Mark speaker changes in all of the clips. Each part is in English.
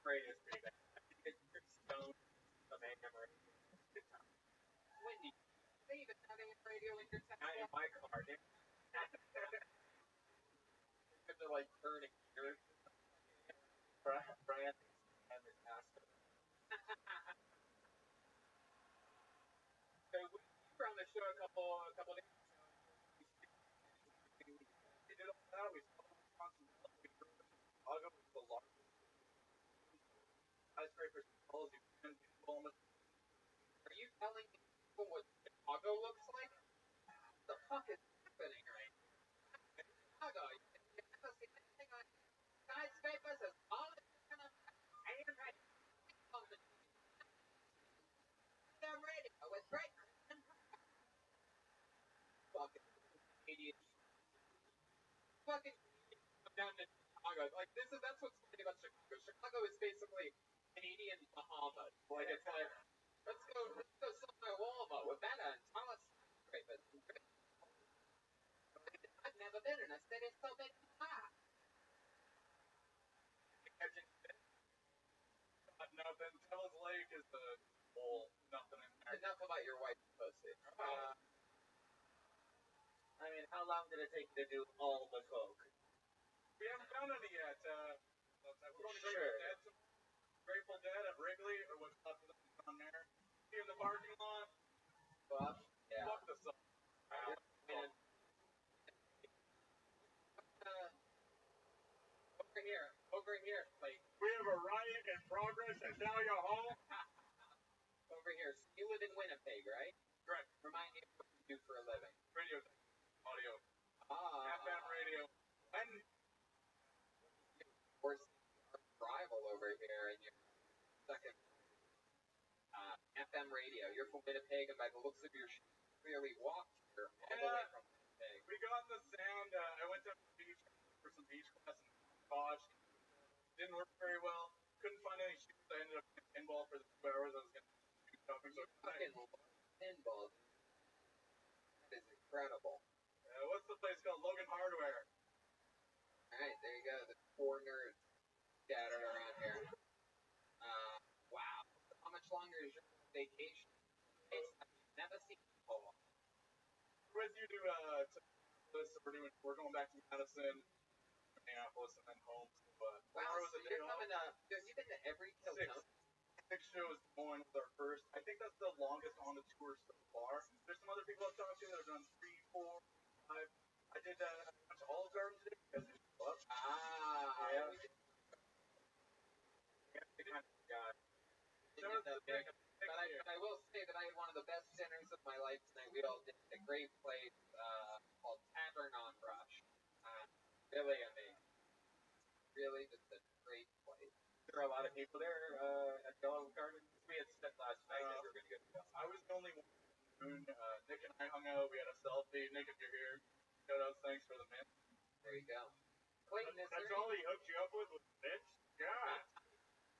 Speaker 1: radio is pretty bad. It's pretty stoned. Some AM radio. Good time.
Speaker 2: Windy. They even have AM radio in your Tesla.
Speaker 1: Not in my car. They're like turning gears. Brian and his master. So we were on the show a couple days ago. We did all that. We saw Wisconsin. We drove to Chicago, which is the largest skyscrapers in the world.
Speaker 2: Are you telling people what Chicago looks like? What the fuck is happening right now? Chicago, you never see anything on skyscrapers as tall as you're gonna AM radio. AM radio with great fucking idiot. Fucking come down to Chicago. Like that's what's funny about Chicago. Chicago is basically Canadian Bahamas. Like it's like let's go somewhere warmer with better and taller skyscrapers. I've never been in a city so big and hot.
Speaker 1: Nothing. Tellus Lake is the whole nothing in there.
Speaker 2: Enough about your white pussy.
Speaker 3: I mean, how long did it take you to do all the coke?
Speaker 1: We haven't found any yet. We're going to
Speaker 3: Sure.
Speaker 1: Grateful Dead at Wrigley, or what's left of them down there. Here in the parking lot.
Speaker 2: Fuck. Yeah.
Speaker 1: Fuck the sun.
Speaker 2: Man. Over here, like
Speaker 1: We have a riot in progress at Dahlia Hall.
Speaker 2: over here. So you live in Winnipeg, right?
Speaker 1: Correct.
Speaker 2: Remind me of what you do for a living.
Speaker 1: Radio, audio, FM
Speaker 2: Ah.
Speaker 1: radio. And
Speaker 2: Of course, rival over here, and you're second. FM radio. You're from Winnipeg, and by the looks of your clearly walked here all the way from Winnipeg.
Speaker 1: we got in the sand. I went down to the beach for some beach class and gosh, didn't work very well. Couldn't find any shoes. I ended up getting pinball for the 2 hours I was going to do shopping. So
Speaker 2: Fucking pinball. That is incredible.
Speaker 1: what's the place called? Logan Hardware.
Speaker 2: Alright, there you go. The 4 nerds scattered around here. Wow. How much longer is your vacation? I've never seen people.
Speaker 1: With you to this, we're going back to Madison, Minneapolis, and then home. But
Speaker 2: Wow,
Speaker 1: tomorrow was
Speaker 2: so
Speaker 1: a day
Speaker 2: you're
Speaker 1: off.
Speaker 2: coming up. You've been to every Kilkenny.
Speaker 1: 6 shows going with our first. I think that's the longest on the tour so far. There's some other people I've talked to that have done 3, 4, 5. I did went to Olive Garden today because it's love.
Speaker 2: Ah.
Speaker 1: Yeah.
Speaker 2: We did
Speaker 1: Big kind of guy.
Speaker 2: get that big. But I will say that I had one of the best dinners of my life tonight. We all did at a great place called Tavern on Brush. Really amazing. Really just a great place.
Speaker 3: There were a lot of people there at the Olive Garden. We had spent last night that we were going to get to go.
Speaker 1: I was the only one. Nick and I hung out. We had a selfie. Nick, if you're here, shout out. Thanks for the mint.
Speaker 2: There you go. Clayton, is
Speaker 1: That's
Speaker 2: there
Speaker 1: all he hooked you up with mints? God.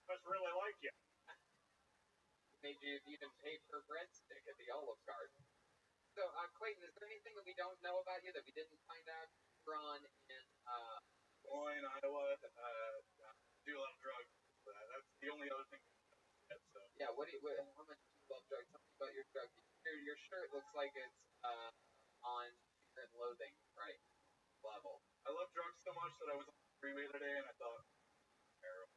Speaker 1: Must really like you.
Speaker 2: made you even pay per breadstick at the Olive Garden? So, Clayton, is there anything that we don't know about you that we didn't find out on in
Speaker 1: Des Moines, Iowa, do a lot of drugs. That's the only other thing. So.
Speaker 2: Yeah, how much do you love drugs? Tell me about your drug. Your shirt looks like it's on Fear and Loathing, right? Level.
Speaker 1: I love drugs so much that I was on the freeway today and I thought, heroin.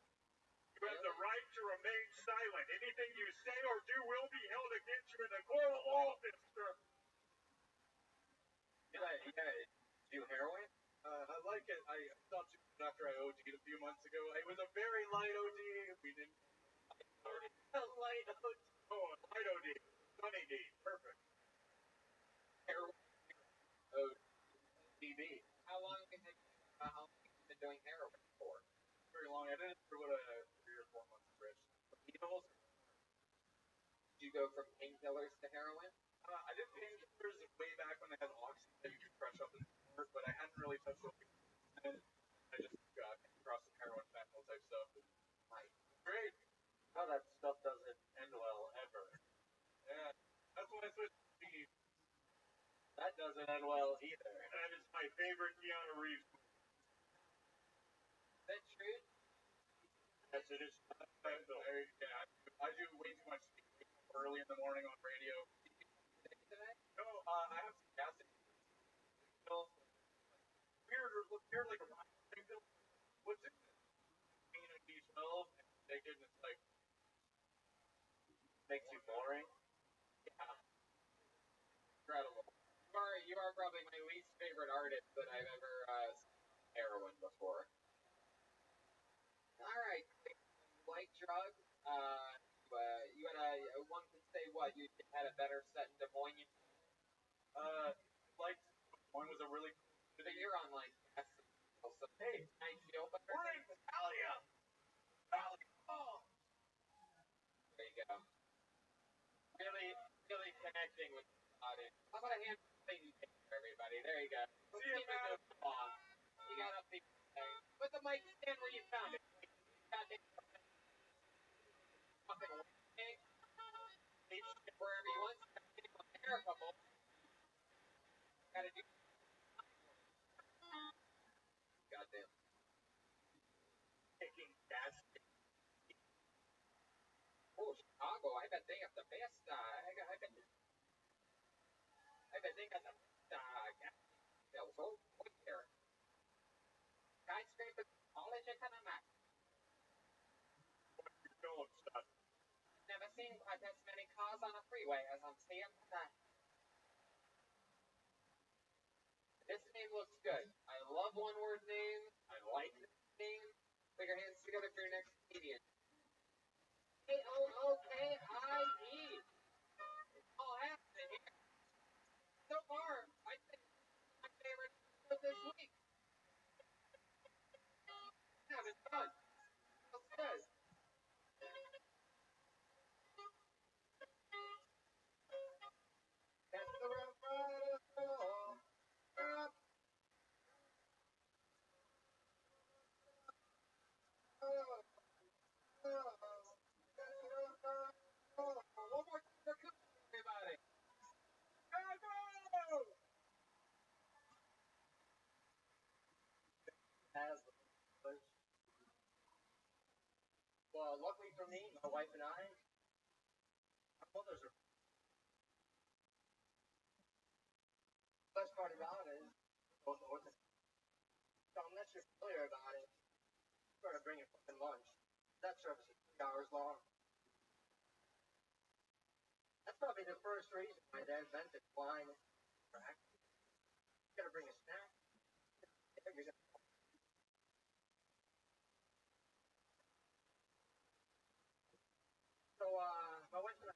Speaker 4: You have the right to remain silent. Anything you say or do will be held against you in the court of law, mister.
Speaker 3: Yeah, do heroin?
Speaker 1: I like it. I stopped after I OD'd a few months ago. It was a very light OD. We didn't.
Speaker 3: A light OD.
Speaker 4: Oh, light OD. Sunny D. Perfect.
Speaker 2: Heroin.
Speaker 3: DB.
Speaker 2: How long have you been doing heroin for?
Speaker 1: Very long. I did it for 3 or 4 months stretch.
Speaker 2: Needles? Did you go from painkillers to heroin?
Speaker 1: I did painkillers way back when I had oxy that you could crush up in the but I hadn't really touched it. And I just got across some heroin fentanyl type stuff.
Speaker 2: Right.
Speaker 1: Great.
Speaker 3: How that stuff doesn't end well ever.
Speaker 1: Yeah. That's when I switched to weed.
Speaker 3: That doesn't end well either.
Speaker 4: That is my favorite Keanu Reeves.
Speaker 2: Is that true?
Speaker 3: That's
Speaker 4: It is
Speaker 1: I do way too much early in the morning on radio. No, I have some acid pills. Weird like a thing pill. What's in it? B12 and take it and it's like
Speaker 3: Makes you boring.
Speaker 2: Yeah. Incredible. You are probably my least favorite artist that I've ever heroin before. Alright, like drugs, you had one can say what, you had a better set in Des Moines?
Speaker 1: like one was a really
Speaker 2: So you're on like gas, so hey, I feel better.
Speaker 1: we're in Italia. Oh.
Speaker 2: There you go. Really connecting with the audience. How about a hand for everybody? There you go.
Speaker 1: See you, man.
Speaker 2: You got up the put the mic stand where you found it. Goddamn fucking wherever you want. America, gotta do. Goddamn.
Speaker 4: taking gas.
Speaker 2: Oh, Chicago! I bet they have the best. I bet they got the best. So what here? Skyscraper, college economics.
Speaker 4: Phillips stuff.
Speaker 2: Never seen quite as many cars on a freeway as I'm seeing tonight. This name looks good. I love one-word names. I like this name. Put your hands together for your next comedian. K-O-O-K-I-E. It's all happening here. So far, I think my favorite of this week. Yeah, it's fun. Feels good. That's the rough rider. One more time for everybody.
Speaker 3: Well, luckily for me, my wife and I, our mothers are. The best part about it is both Orthodox. So unless you're familiar about it, you're going to bring your fucking lunch. That service is 3 hours long. That's probably the first reason why they invented wine and crack. You got to bring a snack. You're gonna... So, my wife and I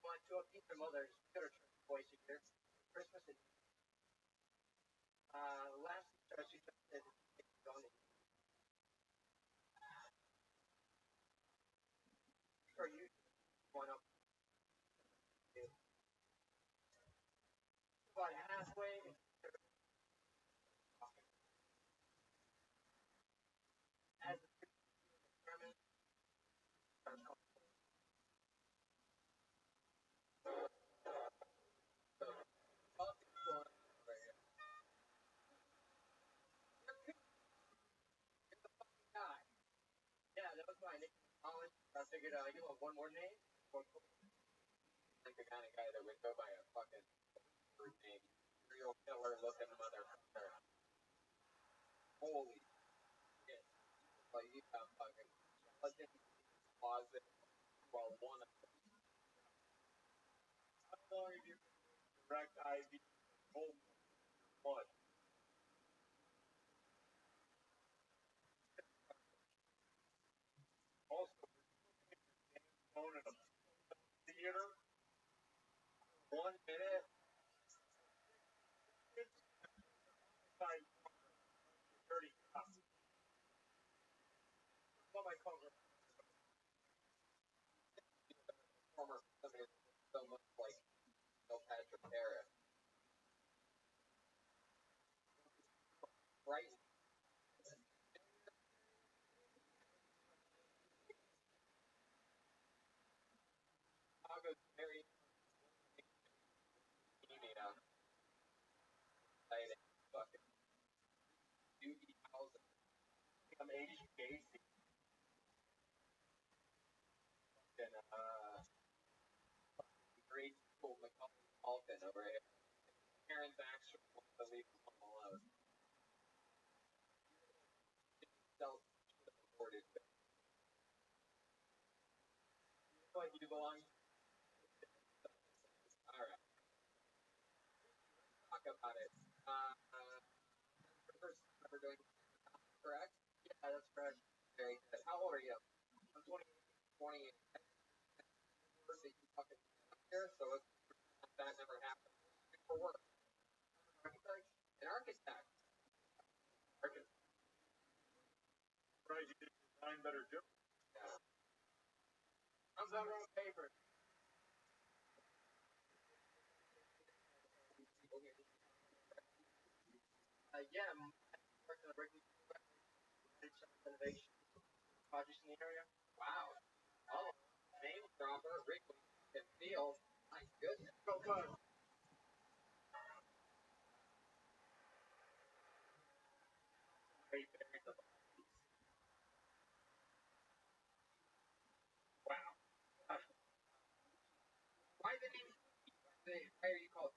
Speaker 3: went to appease her mother's go to church twice a year, Christmas and last year she just said it's going to for you one up about halfway as the sermon yeah, that was my nickname in college. I figured you want one more name?
Speaker 2: Like the kind of guy that would go by a fucking bird name. Serial killer looking motherfucker. Holy shit. Like you got fucking skeleton closet while one of them.
Speaker 4: How long have you direct ID home one? Also, phone in a theater.
Speaker 3: 1 minute.
Speaker 4: Like 30 cops.
Speaker 3: What my cover?
Speaker 2: Former somebody so much like Neil Patrick Harris. Right? Chicago's very media exciting fucking Doogie Howser.
Speaker 4: I'm 80 Casey.
Speaker 2: Alton over here. Aaron's actually one of the league alone. Self-supported. Like you belong. Alright. Talk about it. First ever doing correct?
Speaker 3: Yeah, that's correct.
Speaker 2: Very good. How old are you?
Speaker 3: I'm 20.
Speaker 2: 20. You fucking here, so that never happened. For work.
Speaker 3: Architect?
Speaker 2: An architect.
Speaker 4: Surprised you didn't design better too.
Speaker 2: Yeah.
Speaker 3: I'm done on paper. Yeah, I'm working on a breaking renovation projects in the area.
Speaker 2: Wow. Oh, name dropper, Wrigley and Field. My goodness.
Speaker 3: Go cut.
Speaker 2: Great bearing the
Speaker 4: Wow.
Speaker 2: Why the name? Why are you called?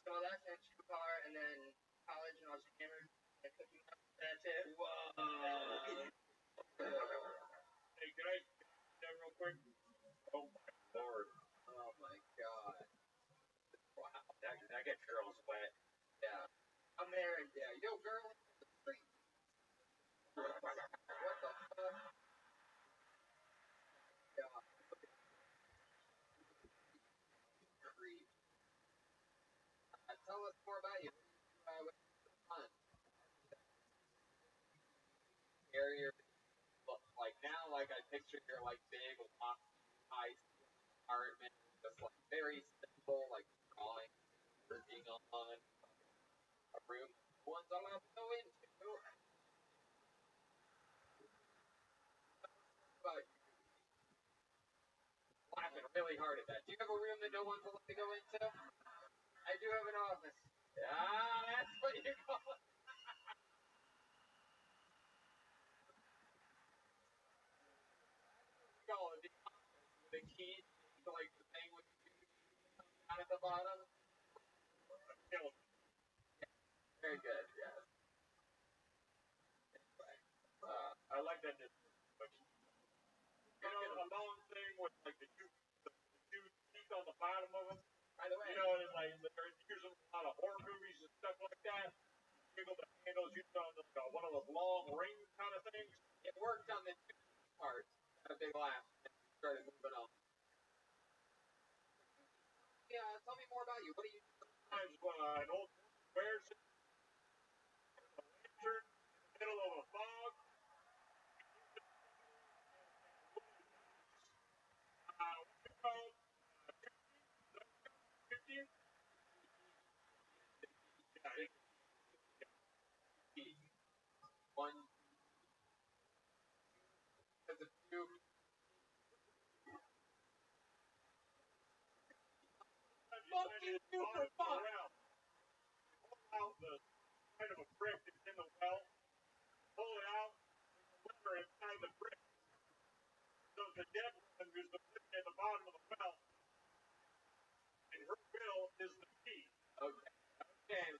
Speaker 3: So that's in car, and then college, and I was hammered and cooking. That's it.
Speaker 2: Whoa.
Speaker 4: Hey, can I say that real quick? Oh my lord.
Speaker 2: Oh my god. Wow.
Speaker 4: That gets girls wet.
Speaker 2: Yeah.
Speaker 3: I'm married.
Speaker 2: Yeah. Yo, girl. The street. What the fuck? Yeah. Creep. Tell us more about you. What's fun? Area. Like now, like I picture your like big, high apartment, just like very simple, like drawing, working on a room. One's allowed to go into. But laughing really hard at that. Do you have a room that no one's allowed to go into?
Speaker 3: I do have an office.
Speaker 2: Ah, that's what you call it. Call it the key to like the thing with down at the bottom. Very good. Yes. Anyway,
Speaker 4: I like that. You know, a long thing with like the two teeth on the bottom of them.
Speaker 2: by the way,
Speaker 4: You know, and like they're using a lot of horror movies and stuff like that. Jiggle the handles, you know, one of those long ring kind of things.
Speaker 2: it worked on the two part. Had a big laugh and started moving on. Yeah, tell me more about you. What do you do?
Speaker 4: Sometimes an old wears it, a lantern in the middle of a fog. What's it called? 50?
Speaker 2: One as a few. Fuck you do for fun.
Speaker 4: Pull out the side of a brick that's in the well. Pull it out. There's a lever inside the brick. So the dead one is the brick at the bottom of the well. And her bill is the key.
Speaker 2: Okay. Okay.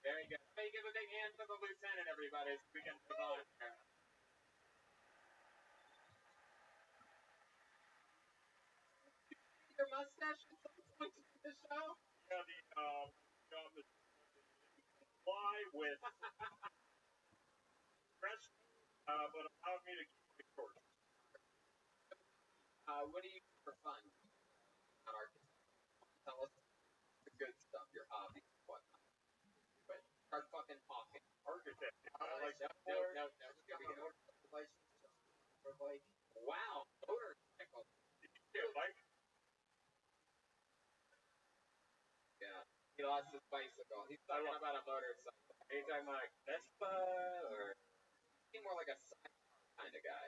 Speaker 2: Very good. Hey, give a big hand to the lieutenant, everybody, so we can move on here. Your mustache at some point in the show?
Speaker 4: Yeah, the fly with dress, but allowed me to keep it short.
Speaker 2: What do you do for fun? Not architect. Tell us the good stuff, your hobbies, whatnot. But start fucking talking.
Speaker 4: Architect.
Speaker 2: No. Here we go.
Speaker 3: For bike.
Speaker 2: Wow, motorcycle.
Speaker 4: Did you see a bike?
Speaker 2: Yeah. He lost his bicycle. He's talking about a motorcycle. Are you talking about a Vespa or he's more like a sidecar kind of guy?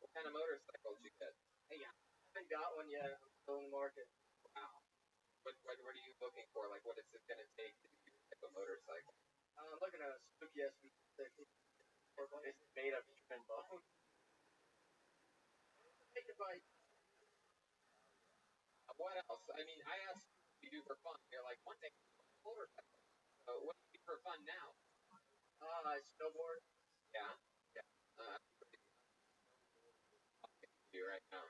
Speaker 2: What kind of motorcycle did you get?
Speaker 3: Hey, yeah. I haven't got one yet. I'm still in the market.
Speaker 2: Wow. What are you looking for? Like, what is it going to take to do like a motorcycle?
Speaker 3: I'm looking at a Suzuki SV60.
Speaker 2: It's made of human bone.
Speaker 3: Make it bike.
Speaker 2: What else? I mean, I asked you what you do for fun. You're like, one day motorcycle. So what do you do for fun now?
Speaker 3: Snowboard.
Speaker 2: Yeah. Yeah. You right now.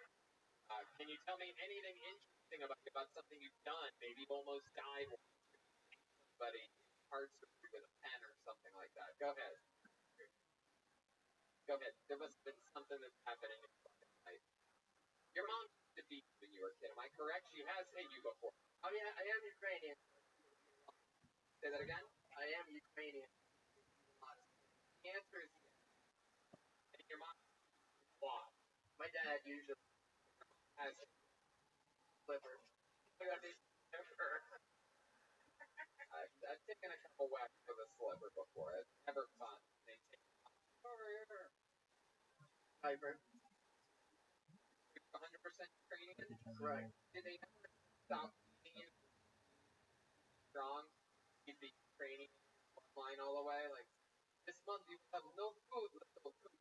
Speaker 2: Can you tell me anything interesting about something you've done? Maybe you've almost died somebody heart surgery with a pen or something like that. Go ahead. Go ahead. There must have been something that's happening in your life. Your mom used to beat you when you were a kid. Am I correct? She has hit you before.
Speaker 3: I mean, I am Ukrainian.
Speaker 2: Say that again?
Speaker 3: I am Ukrainian.
Speaker 2: The answer is yes. And your mom why?
Speaker 3: My dad usually
Speaker 2: Has
Speaker 3: liver.
Speaker 2: I've taken a couple whacks with a sliver before. It's never fun. They take
Speaker 3: Hyper.
Speaker 2: 100% Ukrainian.
Speaker 3: Right.
Speaker 2: Did they ever stop beating you strong? Keep the Ukrainian line all the way? Like, this month you have no food, little cookies.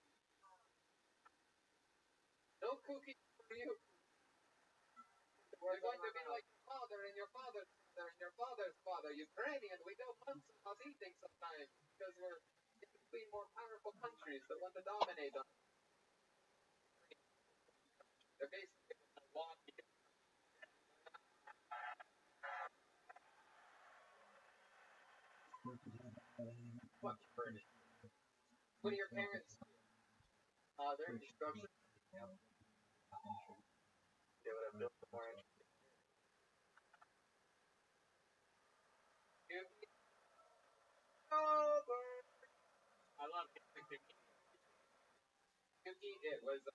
Speaker 2: No cookies for you. You're going to be like your father and your father's father and your father's father. Ukrainian, we go months without eating sometimes because we're in between more powerful countries that want to dominate us. They're basically Milwaukee. What do your parents do?
Speaker 3: They're in construction. Yep. They would have built the more interesting.
Speaker 2: I love Kentucky. It was a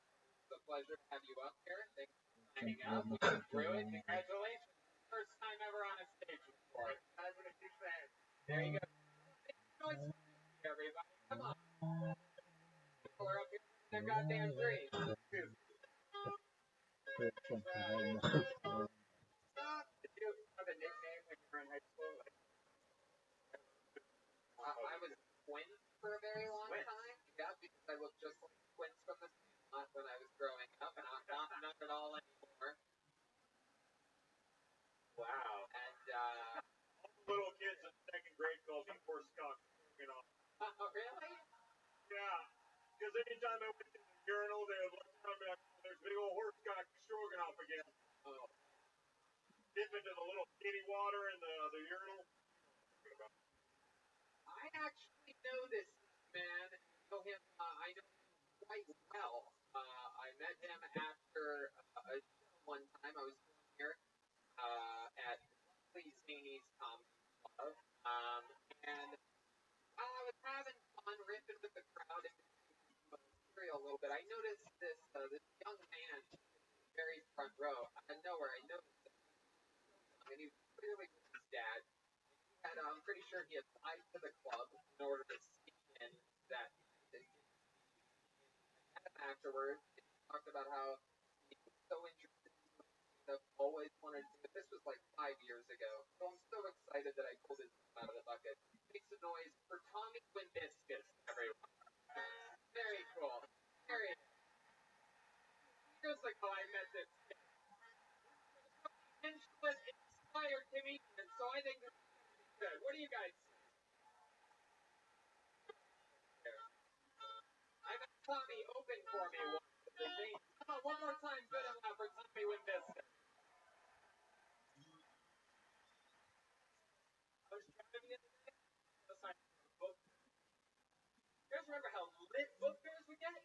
Speaker 2: pleasure to have you up here. Thanks for hanging out. We went through it. Congratulations. First time ever on a stage before.
Speaker 3: I've been a huge fan.
Speaker 2: There you go. Make noise for everybody. Come on. People are up here in their goddamn dreams.
Speaker 3: Did you have a nickname when you were in high school? Like,
Speaker 2: I was twins for a very long time. Yeah, because I looked just like twins from the spot when I was growing up, and I'm not at all anymore.
Speaker 4: Wow.
Speaker 2: And
Speaker 4: All the little kids in second grade called me horsecock stroganoff.
Speaker 2: really?
Speaker 4: Yeah. Because anytime I went to the urinal, they would look around and be like, oh, there's big old horsecock stroganoff again.
Speaker 2: Oh.
Speaker 4: Dip into the little kitty water in the urinal.
Speaker 2: I actually know this man. Know him. I know him quite well. I met him after a show one time. I was here at Lee Zaney's Comedy Club, and I was having fun riffing with the crowd and material a little bit. I noticed this young man in the very front row. Out of nowhere, I noticed that he was young, and he was clearly with his dad. And I'm pretty sure he applied to the club in order to sneak in that. Afterwards, he talked about how he was so interested in something I've always wanted to do. This was like 5 years ago. So I'm so excited that I pulled his name out of the bucket. Make some noise for Tommy Wimbiscus, everyone. Very cool. Very. Years ago, I met this kid. Insulin inspired comedian, so I think this is good. What do you guys say? I've had Tommy open for me once. Come on, one more time, good and loud for Tommy Wimbiscus. I was driving in today. Aside from book. You guys remember how lit book fairs would get?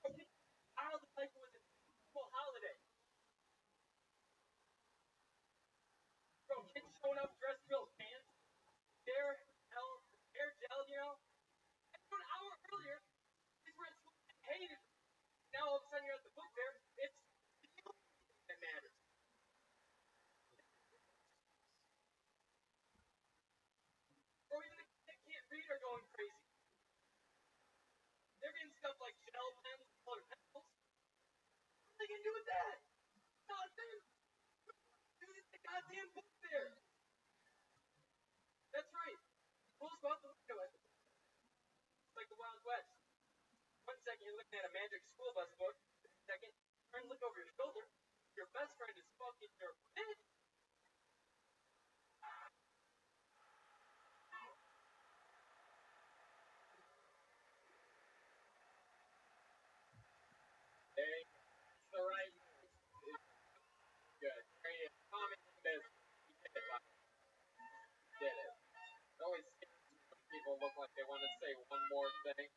Speaker 2: Okay, out of the like it was a full holiday. Bro, kids showing up dressed real fancy. Hair gel, you know? And an hour earlier, these were at school and hated it. Now all of a sudden you're at the book fair, it's the only thing that matters. Or even the kids that can't read are going crazy. They're getting stuff like gel pens and colored pencils. What are they gonna do with that? Nothing. Dude, it's the goddamn book fair. That's right. Schools go out the window at the book fair. It's like the Wild West. One second you're looking at a magic school bus book. The second, turn and look over your shoulder. You're your best friend is fucking your friend. Hey, it's the right move. It's good. Great. Tommy Smith, he did it, buddy. He did it. It always scares me when people look like they want to say one more thing.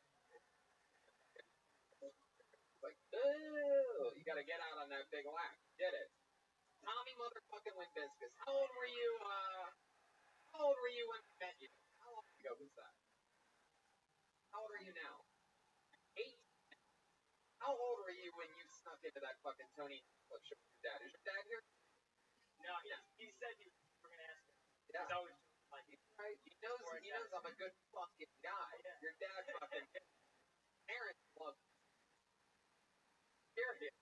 Speaker 2: It's like, ooh, you gotta get out on that big laugh. You did it. Tommy motherfucking Wimbiscus. How old were you when we met you? How long ago was that? How old are you now? 8? How old were you when you snuck into that fucking Tony Netflix show with your dad? Is your dad here?
Speaker 1: No, he said you were gonna ask him.
Speaker 2: Yeah.
Speaker 1: He's always like,
Speaker 2: Right? He knows I'm a good fucking guy.
Speaker 1: Yeah.
Speaker 2: Your dad fucking parents love hear him.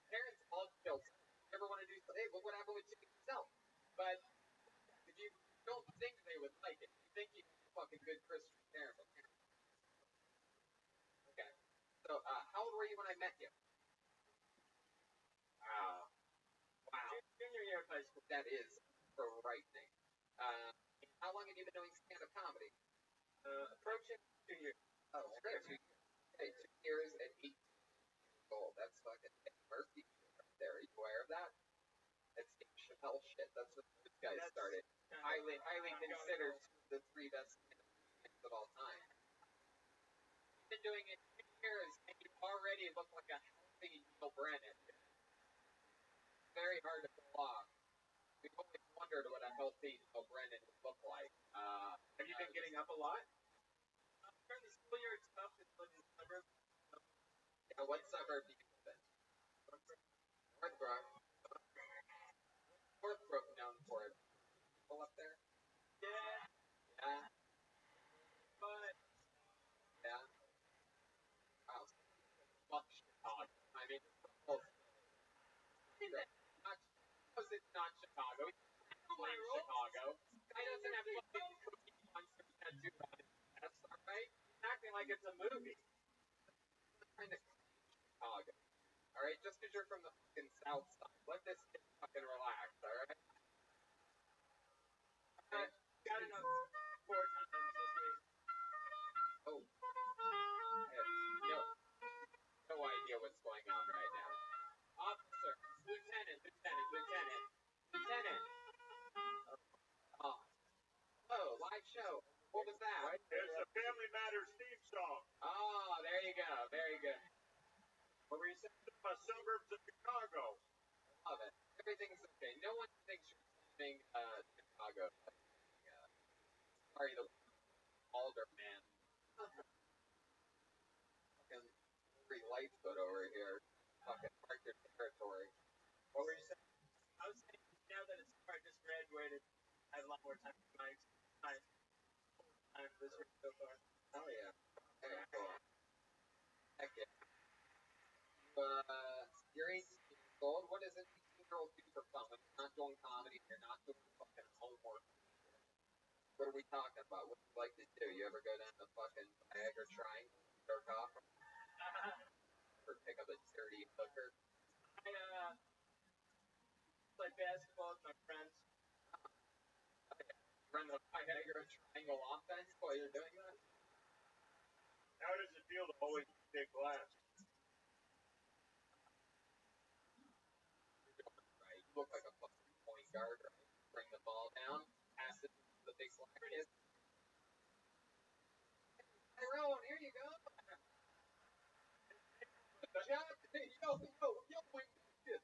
Speaker 2: Parents love Bill. You ever want to do something? Hey, what would happen with Jimmy himself? But if you don't think they would like it, you think you have a fucking good Christian parent. Okay. So, how old were you when I met you? Wow.
Speaker 1: junior year of high school.
Speaker 2: That is frightening. How long have you been doing stand-up comedy?
Speaker 1: Approaching 2 years.
Speaker 2: Oh, great. 2 years. Hey, 2 years at 18 years old. That's fucking Murphy right there. Are you aware of that? That's Dave Chappelle shit. That's when those guys started. Highly considered the 3 best comedians of all time. You've been doing it 2 years, and you already look like a healthy Neil Brennan. Very hard to pull off. We've always wondered what a healthy Neil Brennan would look like.
Speaker 1: Have you been getting up a lot? During the school year, it's tough. It's living in the suburbs.
Speaker 2: Yeah, what suburb do you live in? Northbrook. Northbrook known for it. People up there?
Speaker 1: Yeah,
Speaker 2: Yeah.
Speaker 1: but
Speaker 2: Yeah. Wow. Fuck Chicago. I mean, oh, it's not Chicago. It's not Chicago. Guy doesn't have fucking Cookie Monster tattooed on his chest, alright? He's acting like it's a movie. I'm trying to claim Chicago. Alright, just because you're from the fucking south side. Let this kid fucking relax, alright?
Speaker 1: got enough 4 times this week.
Speaker 2: Oh. I have no idea what's going on right now. Officer, Lieutenant. Oh, live show. What was that?
Speaker 4: It's the Family Matters theme song.
Speaker 2: Oh, there you go. Very good.
Speaker 4: What were you saying? The suburbs of Chicago.
Speaker 2: Love it. Everything's okay. No one thinks you're claiming Chicago. Sorry, the alderman. Fucking free Lightfoot over here. Fucking mark your territory.
Speaker 4: What were you saying?
Speaker 1: I was saying now that it's I just graduated, I have a lot more time for my time this week so far.
Speaker 2: Oh yeah. Very cool. Heck yeah. You're 18 years old. What does an 18-year-old do for fun when you're not doing comedy and you're not doing fucking homework? What are we talking about? What do you like to do? You ever go down to fucking Niagara Triangle, jerk off, or pick up a dirty hooker?
Speaker 1: I play basketball with my friends.
Speaker 2: Run the Niagara Triangle offense while you're doing that?
Speaker 4: How does it feel to always be big glass?
Speaker 2: You're doing it right. You look like a fucking point guard, right? Bring the ball down, pass it to the big black kid. Tyrone, here you go. Chuck, yo, wait, this.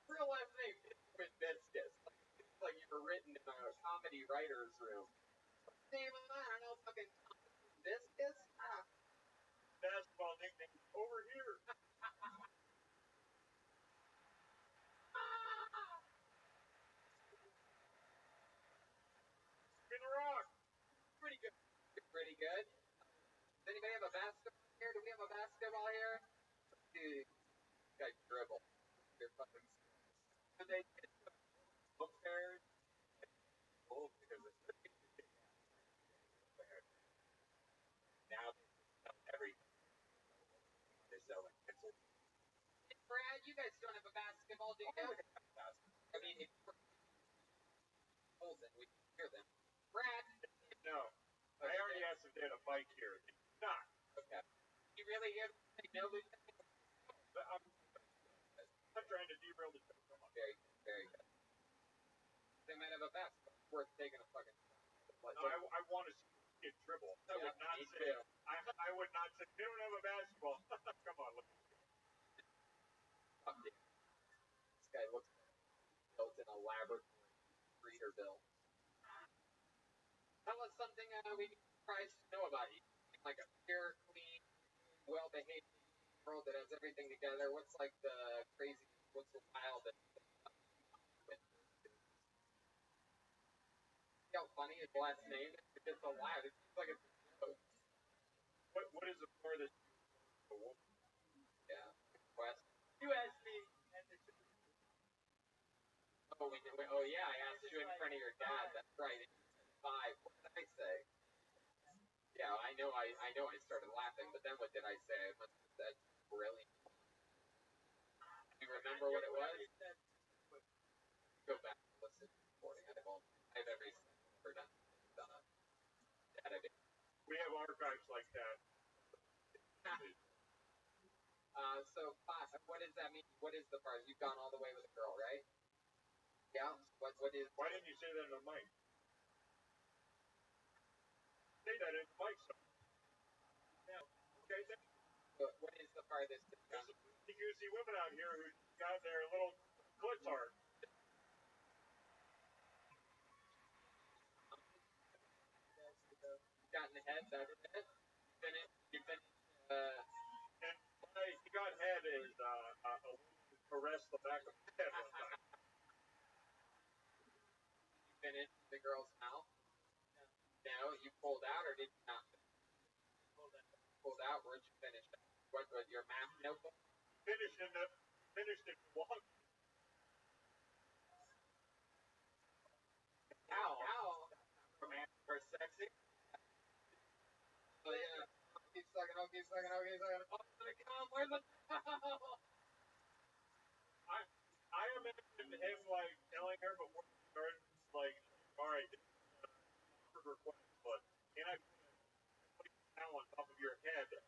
Speaker 2: Real last name is Wimbiscus. It's like you were written in a comedy writer's room. What's the name of that? I don't know, fucking Wimbiscus?
Speaker 4: Basketball nickname over here. Spin a rock.
Speaker 2: Pretty good. Pretty good. Does anybody have a basketball here? Do we have a basketball here? Dude, guy dribble. You're fucking.
Speaker 1: So they did upstairs.
Speaker 2: Oh, because it's now they sell everything. They're selling pencils. Hey, Brad, you guys don't have a basketball, do you? I mean, if you're Olsen, we can hear them. Brad.
Speaker 4: No. I already asked if they had a bike here. They do not.
Speaker 2: Okay. You really hear them say no, Lieutenant?
Speaker 4: I'm not trying to derail the show. Come on.
Speaker 2: Very good, very good. They might have a basketball. It's worth taking a fucking.
Speaker 4: No, I want to see a kid dribble. I would not say. I would not say they don't have a basketball. Come on, look.
Speaker 2: Fuck yeah. This guy looks built in a laboratory. Breeder built. Tell us something we need surprised to know about you. Like a pure, clean, well-behaved world that has everything together. What's like the crazy? What's the wild? See how funny his last name is? It's just so wild. It seems like it's a joke.
Speaker 4: What is the farthest?
Speaker 2: Yeah. Question.
Speaker 3: You asked me, and the
Speaker 2: Oh, oh yeah, I asked you in front of your dad. That's right. And you said 5. What did I say? Yeah, I know. I started laughing, but then what did I say? I must have said brilliant. Do you remember what it was? Go back and listen to the recording. I have every ever done a database.
Speaker 4: We have archives like that.
Speaker 2: So 5. What does that mean? What is the part? You've gone all the way with a girl, right? Yeah. What is?
Speaker 4: Why didn't you say that in the mic? Say that in the mic, son.
Speaker 3: No.
Speaker 4: Okay, then.
Speaker 2: What is the farthest?
Speaker 4: There's some juicy women out here who got their little clits hard.
Speaker 2: Gotten ahead. That's it. You finished.
Speaker 4: And my he got head is caress the back of his head one time.
Speaker 2: You finished the girl's mouth. No, you pulled out or did you not? Pulled out. Where'd you finish? What was your math notebook?
Speaker 4: Finished in walk.
Speaker 2: How? Romantic or sexy? Oh yeah. Keep sucking. Oh, keep sucking. Oh, keep sucking. Oh, it's gonna come. Where's the?
Speaker 4: I imagine him like telling her before he started, like, all right, this is an awkward request, but can I put a towel on top of your head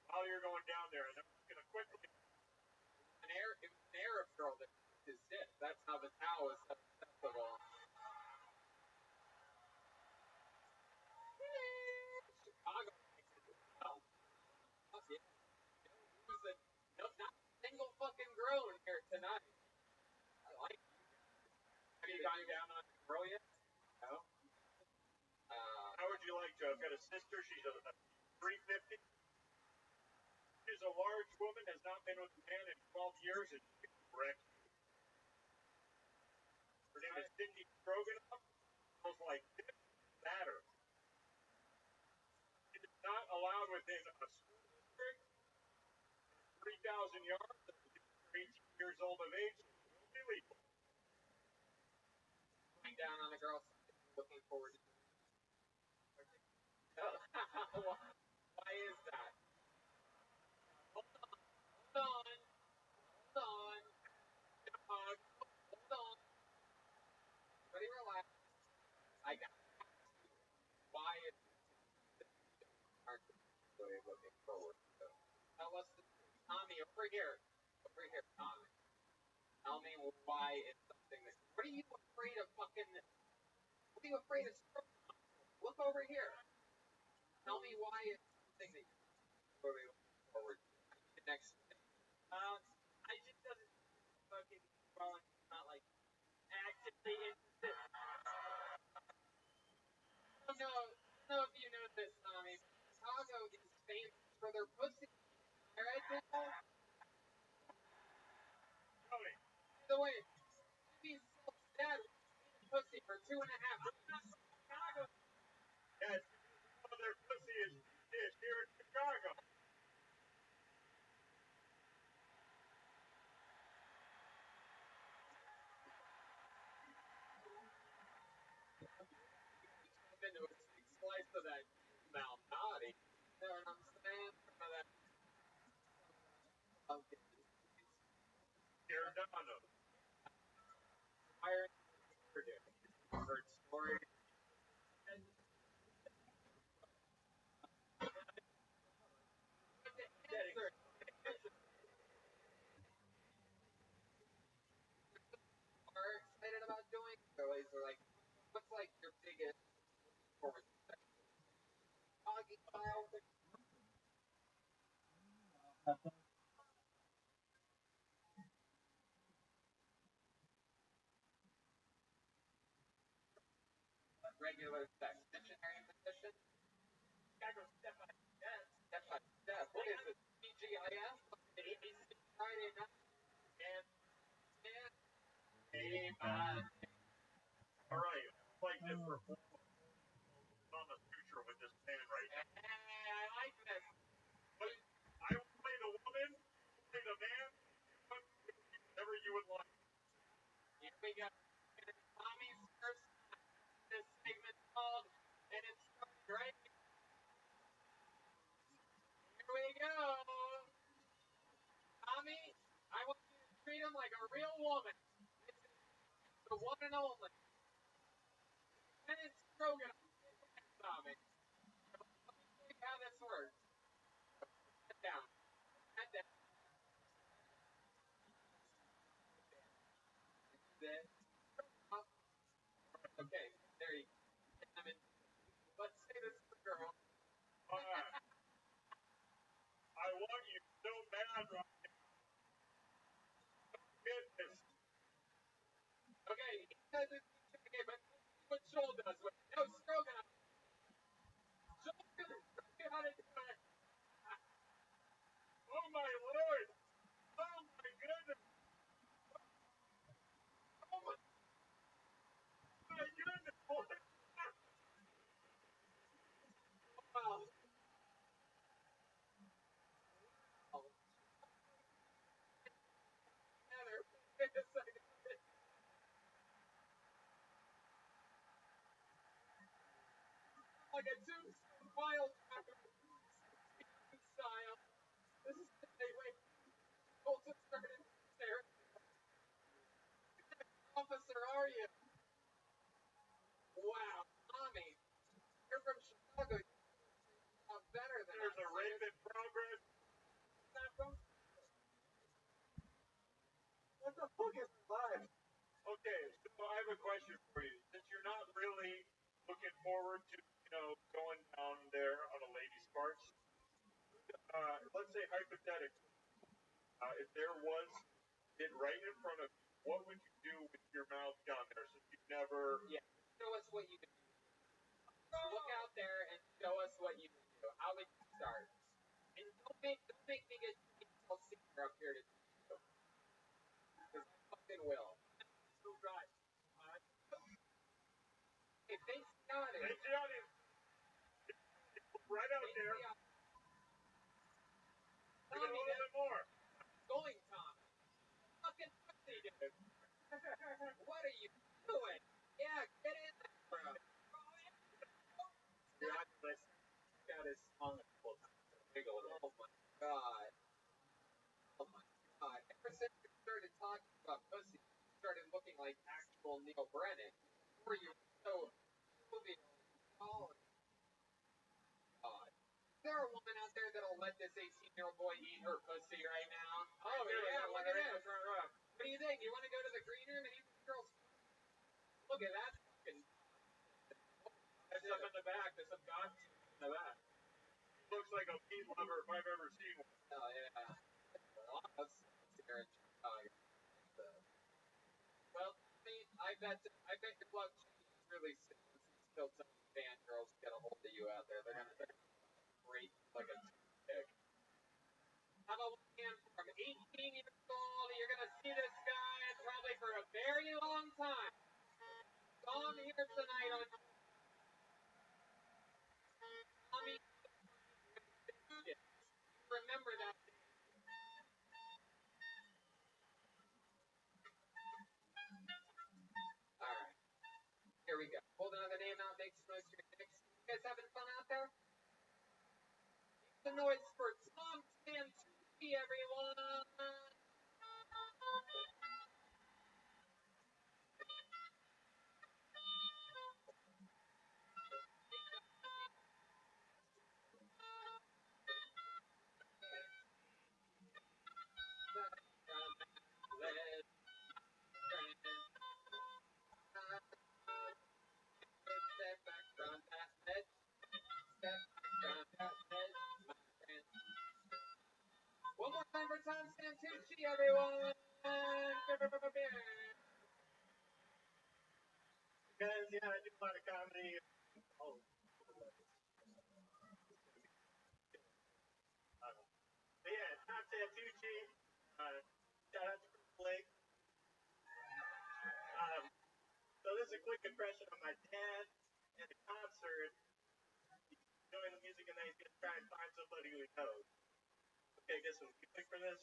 Speaker 4: while you're going down there, and I'm just gonna quickly.
Speaker 2: It was an Arab girl that his dick. That's how the towel is so acceptable. Chicago makes it well. Yeah. No, not a single fucking groan here tonight. I like you guys. Have you gone down on the girl yet? No.
Speaker 4: How would you like to? I've got a sister. She's a 350. She's a large woman, has not been with a man in 12 years, and she's correct. Her name is Cindy Stroganoff. Smells like this batter. It is not allowed within a school district. 3,000 yards. If you're 18 years old of age, it will be legal.
Speaker 2: Going down on the girl side. Looking forward to it. Why is that? Hold on. Hold on. Everybody relax. I got to ask you. Why is aren't really looking forward to? Tell us the truth. Tommy, over here. Over here, Tommy. Tell me why it's something that. What are you afraid of fucking. What are you afraid of? Look over here. Tell me why it's something that you're really looking forward to. Next.
Speaker 3: I just doesn't fucking well, not like actively interested.
Speaker 2: I don't know if you know this, Tommy. Chicago is famous for their pussy. Alright, people?
Speaker 4: Tony,
Speaker 2: By the way, Jimmy's so sad pussy for 2.5 weeks.
Speaker 3: Chicago.
Speaker 4: yes, some of their pussy is here in Chicago.
Speaker 2: Into a big slice of that malnati. You know what I'm saying? Some of that. Okay.
Speaker 4: Cardano.
Speaker 2: Hiring heard stories. Are excited about doing? Or is like, what's like your biggest forward doggy style? Regular sex missionary position? Gotta go step by step. Step by step. What is it? TGIF? ABC Friday night. And Amen.
Speaker 4: All right, I'd like to perform on the future with this band right now.
Speaker 2: Hey, I like this.
Speaker 4: I will play the woman, play the man, whatever you would like.
Speaker 2: Here we go. Tommy's first this segment called, and it's starting right here. Here we go. Tommy, I want you to treat him like a real woman. This is the one and only. Lieutenant Stroganoff. Tommy. Let me show you how this works. Sit down. Sit down. Then, okay, there you go. I mean, let's say this is a girl.
Speaker 4: All right. I want you so bad right now. Get this.
Speaker 2: Okay, he says it's okay, but what Joel does with it. No, Stroganoff. Joel's gonna show you how to do it.
Speaker 4: Oh my lord! Oh my goodness! Oh my goodness! What?
Speaker 2: Wow. Wait a second. Like a tombstone file style. This is wait. Colton started there. What officer are you? Wow, Tommy. You're from Chicago. You're better than
Speaker 4: There's
Speaker 2: us.
Speaker 4: a rape in progress.
Speaker 3: What the fuck is live?
Speaker 4: Okay, so I have a question for you. Since you're not really looking forward to, going down there on a lady's parts, let's say hypothetically, if there was it right in front of you, what would you do with your mouth down there since you've never...
Speaker 2: Yeah, show us what you can do. Look out there and show us what you can do. How would you start? And don't make me get all senior up here to do it. Because I fucking will. So right. Hey, face the audience.
Speaker 4: Face the audience. Right out
Speaker 2: Face
Speaker 4: there.
Speaker 2: the audience.
Speaker 4: Give it a little bit more.
Speaker 2: Going, Tom. Fucking pussy, dude. What are you doing? Yeah, get in there, bro. You're not listening. He's got his tongue full time. Wiggle it. Oh my god. Oh my god. Ever since you started talking about pussy, you started looking like actual Neil Brennan. Before you were so moving all god. Is there a woman out there that'll let this 18-year-old boy eat her pussy right now? Oh yeah, look at this. What do you think? You want to go to the green room and eat this girl's food? Look at that fucking. There's some in the back. There's some god in the back.
Speaker 4: Looks like a meat lover if I've ever seen one.
Speaker 2: Oh yeah. Let's here in Chicago. Well, I bet your luck changes really soon. Still some fan girls get a hold of you out there. They're gonna great like a toothpick. How about one man from 18 years old? You're gonna see this guy probably for a very long time. Saw him here tonight on Tommy. Remember that. Alright. Here we go. Hold another name out, make some noise for your next. You guys having fun out there? Make the noise for Tom Santucci, everyone.
Speaker 3: Because, yeah, I do a lot of comedy. Oh. But yeah, Tom Santucci, shout out to Chris Blake. So this is a quick impression of my dad at a concert. He's enjoying the music and then he's gonna try and find somebody who he knows. Okay, get some music for this.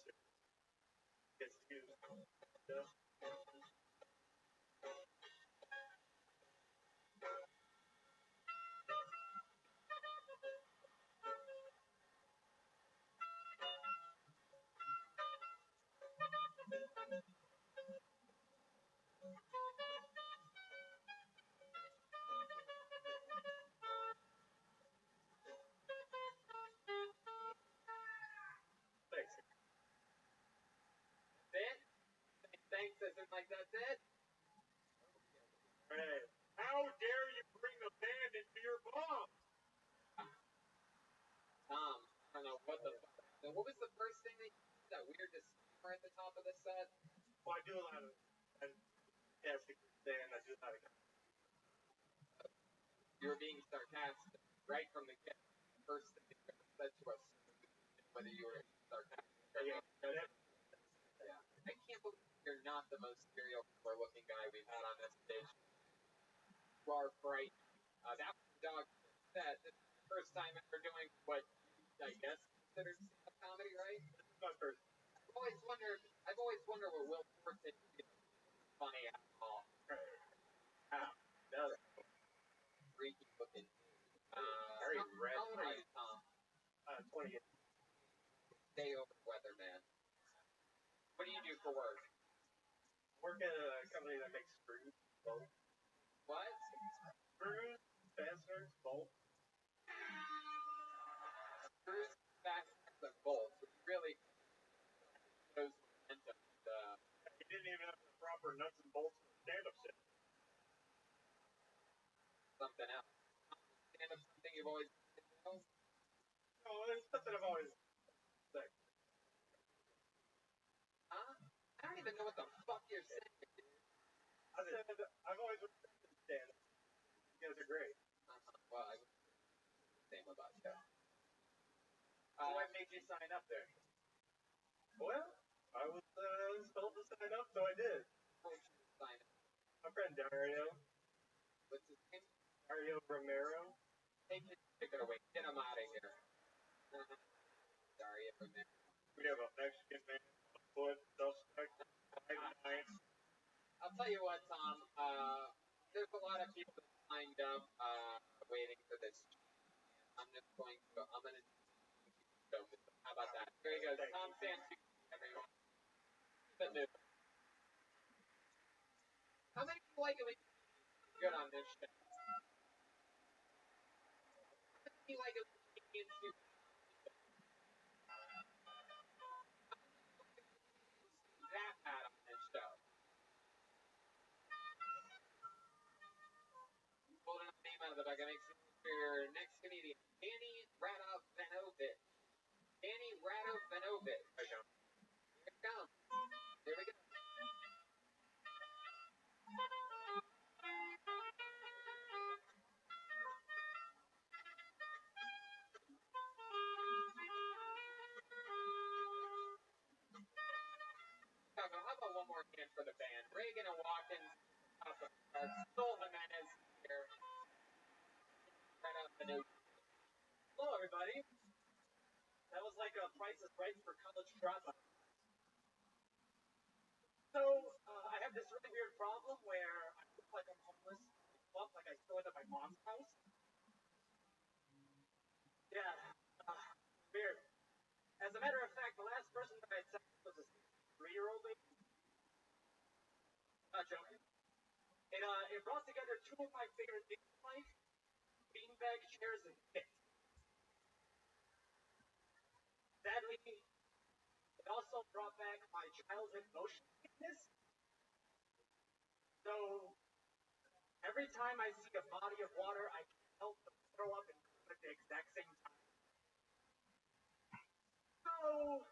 Speaker 3: Gets used. Yeah. Thanks.
Speaker 2: That's it? Thanks isn't like that's it?
Speaker 3: Right.
Speaker 4: How dare you bring the band into your bomb?
Speaker 2: Tom, I don't know what the fuck. So what was the first thing that weird disclaimer at the top of the set?
Speaker 3: Well, I do a lot of fantastic stand. I do a lot of
Speaker 2: You were being sarcastic right from the get. The first thing you ever said to us, whether you were sarcastic or not. Yeah. I can't believe you're not the most serial killer looking guy we've had on this stage. You are bright. That was the dog set. This is the first time ever doing what I guess considered stand-up comedy, right?
Speaker 3: This is my first.
Speaker 2: I've always wondered what Will Forte is funny at all.
Speaker 3: No,
Speaker 2: Freaky looking.
Speaker 3: very red.
Speaker 2: How old are you, Tom?
Speaker 3: 28.
Speaker 2: Stay over weatherman. What do you do for work?
Speaker 3: Work at a company that makes screws, bolts.
Speaker 2: What?
Speaker 3: Screws, fasteners, bolts.
Speaker 2: Screws, fasteners, and bolts. Which really shows momentum.
Speaker 4: He didn't even have the proper nuts and bolts for stand-up set.
Speaker 2: Something else. Stand up something you've always wanted to know?
Speaker 3: No, it's something I've always said.
Speaker 2: Huh? I don't even know what the fuck you're saying, dude.
Speaker 3: I said I've always respected stand-up. You guys are great.
Speaker 2: Well, I would say the same about you.
Speaker 3: What made you sign up there? Well, I was told to sign up, so I did.
Speaker 2: Told you to sign up.
Speaker 3: My friend Dario,
Speaker 2: What's his name?
Speaker 3: Dario Romero.
Speaker 2: Take it away. Get him out of here. Sorry, everyone.
Speaker 4: We have a Mexican man on foot, suspect, 5'9".
Speaker 2: I'll tell you what, Tom. There's a lot of people that signed up, waiting for this. I'm gonna go with them. How about that? Here he goes. Tom Santucci, everyone. The new. How many people like it good on this show? How many like it that bad on this show? Pulling a name out of the bag. Makes your next comedian, Danny Radovanovic. Danny Radovanovic. Here it comes. Here we go. Chicago, how about one more hand for the band? Reagan and Watkins, Sol Jimenez here. Right out the new.
Speaker 3: Hello, everybody. That was like a Price is Right for college dropouts. So, I have this really weird problem where I look like I'm homeless, like I still live at my mom's house. Yeah, weird. As a matter of fact, the last person that I had sex with was a 3-year-old lady. Not joking. It brought together two of my favorite things in life: beanbag chairs and dick. Sadly, it also brought back my childhood motion sickness. So, every time I see a body of water, I can't help but throw up and poop at the exact same time. So,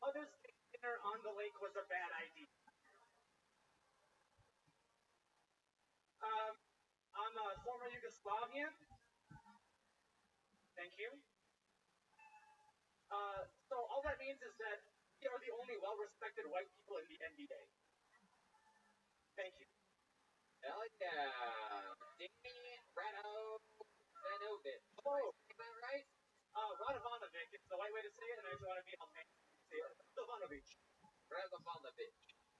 Speaker 3: Mother's Day dinner on the lake was a bad idea.
Speaker 1: Yugoslavia. Thank you. So all that means is that we are the only well-respected white people in the NBA. Thank you.
Speaker 2: Hell yeah. Danny Radovanovic.
Speaker 1: Oh,
Speaker 2: Is that right?
Speaker 1: Radovanovic is the white way to say it, and I just want to be Albanian. Say it. Radovanovic.
Speaker 2: Radovanovic.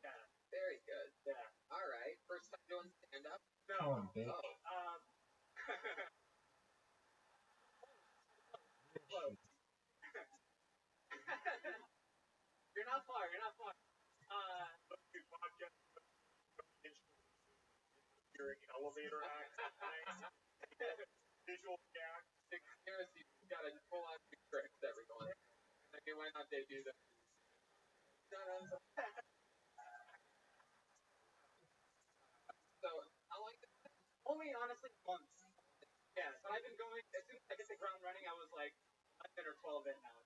Speaker 1: Yeah.
Speaker 2: Very good.
Speaker 1: Yeah.
Speaker 2: All right. First time doing stand-up?
Speaker 1: No.
Speaker 5: bitch.
Speaker 2: Oh.
Speaker 1: Close. You're not far. You're not far.
Speaker 4: During elevator act, visual gag.
Speaker 2: Conspiracy, you gotta pull out new tricks, everyone. Okay, why not they do that? So, how long did it
Speaker 1: Only honestly months. Yeah, but I've been going as soon as I hit the ground running. I was like 11 or 12 in now.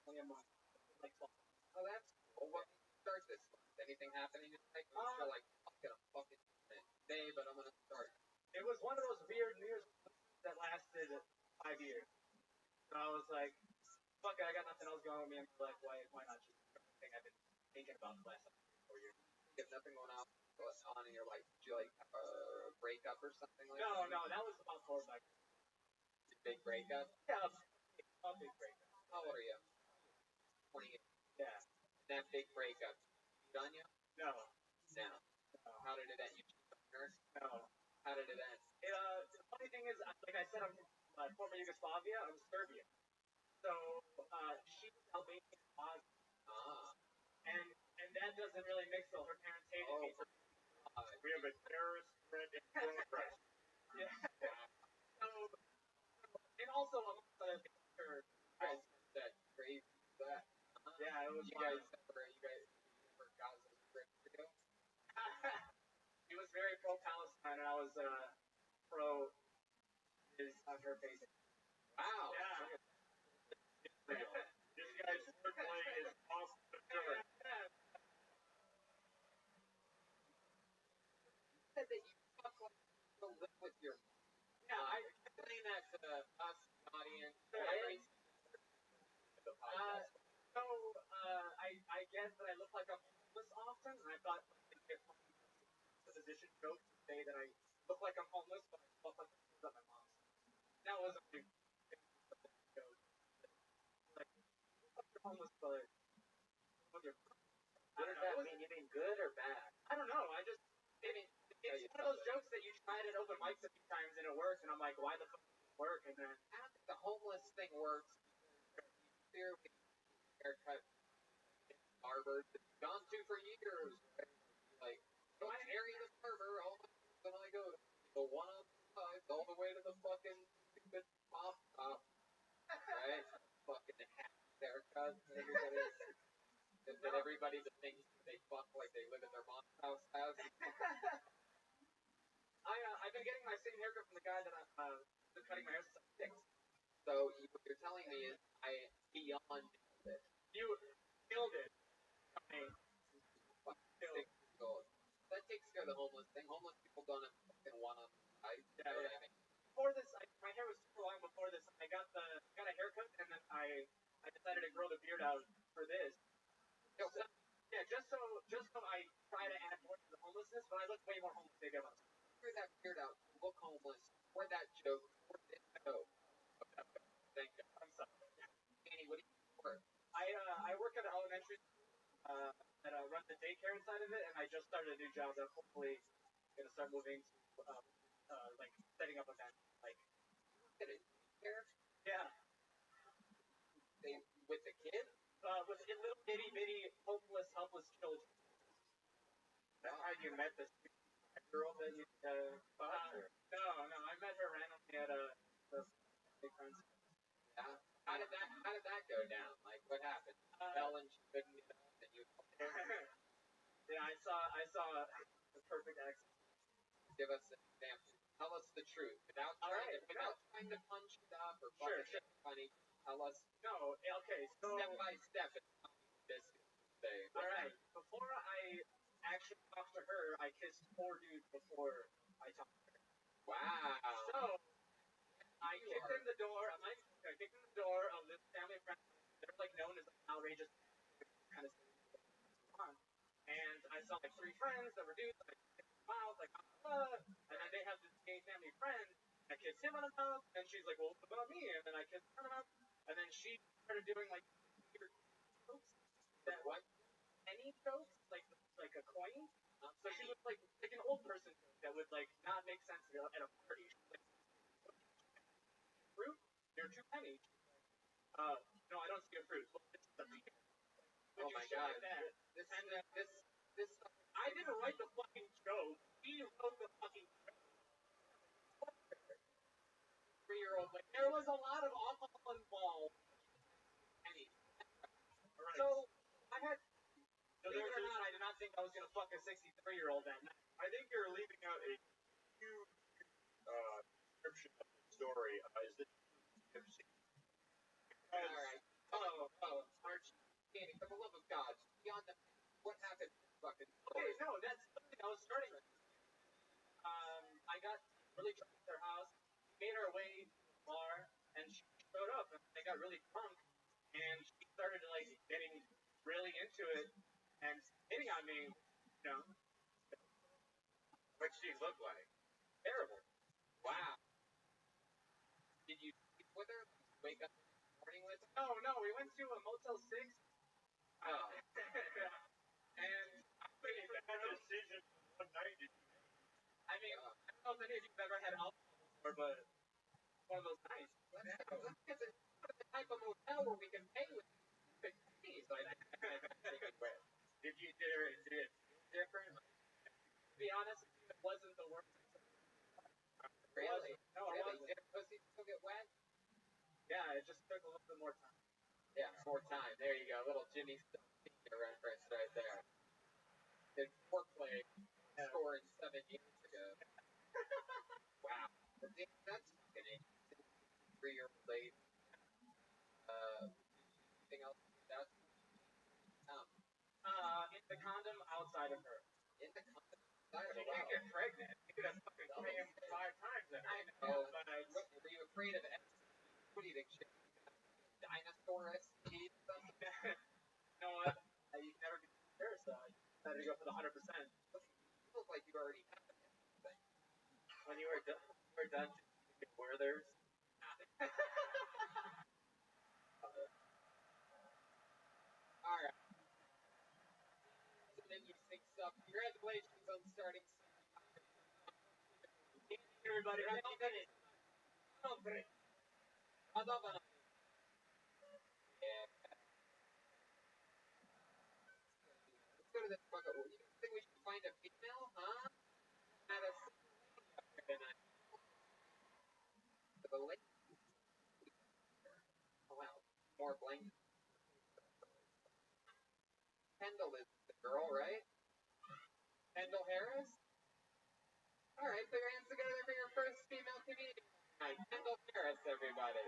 Speaker 1: Only a month. Like 12.
Speaker 2: Oh, that's cool. What made you start this month? Anything happening tonight? You're like, I'm gonna fucking do it today, but I'm gonna start.
Speaker 1: It was one of those weird New Year's that lasted 5 years. So I was like, fuck it, I got nothing else going with me in my life. Why not just do everything I've been thinking about the last 4 years?
Speaker 2: You have nothing going on in your life. Did you like have a breakup or something like
Speaker 1: No,
Speaker 2: that?
Speaker 1: no, that was about 4 months.
Speaker 2: Big breakup?
Speaker 1: Yeah, a big breakup.
Speaker 2: How old are you? 28.
Speaker 1: Yeah.
Speaker 2: That big breakup. You done yet?
Speaker 1: No.
Speaker 2: No.
Speaker 1: No.
Speaker 2: How did it end? You cheated on her?
Speaker 1: No.
Speaker 2: How did it end?
Speaker 1: The funny thing is, like I said, I'm from former Yugoslavia. I'm Serbian. So she's Albanian and Bosnian.
Speaker 2: Ah.
Speaker 1: And that doesn't really mix, so her parents hated me. So,
Speaker 4: We have a terrorist threat in progress.
Speaker 1: yeah. So, and also amongst other things, her
Speaker 2: Guys, that crazy that.
Speaker 1: yeah, it was
Speaker 2: You guys ever Gaza Strip video?
Speaker 1: He was very pro-Palestine, and I was pro his on her face.
Speaker 2: Wow.
Speaker 1: Yeah.
Speaker 4: This guy's wordplay is off the chart.
Speaker 2: You said that you talk like you live with your mom.
Speaker 1: Yeah, I
Speaker 2: Explain that to us, the audience.
Speaker 1: so I guess that I look like I'm homeless often, and I thought it'd be a physician joke to say that I look like I'm homeless, but I look like I'm at my mom's. That wasn't a joke. Like, you're homeless, but
Speaker 2: What does that mean? You mean good or bad?
Speaker 1: I don't know. It's one of those jokes that you tried at open mics a few times and it works, and I'm like, why the fuck does it work? And then
Speaker 2: I don't think the homeless thing works. Clearly, haircut, barber, gone to for years. Right? Like, don't carry the barber all the way when I go to the 105 all the way to the fucking stupid pop top. Right? Fucking haircut. Everybody that thinks they fuck like they live at their mom's house.
Speaker 1: I've been getting my same haircut from the guy that I've been cutting my hair since I was 6.
Speaker 2: So what you're telling me is I beyond it.
Speaker 1: You killed it.
Speaker 2: That takes care of the homeless thing. Homeless people don't have fucking one on the side. You know what I mean?
Speaker 1: Before this, my hair was super long before this. I got a haircut, and then I decided to grow the beard out for this. So, yeah, just so I try to add more to the homelessness, but I look way more homeless than I was.
Speaker 2: Figure that beard out. Look homeless. For that joke. For this joke. Thank you.
Speaker 1: I'm sorry.
Speaker 2: Danny, what do you work?
Speaker 1: I work at an elementary that run the daycare inside of it, and I just started a new job that hopefully gonna start moving to like setting up events. Like,
Speaker 2: Get it? Here?
Speaker 1: yeah,
Speaker 2: With the kids?
Speaker 1: with little itty bitty homeless, helpless children. That's how you met this girl that you no, I met her randomly at the big friends.
Speaker 2: Yeah. How did that go down? Like, what happened? Fell and she couldn't get up, and you.
Speaker 1: Yeah, I saw the perfect accent.
Speaker 2: Give us an example. Tell us the truth without trying to punch it up or fucking funny. Tell us.
Speaker 1: No, okay, so
Speaker 2: Step by step. It's not this thing.
Speaker 1: all right. Before I actually talked to her, I kissed 4 dudes before I talked to her.
Speaker 2: Wow.
Speaker 1: So
Speaker 2: I kicked in the door. I kicked in the door of this family friend. They're like known as like outrageous kind of on. And I saw like 3 friends that were dudes. And I kicked them out like, and then they have this gay family friend. I kissed him on the mouth, and she's like, well, what about me? And then I kissed her on the mouth, and then she started doing like weird jokes. That what? Penny jokes, like a coin. So she was like an old person joke that would like not make sense at a party. She was like, fruit, they're 2 pennies. No, I don't see a fruit. Well, it's the pear. Oh my god. This. I didn't write the fucking joke. He wrote the fucking joke. 3-year-old. Like, there was a lot of alcohol involved. Right. So, I had. Believe it or not, I did not think I was going to fuck a 63-year-old that night.
Speaker 4: I think you're leaving out a huge description of the story. Is this
Speaker 2: Alright. Archie, Danny, for the love of God, beyond the what happened fucking okay, no, that's something I was starting with. I got really drunk at their house, made our way to the bar, and she showed up, and I got really drunk, and she started like getting really into it, and hitting on me, you know.
Speaker 4: what she look like?
Speaker 2: Terrible. Wow. Did you sleep with her? Wake up in the morning with her? No, we went to a Motel 6. Oh. And
Speaker 4: That decision one night did you make?
Speaker 2: I mean, I don't know if any of you have ever had alcohol before, but one of those nights. It's the type of motel where we can pay with fees.
Speaker 4: Did it feel different?
Speaker 2: To be honest, it wasn't the worst.
Speaker 3: Really?
Speaker 2: No, it wasn't. Did pussy still get wet? Yeah, it just took a little bit more time. Yeah, more time. There you go. Little Jimmy Senior reference right there. The foreplay scored 7 years ago. Wow. That's fucking interesting. 3-year-old lady. Anything else that's in the condom outside of her. In the condom outside of her.
Speaker 3: You can't get pregnant. You could have fucking came 5 times then.
Speaker 2: I know. Were you afraid of it? What do you think? Dinosaurus? You know what? You can never be sure, so I decided to go for the 100%. You look like you already had the thing. When you were done, Werther's. Alright. It's an interesting stuff. Congratulations on starting. Everybody, let's go to this fucker. You think we should find a female, huh? At a the lake. Oh wow, more blankets. Kendall is the girl, right? Kendall Harris? Alright, put your hands together for your first female comedian. Alright, Kendall Harris, everybody.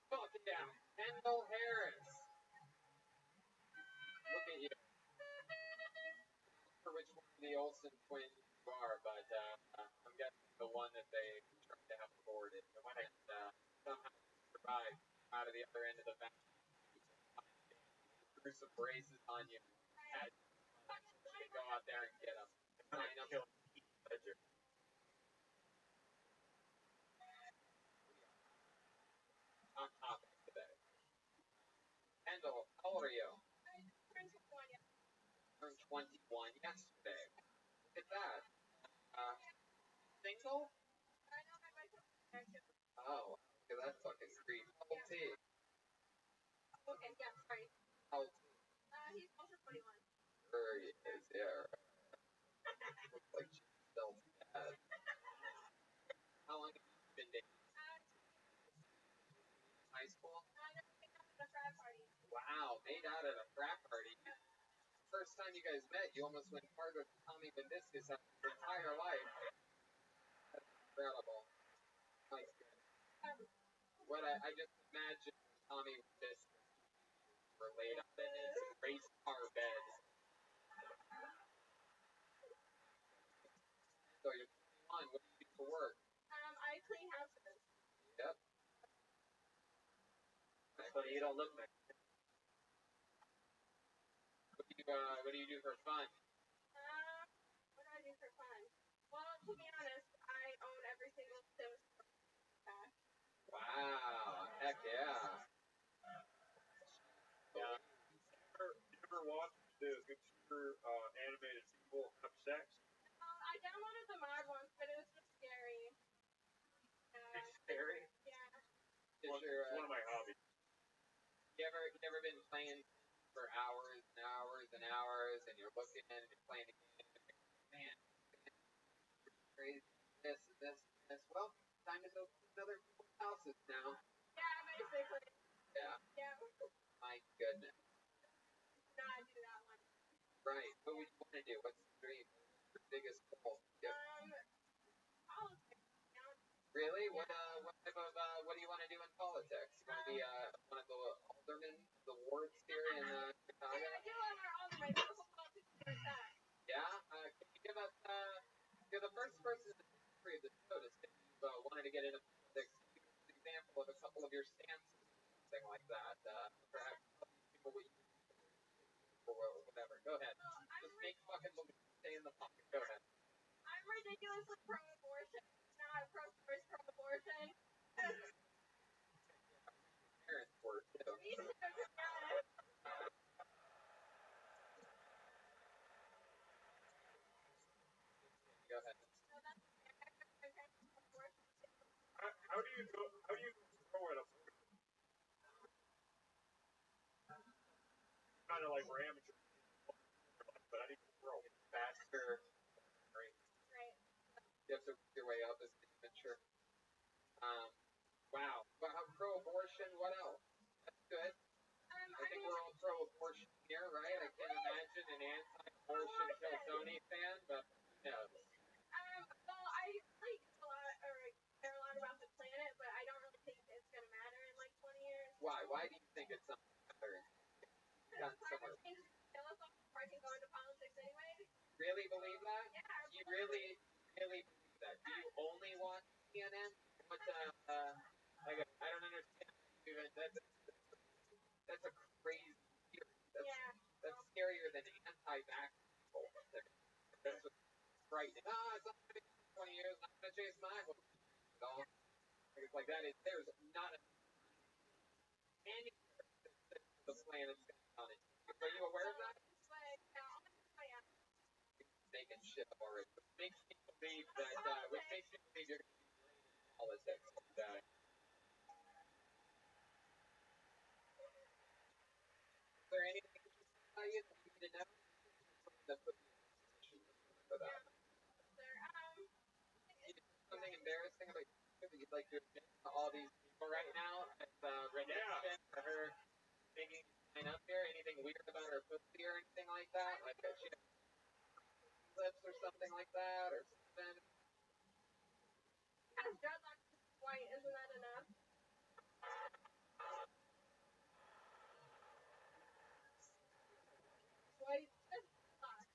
Speaker 2: Oh, yeah, Kendall Harris. the Olsen twins you are, but I'm guessing the one that they tried to have aborted, and somehow survived out of the other end of the valley. Threw some braces on you. Had to go out there and get them. Sign up. On topic today. Kendall, how old are you? Turned 21 yesterday. Look at that. Single? Oh, okay, that's fucking creep. How old is he?
Speaker 5: Okay, yeah, sorry.
Speaker 2: How old is he?
Speaker 5: He's also 21.
Speaker 2: Sure he is, yeah. Looks like she's still dead. How long have you been dating? High school? Wow, made out at a frat party. First time you guys met, you almost went cargo to Tommy Meniscus after your entire life. That's incredible. My goodness. What I just imagine Tommy Meniscus were laid up in his race car bed. So you're 21, what do you do for work?
Speaker 5: I clean houses.
Speaker 2: Yep.
Speaker 3: So you don't look like.
Speaker 2: What do you do for fun?
Speaker 5: What do I do for fun? Well, to be honest, I own every single Sims pack.
Speaker 2: Wow, heck yeah.
Speaker 3: Yeah. You ever watch the super animated people have sex?
Speaker 5: I downloaded the mod once, but it was just scary.
Speaker 3: It's scary.
Speaker 5: Yeah.
Speaker 2: It's
Speaker 3: one of my hobbies.
Speaker 2: You ever been playing for hours and hours and hours, and you're looking and you're playing a game, and you're like, man, crazy, this and this and this. Well, time to go to other people's houses now.
Speaker 5: Yeah, basically.
Speaker 2: Yeah.
Speaker 5: Yeah.
Speaker 2: My goodness.
Speaker 5: Not do that one.
Speaker 2: Right. What would you want to do? What's the dream? What's your biggest goal? Yeah.
Speaker 5: Politics.
Speaker 2: Really? What type of what do you want to do in politics? You want to be one of the aldermen, the wards here in Chicago?
Speaker 5: Yeah, I do want our alderman. Local politics like that.
Speaker 2: Yeah. Can you give us you're the first person in the history of the show to say you wanted to get into politics. Give us an example of a couple of your stances, something like that. Perhaps tell these people what you do or whatever. Go ahead. Just make fucking stay in the pocket. Go ahead.
Speaker 5: I'm ridiculously pro-abortion. Not pro-choice, pro-abortion.
Speaker 2: Parents were too.
Speaker 5: Me too, to be honest.
Speaker 2: Go ahead.
Speaker 3: How do you go throw at a kind of like we're amateur, but how do you throw?
Speaker 2: Faster. Right. You have to work your way up as an adventure. Wow. But pro-abortion, what else? That's good. I think we're all pro-abortion here, right? I can't imagine an anti-abortion Kill Tony fan, but who knows?
Speaker 5: Well, I like care a lot about the planet, but I don't really think it's gonna matter in like 20 years.
Speaker 2: Why? Why do you think it's not mattering?
Speaker 5: Climate change is gonna kill us all before I can go into politics anyway.
Speaker 2: Really believe that?
Speaker 5: Yeah.
Speaker 2: You really believe that? Do you only watch CNN? What like I don't understand. That's a crazy theory. That's scarier than anti-vax people. That's what's frightening. It's not going to be 20 years. I'm not going to chase my hope. It's like that. There's not anywhere that the planet's going to be on it. Are you aware of that? Making shit up already. Which makes me believe that. Which makes me believe you're going to be great in politics. Is there anything about you that you need to know? That put you in a position for that. Something embarrassing about you that you'd like to admit to all these people right now as redemption for her making you sign up here? Anything weird about her pussy or anything like that? Like she has lips or something like that or something?
Speaker 5: Has dreadlocks white, isn't that enough? White dreadlocks.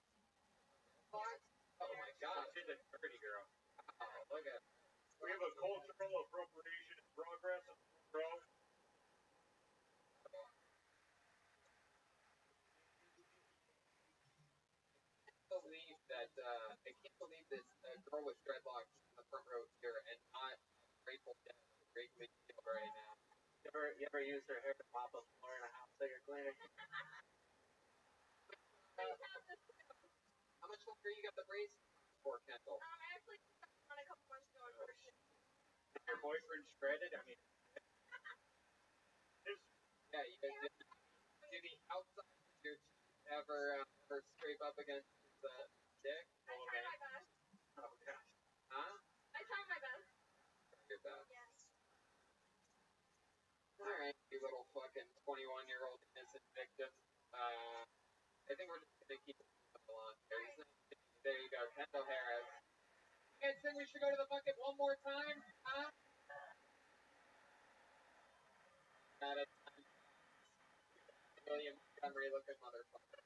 Speaker 2: that I can't believe this girl with dreadlocks in the front row here and not Grateful Dead or Wrigley Field right now.
Speaker 3: You ever use her hair to mop a floor in a house that you're cleaning?
Speaker 2: How much longer you got the brace for, Kendall?
Speaker 5: I actually put on a couple months ago.
Speaker 3: Your boyfriend shredded? I mean,
Speaker 2: yeah, you guys did the outside of your teeth ever scrape up against his dick?
Speaker 5: I tried my best.
Speaker 3: oh gosh.
Speaker 2: Huh?
Speaker 5: I tried my best.
Speaker 2: Try your best.
Speaker 5: Yes.
Speaker 2: Alright, you little fucking 21-year-old innocent victim. I think we're just gonna keep it on. There you go, Kendall Harris. You guys think we should go to the bucket one more time? Huh? Not a time. William Montgomery looking motherfucker.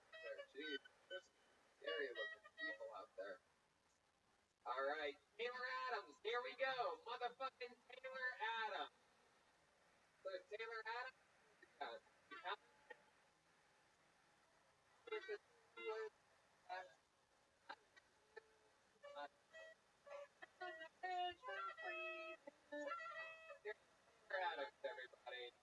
Speaker 2: Jeez, there's some scary looking people out there. Alright, Taylor Adams, here we go. Motherfucking Taylor Adams. So Taylor Adams, everybody.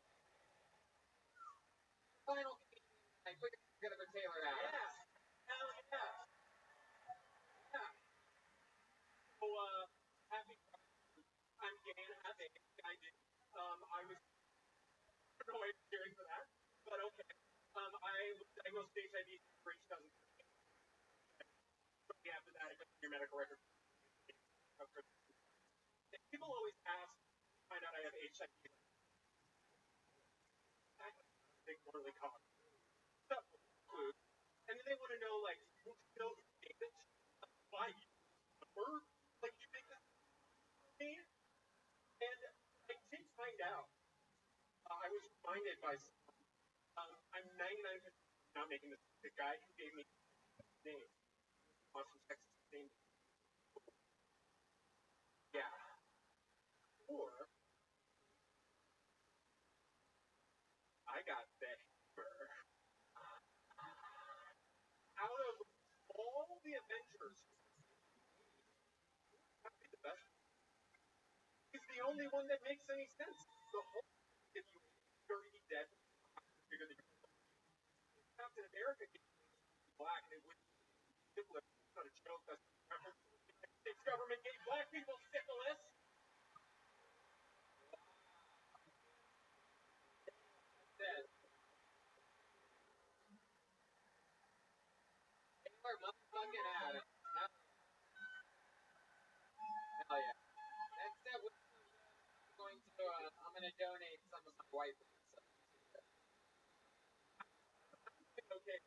Speaker 2: Final game tonight. Put your together for Taylor Adams.
Speaker 3: Yeah. Hell yeah. Yeah. So, happy I'm gay and have AIDS. I did. I was no way cheering for that, but okay. I was diagnosed with HIV for 2013. Shortly after that, I got your medical record. And people always ask, find out I have HIV. Big morally cock. And then they want to know, like, who knows David? Why you? Like, you think this is me? And I did find out. I was reminded by I'm 99% not making this. The guy who gave me his name, Austin, Texas, name. Yeah. Or I got the hammer. Out of all the Avengers, probably the best. He's the only one that makes any sense. The whole if you dirty dead, bigger than Captain America gets black and it would syphilis. It's not a joke. That's the United States government gave black people syphilis.
Speaker 2: Taylor motherfucking Adams. Hell yeah. That's it. I'm going to donate some of my white blood cells.
Speaker 3: Okay.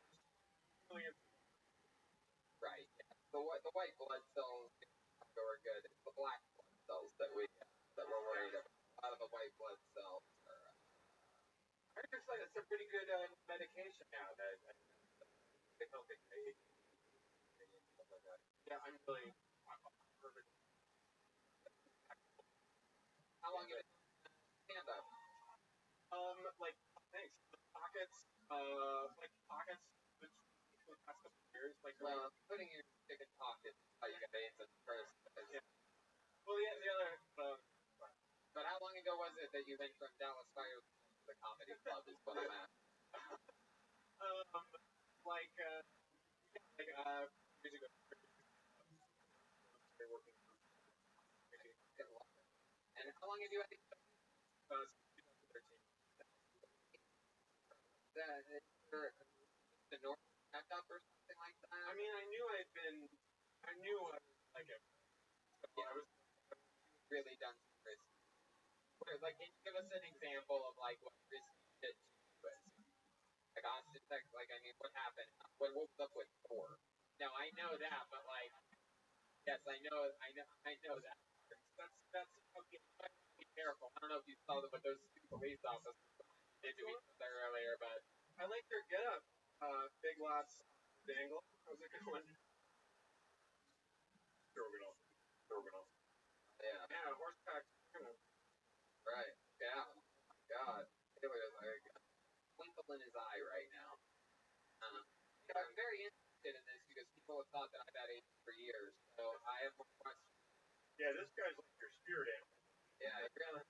Speaker 2: Right, yeah. The white blood cells are good. It's the black blood cells that we're worried about. A lot of the white blood cells are.
Speaker 3: I heard there's like some pretty good medication now that they help it. Stuff like that. Yeah, I'm really perfect.
Speaker 2: How long have you been stand up?
Speaker 3: Like thanks. Pockets, like pockets for the past couple of years. Like
Speaker 2: Well, putting your dick in pockets is how you get AIDS at first.
Speaker 3: Yeah. Well, yeah, the other.
Speaker 2: But how long ago was it that you went from Dallas Fire to the comedy club? Is what I'm at.
Speaker 3: Like years ago. Working.
Speaker 2: And how long have you had?
Speaker 3: 2013.
Speaker 2: The North back up or something like that?
Speaker 3: I mean, I knew I was like it. So
Speaker 2: yeah.
Speaker 3: I was
Speaker 2: really done some risky. Like, can you give us an example of like what risky shit you did? Like Austin, Texas. Like, I mean, what happened? What was up with Thor? Now I know that, but like, yes, I know that.
Speaker 3: That's okay.
Speaker 2: Be careful. I don't know if you saw what those two police officers did to each other earlier, but
Speaker 3: I like their getup. Big Lots Dangle. How's it going? Stroganoff.
Speaker 2: yeah.
Speaker 3: Yeah, horseback.
Speaker 2: Right. Yeah. Oh my God. Taylor is like a twinkle in his eye right now. I'm very interested in this because people have thought that I've had AIDS for years, so I have more questions.
Speaker 4: Yeah, this guy's like your spirit animal.
Speaker 2: Yeah, really.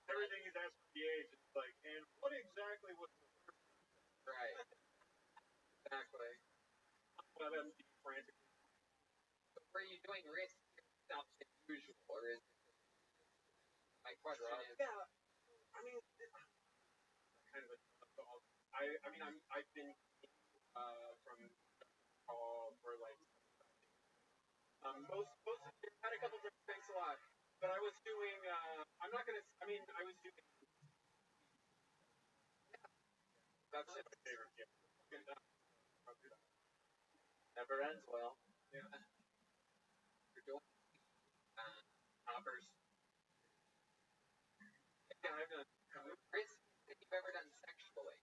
Speaker 4: Everything he's asked for the age is like, and what exactly was the first?
Speaker 2: Right. Exactly.
Speaker 4: Well, that's the frantic.
Speaker 2: So were you doing riskier stuff than usual, or is it my question is?
Speaker 1: Yeah, I mean, kind of a I mean, I've been from call for like most had a couple drinks, thanks a lot. But I was doing I'm not gonna I mean I was doing that's
Speaker 4: My favorite game.
Speaker 1: never ends well.
Speaker 2: Yeah. You're doing
Speaker 1: Hoppers. Yeah, I've done
Speaker 2: riskiest that you've ever done sexually.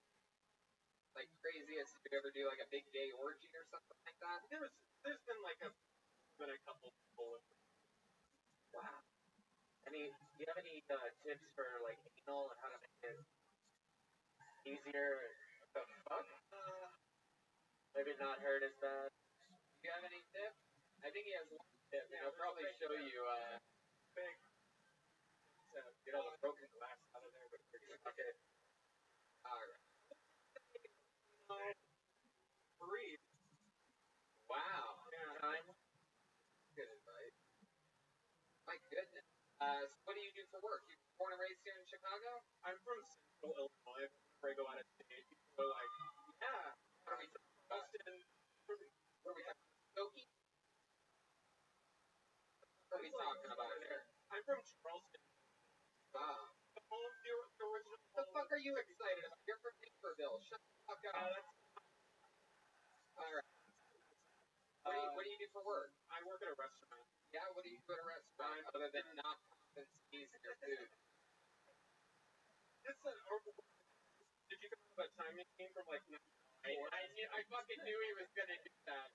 Speaker 2: Like craziest, did you ever do like a big gay orgy or something like that?
Speaker 1: there's been like a couple people.
Speaker 2: Wow.
Speaker 1: Do you have any tips for like anal and how to make it easier? The fuck? Maybe not hurt as bad.
Speaker 2: Do you have any tips? I think he has one tip, and he'll probably show you
Speaker 1: Big. Get all the broken glass out of there, but okay.
Speaker 2: alright.
Speaker 1: Breathe.
Speaker 2: Wow.
Speaker 1: Yeah. Time.
Speaker 2: Good advice. My goodness. So what do you do for work? You were born and raised here in Chicago?
Speaker 1: I'm from Central Illinois. Before I go out of state, people are like, yeah.
Speaker 2: What are we
Speaker 1: Boston.
Speaker 2: What are we talking about? Skokie? What are we talking about here?
Speaker 1: I'm from Charleston.
Speaker 2: Wow.
Speaker 1: The home, the original.
Speaker 2: What the fuck are you excited about? You're from Naperville. Shut the fuck up. Alright. What do you do for work?
Speaker 1: I work at a restaurant.
Speaker 2: Yeah, what do you do at a restaurant other than not and sneeze in your food?
Speaker 1: Did you come up with a time machine from like 94?
Speaker 2: I fucking knew he was gonna do that.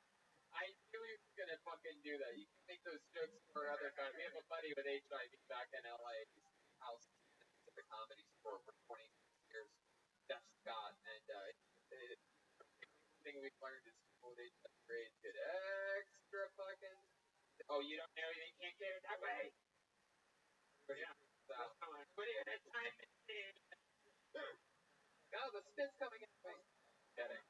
Speaker 2: I knew he was gonna fucking do that. You can make those jokes for other guys. We have a buddy with HIV back in LA. He's house at the comedy store for 20 years. Jeff Scott, and the thing we've learned is people with HIV grades get extra fucking. Oh, you don't know? You can't get it that way.
Speaker 1: Yeah.
Speaker 2: Put it in a time machine. Oh, the spit's coming in. Kidding.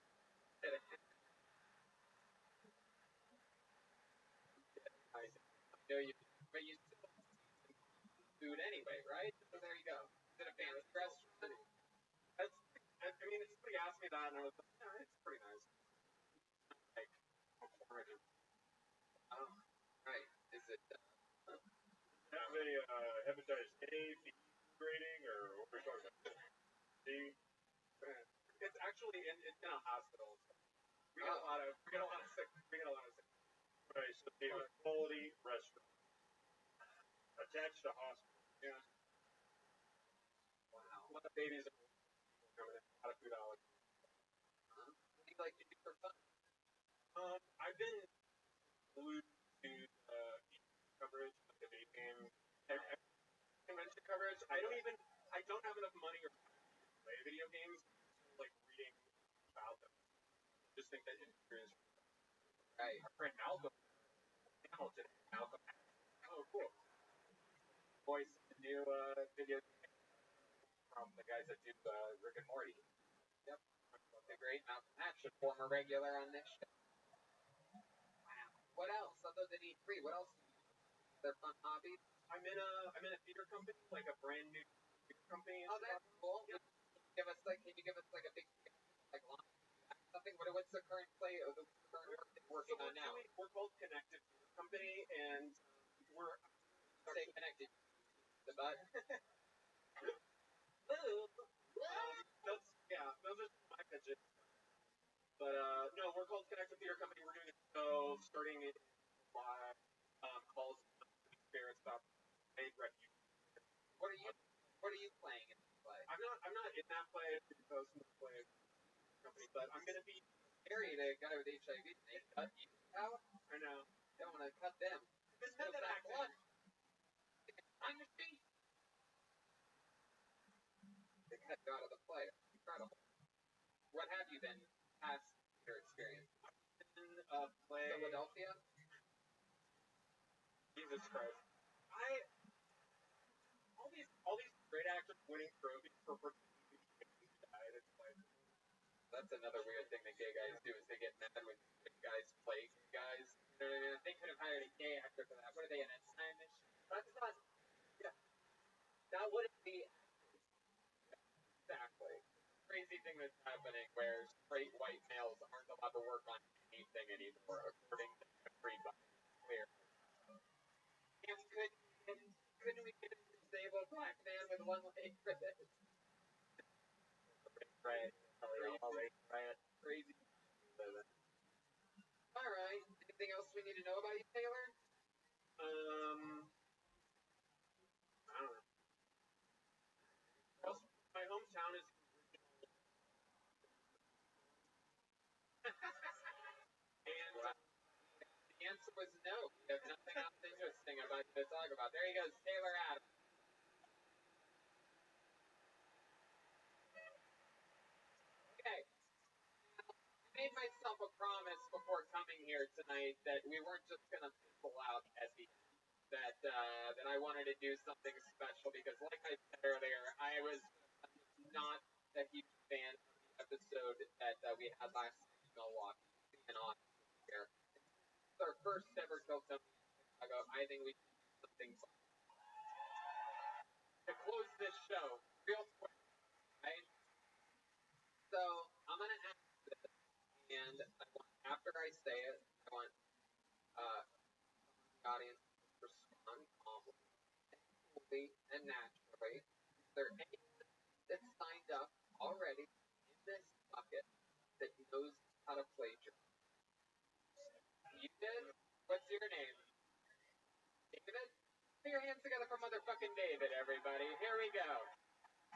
Speaker 2: I know you, but you still food anyway, right? So there you go. Is it a fancy restaurant?
Speaker 1: I mean, if somebody asked me that, and I was like, yeah, it's pretty nice. Like, informative.
Speaker 2: Oh, right. Is it?
Speaker 4: Have a hepatitis A, B rating, or what are we talking about? D?
Speaker 1: It's actually it's in a hospital. We get a lot of sick.
Speaker 4: Right, so they have a quality restaurant attached to hospital.
Speaker 1: Yeah.
Speaker 2: Wow.
Speaker 1: A lot of babies are coming in. A lot of food allergies.
Speaker 2: What do you like to do for fun?
Speaker 1: I've been glued to coverage of the video game convention coverage. I don't have enough money or to play video games. Like reading about them. Just think that industry is.
Speaker 2: Right.
Speaker 1: Our friend Malcolm. Malcolm. Oh, cool. Voice the new video game from the guys that do Rick and Morty.
Speaker 2: Yep. The great Malcolm Action, former regular on this show. Wow. What else other than E3? What else? Their fun hobbies?
Speaker 1: I'm in a theater company, like a brand new theater company.
Speaker 2: Oh, that's cool. Yeah. Can you give us like a big like something? What's the current play or the current work that you're working on now?
Speaker 1: We're both connected to the company, and we're
Speaker 2: stay connected. The butt.
Speaker 1: Those are my pitches. But no, we're called Connected Theater Company. We're doing a show starting in July. Called Spirit Stop.
Speaker 2: What are you playing in this play?
Speaker 1: I'm not in that play. I'm in the play company, but I'm gonna be
Speaker 2: Harry, the guy with HIV. They cut you out.
Speaker 1: I know.
Speaker 2: Don't want to cut them.
Speaker 1: It's not that
Speaker 2: blood. On your feet. They cut you out of the play. Incredible. What have you been past
Speaker 3: play.
Speaker 2: Philadelphia.
Speaker 3: Jesus Christ. All these great actors winning trophies for pretending to be gay died. It's like,
Speaker 2: That's another weird thing that gay guys do is they get mad when gay guys play gay guys. You know what I mean? They could have hired a gay actor for that. What are they, an assignment? That's not. Yeah. That wouldn't be exactly. Crazy thing that's happening where straight white males aren't allowed to work on anything anymore, according to everybody. Clear. Couldn't we get a disabled black man with one leg for this?
Speaker 3: right. Right.
Speaker 2: Crazy. Alright. Anything else we need to know about you, Taylor?
Speaker 3: I don't know. Also, my hometown is
Speaker 2: And the answer was no. We have nothing else interesting about you to talk about. There he goes, Taylor Adams. Okay. I made myself a promise before coming here tonight that we weren't just going to fizzle out at the end. That I wanted to do something special because, like I said earlier, I was not a huge fan of the episode that we had last night in Milwaukee. Being honest here, it's our first ever Kill Tony in Chicago. I think we should do something fun to close this show real quick, right? So I'm gonna ask this, and I want after I say it, I want the audience to respond calmly and coolly and naturally. Is there anyone that signed up already in this bucket that knows how to play drums? You did? What's your name? David? Put your hands together for motherfucking David, everybody. Here we go.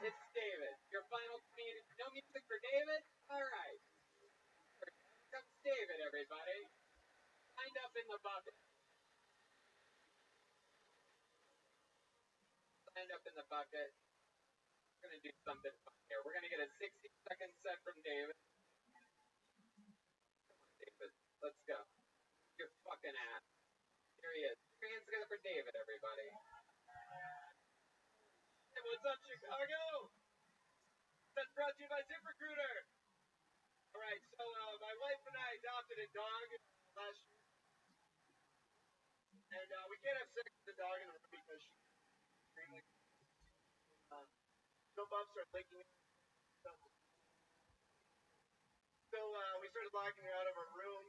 Speaker 2: It's David. Your final no music for David? Alright. Here comes David, everybody. Signed up in the bucket. Signed up in the bucket. We're gonna do something fun here. We're gonna get a 60-second set from David. Come on, David. Let's go. Your fucking ass. Here he is. Put your hands together for David, everybody. Hey, what's up, Chicago? That's brought to you by ZipRecruiter. Alright, so my wife and I adopted a dog last year. And we can't have sex with the dog in the room because she's extremely no bumps are licking her. So we started locking her out of her room,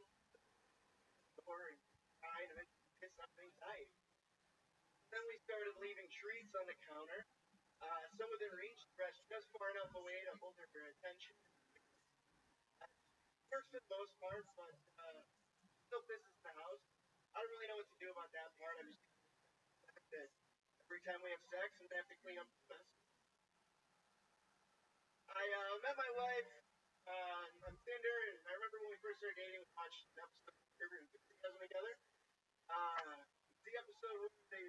Speaker 2: door, and crying, and then she did something tight. Then we started leaving treats on the counter. Some within reach, stretched just far enough away to hold her attention. Works for the most part, but still pisses the house. I don't really know what to do about that part. I'm just that every time we have sex, I'm gonna have to clean up the mess. I met my wife on Tinder, and I remember when we first started dating, we watched an episode of River and Enthusiasm together. The episode where they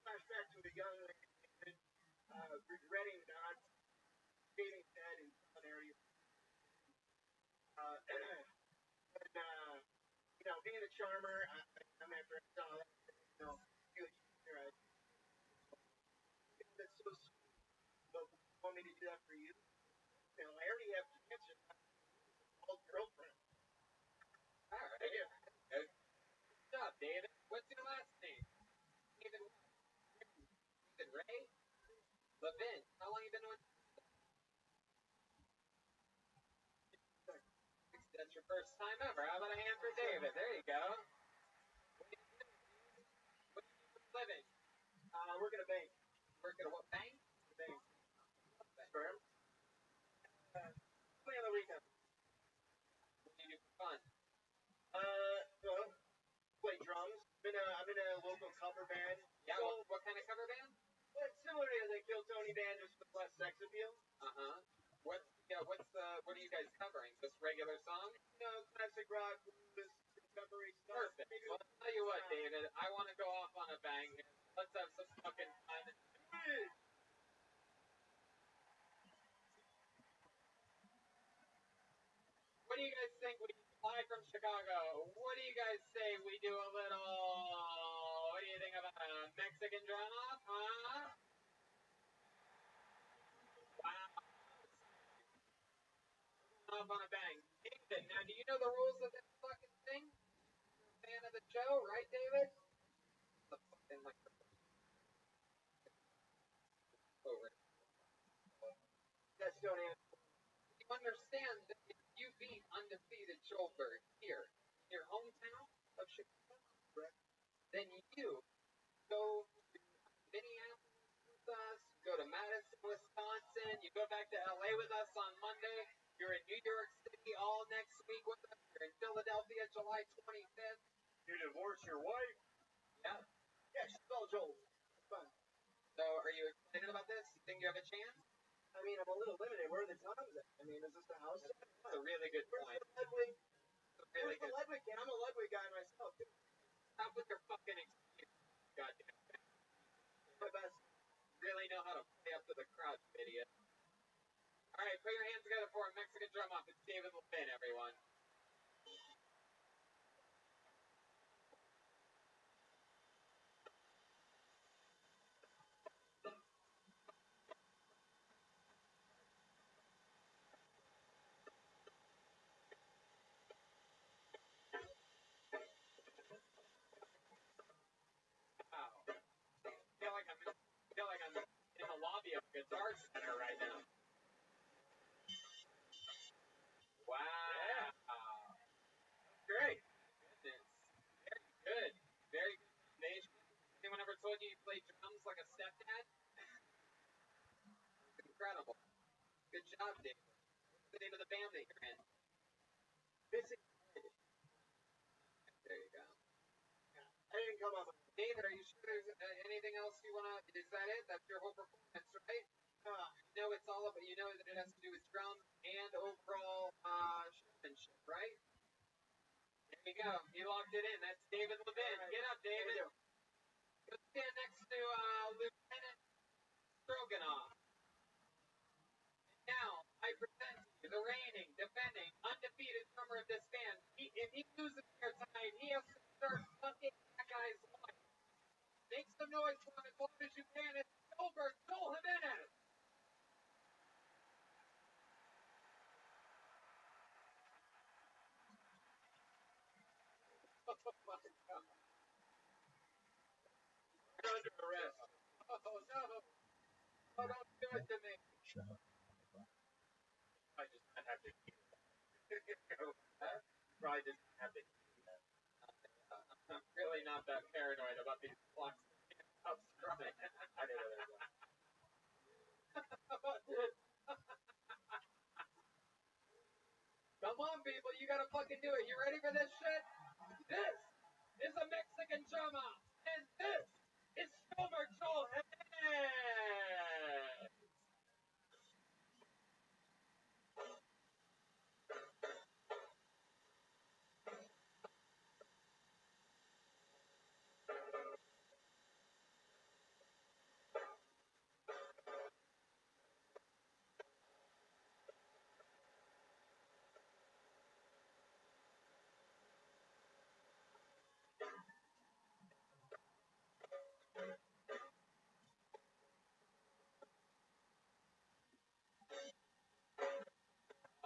Speaker 2: flash back to a young lady regretting not dating Ted in one area. And being a charmer, I'm after I saw that, right? That's so sweet. But you want me to do that for you? I already have cancer. Old girlfriend. Alright. Good job, David. What's your last name? David what? David Ray? Levin. How long you been on? That's your first time ever. How about a hand for David? There you go. What do you do, dude? What do you do for a living? Work at a bank. Work at a what bank? Bank. Firm. Play on the weekend. What do you do for fun? Well, play drums. I'm in a local cover band. Yeah, so, what kind of cover band? Well, it's similar to the Kill Tony band, just with less sex appeal. What are you guys covering? Just regular songs? Classic rock, blues, contemporary stuff. Perfect. Well, I'll tell you what, David, I want to go off on a bang here. Let's have some fucking fun. What do you guys think we live from Chicago. What do you guys say we do a little, what do you think about a Mexican drama? Huh? Wow. Up on a bang. David, now do you know the rules of this fucking thing? You're a fan of the show, right, David? The fucking microphone. Over.
Speaker 3: Yes, don't answer.
Speaker 2: You understand that if you beat undefeated Joelberg here in your hometown of Chicago, then you go to Minneapolis with us, go to Madison, Wisconsin, you go back to LA with us on Monday, you're in New York City all next week with us, you're in Philadelphia July 25th.
Speaker 4: You divorce your wife?
Speaker 2: Yeah.
Speaker 3: Yeah, she's all Joel. It's fun.
Speaker 2: So are you excited about this? You think you have a chance?
Speaker 3: I mean, I'm a little limited. Where are the times at? I mean, is this the house?
Speaker 2: That's a really good
Speaker 3: Where's
Speaker 2: point.
Speaker 3: the Ludwig?
Speaker 2: It's a really
Speaker 3: Where's the
Speaker 2: good.
Speaker 3: Ludwig kid? I'm a Ludwig guy myself.
Speaker 2: Stop with your fucking excuse. Goddamn.
Speaker 3: My best.
Speaker 2: Really know how to play up to the crowd, idiot. All right, put your hands together for a Mexican drum off. It's David Levin, everyone. Wow. I feel like I'm in the lobby of a Guitar Center right now. Wow.
Speaker 3: Great.
Speaker 2: Goodness. Very good. Very good combination. Anyone ever told you played drums like a stepdad? It's incredible. Good job, David. What's the name of the band that you're in?
Speaker 3: Missing.
Speaker 2: There you go.
Speaker 3: I didn't come up with
Speaker 2: David, are you sure there's anything else you want to, is that it? That's your whole performance, right? You know it's all about, you know that it has to do with drums and overall showmanship, right? There you go. You locked it in. That's David Levin.
Speaker 3: Right.
Speaker 2: Get up, David. Go stand next to Lieutenant Stroganoff. And now, I present to you the reigning, defending, undefeated drummer of this band. If he loses here tonight, he has to start fucking that guy's life. Make some noise for him as loud as you can. It's over. Joel Jimenez. Oh my God.
Speaker 3: You're under arrest.
Speaker 2: Oh no. Oh, don't do it to me.
Speaker 3: I just not have to keep that. Probably just have to keep that.
Speaker 2: I'm really not that paranoid about these clocks.
Speaker 3: I'm struggling. I know where they're going.
Speaker 2: Come on, people, you gotta fucking do it. You ready for this shit? This is a Mexican drama, and this is Silver Joel Jimenez.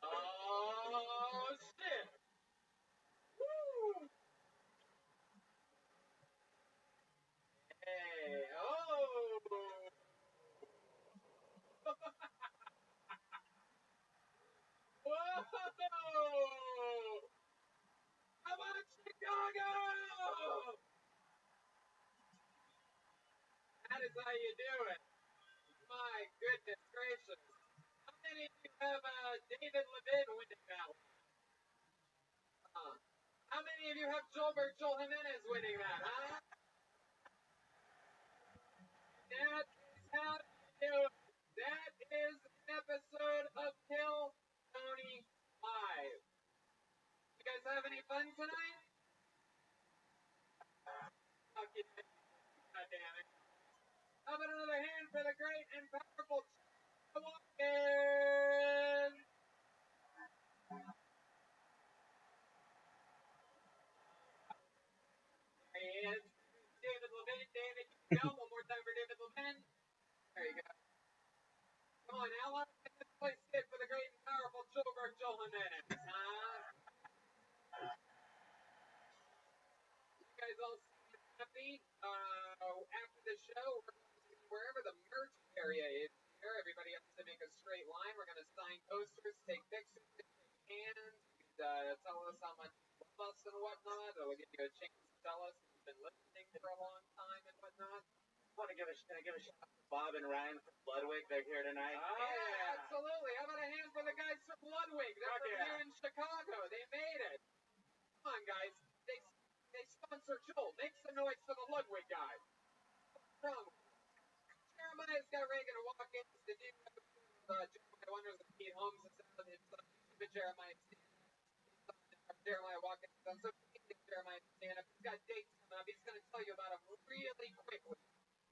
Speaker 2: Oh shit! Woo! Hey, oh! Whoa! How about Chicago? That is how you do it. My goodness gracious. How many of you have David Levin winning that one? How many of you have Joel Jimenez winning that, huh? That is how you do it. That is an episode of Kill Tony Live. You guys have any fun tonight? Fuck it. God damn it. How about another hand for the great and powerful Walken? How long can this place sit for the great and powerful Joelberg Joel Jimenez, huh? You guys all seem happy. After the show, we're going to wherever the merch area is here. Everybody has to make a straight line. We're going to sign posters, take pictures, shake hands, and tell us how much you love us and whatnot. We'll give you a chance to tell us if you've been listening for a long time and whatnot.
Speaker 3: I want to give a shout out to Bob and Ryan from Ludwig. They're here tonight.
Speaker 2: Yeah, absolutely. How about a hand for the guys from Ludwig? They're from here in Chicago. They made it. Come on, guys. They sponsor Joel. Make some noise for the Ludwig guys. What's wrong with you? Jeremiah's got Reagan Watkins. The new Jeremiah Wonders of Pete Holmes is on YouTube. Jeremiah Watkins. So Jeremiah stand up. He's got dates coming up. He's going to tell you about them really quickly.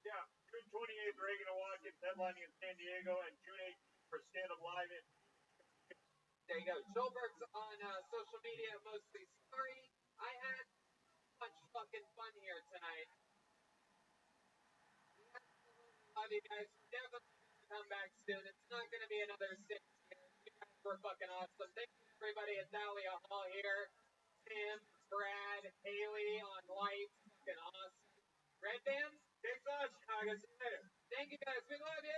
Speaker 4: Yeah, June 28th, Reagan and Watkins headlining in San Diego, and June 18th for Stand Up Live in.
Speaker 2: There you go. Joelberg's on social media, mostly sorry. I had much fucking fun here tonight. Love you guys. Definitely come back soon. It's not going to be another 6 years. You guys were fucking awesome. Thank you everybody at Dahlia Hall here. Tim, Brad, Haley on lights. Fucking awesome. Red Bands? Thanks on Chicago. See you later. Thank you guys. We love you.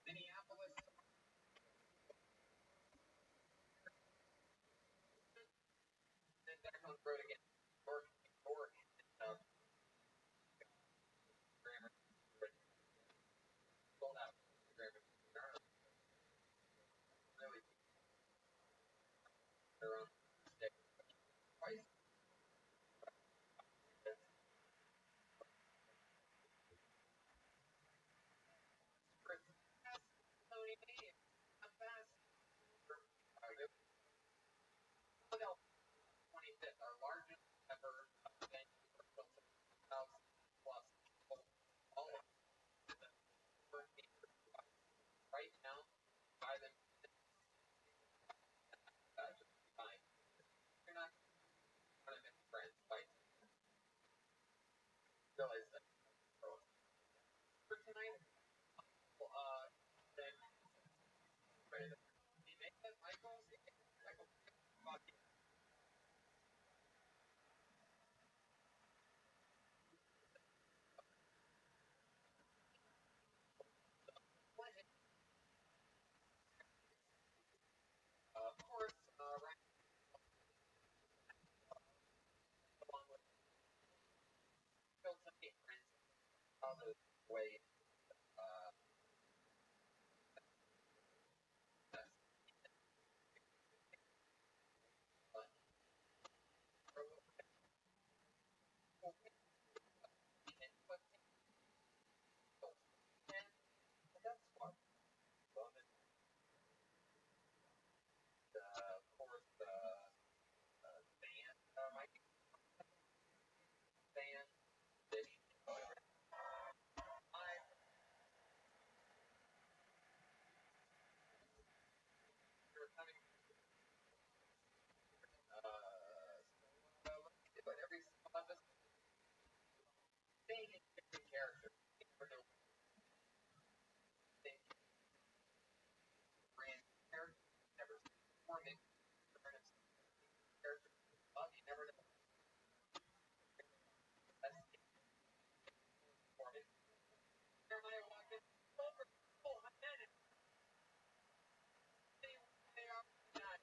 Speaker 2: Minneapolis. Then back on the road again. York. Grammar. Sold out. Grammar. Really. They're on twice. Philadelphia, 25th, our largest Of course, right along with still taking positive way. But every single episode, being a different character, brand character, never forming character. You never know. Forming. Jeremiah Watkins, over. Oh, I did it. They are not.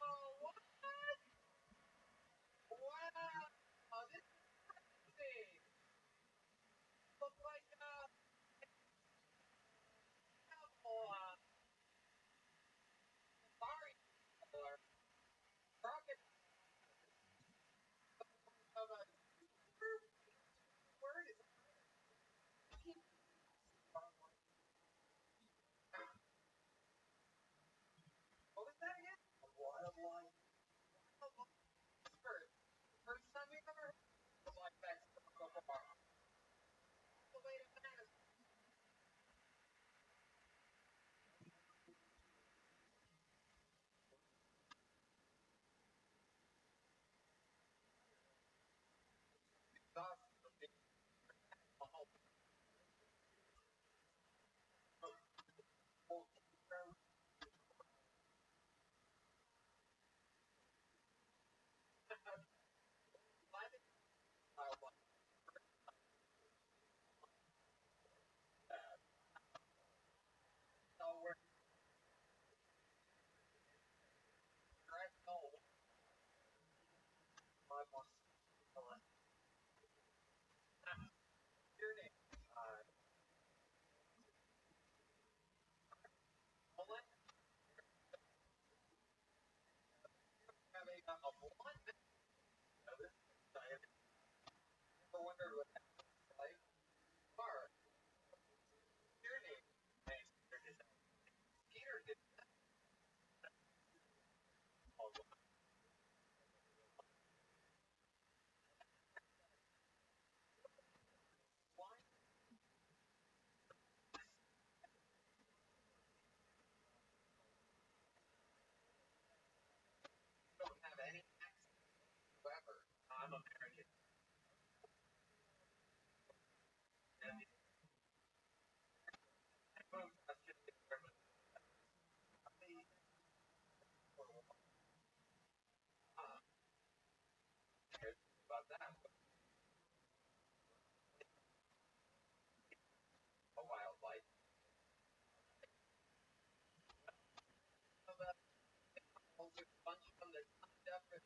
Speaker 2: Oh, what? Wow. This is crazy. Look like sorry, rocket of a word is what was that again? Wildlife. First time we've ever heard of like that so far. The way to manage stuff. Your name. Mullen. Having a blunt. I have never wondered what that was like. Mark. Your name. Peter did why don't have any accent whatsoever. I'm American. And I moved just about that a wildlife. So there's a bunch of them that signed up for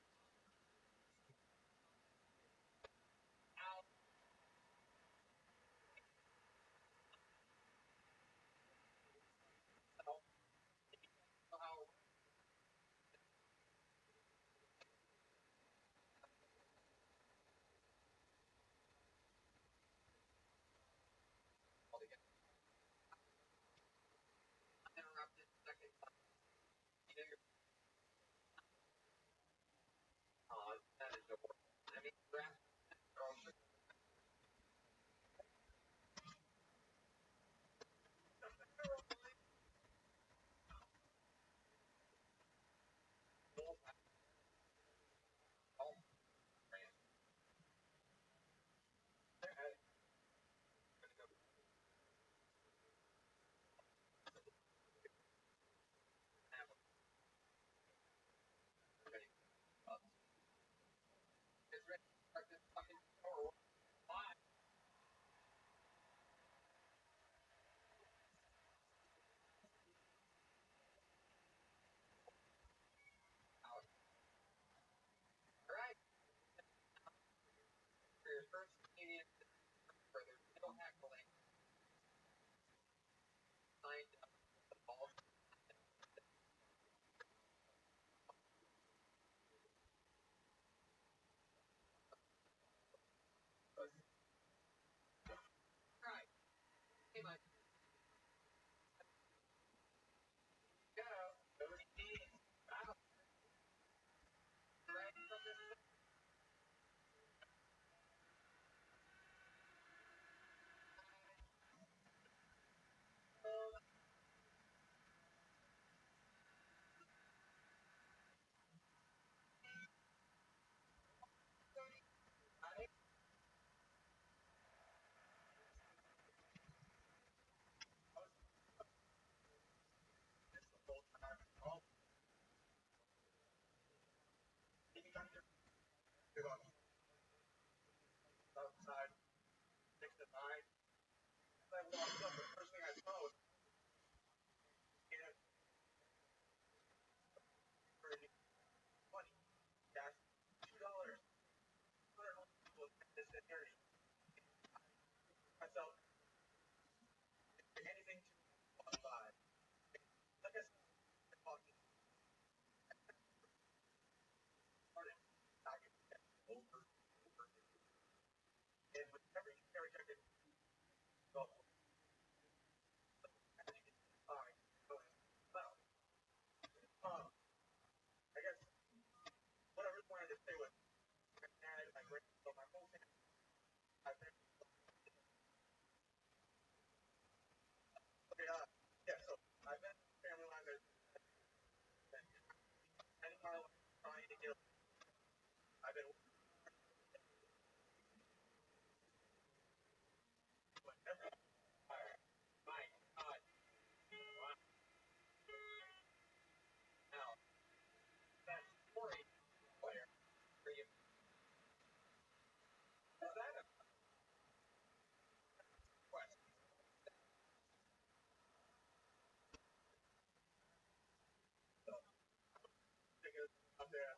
Speaker 3: Yeah.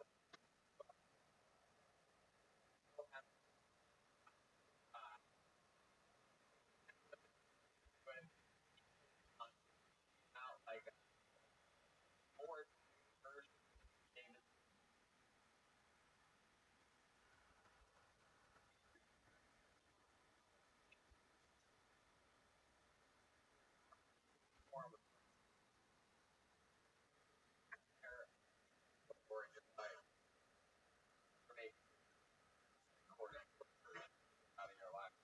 Speaker 2: Out like more version game form of or just like make recording out of your life.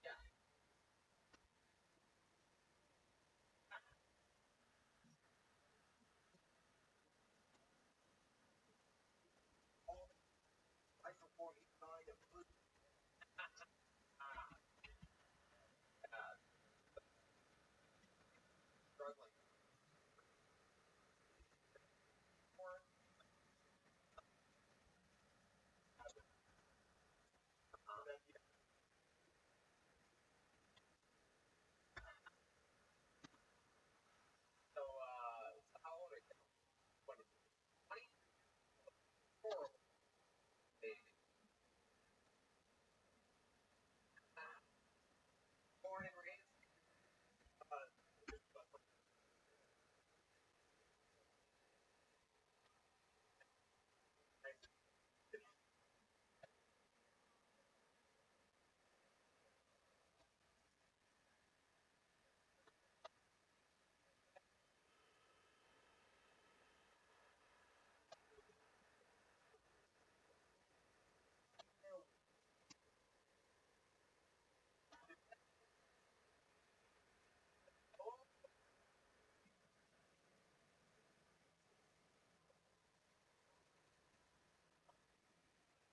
Speaker 2: Yeah.
Speaker 3: Life before he died of food.
Speaker 2: Struggling more so how old are you? 20? Horrible. Born and raised.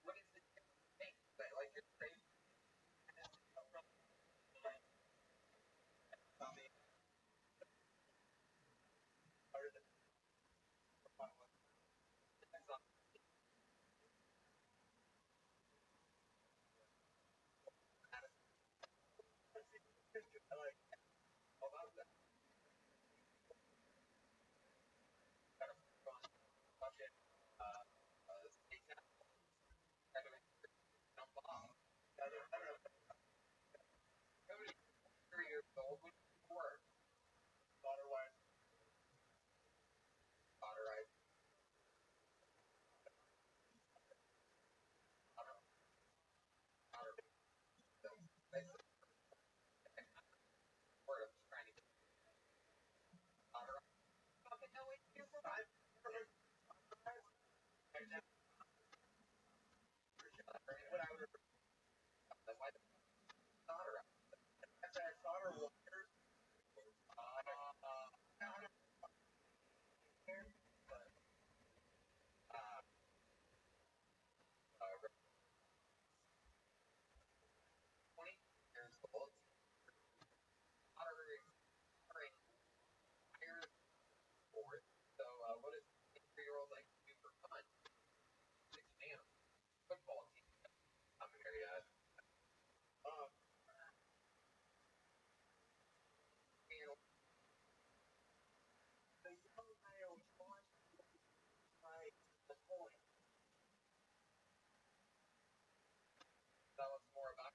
Speaker 2: What is the thing? Like you're crazy. Years old when you work. Daughter, wife. Daughter, I. Daughter, basically, word I'm just trying to get daughter. Fucking know what you do for my. What I would my daughter.
Speaker 3: Daughter waters.
Speaker 2: Uh, 20 years old. Daughter is years old. So, what does a 3-year-old like to do for fun? Exam. Football team. I'm here yet.
Speaker 3: The young male tries to like the point.
Speaker 2: Tell us more about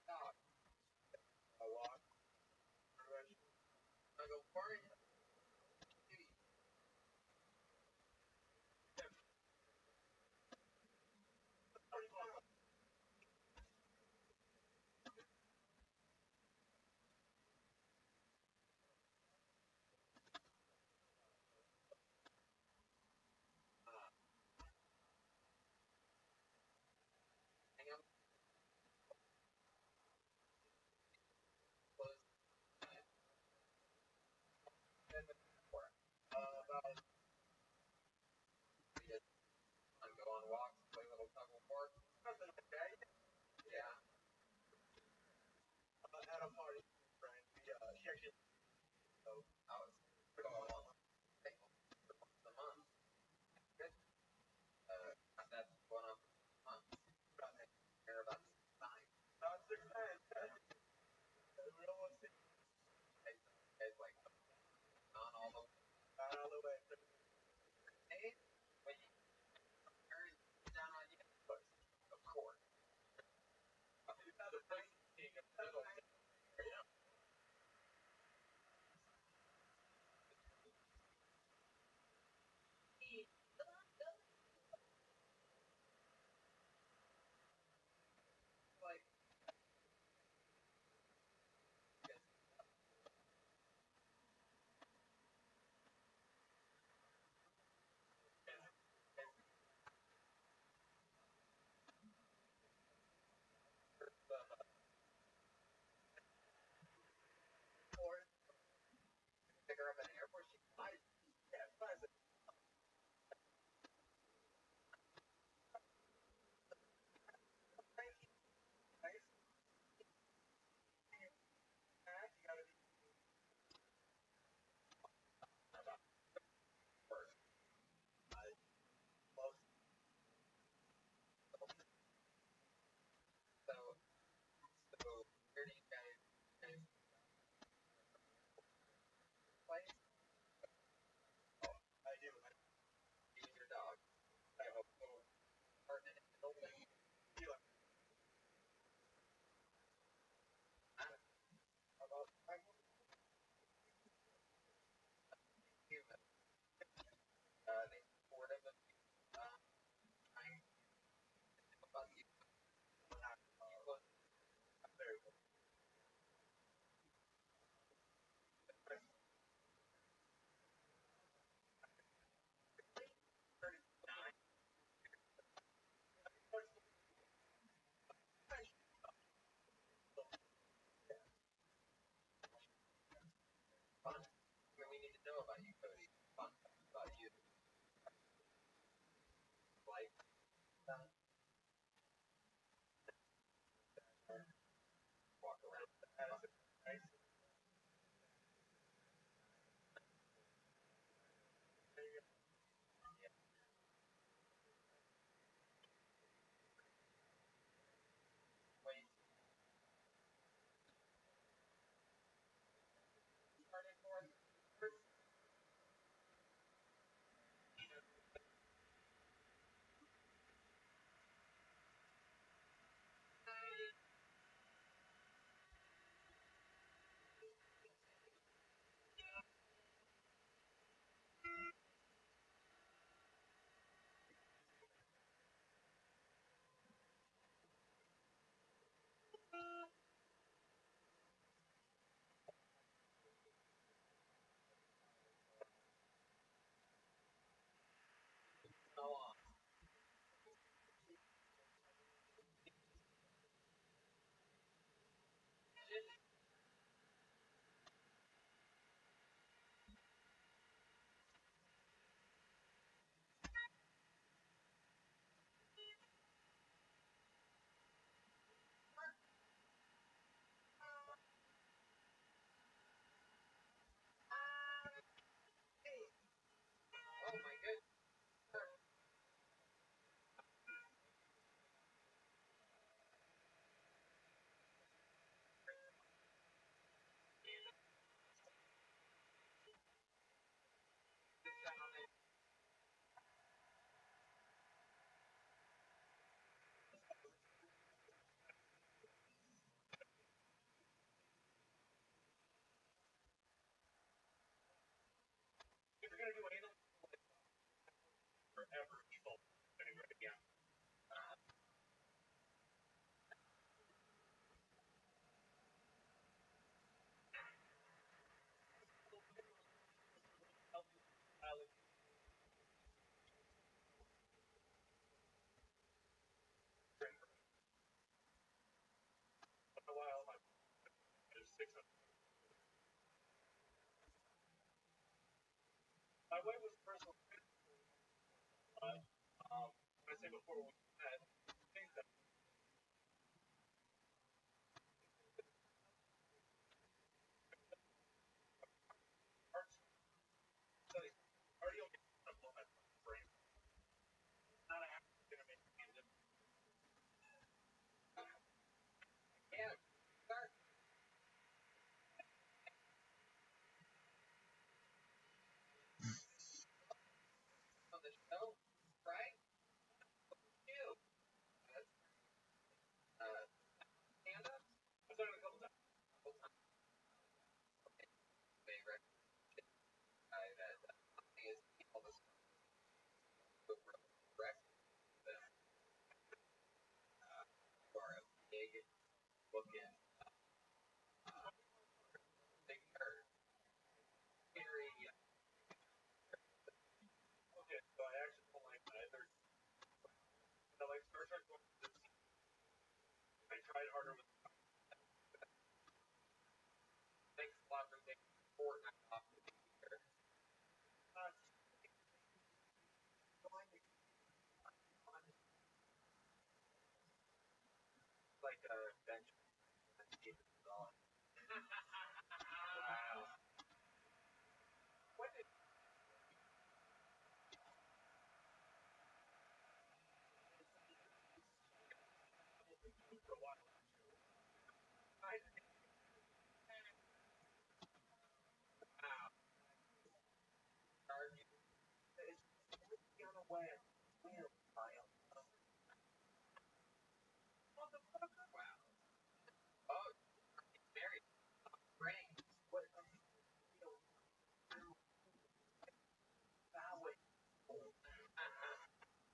Speaker 2: dog.
Speaker 3: A lot.
Speaker 2: I go, where are you? Hang out. Close. 10 minutes before.
Speaker 3: About
Speaker 2: I'm go on walks, play a little tug of war.
Speaker 3: nothing. she actually.
Speaker 2: So I was going on for months and months. Good. My dad's going on for months. About taking care about 6 times.
Speaker 3: About 6 times. We almost see.
Speaker 2: It's like not all the way.
Speaker 3: Not all the way.
Speaker 2: Hey, when you carry down on you, of course.
Speaker 3: It's not a price being a pedal.
Speaker 2: Like, pick her up at an airport, she flies.
Speaker 3: Yeah, flies it. Nice. You gotta be.
Speaker 2: So where do you guys place?
Speaker 3: I do.
Speaker 2: You and your dog. You have a little apartment in the building.
Speaker 3: About 5
Speaker 2: Human. They support him and trying about you.
Speaker 3: very well.
Speaker 2: Fun. We need to know about you, Cody. Fun about you. Like that. Walk around.
Speaker 3: Nice.
Speaker 2: Wait. Started for so long. Oh my goodness.
Speaker 3: If you're gonna do anything forever, people. Yeah. A while, there's 600. My wife was personal. I say before we met, things that
Speaker 2: book in. They are very
Speaker 1: Okay, so I actually don't like either. I like Star Trek books. I tried harder with
Speaker 2: thanks a lot for taking Fortnite off the here. Like a bench. Wow. What did
Speaker 1: for a while.
Speaker 2: I wow. Are you it's on a web. Wheel file. Motherfucker. Wow. Oh, he's married. Rings. What Bowie.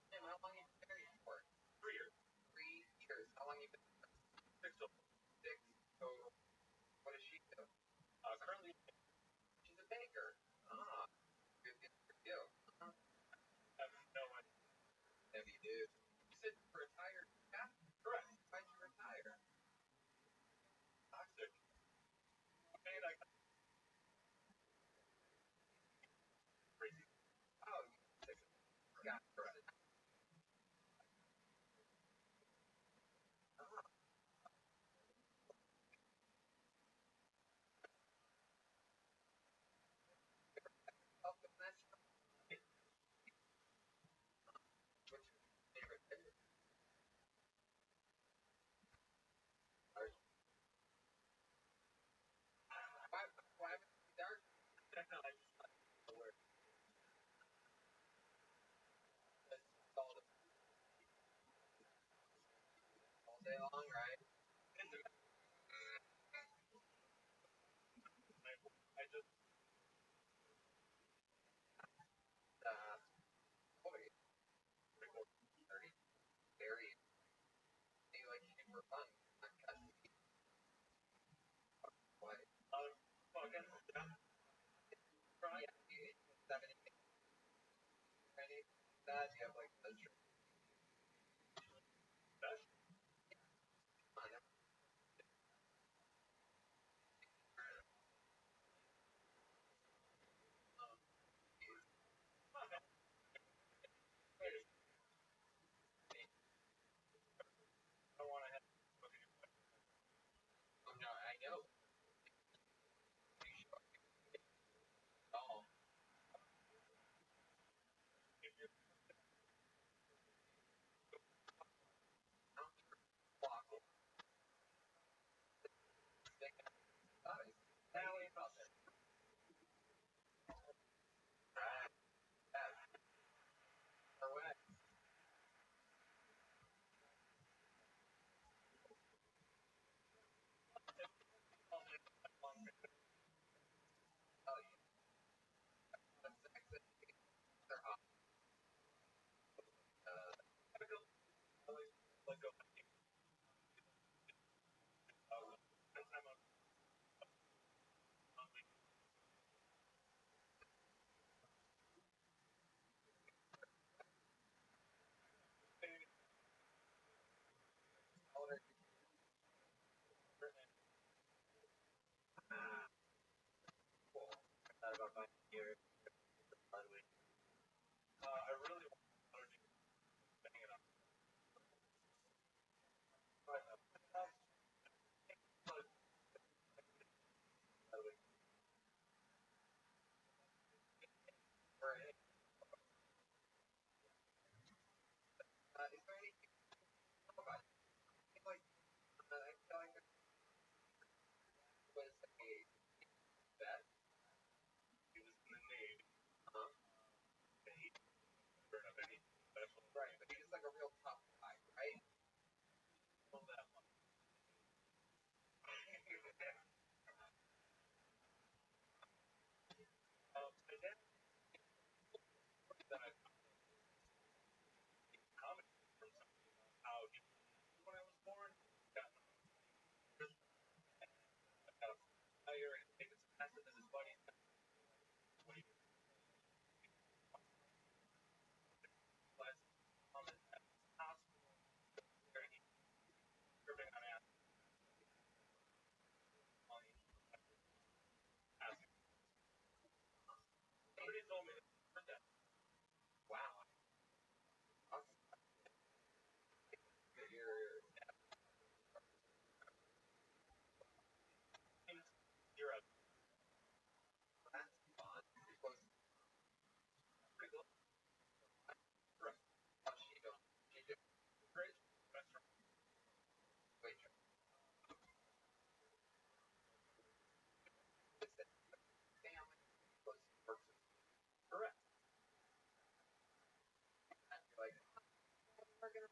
Speaker 2: Tim, how long you been married for?
Speaker 1: 3 years.
Speaker 2: 3 years. How long you been
Speaker 1: 6 of them.
Speaker 2: 6? So what does she do?
Speaker 1: Currently,
Speaker 2: She's a baker. Ah. Good for you.
Speaker 1: I have no idea.
Speaker 2: Maybe you do. You said you retired. Yeah?
Speaker 1: Correct.
Speaker 2: Why'd you retire?
Speaker 1: Toxic. And I got crazy.
Speaker 2: Oh, you got correct. Oh, but that's what's your favorite favorite? Why would it be dark?
Speaker 1: I just
Speaker 2: Where it's all day long, right?
Speaker 1: I just
Speaker 2: Boy, very you like super fun. Not custody. What?
Speaker 1: fucking yeah.
Speaker 2: Yeah, you 70 ready? That you have like the
Speaker 1: Best. I want to have
Speaker 2: oh no, I know. Oh,
Speaker 1: if you're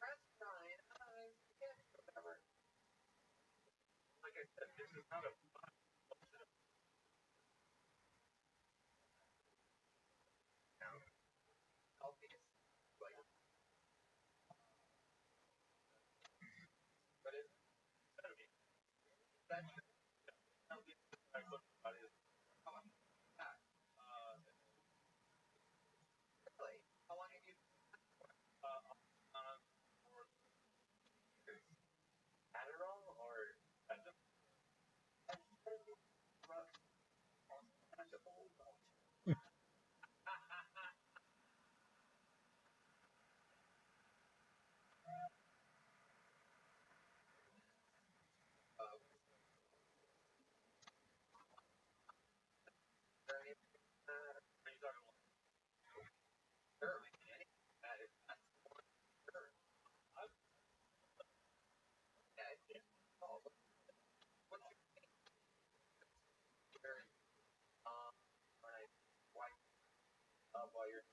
Speaker 2: Like I said, this is not a obvious, like, but it's gotta be. That's I look at it. Really? How long have you for Adderall or while you're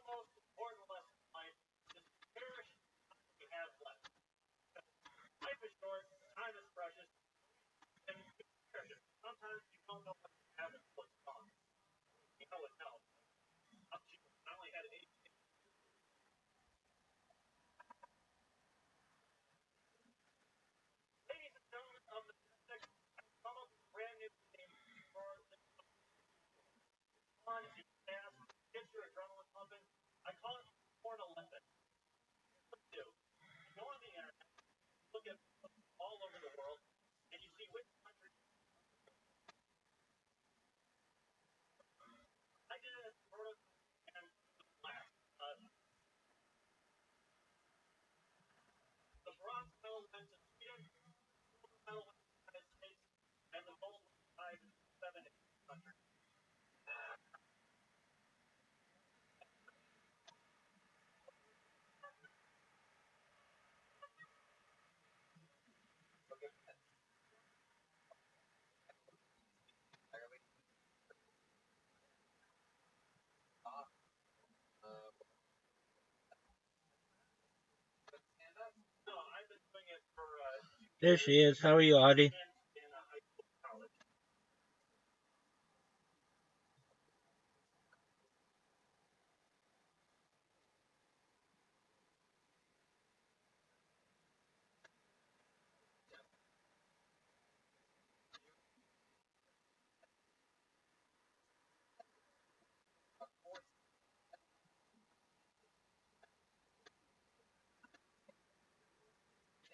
Speaker 3: the most important lesson in life is to cherish what you have left. Life is short, time is precious, and you should cherish it. Sometimes you don't know what you have until it's gone. You know it now. I only had 8. Ladies and gentlemen of the Pacific, I've come up with a brand new theme for the fun and fast, gets your adrenaline pumping. I call it Porn Olympics. What you do? You go on the internet, look at all over the world, and you see which country. I did it as sort of and last. The bronze medal went to Sweden, the silver medal went to the United States, and the gold was tied to 7 countries. No, I've been doing it for
Speaker 6: There she is. How are you, Audie?
Speaker 3: in high school, college.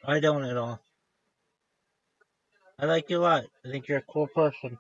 Speaker 6: I don't at all. I like you a lot. I think you're a cool person.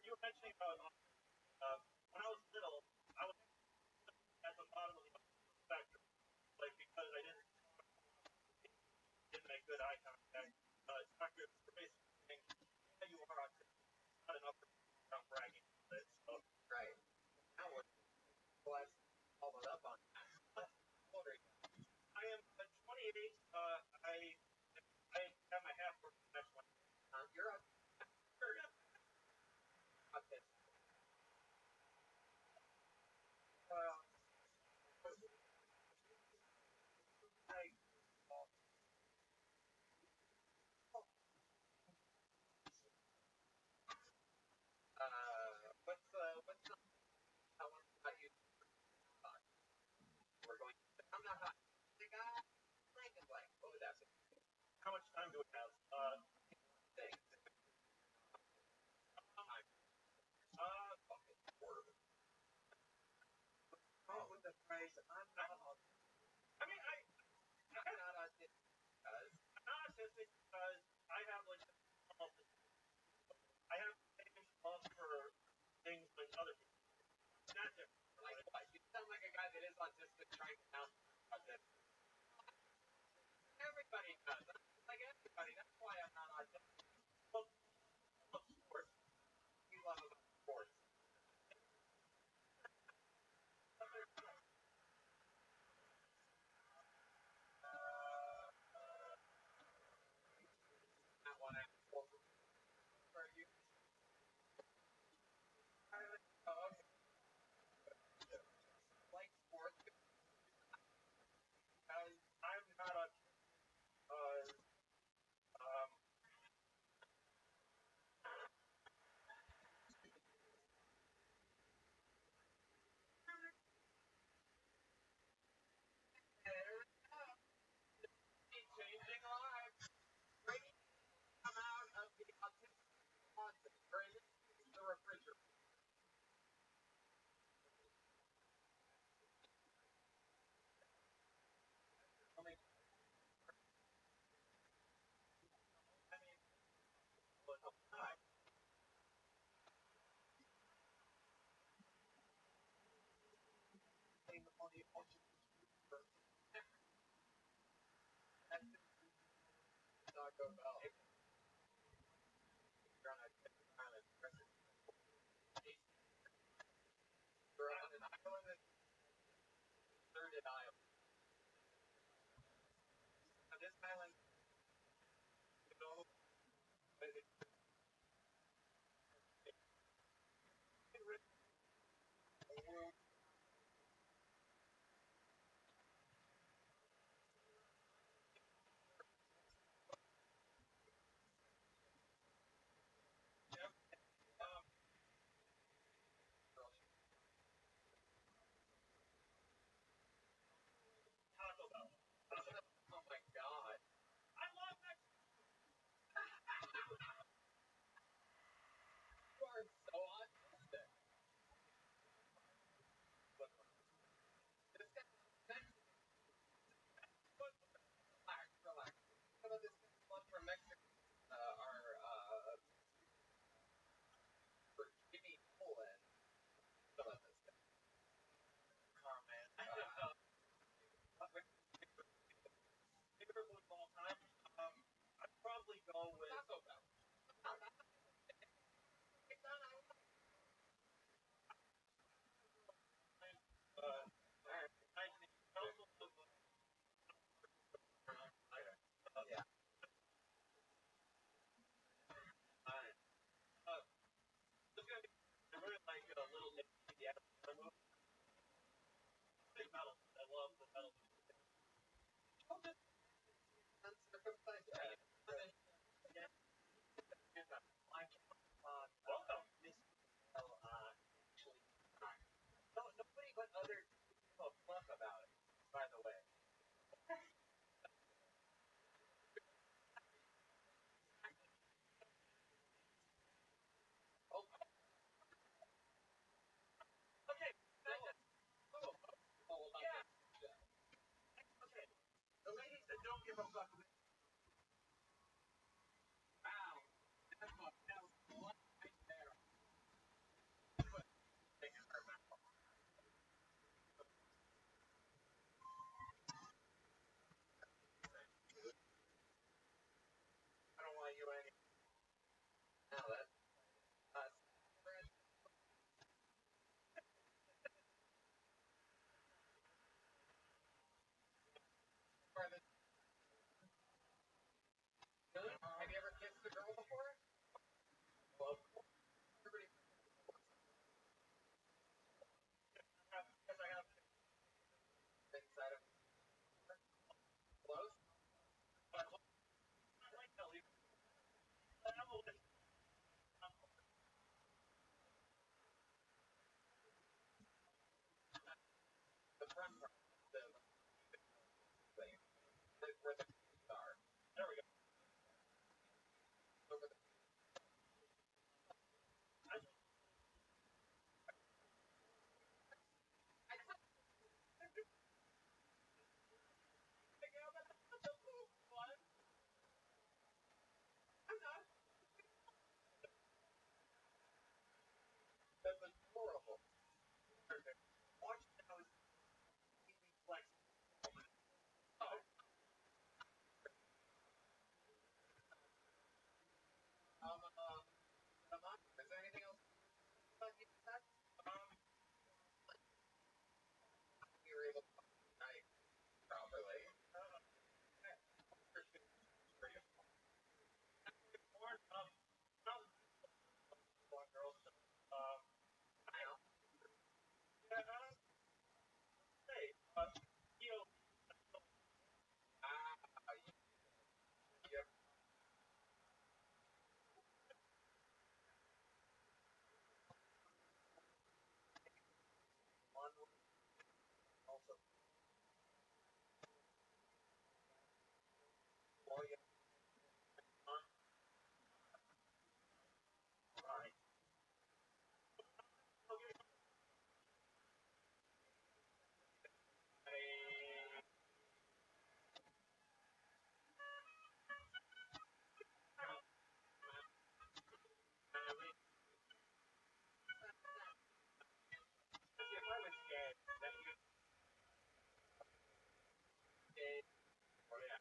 Speaker 3: You were mentioning about when I was little, I was at the bottom of the spectrum, like because I didn't make good eye contact. Doctor basically saying, yeah, you are autistic, not enough for bragging about it. So
Speaker 2: Right. Now we're followed up on that.
Speaker 3: I am 28. I have my half work next one.
Speaker 2: You're a what's the how much about you? We're going. I'm not the guy. Like is like, oh, that's a
Speaker 3: How much time do we have?
Speaker 2: thing. With the phrase, I'm not
Speaker 3: I mean,
Speaker 2: I'm not autistic because
Speaker 3: I'm not autistic because I have like I have love for things like other people. Not different.
Speaker 2: like what? You sound like a guy that is autistic trying to sound autistic. Everybody does. Like everybody. That's why I'm not autistic.
Speaker 3: Well, of course.
Speaker 2: You love about sports. Not what I'm for you. Oh, okay. Like sports because
Speaker 3: I'm not a um
Speaker 2: changing lives. Bringing come out of the autistic closet. Or in this case, the refrigerator. Taco Bell. You're on a different island. You're on an island that's deserted island. Now this island, you know, but it's I don't want you any. No, that's have you ever kissed a girl before? Well, everybody
Speaker 3: Because I have
Speaker 2: inside of close.
Speaker 3: I like to leave. I have a list.
Speaker 2: The front part, the thing, where the are.
Speaker 3: There we go.
Speaker 2: Over the that's adorable.
Speaker 3: Watch those flex.
Speaker 2: Oh, is there anything else about you that you were able to night properly?
Speaker 3: More one girl.
Speaker 2: I know.
Speaker 3: Yeah, hey, you know,
Speaker 2: You have one also. Well, you
Speaker 3: right. If I was gay, then you
Speaker 2: gay.
Speaker 3: or yeah.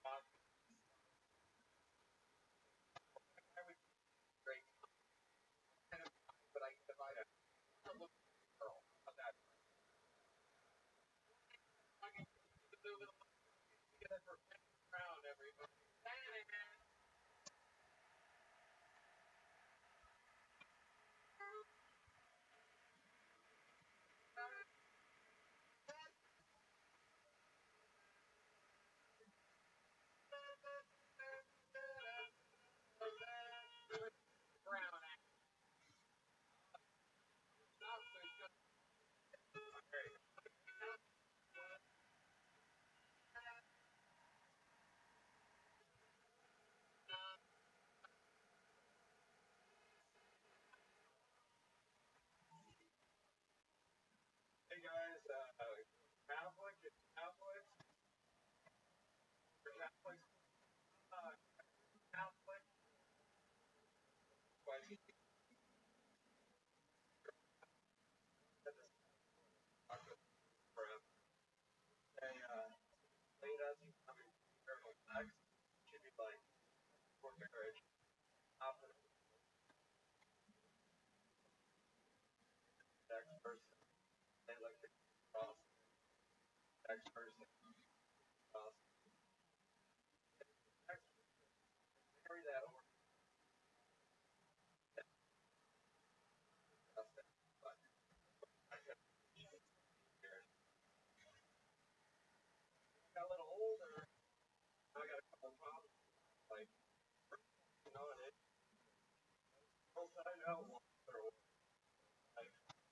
Speaker 2: Wow. And it's great. But I can divide it. I'm looking at this girl. About that. I can move it along. Get it for round everybody. Brown act. Stop, so it's just
Speaker 3: Hey guys, Catholic, it's Catholics, or Catholics, Catholic.
Speaker 2: why you
Speaker 3: That is forever. They late as you coming marital sex should be like for marriage. Opposite sex person. They like the cross sex person. Cross sex marry that or cross that. But I got a little older. I got a couple problems. Like you know, and it girls that I know want their own life.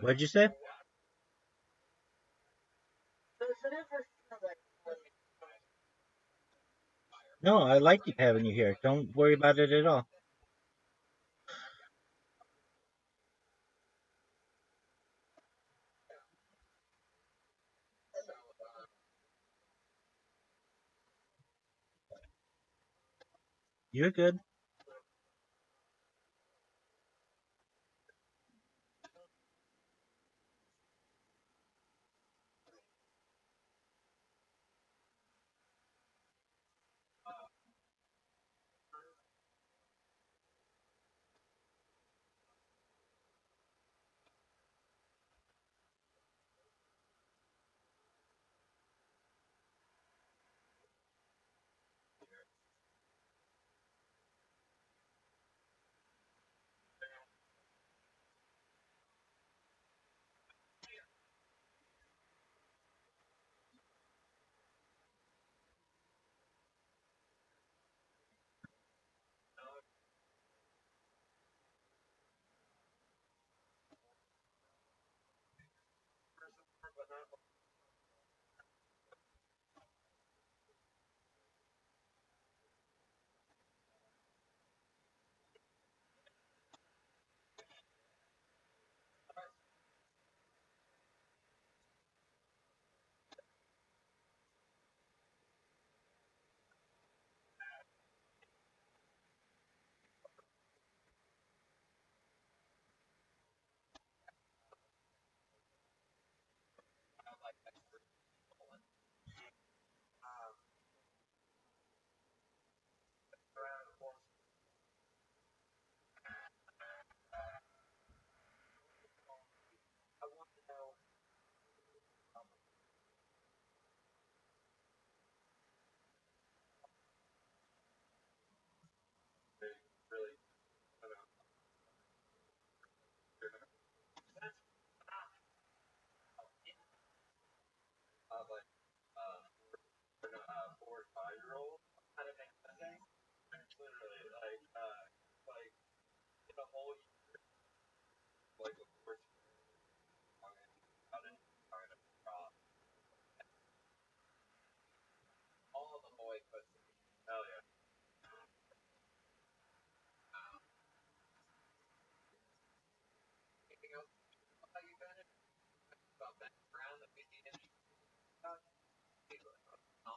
Speaker 6: What'd you say? No, I like having you here. Don't worry about it at all. You're good.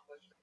Speaker 2: accomplished.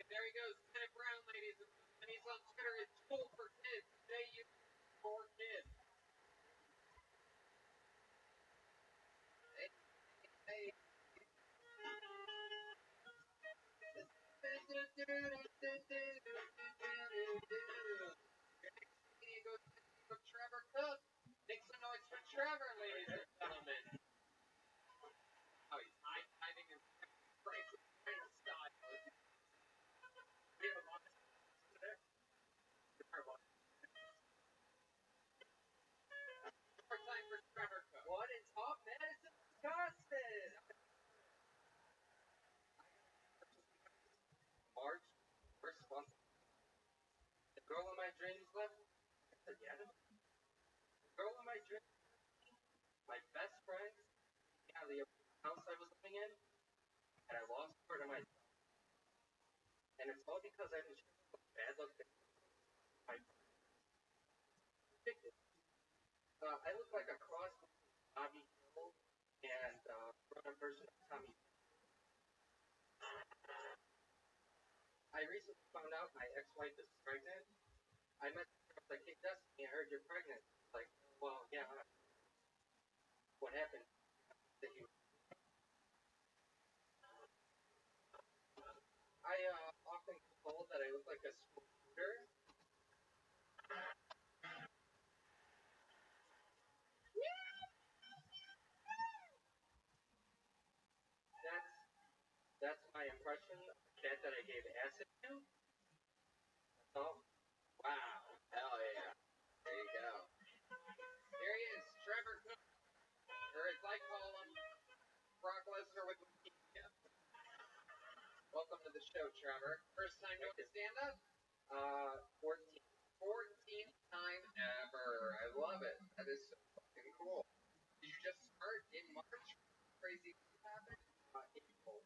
Speaker 2: There he goes, Kenneth Brown, ladies and gentlemen. He's on Twitter. It's cool for kids. Today you for kids. Hey. He goes to Trevor Cook. Make some noise for Trevor, ladies and gentlemen. Oh, he's high-fiving and Frank's style. We have a lot today. More time for Trevor Cook. What in top Madison, Wisconsin? March, first month. The girl of my dreams left. I said, yeah. The girl of my dreams. My best friend. Yeah, the house I was living in. And I lost her to myself. And it's all because I was bad luck. I look like a cross between Bobby Hill and run version of Tommy. I recently found out my ex-wife is pregnant. I met her, I was like, hey, Destiny, I heard you're pregnant. Like, well, yeah. What happened? That you... I often get told that I look like a school shooter. That's my impression of the cat that I gave acid to. Oh, wow. Hell yeah. There you go. Here he is, Trevor Cook. Or as I call him, Brock Lesnar with leukemia. Welcome to the show, Trevor. First time doing stand-up? 14th time ever. I love it. That is so fucking cool. Did you just start in March? Crazy happened? April.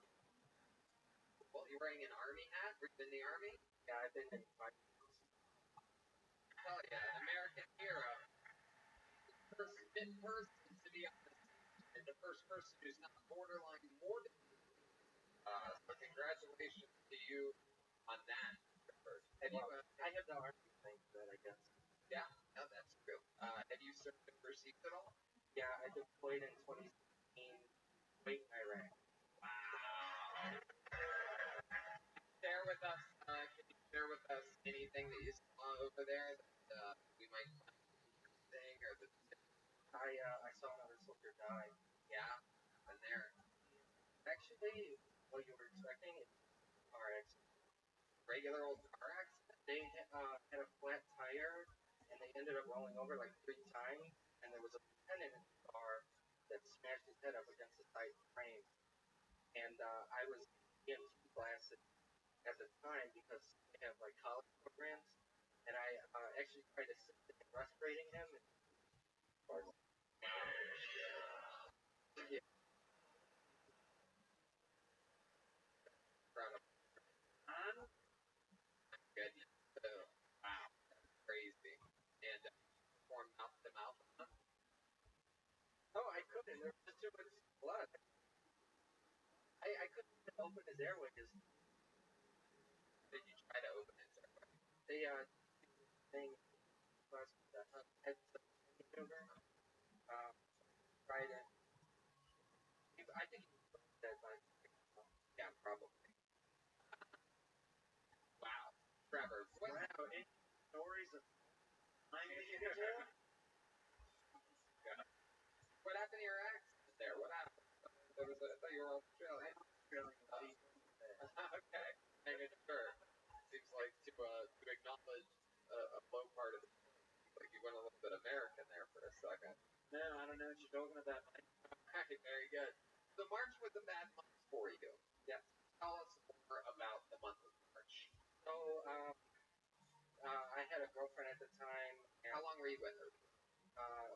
Speaker 2: You wearing an army hat? Were you in the army?
Speaker 1: Yeah, I've been in 5 years.
Speaker 2: Hell yeah, an American hero. First fit person to be on the scene, and the first person who's not borderline morbid. So congratulations to you on that. Have you,
Speaker 1: I have the army thing for that, I guess.
Speaker 2: yeah, no, that's true. Have you served overseas at all?
Speaker 1: Yeah, I deployed in 2016, Kuwait, Iraq.
Speaker 2: Wow. Share with us, can you share with us anything that you saw over there that we might find interesting or that
Speaker 1: I saw another soldier die.
Speaker 2: yeah, and there.
Speaker 1: Actually, what you were expecting is a car accident.
Speaker 2: Regular old car accident?
Speaker 1: They had a flat tire, and they ended up rolling over like 3 times, and there was a lieutenant in the car that smashed his head up against the side frame. And I was EMT classes at the time because they have like college programs, and I actually tried to assist in respirating him. And,
Speaker 2: Yeah. Proud of goodness. So, wow, that's crazy. And perform mouth to mouth.
Speaker 1: oh, I couldn't. There was just too much blood. I couldn't even open his airways.
Speaker 2: Did you try to open it?
Speaker 1: They thing was had some sugar. Tried it. I think he was dead by.
Speaker 2: Yeah, probably. Wow. Trevor, what,
Speaker 3: Wow, any stories of
Speaker 2: what happened to your accident there? What happened? There was I thought you were Australian. Okay. Making sure. Seems like to acknowledge a low part of the like you went a little bit American there for a second.
Speaker 1: No, I don't know what you're talking about.
Speaker 2: Alright, very good. The March was a bad month for you.
Speaker 1: Yes.
Speaker 2: Tell us more about the month of March.
Speaker 1: So, I had a girlfriend at the time.
Speaker 2: How long were you with her?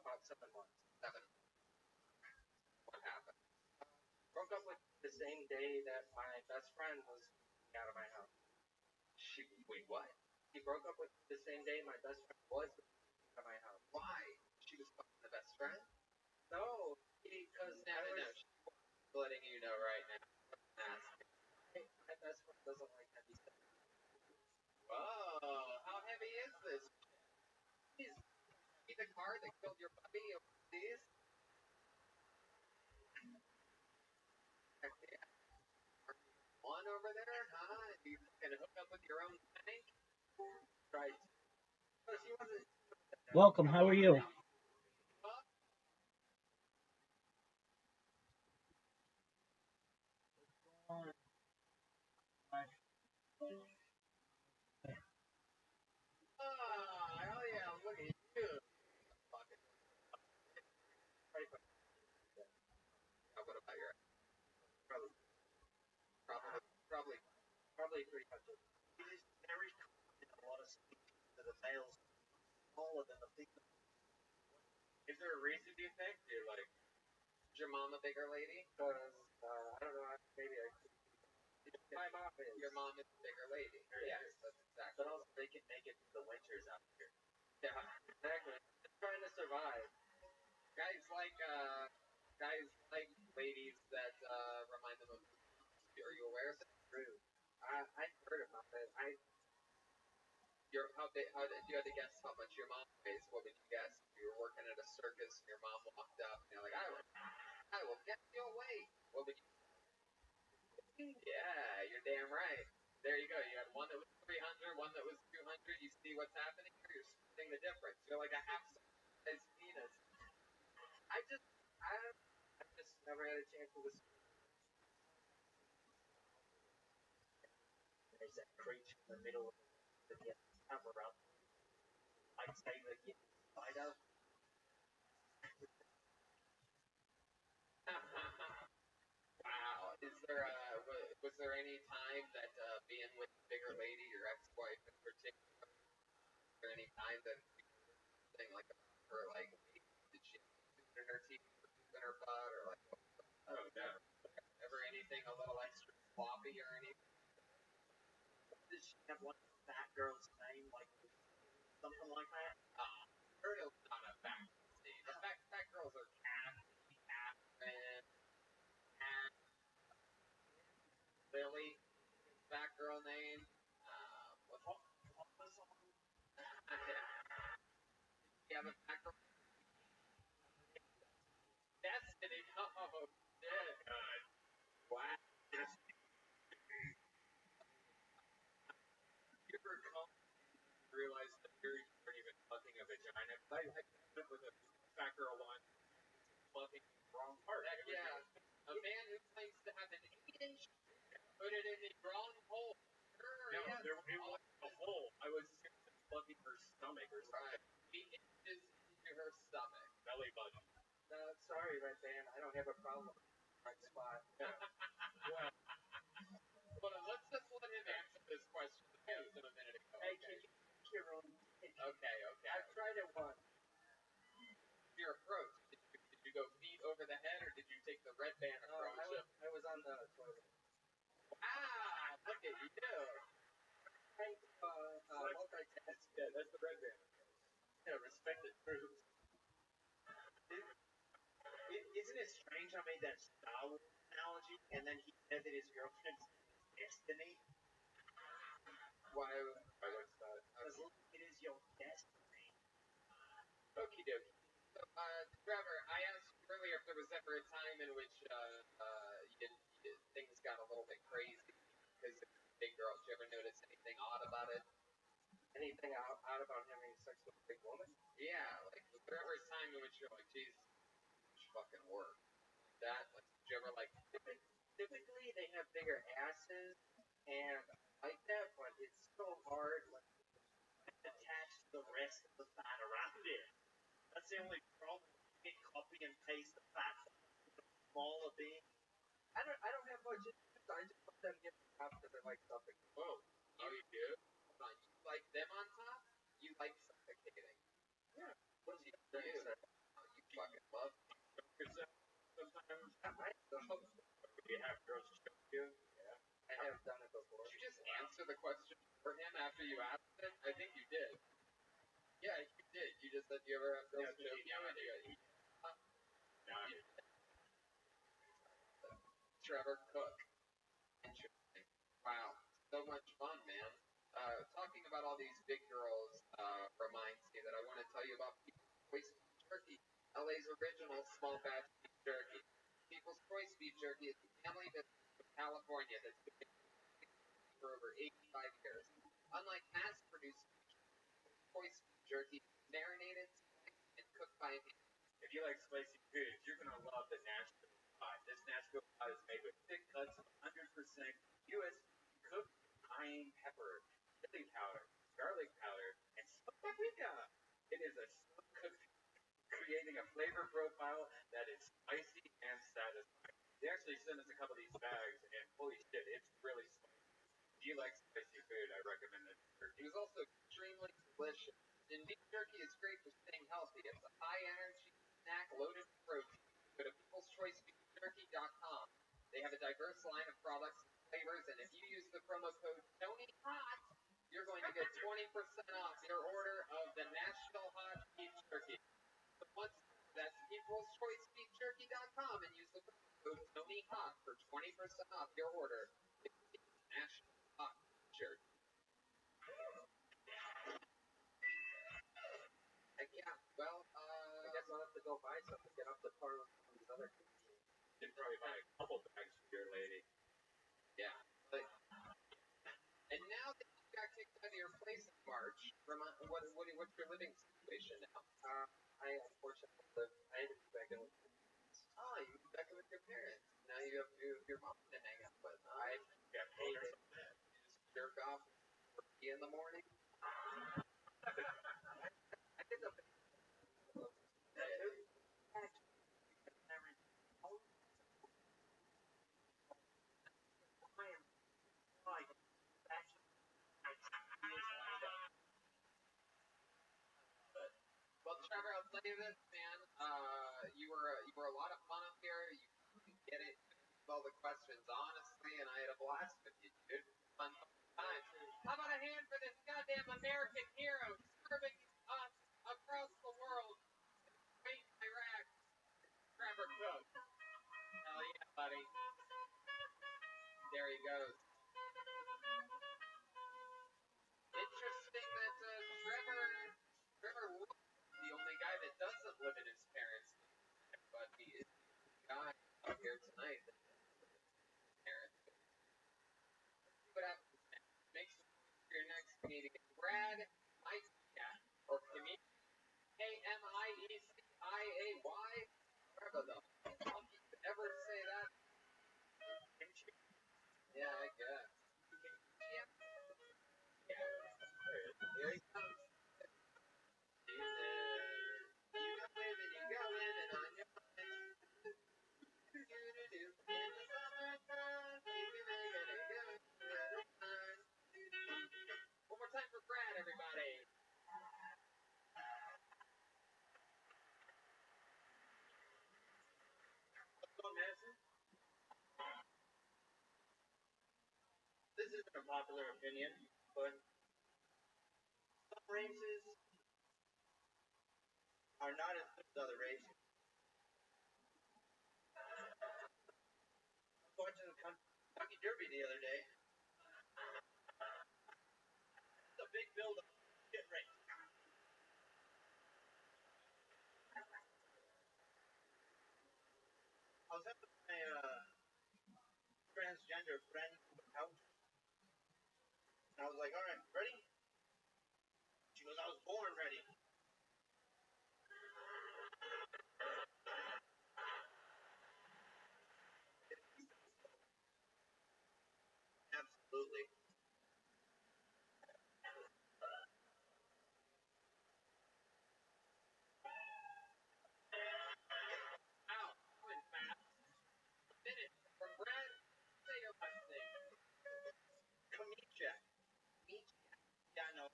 Speaker 1: About 7 months.
Speaker 2: 7. What happened?
Speaker 1: Broke up with the same day that my best friend was out of my house.
Speaker 2: Wait, what?
Speaker 1: She broke up with the same day my best friend was out of my house.
Speaker 2: Why? She was fucking the best friend?
Speaker 1: No, because
Speaker 2: No. She's letting you know right now.
Speaker 1: my best friend doesn't like heavy stuff.
Speaker 2: Whoa, how heavy is this? Is he the car that killed your buddy overseas? One over there, huh? You can hook up with your own tank?
Speaker 1: Right. No, she wasn't.
Speaker 6: Welcome. How are you?
Speaker 2: Oh, hell yeah, look at you. Fucking. What about your probably
Speaker 1: Pretty much.
Speaker 3: These very common in a lot of species that the males smaller than the female.
Speaker 2: is there a reason do you think? You're like is your mom a bigger lady?
Speaker 1: Because, I don't know, maybe I could. My mom is.
Speaker 2: Your mom is a bigger lady. Yes, that's exactly.
Speaker 1: But also, they can make it through the winters out here. Yeah, exactly. Just trying to survive.
Speaker 2: Guys like ladies that remind them of. Are you aware of that?
Speaker 1: True. I heard about it.
Speaker 2: How did you had to guess how much your mom weighs? What would you guess? If you were working at a circus and your mom walked up and you're like, I will guess your weight. What would you? Yeah, you're damn right. There you go. You had one that was 300, one that was 200. You see what's happening here? You're splitting the difference. You're like a half size penis.
Speaker 1: I just never had a chance to listen. There's that creature in the middle of the cover up. I'd say that you find out.
Speaker 2: Wow. Was there any time that being with a bigger lady, your ex-wife in particular, was there any time that thing like her like did she in her teeth in her butt or like oh no ever anything a little extra sloppy or anything?
Speaker 3: have like a fat girl's name, like something like that?
Speaker 2: Ariel's not a fat girl's name. Fat girls are Catherine, and Lily. Fat girl name. What? You have a fat girl. Destiny. Oh shit. Wow. You ever come realize that you weren't even fucking a vagina? I went with a fat girl once, fucking the wrong part. Heck yeah. A man who claims to have an 8-inch put it in the wrong hole. Sure, no, yes. It wasn't a hole. I was fucking her stomach or something. Right. 8 inches into her stomach. Belly button.
Speaker 3: Sorry, Red Band. I don't have a problem with the right spot.
Speaker 2: Well, let's just let him answer this question a minute ago.
Speaker 3: Hey, can you pick your own?
Speaker 2: Okay.
Speaker 3: I've tried it once.
Speaker 2: Your approach. Did you go feet over the head, or did you take the Red Band approach?
Speaker 3: I was on the toilet.
Speaker 2: Ah, look at you.
Speaker 3: Multitask.
Speaker 2: Yeah, that's the Red Band.
Speaker 3: Yeah, respect the troops. Isn't it strange I made that Star Wars analogy, and then he said that his girlfriend's Destiny?
Speaker 2: Why was that?
Speaker 3: Because it is your destiny.
Speaker 2: Okie dokie. So, Trevor, I asked you earlier if there was ever a time in which things got a little bit crazy because of big girls. Did you ever notice anything odd about it?
Speaker 3: Anything odd about having sex with a big woman?
Speaker 2: Yeah, like was there ever a time in which you're like, Jesus, fucking work. That, like, did you ever like?
Speaker 3: Typically, they have bigger asses, and I like that, but it's so hard, like, attached to the rest of the fat around it. That's the only problem. You can copy and paste the fat from the smaller being. I don't have much interest. I just let them get the top because I like something.
Speaker 2: Whoa. Oh, you do? Hold on. You like them on top? You like suffocating?
Speaker 3: Yeah. What do you
Speaker 2: Oh, you fucking love yourself sometimes.
Speaker 3: I don't.
Speaker 2: Do you have girls choke you?
Speaker 3: Yeah. I have done it before.
Speaker 2: Did you just answer the question for him after you asked it? I think you did. Yeah, you did. You just said you ever have girls choke you? Trevor Cook. Interesting. Wow. So much fun, man. Talking about all these big girls reminds me that I want to tell you about People's Choice Beef Jerky, LA's original small batch beef jerky. People's Choice Beef Jerky is a family business from California that's been for over 85 years. Unlike mass-produced choice beef jerky, marinated, spiced, and cooked by hand. If you like spicy foods, you're going to love the Nashville pot. This Nashville pot is made with thick cuts of 100% U.S. cooked cayenne pepper, chili powder, garlic powder, and smoked paprika. It is a slow-cooked, creating a flavor profile that is spicy and satisfying. They actually sent us a couple of these bags, and holy shit, it's really spicy. If you like spicy food, I recommend it. It was also extremely delicious. And beef jerky is great for staying healthy. It's a high-energy snack loaded with protein. Go to peopleschoicebeefjerky.com. They have a diverse line of products and flavors, and if you use the promo code TonyHot, you're going to get 20% off your order of the Nashville Hot Beef Jerky. So once that's peopleschoicebeefjerky.com and use the promo code TonyHot for 20% off your order. It's Nashville Hot Beef Jerky. Yeah, well,
Speaker 3: I guess I'll have to go buy something, get up the par with some of these other things.
Speaker 2: You can probably buy a couple bags for your lady. Yeah. But, and now that you got kicked out of your place in March, what's your living situation now?
Speaker 3: I unfortunately I had to be back in with my parents.
Speaker 2: Oh, you moved back in with your parents. Now you have your mom to hang out with.
Speaker 3: I hate it.
Speaker 2: You just jerk off in the morning.
Speaker 3: I did the
Speaker 2: Well, Trevor, I'll tell you this, man. You were a lot of fun up here. You get it, all the questions honestly, and I had a blast with you, dude. Fun time. How about a hand for this goddamn American hero serving us across the world? Wait, Iraq. Trevor Cook. Hell yeah, buddy. There he goes. Interesting that Trevor Rothschild, the only guy that doesn't live in his parents' basement, but he is the guy out here tonight that parents. See what happens next. Make some noise for your next comedian. Brad Micah, or comedian Amiciay, whatever the fuck you could ever say that. Yeah, I guess. Yeah. Here he comes. You go in and you go in and on your mind. In the summertime, you can make it a good time. One more time for Brad, everybody.
Speaker 3: What's going on, Madison? This isn't a popular opinion, but some races are not as good as other races. I was watching the Kentucky Derby the other day. It's a big build-up shit race. I was having my transgender friend out, and I was like, "All right, ready?" She goes, "I was born ready." Absolutely.
Speaker 2: Ow, going fast. A minute from Brad. Say your last name.
Speaker 3: Kamicha. Yeah, no.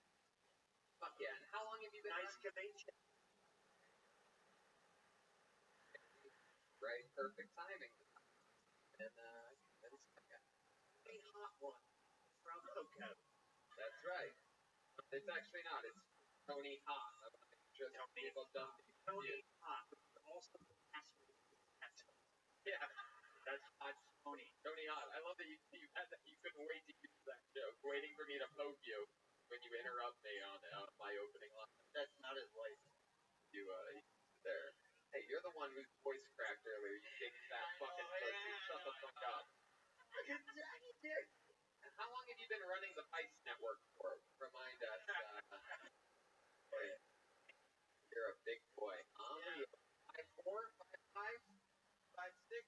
Speaker 2: Fuck yeah. And how long have you been
Speaker 3: Nice Kamicha.
Speaker 2: Right, perfect timing. And
Speaker 3: Pretty hot one from Coco.
Speaker 2: that's right. It's actually not. It's Tony Hawk. Just people don't.
Speaker 3: Tony Hot. Also the password.
Speaker 2: Yeah, that's hot Tony. Tony Hawk. I love that you had that. You couldn't wait to use that joke, waiting for me to poke you when you interrupt me on my opening line.
Speaker 3: That's not his life.
Speaker 2: You there. Hey, you're the one whose voice cracked earlier. You big fat fucking pussy. Shut the fuck up. And how long have you been running the Vice Network for? Remind us. You're a big boy.
Speaker 3: Yeah.
Speaker 2: 5'4", 5'5", 5'6".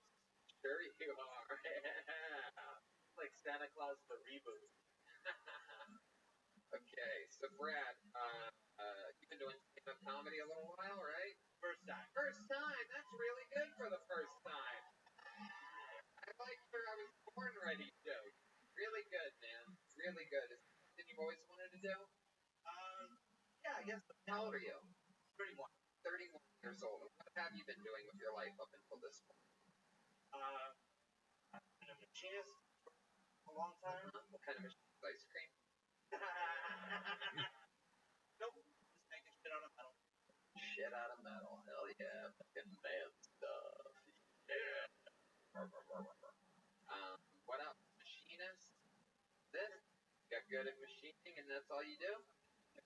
Speaker 2: Sure you are.
Speaker 3: It's like Santa Claus the reboot.
Speaker 2: Okay, so Brad, you've been doing stand-up comedy a little while, right?
Speaker 3: First time.
Speaker 2: First time. That's really good for the first time. I like where I was born ready joke. Really good, man. Really good. Is it something you've always wanted to do?
Speaker 3: Yeah, I guess.
Speaker 2: How old are you?
Speaker 3: 31.
Speaker 2: 31 years old. What have you been doing with your life up until this point?
Speaker 3: I've been a machinist for a long time.
Speaker 2: What kind of machine? Ice cream?
Speaker 3: Nope. Just making shit out of metal.
Speaker 2: Shit out of metal. Hell yeah. Fucking man stuff. Yeah. What else? Machinist? This? Got good at machining and that's all you do?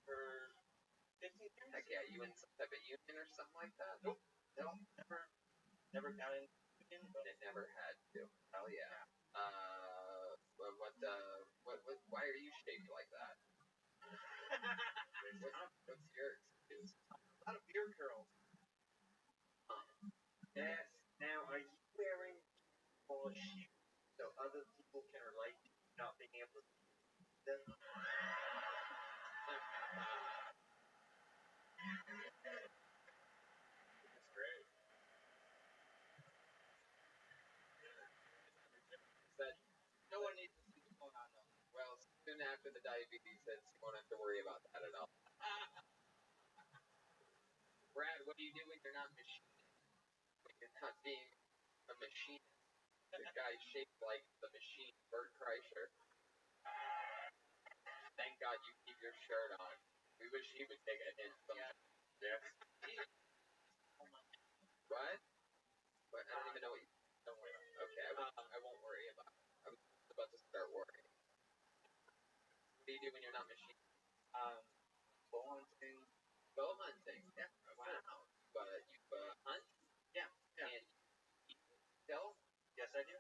Speaker 3: For 15 years?
Speaker 2: Heck yeah, you in some type of union or something like that?
Speaker 3: Nope.
Speaker 2: No?
Speaker 3: Never got into union, but
Speaker 2: It never had to. Hell yeah. Why are you shaped like that? What's your excuse?
Speaker 3: a lot of beer curls. Yes. Now, are you wearing polo shoes so other people can relate to you not being able to see them?
Speaker 2: That's great. Said,
Speaker 3: No one needs to see what's going on, though.
Speaker 2: well, soon after the diabetes hits, you won't have to worry about that at all. Brad, what do you do when you're not machining? When you're not being a machinist? The guy shaped like the machine, Bert Kreischer. God, you keep your shirt on. We wish he would take a hint sometime.
Speaker 3: Yes.
Speaker 2: What? What? I don't even know what you. Don't worry. Okay, I won't worry about it. I was just about to start worrying. What do you do when you're not machine?
Speaker 3: Bow hunting.
Speaker 2: Bow hunting. Yeah. Wow. But you hunt?
Speaker 3: Yeah.
Speaker 2: And you kill?
Speaker 3: Yes, I do.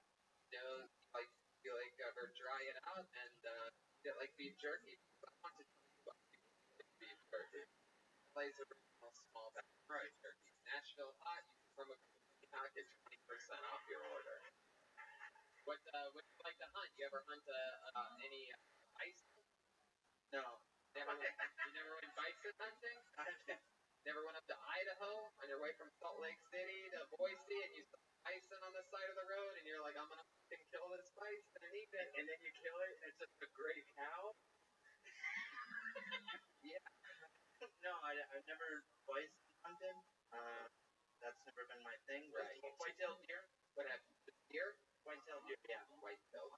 Speaker 2: You ever dry it out and get like beef jerky? I want to tell you about beef jerky. Plays original small batch
Speaker 3: Right.
Speaker 2: jerky. Nashville hot. You can from a package 20% off your order. What do you like to hunt? You ever hunt any bison?
Speaker 3: No.
Speaker 2: You never went bison hunting? Never went up to Idaho on your way from Salt Lake City to Boise and you saw bison on the side of the road and you're like, I'm gonna fucking kill this bison and eat it, and then you kill it and it's just a great cow? Yeah.
Speaker 3: No, I've never bison hunted. That's never been my thing.
Speaker 2: Right.
Speaker 3: White-tailed deer.
Speaker 2: What happened? The deer?
Speaker 3: White-tailed deer. Yeah.
Speaker 2: White-tailed.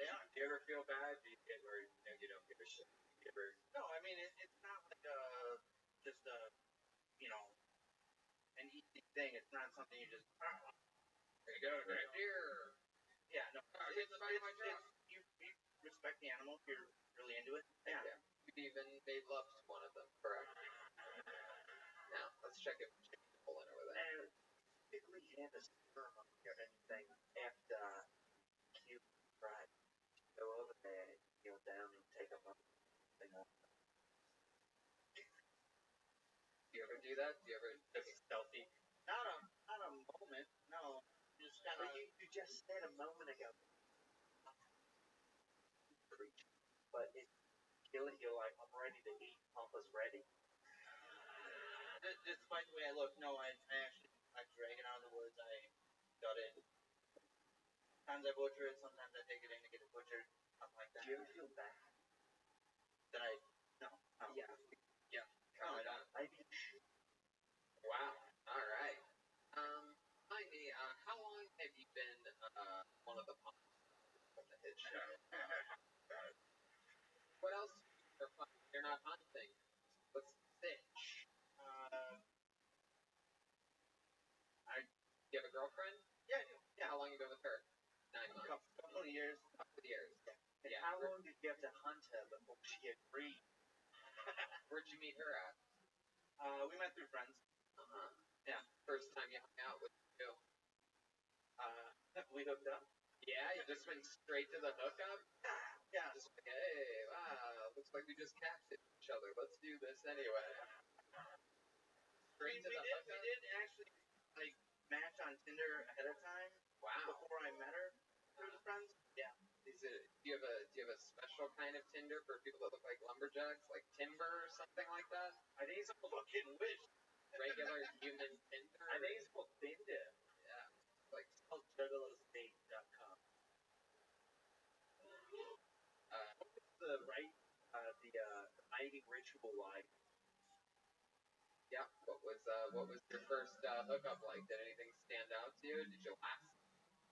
Speaker 3: Yeah.
Speaker 2: Do you ever feel bad? Do you get where you don't give a shit?
Speaker 3: No, I mean it's not like just an easy thing. It's not something you just.
Speaker 2: There you go. Right here.
Speaker 3: Yeah. No.
Speaker 2: Get in the back of my truck.
Speaker 3: You respect the animal if you're really into it. Yeah.
Speaker 2: You've even made love to one of them, correct? Now let's check if Jimmy's pulling over there.
Speaker 3: And typically have a ceremony or anything after you right. Go over there, kneel down, and take a moment.
Speaker 2: Do you ever do that? Do you ever take a selfie?
Speaker 3: Not a moment. No. Just kind of. You just said a moment ago. But if you kill it, you're like, I'm ready to eat. Papa's ready. Despite the way I look, no, I drag it out of the woods. I got it. Sometimes I butcher it. Sometimes I take it in to get it butchered. Something like that. Do you ever feel bad? That I. No.
Speaker 2: Yeah.
Speaker 3: No, I don't.
Speaker 2: Wow. All right. Remind me, how long have you been one of the punks from the hit show? What else do you do for fun? You're not hunting. What's the sitch? Do you have a girlfriend?
Speaker 3: Yeah, I do. Yeah.
Speaker 2: How long have you been with her? 9 months.
Speaker 3: Couple of years.
Speaker 2: Yeah.
Speaker 3: How long did you have to hunt her before she agreed?
Speaker 2: Where'd you meet her at?
Speaker 3: We met through friends.
Speaker 2: Yeah. First time you hung out with you?
Speaker 3: We hooked up.
Speaker 2: Yeah, you just went straight to the hookup?
Speaker 3: Yeah.
Speaker 2: Just like, hey, wow, looks like we just catched each other. Let's do this anyway. Straight to the hookup?
Speaker 3: We did actually match on Tinder ahead of time.
Speaker 2: Wow.
Speaker 3: Before I met her through the friends. Yeah.
Speaker 2: Do you have a special kind of Tinder for people that look like lumberjacks, like Timber or something like that?
Speaker 3: I think it's a fucking wish.
Speaker 2: Regular human Tinder?
Speaker 3: I think it's called Tinder.
Speaker 2: Yeah. Like
Speaker 3: jugglerstate.com. What was the mating ritual like?
Speaker 2: Yeah. What was your first hookup like? Did anything stand out to you? Did you laugh?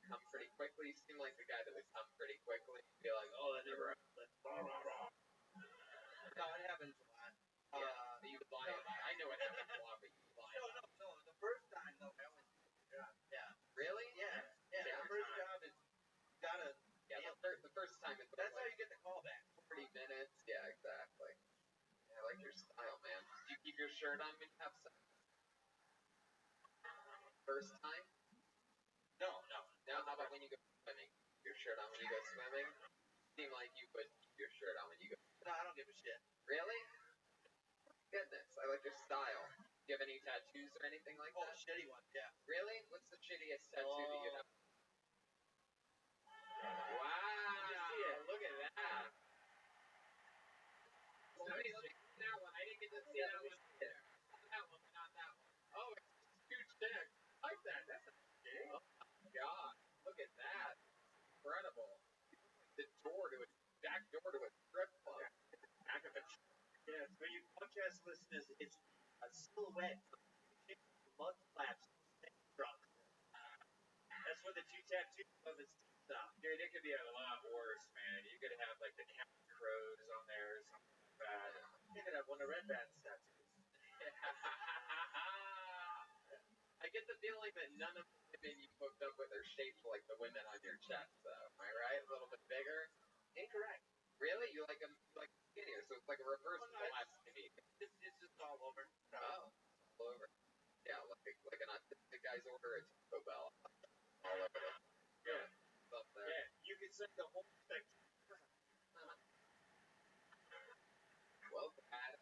Speaker 2: Come pretty quickly? You seem like the guy that would come pretty quickly. Be like, oh, that never happened.
Speaker 3: No, it happens a lot.
Speaker 2: Yeah, you would lie about it. I know it happens a lot, but you would lie.
Speaker 3: No. The first time, though, I was. Yeah.
Speaker 2: Really?
Speaker 3: Yeah. The first job is gotta.
Speaker 2: Yeah, the first time is.
Speaker 3: That's how you get the call back.
Speaker 2: 40 minutes. Yeah, exactly. Yeah, I like your style, man. Do you keep your shirt on when you have sex? First time?
Speaker 3: No.
Speaker 2: Now, how about when you go swimming? Your shirt on when you go swimming? Seem like you would keep your shirt on when you go.
Speaker 3: No, I don't give a shit.
Speaker 2: Really? Goodness, I like your style. Do you have any tattoos or anything like that?
Speaker 3: Shitty ones, yeah.
Speaker 2: Really? What's the shittiest tattoo that you have? Wow!
Speaker 3: Did you see it?
Speaker 2: Look at that. Somebody look at that one. I didn't get to see that one. That one, but not that one. Oh, it's huge dick. I like that. That's a dick. Oh my god. Look at that. Incredible. The back door to a strip club. Back of a
Speaker 3: Yeah, for you podcast listeners, it's a silhouette of mud flaps truck. That's what the two tattoos of his stuff.
Speaker 2: Dude, it could be a lot worse, man. You could have like the Counting Crows on there or something like that.
Speaker 3: You could have one of Red Band's tattoos.
Speaker 2: I get the feeling that none of the women you hooked up with are shaped like the women on your chest, though. Am I right? A little bit bigger?
Speaker 3: Incorrect.
Speaker 2: Really? You like them skinnier, so it's like a reverse
Speaker 3: Well, no,
Speaker 2: philosophy.
Speaker 3: It's just all over.
Speaker 2: Oh, all over. Yeah, like an autistic guy's order, it's Taco Bell. All over it.
Speaker 3: Yeah.
Speaker 2: Up there.
Speaker 3: Yeah, you could say the whole spectrum.
Speaker 2: Well, Brad,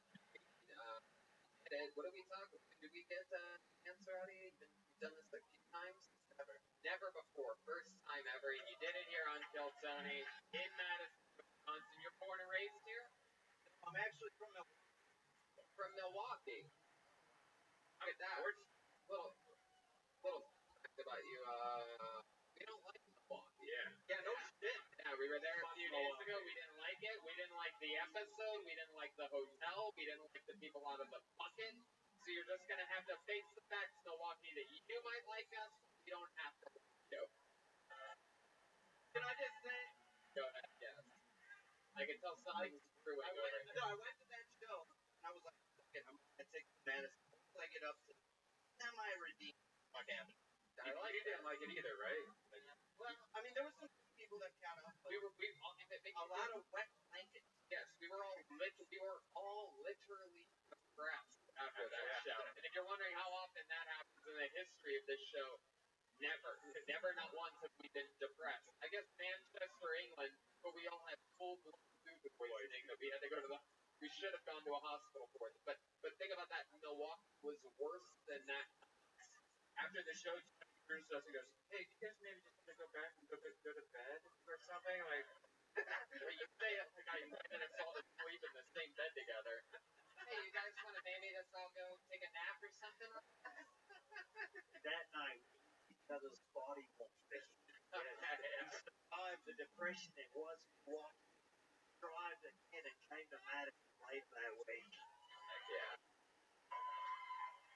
Speaker 2: what did we talk? Did we get answer out of you? You've done this a few times? Never before. First time ever. And you did it here on Kill Tony in Madison, Wisconsin. You're born and raised here?
Speaker 3: I'm actually from Milwaukee.
Speaker 2: From Milwaukee. Look at that. Little fact about you. We don't like Milwaukee.
Speaker 3: Yeah, no shit.
Speaker 2: Yeah, we were there a few days ago. We didn't like it. We didn't like the episode. We didn't like the hotel. We didn't like the people out of the bucket. So you're just going to have to face the facts, Milwaukee, that you might like us. We don't have to like you.
Speaker 3: Can I just say?
Speaker 2: Go ahead, yes. I can tell something's brewing
Speaker 3: I
Speaker 2: over
Speaker 3: went to that show, and I was like, okay, I'm going to take Madison. Until I get up to semi-redeemed my cabin.
Speaker 2: You didn't like it either, right?
Speaker 3: Well, I mean, there were some people that got up, but
Speaker 2: We all,
Speaker 3: a lot of wet blankets.
Speaker 2: yes, we were all literally depressed after that show. And if you're wondering how often that happens in the history of this show, never not once have we been depressed. I guess Manchester, England, but we all had full-blown food poisoning that we had to go to we should have gone to a hospital for it. But think about that, Milwaukee was worse than that. After the show, Tony Cruz does and goes, hey, you guys maybe just want to go back and go to bed or something? Like, you say it like I went us all to sleep in the same bed together. Hey, you guys want to maybe just all go take a nap or something?
Speaker 3: That night, each other's body parts. And survived the depression it was walking. Survived again and came to Madison late that week.
Speaker 2: Yeah.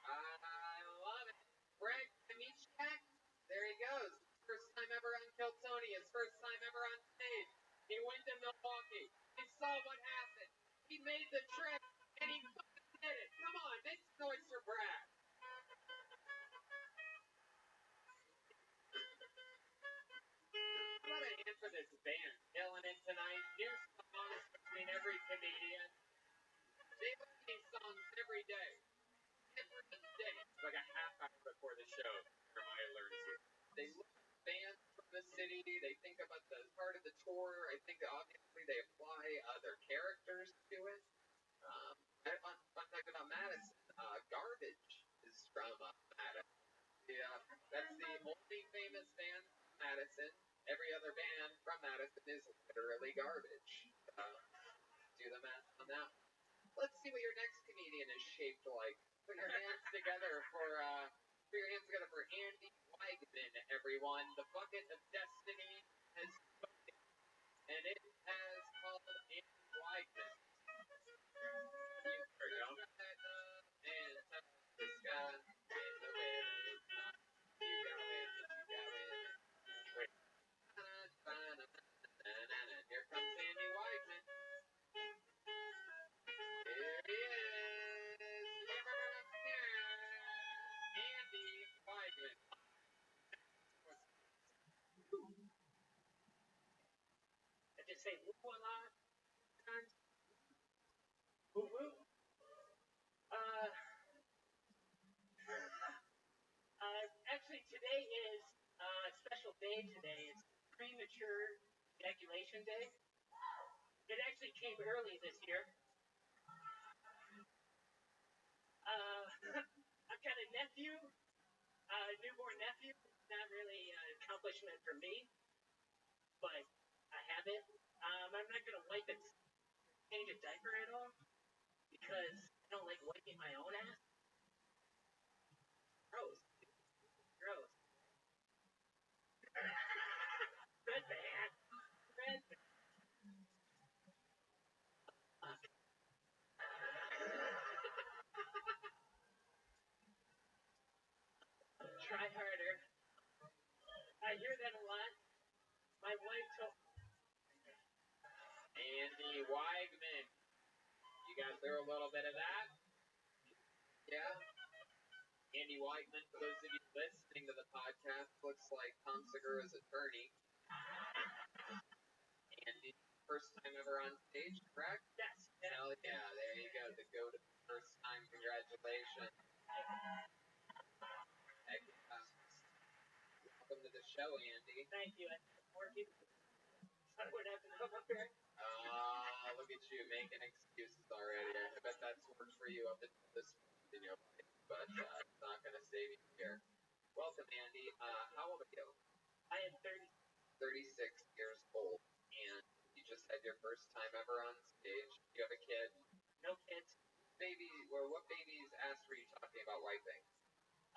Speaker 2: I love it. Greg, Kamichak, there he goes. First time ever on Kill Tony. His first time ever on stage. He went to Milwaukee. He saw what happened. He made the trip, and he fucking did it. Come on, make some noise for Brad. What a hand for this band. Killing it tonight. New songs between every comedian. They play these songs every day. Every day. It's like a half hour before the show. Jeremiah learns it. They look at bands from the city. They think about the part of the tour. I think obviously they apply their characters to it. Fun fact about Madison. Garbage is from Madison. Yeah, that's the only famous band from Madison. Every other band from Madison is literally garbage. Do the math on that. Let's see what your next comedian is shaped like. Put your hands together for Andy Weigman, everyone. The bucket of destiny has spoken, and it has called Andy Weigman. There you go. And this guy in the wind. You got it. Great. Here comes Andy Weigman. Here he is. Andy Weigman.
Speaker 7: I just say woo a lot times. Woo woo. Actually, today is a special day today. It's premature ejaculation day. It actually came early this year. I've got a nephew, a newborn nephew. It's not really an accomplishment for me, but I have it. I'm not going to wipe it, change a diaper at all, because I don't like wiping my own ass. Gross. Gross. Red band. Red band. Try harder. I hear that a lot. My
Speaker 2: Weigman. You got through a little bit of that? Yeah. Andy Weigman, for those of you listening to the podcast, looks like Tom Segura's attorney. Andy, first time ever on stage, correct?
Speaker 7: Yes.
Speaker 2: Hell yeah, there you go. The go to first time. Congratulations. Heck yeah. Welcome to the show, Andy.
Speaker 7: Thank you. More people. I would have to come up here.
Speaker 2: Look at you making excuses already. I bet that's worked for you up until this point in your life, but it's not going to save you here. Welcome, Andy. How old are you?
Speaker 7: I am
Speaker 2: 36 years old, and you just had your first time ever on stage. You have a kid?
Speaker 7: No kids.
Speaker 2: Baby, well, what baby's ass were you talking about wiping?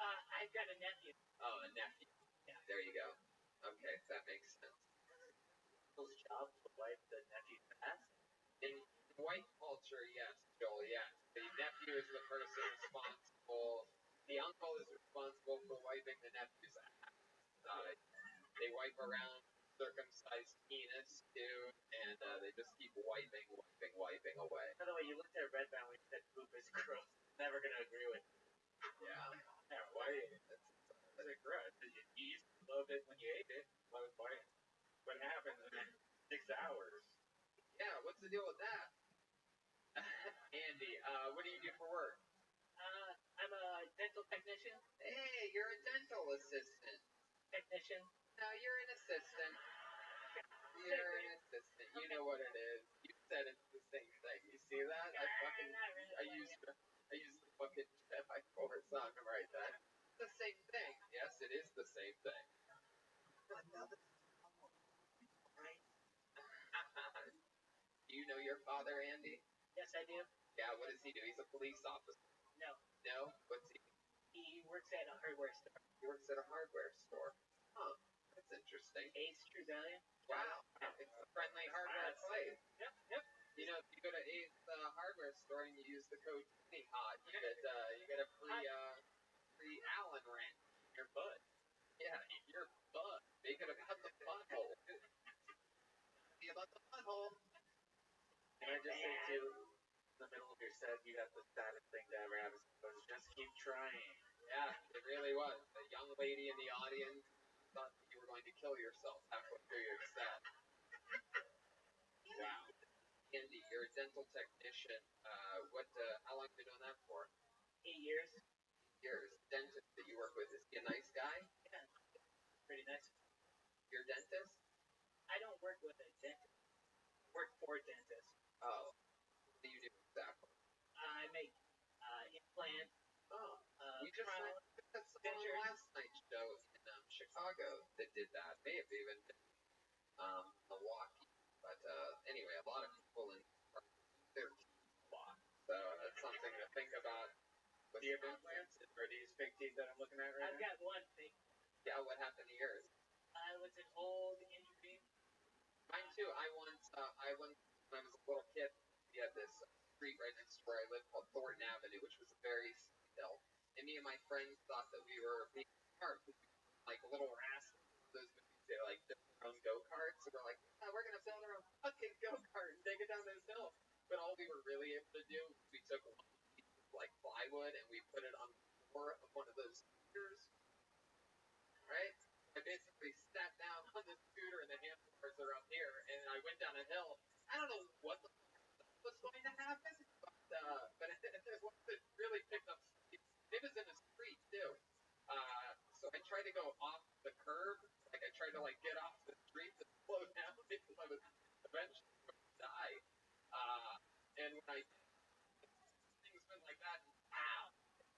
Speaker 7: I've got a nephew.
Speaker 2: Oh, a nephew.
Speaker 7: Yeah.
Speaker 2: There you go. Okay, that makes sense.
Speaker 3: Those jobs to wipe the nephew's ass.
Speaker 2: In white culture, yes, Joel, yes. The nephew is the person responsible. The uncle is responsible for wiping the nephew's ass. They wipe around circumcised penis, too, and they just keep wiping away.
Speaker 3: By the way, you looked at Red Band when you said poop is gross. Never gonna agree with you.
Speaker 2: Yeah.
Speaker 3: Yeah, why? That's a gross. You used to love it when you ate it. What happens in 6 hours?
Speaker 2: Yeah, what's the deal with that? Andy, what do you do for work?
Speaker 7: I'm a dental technician.
Speaker 2: Hey, you're a dental assistant.
Speaker 7: Technician.
Speaker 2: No, you're an assistant. You're an assistant. You know what it is. You said it's the same thing. You see that? I used the fucking Jedi Force on him right then. It's the same thing. Yes, it is the same thing. Do you know your father, Andy?
Speaker 7: Yes, I do.
Speaker 2: Yeah, what does he do? He's a police officer.
Speaker 7: No.
Speaker 2: No? What's he?
Speaker 7: He works at a hardware store.
Speaker 2: He works at a hardware store. Huh. That's interesting.
Speaker 7: Ace True Value.
Speaker 2: Wow. It's a friendly hardware place.
Speaker 7: Yep.
Speaker 2: You know, if you go to Ace hardware store and you use the code TINYHOT, you get a free Allen wrench in your butt. Yeah, in your butt. They could have cut the butthole. See about the butthole.
Speaker 3: Can I just say too, in the middle of your set, you got the saddest thing to ever happen. Just keep trying.
Speaker 2: Yeah, it really was. The young lady in the audience thought that you were going to kill yourself halfway through your set. Wow. Andy, you're a dental technician. How long have you been doing that for?
Speaker 7: 8 years.
Speaker 2: Years. Dentist that you work with, is he a nice guy?
Speaker 7: Yeah. Pretty nice.
Speaker 2: You're a dentist?
Speaker 7: I don't work with a dentist. I work for a dentist.
Speaker 2: Oh. What do you do exactly?
Speaker 7: I make implants.
Speaker 2: Oh. We just had someone on last night's show in Chicago that did that. May have even been Milwaukee. But anyway, a lot of people in their teeth block. So that's something to think about.
Speaker 3: Do you have implants? Or these fake teeth that I'm looking at right
Speaker 7: I've
Speaker 3: now?
Speaker 7: got one thing.
Speaker 2: Yeah, what happened to yours?
Speaker 7: It was an old injury.
Speaker 2: Mine too. I once, when I was a little kid, we had this street right next to where I lived called Thornton Avenue, which was a very steep hill. And me and my friends thought that we were being smart because we were like little rascals. Those movies, they like build their own go-karts. So we're like, yeah, we're going to build our own fucking go-kart and take it down this hill. But all we were really able to do was we took one piece of like plywood and we put it on the floor of one of those scooters. Right? I basically sat down on the scooter and the handlebars are up here, and I went down a hill. I don't know what the fuck was going to happen, but it wasn't really picked up speed. It was in a street too. So I tried to go off the curb, like I tried to like get off the street to slow down because I was eventually going to die. And when I things went like that, ow!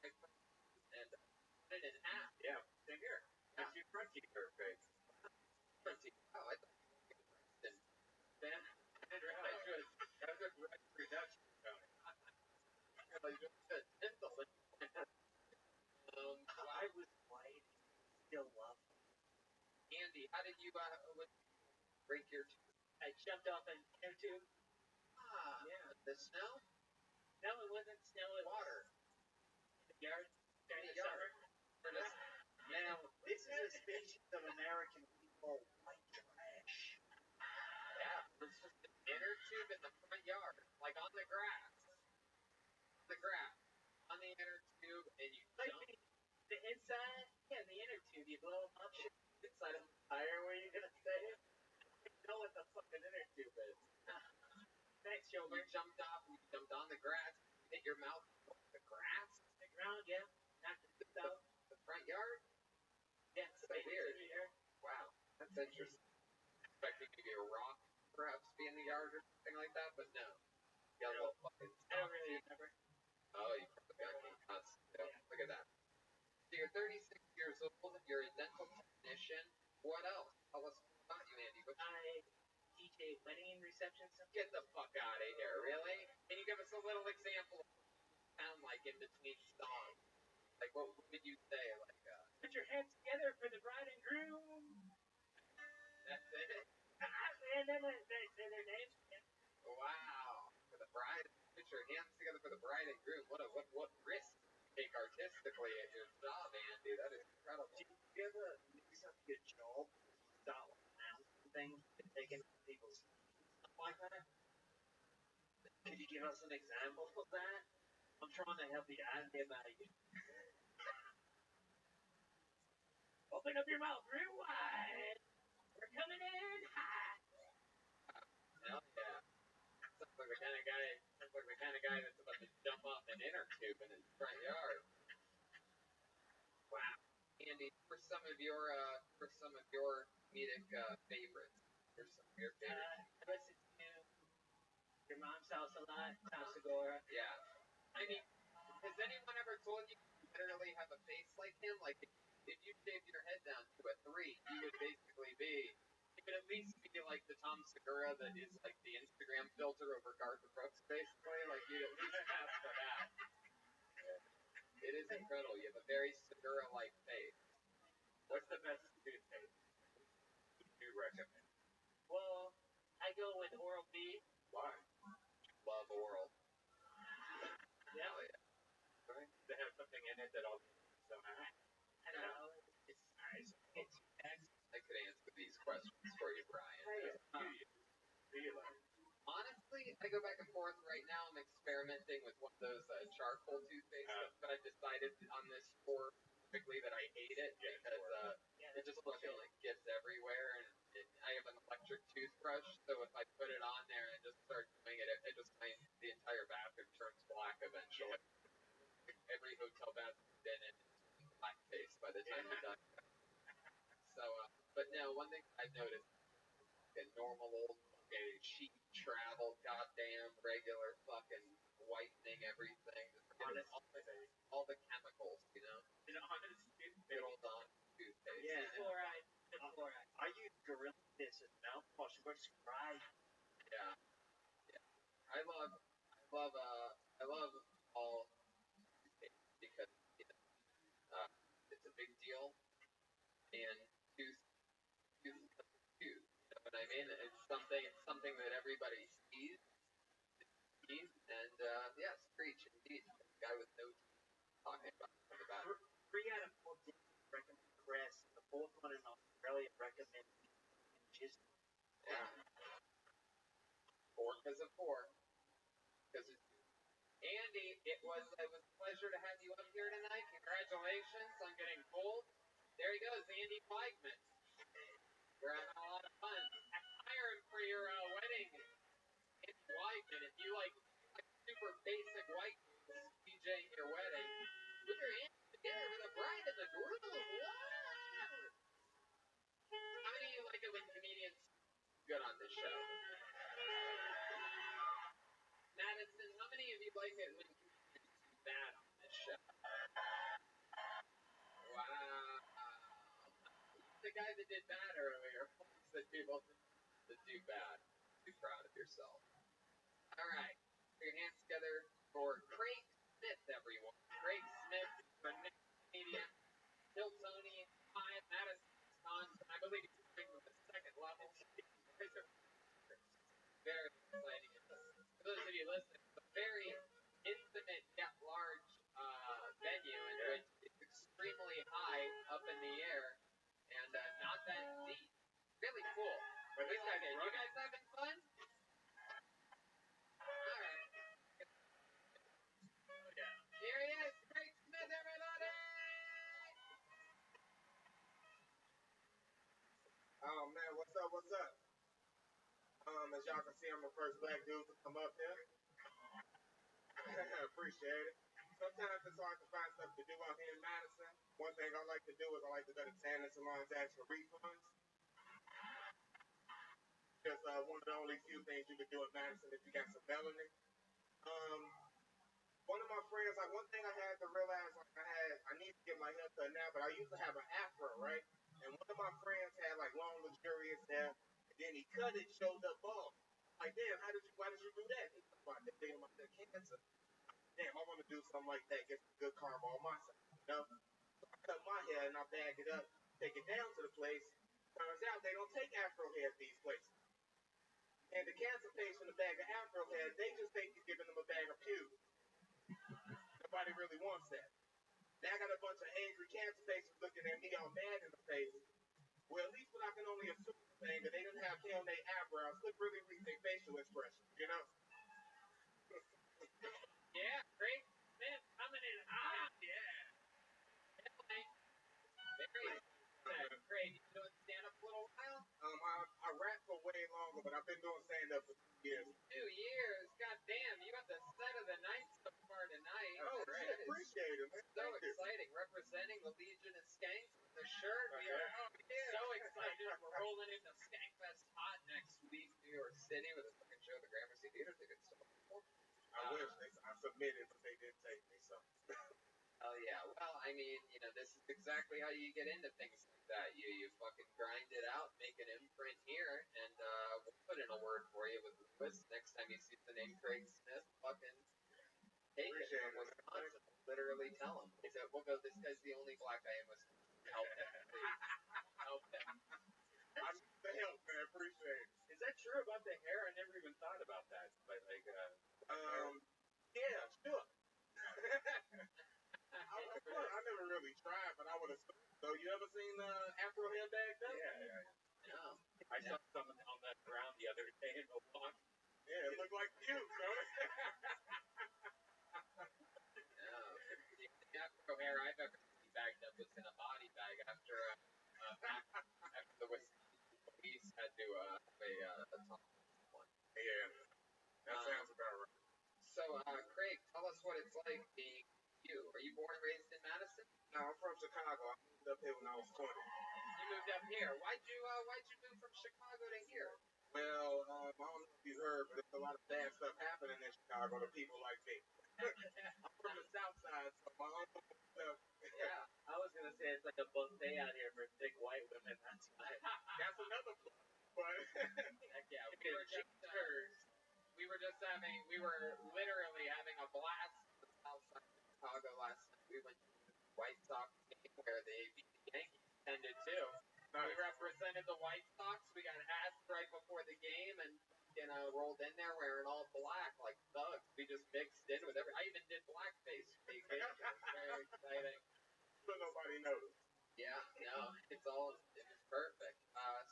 Speaker 2: And cut it in half.
Speaker 3: Yeah, same here. That's your front teeth are fake.
Speaker 2: Front teeth. Oh, I thought you were Princeton. Man, I realized that's a great reduction. Like just a dental implant.
Speaker 3: I was white. Still love it.
Speaker 2: Andy, how did you break your tooth?
Speaker 7: I jumped off an air tube.
Speaker 2: Yeah. The snow?
Speaker 7: No, it wasn't snow. It was
Speaker 2: Water.
Speaker 7: in the yard during
Speaker 2: In
Speaker 7: the
Speaker 2: the yard.
Speaker 7: summer.
Speaker 3: Now, this is a species of American people white trash.
Speaker 2: Yeah. It's just an inner tube in the front yard, like on the grass. On the grass. On the inner tube, and you
Speaker 7: Like
Speaker 2: jump.
Speaker 7: the inside, yeah, the inner tube, you blow them up, shit inside of the tire. Where you gonna say it? You know what the fucking inner tube is. Thanks,
Speaker 2: You
Speaker 7: Gilbert.
Speaker 2: jumped off, you jumped on the grass, hit your mouth on the grass,
Speaker 7: The ground, yeah. Knocked the tooth out.
Speaker 2: the front yard.
Speaker 7: Yeah,
Speaker 2: So weird.
Speaker 7: Here.
Speaker 2: Wow, that's interesting. Expecting maybe a rock perhaps be in the yard or something like that, but no. You got a little fucking
Speaker 7: I don't really remember.
Speaker 2: Oh, you probably got concussed. Yeah. Look at that. So you're 36 years old. You're a dental technician. What else? Tell us more about you, Andy.
Speaker 7: I DJ wedding receptions.
Speaker 2: Get the fuck out of here, really? Can you give us a little example of what you sound like in between songs? Like, what would you say? Like,
Speaker 7: Put your hands together for the bride and groom.
Speaker 2: that's it?
Speaker 7: And then their names.
Speaker 2: Wow. For the bride, put your hands together for the bride and groom. What risk you take artistically at your job, Andy? That is incredible.
Speaker 7: Do you ever do something at your job? Start like announcing things and taking people's stuff like that? Could you give us an example of that? I'm trying to help you out here, mate. Open up your mouth real wide. We're coming in hot.
Speaker 2: Hell yeah. Sounds like the kind of guy that's about to jump off an inner tube in his front yard. Wow. Andy, for some of your comedic favorites, for some of your favorites.
Speaker 7: I listen to your mom's house a lot, Tom Segura.
Speaker 2: Yeah. I mean, has anyone ever told you literally have a face like him? Like, if you shaved your head down to a 3, you would basically be, you would at least be like the Tom Segura that is like the Instagram filter over Garth Brooks, basically. Like, you'd at least pass for that. It is incredible. You have a very Segura-like face.
Speaker 3: What's the best toothpaste you recommend?
Speaker 7: Well, I go with Oral B.
Speaker 3: Why?
Speaker 2: Love oral.
Speaker 7: Yeah.
Speaker 2: Oh, yeah.
Speaker 3: Right? They have something in it that all so nice.
Speaker 7: I don't know. It's
Speaker 3: Nice.
Speaker 2: I could answer these questions for you, Brian.
Speaker 3: Do you like?
Speaker 2: Honestly, I go back and forth. Right now, I'm experimenting with one of those charcoal toothpastes, but I decided on this for specifically that I hate it because it just fucking like gets everywhere, and I have an electric toothbrush, so if I put it on there and just start doing it, the entire bathroom turns black eventually. Every hotel bathroom been in is black face by the time you're done. So, but no, one thing I've noticed, a normal old fucking cheap travel, goddamn regular fucking whitening everything, all the chemicals, you know. Good old Don toothpaste.
Speaker 7: Yeah. Fluoride. The fluoride.
Speaker 3: I use Gorilla This as mouthwash. Works great.
Speaker 2: Yeah. I love all toothpaste because it's a big deal, and tooth, you know what I mean? It's something that everybody sees, and yeah, screech indeed. The guy with no teeth talking about it.
Speaker 3: 3 out of 4 dentists recommend Crest. The 4th one in Australia recommends just
Speaker 2: Yeah. 4 because of 4. Because Andy, it was a pleasure to have you up here tonight. Congratulations on getting pulled. There he goes, Andy Weigman. We're having a lot of fun. Hire him for your wedding, Andy Weigman. If you like super basic white DJing your wedding, put your hands together for the bride and the groom. Wow. How many of you like it when comedians good on this show? Madison, how many of you like it when comedians do bad on this show? Wow. The guy that did bad earlier points at people that do bad. Be proud of yourself. All right. Put your hands together for Craig Smith, everyone. Craig Smith, our next comedian. Hilltonian, High, Madison, Wisconsin. I believe he's coming from the 2nd level. Very exciting. For those of you listening, it's a very intimate yet large venue in which it's extremely high up in the air and not that deep. Really cool.
Speaker 3: But this guy's
Speaker 2: You guys having fun?
Speaker 3: what's up? As y'all can see, I'm the first black dude to come up here. Appreciate it. Sometimes it's hard to find stuff to do out here in Madison. One thing I like to do is I like to go to tanning salons to ask for refunds. Just one of the only few things you can do in Madison if you got some melanin. Um, one of my friends, like one thing I had to realize, like I need to get my hair cut now, but I used to have an afro, right? And one of my friends had like long, luxurious hair, and then he cut it, showed up bald. Like, damn, why did you do that? He's like, well, they're thinking about their cancer. Damn, I want to do something like that, get some good karma on my side, you know? So I cut my hair and I bag it up, take it down to the place. Turns out they don't take afro hair at these places. And the cancer patient, a bag of afro hair, they just think you're giving them a bag of pubes. Nobody really wants that. Now I got a bunch of angry cancer patients looking at me all mad in the face. Well, at least what I can only assume is saying that they didn't have hair on their eyebrows, could really read their facial expression, you know?
Speaker 2: Yeah, great. Man, coming in hot. Yeah. Very great. You doing stand-up a little while?
Speaker 3: I rap for way longer, but I've been doing stand-up for 2 years.
Speaker 2: 2 years? God damn, you got the set of the night so far tonight.
Speaker 3: Oh, shit, appreciate it, man.
Speaker 2: So exciting. Representing the Legion of Skanks with the shirt. We are so excited. We're rolling into Skankfest Hot next week, New York City, with a fucking show at the Gramercy Theater. Tickets to
Speaker 3: I wish. I submitted, but they didn't take me, so.
Speaker 2: Oh yeah, well, I mean, you know, this is exactly how you get into things like that. You fucking grind it out, make an imprint here, and we'll put in a word for you with Lewis. Next time you see the name Craig Smith, fucking take it from Wisconsin. Literally tell him. We'll go, this guy's the only black guy in Wisconsin. Help him, please. Help him.
Speaker 3: I need the help, man. Appreciate it.
Speaker 1: Is that true about the hair? I never even thought about that. But like,
Speaker 3: yeah, sure. I never really tried, but I would assume so. You ever seen afro hair bagged up?
Speaker 1: yeah.
Speaker 2: No.
Speaker 1: I saw something on that ground the other day in Milwaukee.
Speaker 3: Yeah, it looked like you, bro.
Speaker 2: No. The afro hair I've ever seen bagged up was in a body bag after the Wisconsin police had to have a top one.
Speaker 3: Yeah, that sounds about right.
Speaker 2: So, Craig, tell us what it's like being you. Are you born and raised in Madison?
Speaker 3: No, I'm from Chicago. I moved up here when I was 20.
Speaker 2: You moved up here. Why'd you move from Chicago to here?
Speaker 3: Well, I don't know if you heard, but there's a lot of bad stuff happening in Chicago to people like me. I'm from the South Side, so my uncle moved up.
Speaker 2: Yeah.
Speaker 1: I was gonna say it's like a buffet out here for thick white women. That's why.
Speaker 3: That's another plug. But
Speaker 2: Heck yeah. We were literally having a blast in the South Side of Chicago last night. We went to the White Sox game where they beat the Yankees 10-2. We represented the White Sox. We got asked right before the game and rolled in there wearing all black like thugs. We just mixed in with I even did blackface for the occasion. It was very exciting.
Speaker 3: but nobody knows.
Speaker 2: Yeah, no, it was perfect.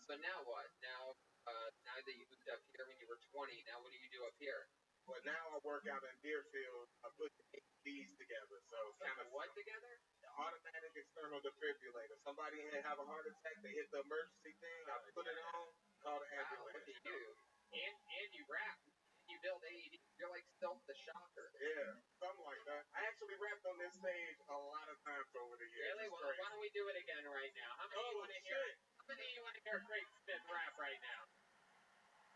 Speaker 2: So now what? Now that you moved up here when you were 20, now what do you do up here?
Speaker 3: But now I work out in Deerfield. I put the AEDs together, so kind of
Speaker 2: what together?
Speaker 3: automatic external defibrillator. Somebody have a heart attack, they hit the emergency thing. I put it on, call the ambulance.
Speaker 2: Look at you. And you rap. You build AED. You're like Stealth the Shocker.
Speaker 3: Yeah, something like that. I actually rapped on this stage a lot of times over the years.
Speaker 2: Really? Well, why don't we do it again right now? How many you want to hear? How many you want to hear Craig Smith rap right now?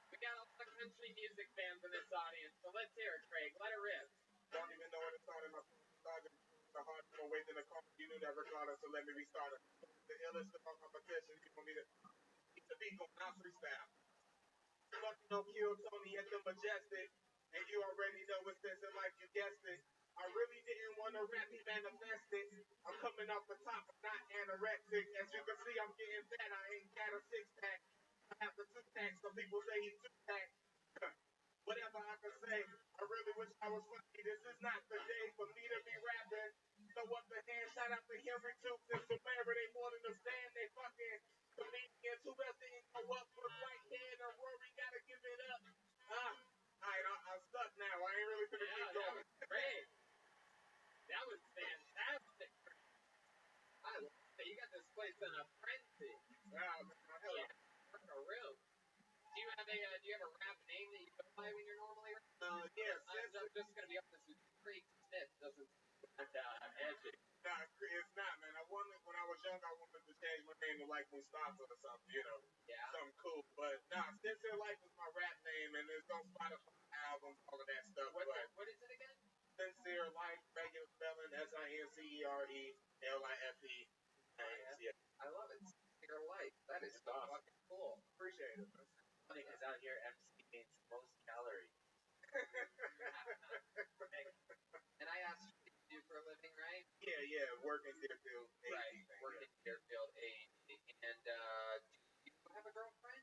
Speaker 2: We got a lot of country music fans in this audience, so let's hear it, Craig. Let it rip.
Speaker 3: Don't even know what it started. My started the hard more weight than a car. You knew that recorder, so let me restart it. The illest of all competition. You want me to keep the beat going out freestyle. Fucking no kill Tony at the Majestic. And you already know what's this in life, you guessed it. I really didn't want to rap, he manifested. I'm coming off the top, I'm not anorexic. As you can see, I'm getting fat, I ain't got a six-pack. I have the two-pack, some people say he's two-pack. Whatever I can say, I really wish I was funny. This is not the day for me to be rapping. So up the hand, shout out to Henry Toops and Samara, they more than understand, they fucking comedians. Who else didn't go up with Whitehead or Rory, gotta give it up. Alright, I'm stuck now. I ain't really gonna keep going.
Speaker 2: That was great. That was fantastic. I love it. You got this place in a frenzy.
Speaker 3: Wow, man,
Speaker 2: Yeah, a room. Do you have a rap name that you go by when you're normally?
Speaker 3: Yes.
Speaker 2: I'm just gonna be honest with you. Craig Smith doesn't edgy.
Speaker 3: Nah, it's not, man. When I was young, I wanted to change my name to like Mustafa or something,
Speaker 2: Yeah.
Speaker 3: something cool. But nah, Sincere Life is my rap name, and there's no Spotify albums, all of that stuff.
Speaker 2: What is it again?
Speaker 3: Sincere Life, regular spelling, SINCERELIFE.
Speaker 2: I love it. Sincere Life. That is fucking cool.
Speaker 3: Appreciate it.
Speaker 1: Funny because out here MC means most calories.
Speaker 2: And I asked you what you do for a living, right?
Speaker 3: Yeah, working Deerfield.
Speaker 2: Right, working Deerfield AD. And do you have a girlfriend?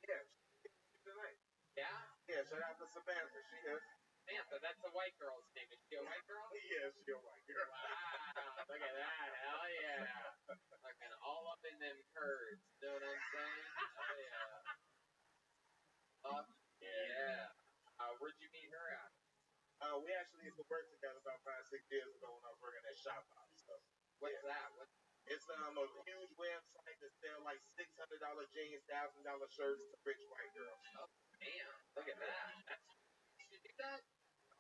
Speaker 3: Yeah, she's tonight.
Speaker 2: Yeah?
Speaker 3: Yeah, shout out to Samantha. She is.
Speaker 2: Samantha, that's a white girl's name. Is she a white girl?
Speaker 3: Yeah, she's a white girl.
Speaker 2: Wow, look at that. Hell yeah. Fucking all up in them curds. You know what I'm saying? Hell yeah. Fuck yeah. Where'd you meet her at?
Speaker 3: We actually used to work together about 5-6 years ago when I was working at Shop House. So,
Speaker 2: What's that?
Speaker 3: It's a huge website that sells like $600 jeans, $1,000 shirts to rich white girls.
Speaker 2: Oh, damn. Look at that. You do that?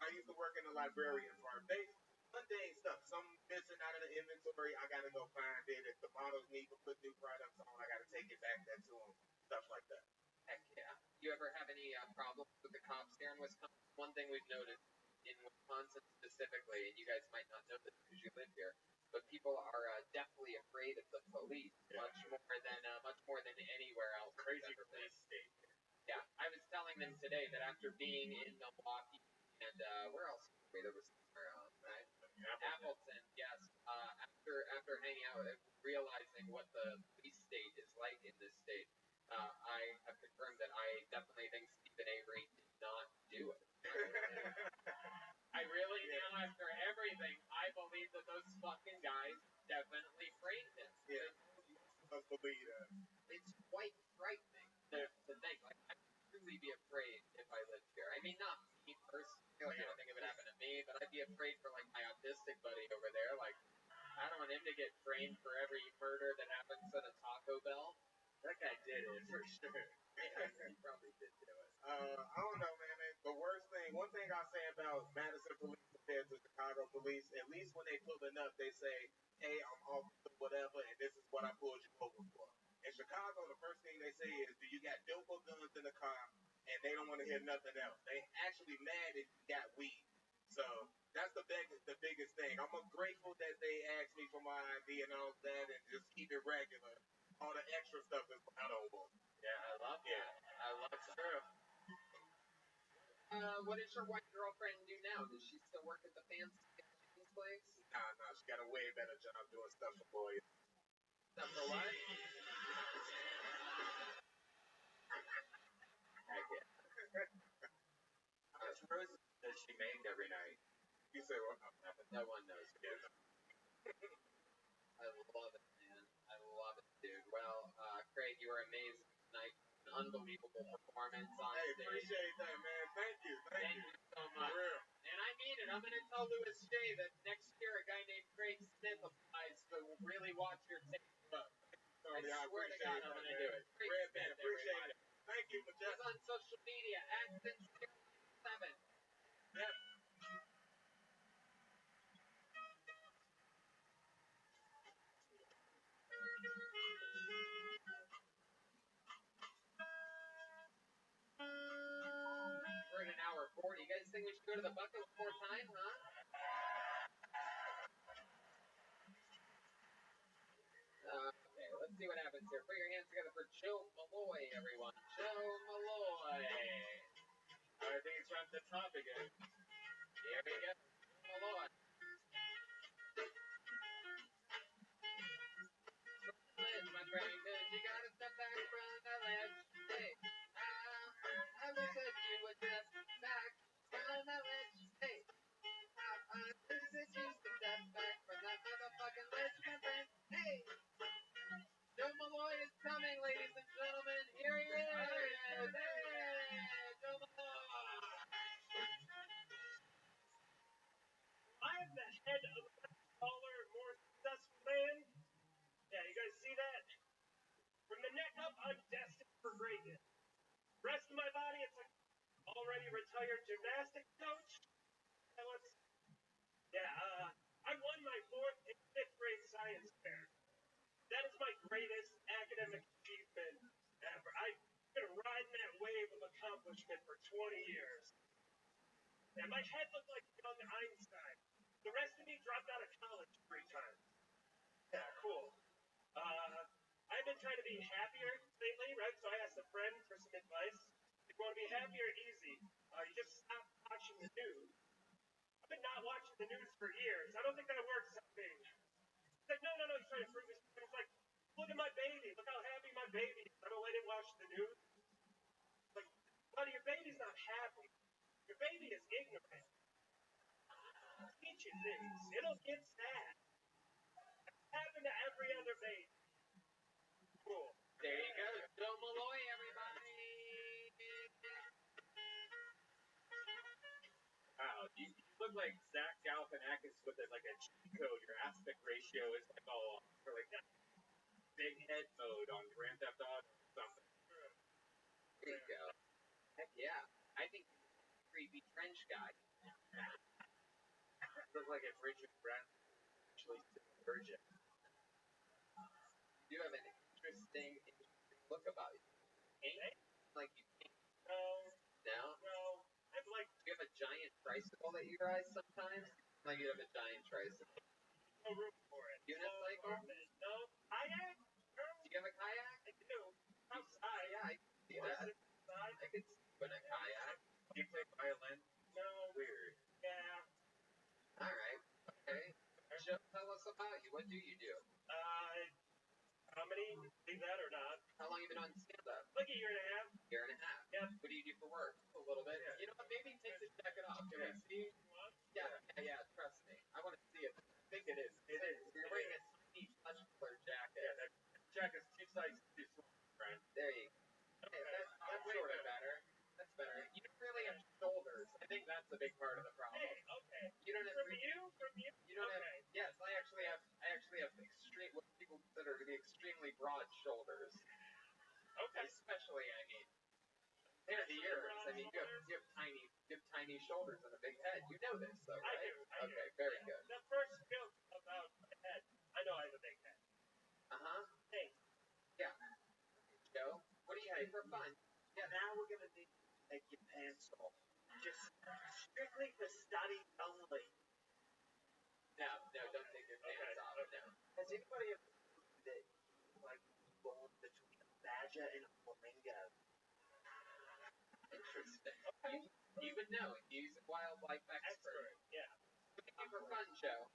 Speaker 3: I used to work in the librarian part. Mundane stuff. Some missing out of the inventory, I gotta go find it. If the models need to put new products on, I gotta take it back there to them. Stuff like that.
Speaker 2: Heck yeah. You ever have any problems with the cops here in Wisconsin? One thing we've noticed in Wisconsin specifically, and you guys might not know this because you live here, but people are definitely afraid of the police much more than anywhere else.
Speaker 3: Crazy police state.
Speaker 2: Yeah, I was telling them today that after being in Milwaukee and where else? There was somewhere else, right? Appleton, yes. After hanging out and realizing what the police state is like in this state, I have confirmed that I definitely think Stephen Avery did not do it. I really now, after everything, I believe that those fucking guys definitely framed him.
Speaker 3: Yeah, I believe that.
Speaker 2: It's quite frightening to think. Like, I would truly be afraid if I lived here. I mean, not me personally. Like, I don't think it would happen to me, but I'd be afraid for, like, my autistic buddy over there. Like, I don't want him to get framed for every murder that happens at a Taco Bell.
Speaker 1: That guy did it for sure.
Speaker 2: Yeah, he probably did do it.
Speaker 3: I don't know, man. The worst thing, one thing I'll say about Madison police compared to Chicago police, at least when they pulling up, they say, hey, I'm officer whatever, and this is what I pulled you over for. In Chicago, the first thing they say is, do you got dope or guns in the car? And they don't want to hear nothing else. They actually mad if you got weed. So that's the biggest thing. I'm grateful that they asked me for my ID and all that, and just keep it regular. All the extra stuff is I don't want.
Speaker 2: Yeah, I love that. I love that. What does your white girlfriend do now? Does she still work at the fancy jeans place?
Speaker 3: Nah, she got a way better job doing stuff for boys.
Speaker 2: Stuff for what?
Speaker 1: Heck yeah. How much roses does she make every night?
Speaker 3: You say what?
Speaker 2: No one knows.
Speaker 3: Yeah.
Speaker 2: I love it, man. I love it, dude. Well, Craig, you were amazing tonight. An unbelievable performance on stage.
Speaker 3: Appreciate that, man. Thank you
Speaker 2: so much.
Speaker 3: For real.
Speaker 2: And I mean it. I'm going to tell Louis J. that next year a guy named Craig Smith applies, so really watch your tape. I swear to God, I'm going to do it. Craig Smith,
Speaker 3: appreciate it. Thank you,
Speaker 2: He's on social media at Sincere7.
Speaker 3: Yep.
Speaker 2: We're at an hour 40. You guys think we should go to the bucket one more time, huh? Okay, let's see what happens here. Put your hands together for Joe Malloy, everyone. Joe Malloy.
Speaker 1: I think it's right at the top again.
Speaker 2: Here we go. Joe Malloy. My friend, cause you gotta step back from the ledge. Hey, I wish that you would just back from the ledge. Hey, this is you to step back from that motherfucking ledge, my friend. Hey, Joe Malloy is coming, ladies and gentlemen. Here he is. Hey, Joe Malloy.
Speaker 4: I am the head of a taller, more successful man. Yeah, you guys see that? From the neck up, I'm destined for greatness. Rest of my
Speaker 3: gymnastics coach. I won my 4th and 5th grade science fair. That is my greatest academic achievement ever. I've been riding that wave of accomplishment for 20 years. And my head looked like young Einstein. The rest of me dropped out of college 3 times. Yeah, cool. I've been trying to be happier lately, right? So I asked a friend for some advice. If you want to be happier, easy. You just stop watching the news. I've been not watching the news for years. I don't think that works on me. He's like, no, he's trying to prove his point. He's like, look at my baby. Look how happy my baby is. I don't let him watch the news. Like, buddy, your baby's not happy. Your baby is ignorant. Teach it things. It'll get sad. It's happened to every other baby. Cool.
Speaker 2: There you go. Joe Malloy, everybody.
Speaker 1: Wow, you look like Zach Galifianakis with it, like a cheat code. Your aspect ratio is like all off. Or like big head mode on Grand Theft Auto or something.
Speaker 2: There you go. Heck yeah. I think he's a creepy trench guy.
Speaker 1: Look like if Richard Branson actually still a virgin.
Speaker 2: You have an interesting look about you. Ain't like you can't. No?
Speaker 3: I'm like,
Speaker 2: Do you have a giant tricycle that you ride sometimes? Like you have a giant tricycle.
Speaker 3: no room for it.
Speaker 2: Unicycle?
Speaker 3: No. Kayak?
Speaker 2: Do you have a kayak?
Speaker 3: I do. Outside.
Speaker 2: Yeah, I can see that. I could see you in a kayak.
Speaker 1: Do you play violin?
Speaker 3: No.
Speaker 1: Weird.
Speaker 3: Yeah.
Speaker 2: Alright. Okay. Joe, tell us about you. What do you do?
Speaker 3: Comedy, believe that or not.
Speaker 2: How long have you been on stand-up?
Speaker 3: Like a year and a half.
Speaker 2: Year and a half.
Speaker 3: Yep.
Speaker 2: What do you do for work? A little bit. You know what? Maybe take the jacket off. Can we see? Yeah. Trust me. I want to see it. I think it is.
Speaker 1: It is.
Speaker 2: You're wearing a tiny muscular jacket.
Speaker 1: Yeah, that jacket's 2 sizes too small, friend.
Speaker 2: There you go. Hey, that's sort of better. That's better. You don't really have shoulders. I think that's a big part of the problem.
Speaker 3: Hey, okay.
Speaker 2: You don't have.
Speaker 3: From you?
Speaker 2: You don't
Speaker 3: okay.
Speaker 2: have. Yes, I actually have extreme, what people consider to be extremely broad shoulders.
Speaker 3: Okay.
Speaker 2: Especially, I mean, they're the ears. I mean, you have tiny shoulders and a big head. You know this, though, right?
Speaker 3: I do.
Speaker 2: Okay, very good.
Speaker 3: The first joke about my head. I know I have a big head. Hey.
Speaker 2: Yeah. Joe, what do you do for fun?
Speaker 3: Yeah. Now we're gonna need to make your pants off. Just strictly for study only.
Speaker 2: No, don't take your pants off.
Speaker 3: Okay.
Speaker 2: No.
Speaker 3: Has anybody ever seen that like born between a badger and a flamingo?
Speaker 2: Interesting. Okay. You would know. He's a wildlife expert.
Speaker 3: Yeah.
Speaker 2: What do you do for fun, Joe?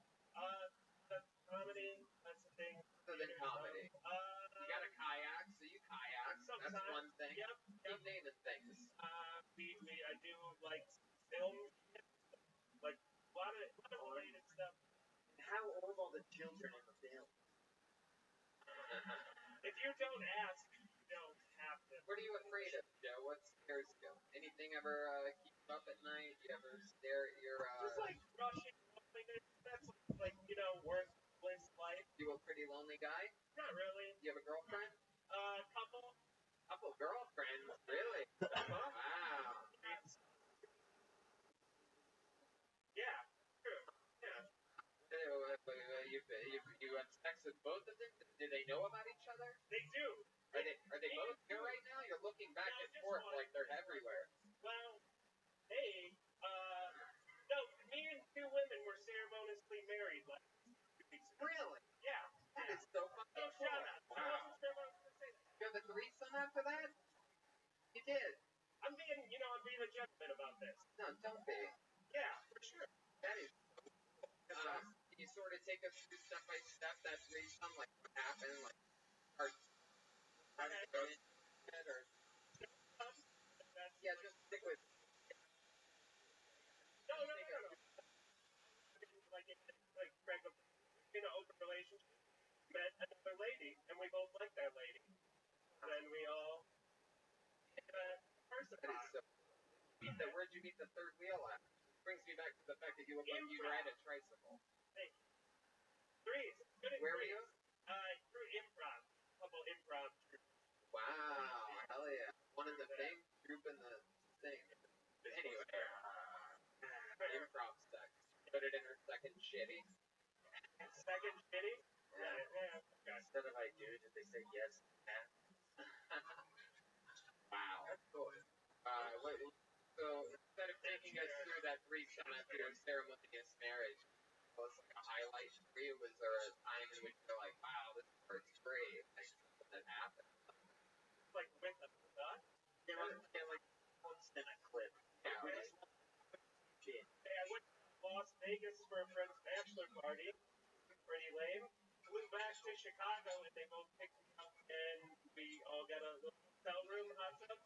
Speaker 3: That's comedy. That's the thing.
Speaker 2: Other than comedy. You got a kayak, so you kayak.
Speaker 3: Sometimes.
Speaker 2: That's one thing.
Speaker 3: Yep.
Speaker 2: Keep naming things.
Speaker 3: I do like film, like a lot of related stuff. How old are the children in the film? If you don't ask, you don't have to.
Speaker 2: What are you afraid of, Joe? What scares you? Anything ever keep you up at night? You ever stare at your
Speaker 3: Just like rushing loneliness. That's worthless life.
Speaker 2: You a pretty lonely guy?
Speaker 3: Not really.
Speaker 2: You have a girlfriend?
Speaker 3: Couple
Speaker 2: girlfriends? Really? Wow.
Speaker 3: Yeah. True. Yeah.
Speaker 2: You have sex with both of them? Do they know about each other?
Speaker 3: They do.
Speaker 2: Are they both here right now? You're looking back and forth like they're everywhere.
Speaker 3: Well, hey, no, me and 2 women were ceremoniously married like 2 weeks ago.
Speaker 2: Really?
Speaker 3: Yeah.
Speaker 2: That is so fucking
Speaker 3: So
Speaker 2: cool.
Speaker 3: shut up. I
Speaker 2: Wow.
Speaker 3: wasn't sure if I was gonna say that.
Speaker 2: You have a threesome after that? You did.
Speaker 3: I'm being a gentleman about this.
Speaker 2: No, don't be.
Speaker 3: Yeah, for sure.
Speaker 2: That is can you sort of take us through step by step that threesome, like what happened, like how did you go into it, or yeah, just stick with.
Speaker 3: No. Like Greg, in an open relationship, met another lady, and we both liked that lady. And then we all
Speaker 2: That is so. Where'd you meet the third wheel at? Brings me back to the fact that you look like you ride a tricycle.
Speaker 3: Hey, threes.
Speaker 2: Where were you?
Speaker 3: Through improv. Couple improv groups.
Speaker 2: Wow, hell yeah. One in the thing, group in the thing. Anyway, put it in her second shitty.
Speaker 3: Second shitty? Yeah.
Speaker 2: Instead of I do, did they say yes? Wow.
Speaker 3: That's cool.
Speaker 2: So instead of taking us through that threesome after your ceremonious marriage, was like a highlight for you? Was there a time in which you're like, wow, this part's great, like something that happened?
Speaker 3: Like with a thought?
Speaker 2: Yeah, like once in a clip. Yeah, right.
Speaker 3: Hey, I went to Las Vegas for a friend's bachelor party. Pretty lame. Flew back to Chicago and they both picked me up and we all got a little hotel room, hot tub.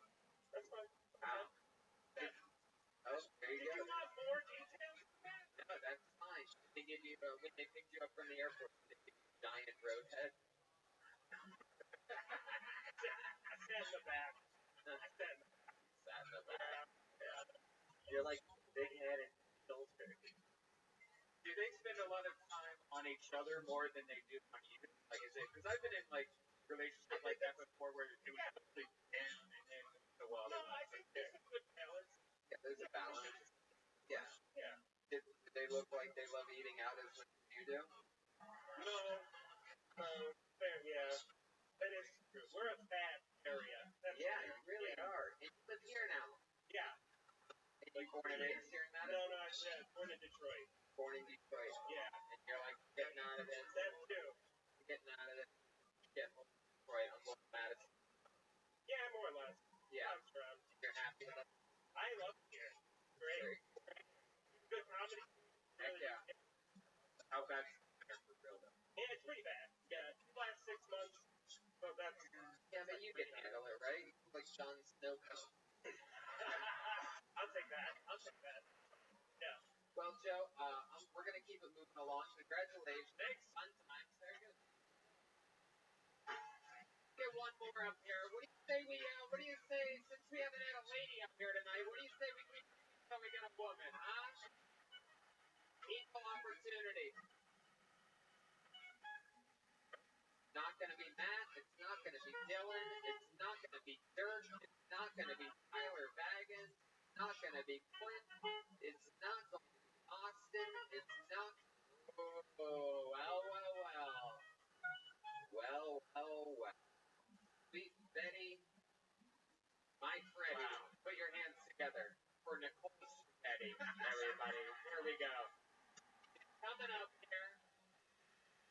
Speaker 3: That's fun.
Speaker 2: Wow. Oh, there you
Speaker 3: Did
Speaker 2: go.
Speaker 3: you want more details?
Speaker 2: No, that's fine. They give you when they picked you up from the airport, they give you a giant road head.
Speaker 3: I sat in the back.
Speaker 2: Sat in the back. You're like big head and shoulder. Do they spend a lot of time on each other more than they do on you? Like I said, because I've been in like relationships like that before, where it was mostly them and then the while.
Speaker 3: No, I think there's a good balance.
Speaker 2: Yeah, there's a balance. Yeah.
Speaker 3: Yeah.
Speaker 2: Did they look like they love eating out as much as you do?
Speaker 3: No. Fair, yeah. That is true. We're a fat area. That's
Speaker 2: Yeah,
Speaker 3: true.
Speaker 2: you really are. And you live here now.
Speaker 3: Yeah.
Speaker 2: And you born and raised here in Madison?
Speaker 3: No, born in Detroit.
Speaker 2: Born in Detroit.
Speaker 3: Yeah.
Speaker 2: And you're like getting out of it.
Speaker 3: That too.
Speaker 2: Getting out of it. Getting home to Detroit. I'm going to Madison.
Speaker 3: Yeah, more or less.
Speaker 2: Yeah.
Speaker 3: I'm proud.
Speaker 2: You're happy with it?
Speaker 3: I love it here. Great. Good comedy.
Speaker 2: Heck yeah. How bad is it for real though?
Speaker 3: Yeah, it's pretty bad. Yeah, the last 6 months. Well, that's.
Speaker 2: Yeah, but you can handle it, right? Like Jon Snow.
Speaker 3: I'll take that. Yeah.
Speaker 2: Well, Joe, we're gonna keep it moving along. Congratulations.
Speaker 3: Thanks.
Speaker 2: Fun times. Very good. Get one more up here. What do you say what do you say, since we haven't had a lady up here tonight, what do you say we get a woman, huh? Equal opportunity. Not gonna be Matt, it's not gonna be Dylan, it's not gonna be Dirk, it's not gonna be Tyler Baggins, it's not gonna be Clint, it's not going to be Austin, it's not. Oh, well. Sweet Betty, my Freddie, wow. Put your hands together for Nicole Spaghetti, everybody. Here we go. Coming up here,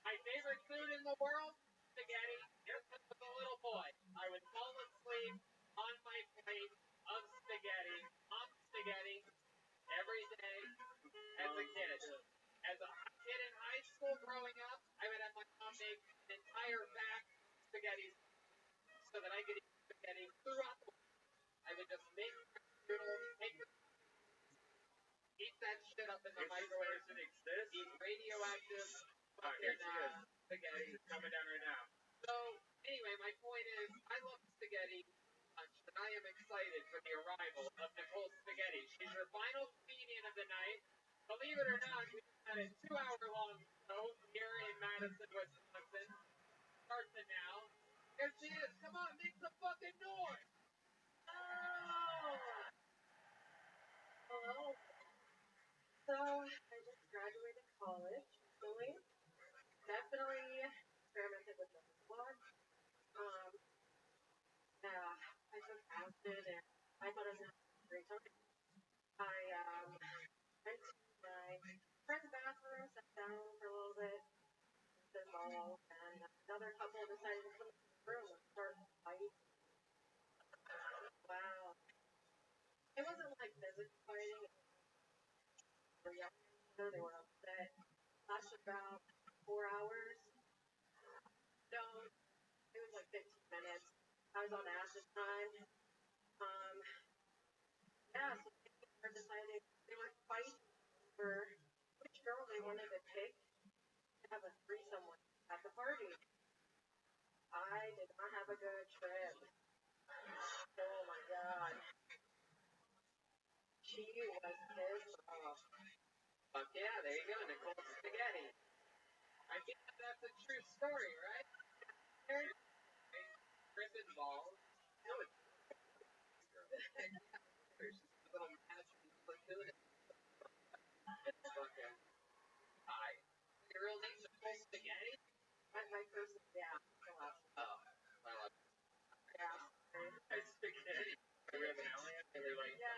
Speaker 2: my favorite food in the world, spaghetti. Here's when I was a little boy. I would fall asleep on my plate of spaghetti, every day as a kid. As a kid in high school growing up, I would have my mom make an entire bag of spaghetti so that I could eat spaghetti throughout the week. I would just make noodles, eat that shit up in the microwave.
Speaker 3: Does it exist?
Speaker 2: Eat radioactive spaghetti.
Speaker 3: It's coming down right now.
Speaker 2: So, anyway, my point is, I love spaghetti much, and I am excited for the arrival of Nicole Spaghetti. She's your final comedian of the night. Believe it or not, we had a 2-hour-long show here in Madison, Wisconsin. Starting now. Here she is. Come on, make some fucking noise. Oh!
Speaker 5: Hello. So, I just graduated college, really. Definitely experimented with this a lot. Yeah, I took acid and I thought I was going to have a great time. I went to my friend's bathroom, sat down for a little bit, this all, and another couple decided to come into the room and start fighting. Wow. It wasn't like physical fighting. They were yelling at each other, they were upset. Lasted about 4 hours. No, it was like 15 minutes. I was on acid time. Yeah, so they were deciding, they were fighting for which girl they wanted to pick to have a threesome with at the party. I did not have a good trip. Oh my god. She was pissed off.
Speaker 2: Fuck yeah, there you go, Nicole Spaghetti. I think that's a true story, right? Griffin balls. No, it's there's just a little management platoon. It's fucking your real name's Nicole Spaghetti?
Speaker 5: My first, yeah, the last one.
Speaker 2: Oh, well,
Speaker 5: Yeah.
Speaker 2: it's spaghetti. Are you Italian? And they're like,
Speaker 5: Yeah.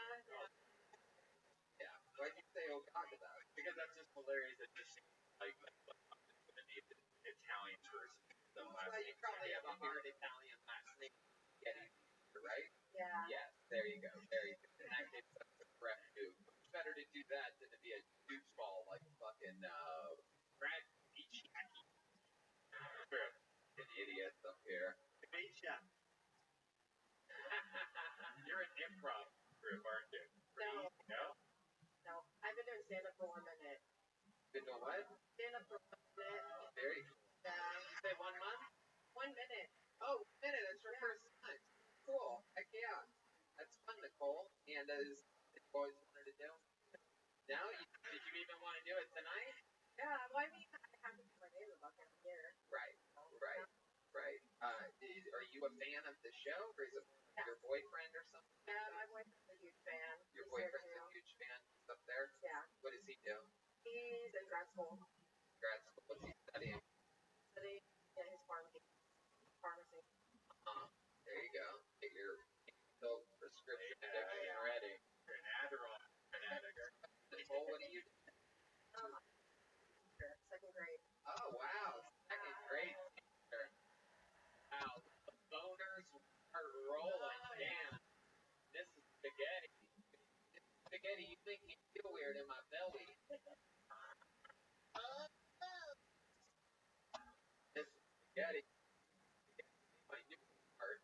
Speaker 2: yeah. Why'd you say oh God to that?
Speaker 1: Because that's just hilarious. It just seems like the Italian person. The last
Speaker 2: Well, you
Speaker 1: name.
Speaker 2: probably have a hard Italian last name. Spaghetti, right?
Speaker 5: Yeah.
Speaker 2: Yes, there you go. Very good. In that case, that's the correct move. Much better to do that than to be a doucheball like fucking
Speaker 1: Brad Ichiaki.
Speaker 2: an idiot up here.
Speaker 3: Misha.
Speaker 1: You're an improv group, aren't you?
Speaker 5: No.
Speaker 1: No?
Speaker 5: No. I've been doing stand-up for 1 minute.
Speaker 2: Been doing what?
Speaker 5: Stand-up for 1 minute.
Speaker 2: Very cool.
Speaker 5: Yeah.
Speaker 2: You say 1 month?
Speaker 5: 1 minute.
Speaker 2: Oh, 1 minute. That's your first time. Cool. Heck yeah. That's fun, Nicole. And as you always wanted to do. Now, did you even want to do it tonight?
Speaker 5: Yeah. Well, I mean, I have to do my name about that here.
Speaker 2: Right. Right. Right. Are you a fan of the show, or is it your boyfriend or something?
Speaker 5: Yeah, my boyfriend's a huge fan.
Speaker 2: Your
Speaker 5: He's there
Speaker 2: boyfriend's
Speaker 5: too.
Speaker 2: a huge fan. He's up there.
Speaker 5: Yeah.
Speaker 2: What does he do?
Speaker 5: He's in grad school.
Speaker 2: Grad school. What's he studying?
Speaker 5: Studying in his pharmacy.
Speaker 2: There you go. Get your prescription addiction ready.
Speaker 1: You're an Adderall. An addict.
Speaker 2: Nicole, what do you do?
Speaker 5: Second grade.
Speaker 2: Oh, wow. Second grade. Wow. The boners are rolling. Damn. This is spaghetti. Spaghetti, you make me feel weird in my belly. This is spaghetti. My new part.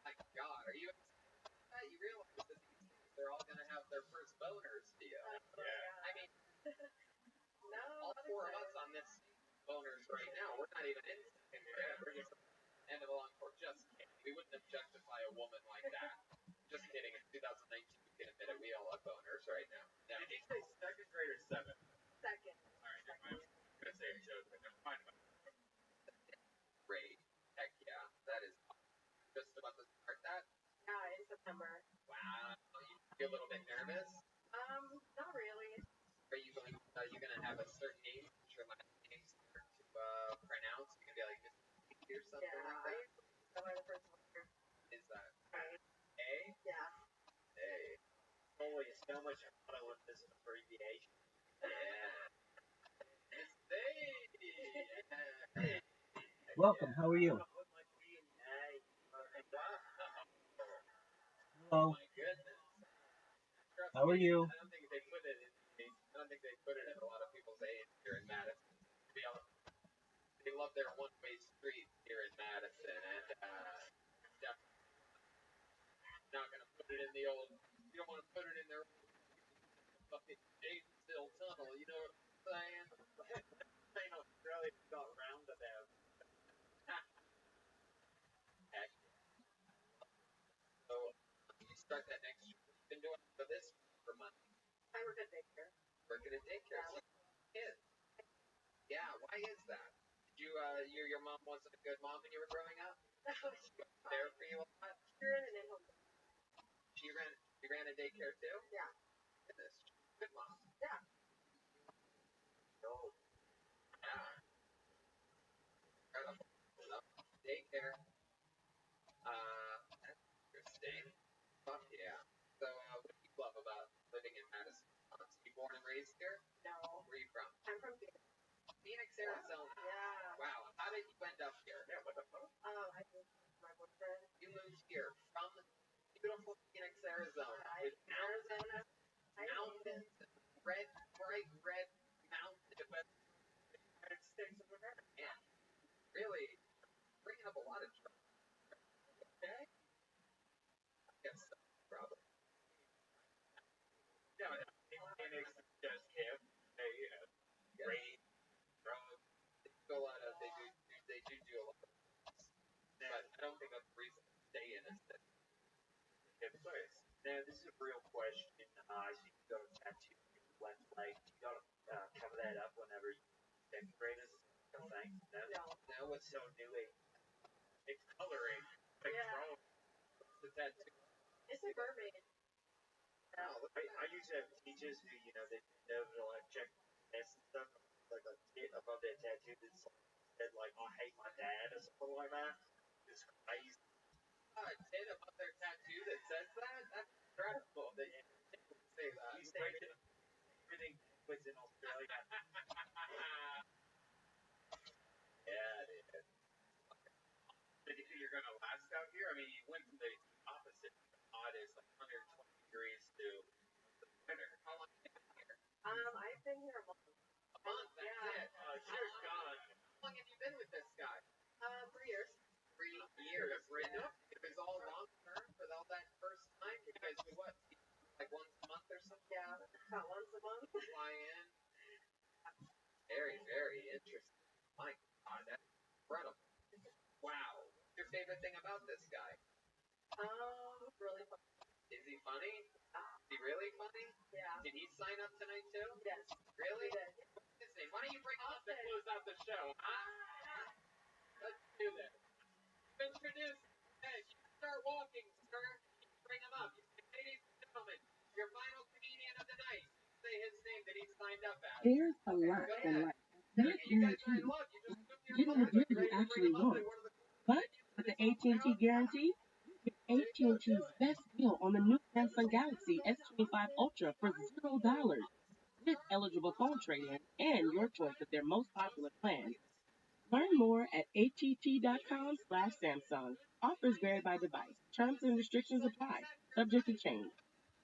Speaker 2: My God, are you excited? You realize that these kids, they're all going to have their first boners, do you?
Speaker 1: Yeah.
Speaker 2: I mean,
Speaker 5: No.
Speaker 2: all 4 of us on this boners right now, we're not even in second grade. We're just end of a long course. Just kidding. We wouldn't objectify a woman like that. Just kidding. In 2019, we can admit it. We all have boners right now. No.
Speaker 1: Did you say second grade or seventh?
Speaker 5: Second.
Speaker 1: Alright, never mind. I was going to say a joke, but never mind.
Speaker 2: Great. Heck yeah. That is just about to start that.
Speaker 5: Yeah, in September.
Speaker 2: Wow. You a little bit nervous?
Speaker 5: Not really.
Speaker 2: Are you gonna have a certain name? Your last name to pronounce? You can be like Miss or something
Speaker 5: Yeah,
Speaker 2: like
Speaker 5: I
Speaker 2: that.
Speaker 5: spell my first letter.
Speaker 2: Is that
Speaker 5: A.
Speaker 2: A?
Speaker 5: Yeah.
Speaker 2: A.
Speaker 3: Holy, so much auto with this abbreviation.
Speaker 2: Yeah. Miss A. Yeah.
Speaker 6: Welcome. How are you?
Speaker 2: Oh
Speaker 6: Hello.
Speaker 2: my goodness. Trust
Speaker 6: How are
Speaker 2: me,
Speaker 6: you?
Speaker 2: I don't think they put it in a lot of people's age here in Madison. To be honest, they love their one-way street here in Madison, and definitely not gonna put it in the old. You don't want to put it in their fucking Janesville tunnel. You know what I'm saying?
Speaker 3: In Australia, we got roundabout.
Speaker 2: Heck. So you start that next year. You've been doing for this for months.
Speaker 5: I work at daycare.
Speaker 2: Working at daycare. So kids. Yeah. Why is that? Did you your mom wasn't a good mom when you were growing up? She was there for you a lot.
Speaker 5: You're in an in-home.
Speaker 2: She ran a daycare too.
Speaker 5: Yeah.
Speaker 2: Goodness. Good mom.
Speaker 5: Yeah.
Speaker 2: Oh. Yeah. Incredible. Love daycare. That's interesting. Fuck yeah. So, what do you love about living in Madison, Wisconsin? You born and raised here?
Speaker 5: No.
Speaker 2: Where are you from?
Speaker 5: I'm from Phoenix.
Speaker 2: Phoenix, Arizona.
Speaker 5: Yeah.
Speaker 2: Wow. How did you end up here?
Speaker 1: Yeah, what the fuck?
Speaker 5: I moved with my boyfriend.
Speaker 2: You moved here from beautiful Phoenix, Arizona, with
Speaker 5: Arizona.
Speaker 2: mountains, bright red mountains,
Speaker 3: United States of America.
Speaker 2: and really bringing up a lot of trouble. Okay? I guess so, probably.
Speaker 1: Yeah, Phoenix is just hip. Hey, you know,
Speaker 2: Yes.
Speaker 1: rain, drugs.
Speaker 2: They do a lot of they do a lot of things. But I don't think that's the reason to stay in a city.
Speaker 1: Hip place.
Speaker 3: Now, this is a real question. I see you got a tattoo on your left leg. You got to cover that up whenever you second graders. No thanks. No.
Speaker 5: No.
Speaker 2: Now what's
Speaker 3: So newly.
Speaker 1: It's coloring. Like
Speaker 5: Yeah.
Speaker 1: drawing.
Speaker 2: the tattoo?
Speaker 5: It's a mermaid.
Speaker 3: I usually have teachers who, you know, they never like check tests and stuff. Like a kid above their tattoo that's said like, "I hate my dad" or something like that. It's crazy.
Speaker 2: A kid above their tattoo that says that? That's incredible. That you would say that.
Speaker 3: You say everything was in Australia.
Speaker 2: Yeah, dude. Did you think you're gonna last out here? I mean, you went from the opposite. Odd is like 120 degrees to winter. How long have you been here?
Speaker 5: I've been here a month.
Speaker 2: A month. That's
Speaker 5: Yeah.
Speaker 2: it. Year's gone. How long have you been with this guy?
Speaker 5: 3 years.
Speaker 2: 3 years. And it was all long term for all that first time. You guys do what? Like once a month or something?
Speaker 5: Yeah, about once a month.
Speaker 2: Fly in. Very, very interesting. My God, that's incredible. Wow. What's your favorite thing about this guy?
Speaker 5: Really fun.
Speaker 2: Is he funny? Is he really funny?
Speaker 5: Yeah.
Speaker 2: Did he sign up tonight too?
Speaker 5: Yes.
Speaker 2: Really?
Speaker 5: He did.
Speaker 2: What's his name? Why don't you bring him up to close out the show? Let's do this. Introduce. Hey, you start walking, sir. Bring him up. Ladies and gentlemen, your final comedian of the night. Say his name that he signed up at.
Speaker 8: There's a lot in life. Not
Speaker 2: You guys are in
Speaker 8: guaranteed.
Speaker 2: luck. You just
Speaker 8: Getting the deal you actually want. But with the AT&T guarantee, you get AT&T's best deal on the new Samsung Galaxy S25 Ultra for $0 with eligible phone trade-in and your choice of their most popular plan. Learn more at att.com/Samsung. Offers vary by device. Terms and restrictions apply. Subject to change.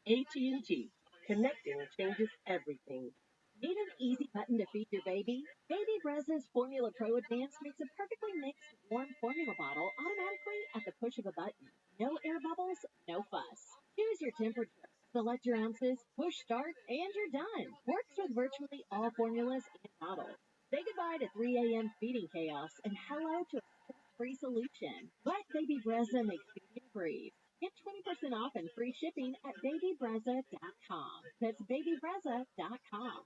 Speaker 8: AT&T. Connecting changes everything.
Speaker 9: Need an easy button to feed your baby? Baby Brezza's Formula Pro Advanced makes a perfectly mixed warm formula bottle automatically at the push of a button. No air bubbles, no fuss. Choose your temperature, select your ounces, push start, and you're done. Works with virtually all formulas and bottles. Say goodbye to 3 a.m. feeding chaos and hello to a stress-free solution. Let Baby Brezza make feeding a breeze. Get 20% off and free shipping at babybrezza.com. That's babybrezza.com.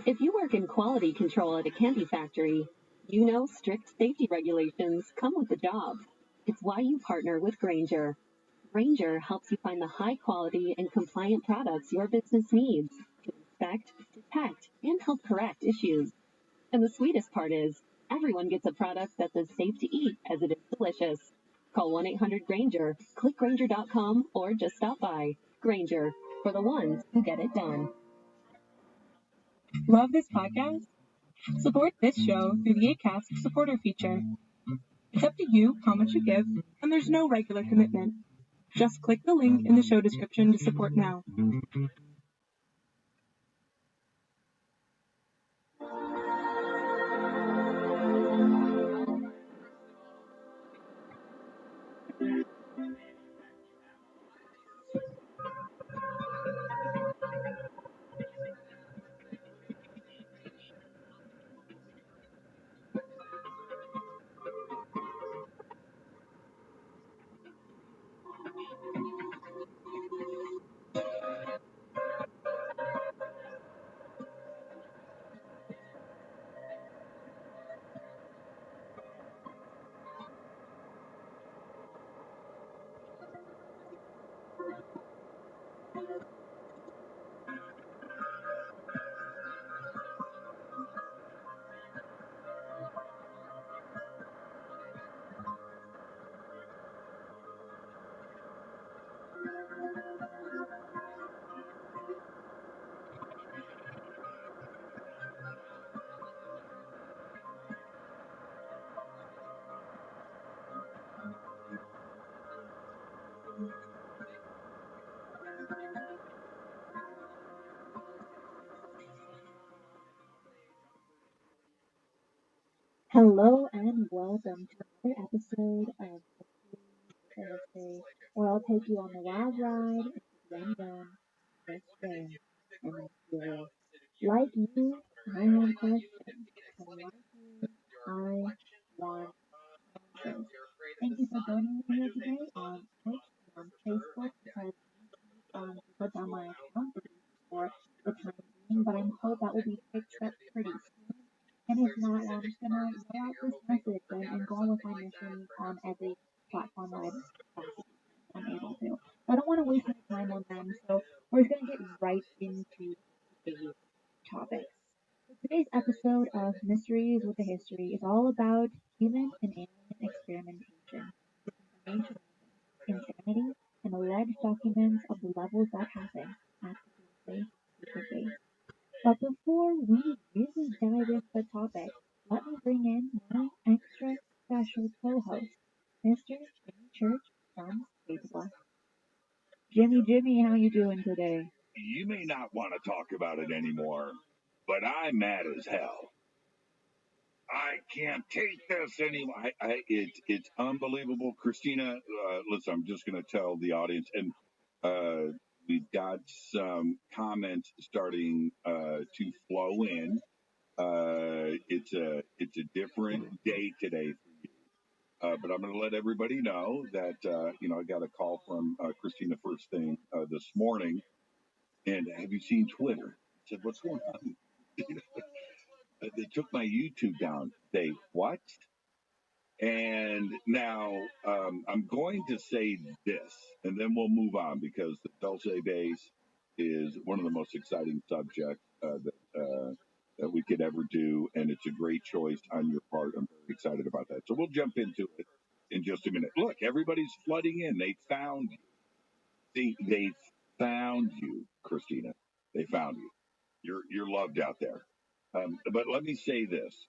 Speaker 9: If you work in quality control at a candy factory, you know strict safety regulations come with the job. It's why you partner with Grainger. Grainger helps you find the high quality and compliant products your business needs to inspect, detect, and help correct issues. And the sweetest part is, everyone gets a product that's as safe to eat as it is delicious. Call 1-800-GRAINGER, click Grainger.com, or just stop by. Grainger, for the ones who get it done.
Speaker 8: Love this podcast? Support this show through the Acast supporter feature. It's up to you how much you give, and there's no regular commitment. Just click the link in the show description to support now.
Speaker 9: Hello and welcome to another episode of Thursday, where I'll take you on a wild ride into the unknown, the strange, and the mysterious. Like you, I have questions, and like you, I want answers. Thank you for joining me here today on Twitch and on Facebook because you put down my account for the time being, but I'm told that will be fixed up pretty soon. And if not, I'm just gonna roll out this message and go on with my mission on every platform that I'm able to. I don't want to waste my time on them, so we're just right into the topics. Today's episode of Mysteries with the History is all about human and alien experimentation, information, insanity, and alleged documents of the levels that happen at the secret base. But before we really dive into the topic, let me bring in my extra special co-host, Mr. Jimmy Church from Baby Black. Jimmy, how you doing today?
Speaker 10: You may not want to talk about it anymore, but I'm mad as hell. I can't take this anymore. It's unbelievable, Christina. Listen, I'm just going to tell the audience, and we've got some comments starting to flow in. It's a different day today for you, but I'm going to let everybody know that I got a call from Christina first thing this morning. And have you seen Twitter? I said, what's going on? They took my YouTube down. They what? And now I'm going to say this, and then we'll move on because the Dulce base is one of the most exciting subjects that we could ever do, and it's a great choice on your part. I'm very excited about that. So we'll jump into it in just a minute. Look, everybody's flooding in. They found you. See, they found you, Christina. They found you. You're loved out there. But let me say this.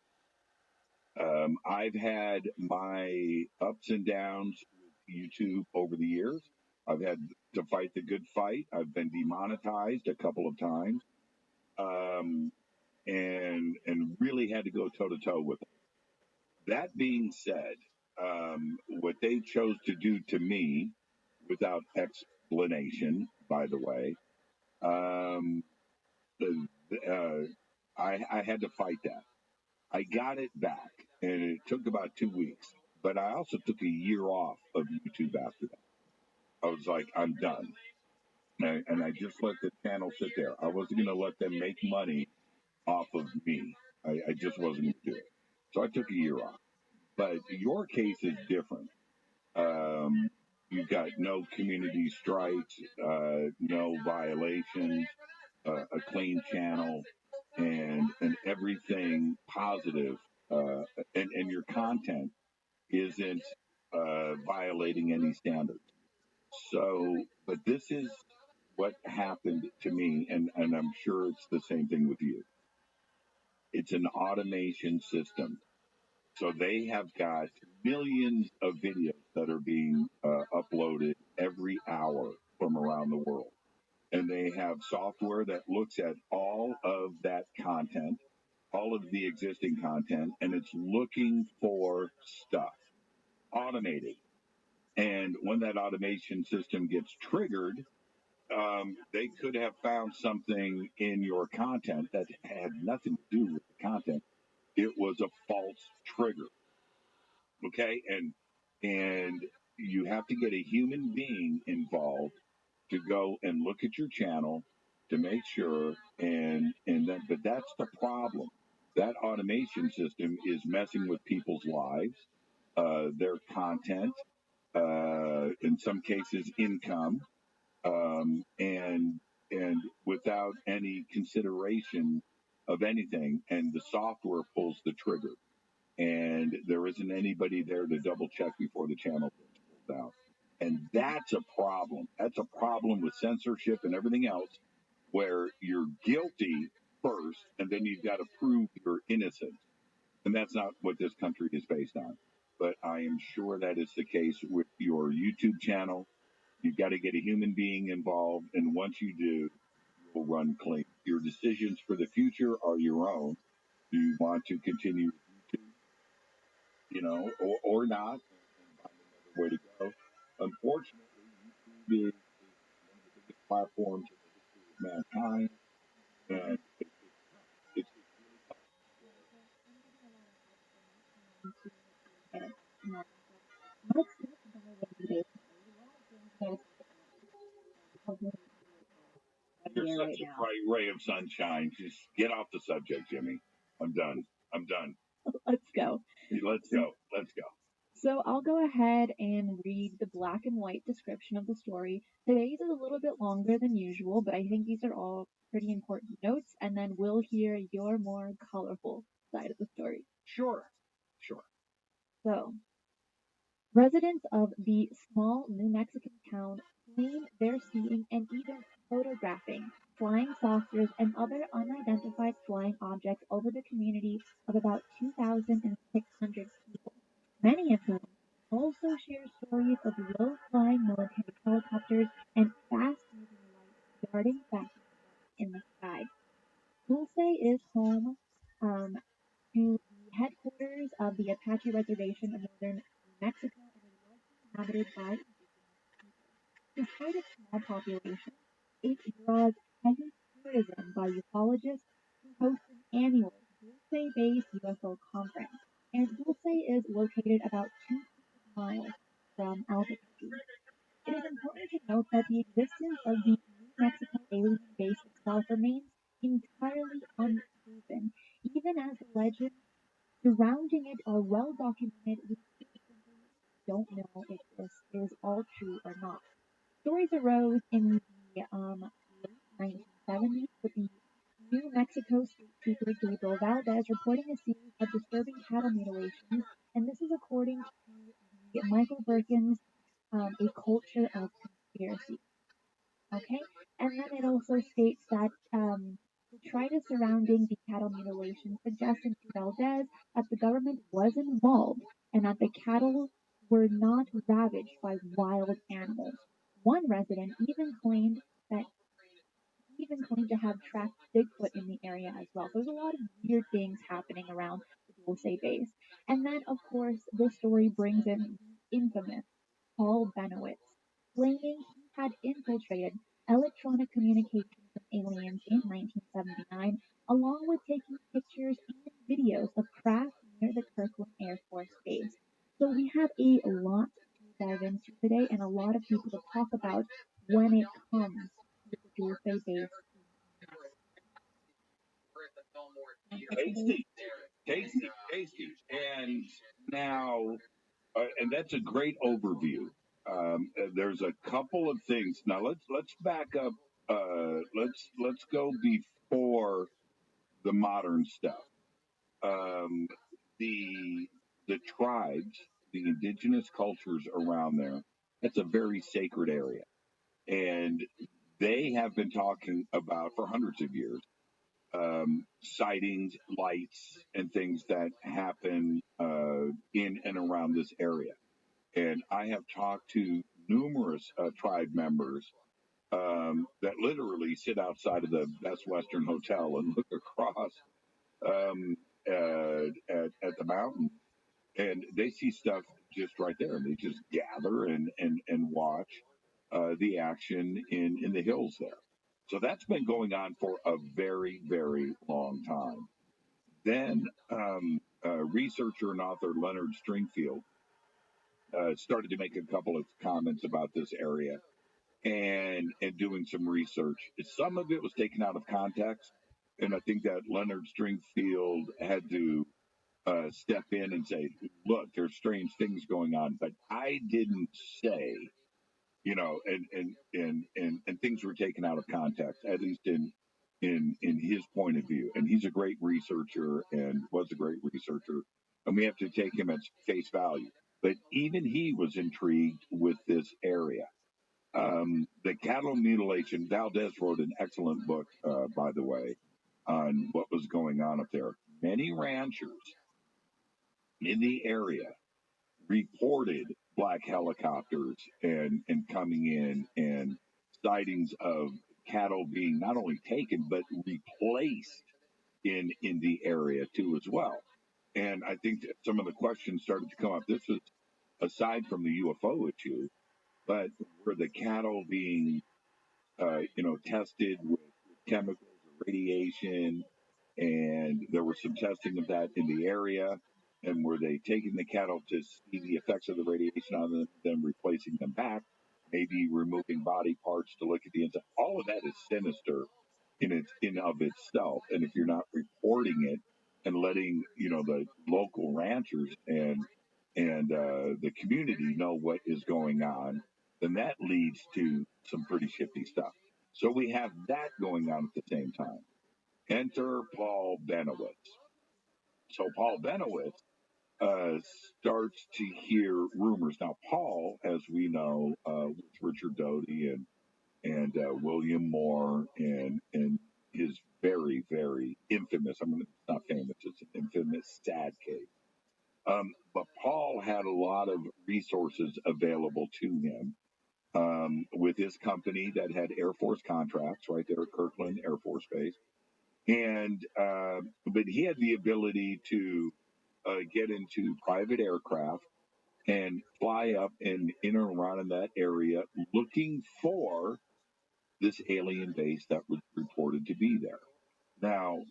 Speaker 10: I've had my ups and downs with YouTube over the years. I've had to fight the good fight. I've been demonetized a couple of times, and really had to go toe to toe with it. That being said, what they chose to do to me, without explanation, by the way, um, I had to fight that. I got it back, and it took about 2 weeks. But I also took a year off of YouTube after that. I was like, I'm done. And I just let the channel sit there. I wasn't going to let them make money off of me. I just wasn't going to do it. So I took a year off. But your case is different. You've got no community strikes, no violations, a clean channel, and everything positive, and your content isn't violating any standards. So, but this is what happened to me, and I'm sure it's the same thing with you. It's an automation system. So they have got millions of videos that are being uploaded every hour from around the world. And they have software that looks at all of that content, all of the existing content, and it's looking for stuff, automated. And when that automation system gets triggered, they could have found something in your content that had nothing to do with the content. It was a false trigger. Okay, and you have to get a human being involved to go and look at your channel to make sure, and that, but that's the problem. That automation system is messing with people's lives, their content, in some cases income, and without any consideration of anything, and the software pulls the trigger, and there isn't anybody there to double check before the channel gets pulled out. And that's a problem. That's a problem with censorship and everything else, where you're guilty first, and then you've got to prove you're innocent. And that's not what this country is based on. But I am sure that is the case with your YouTube channel. You've got to get a human being involved, and once you do, you'll run clean. Your decisions for the future are your own. Do you want to continue YouTube, or not, and find another way to go? Unfortunately, YouTube is one of the biggest platforms in the history of mankind, and it's really tough.
Speaker 9: Let's talk about it today. What I'm going to
Speaker 10: You're
Speaker 9: here
Speaker 10: such
Speaker 9: right
Speaker 10: a
Speaker 9: now.
Speaker 10: bright ray of sunshine. Just get off the subject, Jimmy. I'm done.
Speaker 9: Let's go.
Speaker 10: Let's go. Let's go.
Speaker 9: So I'll go ahead and read the black and white description of the story. Today's is a little bit longer than usual, but I think these are all pretty important notes, and then we'll hear your more colorful side of the story.
Speaker 10: Sure.
Speaker 9: So, residents of the small New Mexican town claim they're seeing and even photographing flying saucers and other unidentified flying objects over the community of about 2,600 people, many of whom also share stories of low-flying military helicopters and fast-moving lights darting back and forth in the sky. Dulce is home to the headquarters of the Apache Reservation of northern New Mexico and is largely inhabited by indigenous people. Despite its small population, it draws heavy tourism by ufologists who host an annual Dulce-based UFO conference. And Dulce is located about 200 miles from Albuquerque. It is important to note that the existence of the New Mexico alien base itself remains entirely unproven, even as the legends surrounding it are well documented. We simply don't know if this is all true or not. Stories arose in the late 1970s with the New Mexico State Trooper Gabriel Valdez reporting a series of disturbing cattle mutilations, and this is according to the Michael Birkin's A Culture of Conspiracy. Okay, and then it also states that detritus surrounding the cattle mutilation suggested to Valdez that the government was involved and that the cattle were not ravaged by wild animals. One resident that even claimed to have tracked Bigfoot in the area as well. So there's a lot of weird things happening around the Dulce base. And then, of course, the story brings in the infamous Paul Benowitz, claiming he had infiltrated electronic communications with aliens in 1979, along with taking pictures and videos of craft near the Kirkland Air Force Base. So we have a lot to dive into today and a lot of people to talk about when it comes to the Dulce base.
Speaker 10: Tasty. And now, and that's a great overview. There's a couple of things. Now let's back up. Let's go before the modern stuff. The the tribes, the indigenous cultures around there. It's a very sacred area, and they have been talking about for hundreds of years sightings, lights, and things that happen in and around this area. And I have talked to numerous tribe members that literally sit outside of the Best Western Hotel and look across at the mountain, and they see stuff just right there, and they just gather and watch the action in the hills there. So that's been going on for a very, very long time. Then researcher and author Leonard Stringfield started to make a couple of comments about this area and doing some research. Some of it was taken out of context, and I think that Leonard Stringfield had to step in and say, "Look, there's strange things going on," but I didn't say, and things were taken out of context, at least in his point of view. And he's a great researcher and was a great researcher, and we have to take him at face value. But even he was intrigued with this area. The cattle mutilation. Valdez wrote an excellent book, by the way, on what was going on up there. Many ranchers in the area reported black helicopters and coming in and sightings of cattle being not only taken but replaced in the area too as well. And I think that some of the questions started to come up. This was aside from the UFO issue, but were the cattle being tested with chemicals or radiation, and there was some testing of that in the area. And were they taking the cattle to see the effects of the radiation on them, then replacing them back, maybe removing body parts to look at the inside? All of that is sinister in of itself. And if you're not reporting it and letting the local ranchers and the community know what is going on, then that leads to some pretty shifty stuff. So we have that going on at the same time. Enter Paul Benowitz. So Paul Benowitz starts to hear rumors. Now, Paul, as we know, with Richard Doty and William Moore and his very, very infamous, it's not famous, it's an infamous sad case. But Paul had a lot of resources available to him with his company that had Air Force contracts right there at Kirkland Air Force Base. And but he had the ability to get into private aircraft and fly up and in and around in that area looking for this alien base that was reported to be there. Now,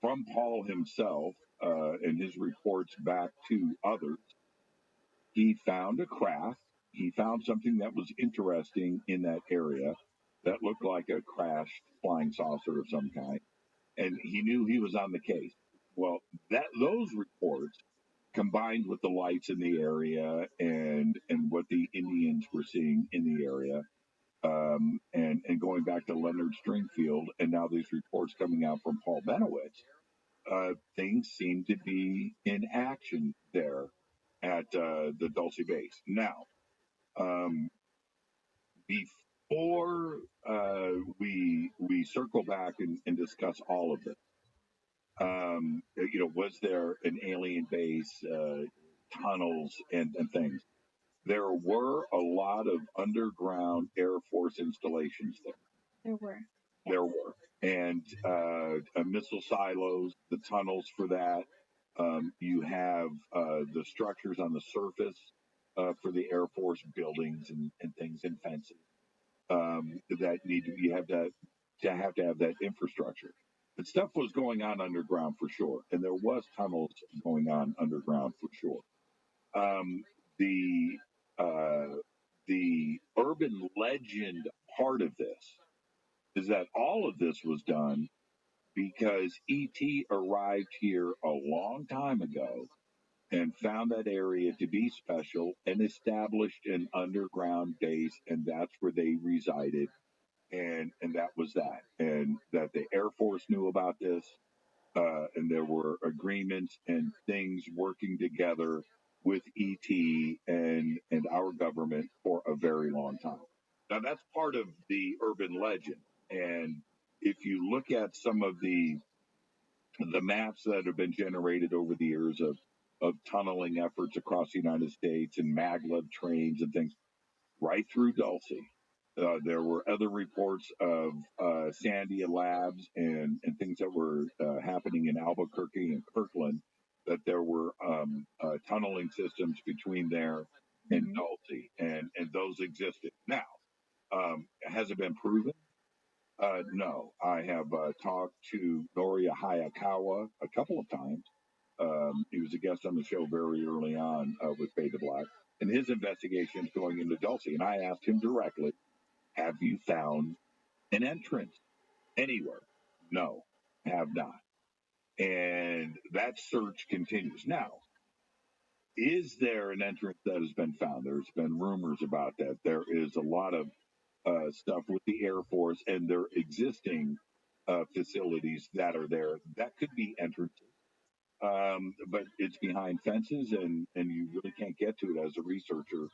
Speaker 10: from Paul himself and his reports back to others, he found a craft. He found something that was interesting in that area that looked like a crashed flying saucer of some kind, and he knew he was on the case. Well, those reports, combined with the lights in the area and what the Indians were seeing in the area, and going back to Leonard Stringfield, and now these reports coming out from Paul Benowitz, things seem to be in action there at the Dulce base. Now, before we circle back and discuss all of this, was there an alien base, tunnels, and things? There were a lot of underground Air Force installations there.
Speaker 11: There were.
Speaker 10: There were. And missile silos, the tunnels for that. You have the structures on the surface for the Air Force buildings and things and fences that need to, you have to have that infrastructure. But stuff was going on underground for sure, and there was tunnels going on underground for sure. The urban legend part of this is that all of this was done because ET arrived here a long time ago and found that area to be special and established an underground base, and that's where they resided. And that was that. And that the Air Force knew about this, and there were agreements and things working together with ET and our government for a very long time. Now, that's part of the urban legend. And if you look at some of the maps that have been generated over the years of tunneling efforts across the United States and maglev trains and things right through Dulce, there were other reports of Sandia Labs and things that were happening in Albuquerque and Kirkland, that there were tunneling systems between there and Dulce, and those existed. Now, has it been proven? No. I have talked to Noria Hayakawa a couple of times. He was a guest on the show very early on with Beta Black, and his investigations going into Dulce. And I asked him directly, have you found an entrance anywhere? No, have not. And that search continues. Now, is there an entrance that has been found? There's been rumors about that. There is a lot of stuff with the Air Force and their existing facilities that are there. That could be entrances. But it's behind fences, and you really can't get to it as a researcher,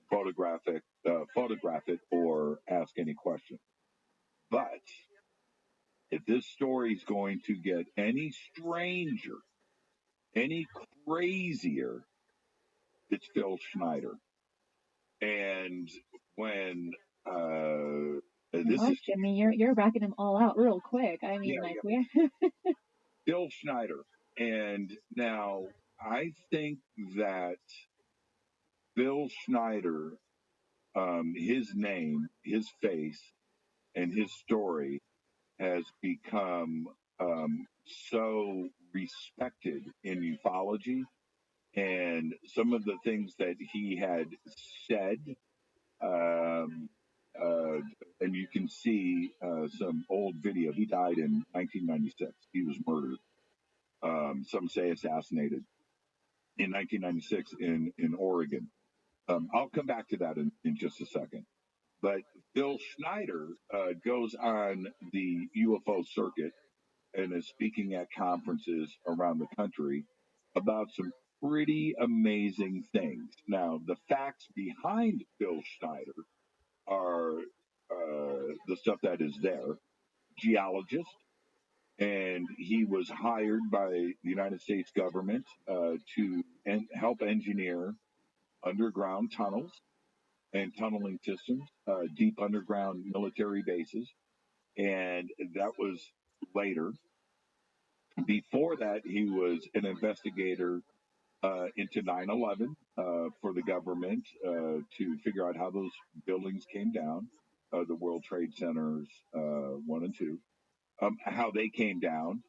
Speaker 10: photograph it, or ask any questions. But if this story is going to get any stranger, any crazier, it's Phil Schneider. And when this is
Speaker 11: Jimmy, you're racking them all out real quick. I mean, we're
Speaker 10: Phil Schneider. And now I think that Phil Schneider, his name, his face, and his story has become so respected in ufology, and some of the things that he had said, and you can see some old video. He died in 1996. He was murdered. Some say assassinated. in 1996 in Oregon. I'll come back to that in just a second. But Bill Schneider goes on the UFO circuit and is speaking at conferences around the country about some pretty amazing things. Now, the facts behind Bill Schneider are the stuff that is there. Geologist, and he was hired by the United States government to help engineer underground tunnels and tunneling systems, deep underground military bases, and that was later. Before that, he was an investigator into 9/11 for the government to figure out how those buildings came down, the World Trade Centers 1 and 2, how they came down,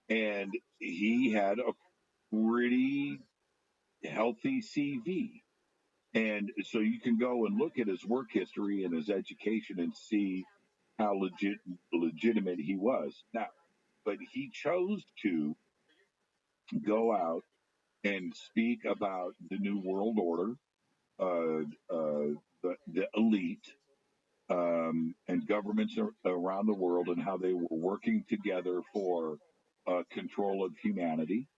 Speaker 10: and he had a pretty healthy CV. And so you can go and look at his work history and his education and see how legitimate he was. Now, but he chose to go out and speak about the New World Order, the elite, and governments around the world, and how they were working together for control of humanity.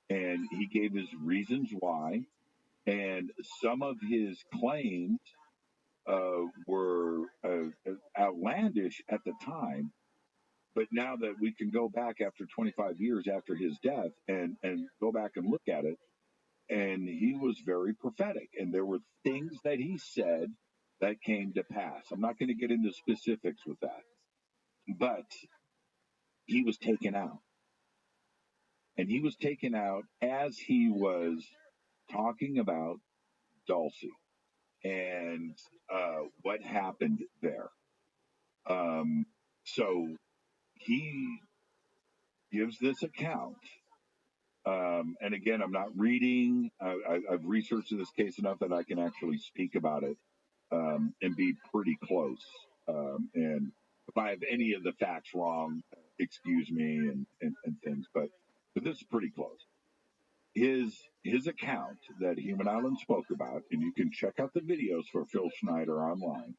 Speaker 10: And he gave his reasons why. And some of his claims were outlandish at the time. But now that we can go back after 25 years after his death and go back and look at it, and he was very prophetic. And there were things that he said that came to pass. I'm not going to get into specifics with that. But he was taken out. And he was taken out as he was talking about Dulcie and what happened there. So he gives this account. And again, I'm not reading. I've researched this case enough that I can actually speak about it and be pretty close. And if I have any of the facts wrong, excuse me and things. But this is pretty close. His account that Human Island spoke about, and you can check out the videos for Phil Schneider online,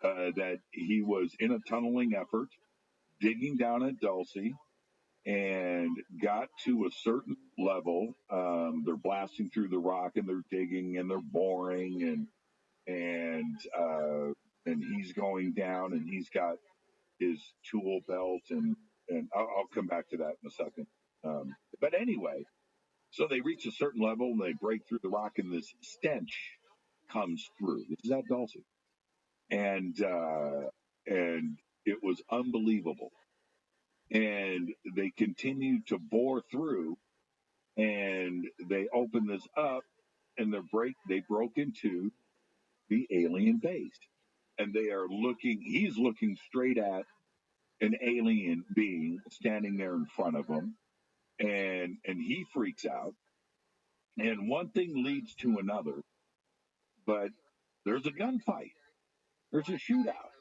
Speaker 10: that he was in a tunneling effort, digging down at Dulcie, and got to a certain level. They're blasting through the rock, and they're digging, and they're boring, and he's going down, and he's got his tool belt, and I'll come back to that in a second. But anyway, so they reach a certain level, and they break through the rock, and this stench comes through. This is at Dulcie, and it was unbelievable. And they continued to bore through, and they opened this up, and they broke into the alien base, and he's looking straight at an alien being standing there in front of him, and he freaks out, and one thing leads to another, but there's a gunfight, there's a shootout,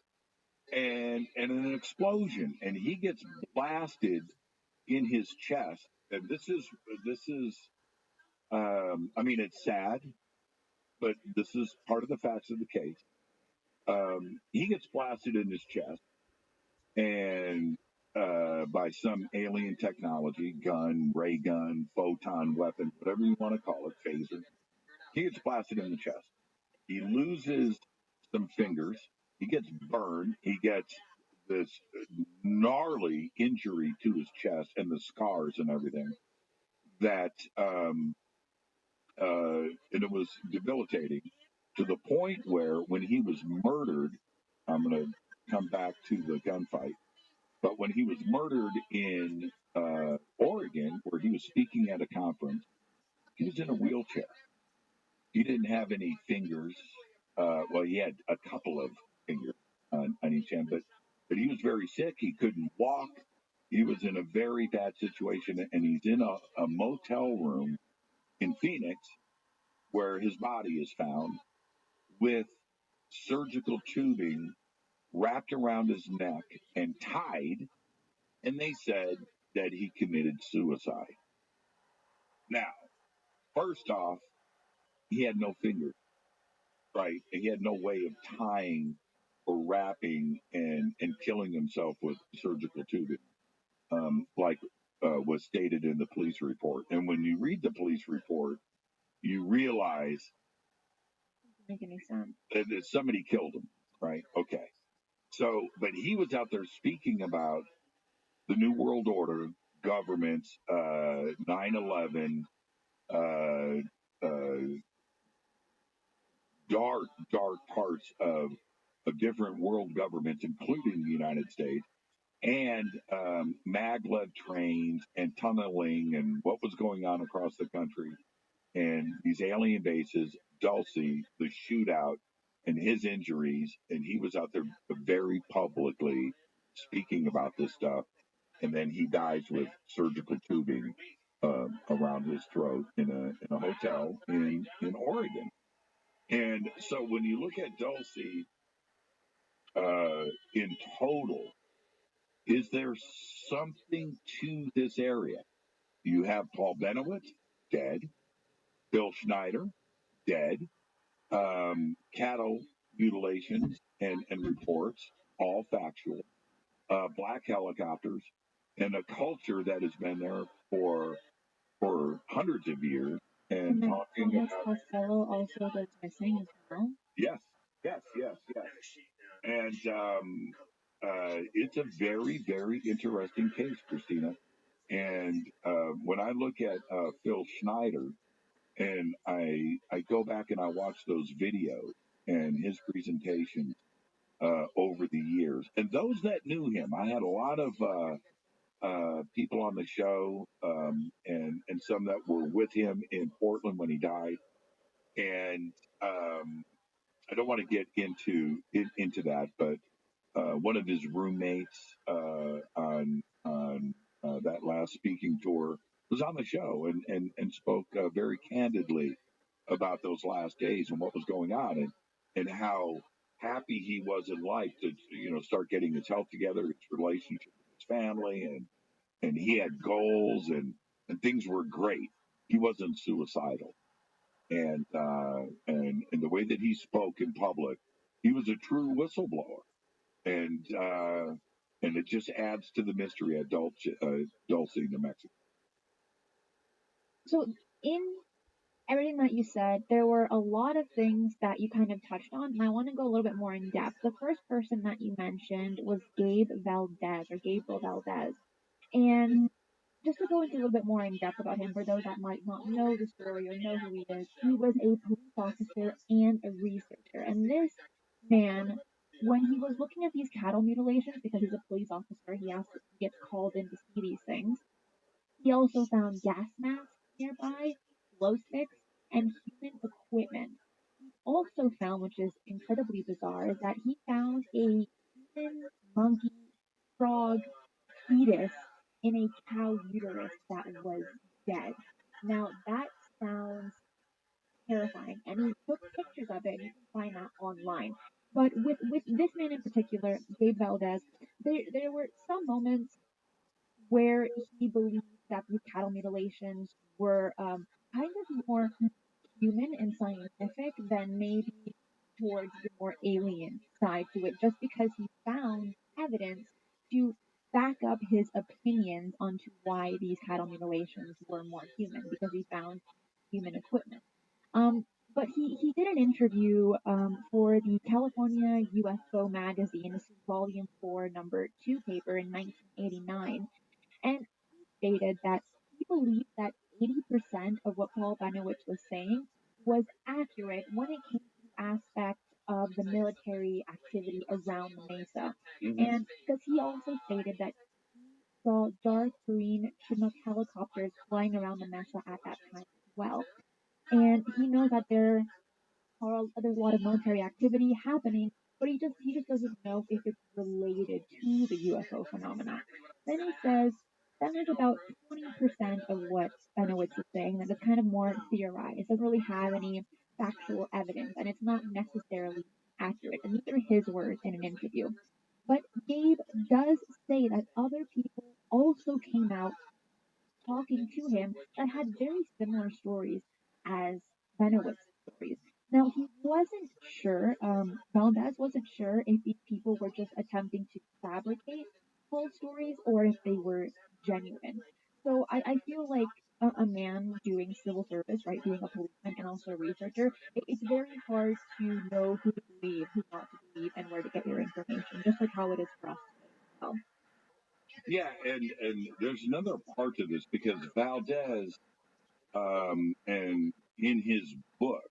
Speaker 10: and an explosion, and he gets blasted in his chest. And this is I mean, it's sad, but this is part of the facts of the case. He gets blasted in his chest, and by some alien technology, gun, ray gun, photon weapon, whatever you want to call it, phaser. He gets blasted in the chest. He loses some fingers. He gets burned. He gets this gnarly injury to his chest and the scars and everything that, and it was debilitating to the point where when he was murdered, I'm going to come back to the gunfight, but when he was murdered in Oregon, where he was speaking at a conference, he was in a wheelchair. He didn't have any fingers. Well, he had a couple of fingers on each hand, but he was very sick. He couldn't walk. He was in a very bad situation, and he's in a motel room in Phoenix where his body is found with surgical tubing wrapped around his neck and tied, and they said that he committed suicide. Now, first off, he had no fingers, right? He had no way of tying or wrapping and killing himself with surgical tubing, like was stated in the police report. And when you read the police report, you realize
Speaker 11: Doesn't make any sense.
Speaker 10: that somebody killed him, right? Okay. So, but he was out there speaking about the New World Order, governments, 9/11, uh, uh, dark parts of different world governments, including the United States, and maglev trains and tunneling and what was going on across the country and these alien bases, Dulcie, the shootout, and his injuries. And he was out there very publicly speaking about this stuff. And then he dies with surgical tubing around his throat in a hotel in Oregon. And so when you look at Dulcie in total, is there something to this area? You have Paul Benowitz, dead. Bill Schneider, dead. Cattle mutilations and reports, all factual. Black helicopters, and a culture that has been there for hundreds of years. And talking
Speaker 11: Thomas
Speaker 10: about
Speaker 11: Costello also goes missing as well.
Speaker 10: yes, yes. And it's a very, very interesting case, Christina. And when I look at Phil Schneider, and I go back and I watch those videos and his presentations over the years, and those that knew him, I had a lot of people on the show, and some that were with him in Portland when he died, and I don't want to get into that, but one of his roommates on that last speaking tour was on the show and spoke very candidly about those last days and what was going on and how happy he was in life to start getting his health together, his relationship with his family, and he had goals and things were great. He wasn't suicidal, and the way that he spoke in public, he was a true whistleblower, and it just adds to the mystery at Dulce, New Mexico.
Speaker 11: So in everything that you said, there were a lot of things that you kind of touched on, and I want to go a little bit more in depth. The first person that you mentioned was Gabriel Valdez. And just to go into a little bit more in depth about him, for those that might not know the story or know who he is, he was a police officer and a researcher. And this man, when he was looking at these cattle mutilations, because he's a police officer, he gets called in to see these things. He also found gas masks nearby, glow sticks, and human equipment. He also found, which is incredibly bizarre, is that he found a human monkey frog fetus in a cow uterus that was dead. Now that sounds terrifying, and he took pictures of it, and you can find that online. But with this man in particular, Gabe Valdez, there were some moments where he believed that these cattle mutilations were kind of more human and scientific than maybe towards the more alien side to it, just because he found evidence to back up his opinions onto why these cattle mutilations were more human, because he found human equipment. Um, but he did an interview for the California UFO magazine. This is volume 4, number 2 paper in 1989. And he stated that he believed that 80% of what Paul Benowitz was saying was accurate when it came to aspects of the military activity around the mesa. And because he also stated that he saw dark green Chinook helicopters flying around the mesa at that time as well. And he knows that there's a lot of military activity happening, but he just doesn't know if it's related to the UFO phenomena. Then he says that there's about 20% of what Benowitz is saying that is kind of more theorized. It doesn't really have any factual evidence, and it's not necessarily accurate. And these are his words in an interview. But Gabe does say that other people also came out talking to him that had very similar stories as Benowitz stories. Now, he wasn't sure, Valdez wasn't sure if these people were just attempting to fabricate false stories or if they were genuine. So I feel like a man doing civil service, right, being a policeman and also a researcher, it's very hard to know who to believe, who not to believe, and where to get your information, just like how it is for us today. So,
Speaker 10: Yeah, and there's another part to this because Valdez, and in his book,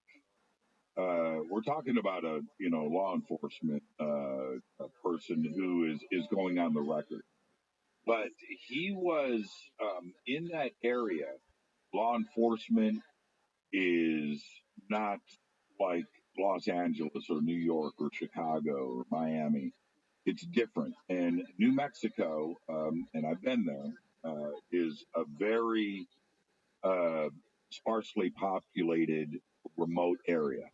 Speaker 10: we're talking about a law enforcement a person who is going on the record, but he was in that area. Law enforcement is not like Los Angeles or New York or Chicago or Miami. It's different. And New Mexico, and I've been there, is a very uh, sparsely populated, remote area.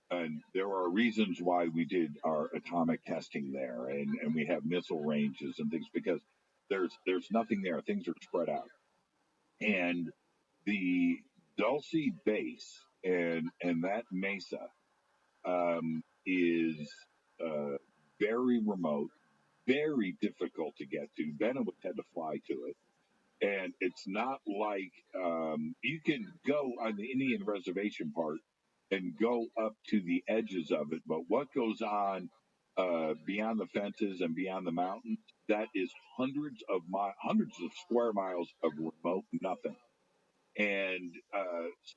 Speaker 10: And there are reasons why we did our atomic testing there, and we have missile ranges and things because there's nothing there. Things are spread out, and the Dulce base and that mesa is uh, very remote, very difficult to get to. Benowitz had to fly to it. And it's not like you can go on the Indian reservation part and go up to the edges of it, but what goes on beyond the fences and beyond the mountains, that is hundreds of square miles of remote nothing. And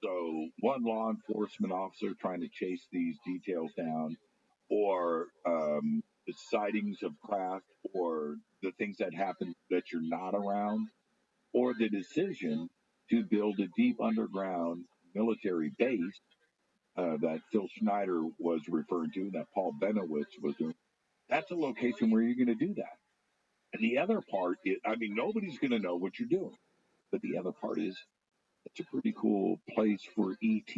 Speaker 10: so one law enforcement officer trying to chase these details down, or the sightings of craft, or the things that happen that you're not around, or the decision to build a deep underground military base that Phil Schneider was referring to, that Paul Benowitz was doing. That's a location where you're going to do that. And the other part is, I mean, nobody's going to know what you're doing. But the other part is, it's a pretty cool place for ET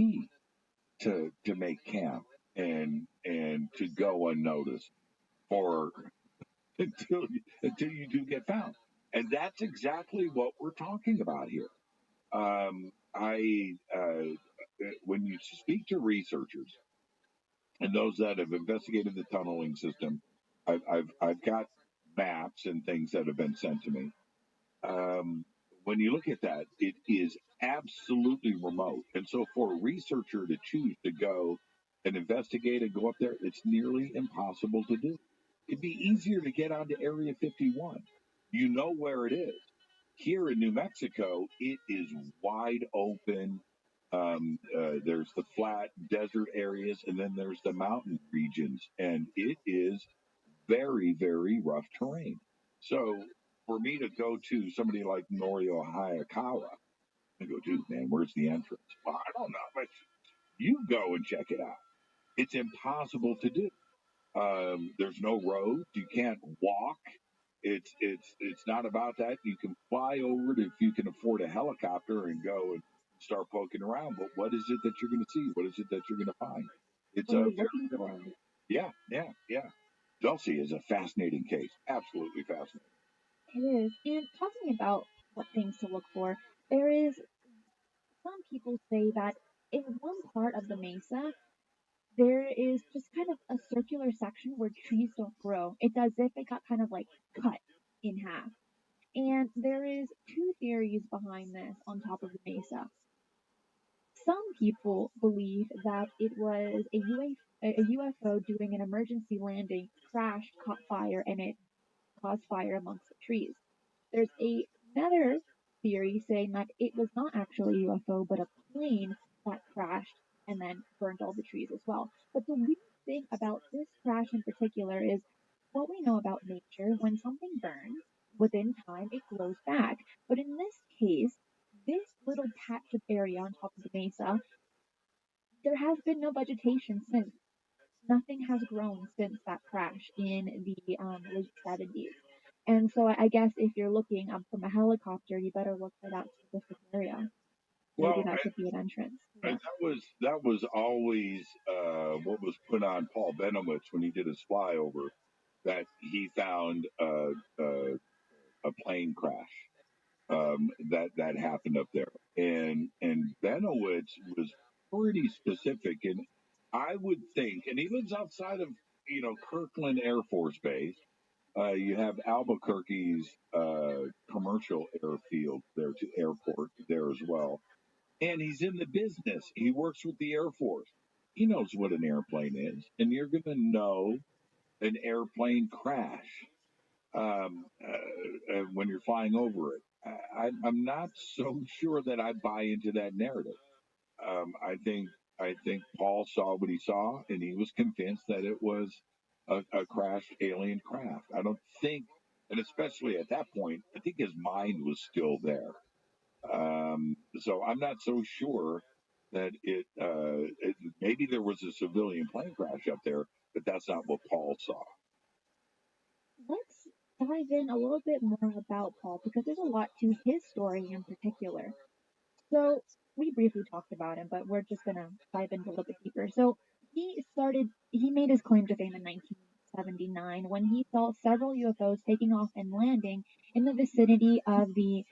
Speaker 10: to make camp and to go unnoticed for until you do get found. And that's exactly what we're talking about here. I when you speak to researchers and those that have investigated the tunneling system, I've got maps and things that have been sent to me. When you look at that, it is absolutely remote, and so for a researcher to choose to go and investigate and go up there, it's nearly impossible to do. It'd be easier to get onto Area 51. You know where it is. Here in New Mexico, it is wide open. There's the flat desert areas, and then there's the mountain regions, and it is very, very rough terrain. So for me to go to somebody like Norio Hayakawa and go, dude, man, where's the entrance? Well, I don't know, but you go and check it out. It's impossible to do. There's no roads. You can't walk. It's not about that. You can fly over it if you can afford a helicopter and go and start poking around. But what is it that you're going to see? What is it that you're going to find? It's
Speaker 11: what
Speaker 10: a
Speaker 11: are you looking for?
Speaker 10: yeah. Dulce is a fascinating case. Absolutely fascinating.
Speaker 11: It is. And talking about what things to look for, there is some people say that in one part of the mesa, there is just kind of a circular section where trees don't grow. It's as if it got kind of like cut in half. And there is two theories behind this on top of the mesa. Some people believe that it was a UFO doing an emergency landing, crashed, caught fire, and it caused fire amongst the trees. There's another theory saying that it was not actually a UFO, but a plane that crashed and then burned all the trees as well. But the weird thing about this crash in particular is what we know about nature, when something burns, within time it grows back. But in this case, this little patch of area on top of the mesa, there has been no vegetation since. Nothing has grown since that crash in the late 70s. And so I guess if you're looking up from a helicopter, you better look for that specific area. Maybe
Speaker 10: Well,
Speaker 11: that could be an entrance.
Speaker 10: and
Speaker 11: Yeah.
Speaker 10: that was always what was put on Paul Benowitz when he did his flyover, that he found a plane crash. that happened up there, and Benowitz was pretty specific, and I would think, and he lives outside of Kirkland Air Force Base. You have Albuquerque's commercial airfield there to airport there as well, and he's in the business. He works with the Air Force. He knows what an airplane is, and you're going to know an airplane crash when you're flying over it. I'm not so sure that I buy into that narrative. I think Paul saw what he saw, and he was convinced that it was a crashed alien craft. I don't think, and especially at that point, I think his mind was still there. So I'm not so sure that maybe there was a civilian plane crash up there, but that's not what Paul saw.
Speaker 11: Let's dive in a little bit more about Paul because there's a lot to his story in particular. So we briefly talked about him, but we're just gonna dive into a little bit deeper. So he made his claim to fame in 1979 when he saw several UFOs taking off and landing in the vicinity of the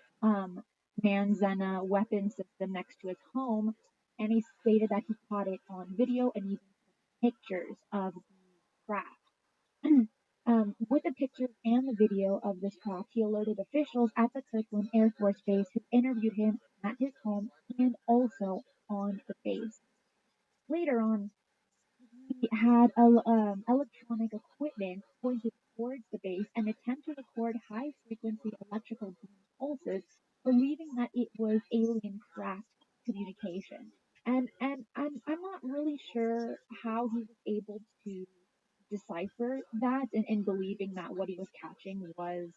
Speaker 11: Manzana weapon system next to his home, and he stated that he caught it on video and even pictures of the craft. With the pictures and the video of this craft, he alerted officials at the Kirkland Air Force Base who interviewed him at his home and also on the base. Later on, he had electronic equipment pointed towards the base and attempted to record high-frequency electrical beam pulses, believing that it was alien craft communication. And I'm not really sure how he was able to decipher that and believing that what he was catching was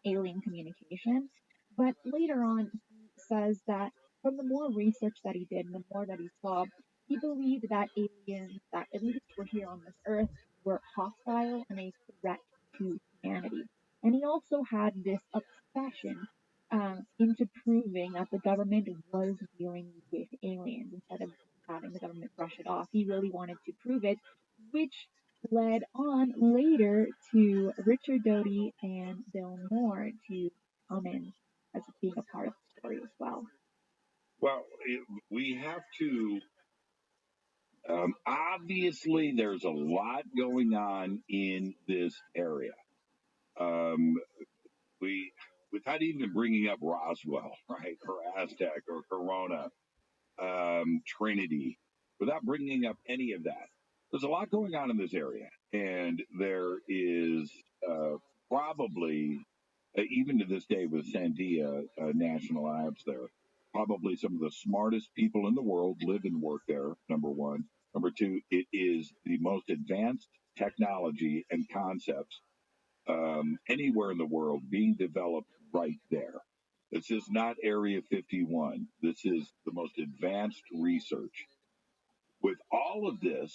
Speaker 11: alien communication. But later on, he says that from the more research that he did and the more that he saw, he believed that aliens that at least were here on this earth were hostile and a threat to humanity. And he also had this obsession into proving that the government was dealing with aliens instead of having the government brush it off. He really wanted to prove it, which led on later to Richard Doty and Bill Moore to come in as being a part of the story as well.
Speaker 10: Well, we have to. Obviously, there's a lot going on in this area. Without even bringing up Roswell, right, or Aztec, or Corona, Trinity, without bringing up any of that, there's a lot going on in this area, and there is probably, even to this day, with Sandia National Labs there, probably some of the smartest people in the world live and work there, number one. Number two, it is the most advanced technology and concepts anywhere in the world being developed right there. This is not Area 51. This is the most advanced research. With all of this,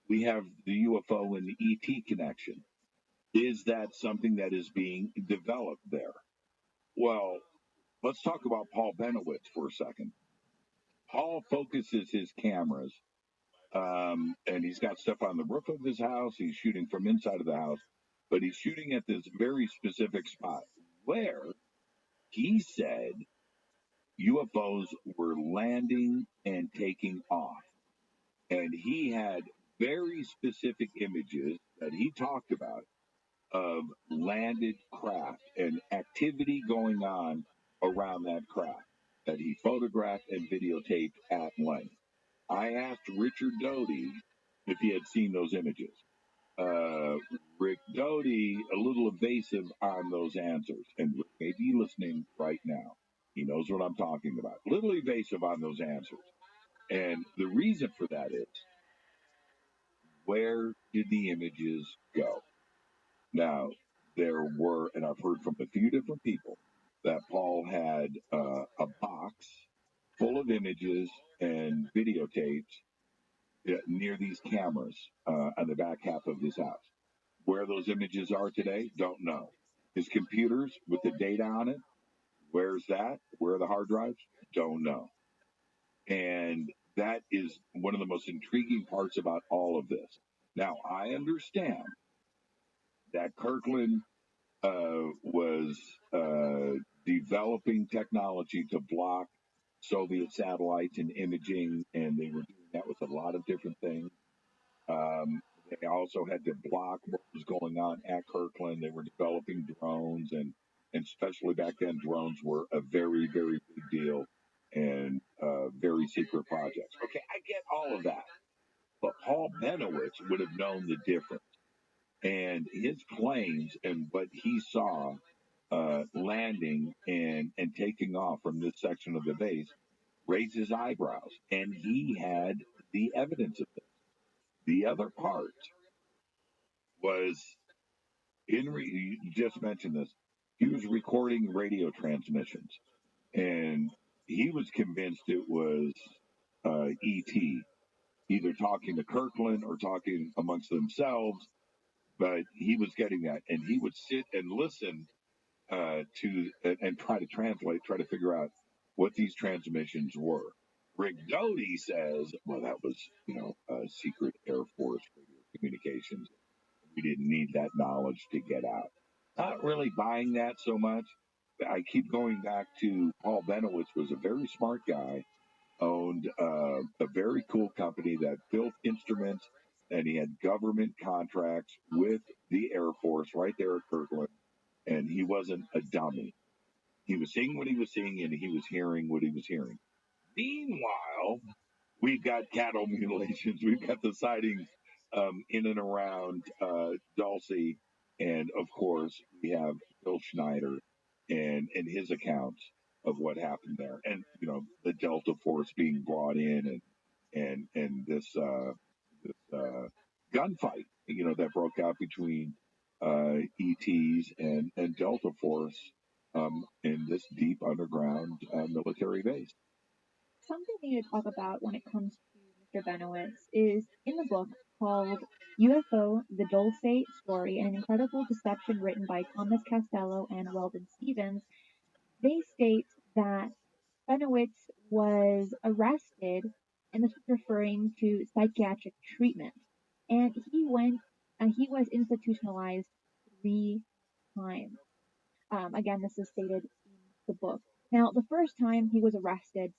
Speaker 10: we have the UFO and the ET connection. Is that something that is being developed there? Well, let's talk about Paul Benowitz for a second. Paul focuses his cameras, and he's got stuff on the roof of his house. He's shooting from inside of the house, but he's shooting at this very specific spot where he said UFOs were landing and taking off. And he had very specific images that he talked about of landed craft and activity going on around that craft that he photographed and videotaped at length. I asked Richard Doty if he had seen those images. Rick Doty, a little evasive on those answers, and Rick may be listening right now. He knows what I'm talking about. A little evasive on those answers. And the reason for that is, where did the images go? Now, there were, and I've heard from a few different people, that Paul had a box full of images and videotapes near these cameras on the back half of his house. Where those images are today, don't know. His computers with the data on it, where's that? Where are the hard drives? Don't know. And that is one of the most intriguing parts about all of this. Now, I understand that Kirkland was developing technology to block Soviet satellites and imaging, and they were doing that with a lot of different things. They also had to block what was going on at Kirkland. They were developing drones, and especially back then, drones were a very, very big deal and very secret projects. Okay, I get all of that. But Paul Benowitz would have known the difference. And his planes and what he saw landing and taking off from this section of the base raised his eyebrows. And he had the evidence of this. The other part was you just mentioned this. He was recording radio transmissions, and he was convinced it was E.T., either talking to Kirkland or talking amongst themselves, but he was getting that. And he would sit and listen to and try to translate, try to figure out what these transmissions were. Rick Doty says, well, that was, secret Air Force radio communications. We didn't need that knowledge to get out. Not really buying that so much. I keep going back to Paul Benowitz was a very smart guy, owned a very cool company that built instruments, and he had government contracts with the Air Force right there at Kirkland, and he wasn't a dummy. He was seeing what he was seeing, and he was hearing what he was hearing. Meanwhile, we've got cattle mutilations. We've got the sightings in and around Dulce. And, of course, we have Bill Schneider and his accounts of what happened there. And, the Delta Force being brought in and this gunfight, that broke out between ETs and Delta Force in this deep underground military base.
Speaker 11: Something we need to talk about when it comes to Mr. Benowitz is in the book called UFO, The Dulce Story, an incredible deception written by Thomas Castello and Weldon Stevens. They state that Benowitz was arrested, and this was referring to psychiatric treatment, and he was institutionalized 3 times. Again, this is stated in the book. Now, the first time he was arrested,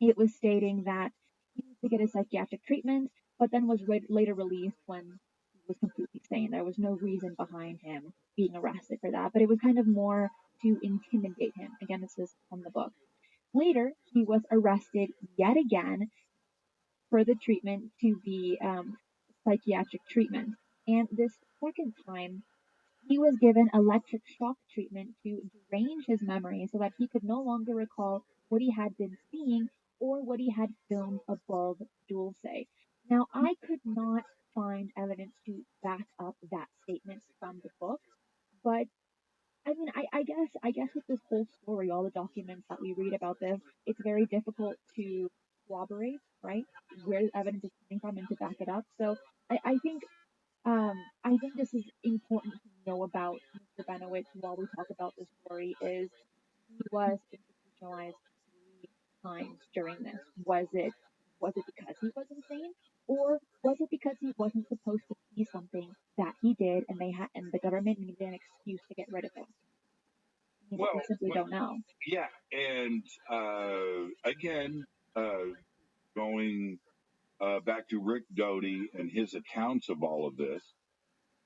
Speaker 11: it was stating that he needed to get a psychiatric treatment, but then was later released when he was completely sane. There was no reason behind him being arrested for that, but it was kind of more to intimidate him. Again, this is from the book. Later, he was arrested yet again for the treatment to be psychiatric treatment. And this second time, he was given electric shock treatment to derange his memory so that he could no longer recall what he had been seeing or what he had filmed above Dulce. Now, I could not find evidence to back up that statement from the book, but I mean, I guess with this whole story, all the documents that we read about this, it's very difficult to corroborate, right, where the evidence is coming from and to back it up. So I think this is important to know about Mr. Benowitz while we talk about this story is he was institutionalized 3 times during this. Was it because he was insane, or was it because he wasn't supposed to see something that he did, and the government needed an excuse to get rid of him? We simply don't know.
Speaker 10: Yeah, and again, going back to Rick Doty and his accounts of all of this,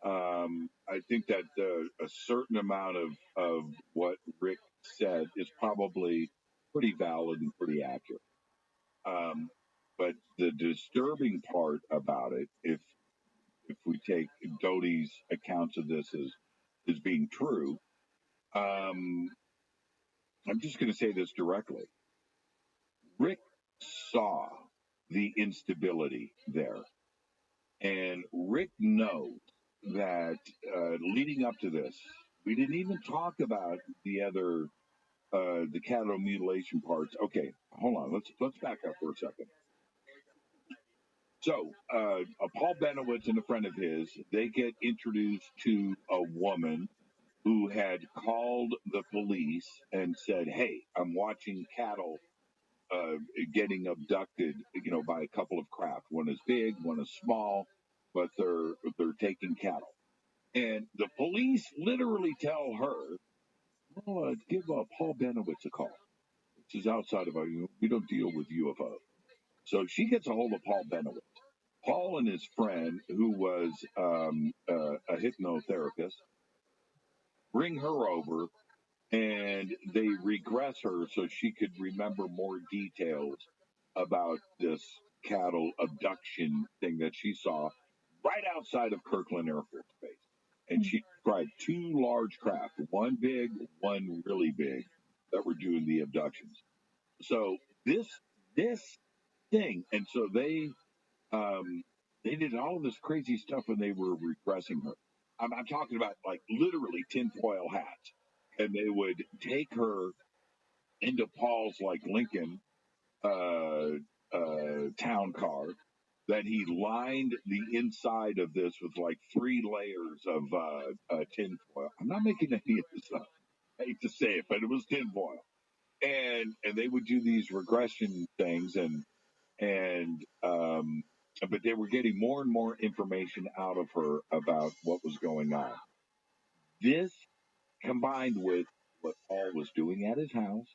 Speaker 10: I think that a certain amount of what Rick said is probably pretty valid and pretty accurate. But the disturbing part about it, if we take Doty's accounts of this as being true, I'm just going to say this directly. Rick saw the instability there. And Rick knows that leading up to this, we didn't even talk about the other, the cattle mutilation parts. Okay, hold on. Let's back up for a second. So, Paul Benowitz and a friend of his, they get introduced to a woman who had called the police and said, "Hey, I'm watching cattle getting abducted, by a couple of craft. One is big, one is small, but they're taking cattle." And the police literally tell her well, give Paul Benowitz a call. She's outside of our, we don't deal with UFOs. So she gets a hold of Paul Benowitz. Paul and his friend, who was a hypnotherapist, bring her over and they regress her so she could remember more details about this cattle abduction thing that she saw right outside of Kirkland Air Force Base. And she described two large craft, one big, one really big, that were doing the abductions. So this thing, and so they did all of this crazy stuff when they were regressing her. I'm talking about like literally tinfoil hats, and they would take her into Paul's like Lincoln town car that he lined the inside of this with like 3 layers of tinfoil. I'm not making any of this up. I hate to say it, but it was tinfoil. And they would do these regression things but they were getting more and more information out of her about what was going on. This combined with what Paul was doing at his house,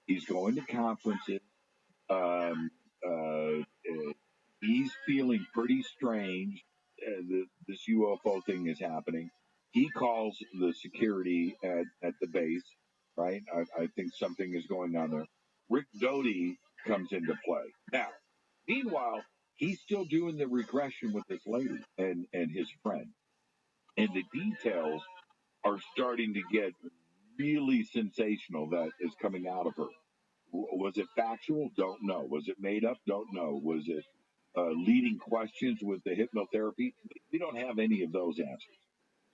Speaker 10: he's going to conferences. Um, uh, he's feeling pretty strange. This UFO thing is happening. He calls the security at the base, right? I think something is going on there. Rick Doty comes into play. Now, meanwhile, he's still doing the regression with this lady and his friend. And the details are starting to get really sensational that is coming out of her. Was it factual? Don't know. Was it made up? Don't know. Was it leading questions with the hypnotherapy? We don't have any of those answers.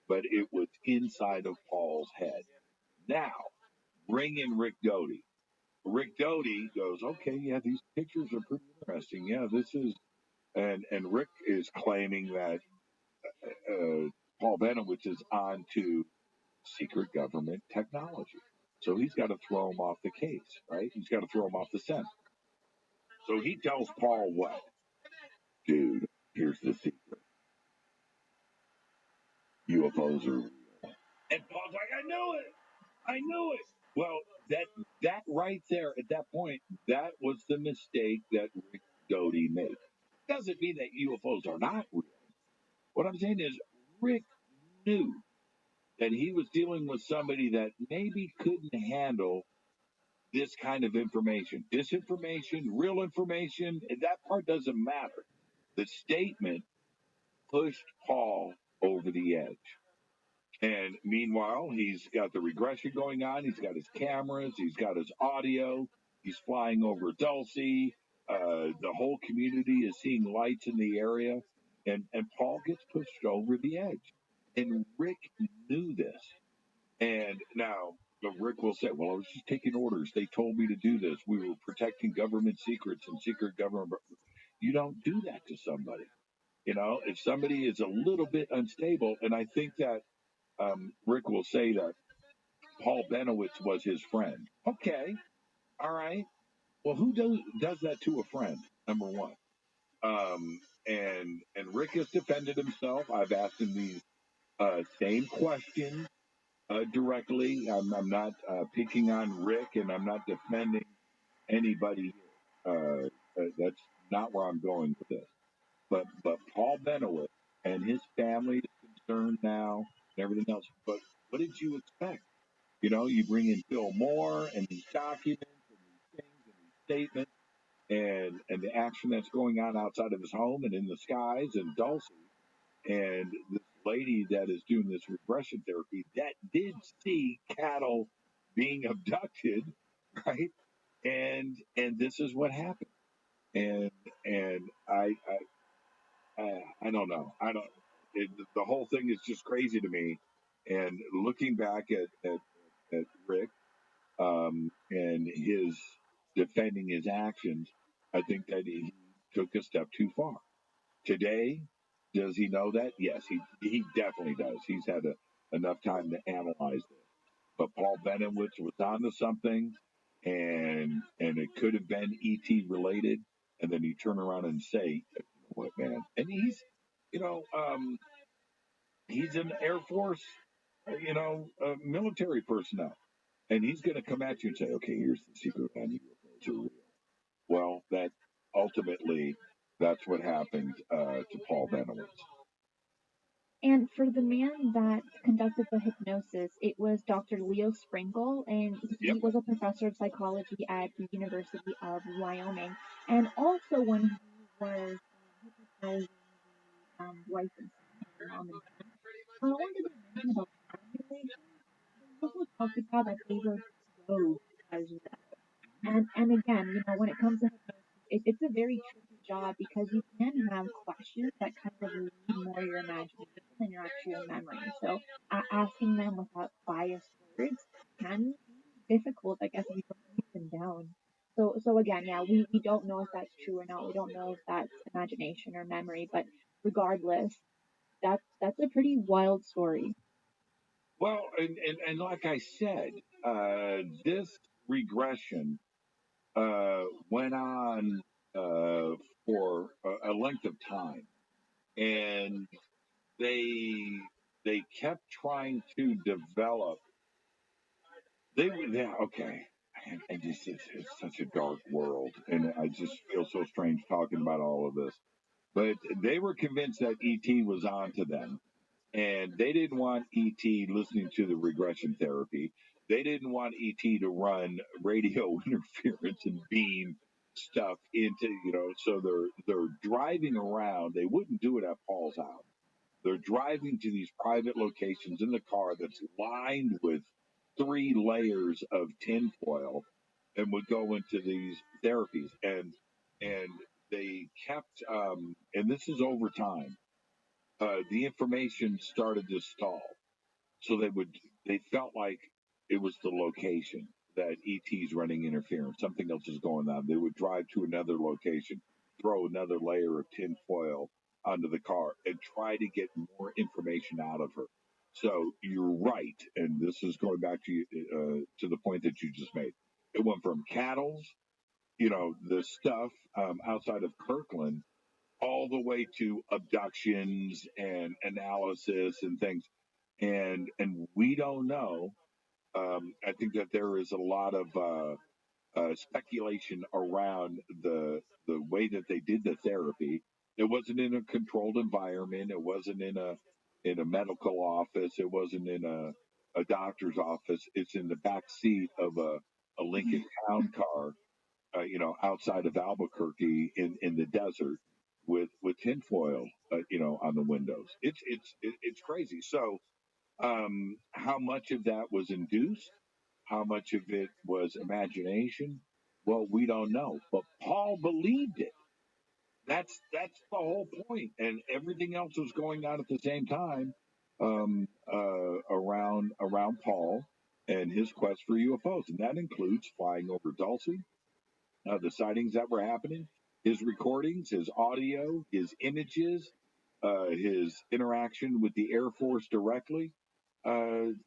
Speaker 10: But it was inside of Paul's head. Now, bring in Rick Doty. Rick Doty goes, okay, yeah, these pictures are pretty interesting. Yeah, this is, and Rick is claiming that Paul Benowitz is on to secret government technology. So he's got to throw him off the case, right? He's got to throw him off the scent. So he tells Paul what? Dude, here's the secret. UFOs are real. And Paul's like, I knew it. I knew it. Well, that right there at that point, that was the mistake that Rick Doty made. Doesn't mean that UFOs are not real. What I'm saying is Rick knew that he was dealing with somebody that maybe couldn't handle this kind of information. Disinformation, real information, that part doesn't matter. The statement pushed Paul over the edge. And meanwhile, he's got the regression going on. He's got his cameras. He's got his audio. He's flying over Dulce. The whole community is seeing lights in the area. And Paul gets pushed over the edge. And Rick knew this. And now Rick will say, well, I was just taking orders. They told me to do this. We were protecting government secrets and secret government. You don't do that to somebody. You know, if somebody is a little bit unstable, and I think that Rick will say that Paul Benowitz was his friend. Okay. All right. Well, who does that to a friend? Number one. And Rick has defended himself. I've asked him these same questions directly. I'm not picking on Rick, and I'm not defending anybody. That's not where I'm going with this. But Paul Benowitz and his family is concerned now and everything else. But what did you expect? You know, you bring in Bill Moore and these documents and these things and these statements and the action that's going on outside of his home and in the skies and Dulce. And this lady that is doing this regression therapy that did see cattle being abducted, right? And this is what happened. And I don't know. The whole thing is just crazy to me. And looking back at Rick and his defending his actions, I think that he took a step too far. Today, does he know that? Yes, he definitely does. He's had enough time to analyze this. But Paul Benowitz was onto something, and it could have been ET related. And then he turn around and say, "What, man?" And he's, he's an Air Force, military personnel. And he's going to come at you and say, okay, here's the secret on UFOs are real. Well, that ultimately, that's what happened to Paul Benowitz.
Speaker 11: And for the man that conducted the hypnosis, it was Dr. Leo Sprinkle, and he
Speaker 10: Yep.
Speaker 11: was a professor of psychology at the University of Wyoming. And also, when he was hypnotizing the wife and son, and mom and son, not only did they mention about manipulation, they also talked about that they were exposed as well. And again, you know, when it comes to hypnosis, it's a very tricky job because you can have questions that kind of lead more your imagination than your actual memory. So asking them without biased words can be difficult, I guess, if you don't write them down. So again, yeah, we don't know if that's true or not. We don't know if that's imagination or memory, but regardless, that's a pretty wild story.
Speaker 10: Well, and like I said, this regression went on for a length of time, and they kept trying to develop. Okay, and it's such a dark world, and I just feel so strange talking about all of this. But they were convinced that ET was onto them, and they didn't want ET listening to the regression therapy. They didn't want ET to run radio interference and beam stuff into, so they're driving around. They wouldn't do it at Paul's house. They're driving to these private locations in the car that's lined with 3 layers of tinfoil, and would go into these therapies, and they kept and this is over time. The information started to stall. So they felt like it was the location that ET's running interference. Something else is going on. They would drive to another location, throw another layer of tinfoil onto the car, and try to get more information out of her. So you're right, and this is going back to the point that you just made. It went from cattle, the stuff outside of Kirkland, all the way to abductions and analysis and things, and we don't know. I think that there is a lot of speculation around the way that they did the therapy. It wasn't in a controlled environment. It wasn't in a medical office. It wasn't in a doctor's office. It's in the back seat of a Lincoln Town car, outside of Albuquerque in the desert with tinfoil, on the windows. It's crazy. So, how much of that was induced? How much of it was imagination? Well, we don't know. But Paul believed it. That's the whole point, and everything else was going on at the same time around Paul and his quest for UFOs, and that includes flying over Dulce, the sightings that were happening, his recordings, his audio, his images, his interaction with the Air Force directly.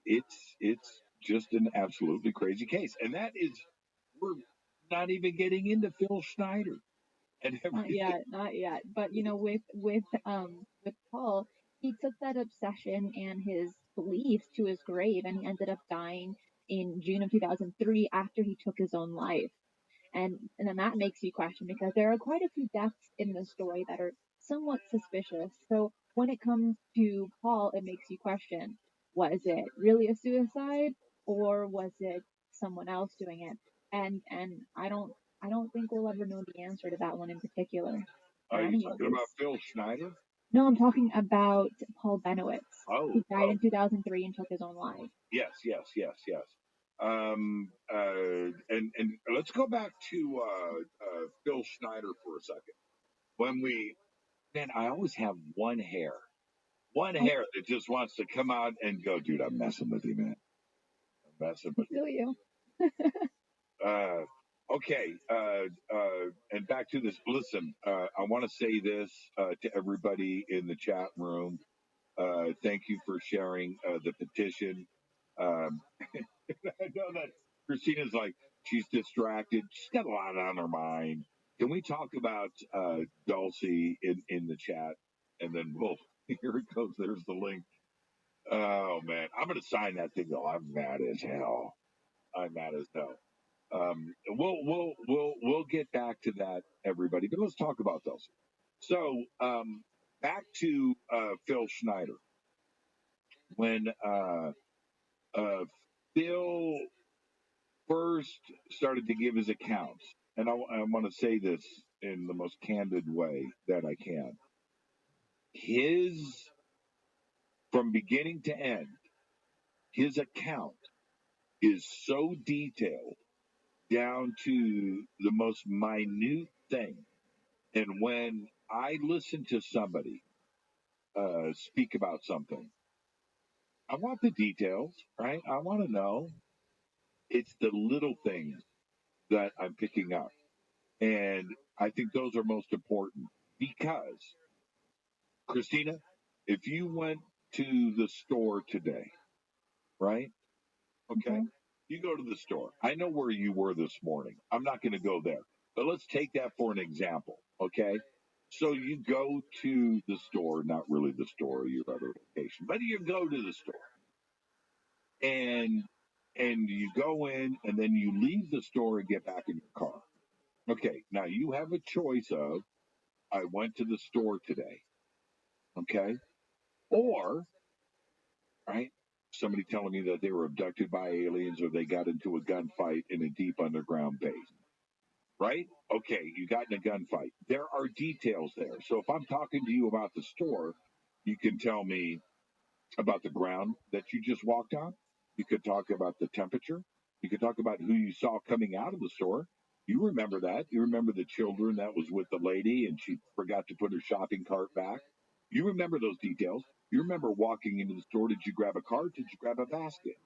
Speaker 10: It's just an absolutely crazy case, and we're not even getting into Phil Schneider and everything.
Speaker 11: Not yet. But you know, with Paul, he took that obsession and his beliefs to his grave, and he ended up dying in June of 2003 after he took his own life. And then that makes you question because there are quite a few deaths in the story that are somewhat suspicious. So when it comes to Paul, it makes you question: was it really a suicide, or was it someone else doing it? And I don't think we'll ever know the answer to that one in particular.
Speaker 10: Are you
Speaker 11: Any of
Speaker 10: talking
Speaker 11: these.
Speaker 10: about Phil Schneider?
Speaker 11: No, I'm talking about Paul Benowitz.
Speaker 10: Oh,
Speaker 11: He died in 2003 and took his own life.
Speaker 10: yes. And let's go back to Phil Schneider for a second. Man, I always have one hair that just wants to come out and go, dude, I'm messing with you, man. I'm messing with
Speaker 11: Feel you.
Speaker 10: Okay, and back to this. Listen, I want to say this to everybody in the chat room. Thank you for sharing the petition. I know that Christina's like, she's distracted. She's got a lot on her mind. Can we talk about Dulcie in the chat? And then here it goes. There's the link. Oh, man. I'm going to sign that thing, though. I'm mad as hell. I'm mad as hell. We'll get back to that, everybody. But let's talk about those. So back to Phil Schneider. When Phil first started to give his accounts, and I want to say this in the most candid way that I can. His, from beginning to end, his account is so detailed down to the most minute thing. And when I listen to somebody speak about something, I want the details, right? I want to know. It's the little things that I'm picking up. And I think those are most important because, Christina, if you went to the store today, right? Okay.
Speaker 11: Okay.
Speaker 10: You go to the store. I know where you were this morning. I'm not going to go there. But let's take that for an example. Okay. So you go to the store, not really the store, your other location, but you go to the store and you go in and then you leave the store and get back in your car. Okay. Now you have a choice of, I went to the store today. Okay. Or, right, somebody telling me that they were abducted by aliens or they got into a gunfight in a deep underground base. Right? Okay, you got in a gunfight. There are details there. So if I'm talking to you about the store, you can tell me about the ground that you just walked on. You could talk about the temperature. You could talk about who you saw coming out of the store. You remember that. You remember the children that was with the lady and she forgot to put her shopping cart back. You remember those details. You remember walking into the store. Did you grab a cart? Did you grab a basket?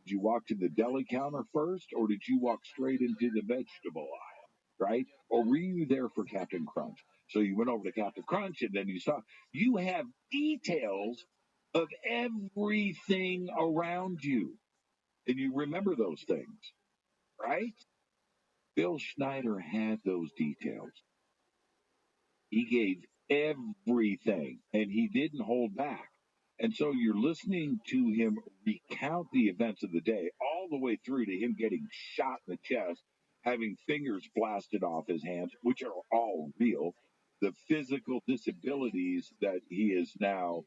Speaker 10: Did you walk to the deli counter first or did you walk straight into the vegetable aisle? Right? Or were you there for Captain Crunch? So you went over to Captain Crunch and then you saw. You have details of everything around you. And you remember those things, right? Bill Schneider had those details. He gave everything and he didn't hold back. And so you're listening to him recount the events of the day all the way through to him getting shot in the chest, having fingers blasted off his hands, which are all real, the physical disabilities that he is now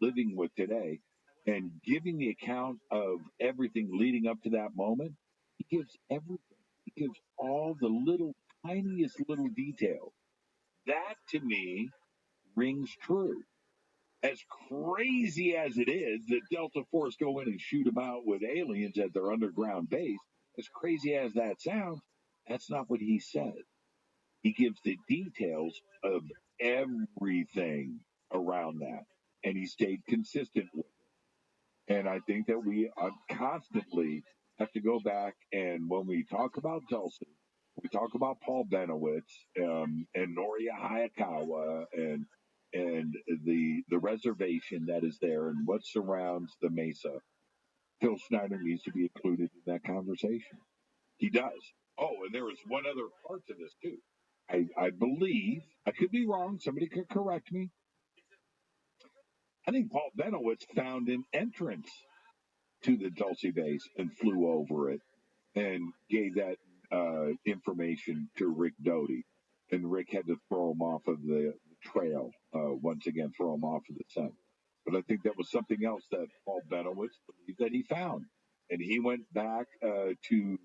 Speaker 10: living with today, and giving the account of everything leading up to that moment. He gives everything. He gives all the little, tiniest little details. That to me rings true. As crazy as it is that Delta Force go in and shoot them out with aliens at their underground base, as crazy as that sounds, that's not what he said. He gives the details of everything around that, and he stayed consistent with it. And I think that we constantly have to go back, and when we talk about Tulsa, we talk about Paul Benowitz and Noria Hayakawa and the reservation that is there and what surrounds the mesa. Phil Schneider needs to be included in that conversation. He does. Oh, and there is one other part to this too. I believe, I could be wrong, somebody could correct me. I think Paul Benowitz found an entrance to the Dulce base and flew over it and gave that information to Rick Doty. And Rick had to throw him off of the trail, once again, throw him off of the scent. But I think that was something else that Paul Benowitz believed that he found. And he went back to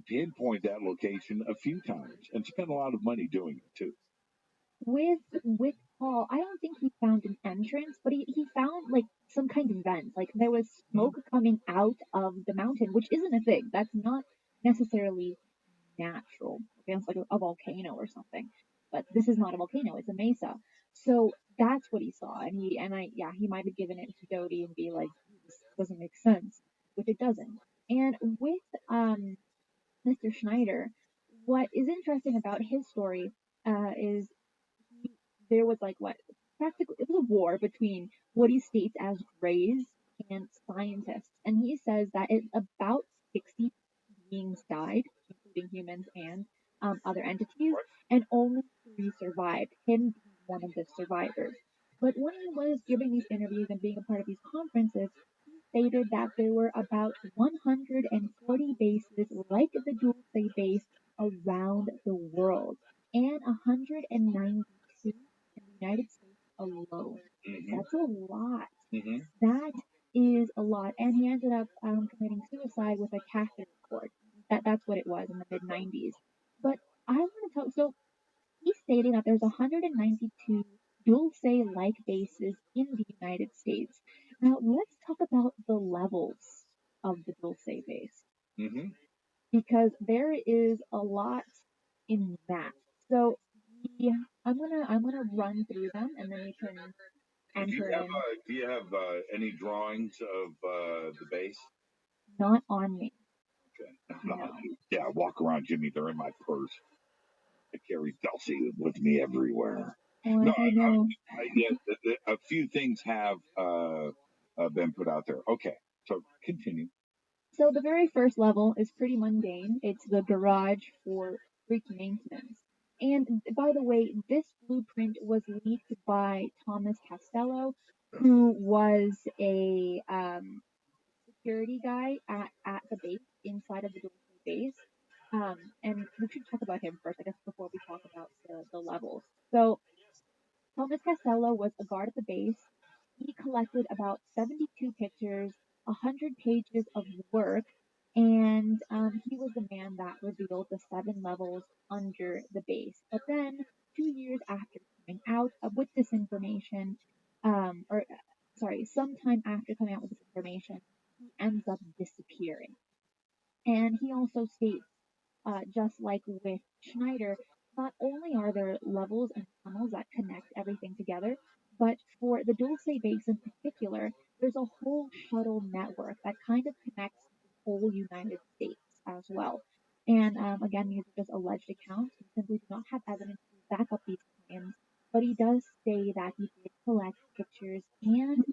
Speaker 10: pinpoint that location a few times and spent a lot of money doing it too.
Speaker 11: With Paul, I don't think he found an entrance, but he found like some kind of vent. Like there was smoke coming out of the mountain, which isn't a thing. That's not necessarily natural. Okay, it's like a volcano or something. But this is not a volcano, it's a mesa. So that's what he saw. And he might have given it to Doty and be like, this doesn't make sense, which it doesn't. And with Mr. Schneider, what is interesting about his story is there was like what practically it was a war between what he states as greys and scientists, and he says that about 60 beings died, including humans and other entities, and only 3 survived. Him being one of the survivors. But when he was giving these interviews and being a part of these conferences, he stated that there were about 140 bases like the Dulce base around the world, and 192 in the United States alone. That's a lot. That is a lot. And he ended up committing suicide with a catheter cord. That's what it was in the mid 90s. But I want to tell, so he's stating that there's 192 Dulce-like bases in the United States. Now let's talk about the levels of the Dulce base, because there is a lot in that. So I'm gonna run through them, and then we can enter in.
Speaker 10: Do you have any drawings of the base?
Speaker 11: Not on me.
Speaker 10: Okay.
Speaker 11: No.
Speaker 10: Yeah, walk around, Jimmy. They're in my purse. I carry Dulce with me everywhere.
Speaker 11: Well, if you know.
Speaker 10: A few things have been put out there. Okay, so continue.
Speaker 11: So the very first level is pretty mundane. It's the garage for freak maintenance. And by the way, this blueprint was leaked by Thomas Castello, who was a security guy at the base, inside of the Dulce base. And we should talk about him first, I guess, before we talk about the levels. So Thomas Castello was a guard at the base. He collected about 72 pictures, 100 pages of work, and he was the man that revealed the 7 levels under the base. But then, 2 years after coming out with this information, sometime after coming out with this information, he ends up disappearing. And he also states, just like with Schneider, not only are there levels and tunnels that connect everything together, but for the Dulce base in particular, there's a whole shuttle network that kind of connects the whole United States as well. And again, these are just alleged accounts. We simply do not have evidence to back up these claims, but he does say that he did collect pictures and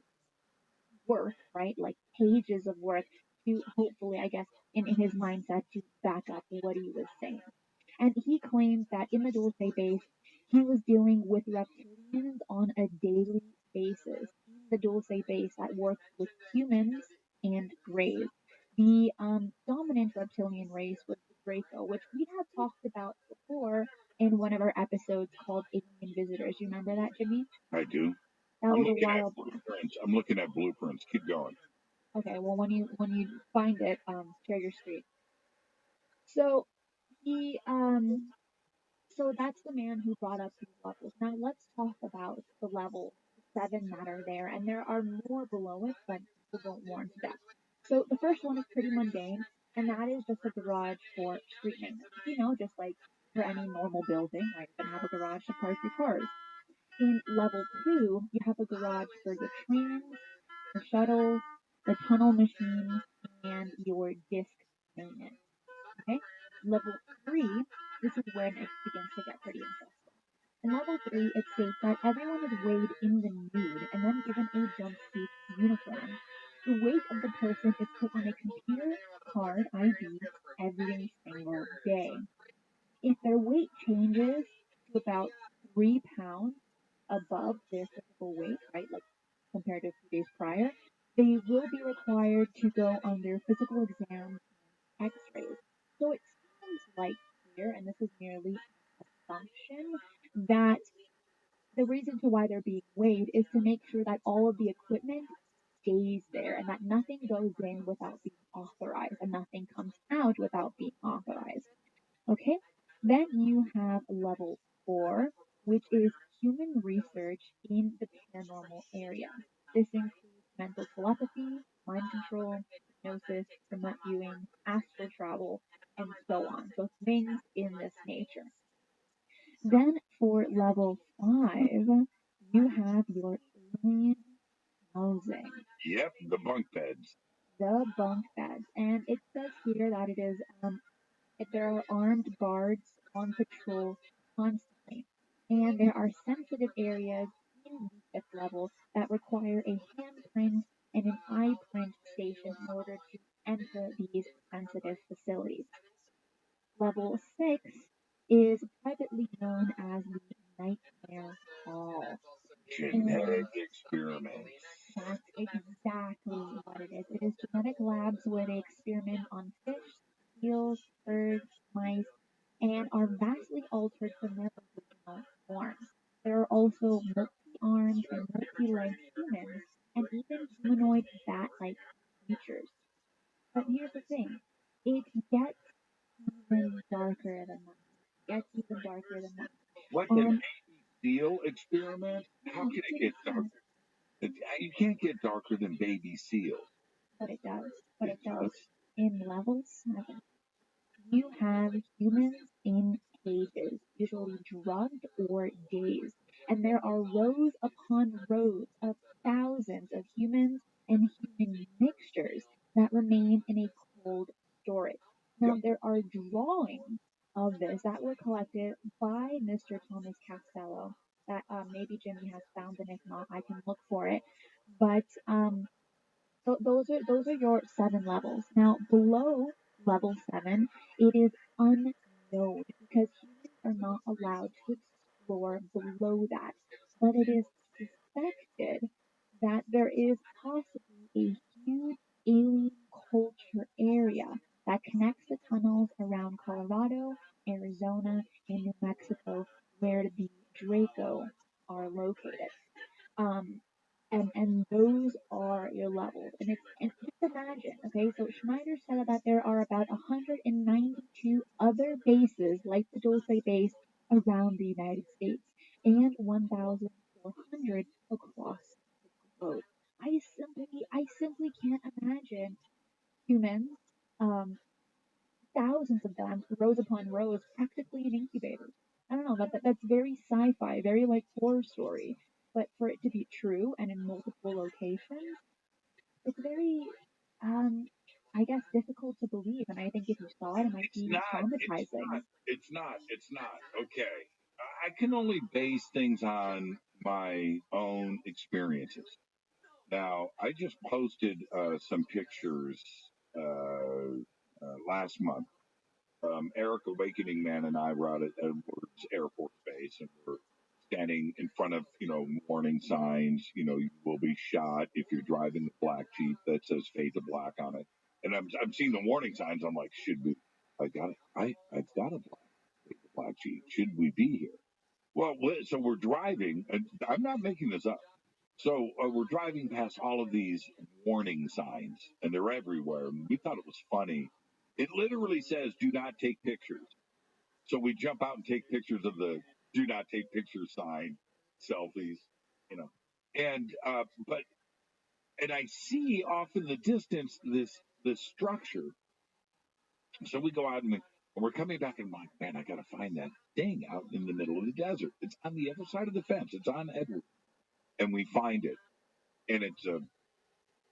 Speaker 11: work, right? Like pages of work to hopefully, I guess, in his mindset, to back up what he was saying. And he claims that in the Dulce base, he was dealing with reptilians on a daily basis. In the Dulce base that worked with humans and greys. The dominant reptilian race was the Draco, which we have talked about before in one of our episodes called Alien Visitors. You remember that, Jimmy?
Speaker 10: I do.
Speaker 11: That was a while back.
Speaker 10: I'm looking at blueprints. Keep going.
Speaker 11: Okay, well when you find it, share your screen. So he so that's the man who brought up these levels. Now let's talk about the levels, the 7 that are there, and there are more below it, but people don't warn to death. So the first one is pretty mundane, and that is just a garage for street maintenance. You know, just like for any normal building, right? You're gonna have a garage to park your cars. In level 2, you have a garage for your trains, the shuttles, the tunnel machines, and your disc maintenance. Okay? Level 3, this is when it begins to get pretty interesting. In level 3, it states that everyone is weighed in the nude and then given a jumpsuit uniform. The weight of the person is put on a computer card ID every single day. If their weight changes to about 3 pounds above their physical weight, right, like compared to a few days prior, they will be required to go under physical exams and x-rays. So it seems like here, and this is merely an assumption, that the reason to why they're being weighed is to make sure that all of the equipment stays there and that nothing goes in without being authorized and nothing comes out without being authorized. Okay, then you have level 4, which is human research in the paranormal area. This includes mental telepathy, mind control, hypnosis, remote viewing, astral travel, and so on. So things in this nature. Then for level 5, you have your alien housing.
Speaker 10: Yep, the bunk beds.
Speaker 11: The bunk beds. And it says here that it is there are armed guards on patrol constantly, and there are sensitive areas in the 5th level that require a handprint and an eye print station in order to enter these sensitive facilities. Level 6 is privately known as the Nightmare Hall.
Speaker 10: Genetic experiments.
Speaker 11: That's exactly what it is. It is genetic labs where they experiment on fish, seals, birds, mice, and are vastly altered from their original forms. There are also multi-armed and multi-legged humans, and even humanoid bat-like creatures. But here's the thing, it gets even darker than that. It gets even darker than that.
Speaker 10: What, the baby seal experiment? How
Speaker 11: No,
Speaker 10: can it
Speaker 11: it
Speaker 10: get
Speaker 11: does.
Speaker 10: darker? You can't get darker than baby seals.
Speaker 11: But it does. But
Speaker 10: It
Speaker 11: it does.
Speaker 10: does.
Speaker 11: In level 7, you have humans in cages, usually drugged or dazed, and there are rows upon rows of thousands of humans and human mixtures that remain in a cold storage. Now, there are drawings of this that were collected by Mr. Thomas Castello that maybe Jimmy has found, and if not, I can look for it. But so those are your 7 levels. Now below level 7, it is unknown because humans are not allowed to explore below that. But it is suspected that there is possibly a huge alien culture area that connects the tunnels around Colorado, Arizona, and New Mexico, where the Draco are located. Um, and those are your levels. And just imagine, okay, so Schneider said that there are about 192 other bases like the Dulce base around the United States and 1,400 across the globe. I simply can't imagine humans, um, thousands of them, rows upon rows, practically in incubators. I don't know, that's very sci-fi, very like horror story. But for it to be true and in multiple locations, it's very, um, I guess, difficult to believe. And I think if you saw it, it might
Speaker 10: It's
Speaker 11: be
Speaker 10: not.
Speaker 11: traumatizing.
Speaker 10: It's not. It's not. Okay. I can only base things on my own experiences. Now, I just posted some pictures last month. Eric Awakening Man and I were out at Edwards Air Force Base, and we're standing in front of, warning signs. You will be shot if you're driving the black Jeep that says "Fade to Black" on it. And I'm seeing the warning signs. I'm like, should we? I've got a black Jeep. Should we be here? Well, so we're driving, and I'm not making this up. So we're driving past all of these warning signs, and they're everywhere. And we thought it was funny. It literally says, "Do not take pictures." So we jump out and take pictures of the "Do not take pictures" sign, selfies, you know. And and I see off in the distance this structure. So we go out and we're coming back, and I'm like, man, I gotta find that thing out in the middle of the desert. It's on the other side of the fence. It's on Edward, and we find it, and it's a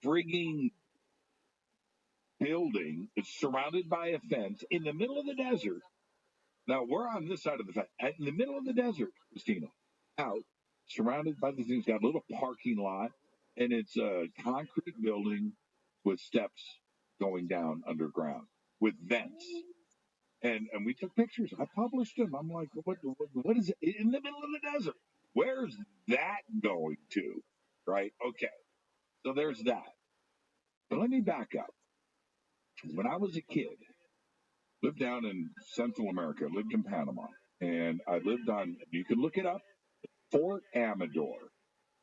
Speaker 10: frigging building. It's surrounded by a fence in the middle of the desert. Now we're on this side of the fence, in the middle of the desert, Christina, out, surrounded by the things. Got a little parking lot, and it's a concrete building with steps going down underground with vents. And we took pictures. I published them. I'm like, what is it in the middle of the desert? Where's that going to? Right? Okay. So there's that. But let me back up. When I was a kid, lived down in Central America, lived in Panama, and I lived on, you can look it up, Fort Amador.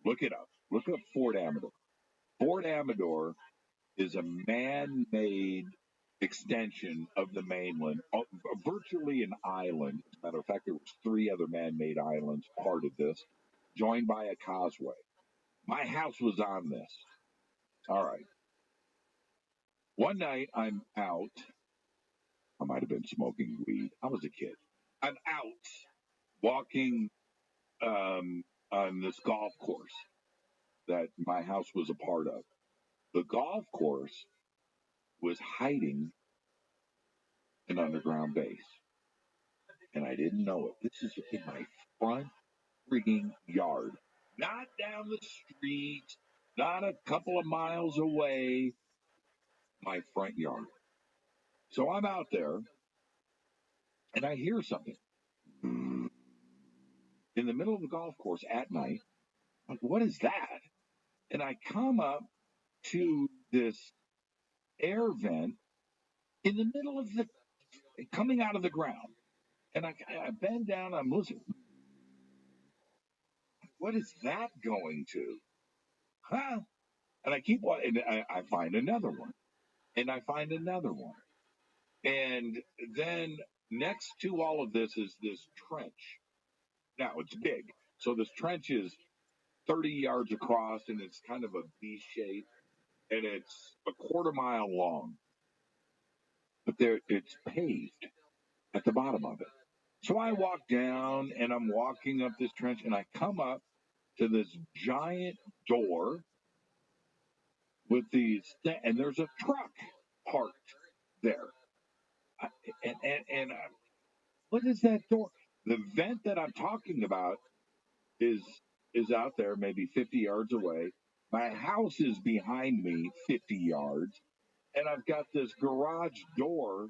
Speaker 10: Look it up. Look up Fort Amador. Fort Amador is a man-made extension of the mainland, virtually an island. As a matter of fact, there was 3 other man-made islands part of this, joined by a causeway. My house was on this. All right. One night I'm out. I might have been smoking weed. I was a kid. I'm out walking on this golf course that my house was a part of. The golf course was hiding an underground base, and I didn't know it. This is in my front frigging yard, not down the street, not a couple of miles away, my front yard. So I'm out there, and I hear something in the middle of the golf course at night. Like, what is that? And I come up to this air vent in the middle of coming out of the ground. And I bend down, I'm listening. What is that going to? Huh? And I keep watching, and I find another one. And I find another one. And then next to all of this is this trench. Now, it's big. So this trench is 30 yards across, and it's kind of a V shape, and it's a quarter mile long. But it's paved at the bottom of it. So I walk down, and I'm walking up this trench, and I come up to this giant door with and there's a truck parked there. And what is that door? The vent that I'm talking about is out there, maybe 50 yards away. My house is behind me 50 yards, and I've got this garage door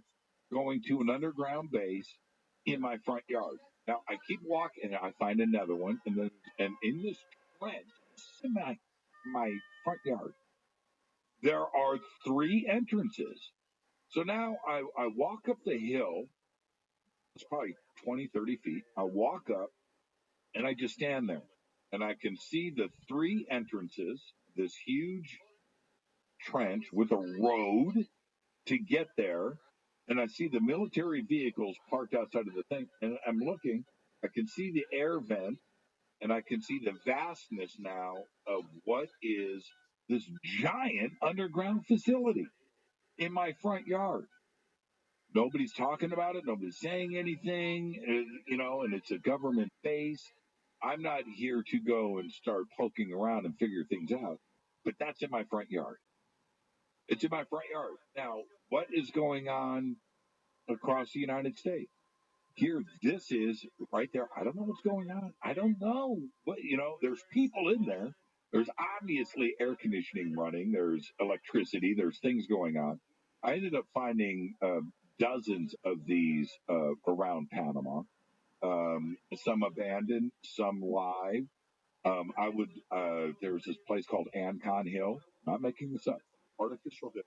Speaker 10: going to an underground base in my front yard. Now I keep walking, and I find another one, and in this trench, in my front yard, there are 3 entrances. So now I walk up the hill. It's probably 20, 30 feet. I walk up, and I just stand there. And I can see the 3 entrances, this huge trench with a road to get there. And I see the military vehicles parked outside of the thing. And I'm looking, I can see the air vent, and I can see the vastness now of what is this giant underground facility in my front yard. Nobody's talking about it. Nobody's saying anything, and it's a government base. I'm not here to go and start poking around and figure things out, but that's in my front yard. It's in my front yard. Now, what is going on across the United States? Here, this is right there. I don't know what's going on. I don't know. There's people in there. There's obviously air conditioning running. There's electricity. There's things going on. I ended up finding dozens of these around Panama. Some abandoned, some live. There's this place called Ancon Hill. Not making this up. Artificial hill,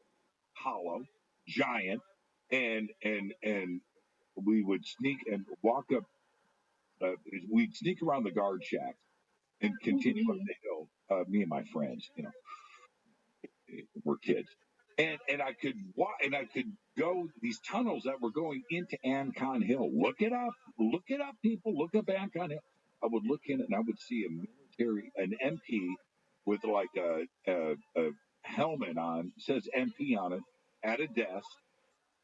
Speaker 10: hollow, giant, and we would sneak and walk up. We'd sneak around the guard shack and continue up the hill. Me and my friends, we're kids, and I could walk, and I could go these tunnels that were going into Ancon Hill. Look it up, people. Look up Ancon Hill. I would look in it, and I would see an MP with like a helmet on, says MP on it, at a desk.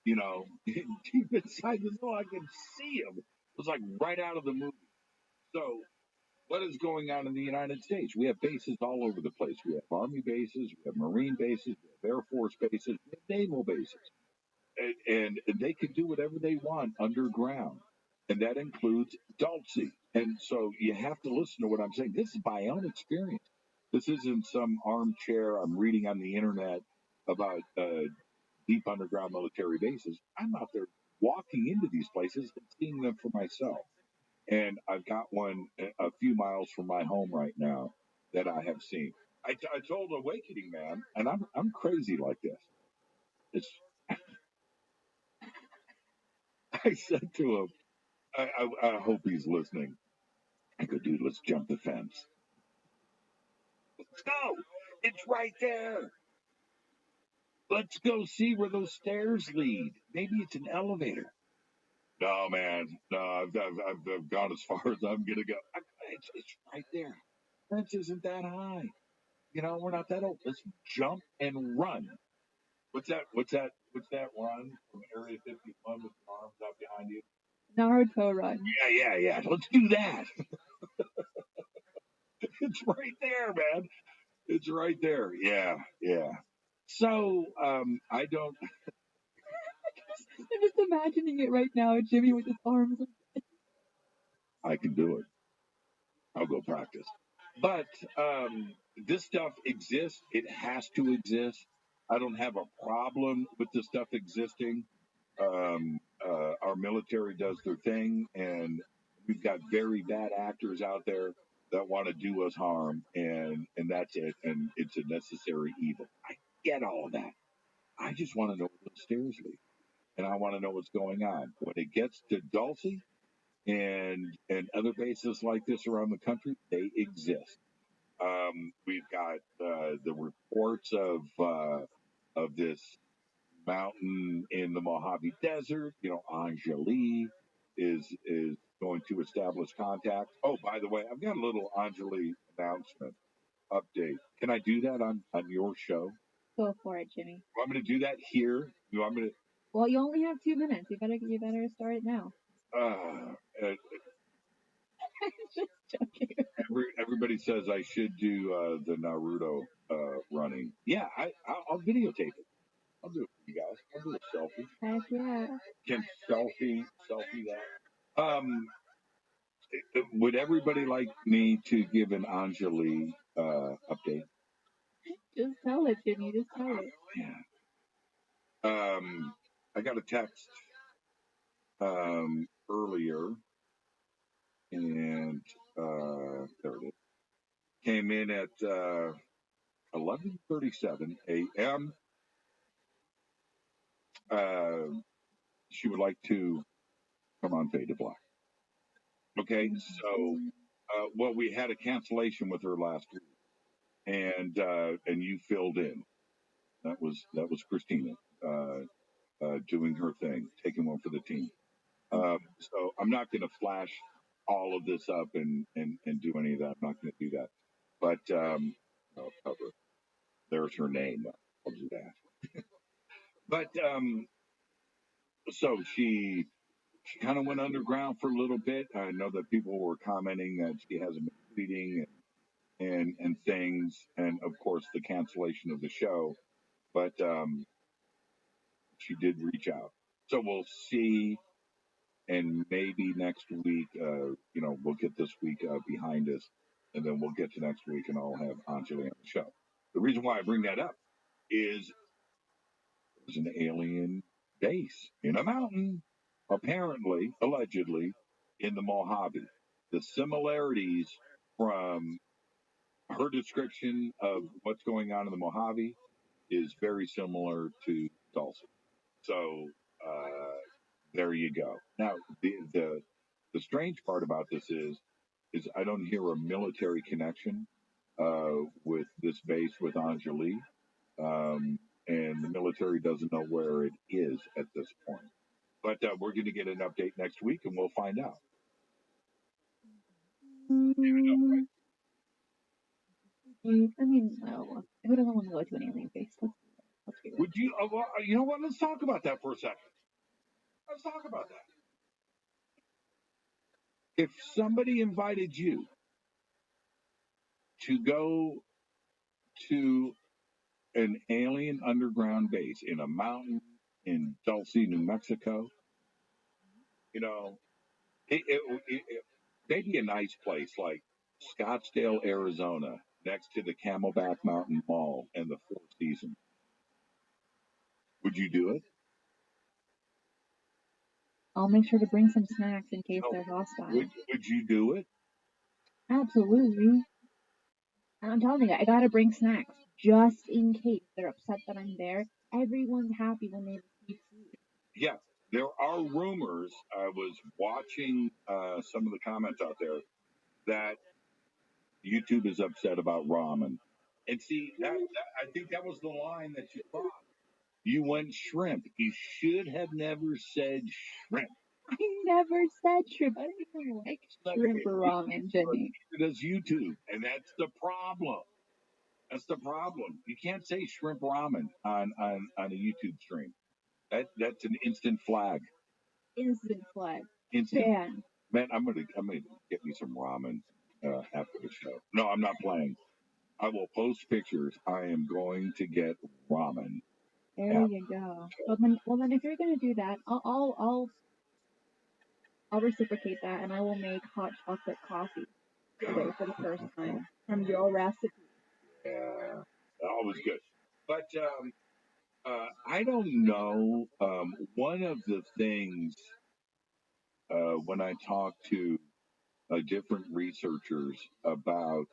Speaker 10: Deep inside the hill, I could see him. It was like right out of the movie. So, what is going on in the United States? We have bases all over the place. We have Army bases, we have Marine bases, we have Air Force bases, we have naval bases. And they can do whatever they want underground. And that includes adultery. And so you have to listen to what I'm saying. This is my own experience. This isn't some armchair I'm reading on the internet about deep underground military bases. I'm out there walking into these places and seeing them for myself. And I've got one a few miles from my home right now that I have seen. I told Awakening Man, and I'm crazy like this. I said to him, I hope he's listening. I go, dude, let's jump the fence. Let's go. It's right there. Let's go see where those stairs lead. Maybe it's an elevator. No, man. No, I've gone as far as I'm gonna go. It's right there. Fence isn't that high. We're not that old. Let's jump and run. What's that run from Area 51 with the arms out behind you?
Speaker 11: Naruto run.
Speaker 10: Yeah. Let's do that. It's right there, man. It's right there. Yeah. So, I don't.
Speaker 11: I'm just imagining it right now, Jimmy with his arms.
Speaker 10: I can do it. I'll go practice. But this stuff exists. It has to exist. I don't have a problem with this stuff existing. Our military does their thing, and we've got very bad actors out there that want to do us harm, and that's it, and it's a necessary evil. I get all of that. I just want to know where those stairs lead, and I want to know what's going on. When it gets to Dulce and other bases like this around the country, they exist. We've got the reports of this mountain in the Mojave Desert. You know, Anjali is going to establish contact. Oh, by the way, I've got a little Anjali announcement update. Can I do that on your show?
Speaker 11: Go for it, Jimmy.
Speaker 10: I'm going to do that here. You want me to?
Speaker 11: Well, you only have 2 minutes. You better start it now. Just joking.
Speaker 10: Everybody says I should do the Naruto running. Yeah, I'll videotape it. I'll do it for you guys. I'll do a selfie.
Speaker 11: Heck yeah.
Speaker 10: Can selfie that. Would everybody like me to give an Anjali update?
Speaker 11: Just tell it, Jimmy. Just tell it.
Speaker 10: Yeah. I got a text earlier, and there it is. Came in at 11:37 a.m. She would like to come on Fade to Black. Okay, so well, we had a cancellation with her last week, and you filled in. That was Christina doing her thing, taking one for the team. So I'm not going to flash all of this up and do any of that. I'm not going to do that. But I'll cover. There's her name. I'll do that. But so she kind of went underground for a little bit. I know that people were commenting that she hasn't been tweeting and things, and of course the cancellation of the show. But she did reach out, so we'll see. And maybe next week, we'll get this week behind us, and then we'll get to next week, and I'll have Anjali on the show. The reason why I bring that up is there's an alien base in a mountain, apparently, allegedly, in the Mojave. The similarities from her description of what's going on in the Mojave is very similar to Dulce. So there you go. Now, the strange part about this is I don't hear a military connection with this base with Anjali, and the military doesn't know where it is at this point. But we're going to get an update next week, and we'll find out.
Speaker 11: I mean, well, who doesn't want to go to an alien base? Let's do that.
Speaker 10: Would you? You know what? Let's talk about that for a second. Let's talk about that. If somebody invited you to go to an alien underground base in a mountain in Dulce, New Mexico, maybe a nice place like Scottsdale, Arizona, next to the Camelback Mountain Mall and the Four Seasons. Would you do it?
Speaker 11: I'll make sure to bring some snacks in case they're hostile.
Speaker 10: Would you do it?
Speaker 11: Absolutely. And I'm telling you, I gotta bring snacks just in case they're upset that I'm there. Everyone's happy when they receive food.
Speaker 10: Yeah, there are rumors. I was watching some of the comments out there that YouTube is upset about ramen. And see, that I think that was the line that you crossed. You went shrimp. You should have never said shrimp.
Speaker 11: I never said shrimp. I don't even like shrimp ramen, Jimmy.
Speaker 10: It is YouTube, and that's the problem. That's the problem. You can't say shrimp ramen on a YouTube stream. That's an instant flag.
Speaker 11: Instant flag.
Speaker 10: Instant.
Speaker 11: Ban.
Speaker 10: Man, I'm gonna get me some ramen after the show. No, I'm not playing. I will post pictures. I am going to get ramen.
Speaker 11: There you go. Well then, if you're gonna do that, I'll reciprocate that, and I will make hot chocolate coffee today for the first time from your recipe.
Speaker 10: Yeah, always good. But I don't know. One of the things when I talk to different researchers about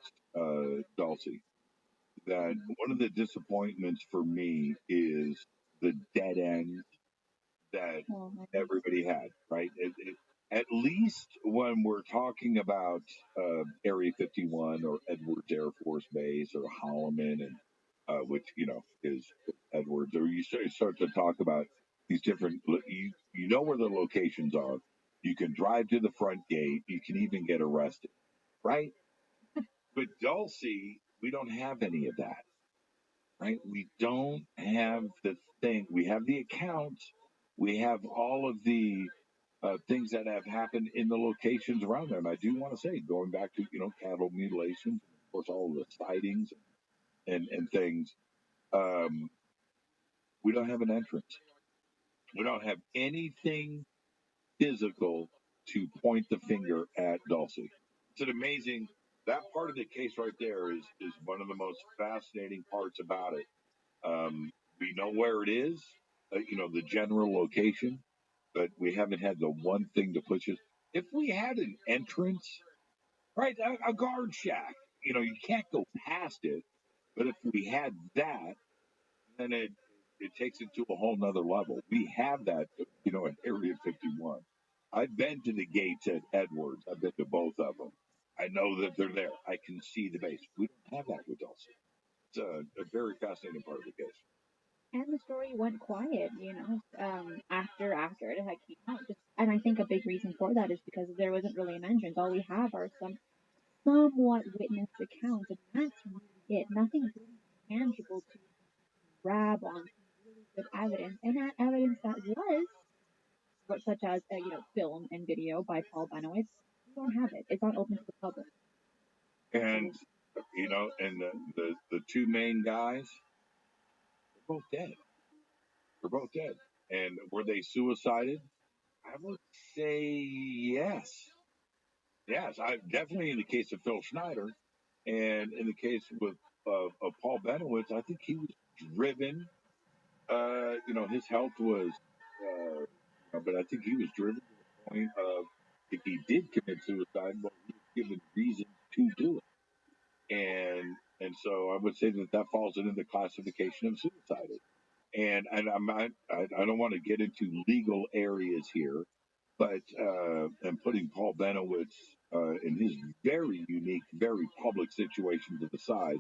Speaker 10: Dulcie that one of the disappointments for me is the dead end that everybody had, right? At least when we're talking about Area 51 or Edwards Air Force Base or Holloman, and which is Edwards, or you start to talk about these different, you know where the locations are. You can drive to the front gate. You can even get arrested, right? But Dulcie, we don't have any of that, right? We don't have the thing. We have the accounts. We have all of the things that have happened in the locations around there. And I do want to say, going back to, cattle mutilations, of course, all of the sightings and things, we don't have an entrance. We don't have anything physical to point the finger at Dulcie. It's an amazing, that part of the case right there is one of the most fascinating parts about it. We know where it is, the general location, but we haven't had the one thing to push us. If we had an entrance, right, a guard shack, you can't go past it. But if we had that, then it takes it to a whole nother level. We have that, at Area 51. I've been to the gates at Edwards. I've been to both of them. I know that they're there. I can see the base. We don't have that with Dulcie. It's a very fascinating part of the case.
Speaker 11: And the story went quiet, after it had came out. And I think a big reason for that is because there wasn't really an entrance. All we have are some somewhat witnessed accounts, and that's really it. Nothing really tangible to grab on, really good evidence, and that evidence that was, such as film and video by Paul Benowitz, we don't have it. It's not open to the public.
Speaker 10: And and the two main guys, they're both dead. They're both dead. And were they suicided? I would say yes. Yes, I definitely in the case of Phil Schneider, and in the case with of Paul Benowitz, I think he was driven. His health was, but I think he was driven to the point of if he did commit suicide, well, he was given reason to do it, and so I would say that falls into the classification of suicide. And I don't want to get into legal areas here, but and putting Paul Benowitz in his very unique, very public situation to the side.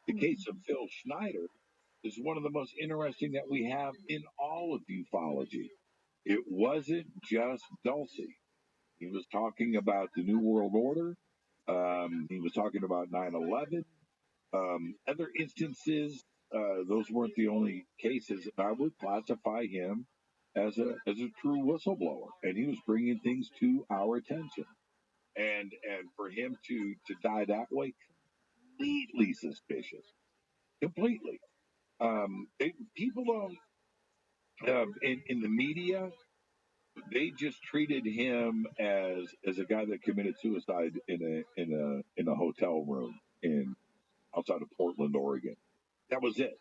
Speaker 10: The case of Phil Schneider is one of the most interesting that we have in all of ufology. It wasn't just Dulcie. He was talking about the New World Order. He was talking about 9/11. Other instances, those weren't the only cases. I would classify him as a true whistleblower, and he was bringing things to our attention. And for him to die that way, completely suspicious, completely. People don't in the media. They just treated him as a guy that committed suicide in a hotel room in outside of Portland, Oregon. That was it.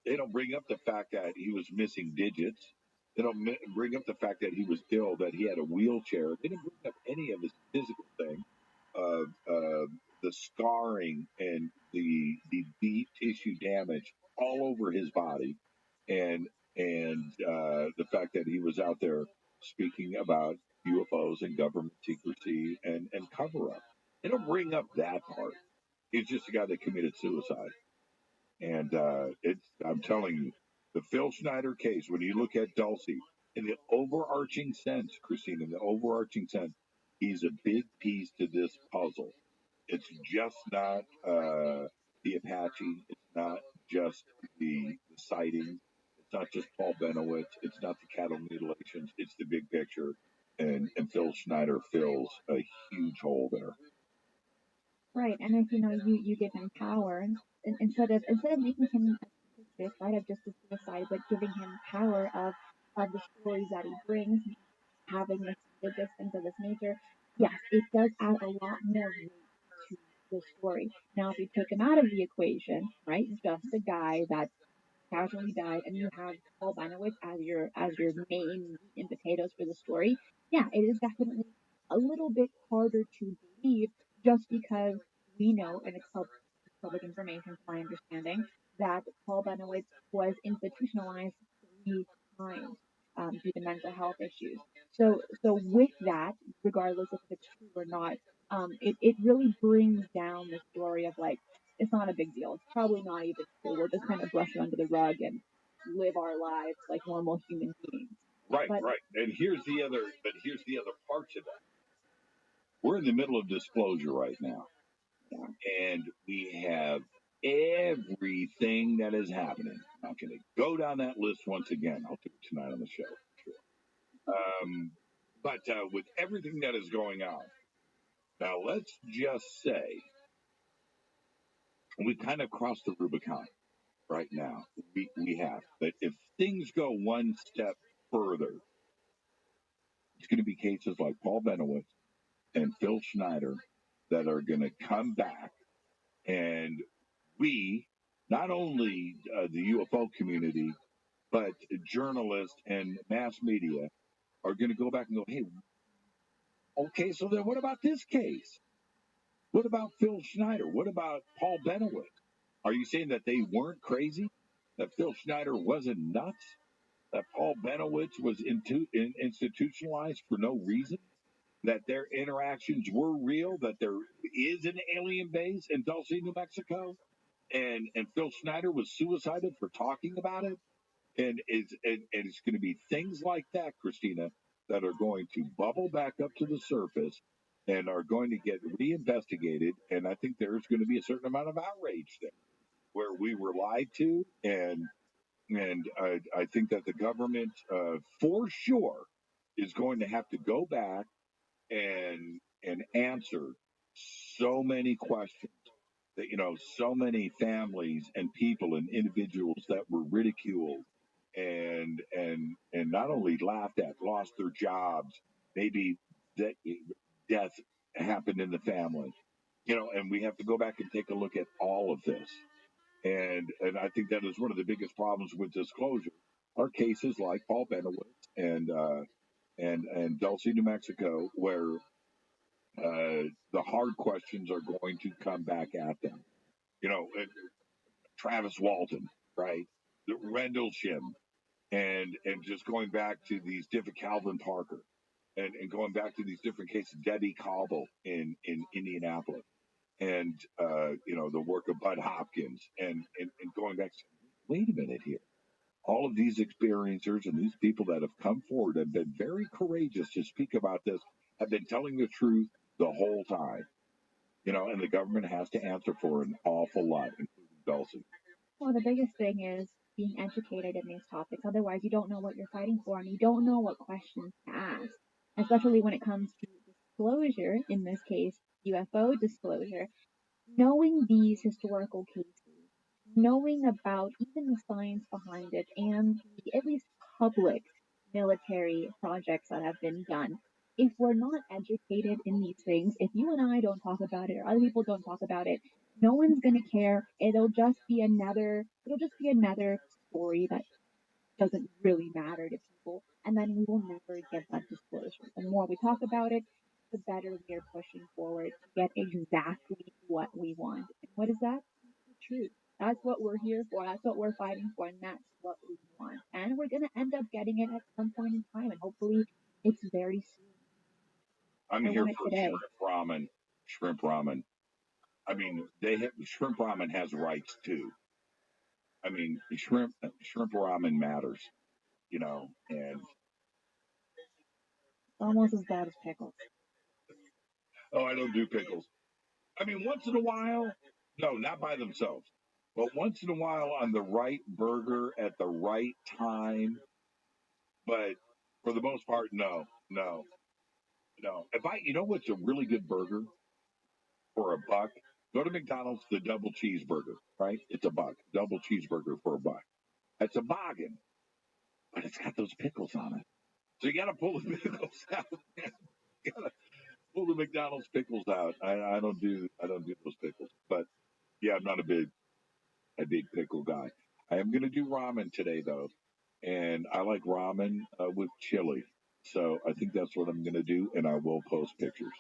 Speaker 10: They don't bring up the fact that he was missing digits. They don't bring up the fact that he was ill, that he had a wheelchair. They didn't bring up any of his physical thing, the scarring and the deep tissue damage all over his body, and the fact that he was out there speaking about UFOs and government secrecy and cover up. They don't bring up that part. He's just a guy that committed suicide. And I'm telling you, the Phil Schneider case, when you look at Dulcie, in the overarching sense, Christine, in the overarching sense, he's a big piece to this puzzle. It's just not the Apache. It's not just the sighting. It's not just Paul Benowitz. It's not the cattle mutilations. It's the big picture. And Phil Schneider fills a huge hole there.
Speaker 11: Right, and if you give him power, and instead of making him a statistic, right, of just a suicide, but giving him power of the stories that he brings, having this things of this nature, yes, it does add a lot more weight to the story. Now, if you take him out of the equation, right, just a guy that casually died, and you have Paul Benowitz as your main meat and potatoes for the story, yeah, it is definitely a little bit harder to believe just because we know, and it's public information, from my understanding, that Paul Benowitz was institutionalized 3 times due to mental health issues. So with that, regardless if it's true or not, it really brings down the story of like, it's not a big deal. It's probably not even true. We'll just kind of brush it under the rug and live our lives like normal human beings.
Speaker 10: Right,
Speaker 11: But
Speaker 10: right. And here's the other part to that. We're in the middle of disclosure right now, and we have everything that is happening. I'm not going to go down that list once again. I'll do it tonight on the show. Sure. But with everything that is going on, now let's just say we kind of crossed the Rubicon right now. We have. But if things go one step further, it's going to be cases like Paul Benowitz and Phil Schneider that are going to come back, and we, not only the UFO community, but journalists and mass media are going to go back and go, hey, okay, so then what about this case? What about Phil Schneider? What about Paul Benowitz? Are you saying that they weren't crazy? That Phil Schneider wasn't nuts? That Paul Benowitz was institutionalized for no reason? That their interactions were real? That there is an alien base in Dulce, New Mexico? And Phil Schneider was suicided for talking about it? And it's going to be things like that, Christina, that are going to bubble back up to the surface and are going to get reinvestigated. And I think there's going to be a certain amount of outrage there, where we were lied to, and I think that the government, for sure, is going to have to go back and answer so many questions that, so many families and people and individuals that were ridiculed and not only laughed at, lost their jobs, maybe that death happened in the family, and we have to go back and take a look at all of this. And I think that is one of the biggest problems with disclosure are cases like Paul Benowitz and Dulce, New Mexico, where the hard questions are going to come back at them. Travis Walton, right? The Rendlesham, and just going back to these different Calvin Parker, and going back to these different cases, Debbie Cobble in Indianapolis, and the work of Bud Hopkins, and going back. Wait a minute here. All of these experiencers and these people that have come forward have been very courageous to speak about this, have been telling the truth the whole time. And the government has to answer for an awful lot, including Dulcie.
Speaker 11: Well, the biggest thing is being educated in these topics. Otherwise, you don't know what you're fighting for, and you don't know what questions to ask, especially when it comes to disclosure, in this case, UFO disclosure. Knowing these historical cases, knowing about even the science behind it, and the at least public military projects that have been done. If we're not educated in these things, if you and I don't talk about it or other people don't talk about it, no one's gonna care. It'll just be another story that doesn't really matter to people, and then we will never get that disclosure. The more we talk about it, the better we are pushing forward to get exactly what we want. And what is that? The truth. That's what we're here for. That's what we're fighting for, and that's what we want. And we're gonna end up getting it at some point in time, and hopefully, it's very soon.
Speaker 10: I'm here for shrimp ramen. I mean, shrimp ramen has rights too. I mean, shrimp ramen matters, and
Speaker 11: Almost as bad as pickles.
Speaker 10: oh, I don't do pickles. I mean, once in a while, no, not by themselves, but once in a while on the right burger at the right time. But for the most part, no. What's a really good burger for $1? Go to McDonald's, the double cheeseburger, right? It's $1. Double cheeseburger for $1. That's a bargain, but it's got those pickles on it. So you got to pull the pickles out. You got to pull the McDonald's pickles out. I don't do those pickles, but yeah, I'm not a big pickle guy. I am going to do ramen today though, and I like ramen with chili. So I think that's what I'm going to do, and I will post pictures.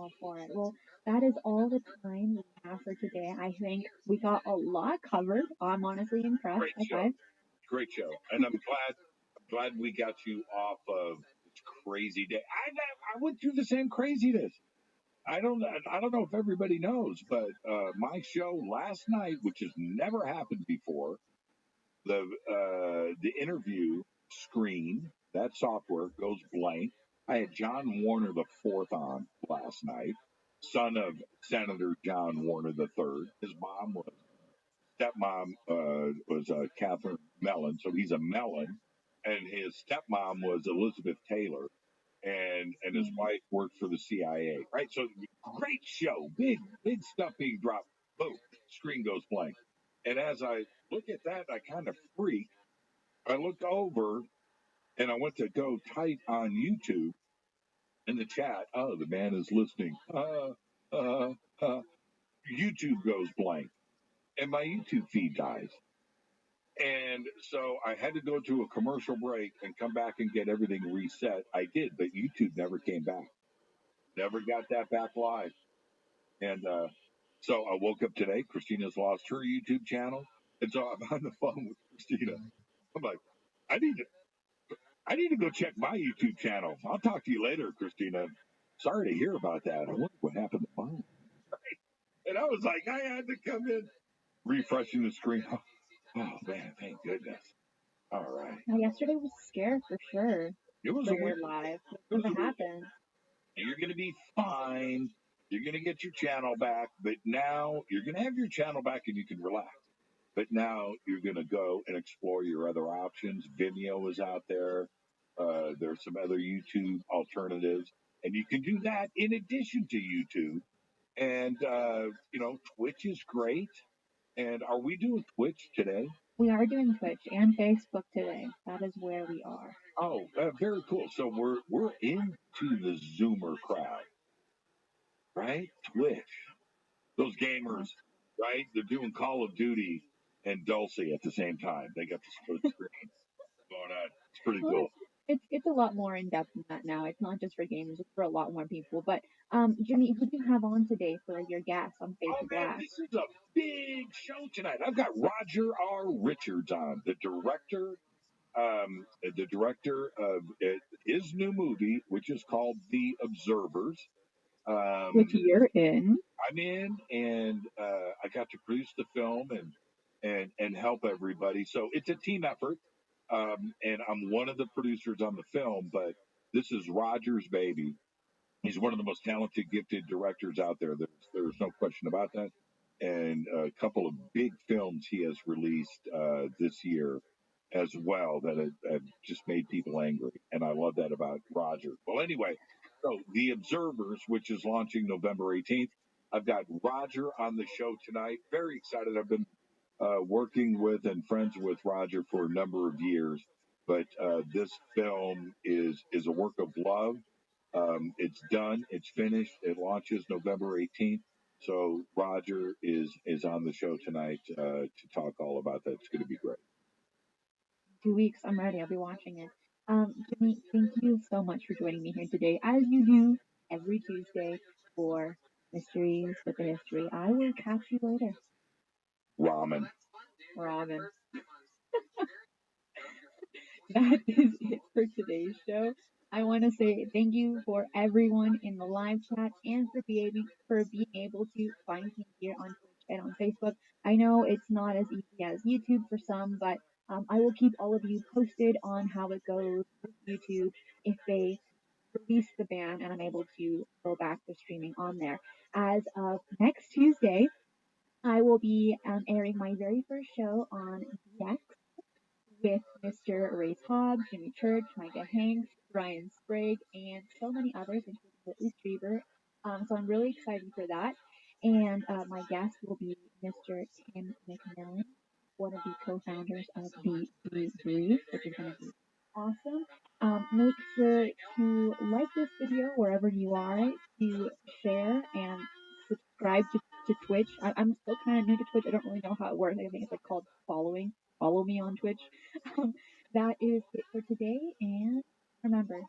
Speaker 11: all for it. Well, that is all the time we have for today. I think we got a lot covered. I'm honestly impressed.
Speaker 10: Great show.
Speaker 11: Okay.
Speaker 10: Great show. And I'm glad we got you off of this crazy day. I went through the same craziness. I don't know if everybody knows, but my show last night, which has never happened before, the interview screen, that software goes blank. I had John Warner the fourth on last night, son of Senator John Warner the third. His mom was stepmom was Catherine Mellon, so he's a Mellon, and his stepmom was Elizabeth Taylor, and his wife worked for the CIA. Right, so great show, big stuff being dropped. Boom, screen goes blank, and as I look at that, I kind of freak. I looked over and I went to go type on YouTube in the chat. Oh, the man is listening. YouTube goes blank, and my YouTube feed dies. And so I had to go to a commercial break and come back and get everything reset. I did, but YouTube never came back. Never got that back live. And so I woke up today. Christina's lost her YouTube channel. And so I'm on the phone with Christina. I'm like, I need to go check my YouTube channel. I'll talk to you later, Christina. Sorry to hear about that. I wonder what happened to mine. And I was like, I had to come in, refreshing the screen. Oh man, thank goodness. All right.
Speaker 11: Now, yesterday was scary for sure.
Speaker 10: It was
Speaker 11: For
Speaker 10: a
Speaker 11: your
Speaker 10: weird.
Speaker 11: live.
Speaker 10: It was
Speaker 11: What
Speaker 10: a weird.
Speaker 11: happened?
Speaker 10: You're going to be fine. You're going to get your channel back, but now you're going to have your channel back and you can relax. But now you're going to go and explore your other options. Vimeo is out there. There's some other YouTube alternatives, and you can do that in addition to YouTube. And Twitch is great. And are we doing Twitch today?
Speaker 11: We are doing Twitch and Facebook today. That is where we are.
Speaker 10: Oh, very cool. So we're into the Zoomer crowd, right? Twitch. Those gamers, right? They're doing Call of Duty and Dulcie at the same time. They got the split screen going on. It's pretty cool.
Speaker 11: It's a lot more in depth than that now. It's not just for gamers; it's for a lot more people. But Jimmy, who do you have on today for your guest on Facebook Live?
Speaker 10: This is a big show tonight. I've got Roger R. Richards on, the director of his new movie, which is called The Observers.
Speaker 11: Which you're in.
Speaker 10: I'm in, and I got to produce the film and help everybody. So it's a team effort, and I'm one of the producers on the film. But this is Roger's baby. He's one of the most talented, gifted directors out there. There's no question about that. And a couple of big films he has released this year as well that have just made people angry. And I love that about Roger. Well, anyway, so The Observers, which is launching November 18th. I've got Roger on the show tonight. Very excited. I've been working with and friends with Roger for a number of years. But this film is a work of love. It's done. It's finished. It launches November 18th. So Roger is on the show tonight to talk all about that. It's going to be great.
Speaker 11: 2 weeks. I'm ready. I'll be watching it. Jimmy, thank you so much for joining me here today, as you do every Tuesday for Mysteries with the History. I will catch you later.
Speaker 10: Ramen.
Speaker 11: That is it for today's show. I want to say thank you for everyone in the live chat and for being able to find me here on Twitch and on Facebook. I know it's not as easy as YouTube for some, but I will keep all of you posted on how it goes with YouTube if they release the ban and I'm able to go back to streaming on there. As of next Tuesday, I will be airing my very first show on DX with Mr. Ray Hobbs, Jimmy Church, Micah Hanks, Ryan Sprague, and so many others, including Whitley Strieber. So I'm really excited for that. And my guest will be Mr. Tim McMillan, one of the co-founders of the Brief, which is going to be awesome. Make sure to like this video wherever you are, to share and subscribe to Twitch. I'm still kind of new to Twitch. I don't really know how it works. I think it's like called following. Follow me on Twitch. That is it for today. And remember,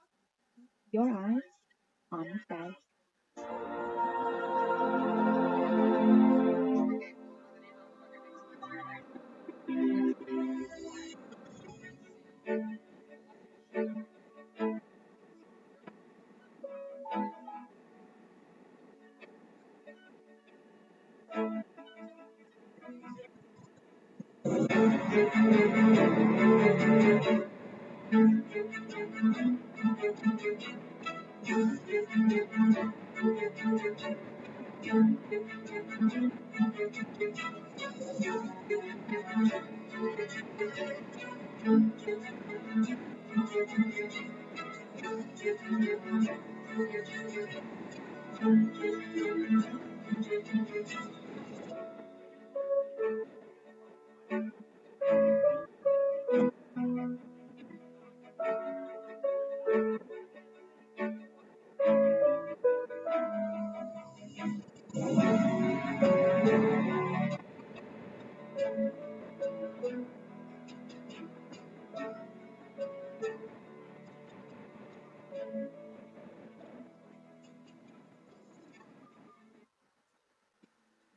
Speaker 11: your eyes on the sky.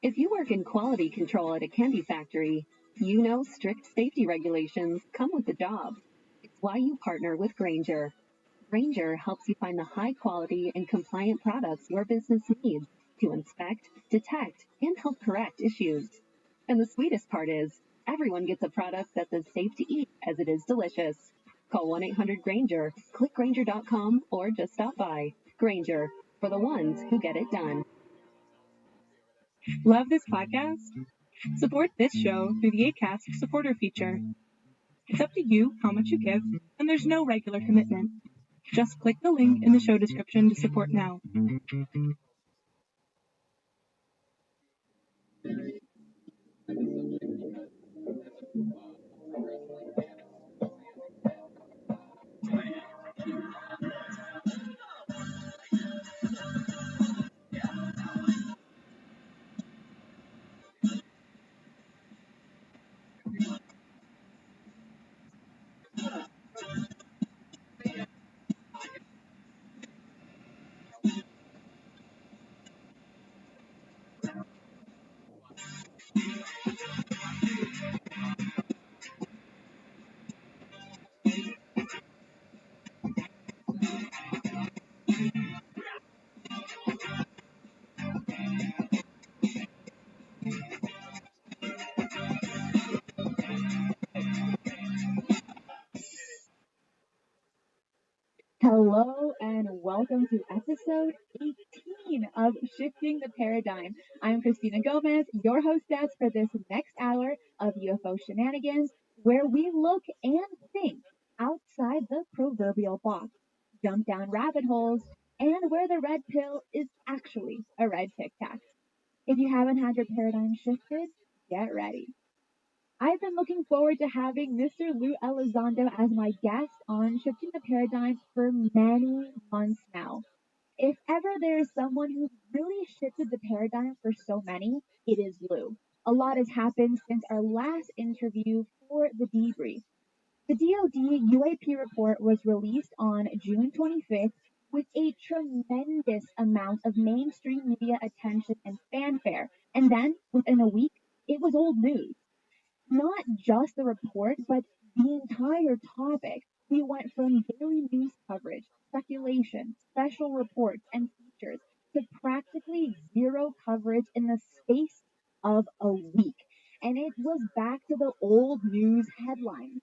Speaker 9: If you work in quality control at a candy factory, you know strict safety regulations come with the job. It's why you partner with Granger. Granger helps you find the high quality and compliant products your business needs to inspect, detect, and help correct issues. And the sweetest part is, everyone gets a product that's as safe to eat as it is delicious. Call 1-800-GRANGER, click Granger.com, or just stop by. Granger, for the ones who get it done.
Speaker 12: Love this podcast? Support this show through the Acast supporter feature. It's up to you how much you give, and there's no regular commitment. Just click the link in the show description to support now.
Speaker 11: Hello and welcome to episode 18 of Shifting the Paradigm. I'm Christina Gomez, your hostess for this next hour of UFO shenanigans, where we look and think outside the proverbial box, jump down rabbit holes, and where the red pill is actually a red tic tac. If you haven't had your paradigm shifted, get ready. I've been looking forward to having Mr. Lou Elizondo as my guest on Shifting the Paradigm for many months now. If ever there is someone who's really shifted the paradigm for so many, it is Lou. A lot has happened since our last interview for the debrief. The DoD UAP report was released on June 25th with a tremendous amount of mainstream media attention and fanfare. And then, within a week, it was old news. Not just the report, but the entire topic. We went from daily news coverage, speculation, special reports, and features to practically zero coverage in the space of a week. And it was back to the old news headlines.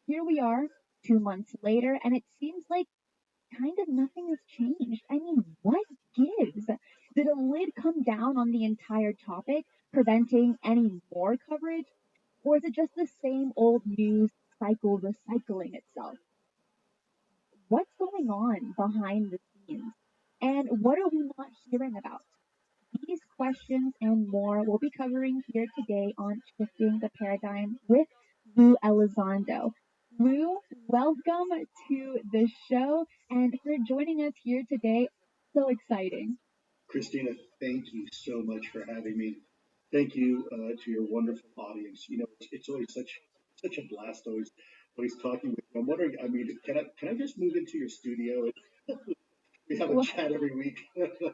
Speaker 11: Here we are, 2 months later, and it seems like kind of nothing has changed. I mean, what gives? Did a lid come down on the entire topic, preventing any more coverage? Or is it just the same old news cycle recycling itself? What's going on behind the scenes? And what are we not hearing about? These questions and more we'll be covering here today on Shifting the Paradigm with Lou Elizondo. Lou, welcome to the show and for joining us here today. So exciting.
Speaker 13: Christina, thank you so much for having me. Thank you to your wonderful audience. You know, it's always such a blast always talking with you. I'm wondering, I mean, can I just move into your studio and we have a chat every week,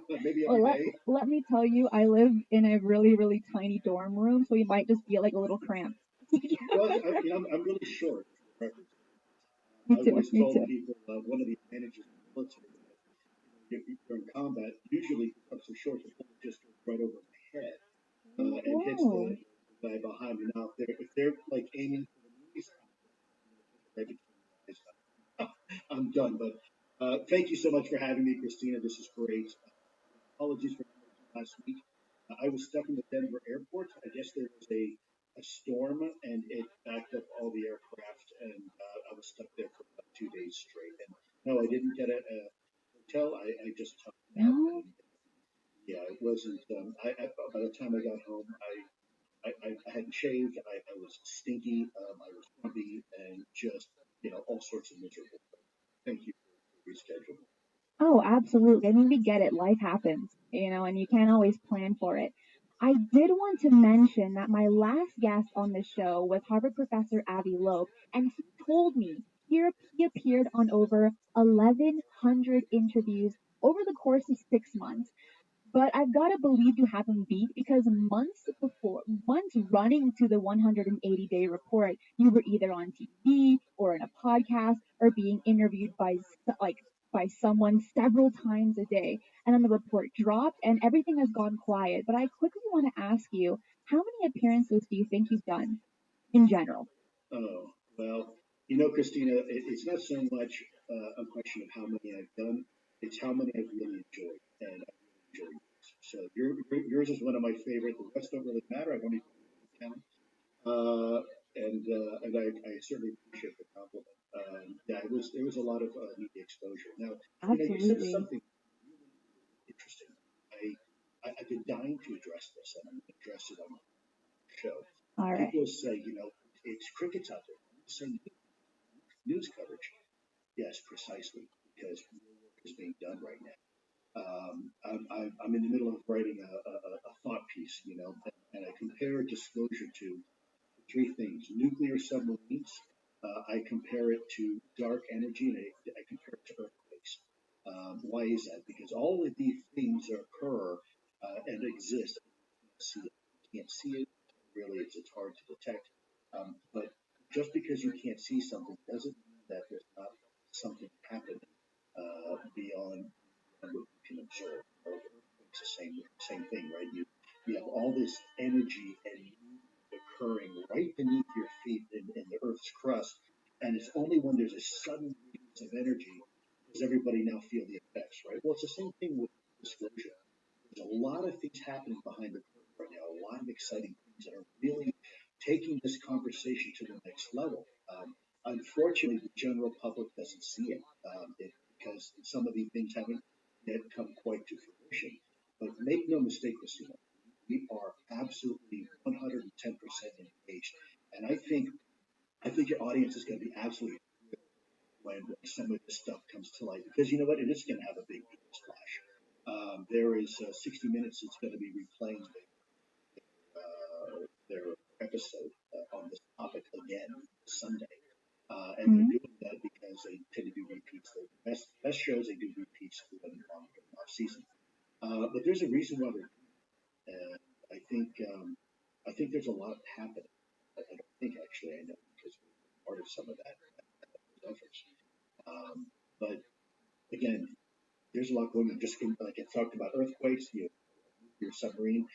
Speaker 13: maybe every day?
Speaker 11: Let me tell you, I live in a really, really tiny dorm room, so we might just be like a little cramped.
Speaker 13: Well, I'm really short. I
Speaker 11: Me
Speaker 13: always
Speaker 11: too.
Speaker 13: told people one of the advantages of the military that if you're in combat, usually because they're short, the bullet just goes right over my head and hits the guy behind me. Now, if they're like aiming for the movies, I'm done. But thank you so much for having me, Christina. This is great. Apologies for last week. I was stuck in the Denver airport. I guess there was a storm and it backed up all the aircraft, and I was stuck there for about 2 days straight. And no, I didn't get a hotel. I just took it out. And, yeah, it wasn't. By the time I got home, I hadn't shaved. I was stinky. I was grumpy and just all sorts of miserable. Thank you for rescheduling.
Speaker 11: Oh, absolutely. I mean, we get it. Life happens, and you can't always plan for it. I did want to mention that my last guest on the show was Harvard professor Avi Loeb, and he told me he appeared on over 1,100 interviews over the course of 6 months. But I've got to believe you have him beat because months running to the 180-day report, you were either on TV or in a podcast or being interviewed by someone several times a day. And then the report dropped and everything has gone quiet. But I quickly want to ask you, how many appearances do you think you've done in general?
Speaker 13: Oh, well, Christina, it's not so much a question of how many I've done, it's how many I've really enjoyed. And I really enjoy yours. So yours is one of my favorite. The rest don't really matter. I've only count. And I certainly appreciate the compliment. Yeah, it was a lot of media exposure. Now, you said
Speaker 11: Absolutely.
Speaker 13: something really interesting. I've been dying to address this, and I'm going to address it on the show.
Speaker 11: All right.
Speaker 13: People say, it's crickets out there. Saying news coverage. Yes, precisely, because real work is being done right now. I'm in the middle of writing a thought piece, and I compare disclosure to three things: nuclear submarines. I compare it to dark energy, and I compare it to earthquakes. Why is that? Because all of these things occur and exist. You can't see it. Really, it's hard to detect. But just because you can't see something doesn't mean that there's not something happening beyond what you can observe. It's the same thing, right? You have all this energy and occurring right beneath your feet in the Earth's crust, and it's only when there's a sudden release of energy does everybody now feel the effects, right? Well, it's the same thing with disclosure. There's a lot of things happening behind the curtain right now, a lot of exciting things that are really taking this conversation to the next level. Unfortunately, the general public doesn't see it because some of these things haven't yet come quite to fruition. But make no mistake, Christina, we are absolutely 110% engaged, and I think your audience is going to be absolutely when some of this stuff comes to light because you know what, it is going to have a big splash. There is 60 Minutes that's going to be replaying their episode on this topic again Sunday. And they're doing that because they tend to do repeats. The best shows, they do repeats on off season. But there's a reason why they're doing it. And I think there's a lot happening. I don't think actually I know because we're part of some of that efforts. But again, there's a lot going on. Just like I talked about earthquakes, your submarine.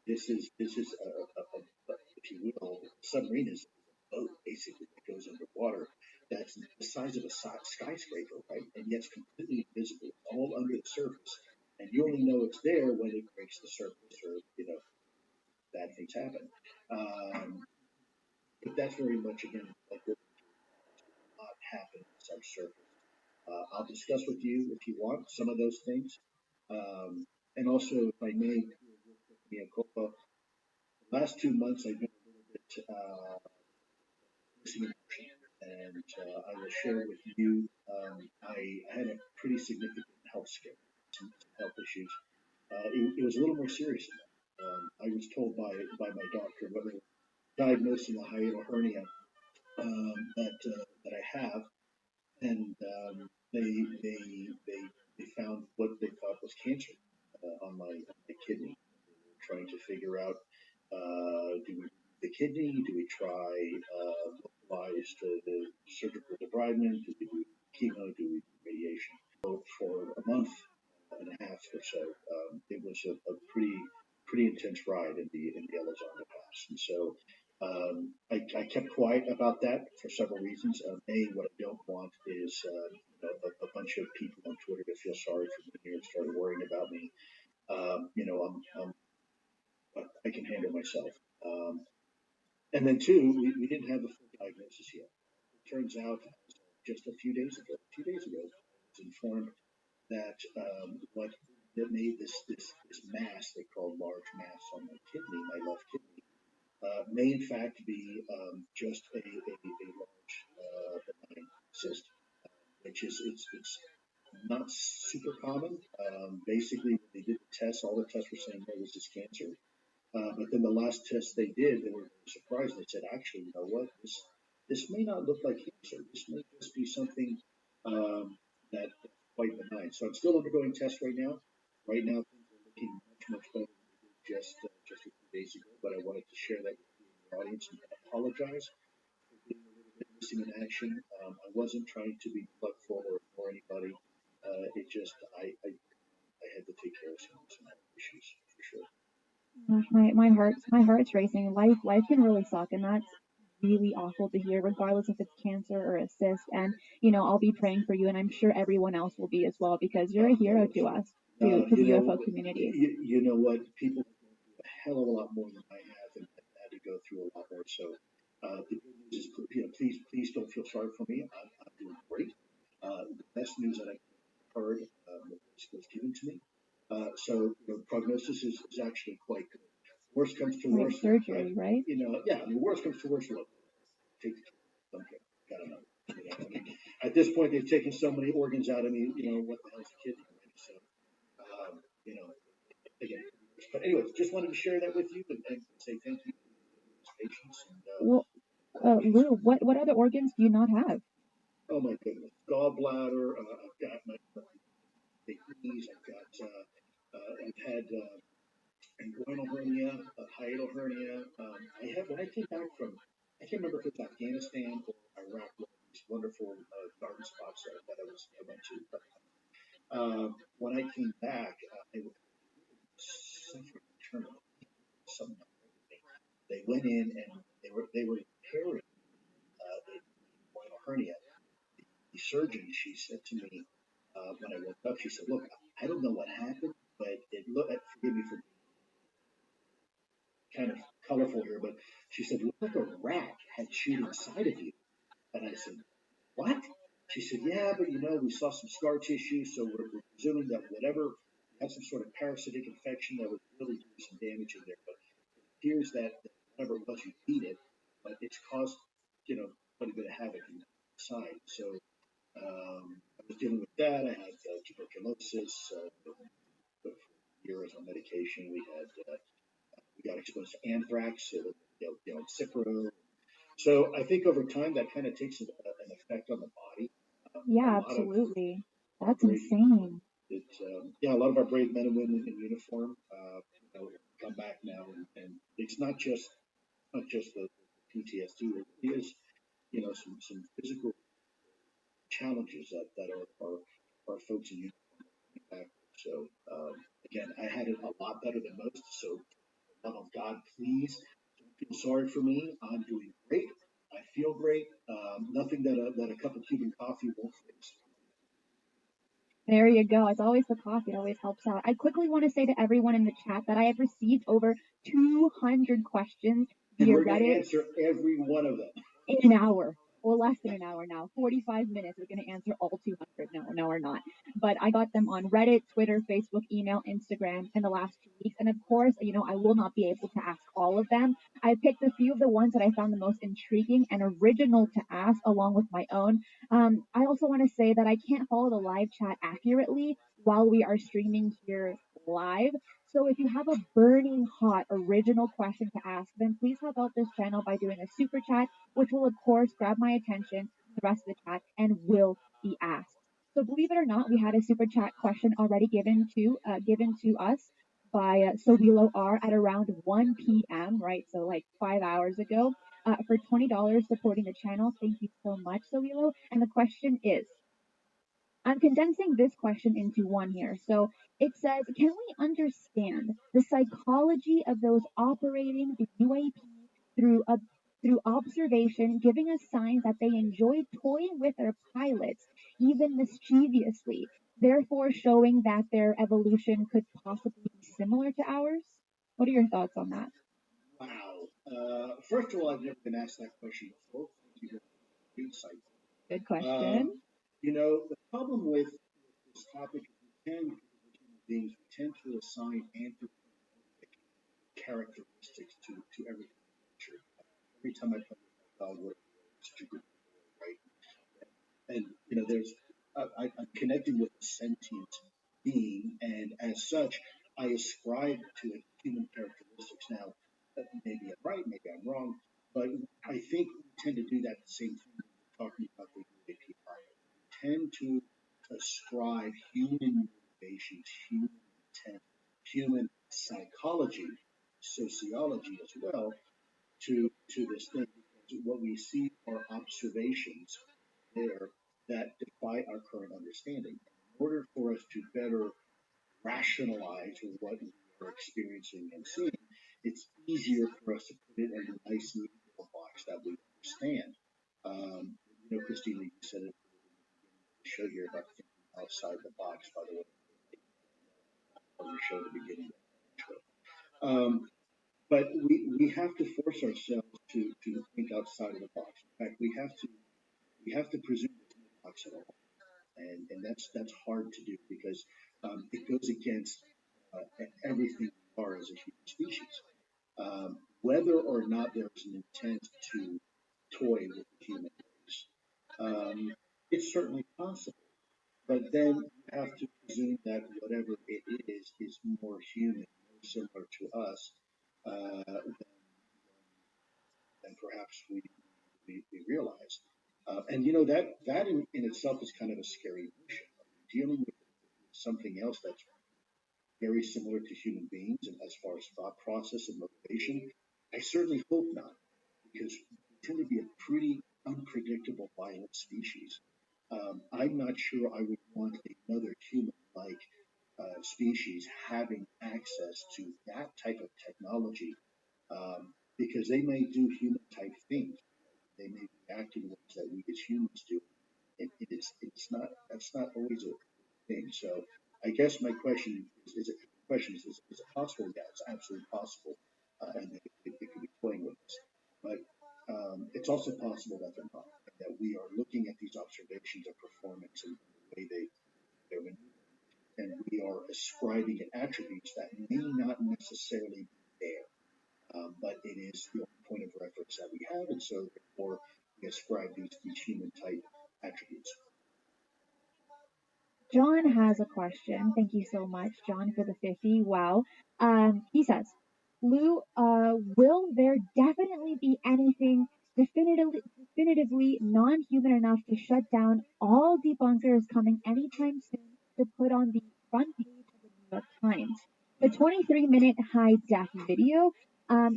Speaker 13: This is if you will, submarine is a boat basically that goes underwater. That's the size of a skyscraper, right? And yet it's completely invisible, all under the surface, and you only know it's there when it breaks the surface or bad things happen. But that's very much again like what not happen subsurface. I'll discuss with you if you want some of those things. And also, if I may, the last 2 months I've been a little bit missing in action, and I will share with you. I had a pretty significant health scare, some health issues. It was a little more serious than that. I was told by my doctor what they were diagnosing a hiatal hernia that I have, and they found what they thought was cancer on my kidney. They were trying to figure out do we the kidney? Do we try localized the surgical debridement? Do we do chemo? Do we do radiation? So for a month and a half or so, it was a pretty intense ride in the Elizondo Pass. And so I kept quiet about that for several reasons. What I don't want is a bunch of people on Twitter to feel sorry for me and start worrying about me. I can handle myself. And then two, we didn't have the full diagnosis yet. It turns out just a few days ago, I was informed that what that made this mass they call large mass on my kidney, my left kidney, may in fact be just a large benign cyst, which is it's not super common. Basically, when they did the tests, all the tests were saying there was this cancer. But then the last test they did, they were surprised. They said, actually, you know what? This may not look like cancer. This may just be something that's quite benign. So I'm still undergoing tests right now. Right now, things are looking much better than they did just a few days ago. But I wanted to share that with you and your audience and apologize for being a little bit missing in action. I wasn't trying to be neglectful or ignore anybody. I had to take care of some health issues for sure.
Speaker 11: Gosh, my heart's racing. Life can really suck, and that's really awful to hear, regardless if it's cancer or a cyst. And I'll be praying for you, and I'm sure everyone else will be as well, because you're a hero to us, to the UFO community.
Speaker 13: You know what? People have gone through a hell of a lot more than I have, and I've had to go through a lot more. So the good news is, please don't feel sorry for me. I'm doing great. The best news that I've heard was given to me. So prognosis is actually quite good. Worst comes to worst,
Speaker 11: surgery, right?
Speaker 13: Yeah. I mean, worst comes to worst, look, take the chance. Okay, got enough. I mean, at this point, they've taken so many organs out of me. What the hell's a kidney, right? So, again. But anyways, just wanted to share that with you and say thank you for your patience.
Speaker 11: Lou, what other organs do you not have?
Speaker 13: Oh my goodness, gallbladder. I've got my knees. I've had inguinal hernia, hiatal hernia. When I came back from, I can't remember if it was Afghanistan or Iraq, one of these wonderful garden spots that I went to. But when I came back, I was suffering terminal, something like that. They went in and they were repairing the inguinal hernia. The surgeon, she said to me when I woke up, she said, "Look, I don't know what happened, but it looked. Forgive me for kind of colorful here, but she said, looked like a rat had chewed inside of you." And I said, "What?" She said, "Yeah, but we saw some scar tissue, so we're presuming that whatever had some sort of parasitic infection that was really doing some damage in there. But it appears that whatever it was, you beat it, but it's caused, quite a bit of havoc inside." So I was dealing with that. I had tuberculosis for years on medication. We got exposed to anthrax, Cipro. So I think over time that kind of takes an effect on the body.
Speaker 11: Yeah, absolutely. That's insane.
Speaker 13: A lot of our brave men and women in uniform, come back now, and it's not just the PTSD. It is, some physical challenges that our folks in uniform are back. So again, I had it a lot better than most. So, for the love of God, please don't feel sorry for me. I'm doing great. I feel great. Nothing that a cup of Cuban coffee won't fix.
Speaker 11: There you go. It's always the coffee. It always helps out. I quickly want to say to everyone in the chat that I have received over 200 questions via
Speaker 13: Reddit.
Speaker 11: Reddit.
Speaker 13: Answer every one of them.
Speaker 11: In an hour. Well, less than an hour now. 45 minutes. We're going to answer all 200. No, we're not. But I got them on Reddit, Twitter, Facebook, email, Instagram in the last 2 weeks. And of course, I will not be able to ask all of them. I picked a few of the ones that I found the most intriguing and original to ask along with my own. I also want to say that I can't follow the live chat accurately while we are streaming here live. So if you have a burning hot original question to ask, then please help out this channel by doing a super chat, which will of course grab my attention from the rest of the chat and will be asked. So believe it or not, we had a super chat question already given to us by Sobilo R at around 1 p.m. right? So like 5 hours ago. For $20 supporting the channel. Thank you so much, Sobilo. And the question is, I'm condensing this question into one here. So it says, can we understand the psychology of those operating the UAP through through observation, giving us signs that they enjoy toying with their pilots, even mischievously, therefore showing that their evolution could possibly be similar to ours? What are your thoughts on that?
Speaker 13: Wow. First of all, I've never been asked that question before. Thank you very much for the insight.
Speaker 11: Good question.
Speaker 13: The problem with this topic is we tend, as human beings, we tend to assign anthropomorphic characteristics to everything in nature. Every time I play with my dog, what such a good boy, right? And there's I'm connecting with a sentient being, and as such, I ascribe to it human characteristics. Now, maybe I'm right, maybe I'm wrong, but I think we tend to do that the same thing when we're talking about the UAP pilot. We tend to ascribe human motivations, human intent, human psychology, sociology as well to this thing, because what we see are observations there that defy our current understanding. In order for us to better rationalize what we are experiencing and seeing, it's easier for us to put it in a nice, neat little box that we understand. Christina, you said it at the show here about thinking outside the box, by the way, on the show at the beginning of the show. But we have to force ourselves to think outside of the box. In fact, we have to presume there's no box at all, and that's hard to do because it goes against everything we are as a human species. Whether or not there's an intent to toy with the human race, it's certainly possible. But then you have to presume that whatever it is more human, more similar to us than perhaps we realize. And that in itself is kind of a scary notion. Dealing with something else that's very similar to human beings and as far as thought process and motivation, I certainly hope not, because we tend to be a pretty unpredictable, violent species. I'm not sure I would want another human-like species having access to that type of technology, because they may do human-type things. They may react in ways that we as humans do. It's not that's not always a thing. So I guess my question is it possible? Yeah, it's absolutely possible, and it could be playing with us. But it's also possible that they're not, and that we are looking at these observations of performance and the way they're maneuvering, and we are ascribing it attributes that may not necessarily be there. But it is the only point of reference that we have, and so therefore we ascribe these human type attributes.
Speaker 11: John has a question. Thank you so much, John, for the 50. Wow. He says, Lou, will there definitely be anything definitively non-human enough to shut down all debunkers coming anytime soon to put on the front page of the New York Times? The 23-minute high-def video,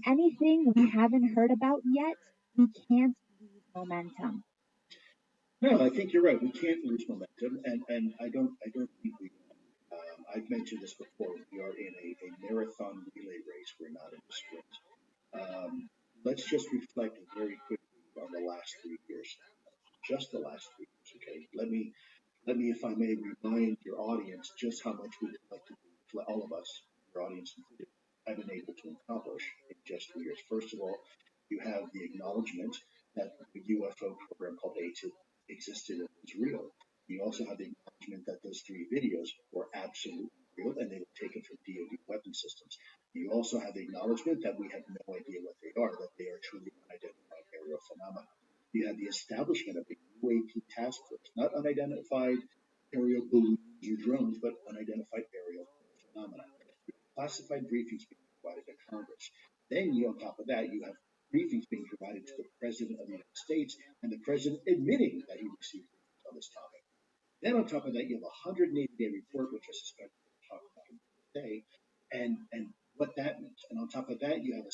Speaker 11: anything we haven't heard about yet? We can't lose momentum.
Speaker 13: No, I think you're right. We can't lose momentum, and I don't think we. I've mentioned this before. We are in a marathon relay race. We're not in a sprint. Let's just reflect very quickly on the last 3 years, just the last 3 years. Okay, let me, if I may, remind your audience just how much we collectively, all of us, your audience included, have been able to accomplish in just 3 years. First of all, you have the acknowledgement that the UFO program called ATIP existed and was real. You also have the acknowledgement that those 3 videos were absolutely real and they were taken from DoD weapon systems. You also have the acknowledgement that we have no idea what they are, that they are truly unidentified aerial phenomena. You have the establishment of the UAP task force, not unidentified aerial balloons or drones, but unidentified aerial phenomena. Classified briefings being provided to Congress. Then, on top of that, you have briefings being provided to the President of the United States, and the President admitting that he received briefings on this topic. Then, on top of that, you have a 180-day report, which I suspect we'll talk about today, and what that means. And on top of that, you have a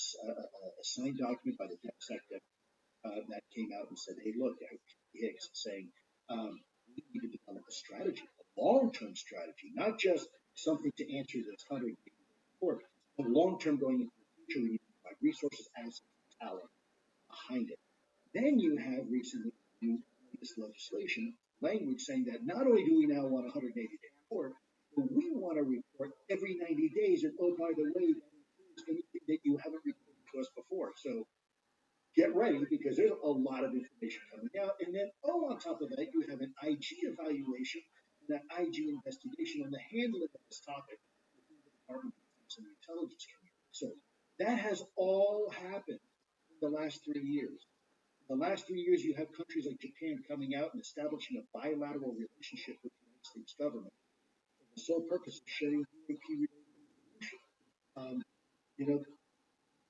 Speaker 13: signed document by the DepSec that came out and said, hey, look, Hicks saying, we need to develop a strategy, a long-term strategy, not just something to answer this 100 report, but long-term going into the future, we need to provide resources, assets, talent behind it. Then you have recently this legislation language saying that not only do we now want a 180-day report, but we want to report every 90 days. And oh, by the way, that includes anything that you haven't reported to us before. So get ready because there's a lot of information coming out. And then, on top of that, you have an IG evaluation and an IG investigation on the handling of this topic within the Department of Defense and the intelligence community. So that has all happened in the last 3 years. In the last 3 years, you have countries like Japan coming out and establishing a bilateral relationship with the United States government for the sole purpose of sharing UAP-related information. You know,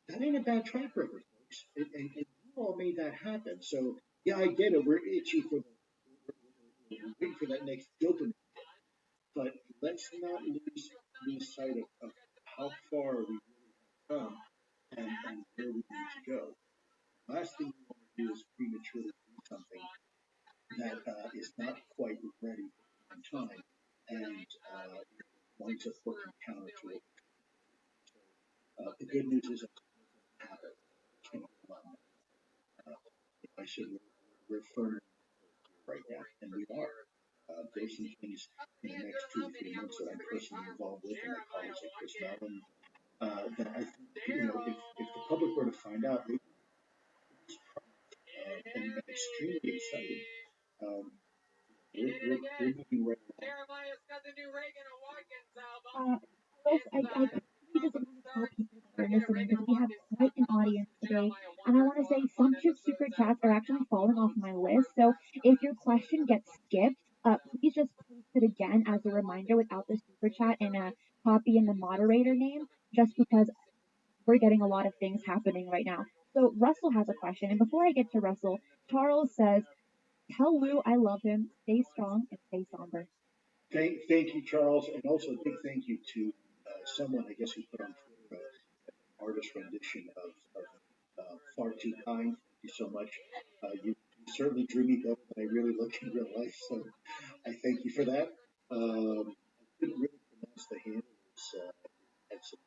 Speaker 13: that ain't a bad track record, folks. And you all made that happen. So, yeah, I get it. We're itchy for we're waiting for that next dopamine. But let's not lose sight of how far we really have come and where we need to go. Last thing we want to do is prematurely do something that is not quite ready in time and winds up working counter to it. So the good news is it's happen. I said we're firm right now, and we are. There's some things in the next 2 to 3 months that I'm personally involved with, and my colleagues like Chris Mellon, that I think, if the public were to find out, they would be surprised and extremely excited. We're moving right along.
Speaker 2: Jeremiah's got the new Reagan and Watkins album.
Speaker 11: Folks, I just want to tell people that are listening because we have quite an audience today, and I want to say some super chats are actually falling off my list. So if your question gets skipped, please just post it again as a reminder without the super chat and copy in the moderator name, just because we're getting a lot of things happening right now. So Russell has a question, and before I get to Russell, Charles says, "Tell Lou I love him. Stay strong and stay somber."
Speaker 13: Thank you, Charles, and also a big thank you to someone, I guess, who put on Twitter an artist rendition of Far Too Kind. Thank you so much. You certainly drew me better than I really look in real life, so I thank you for that. I couldn't really pronounce the handle. Had some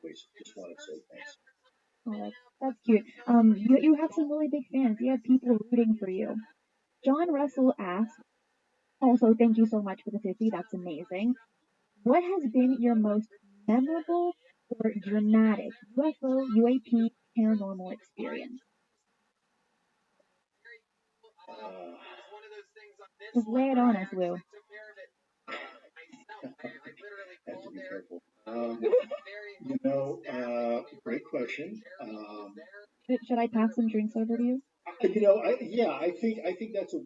Speaker 13: anyways, just wanted to say thanks.
Speaker 11: Oh, that's cute. You have some really big fans. You have people rooting for you. John Russell asks, also, thank you so much for the 50. That's amazing. What has been your most memorable or dramatic UFO, UAP, paranormal experience? Just lay it on us, Lou.
Speaker 13: Have to be careful. Great question.
Speaker 11: Should I pass some drinks over to you?
Speaker 13: I think that's a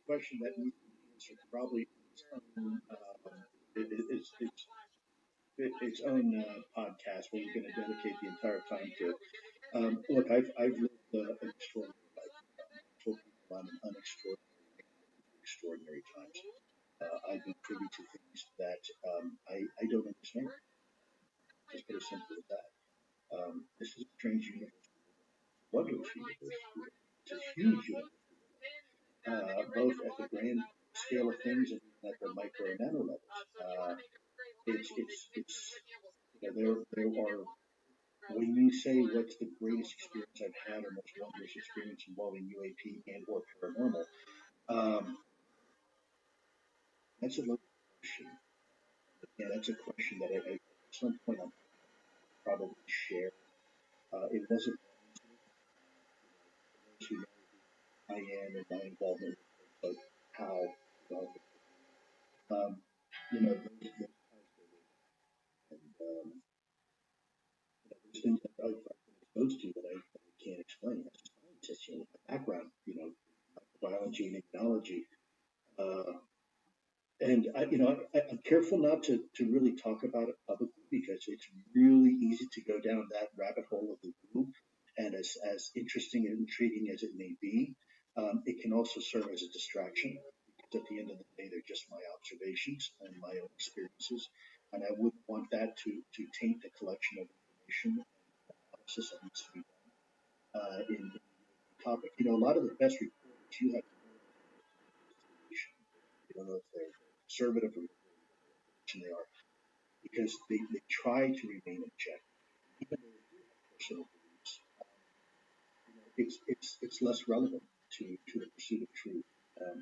Speaker 13: question that needs to be answered probably its own podcast where you're going to dedicate the entire time to it. Look, I've lived an extraordinary life. I told people I'm an extraordinary times. I've been privy to things that I don't understand. Just put it simply as that. This is a strange universe. Wondrous universe. It's a huge universe. Both at the grand scale of things and at the micro and nano levels. There are, when you say what's the greatest experience I've had or most wondrous experience involving UAP and or paranormal, that's a loaded question. Yeah, that's a question that I at some point I'll probably share. It wasn't those who know who I am and my involvement, but how, those times and there's things that I've been exposed to that I can't explain. That's just scientist, my background, microbiology and immunology. And I'm careful not to really talk about it publicly because it's really easy to go down that rabbit hole of the woo. And as interesting and intriguing as it may be, it can also serve as a distraction because at the end of the day, they're just my observations and my own experiences. And I wouldn't want that to taint the collection of information and analysis that needs to be done in the topic. You know, a lot of the best reporters you have you don't know if they're conservative or they are because they try to remain objective, even though they do have personal beliefs. You know, it's less relevant to the pursuit of truth.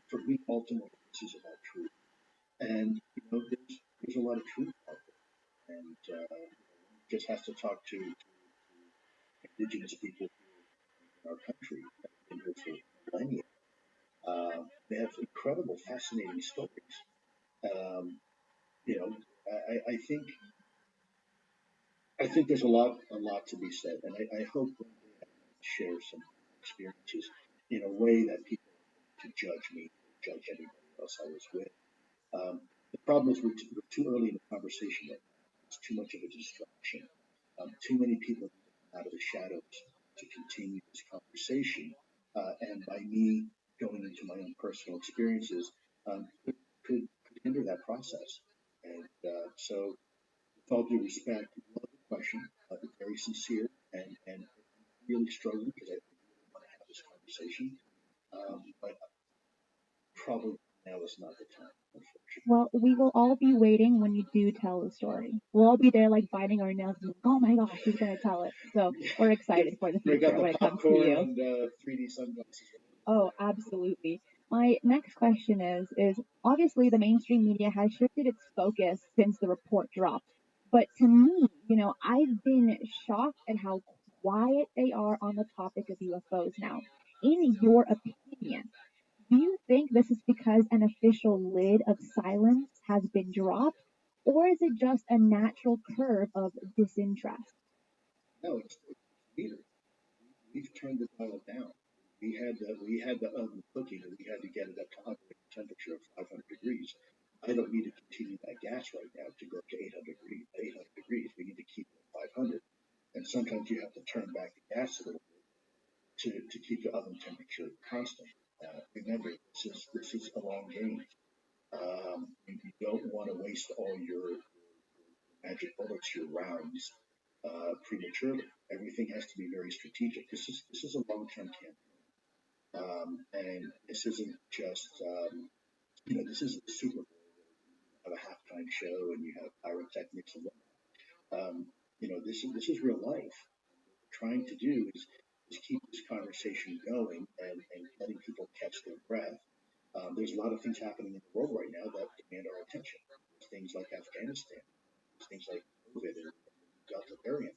Speaker 13: For me, ultimately, this is about truth, and you know, there's a lot of truth out there, and just has to talk to indigenous people in our country that have been here for millennia. They have incredible, fascinating stories. Um, you know, I think there's a lot to be said, and I hope one day I can share some experiences in a way that people to judge me, judge anybody else I was with. The problem is we're too early in the conversation right now. It's too much of a distraction. Too many people out of the shadows to continue this conversation, and by me going into my own personal experiences, could hinder that process. And so, with all due respect, love the question. It's very sincere and really struggling because I really want to have this conversation. But probably now is not the time, unfortunately.
Speaker 11: Well, we will all be waiting when you do tell the story. We'll all be there, like biting our nails. And, oh my gosh, she's gonna tell it. So we're excited for the
Speaker 13: We got
Speaker 11: future
Speaker 13: the
Speaker 11: when it comes to
Speaker 13: popcorn
Speaker 11: you.
Speaker 13: and 3D sunglasses.
Speaker 11: Oh, absolutely. My next question is obviously the mainstream media has shifted its focus since the report dropped. But to me, you know, I've been shocked at how quiet they are on the topic of UFOs now. In your opinion, do you think this is because an official lid of silence has been dropped, or is it just a natural curve of disinterest?
Speaker 13: No, it's neither. We've turned the dial down. We had the oven cooking, and we had to get it up to operating temperature of 500 degrees. I don't need to continue that gas right now to go up to 800 degrees. 800 degrees. We need to keep it at 500. And sometimes you have to turn back the gas a little bit to keep the oven temperature constant. Remember, this is a long game. You don't want to waste all your magic bullets, your rounds, prematurely. Everything has to be very strategic. This is a long term campaign, and this isn't just this isn't the Super Bowl where you have a halftime show and you have pyrotechnics and whatnot. This is real life. What we're trying to do is keep this conversation going and letting people catch their breath. There's a lot of things happening in the world right now that demand our attention. There's things like Afghanistan. There's things like COVID and the Delta variant.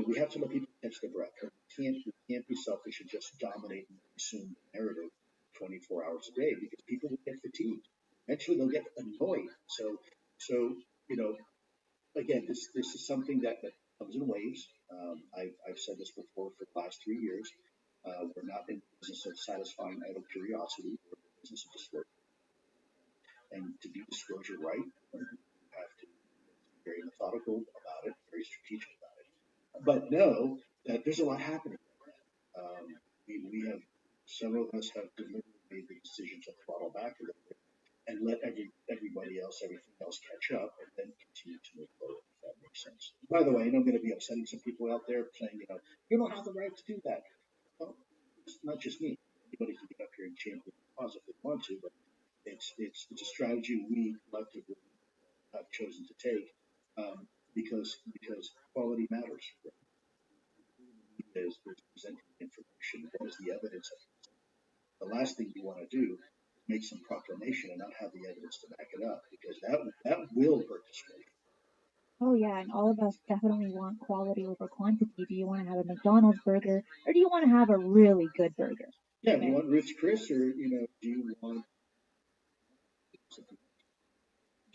Speaker 13: We have to let people catch their breath. We can't be selfish and just dominate and consume the narrative 24 hours a day because people will get fatigued. Eventually, they'll get annoyed. So again, this is something that comes in waves. I've said this before for the last 3 years. We're not in the business of satisfying idle curiosity. We're in the business of disclosure. And to do disclosure right, you have to be very methodical about it, very strategic about it. But know that there's a lot happening right now. We have several of us have deliberately made the decision to throttle back a little bit and let everybody else, everything else catch up, and then continue to move forward. If that makes sense. By the way, I know I'm going to be upsetting some people out there saying, you don't have the right to do that. Well, it's not just me. Anybody can get up here and champion the cause if they want to, but it's a strategy we collectively have chosen to take because quality matters. Is presenting information. What is the evidence of it? The last thing you want to do is make some proclamation and not have the evidence to back it up because that will hurt disclosure.
Speaker 11: Oh yeah, and all of us definitely want quality over quantity. Do you want to have a McDonald's burger or do you want to have a really good burger?
Speaker 13: Yeah, do you want Ruth's Chris or do you want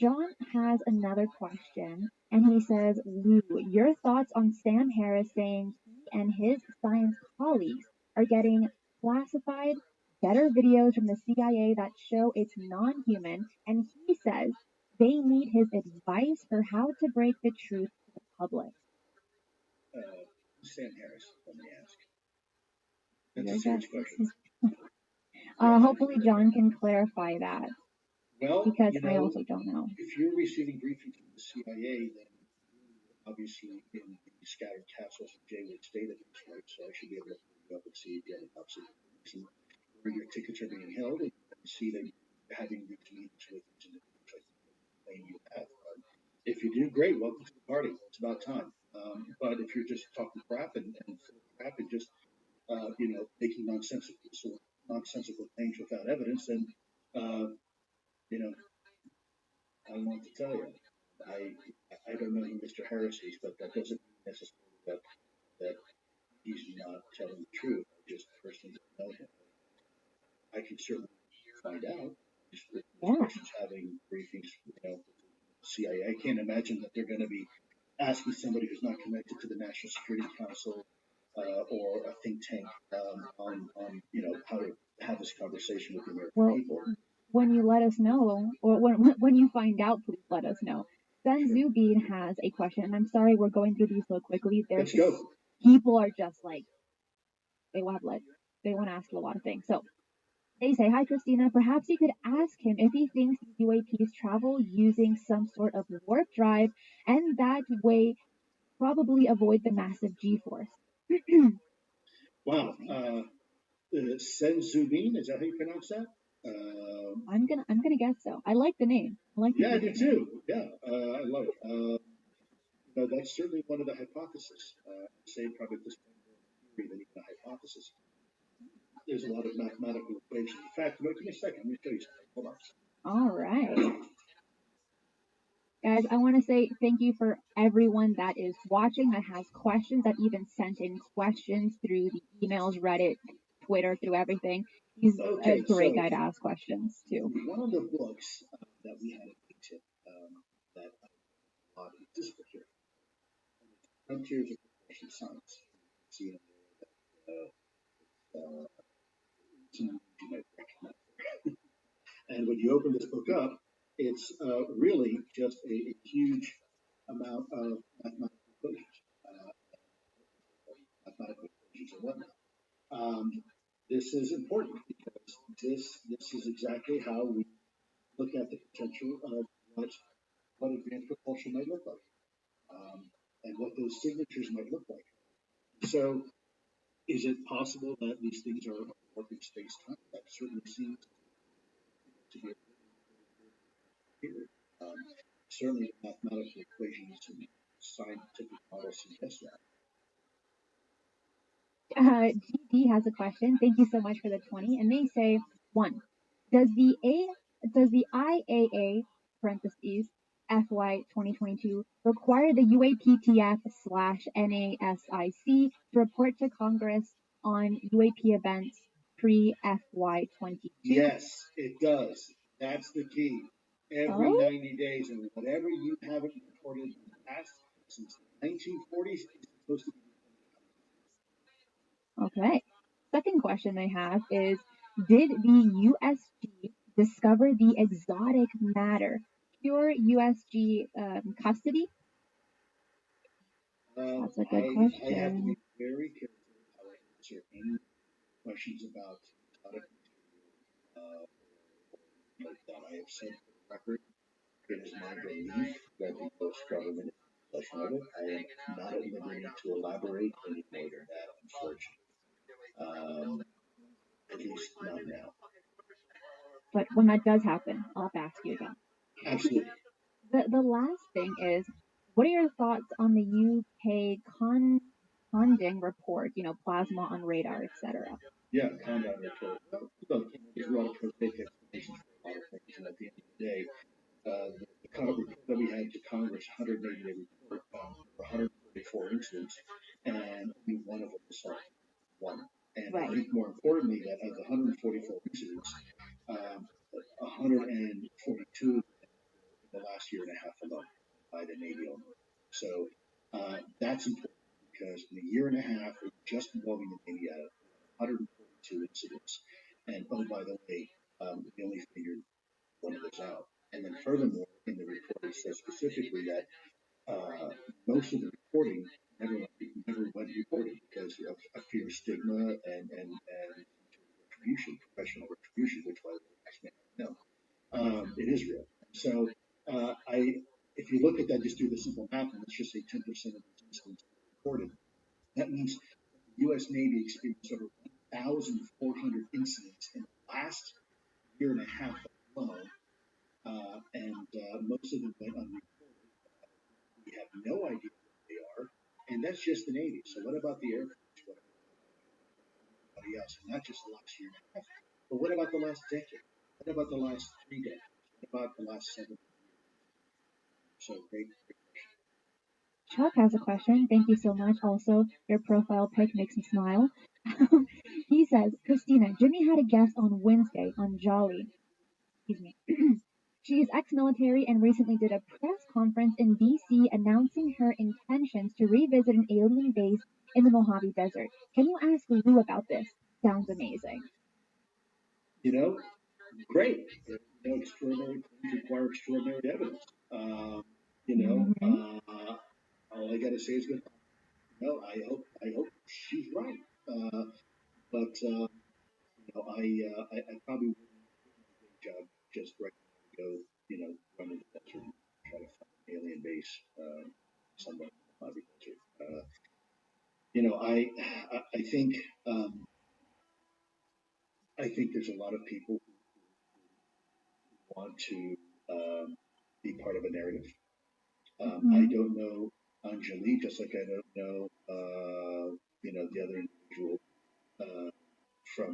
Speaker 11: John has another question, and he says, Lou, your thoughts on Sam Harris saying he and his science colleagues are getting classified better videos from the CIA that show it's non-human, and he says they need his advice for how to break the truth to the public.
Speaker 13: Sam Harris, let me ask.
Speaker 11: That's a serious question. Hopefully John can clarify that.
Speaker 13: Well,
Speaker 11: because I also don't know.
Speaker 13: If you're receiving briefings from the CIA, then you're obviously in the scattered castles of Jay Wood's database, right? So I should be able to you up and see if you have absolute reason where your tickets are being held, and see that you're having these meetings with these individuals like you claim you have. If you do, great, welcome to the party. It's about time. But if you're just talking crap and full of crap and just making nonsensical claims without evidence, then you know, I don't know what to tell you. I don't know who Mr. Harris is, but that doesn't mean necessarily that he's not telling the truth. I just personally don't know him. I can certainly find out. This person's having briefings, CIA. I can't imagine that they're going to be asking somebody who's not connected to the National Security Council or a think tank on how to have this conversation with the American people.
Speaker 11: When you let us know, or when you find out, please let us know. Sen Zubin has a question, and I'm sorry we're going through these so quickly.
Speaker 13: Let's go.
Speaker 11: People are just like, they want to ask a lot of things. So they say, hi Christina, perhaps you could ask him if he thinks UAPs travel using some sort of warp drive, and that way probably avoid the massive G-force.
Speaker 13: Wow. Sen Zubin, is that how you pronounce that?
Speaker 11: I'm gonna guess so. I like the name.
Speaker 13: I do too. Yeah, I love it. That's certainly one of the hypotheses. Say probably at this point more than even a hypothesis. There's a lot of mathematical equations. In fact, wait, give me a second. Let me show you something. Hold on.
Speaker 11: All right. Guys, I want to say thank you for everyone that is watching, that has questions, that even sent in questions through the emails, Reddit, Twitter, through everything. He's a great guy to ask questions too.
Speaker 13: One of the books that we had at ATIP that I bought is this book here, Frontiers of Information Science. See it there. You might recognize it. And when you open this book up, it's really just a huge amount of mathematical equations, and whatnot. This is important because this is exactly how we look at the potential of what advanced propulsion might look like, and what those signatures might look like. So, is it possible that these things are warping space-time? That certainly seems to be here. Certainly, the mathematical equations and scientific models suggest that.
Speaker 11: GD has a question. Thank you so much for the 20. And they say, 1. Does the IAA parentheses FY 2022 require the UAPTF/NASIC to report to Congress on UAP events pre-FY 22?
Speaker 13: Yes, it does. That's the key. Every 90 days, and whatever you haven't reported in the past since the 1940s is supposed to be.
Speaker 11: Okay. Second question they have is, did the USG discover the exotic matter? Pure USG custody? That's a good question.
Speaker 13: I have to be very careful how I answer any questions about exotic material that I have said for the record. It is my belief that the U.S. government is in possession of it. I am not at liberty to elaborate any more than that, unfortunately. At least not now.
Speaker 11: But when that does happen, I'll have to ask you again.
Speaker 13: Absolutely.
Speaker 11: The last thing is, what are your thoughts on the UK Conding report, plasma on radar, etc.?
Speaker 13: Yeah, Condon report. Well, look, there's a lot of prosaic explanations for a lot of things, and at the end of the day, the report that we had to Congress, 180-day report, 134 incidents, and only one of them was solved. One. And I think more importantly, that of the 144 incidents, 142 in the last year and a half alone by the Navy only. So that's important because in a year and a half, we're just involving the Navy out of 142 incidents. And oh, by the way, we only figured one of those out. And then furthermore, in the report, it says specifically that most of the reporting never went reported because of fear of stigma and retribution, professional retribution, which was actually no, it is real. So if you look at that, just do the simple math, and let's just say 10% of these incidents reported. That means the U.S. U.S. Navy experienced over 1,400 incidents in the last year and a half alone, and most of them went unreported. We have no idea what they are, and that's just the Navy. So what about the Air Force? What about everybody else? And not just the last year and a half, but what about the last decade? What about the last 3 decades? What about the last 7 years? So great.
Speaker 11: Chuck has a question. Thank you so much. Also, your profile pic makes me smile. He says, Christina, Jimmy had a guest on Wednesday on Jolly. Excuse me. She is ex-military and recently did a press conference in DC announcing her intentions to revisit an alien base in the Mojave Desert. Can you ask Lou about this? Sounds amazing.
Speaker 13: You know, great. You know, extraordinary claims require extraordinary evidence. All I got to say is good. You know, I hope she's right. But I probably wouldn't quit my day job just right now to go, run into the desert and try to find an alien base somewhere in the Mojave Desert. I think there's a lot of people who want to be part of a narrative. I don't know Anjali, just like I don't know, the other individual from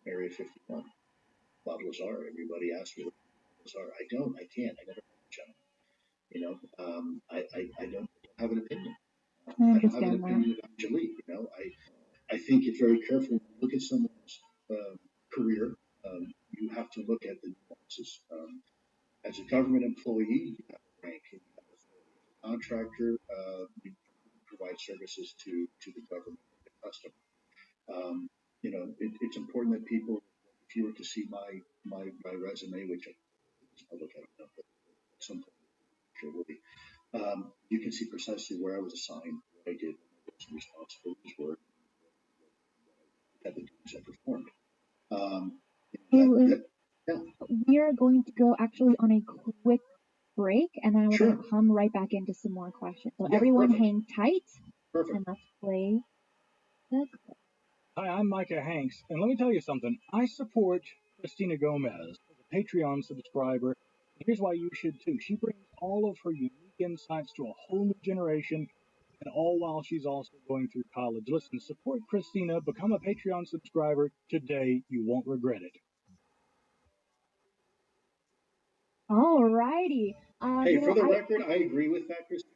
Speaker 13: Area 51, Bob Lazar. Everybody asks me what Lazar. I can't. I never met the gentleman. I don't have an opinion. I don't have an opinion of Anjali. I think it's very careful when you look at someone's career. You have to look at the nuances. As a government employee, you have a rank and you have authority. As a contractor, you provide services to the government and the customer. It's important that people, if you were to see my resume, which is public, I don't know, but at some point I'm sure it will be, you can see precisely where I was assigned, what I did, what my roles and responsibilities were, what I had the duties I performed.
Speaker 11: We are going to go actually on a quick break, and then we're going to come right back into some more questions. So everyone hang tight, and let's play the clip.
Speaker 14: Hi, I'm Micah Hanks, and let me tell you something. I support Christina Gomez as a Patreon subscriber. Here's why you should too. She brings all of her unique insights to a whole new generation, and all while she's also going through college. Listen, support Christina. Become a Patreon subscriber today. You won't regret it.
Speaker 11: Alrighty.
Speaker 13: Hey, for the record, I agree with that, Christina.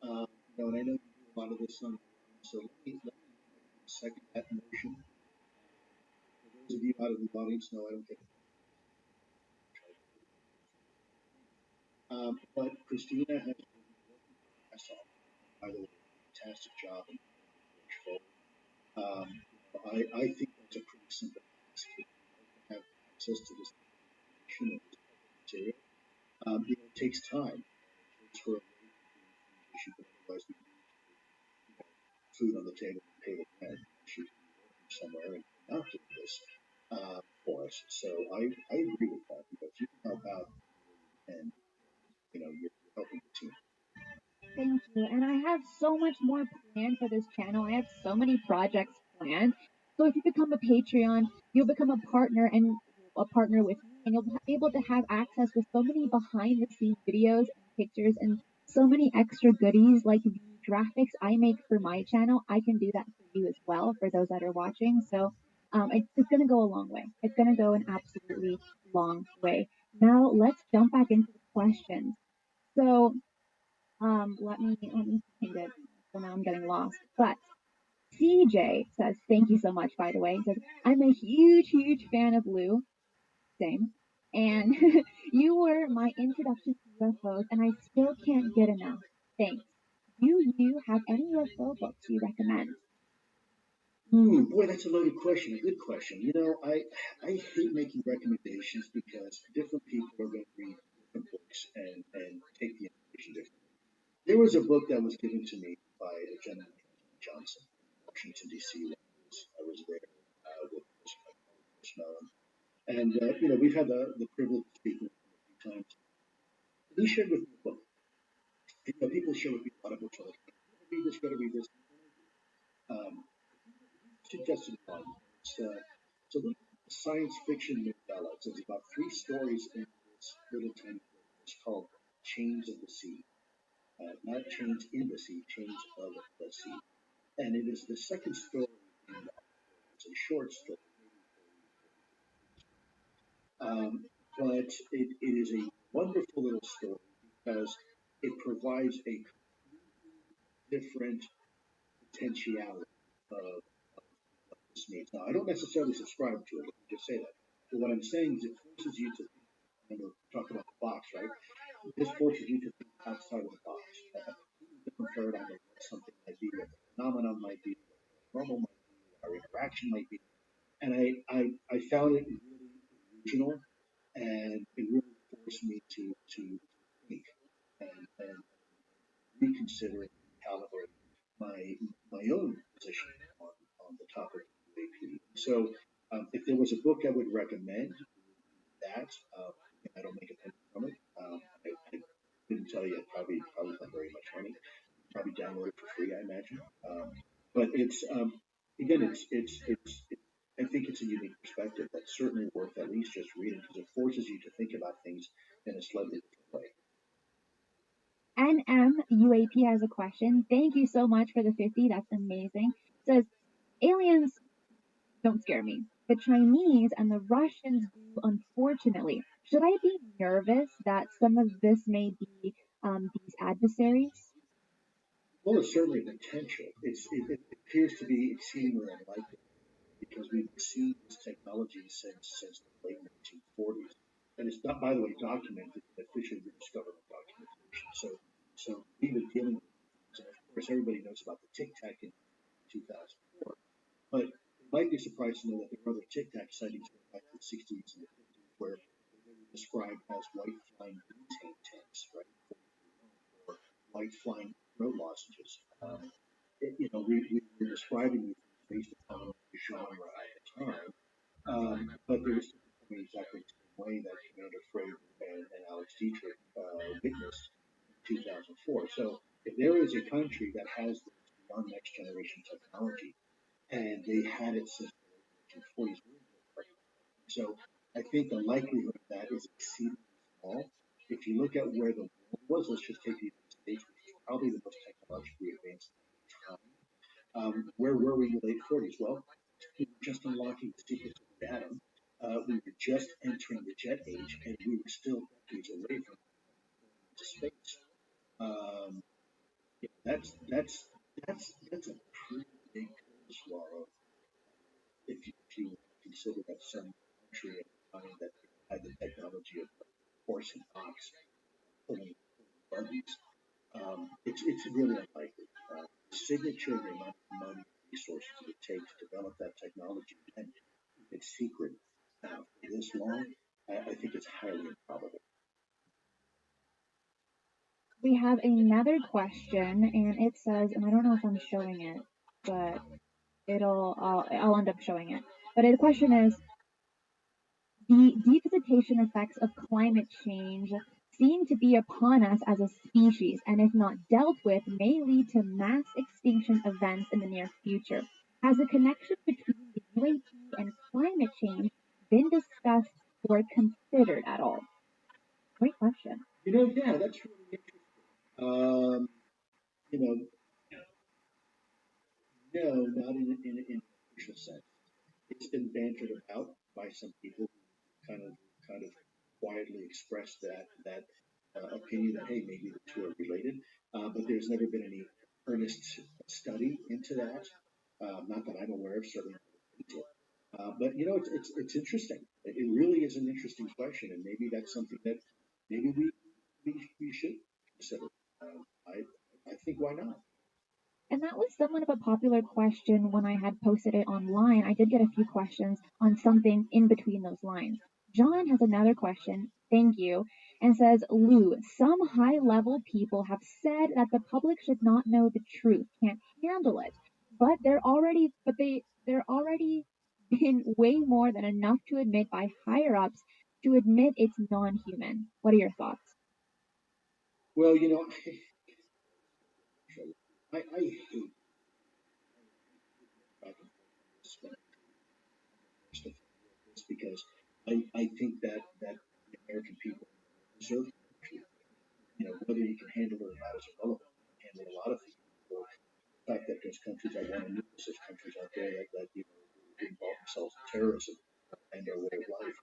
Speaker 13: And I know you do a lot of this on, so let me second that motion. For those of you out of the audience, no, I don't get it. But Christina has been working her ass off. By the way, fantastic job in push forward. I think that's a pretty simple task. If you like to have access to this information and this material, it takes time. It takes for a way to do things that you could otherwise be doing to put food on the table and pay the rent. She could be working somewhere and not doing this for us. So I agree with that, because you can help out and you're helping the team.
Speaker 11: Thank you. And I have so much more planned for this channel. I have so many projects planned. So if you become a Patreon, you'll become a partner with me, and you'll be able to have access with so many behind the scenes videos and pictures and so many extra goodies like the graphics I make for my channel. I can do that for you as well, for those that are watching. So it's going to go a long way. It's going to go an absolutely long way. Now let's jump back into the questions. So let me find it. So now I'm getting lost. But CJ says, thank you so much, by the way. He says, I'm a huge fan of Lou. Same. And you were my introduction to UFOs, and I still can't get enough. Thanks. Do you have any UFO books you recommend?
Speaker 13: Boy, that's a loaded question. A good question. I hate making recommendations because different people are going to read different books and take the information differently. There was a book that was given to me by a gentleman, Johnson, in Washington, D.C. when I was there with Chris Mellon. And, we've had the privilege of speaking with him a few times. He shared with me a book. People share with me a lot of books all the time. read this, you got to read this. Suggested one. It's a little science fiction novella. So it's about 3 stories in this little tiny book. It's called Chains of the Sea. Not Chains in the Sea, Chains of the Sea. And it is the second story in that book. It's a short story. But it is a wonderful little story because it provides a different potentiality of this needs. Now, I don't necessarily subscribe to it. Let me just say that. But what I'm saying is it forces you to think. Remember, talk about the box, right? This forces you to think outside of the box. A different paradigm of what something might be, what the phenomenon might be, what the normal might be, what our interaction might be. And I found it really original, and it really forced me to think and reconsider and calibrate my own position on the topic of UAP. So, if there was a book I would recommend, that I don't make a penny from it. I couldn't tell you. Probably not very much money. Probably download it for free, I imagine. But it's again, it's I think it's a unique perspective that's certainly worth at least just reading because it forces you to think about things in a slightly different way.
Speaker 11: NMUAP has a question. Thank you so much for the 50. That's amazing. It says, aliens don't scare me. The Chinese and the Russians do, unfortunately. Should I be nervous that some of this may be these adversaries?
Speaker 13: Well, there's certainly potential. It appears to be exceedingly unlikely because we've seen this technology since the late 1940s, and it's not, by the way, documented in official U.S. government documentation. So we've been dealing with it. And of course, everybody knows about the Tic Tac in 2004, but it might be surprising to know that there are other Tic Tac sightings back in the 60s and the 50s where they were described as white flying butane tanks, right? Or white flying throat lozenges. We were describing these based upon the genre at the time, but they were still performing exactly the same way that Commander Freight and Alex Dietrich witnessed in 2004. So if there is a country that has this beyond next generation technology, and they had it since the 1940s, so I think the likelihood of that is exceedingly small. If you look at where the world was, let's just take the United States, which is probably the most technologically advanced at the time. Where were we in the late 40s? Well, we were just unlocking the secrets of the atom. We were just entering the jet age, and we were still decades away from space. That's a pretty big pill to swallow. If you consider that some country at the time that had the technology of horse and ox pulling buggies, it's really unlikely. The signature of the amount of money and resources it would take to develop that technology and its secret for this long, I think it's highly improbable.
Speaker 11: We have another question, and it says, and I don't know if I'm showing it, but I'll end up showing it. But the question is, the devastation effects of climate change seem to be upon us as a species, and if not dealt with, may lead to mass extinction events in the near future. Has the connection between the UAP and climate change been discussed or considered at all? Great question.
Speaker 13: Yeah, that's really interesting. No, not in an official sense. It's been bantered about by some people who kind of quietly expressed that opinion that hey, maybe the two are related, but there's never been any earnest study into that. Not that I'm aware of, certainly. But it's interesting. It really is an interesting question, and maybe that's something that maybe we should consider. I think why not?
Speaker 11: And that was somewhat of a popular question when I had posted it online. I did get a few questions on something in between those lines. John has another question, thank you, and says, Lou, some high-level people have said that the public should not know the truth, can't handle it, but they're already been way more than enough to admit by higher-ups to admit it's non-human. What are your thoughts?
Speaker 13: Well, I hate back and forth on this stuff because I think that the American people deserve the truth. You know, whether you can handle it or not is irrelevant. Handle a lot of things. The fact that there's countries I want to know, there's countries out there that you know involve themselves in terrorism and their way of life.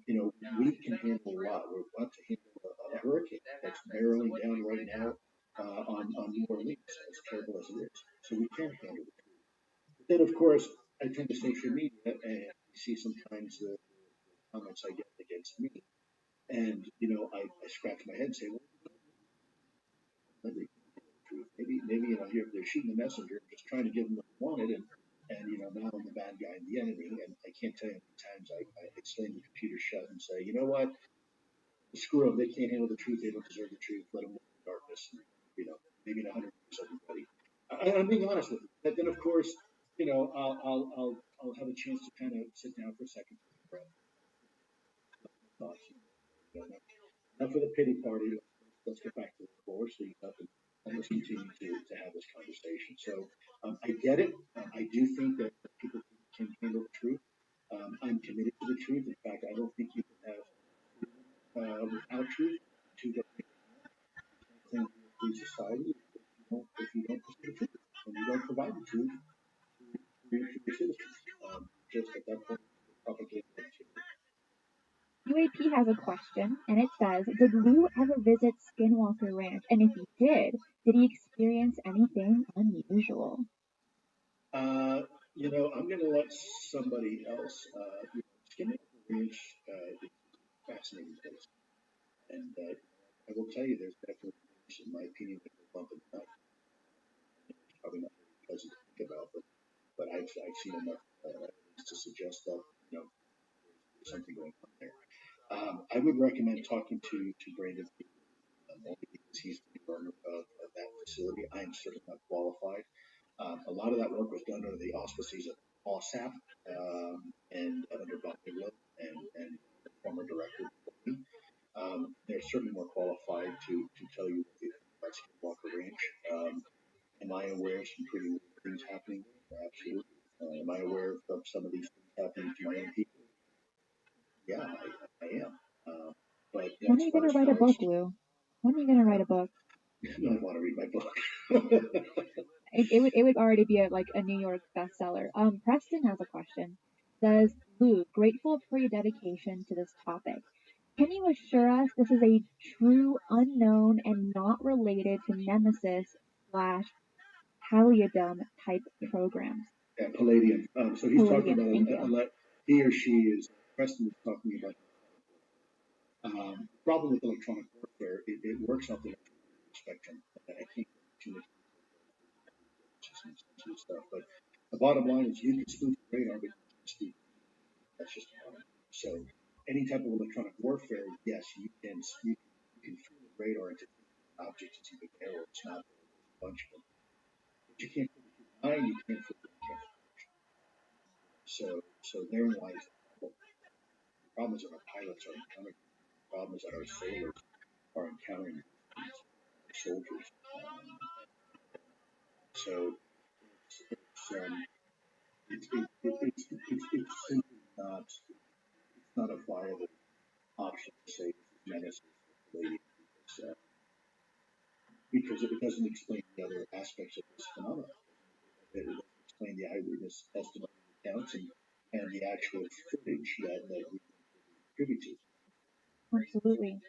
Speaker 13: You know, we can handle a lot. We're about to handle a hurricane that's barreling down right now on New Orleans, as terrible as it is. So we can handle it. But then, of course, I turn to social media and you see sometimes the comments I get against me, and you know, I scratch my head and say, well, maybe you know they're shooting the messenger, just trying to give them what they wanted, and you know now I'm the bad guy and the enemy, and I can't tell you how many times I slam the computer shut and say, you know what, screw them, they can't handle the truth, they don't deserve the truth, let them live in darkness, and, you know, maybe in 100 years everybody. I'm being honest with you. But then of course, you know, I'll have a chance to kind of sit down for a second, breath, thoughts. You know, enough of the pity party. Let's get back to the core, sleep up, and let's continue to have this conversation. So I get it. I do think that people can handle the truth. I'm committed to the truth. In fact, I don't think you can have without truth. Two different things in a free society. If you don't pursue the truth and you don't provide the truth to your citizens, just at that point, propagate activity.
Speaker 11: UAP has a question, and it says, did Lou ever visit Skinwalker Ranch? And if he did he experience anything unusual?
Speaker 13: You know, I'm going to let somebody else. You know, Skinwalker Ranch is a fascinating place, and I will tell you, there's definitely, in my opinion, a bump in the night. It's probably not very pleasant to think about, but I've seen enough evidence to suggest that you know there's something going on there. I would recommend talking to Brandon only because he's the owner of that facility. I am certainly not qualified. A lot of that work was done under the auspices of OSAP and under Bob Bigelow and the former director. They're certainly more qualified to tell you about Skinwalker Ranch. Am I aware of some pretty weird things happening? Absolutely. Am I aware of some of these things happening to my own people? Yeah, I am. But
Speaker 11: When are you going to write a book, Lou? When are you going to write a book?
Speaker 13: I want to read my book.
Speaker 11: It would already be like a New York bestseller. Preston has a question. Says, Lou, grateful for your dedication to this topic. Can you assure us this is a true unknown and not related to Nemesis / Palladium type programs?
Speaker 13: Yeah, Palladium. So he's Palladium, talking about he or she is Preston is talking about the problem with electronic warfare. It works off the spectrum. I think too much stuff, but the bottom line is you can spoof the radar, but you can't spoof. That's just the bottom line. So any type of electronic warfare, yes, you can fool the radar into objects it's even there or it's not. There's a bunch of them, but you can't fool the mind. You can't fool the information. So therein lies the problem. The problem is that our pilots are encountering. The problem is that our sailors are encountering soldiers. So it's simply not. It's not a viable option to say menace because it doesn't explain the other aspects of this phenomenon. It doesn't explain the eyewitness testimony accounts and the actual footage that we privy to.
Speaker 11: Absolutely.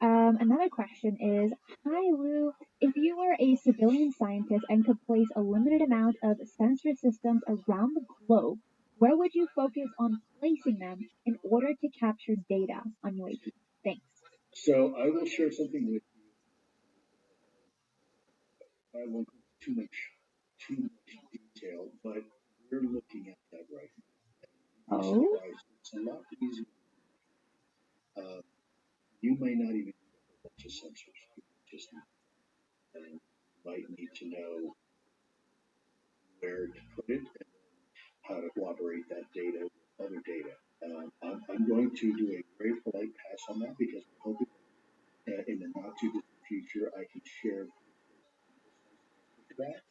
Speaker 11: Another question is, hi Lou, if you were a civilian scientist and could place a limited amount of sensor systems around the globe, where would you focus on placing them in order to capture data on UAP? Thanks.
Speaker 13: So I will share something with you. I won't go too much detail, but we're looking at that right now.
Speaker 11: Oh.
Speaker 13: It's a lot easier. You may not even need a bunch of sensors. You just might need to know where to put it and how to collaborate that data with other data. I'm going to do a very polite pass on that because I'm hoping in the not too distant future I can share that.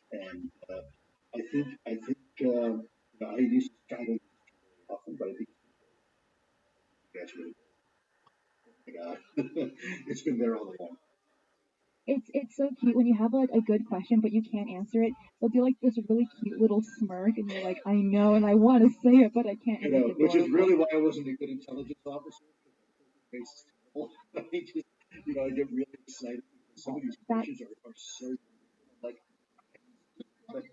Speaker 13: It's been there all along.
Speaker 11: It's so cute when you have like a good question but you can't answer it. They'll do like this really cute little smirk, and you're like, I know, and I want to say it, but I can't. And it's
Speaker 13: Which is
Speaker 11: adorable.
Speaker 13: really why I wasn't a good intelligence officer. I just, I get really excited because some of these questions are so like, but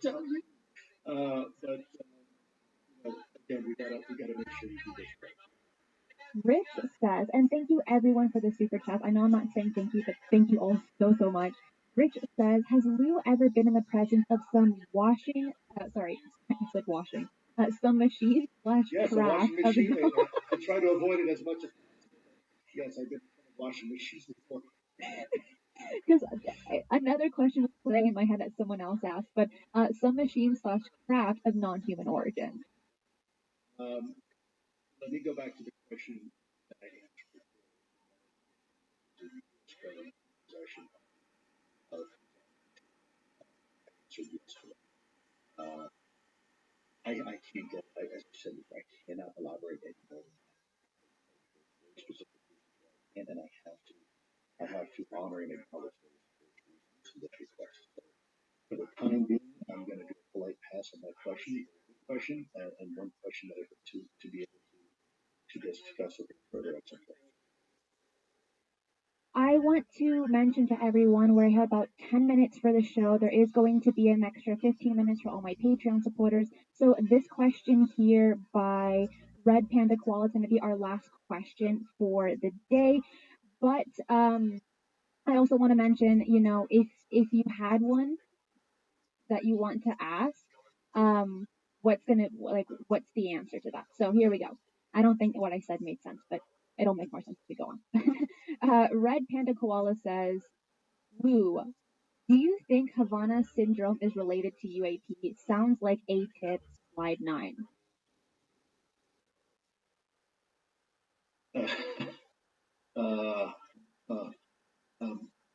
Speaker 13: again, we gotta make sure we do this right.
Speaker 11: Rich says, and thank you everyone for the super chat. I know I'm not saying thank you, but thank you all so much. Rich says, has Lou ever been in the presence of some washing? Sorry, I said washing. Some machine /
Speaker 13: Yes, a
Speaker 11: craft
Speaker 13: washing
Speaker 11: of
Speaker 13: machine. I try to avoid it as much as possible. Yes, I've been washing machines before.
Speaker 11: because another question was playing in my head that someone else asked, but some machine / craft of non-human origin.
Speaker 13: Let me go back to the question that I answered before. Possession of I can't go. As I said, I cannot elaborate anymore. Specifically, and then I have to honor and acknowledge those reasons and those requests. So for the time being, I'm going to do a polite pass on that question, and one question that I hope to be able to discuss a bit further at some point.
Speaker 11: I want to mention to everyone we have about 10 minutes for the show. There is going to be an extra 15 minutes for all my Patreon supporters. So this question here by Red Panda Koala is going to be our last question for the day. But I also want to mention, if you had one that you want to ask, what's the answer to that? So here we go. I don't think what I said made sense, but it'll make more sense if we go on. Red Panda Koala says, Lou, do you think Havana syndrome is related to UAP? It sounds like A-tip, slide 9.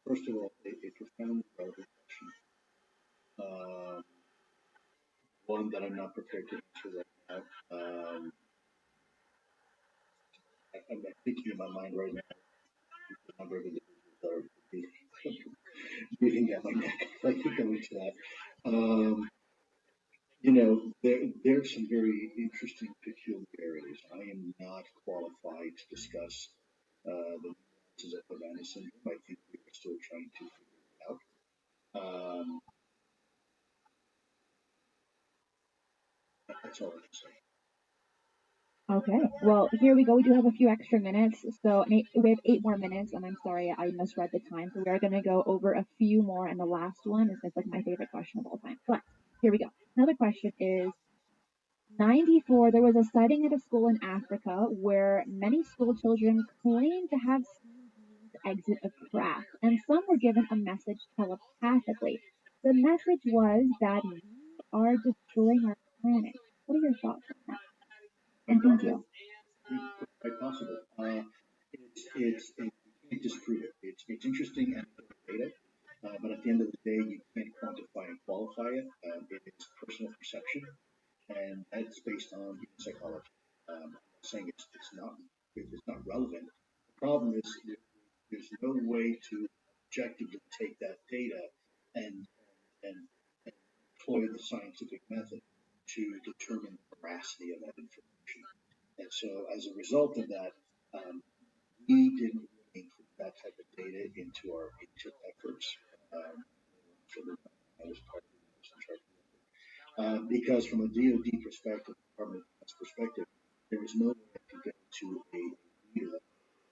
Speaker 13: First of all, a profound relevant question. One that I'm not prepared to answer right now. I'm thinking in my mind right now the number of individuals that are breathing at my neck. I could go into that. There's some very interesting peculiarities. I am not qualified to discuss the nuances of Havana syndrome. I think we are still trying to figure it out. That's all I can say.
Speaker 11: Okay, well, here we go. We do have a few extra minutes. So we have 8 more minutes, and I'm sorry I misread the time. So we are going to go over a few more, and the last one is like my favorite question of all time. But here we go. Another question is 94. There was a sighting at a school in Africa where many school children claimed to have seen beings exit a craft, and some were given a message telepathically. The message was that we are destroying our planet. What are your thoughts on that? And thank you.
Speaker 13: Quite possible. You can't disprove it. It's interesting anecdotal data, but at the end of the day, you can't quantify and qualify it. It is personal perception, and that's based on human psychology. I'm not saying it's not relevant. The problem is there's no way to objectively take that data and employ the scientific method to determine the veracity of that information. And so, as a result of that, we didn't really include that type of data into our efforts. I was part of the because from a DoD perspective, Department of Defense perspective, there was no way to go to a leader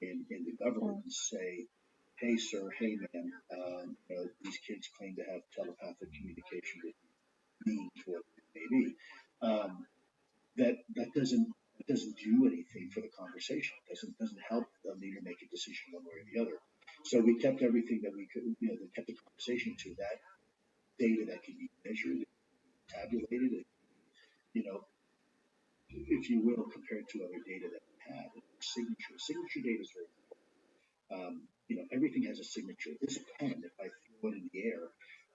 Speaker 13: in the government and say, "Hey, sir, hey, man, these kids claim to have telepathic communication with beings, whatever it may be." That doesn't do anything for the conversation. Doesn't help the leader make a decision one way or the other. So we kept everything that we could, that kept the conversation to that data that can be measured, tabulated, if you will, compared to other data that we had. Signature data is very important. Everything has a signature. This pen, if I throw it in the air,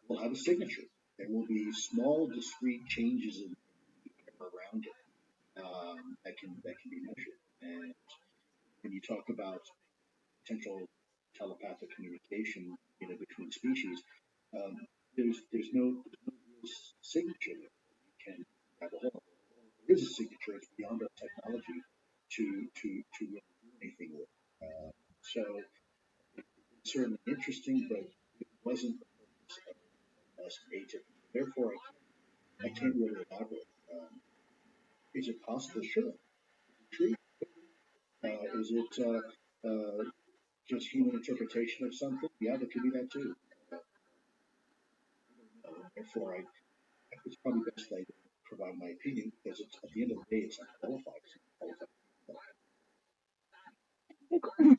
Speaker 13: will have a signature. There will be small, discrete changes in the air around it that can be measured. And when you talk about potential telepathic communication, between species. There's no real signature there. You can have a hold. There is a signature. It's beyond our technology to really do anything with. So it's certainly interesting, but it wasn't the purpose of us agent. Therefore, I can't really elaborate. Is it possible? Sure. True. Is it just human interpretation of something? Yeah, there could be that too. Therefore, it's probably best that I don't provide my opinion because it's at the end of the day, it's unqualified.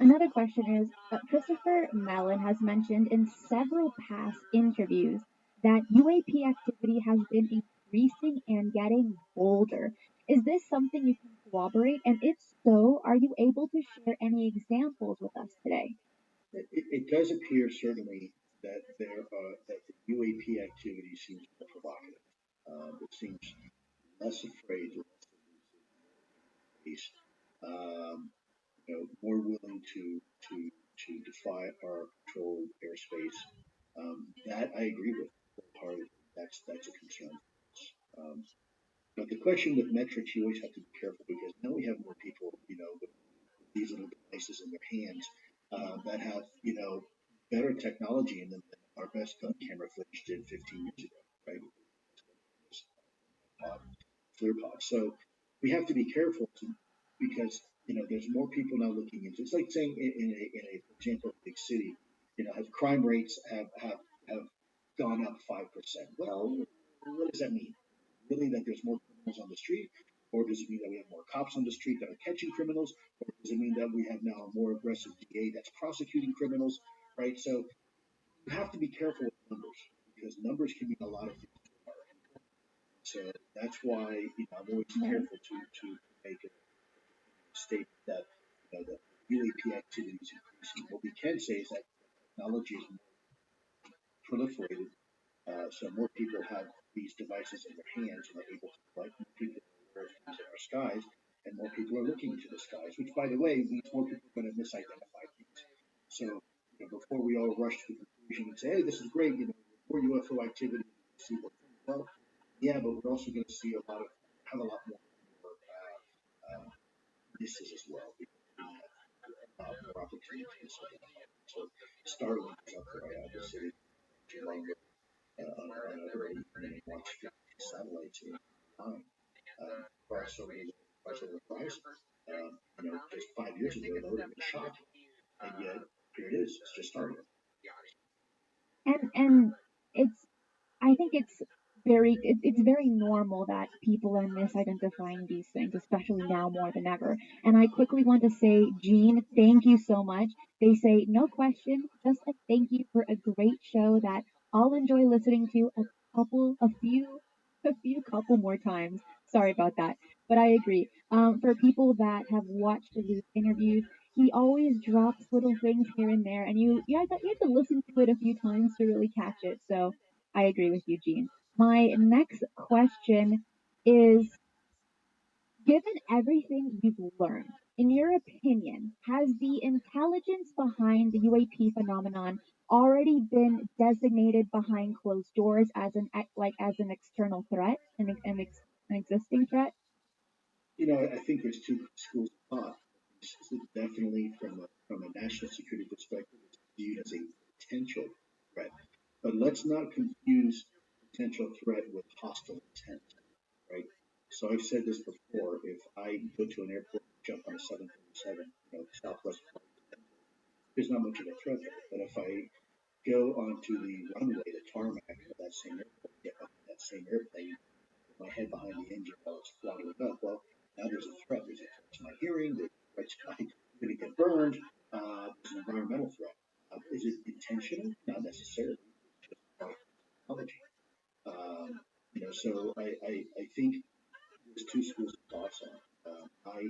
Speaker 11: Another question is Christopher Mellon has mentioned in several past interviews that UAP activity has been increasing and getting bolder. Is this something you can corroborate? And if so, are you able to share any examples with us today?
Speaker 13: It does appear certainly that that the UAP activity seems more provocative. It seems less afraid, less elusive, more willing to defy our controlled airspace. That I agree with wholeheartedly. That's a concern. But the question with metrics, you always have to be careful because now we have more people, with these little devices in their hands that have, better technology in them than our best gun camera footage did 15 years ago, right? ClearPod. So we have to be careful because there's more people now looking into. It's like saying for example, a big city, have crime rates have gone up 5%. Well, what does that mean? Really, that there's more criminals on the street, or does it mean that we have more cops on the street that are catching criminals, or does it mean that we have now a more aggressive DA that's prosecuting criminals, right? So you have to be careful with numbers because numbers can mean a lot of things. So that's why I'm always careful to make a statement that the UAP activity is increasing. What we can say is that technology is more proliferated, so more people have these devices in their hands and are able to collect. More people are aware of things in our skies, and more people are looking into the skies. Which, by the way, means more people are going to misidentify things. So before we all rush to the conclusion and say, "Hey, this is great," more UFO activity, see what well. Yeah, but we're also going to see a lot more misses as well. More opportunities. So Starlink is up there. I was sitting on an early and watched satellites in time cross over the horizon. Just 5 years ago, that would have been shocking. And yet, here it is. It's just starting.
Speaker 11: And I think it's very normal that people are misidentifying these things, especially now more than ever. And I quickly want to say, Gene, thank you so much. They say no question, just a thank you for a great show that I'll enjoy listening to a few couple more times. Sorry about that, but I agree. For people that have watched his interviews, he always drops little things here and there, and you have to listen to it a few times to really catch it. So I agree with you, Gene. My next question is, given everything you've learned, in your opinion, has the intelligence behind the UAP phenomenon already been designated behind closed doors as as an external threat, an existing threat?
Speaker 13: I think there's two schools of thought. Definitely from a national security perspective, it's viewed as a potential threat. But let's not confuse potential threat with hostile intent, right? So I've said this before. If I go to an airport and jump on a 737, Southwest flight, there's not much of a threat there. But if I go onto the runway, the tarmac of that same airport, get on that same airplane, put my head behind the engine while it's throttling up, well, now there's a threat. There's a threat to my hearing. There's a threat to I'm going to get burned. There's an environmental threat. Is it intentional? Not necessarily. It's just part of technology. So I think there's two schools of thoughts on it. I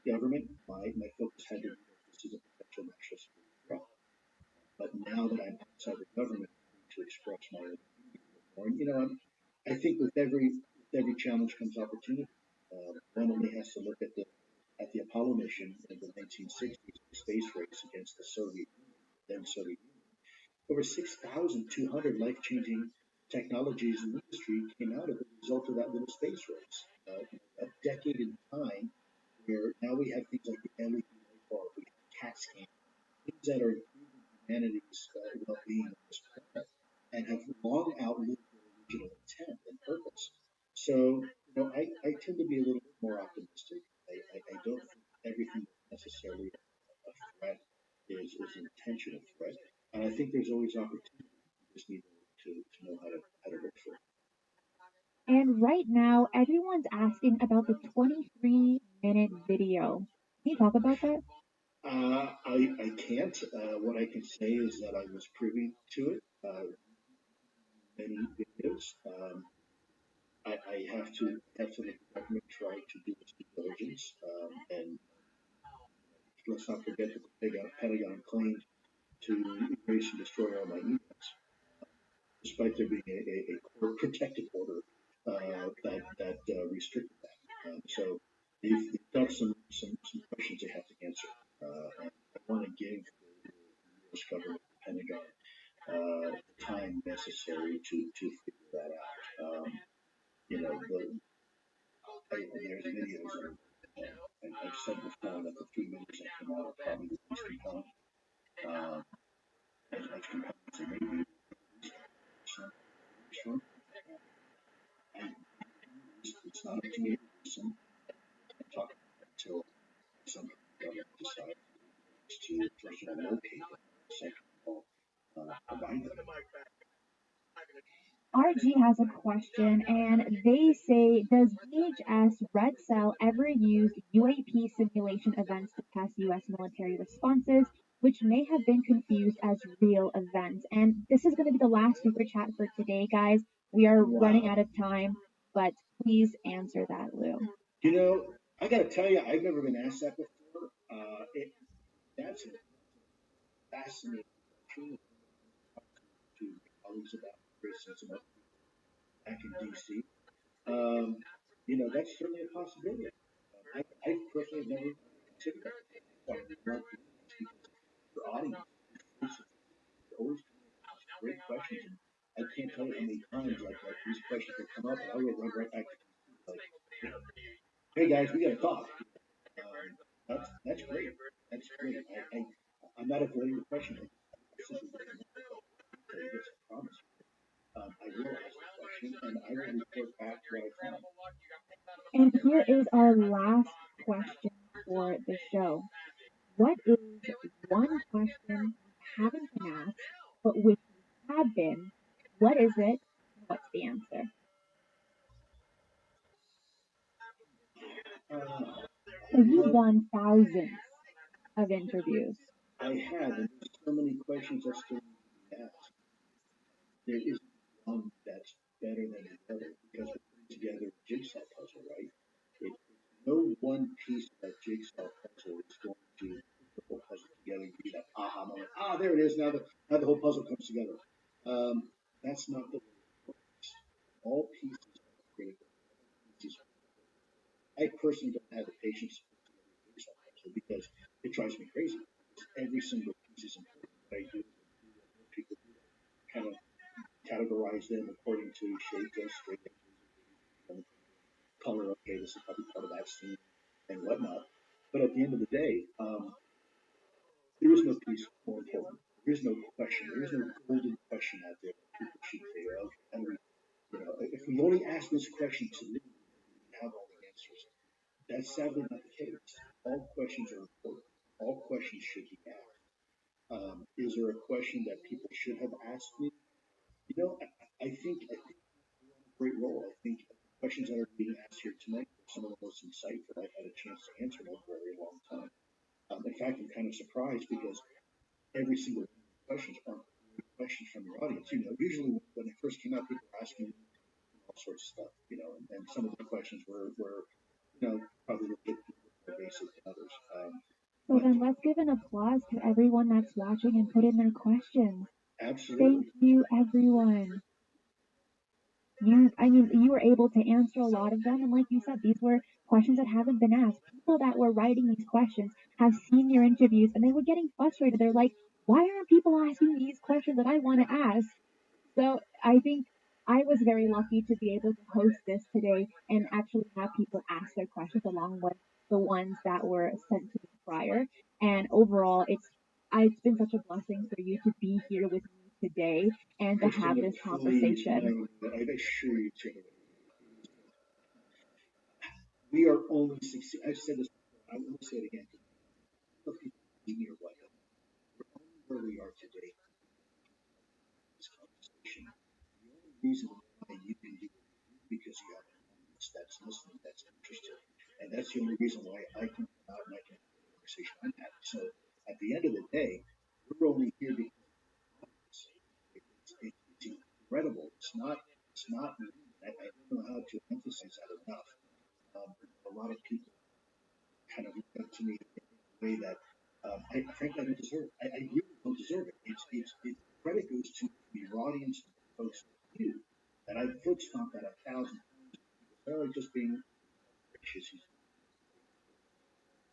Speaker 13: government, my focus had to be that this is a potential national security threat. But now that I'm outside the government, I need to express my own opinion more. I think with every challenge comes opportunity. One only has to look at the Apollo mission in the 1960s, the space race against the Soviet Union. Over 6,200 life-changing technologies in industry came out of the result of that little space race. A decade in time, where now we have things like the LED light bulb, we have CAT scan, things that are improving humanity's well-being on this planet and have long outlived their original intent and purpose. So, I tend to be a little bit more optimistic. I don't think everything that's necessarily a threat is an intentional threat. And I think there's always opportunity. You just need to know how to look for it.
Speaker 11: And right now, everyone's asking about the 23-minute video. Can you talk about that?
Speaker 13: I can't. What I can say is that I was privy to it. Many videos. I have to let the government try to do its due diligence. And let's not forget that the Pentagon claimed to erase and destroy all my emails, despite there being a court protective order that restricted that. So they've got some questions they have to answer. And I want to give the U.S. government, the Pentagon, the time necessary to figure that out. There's videos and I've said before that the 3 minutes that come out are probably the least compelling. As compelling as they may be, and it's not up to me to listen and talk until some government decides to first of all locate them, second of all provide them.
Speaker 11: RG has a question, and they say, does VHS Red Cell ever use UAP simulation events to test U.S. military responses, which may have been confused as real events? And this is going to be the last super chat for today, guys. We are running out of time, but please answer that, Lou.
Speaker 13: I got to tell you, I've never been asked that before. That's a fascinating question to colleagues about, Chris and some other people back in D.C. That's certainly a possibility. I personally have never considered that. Why not do this? Because your audience is always great questions. And I can't tell you how many times like these questions will come up, and I will run right back to hey guys, we got to talk. That's great. That's great. I'm not avoiding the question. I simply don't know. I promise. I will ask the question, and I will report back what I find.
Speaker 11: And here is our last question for the show. What is one question you haven't been asked, but wish you had been? What is it? What's the answer? So you've done thousands of interviews.
Speaker 13: I have, and there's so many questions that still need to be asked. There isn't one that's better than the other because we're putting together a jigsaw puzzle, right? No one piece of that jigsaw puzzle is going to put the whole puzzle together and be that aha moment. There it is. Now the whole puzzle comes together. That's not the way it works. All pieces are critical. All pieces are important. I personally don't have the patience to put together a jigsaw puzzle because it drives me crazy. Every single piece is important. What I do is I do what most people do. Kind of categorize them according to shape and straight and color. Okay, this is probably part of that scene and whatnot. But at the end of the day, there is no piece more important. There is no question. There is no golden question out there that people should figure out. And if we only ask this question to me, we have all the answers. That's sadly not the case. All questions are important. All questions should be asked. Is there a question that people should have asked me? I think we're on a great roll. I think the questions that are being asked here tonight are some of the most insightful I've had a chance to answer in a very long time. In fact, I'm kind of surprised because every single one of the questions aren't questions from your audience. Usually when it first came out, people were asking all sorts of stuff, and some of the questions were probably a bit more basic than others.
Speaker 11: So then let's give an applause to everyone that's watching and put in their questions.
Speaker 13: Absolutely.
Speaker 11: Thank you, everyone. you were able to answer a lot of them. And like you said, these were questions that haven't been asked. People that were writing these questions have seen your interviews and they were getting frustrated. They're like, why aren't people asking these questions that I want to ask? So I think I was very lucky to be able to host this today and actually have people ask their questions along with the ones that were sent to me prior. And overall, it's been such a blessing for you to be here with me today and to have this conversation.
Speaker 13: I assure you, Taylor, we are only 60. I've said this before. I will say it again. Look, people or what? We're only where we are today. This conversation. The only reason why you can do it is because you have an audience that's listening, that's interested, and that's the only reason why I can come out and I can have the conversation I'm having. So at the end of the day, we're only here because it's incredible. It's not. I don't know how to emphasize that enough. A lot of people kind of look up to me in a way that I frankly don't deserve. I really don't deserve it. Credit goes to your audience, folks like you, that I've foot stomped at 1,000 times. People are just being gracious.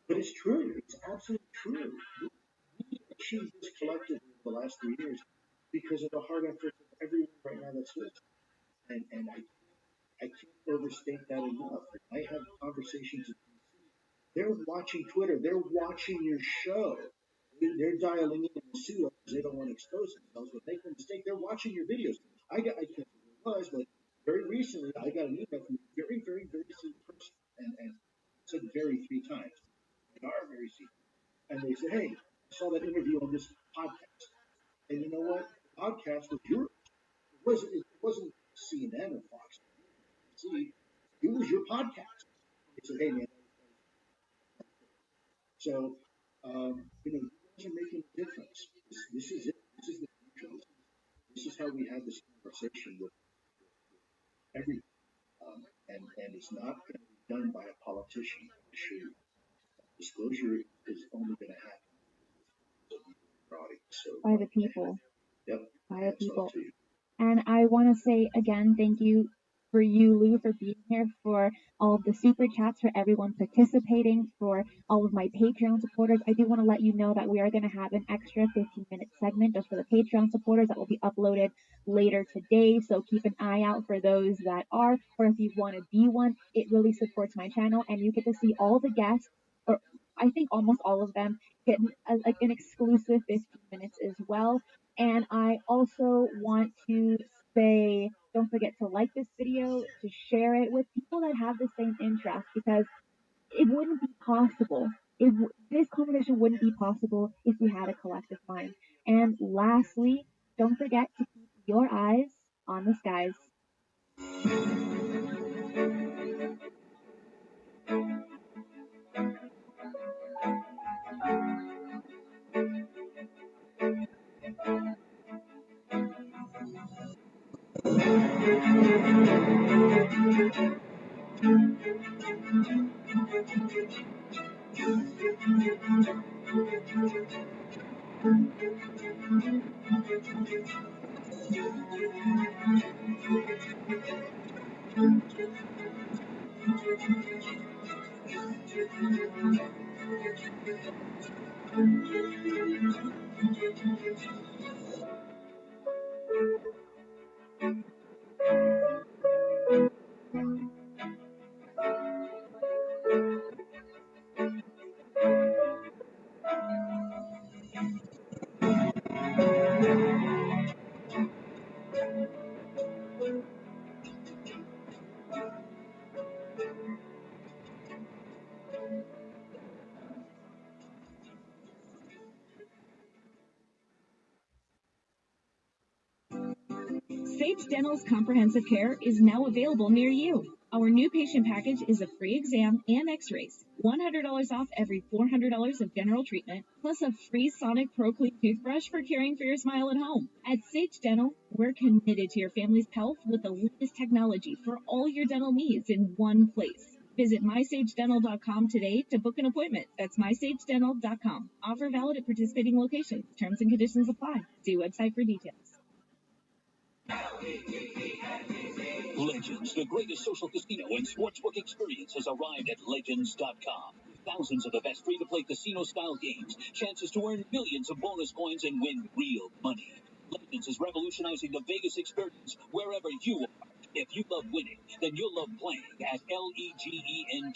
Speaker 13: But it's true. It's absolutely true. We achieved this collectively over the last 3 years because of the hard efforts of everyone right now that's listening. And I can't overstate that enough. I have conversations with DC. They're watching Twitter. They're watching your show. They're dialing in the pseudo because they don't want to expose themselves. But make no mistake, they're watching your videos. I can't remember who it was, but very recently I got an email from a very, very, very sweet person, and said very 3 times. They are very sweet. And they said, hey, I saw that interview on this podcast. And you know what? The podcast was yours. It wasn't CNN or Fox. See, it was your podcast. They said, hey, man. So, you guys are making a difference. This is it. This is the future. This is how we have this conversation with everyone. And it's not going to be done by a politician. I assure you. Disclosure is only going to happen
Speaker 11: by the people.
Speaker 13: Yep.
Speaker 11: By the people. And I want to say again, thank you for you, Lou, for being here, for all of the super chats, for everyone participating, for all of my Patreon supporters. I do want to let you know that we are going to have an extra 15-minute segment just for the Patreon supporters that will be uploaded later today. So keep an eye out for those that are, or if you want to be one, it really supports my channel, and you get to see all the guests, or I think almost all of them, get like an exclusive 15 minutes as well. And I also want to say, don't forget to like this video, to share it with people that have the same interest, because it wouldn't be possible. This conversation wouldn't be possible if we had a collective mind. And lastly, don't forget to keep your eyes on the skies.
Speaker 12: Sage Dental's comprehensive care is now available near you. Our new patient package is a free exam and x-rays, $100 off every $400 of general treatment, plus a free Sonic Pro Clean toothbrush for caring for your smile at home. At Sage Dental, we're committed to your family's health with the latest technology for all your dental needs in one place. Visit mysagedental.com today to book an appointment. That's mysagedental.com. Offer valid at participating locations. Terms and conditions apply. See website for details.
Speaker 15: Legends, the greatest social casino and sportsbook experience, has arrived at Legends.com. Thousands of the best free-to-play casino-style games, chances to earn millions of bonus coins and win real money. Legends is revolutionizing the Vegas experience wherever you are. If you love winning, then you'll love playing at LEGENDZ.com.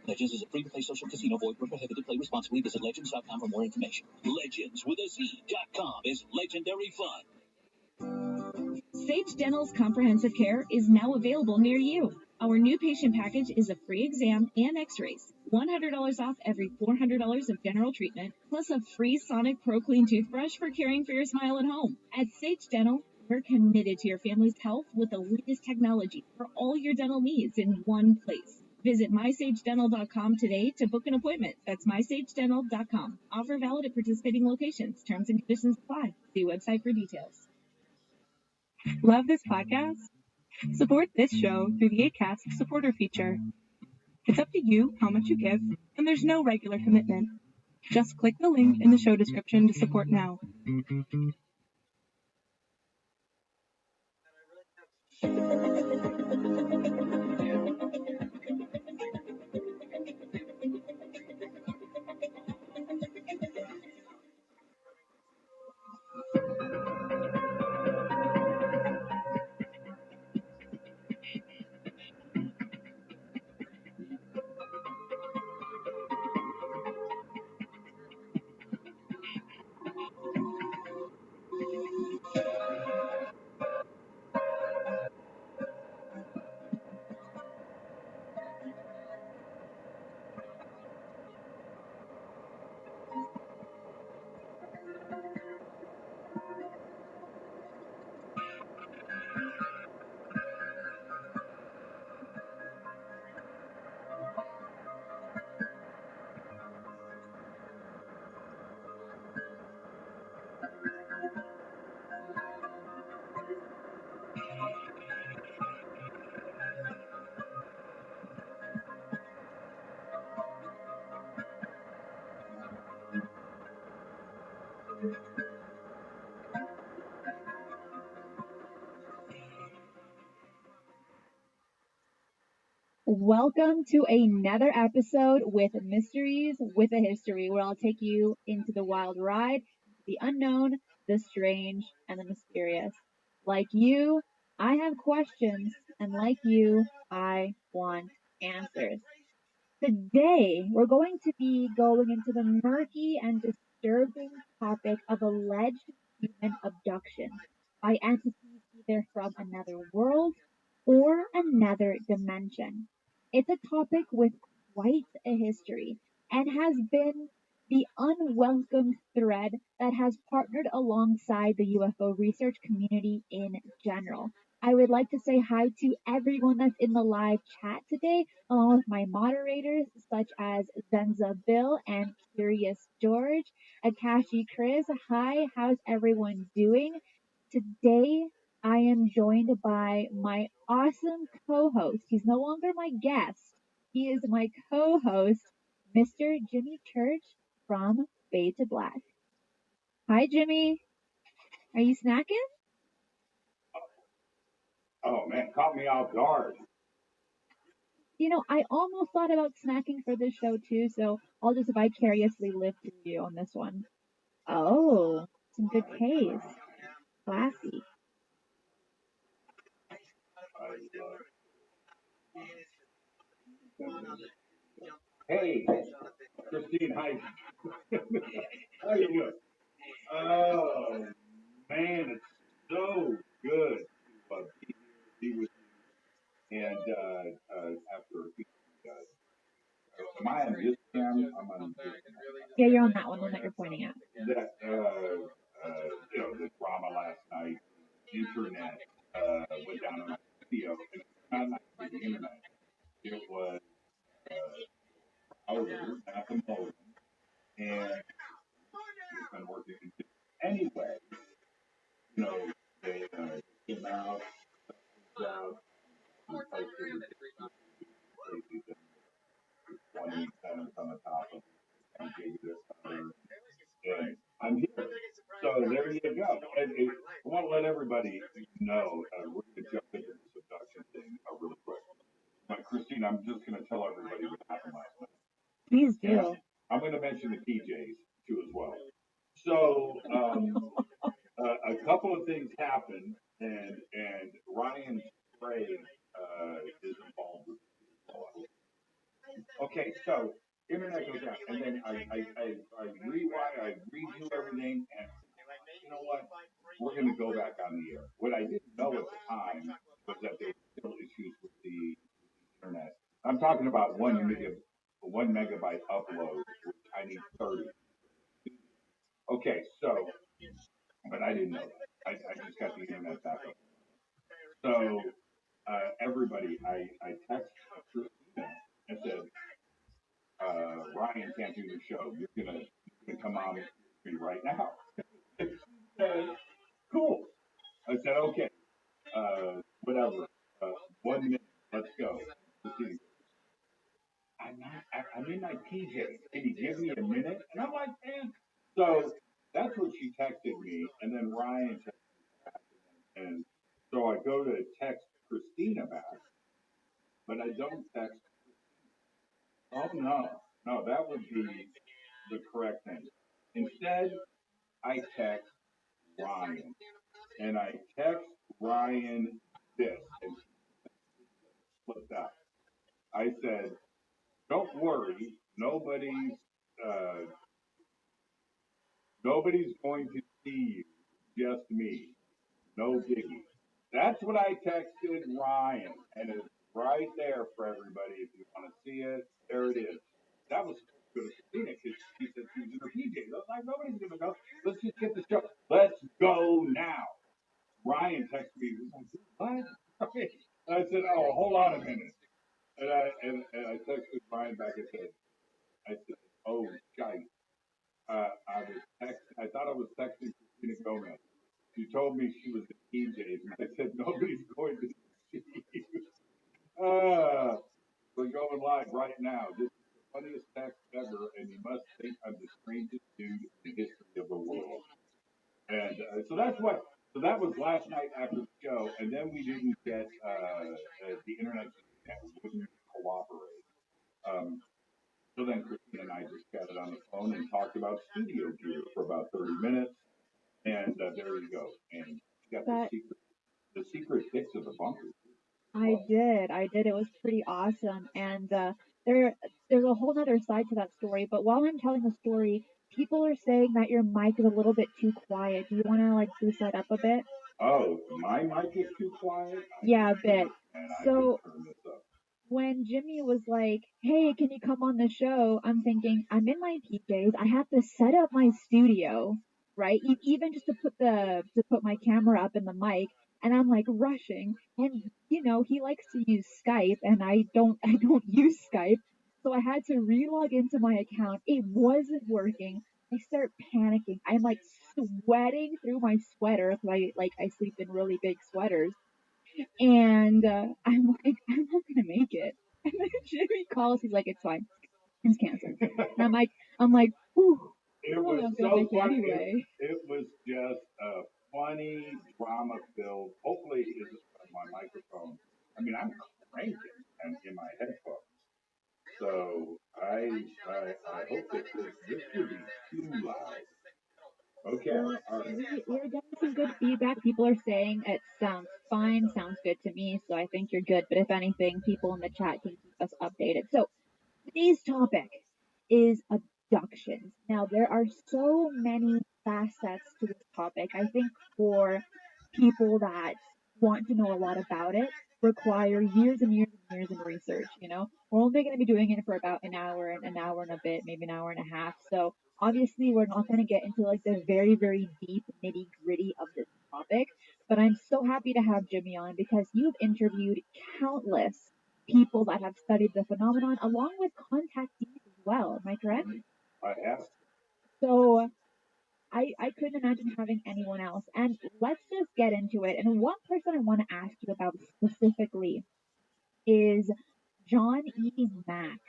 Speaker 15: Legends is a free-to-play social casino. Void where prohibited. Play responsibly. Visit Legends.com for more information. Legends with a Z.com is legendary fun.
Speaker 16: Sage Dental's comprehensive care is now available near you. Our new patient package is a free exam and x-rays, $100 off every $400 of general treatment, plus a free Sonic Pro Clean toothbrush for caring for your smile at home. At Sage Dental, we're committed to your family's health with the latest technology for all your dental needs in one place. Visit mysagedental.com today to book an appointment. That's mysagedental.com. Offer valid at participating locations. Terms and conditions apply. See website for details.
Speaker 12: Love this podcast? Support this show through the Acast supporter feature. It's up to you how much you give, and there's no regular commitment. Just click the link in the show description to support now.
Speaker 11: Welcome to another episode with Mysteries with a History, where I'll take you into the wild ride, the unknown, the strange, and the mysterious. Like you, I have questions, and like you, I want answers. Today, we're going to be going into the murky and disturbing topic of alleged human abduction by entities either from another world or another dimension. It's a topic with quite a history and has been the unwelcome thread that has partnered alongside the UFO research community in general. I would like to say hi to everyone that's in the live chat today, along with my moderators, such as Zenza Bill and Curious George, Akashi Chris. Hi, how's everyone doing? Today, I am joined by my awesome co-host. He's no longer my guest. He is my co-host, Mr. Jimmy Church from Fade to Black. Hi, Jimmy. Are you snacking?
Speaker 10: Oh man, caught me off guard.
Speaker 11: You know, I almost thought about snacking for this show too, so I'll just vicariously live through you on this one. Oh, some good taste. Classy.
Speaker 10: Hey, Christine, hi. How you doing? Oh man, it's so good to be with you. And after am I on this cam? I'm on this cam.
Speaker 11: Yeah, you're on that one that you're pointing at.
Speaker 10: That the drama last night, internet went down on my video, and it's not the internet. It was hours at the moment, and it's been working. Anyway, they came out, posted crazy 27 on the top of and gave you this and I'm here. So there you go. And I want to let everybody know, we're going to jump into this abduction thing really quick. But Christine, I'm just going to tell everybody what happened last night.
Speaker 11: Please
Speaker 10: And
Speaker 11: do.
Speaker 10: I'm going to mention the PJs too as well. So a couple of things happened, and Ryan Spray is involved with it. Okay, so internet goes out, and then I redo everything, and you know what? We're going to go back on the air. What I didn't know at the time was that there were still issues with the internet. I'm talking about 1 megabyte upload, which I need 30. Okay, so, but I didn't know that. I just got the internet back up. So, everybody, I text Christina and said, Ryan can't do the show. You're gonna come on with me right now. She said, cool. I said, okay, whatever. 1 minute, let's go. I'm in my PJs. Can you give me a minute? And I'm like, man. So that's what she texted me, and then Ryan texted me back, and so I go to text Christina back, but I don't text. Oh no, that would be the correct thing. Instead, I text Ryan, and I text Ryan this, and flipped out. I said, "Don't worry, uh, nobody's going to see you, just me. No biggie." That's what I texted Ryan, and it's right there for everybody. If you want to see it, there it is. That was good to Christina because she said she was in her PJs. I was like, nobody's gonna know. Let's just get the show. Let's go now. Ryan texted me. He was like, what? And I said, oh, hold on a minute. And I texted Ryan back and said, oh, shite. I thought I was texting Christina Gomez. She told me she was in PJs, and I said, nobody's going to see you. We're going live right now. This is the funniest text ever, and you must think I'm the strangest dude in the history of the world. And so that was last night after the show, and then we didn't get the internet wouldn't cooperate. So then Christine and I just got it on the phone and talked about studio gear for about 30 minutes, and there you go. And you got the secret fix of the bunker.
Speaker 11: I did. It was pretty awesome. And there's a whole other side to that story. But while I'm telling the story, people are saying that your mic is a little bit too quiet. Do you want to like boost that up a bit?
Speaker 10: Oh, my mic is too quiet?
Speaker 11: Yeah, a bit. So
Speaker 10: I can turn this up.
Speaker 11: When Jimmy was like, "Hey, can you come on the show?" I'm thinking, I'm in my PJs. I have to set up my studio, right? Even just to put my camera up and the mic, and I'm like rushing. And he likes to use Skype, and I don't I don't use Skype, so I had to relog into my account. It wasn't working. I start panicking. I'm like sweating through my sweater because I sleep in really big sweaters. And I'm like, I'm not gonna make it. And then Jimmy calls. He's like, it's fine. It's canceled. And I'm like, whew.
Speaker 10: It was so funny. Anyway. It was just a funny, drama-filled. Hopefully, it isn't my microphone. I mean, I'm cranking and in my headphones. So I hope that this should be too loud. Okay.
Speaker 11: We're getting some good feedback. People are saying it sounds fine, sounds good to me, so I think you're good. But if anything, people in the chat can keep us updated. So today's topic is abductions. Now, there are so many facets to this topic. I think for people that want to know a lot about it, require years and years and years of research. We're only going to be doing it for about an hour and a bit, maybe an hour and a half. So obviously, we're not going to get into like the very, very deep nitty gritty of this topic. But I'm so happy to have Jimmy on because you've interviewed countless people that have studied the phenomenon along with contactees as well. Am I correct?
Speaker 10: I have.
Speaker 11: So I couldn't imagine having anyone else. And let's just get into it. And one person I want to ask you about specifically is John E. Mack.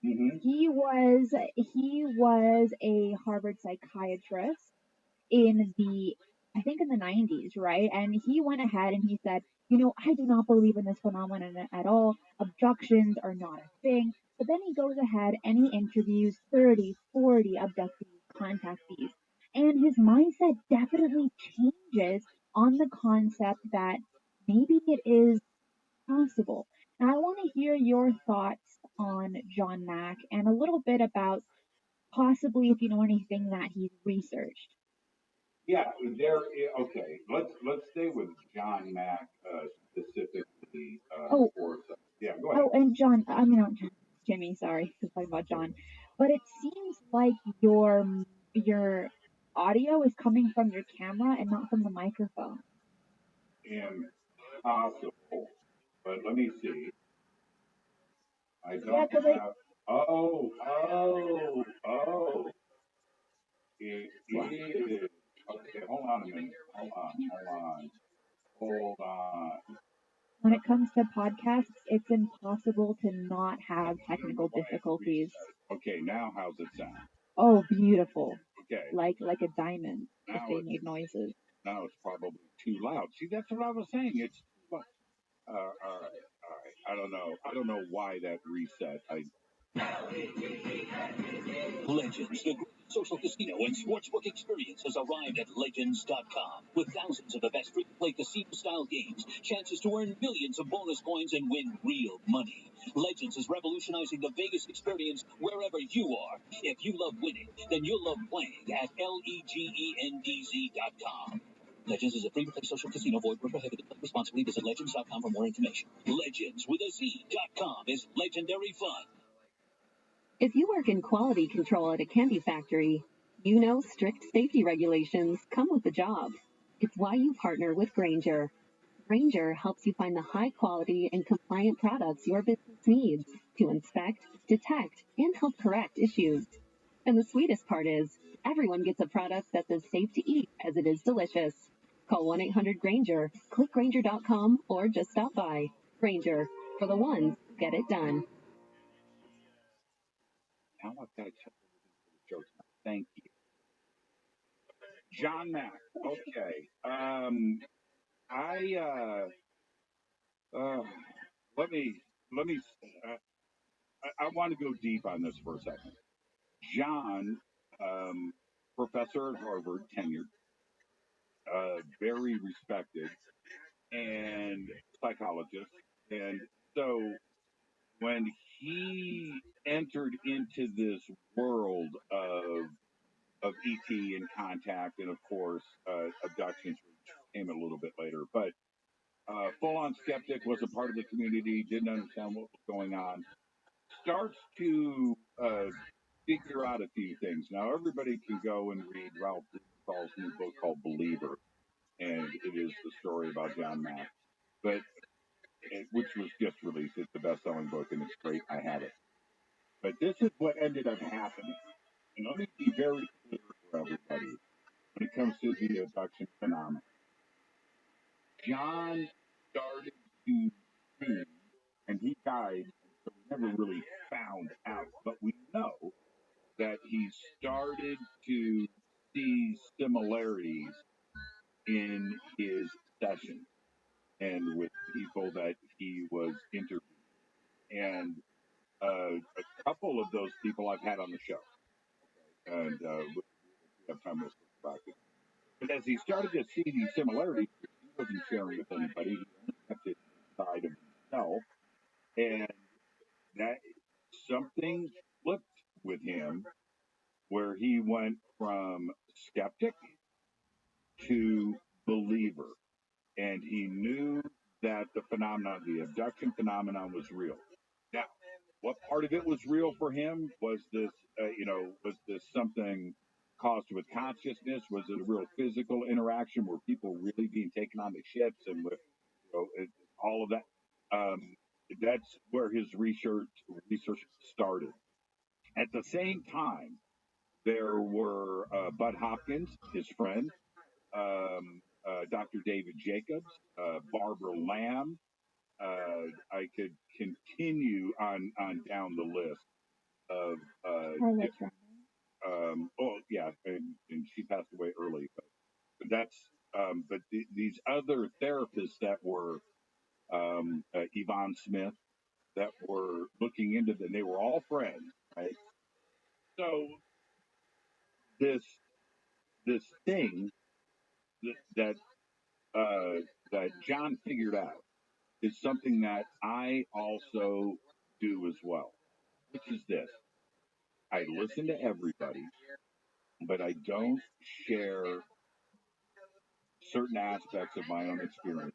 Speaker 10: Mm-hmm.
Speaker 11: He was a Harvard psychiatrist. in I think in the 90s, right? And he went ahead and he said, I do not believe in this phenomenon at all. Abductions are not a thing. But then he goes ahead and he interviews 30, 40 abductees, contactees. And his mindset definitely changes on the concept that maybe it is possible. Now, I want to hear your thoughts on John Mack and a little bit about possibly if you know anything that he's researched.
Speaker 10: Yeah, okay. Let's stay with John Mack specifically
Speaker 11: Oh,
Speaker 10: for a second. Yeah, go ahead.
Speaker 11: and John, I mean, not Jimmy, sorry, I was talking about John. But it seems like your audio is coming from your camera and not from the microphone.
Speaker 10: Impossible. But let me see. I
Speaker 11: Yeah,
Speaker 10: don't have. Oh. It is. Okay, hold on a minute. Hold on.
Speaker 11: When it comes to podcasts, it's impossible to not have technical difficulties.
Speaker 10: Okay, now how's it sound?
Speaker 11: Oh, beautiful.
Speaker 10: Okay.
Speaker 11: Like a diamond if they made noises.
Speaker 10: Now it's probably too loud. See, that's what I was saying. It's too loud. All right. I don't know why that reset.
Speaker 15: Legends, the great social casino and sportsbook experience has arrived at Legends.com. With thousands of the best free-to-play casino-style games, chances to earn millions of bonus coins and win real money. Legends is revolutionizing the Vegas experience wherever you are. If you love winning, then you'll love playing at LEGENDZ.com. Legends is a free-to-play social casino. Void where prohibited. Play responsibly. Visit Legends.com for more information. Legends with a Z.com is legendary fun.
Speaker 8: If you work in quality control at a candy factory, you know strict safety regulations come with the job. It's why you partner with Grainger. Grainger helps you find the high quality and compliant products your business needs to inspect, detect, and help correct issues. And the sweetest part is, everyone gets a product that's as safe to eat as it is delicious. Call 1-800-GRAINGER, click Grainger.com, or just stop by. Grainger, for the ones who get it done.
Speaker 10: Now I've got to tell you the jokes. Thank you. John Mack. Okay. Let me, I want to go deep on this for a second. John, professor at Harvard, tenured, very respected, and psychologist. And so when he entered into this world of ET and contact, and of course abductions, which came a little bit later, but full-on skeptic, was a part of the community, didn't understand what was going on, starts to figure out a few things. Now, everybody can go and read Ralph Rubenstall's new book called Believer, and it is the story about John Mack, which was just released. It's the best-selling book, and it's great. I have it. But this is what ended up happening. And let me be very clear for everybody when it comes to the abduction phenomenon. John started to see, and he died, so we never really found out, but we know that he started to see similarities in his session and with people that he was interviewing. And a couple of those people I've had on the show. And we have time to talk about it. But as he started to see these similarities, he wasn't sharing with anybody. He kept it inside of himself. And that something flipped with him where he went from skeptic to believer. And he knew that the phenomenon, the abduction phenomenon, was real. Now, what part of it was real for him? Was this, was this something caused with consciousness? Was it a real physical interaction? Were people really being taken on the ships and with, all of that? That's where his research started. At the same time, there were Bud Hopkins, his friend, Dr. David Jacobs, Barbara Lamb. I could continue on down the list of. And she passed away early, but other therapists that were Yvonne Smith that were looking into them. They were all friends, right? So this thing that that John figured out is something that I also do as well, which is this: I listen to everybody, but I don't share certain aspects of my own experience.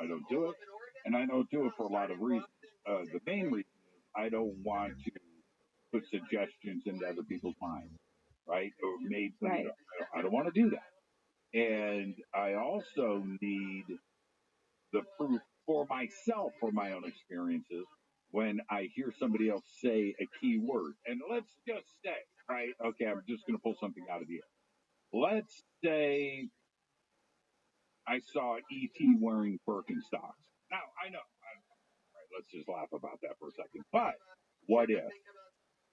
Speaker 10: I don't do it, and I don't do it for a lot of reasons. The main reason is I don't want to put suggestions into other people's minds, right? Or maybe
Speaker 11: Right.
Speaker 10: I don't want to do that. And I also need the proof for myself, for my own experiences, when I hear somebody else say a key word. And let's just say, right? Okay, I'm just going to pull something out of the air. Let's say I saw E.T. wearing Birkenstocks. Now, I know. Right, let's just laugh about that for a second. But what if?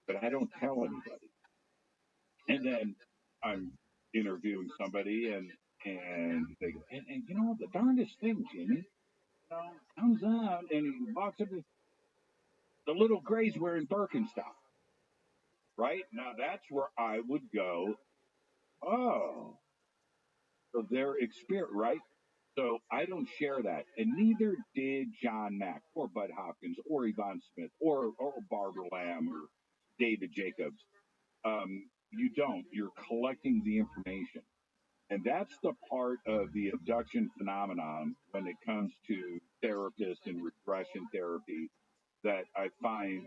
Speaker 10: But I don't tell anybody. And then I'm interviewing somebody, and they go, and you know, the darndest thing, Jimmy, comes out and he walks up to the little Gray's wearing Birkenstock. Right? Now that's where I would go, oh, so their experience, right? So I don't share that. And neither did John Mack or Bud Hopkins or Yvonne Smith or Barbara Lamb or David Jacobs. You don't. You're collecting the information. And that's the part of the abduction phenomenon when it comes to therapists and regression therapy that I find,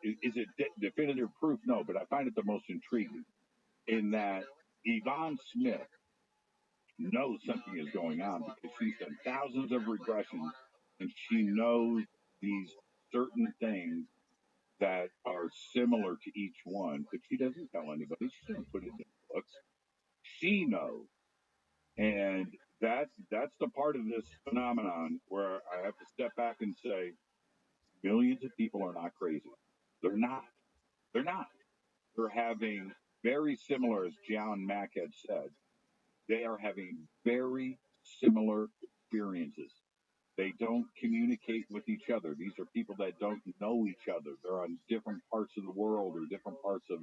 Speaker 10: is it definitive proof? No, but I find it the most intriguing in that Yvonne Smith knows something is going on because she's done thousands of regressions and she knows these certain things that are similar to each one, but she doesn't tell anybody. She doesn't put it in books. She knows. And that's the part of this phenomenon where I have to step back and say, millions of people are not crazy. They're not. They're not. They're having very similar, as John Mack had said, they are having very similar experiences. They don't communicate with each other. These are people that don't know each other. They're on different parts of the world or different parts of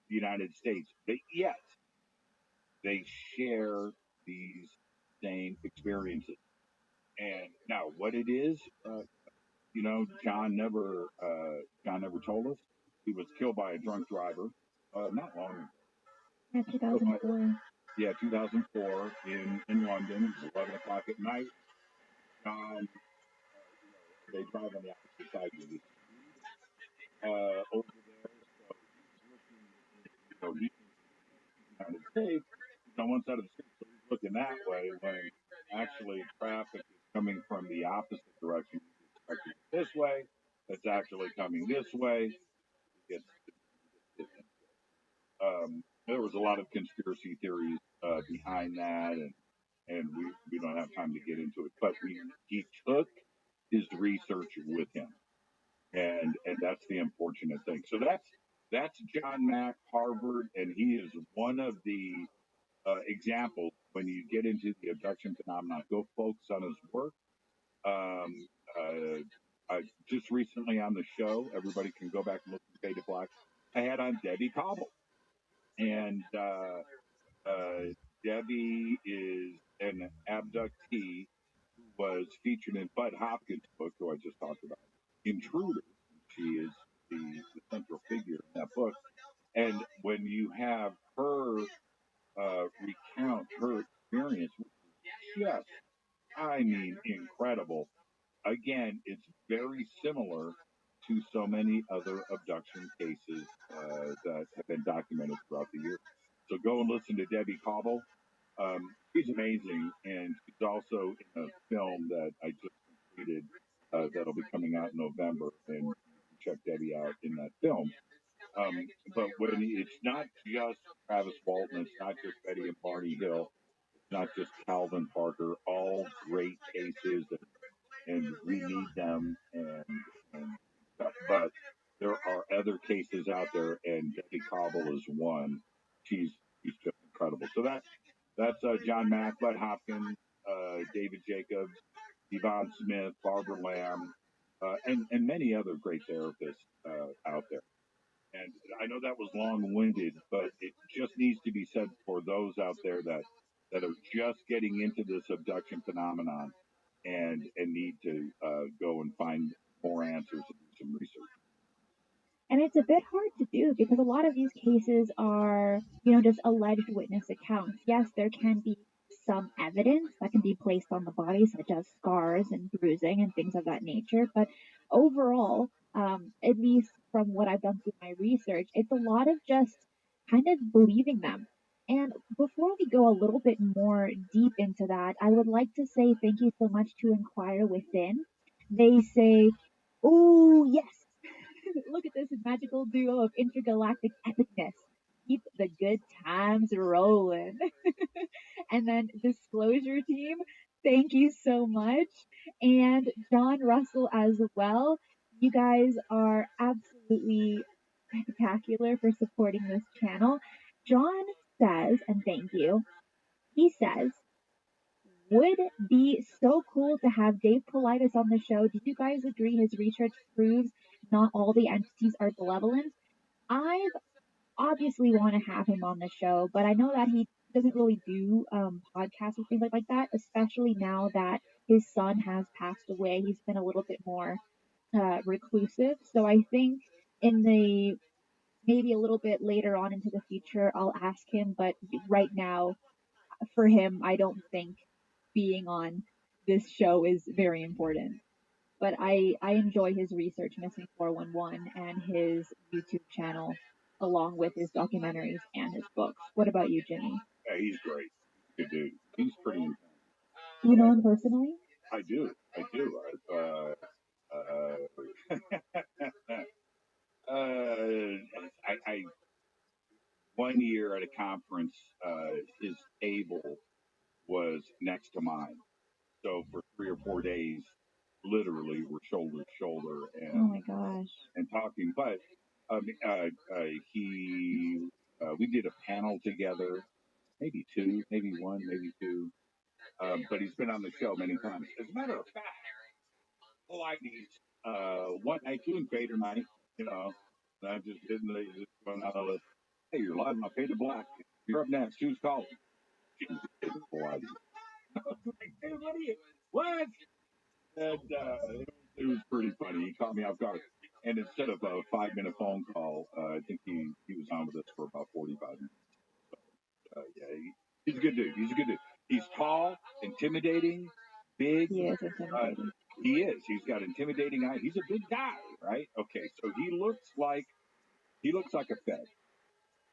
Speaker 10: the United States. Yet they share these same experiences. And now, what it is, John never told us. He was killed by a drunk driver not long ago.
Speaker 11: Yeah, 2004.
Speaker 10: Yeah, 2004 in London. It was 11 o'clock at night. John, they drive on the opposite side of the street over there. So he's in the United States. He's on one side of the street, so he's looking that way when actually traffic is coming from the opposite direction. He's expecting it this way. It's actually coming this way. There was a lot of conspiracy theories behind that, and we don't have time to get into it. But he took his research with him, and that's the unfortunate thing. So that's John Mack, Harvard, and he is one of the examples. When you get into the abduction phenomenon, go focus on his work. I just recently on the show, everybody can go back and look at Faded Black. I had on Debbie Cobble. And Debbie is an abductee who was featured in Bud Hopkins' book, who I just talked about, Intruder. She is the central figure in that book. And when you have her recount her experience, just, I mean, incredible. Again, it's very similar to so many other abduction cases that have been documented throughout the years. So go and listen to Debbie Cobble. She's amazing, and she's also in a film that I just completed that'll be coming out in November, and you can check Debbie out in that film. But when it's not just Travis Walton, it's not just Betty and Barney Hill, it's not just Calvin Parker, all great cases, and we need them, and stuff. But there are other cases out there, and Debbie Cobble is one. She's just incredible. So that's John Mack, Bud Hopkins, David Jacobs, Yvonne Smith, Barbara Lamb, and many other great therapists out there. And I know that was long-winded, but it just needs to be said for those out there that are just getting into this abduction phenomenon and need to go and find more answers and do some research.
Speaker 11: And it's a bit hard to do because a lot of these cases are, just alleged witness accounts. Yes, there can be some evidence that can be placed on the body, such as scars and bruising and things of that nature. But overall, at least from what I've done through my research, it's a lot of just kind of believing them. And before we go a little bit more deep into that, I would like to say thank you so much to Inquire Within. They say, "Oh, yes, look at this magical duo of intergalactic epicness. Keep the good times rolling." And then Disclosure Team, thank you so much. And John Russell as well. You guys are absolutely spectacular for supporting this channel. John says, and thank you, he says, would be so cool to have Dave Politis on the show. Do you guys agree his research proves not all the entities are malevolent? I obviously want to have him on the show, but I know that he doesn't really do podcasts and things like that, especially now that his son has passed away. He's been a little bit more reclusive. So I think in the maybe a little bit later on into the future, I'll ask him. But right now, for him, I don't think being on this show is very important. But I enjoy his research, Missing 411, and his YouTube channel, along with his documentaries and his books. What about you, Jimmy?
Speaker 10: Yeah, he's great. Good dude. He's pretty intense.
Speaker 11: Do you know him personally?
Speaker 10: I do. I one year at a conference, his table was next to mine. So for 3 or 4 days, literally, we're shoulder to shoulder and
Speaker 11: Oh my gosh.
Speaker 10: and talking. But we did a panel together, maybe two, maybe one, maybe two. But he's been on the show many times. As a matter of fact, one night doing Fader night, and I just didn't just going on the list. Hey, you're live on Fader Black. You're up next. Who's calling? Fader Black. I was like, hey, what? And it was pretty funny. He caught me off guard. And instead of a 5-minute phone call, I think he was on with us for about 45 minutes. Yeah, he's a good dude. He's tall, intimidating, big.
Speaker 11: He is intimidating.
Speaker 10: He is. He's got intimidating eyes. He's a big guy, right? Okay, so he looks like a Fed.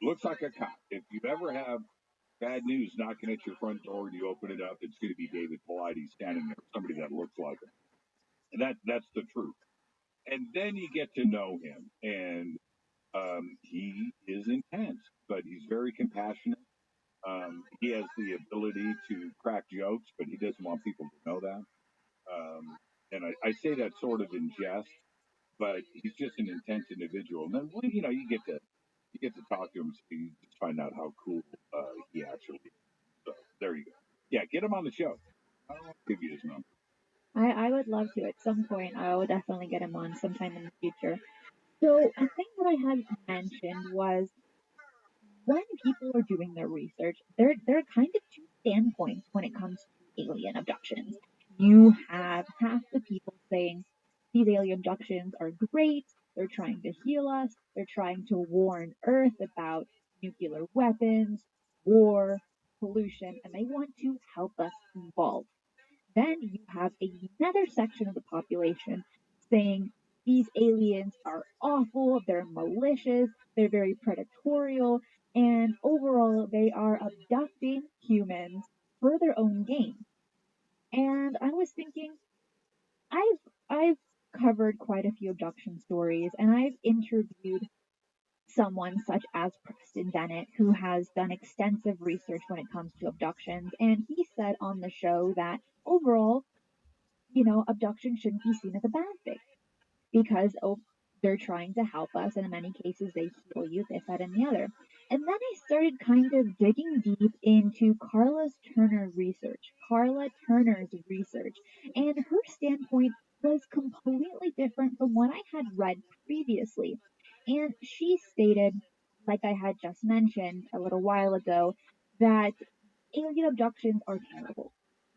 Speaker 10: Looks like a cop. If you ever have bad news knocking at your front door and you open it up, it's going to be David Politis standing there, somebody that looks like him. And that's the truth. And then you get to know him, and he is intense, but he's very compassionate. He has the ability to crack jokes, but he doesn't want people to know that. And I say that sort of in jest, but he's just an intense individual. And then you get to talk to him, so you just find out how cool he actually is. So there you go. Yeah, get him on the show. I don't want to give you his number.
Speaker 11: I would love to at some point. I will definitely get him on sometime in the future. So a thing that I had mentioned was when people are doing their research, there are kind of two standpoints when it comes to alien abductions. You have half the people saying these alien abductions are great, they're trying to heal us, they're trying to warn Earth about nuclear weapons, war, pollution, and they want to help us evolve. Then you have another section of the population saying these aliens are awful, they're malicious, they're very predatorial, and overall they are abducting humans for their own gain. And I was thinking, I've covered quite a few abduction stories, and I've interviewed someone such as Preston Dennett, who has done extensive research when it comes to abductions, and he said on the show that overall, abduction shouldn't be seen as a bad thing because they're trying to help us, and in many cases they heal you, this, that, and the other. And then I started kind of digging deep into Carla Turner's research, and her standpoint was completely different from what I had read previously. And she stated, like I had just mentioned a little while ago, that alien abductions are terrible.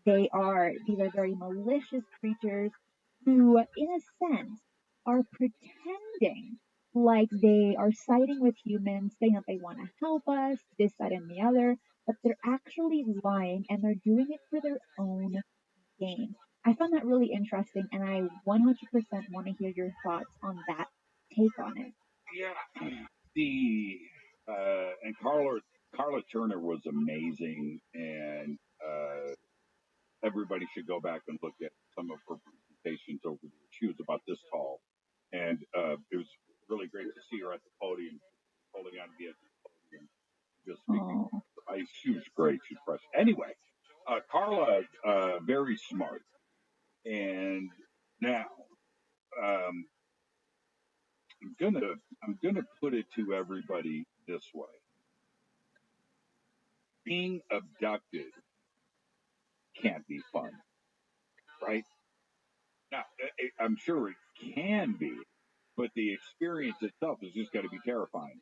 Speaker 11: These are very malicious creatures who, in a sense, are pretending like they are siding with humans, saying that they want to help us, this, that, and the other, but they're actually lying and they're doing it for their own gain. I found that really interesting, and I 100% want to hear your thoughts on that take on it.
Speaker 10: Yeah, the and Carla Turner was amazing, and everybody should go back and look at some of her presentations over there. She was about this tall, and it was really great to see her at the podium, holding on to the edge of the podium, just speaking. She was great. She's fresh. Anyway, Carla, very smart, and now um, I'm gonna put it to everybody this way: being abducted can't be fun, right? Now, I'm sure it can be, but the experience itself is just going to be terrifying.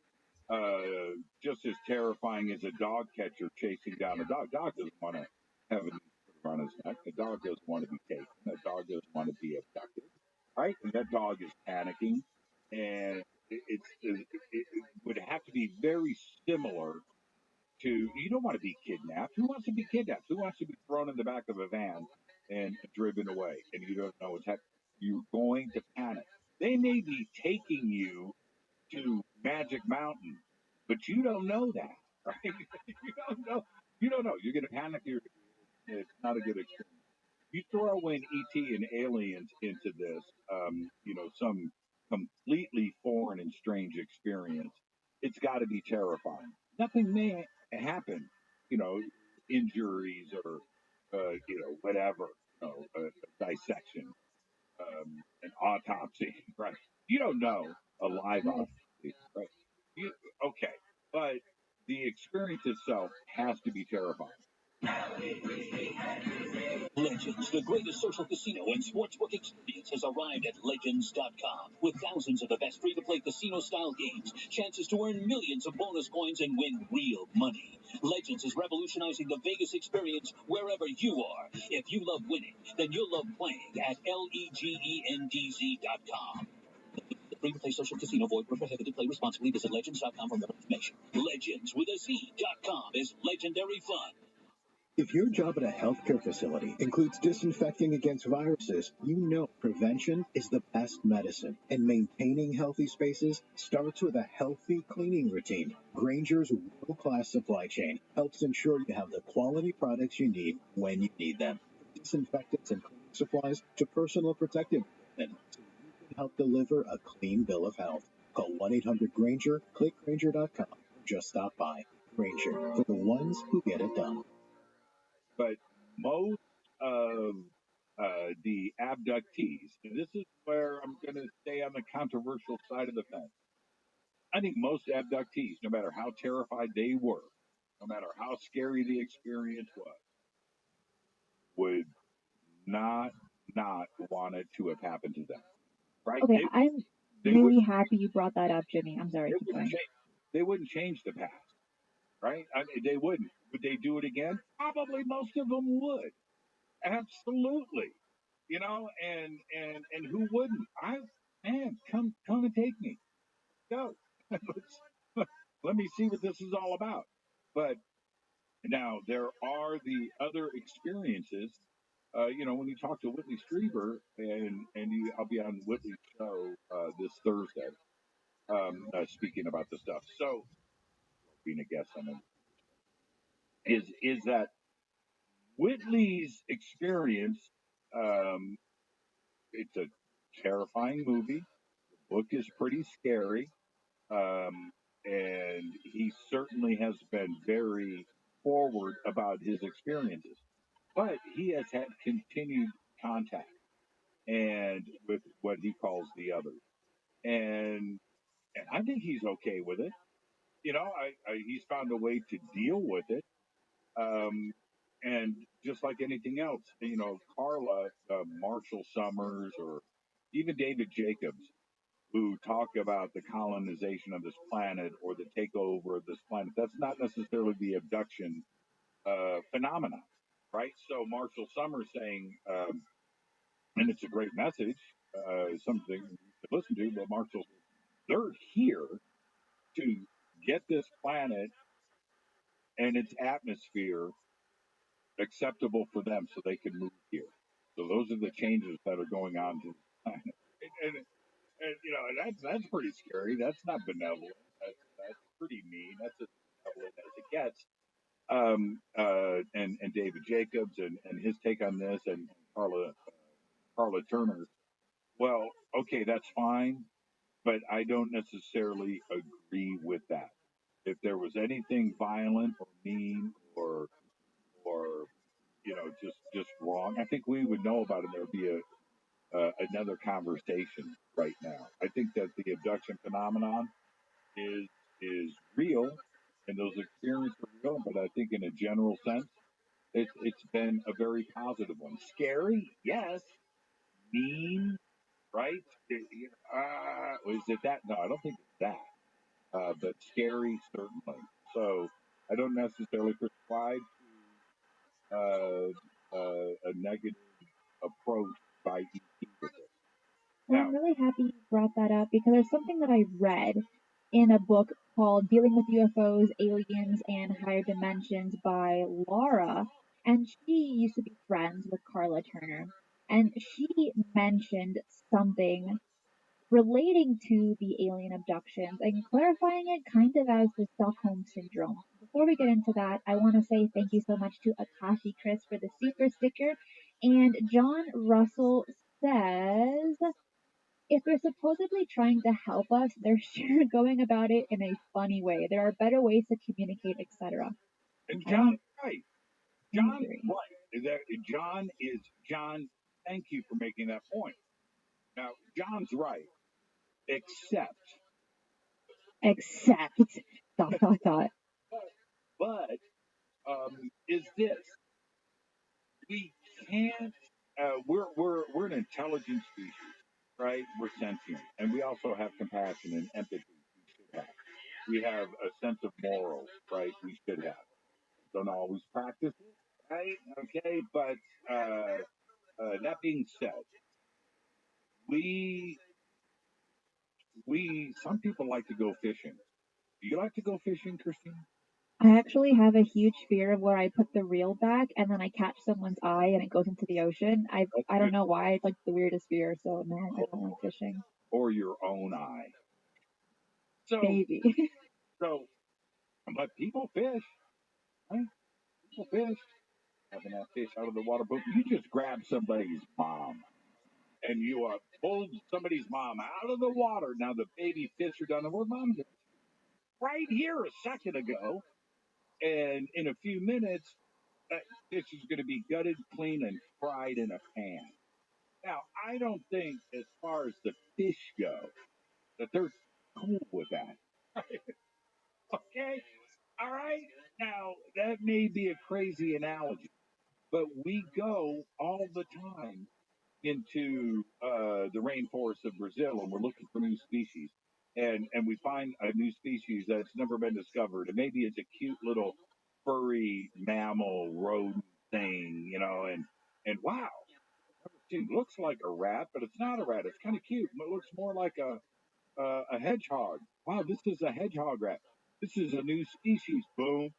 Speaker 10: Just as terrifying as a dog catcher chasing down a dog. Dog doesn't want to have a noose around his neck. A dog doesn't want to be taken. A dog doesn't want to be abducted, right? And that dog is panicking, and it would have to be very similar to. You don't want to be kidnapped. Who wants to be kidnapped? Who wants to be thrown in the back of a van and driven away, and you don't know what's happening? You're going to panic. They may be taking you to Magic Mountain, but you don't know that, right? you don't know. You don't know. You're going to panic. It's not a good experience. You throw in ET and aliens into this, some completely foreign and strange experience. It's got to be terrifying. Nothing may happen, you know, injuries or, whatever, a dissection, an autopsy, right? You don't know a live autopsy, right? You, okay, but the experience itself has to be terrifying.
Speaker 15: Legends, the greatest social casino and sportsbook experience, has arrived at Legends.com. With thousands of the best free-to-play casino-style games, chances to earn millions of bonus coins and win real money. Legends is revolutionizing the Vegas experience wherever you are. If you love winning, then you'll love playing at LEGENDZ.com. The free-to-play social casino void where prohibited. Play responsibly. Visit Legends.com for more information. Legends with a Z.com is legendary fun.
Speaker 17: If your job at a healthcare facility includes disinfecting against viruses, you know prevention is the best medicine. And maintaining healthy spaces starts with a healthy cleaning routine. Grainger's world-class supply chain helps ensure you have the quality products you need when you need them. From disinfectants and cleaning supplies to personal protective equipment, so you can help deliver a clean bill of health. Call 1-800-GRAINGER, click Grainger.com, or just stop by. Grainger, for the ones who get it done.
Speaker 10: But most of the abductees, and this is where I'm going to stay on the controversial side of the fence. I think most abductees, no matter how terrified they were, no matter how scary the experience was, would not want it to have happened to them. Right?
Speaker 11: Okay, I'm really
Speaker 10: wouldn't
Speaker 11: happy you brought that up, Jimmy. I'm sorry, keep going.
Speaker 10: they wouldn't change the past, right? I mean, they wouldn't. Would they do it again? Probably most of them would. Absolutely. And who wouldn't? Come and take me. Go. Let me see what this is all about. But now there are the other experiences. When you talk to Whitley Strieber, I'll be on Whitley's show this Thursday, speaking about the stuff. So being a guest on it is that Whitley's experience. It's a terrifying movie. The book is pretty scary, and he certainly has been very forward about his experiences. But he has had continued contact and with what he calls the others, and I think he's okay with it. he's found a way to deal with it. And just like anything else, Carla, Marshall Summers, or even David Jacobs, who talk about the colonization of this planet or the takeover of this planet, that's not necessarily the abduction phenomena, right? So Marshall Summers saying, and it's a great message, something to listen to, but Marshall, they're here to get this planet and its atmosphere acceptable for them so they can move here. So those are the changes that are going on to the planet. And that's pretty scary. That's not benevolent. That's pretty mean. That's as benevolent as it gets. And David Jacobs and his take on this, and Carla Turner. Well, okay, that's fine, but I don't necessarily agree with that. If there was anything violent or mean or just wrong, I think we would know about it. There would be another conversation right now. I think that the abduction phenomenon is real, and those experiences are real. But I think in a general sense, it's been a very positive one. Scary, yes. Mean, right? Is it that? No, I don't think it's that. But scary, certainly. So I don't necessarily prescribe a negative approach by ET with it.
Speaker 11: Well, I'm really happy you brought that up because there's something that I read in a book called Dealing with UFOs, Aliens, and Higher Dimensions by Laura. And she used to be friends with Carla Turner. And she mentioned something relating to the alien abductions and clarifying it kind of as the Stockholm Syndrome. Before we get into that, I want to say thank you so much to Akashi Chris for the super sticker. And John Russell says, if they're supposedly trying to help us, they're sure going about it in a funny way. There are better ways to communicate, etc.
Speaker 10: And John's right. John's right. John. Thank you for making that point. Now, John's right, except.
Speaker 11: Dot.
Speaker 10: But is this? We can't. We're an intelligent species, right? We're sentient, and we also have compassion and empathy. We should have. We have a sense of morals, right? We should have. Don't always practice it, right? Okay, but that being said, we some people like to go fishing. Do you like to go fishing, Christine?
Speaker 11: I actually have a huge fear of where I put the reel back and then I catch someone's eye and it goes into the ocean. I don't know why. It's like the weirdest fear. So no, I don't like fishing.
Speaker 10: Or your own eye. So,
Speaker 11: maybe.
Speaker 10: So, but people fish, right? People fish. Having that fish out of the water, but you just grab somebody's mom and you pulled somebody's mom out of the water. Now the baby fish are done. Where mom's right here a second ago, and in a few minutes, that fish is going to be gutted, clean, and fried in a pan. Now, I don't think, as far as the fish go, that they're cool with that. Okay? All right? Now, that may be a crazy analogy, but we go all the time into the rainforest of Brazil and we're looking for new species. And we find a new species that's never been discovered. And maybe it's a cute little furry mammal rodent thing, and wow, it looks like a rat, but it's not a rat. It's kind of cute. It looks more like a hedgehog. Wow, this is a hedgehog rat. This is a new species. Boom,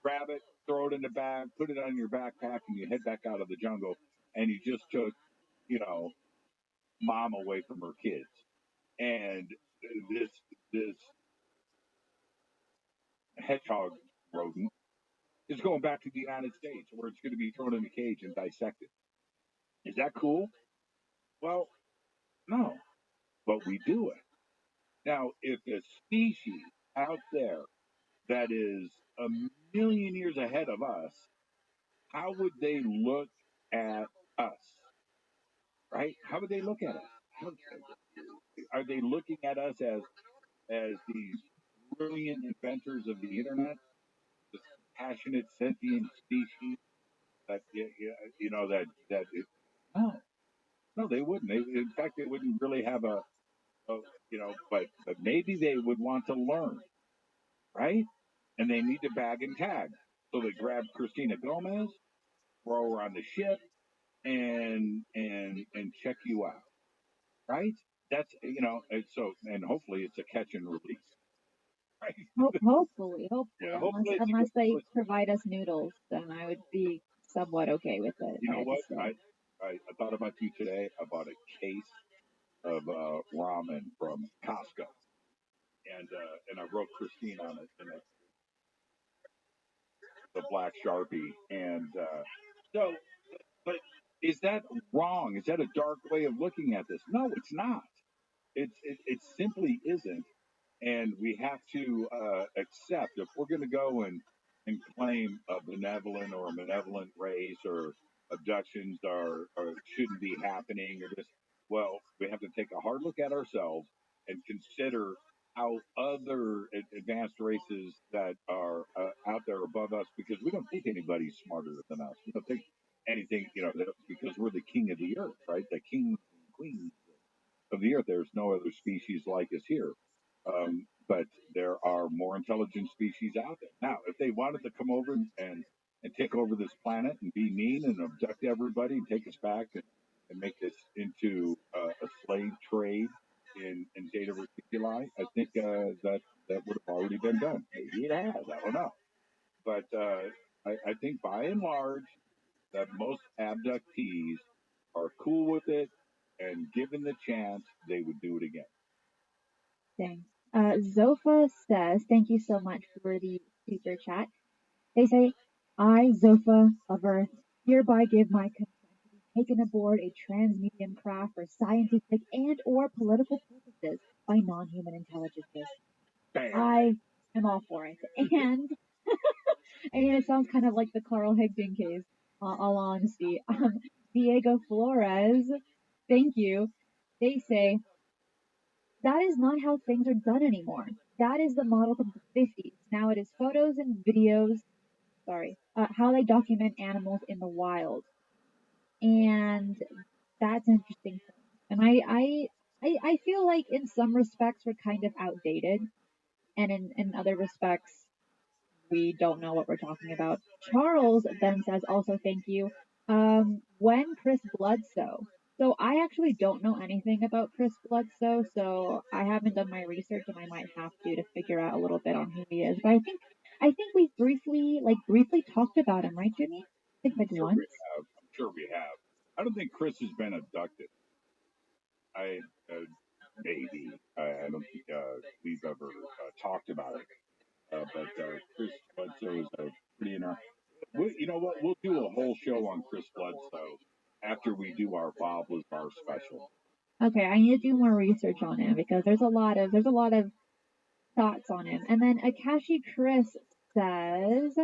Speaker 10: grab it, throw it in the bag, put it on your backpack, and you head back out of the jungle. And you just took, mom away from her kids. And this hedgehog rodent is going back to the United States where it's going to be thrown in a cage and dissected. Is that cool? Well, no, but we do it. Now, if a species out there that is a million years ahead of us, how would they look at us? Right? How would they look at us? Are they looking at us as these brilliant inventors of the internet, this passionate sentient species that no, no, they wouldn't. In fact, they wouldn't really have but maybe they would want to learn, right? And they need to bag and tag. So they grab Christina Gomez, throw her on the ship, and check you out, right? That's and hopefully it's a catch and release, right?
Speaker 11: Hopefully,
Speaker 10: Yeah,
Speaker 11: unless
Speaker 10: hopefully
Speaker 11: unless they provide us noodles, then I would be somewhat okay with it.
Speaker 10: you
Speaker 11: I
Speaker 10: know
Speaker 11: have
Speaker 10: what?
Speaker 11: to say.
Speaker 10: I thought about you today. I bought a case of ramen from Costco, and I wrote Christine on it, and the black Sharpie, and so. But is that wrong? Is that a dark way of looking at this? No, it's not. It simply isn't. And we have to accept if we're going to go and claim a benevolent or a malevolent race or abductions or shouldn't be happening or this, well, we have to take a hard look at ourselves and consider how other advanced races that are out there above us, because we don't think anybody's smarter than us. We don't think anything, because we're the king of the earth, right? The kings and queens of the earth. There's no other species like us here. But there are more intelligent species out there. Now, if they wanted to come over and take over this planet and be mean and abduct everybody and take us back and make this into a slave trade in data reticuli, I think that would have already been done. Maybe it has. I don't know. But I think by and large that most abductees are cool with it, and given the chance, they would do it again.
Speaker 11: Thanks. Zofa says, thank you so much for the super chat. They say, I, Zofa of Earth, hereby give my consent to be taken aboard a transmedium craft for scientific and or political purposes by non-human intelligences. I am all for it. And it sounds kind of like the Carl Higdon case, all honesty. Diego Flores, thank you. They say, that is not how things are done anymore. That is the model from the 50s. Now it is photos and videos, how they document animals in the wild. And that's an interesting point. And I feel like in some respects we're kind of outdated. And in other respects, we don't know what we're talking about. Charles then says also thank you. When Chris Bledsoe. So I actually don't know anything about Chris Bledsoe, so I haven't done my research and I might have to figure out a little bit on who he is. But I think we briefly talked about him, right, Jimmy? I think like once.
Speaker 10: I'm sure we have. I don't think Chris has been abducted. Maybe. I don't think we've ever talked about it. But Chris Bledsoe is a pretty interesting. You know what? We'll do a whole show on Chris Bledsoe after we do our Bob Lazar special.
Speaker 11: Okay, I need to do more research on him because there's a lot of thoughts on him. And then Akashi Chris says,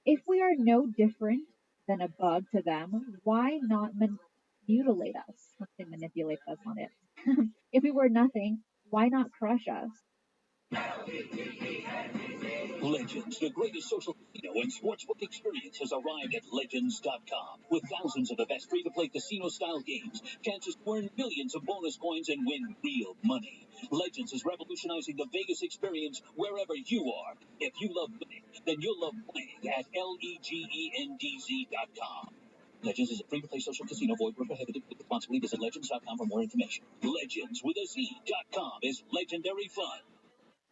Speaker 11: if we are no different than a bug to them, why not mutilate us? Let's say manipulate, that's not it. If we were nothing, why not crush us?
Speaker 15: Legends, the greatest social casino and sportsbook experience, has arrived at Legends.com. With thousands of the best free-to-play casino-style games, chances to earn millions of bonus coins and win real money. Legends is revolutionizing the Vegas experience wherever you are. If you love winning, then you'll love playing at LEGENDZ.com. Legends is a free-to-play social casino. Void where prohibited. Responsibly. Visit Legends.com for more information. Legends with a Z.com is legendary fun.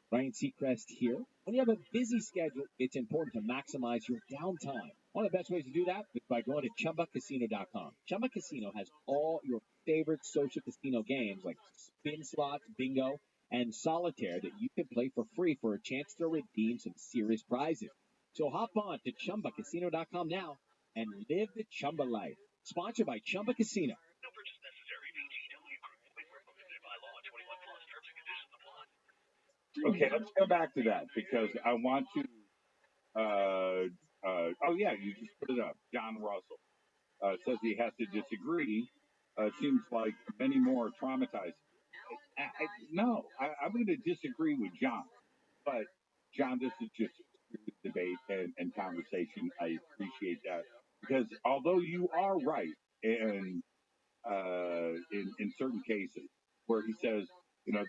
Speaker 18: Ryan Seacrest here. When you have a busy schedule, it's important to maximize your downtime. One of the best ways to do that is by going to ChumbaCasino.com. Chumba Casino has all your favorite social casino games like spin slots, bingo, and solitaire that you can play for free for a chance to redeem some serious prizes. So hop on to ChumbaCasino.com now and live the Chumba life. Sponsored by Chumba Casino.
Speaker 10: Okay, let's go back to that because I want to. You just put it up. John Russell says he has to disagree. Seems like many more are traumatized. I'm going to disagree with John. But John, this is just debate and conversation. I appreciate that because although you are right, and in certain cases where he says,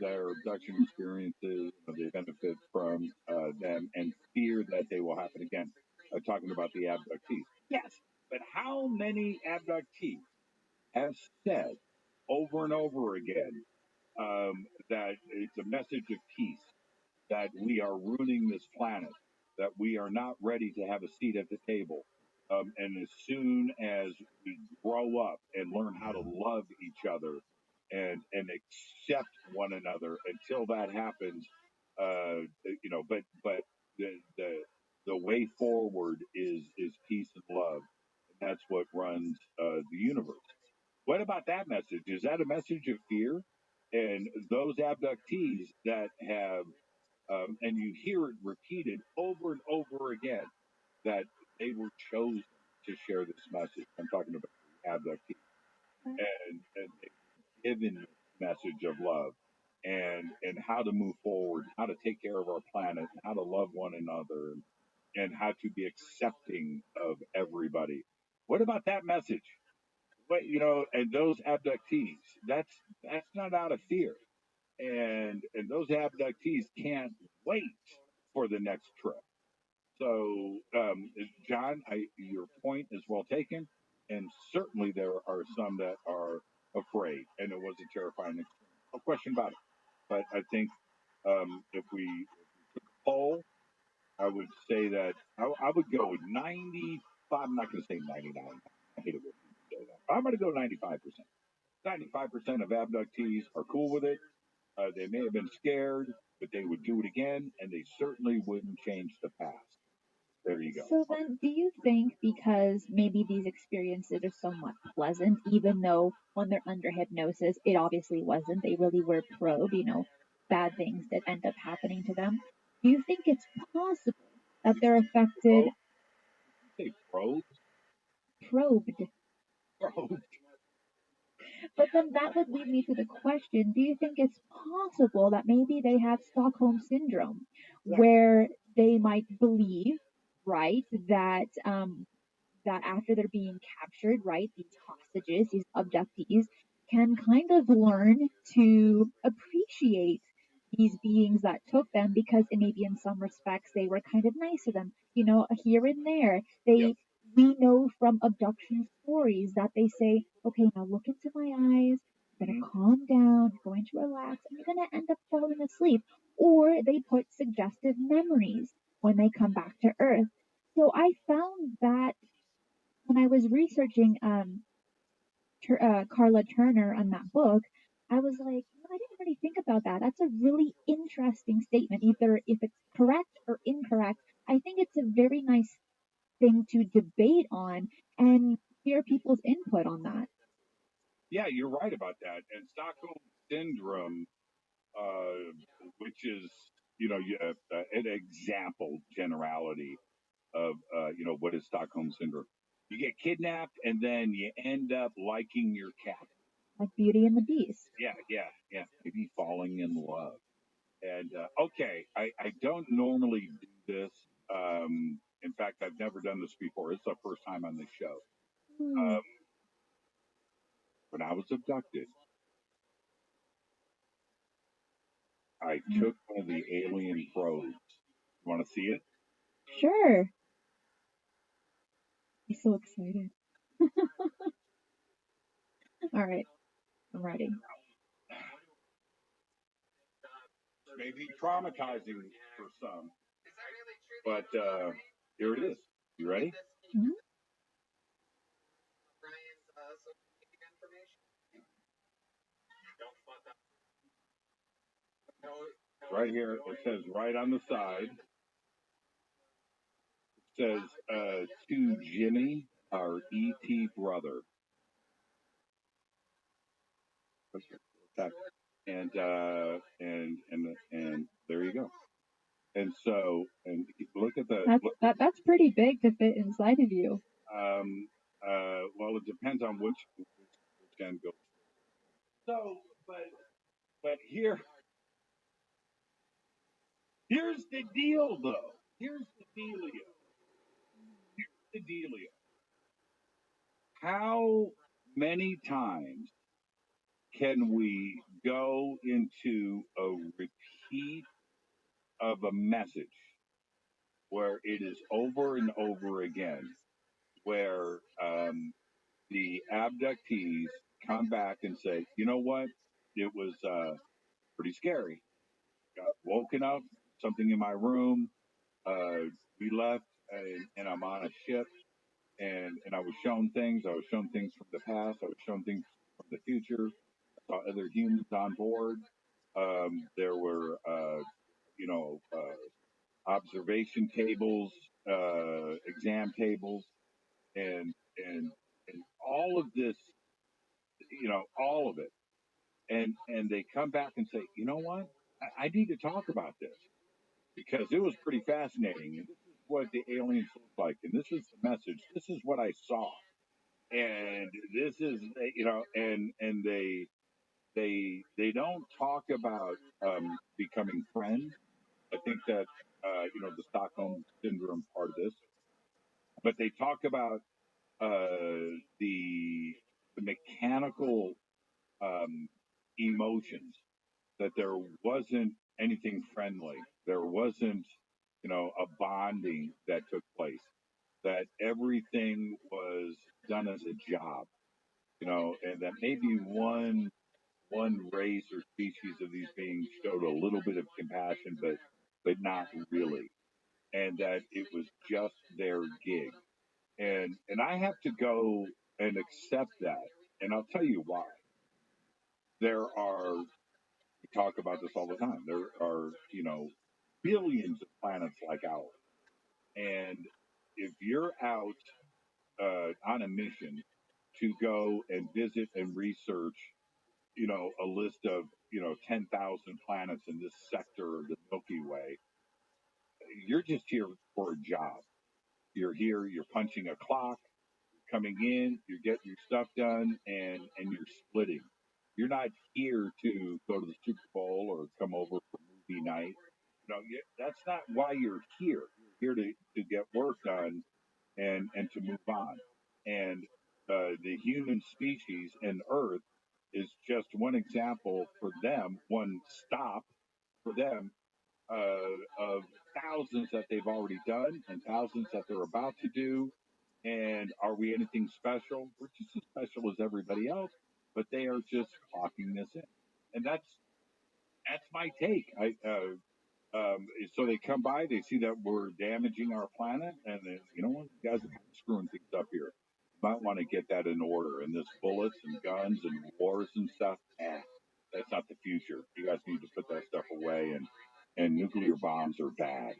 Speaker 10: their abduction experiences, they benefit from them and fear that they will happen again. Talking about the abductees. Yes, but how many abductees have said over and over again that it's a message of peace, that we are ruining this planet, that we are not ready to have a seat at the table. And as soon as we grow up and learn how to love each other and accept one another, until that happens, but the way forward is peace and love. And that's what runs the universe. What about that message? Is that a message of fear? And those abductees that have and you hear it repeated over and over again that they were chosen to share this message. I'm talking about the abductees, and they've given this message of love and how to move forward, how to take care of our planet, how to love one another, and how to be accepting of everybody. What about that message? But and those abductees, that's not out of fear, and those abductees can't wait for the next trip. So, John, your point is well taken, and certainly there are some that are afraid, and it was a terrifying experience. No question about it. But I think if we took a poll, I would say that I would go 95. I'm not going to say 99. I hate it when people say that. I'm going to go 95%. 95% of abductees are cool with it. They may have been scared, but they would do it again, and they certainly wouldn't change the past. There you go.
Speaker 11: So then, do you think because maybe these experiences are somewhat pleasant, even though when they're under hypnosis, it obviously wasn't, they really were probed, bad things that end up happening to them, do you think it's possible that they're affected?
Speaker 10: Say probed?
Speaker 11: Probed.
Speaker 10: Probed.
Speaker 11: But then that would lead me to the question, do you think it's possible that maybe they have Stockholm syndrome, where they might believe, right, that after they're being captured, right, these hostages, these abductees, can kind of learn to appreciate these beings that took them because maybe in some respects they were kind of nice to them, here and there. We know from abduction stories that they say, okay, now look into my eyes, you're going to calm down, you're going to relax, and you're going to end up falling asleep. Or they put suggestive memories when they come back to Earth. So I found that when I was researching Carla Turner on that book, I was like, I didn't really think about that. That's a really interesting statement. Either if it's correct or incorrect, I think it's a very nice thing to debate on and hear people's input on that.
Speaker 10: Yeah, you're right about that. And Stockholm syndrome, which is an example generality of what is Stockholm syndrome. You get kidnapped and then you end up liking your cat.
Speaker 11: Like Beauty and the Beast.
Speaker 10: Yeah. Maybe falling in love. And okay, I don't normally do this. In fact, I've never done this before. It's the first time on this show. When I was abducted, I took one of the alien probes. You want to see it?
Speaker 11: Sure. I'm so excited. All right, I'm ready.
Speaker 10: Maybe traumatizing for some, but here it is. You ready?
Speaker 11: Mm-hmm.
Speaker 10: Right here, it says right on the side, it says to Jimmy, our ET brother. And there you go. And so, and look at the.
Speaker 11: That's pretty big to fit inside of you.
Speaker 10: Well, it depends on which end goes. So, but here, Here's the deal, though. Here's the dealio. Here's the dealio. How many times can we go into a repeat of a message where it is over and over again, where the abductees come back and say, you know what, it was pretty scary. Got woken up, something in my room. We left, and I'm on a ship, and I was shown things. I was shown things from the past. I was shown things from the future. I saw other humans on board. There were, observation tables, exam tables, and and and all of this, all of it. And they come back and say, you know what? I need to talk about this because it was pretty fascinating. And this is what the aliens look like, and this is the message. This is what I saw, and this is, and they don't talk about becoming friends. I think that the Stockholm syndrome part of this, but they talk about the mechanical emotions, that there wasn't anything friendly. There wasn't, a bonding that took place. That everything was done as a job, and that maybe one race or species of these beings showed a little bit of compassion, but not really, and that it was just their gig. And I have to go and accept that, and I'll tell you why. There are, we talk about this all the time. There are, billions of planets like ours. And if you're out on a mission to go and visit and research, a list of, 10,000 planets in this sector of the Milky Way, you're just here for a job. You're here, you're punching a clock, coming in, you're getting your stuff done, and you're splitting. You're not here to go to the Super Bowl or come over for movie night. That's not why you're here. You're here to get work done and to move on. And the human species and Earth is just one example for them, one stop for them of thousands that they've already done and thousands that they're about to do. And are we anything special? We're just as special as everybody else, but they are just clocking this in. And that's my take. So they come by, they see that we're damaging our planet, and then, you know what, you guys are screwing things up here. You might want to get that in order. And this bullets and guns and wars and stuff, that's not the future. You guys need to put that stuff away, and nuclear bombs are bad.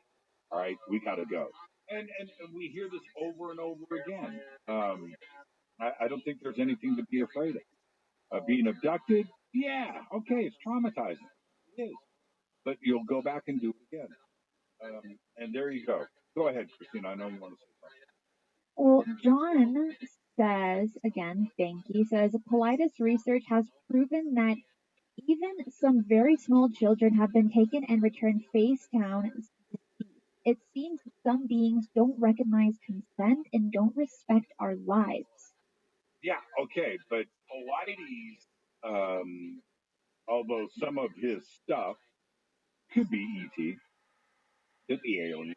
Speaker 10: All right, we got to go. And we hear this over and over again. I don't think there's anything to be afraid of. Being abducted, yeah, okay, it's traumatizing. It is. But you'll go back and do it again. And there you go. Go ahead, Christina. I know you want to say something.
Speaker 11: Well, John says, again, thank you, says Politis research has proven that even some very small children have been taken and returned face down. It seems some beings don't recognize consent and don't respect our lives.
Speaker 10: Yeah, okay, but Politis, although some of his stuff could be ET, could be alien,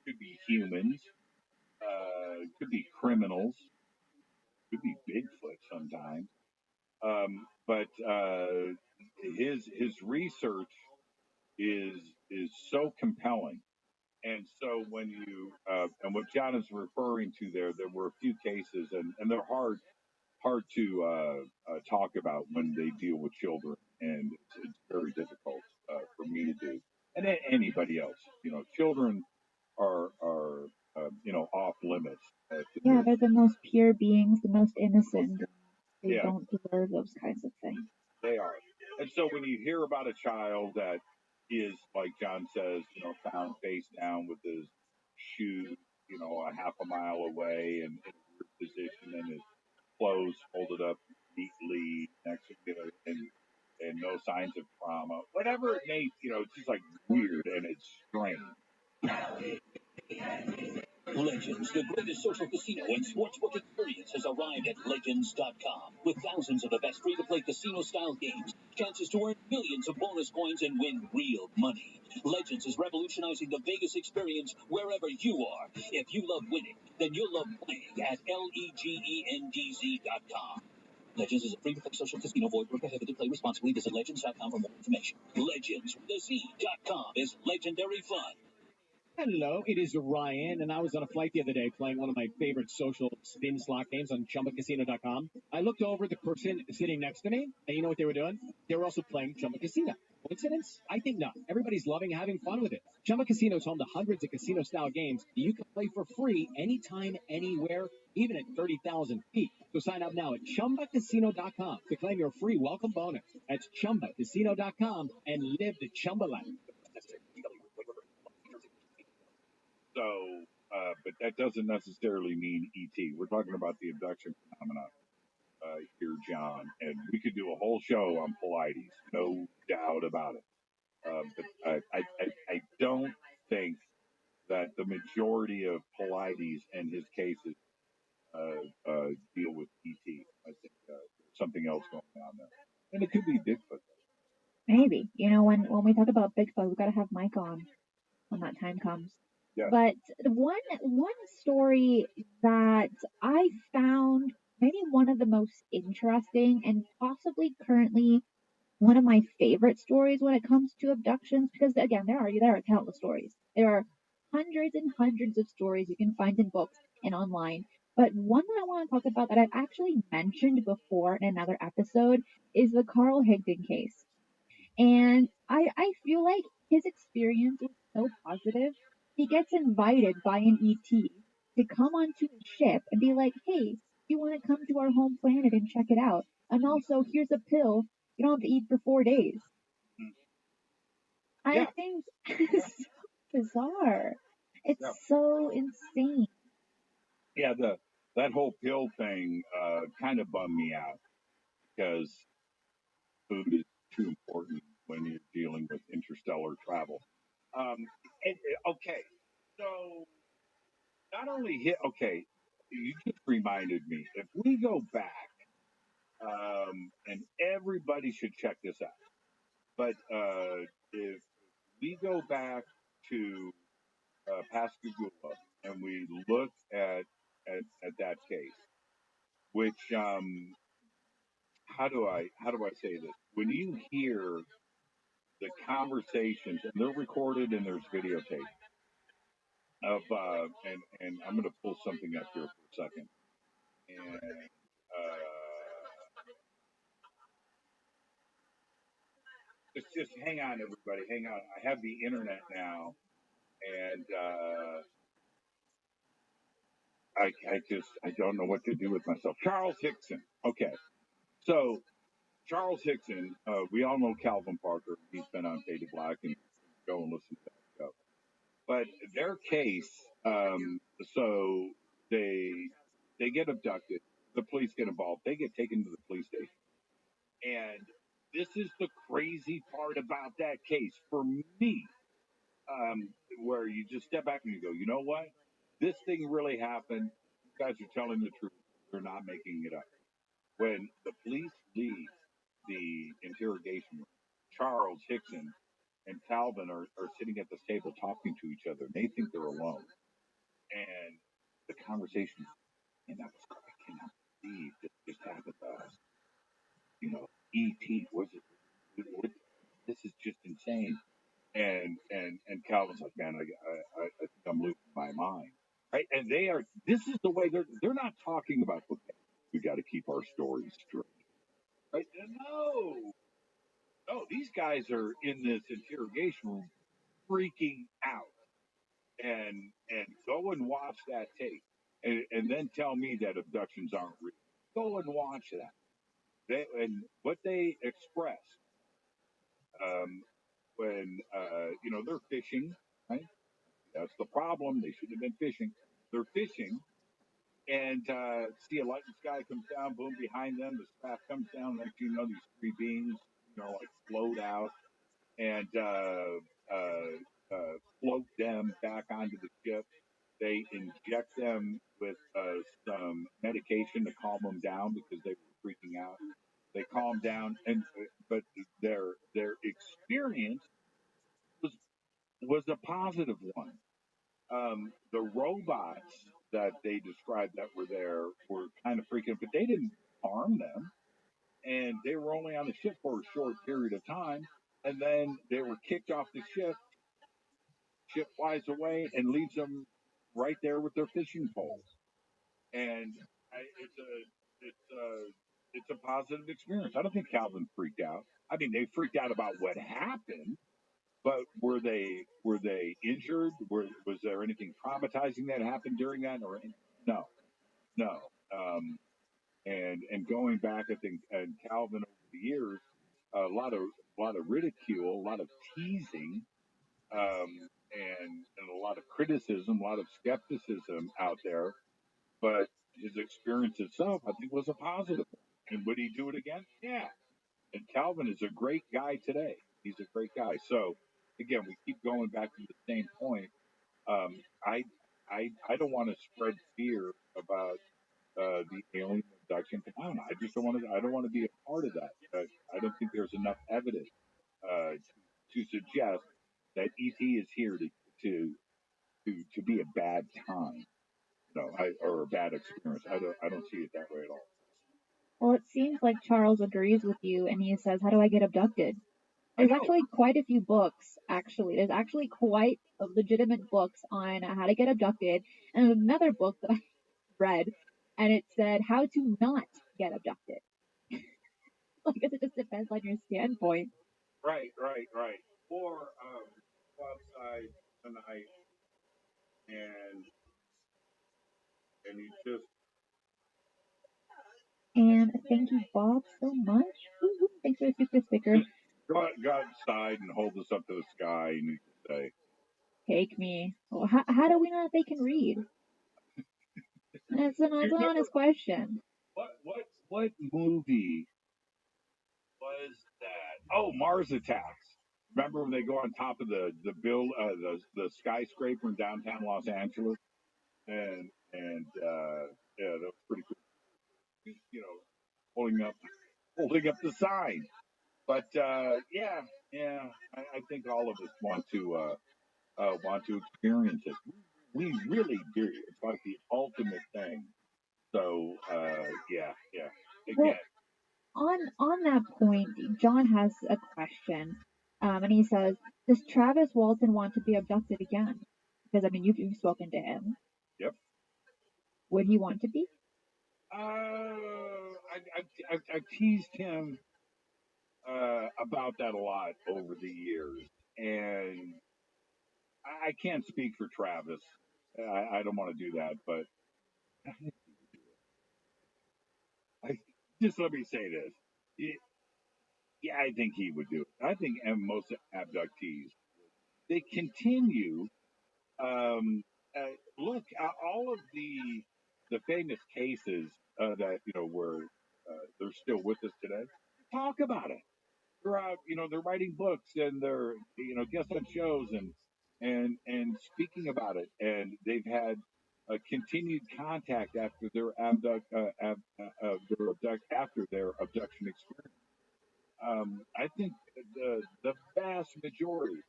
Speaker 10: could be humans, could be criminals, could be Bigfoot sometimes. But his research is so compelling, and so when you and what John is referring to there were a few cases, and they're hard to talk about when they deal with children, and it's very difficult for me to do, and anybody else. Children are off limits.
Speaker 11: Yeah, they're the most pure beings, the most innocent. They
Speaker 10: Yeah.
Speaker 11: don't deserve those kinds of things.
Speaker 10: They are. And so when you hear about a child that is, like John says, found face down with his shoes, a half a mile away and in a weird position, and his clothes folded up neatly next to him, and and no signs of trauma. Whatever it may, it's just like weird and it's strange.
Speaker 15: Legends, the greatest social casino and sportsbook experience, has arrived at Legends.com. With thousands of the best free-to-play casino-style games, chances to earn millions of bonus coins and win real money. Legends is revolutionizing the Vegas experience wherever you are. If you love winning, then you'll love playing at LEGENDZ.com. Legends is a free-to-play social casino. Void where prohibited. Play responsibly. Visit Legends.com for more information. Legends with a Z.com is legendary fun.
Speaker 18: Hello, it is Ryan, and I was on a flight the other day playing one of my favorite social spin slot games on ChumbaCasino.com. I looked over at the person sitting next to me, and you know what they were doing? They were also playing Chumba Casino. Coincidence? I think not. Everybody's loving having fun with it. Chumba Casino is home to hundreds of casino-style games that you can play for free anytime, anywhere, even at 30,000 feet. So sign up now at ChumbaCasino.com to claim your free welcome bonus. That's ChumbaCasino.com and live the Chumba life.
Speaker 10: So, but that doesn't necessarily mean ET. We're talking about the abduction phenomena here, John, and we could do a whole show on Pilates, no doubt about it. But I don't think that the majority of Pilates and his cases deal with ET. I think there's something else going on there, and it could be Bigfoot.
Speaker 11: Maybe. When we talk about Bigfoot, we've got to have Mike on when that time comes.
Speaker 10: Yeah.
Speaker 11: But one story that I found maybe one of the most interesting and possibly currently one of my favorite stories when it comes to abductions, because again, there are countless stories. There are hundreds and hundreds of stories you can find in books and online. But one that I want to talk about that I've actually mentioned before in another episode is the Carl Higdon case. And I feel like his experience was so positive. He gets invited by an ET to come onto a ship and be like, hey, you want to come to our home planet and check it out? And also, here's a pill you don't have to eat for 4 days. I think it's so bizarre. It's so insane.
Speaker 10: Yeah, that whole pill thing kind of bummed me out because food is too important when you're dealing with interstellar travel. Okay, so not only you just reminded me. If we go back, and everybody should check this out, but if we go back to Pascagoula and we look at that case, which how do I say this? When you hear the conversations, and they're recorded and there's videotape of and I'm going to pull something up here for a second, and just hang on, everybody, hang on. I have the internet now, and I don't know what to do with myself. Charles Hickson. Okay, so Charles Hickson, we all know Calvin Parker. He's been on Fade to Black, and go and listen to that show. But their case, so they get abducted. The police get involved. They get taken to the police station. And this is the crazy part about that case for me, where you just step back and you go, you know what? This thing really happened. You guys are telling the truth. They're not making it up. When the police leave the interrogation room, Charles Hickson and Calvin are sitting at this table talking to each other. And they think they're alone. And the conversation, and that was, I cannot believe this just happened to us. E.T. was it? This is just insane. And Calvin's like, man, I think I'm losing my mind. Right? And this is the way they're not talking about, okay, we got to keep our stories straight. Right? No, these guys are in this interrogation room freaking out. And go and watch that tape. And then tell me that abductions aren't real. Go and watch that. And what they express when they're fishing, right? That's the problem. They should have been fishing. They're fishing, and see a light in the sky comes down. Boom! Behind them, the craft comes down. Next, these three beings, like float out and float them back onto the ship. They inject them with some medication to calm them down because they were freaking out. They calm down, but their experience was a positive one. The robots that they described that were there were kind of freaking, but they didn't harm them, and they were only on the ship for a short period of time, and then they were kicked off the ship. Ship flies away and leaves them right there with their fishing poles, and it's a positive experience. I don't think Calvin freaked out. I mean, they freaked out about what happened, but were they injured? Was there anything traumatizing that happened during that? Or no. And going back, I think, and Calvin over the years, a lot of ridicule, a lot of teasing, and a lot of criticism, a lot of skepticism out there. But his experience itself, I think, was a positive one. And would he do it again? Yeah. And Calvin is a great guy today. He's a great guy. So again, we keep going back to the same point. I don't want to spread fear about the alien abduction phenomenon. I just don't want to. I don't want to be a part of that. I don't think there's enough evidence to suggest that ET is here to be a bad time, or a bad experience. I don't see it that way at all.
Speaker 11: Well, it seems like Charles agrees with you, and he says, "How do I get abducted?" There's actually quite a few books, actually. There's actually quite legitimate books on how to get abducted. And another book that I read, and it said how to not get abducted. I guess it just depends on your standpoint.
Speaker 10: Right. Or go outside tonight and you just.
Speaker 11: And thank you, Bob, so much. Woo-hoo. Thanks for the super sticker.
Speaker 10: Go outside and hold this up to the sky and you can say,
Speaker 11: "Take me." Well, how do we know that they can read? That's an honest question.
Speaker 10: What movie was that? Oh, Mars Attacks. Remember when they go on top of the skyscraper in downtown Los Angeles? And yeah, that was pretty cool. Holding up the sign. But yeah, I think all of us want to experience it. We really do. It's like the ultimate thing. So yeah. Again.
Speaker 11: Well, on that point, John has a question, and he says, "Does Travis Walton want to be abducted again?" Because I mean, you've spoken to him.
Speaker 10: Yep.
Speaker 11: Would he want to be?
Speaker 10: I've teased him about that a lot over the years, and I can't speak for Travis. I don't want to do that, but just let me say this. Yeah, I think he would do it. I think most abductees, they continue. Look, all of the famous cases that where they're still with us today. Talk about it. They're out, they're writing books and they're guest on shows and speaking about it, and they've had a continued contact after their after their abduction experience. I think the vast majority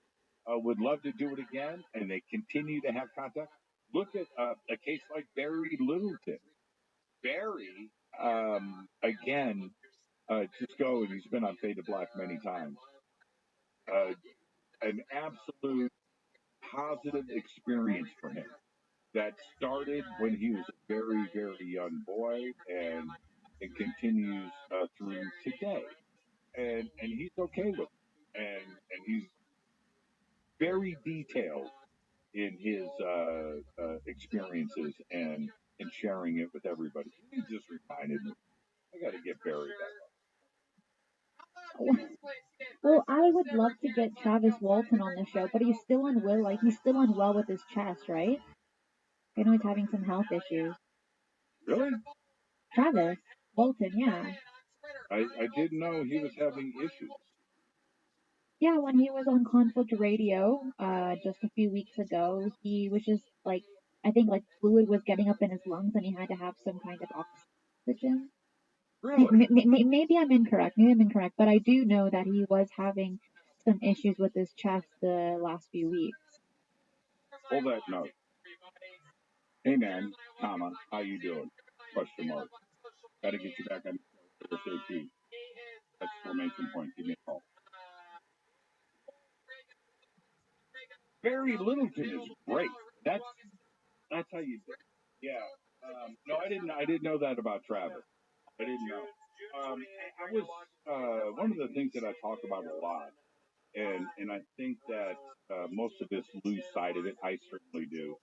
Speaker 10: would love to do it again, and they continue to have contact. Look at a case like Barry Littleton. Barry, again, just go, and he's been on Fade to Black many times. An absolute positive experience for him that started when he was a very, very young boy, and it continues through today. And he's okay with it. And he's very detailed in his experiences and sharing it with everybody. He just reminded me, I got to get Barry back.
Speaker 11: Well, I would love to get Travis Walton on the show, but he's still unwell with his chest, right? I know he's having some health issues.
Speaker 10: Really?
Speaker 11: Travis Walton, yeah.
Speaker 10: I didn't know he was having issues.
Speaker 11: Yeah, when he was on Conflict Radio, just a few weeks ago, he was just like, I think like fluid was getting up in his lungs and he had to have some kind of oxygen.
Speaker 10: Really?
Speaker 11: Maybe I'm incorrect. Maybe I'm incorrect, but I do know that he was having some issues with his chest the last few weeks.
Speaker 10: Hold that note. Hey man, comma, how you doing? Question mark. Got to get you back on SAP. Exclamation point. Give me a call. Barry Littleton is great. That's how you do it. Yeah. No, I didn't know that about Travis. I didn't know. I was one of the things that I talk about a lot, and I think that most of us lose sight of it. I certainly do.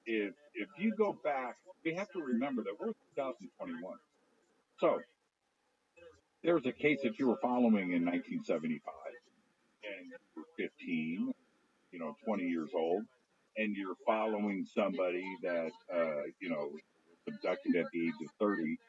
Speaker 10: If you go back, we have to remember that we're 2021. So there was a case that you were following in 1975, and you were 15, 20 years old, and you're following somebody that was abducted at the age of 30.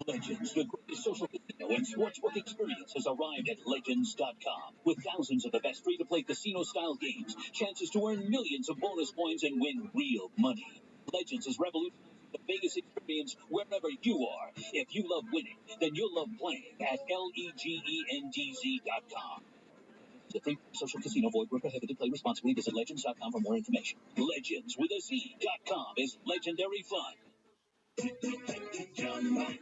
Speaker 15: Legends, the greatest social casino and sportsbook experience has arrived at Legends.com. With thousands of the best free-to-play casino-style games, chances to earn millions of bonus points and win real money. Legends is revolutionizing the Vegas experience wherever you are. If you love winning, then you'll love playing at LEGENDZ.com. The free social casino void where prohibited. Play responsibly. Visit Legends.com for more information. Legends with a Z.com is legendary fun.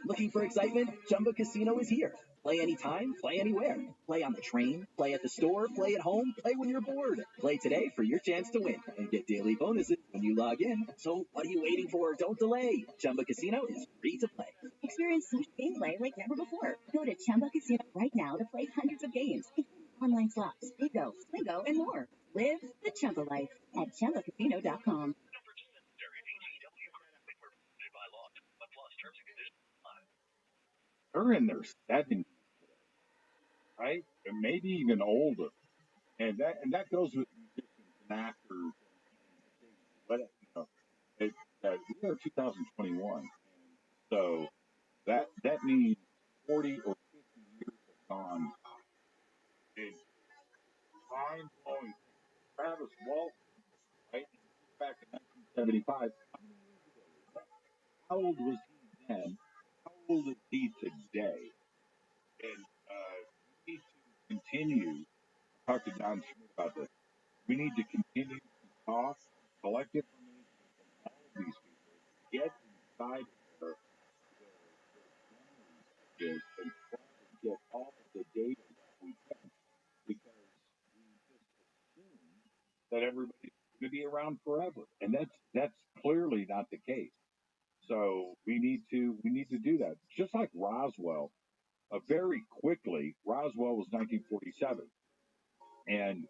Speaker 19: Looking for excitement? Chumba Casino is here. Play anytime, play anywhere. Play on the train, play at the store, play at home, play when you're bored. Play today for your chance to win and get daily bonuses when you log in. So what are you waiting for? Don't delay. Chumba Casino is free to play.
Speaker 20: Experience social gameplay like never before. Go to Chumba Casino right now to play hundreds of games, including online slots, bingo, Slingo, and more. Live the Chumba life at ChumbaCasino.com.
Speaker 10: They're in their 70s, right? And maybe even older. And that goes with musicians and actors. But we are 2021, so that means 40 or 50 years have gone by. It's mind blowing. Travis Walton, right? Back in 1975. How old was he then? How old is he today? And we need to continue. I talked to Don Schmidt about this. We need to continue to talk, collect information from all of these people, get inside their memories of this, and try to get all of the data that we can, because we just assume that everybody's going to be around forever, and that's clearly not the case. So we need to do that. Just like Roswell, very quickly, Roswell was 1947, and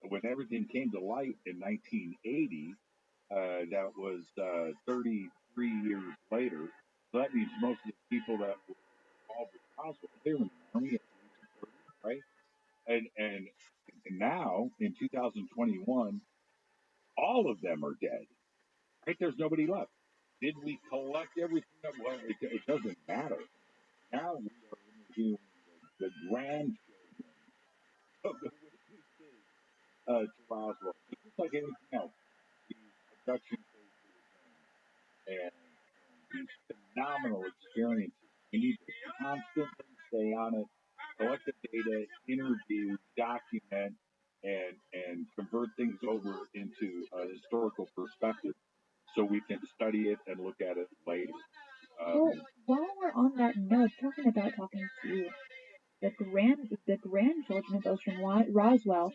Speaker 10: when everything came to light in 1980, that was 33 years later. So that means most of the people that were involved with Roswell, they were in the Army at the age of 30, right? And now in 2021, all of them are dead. Right? There's nobody left. Did we collect everything? Well, it doesn't matter. Now we are interviewing the grandchildren of the witnesses to Roswell. It's just like anything else. The abduction cases and these phenomenal experiences. We need to constantly stay on it, collect the data, interview, document, and convert things over into a historical perspective so we can study it and look at it later.
Speaker 11: Well, while we're on that note, talking to the grandchildren of those from Roswell,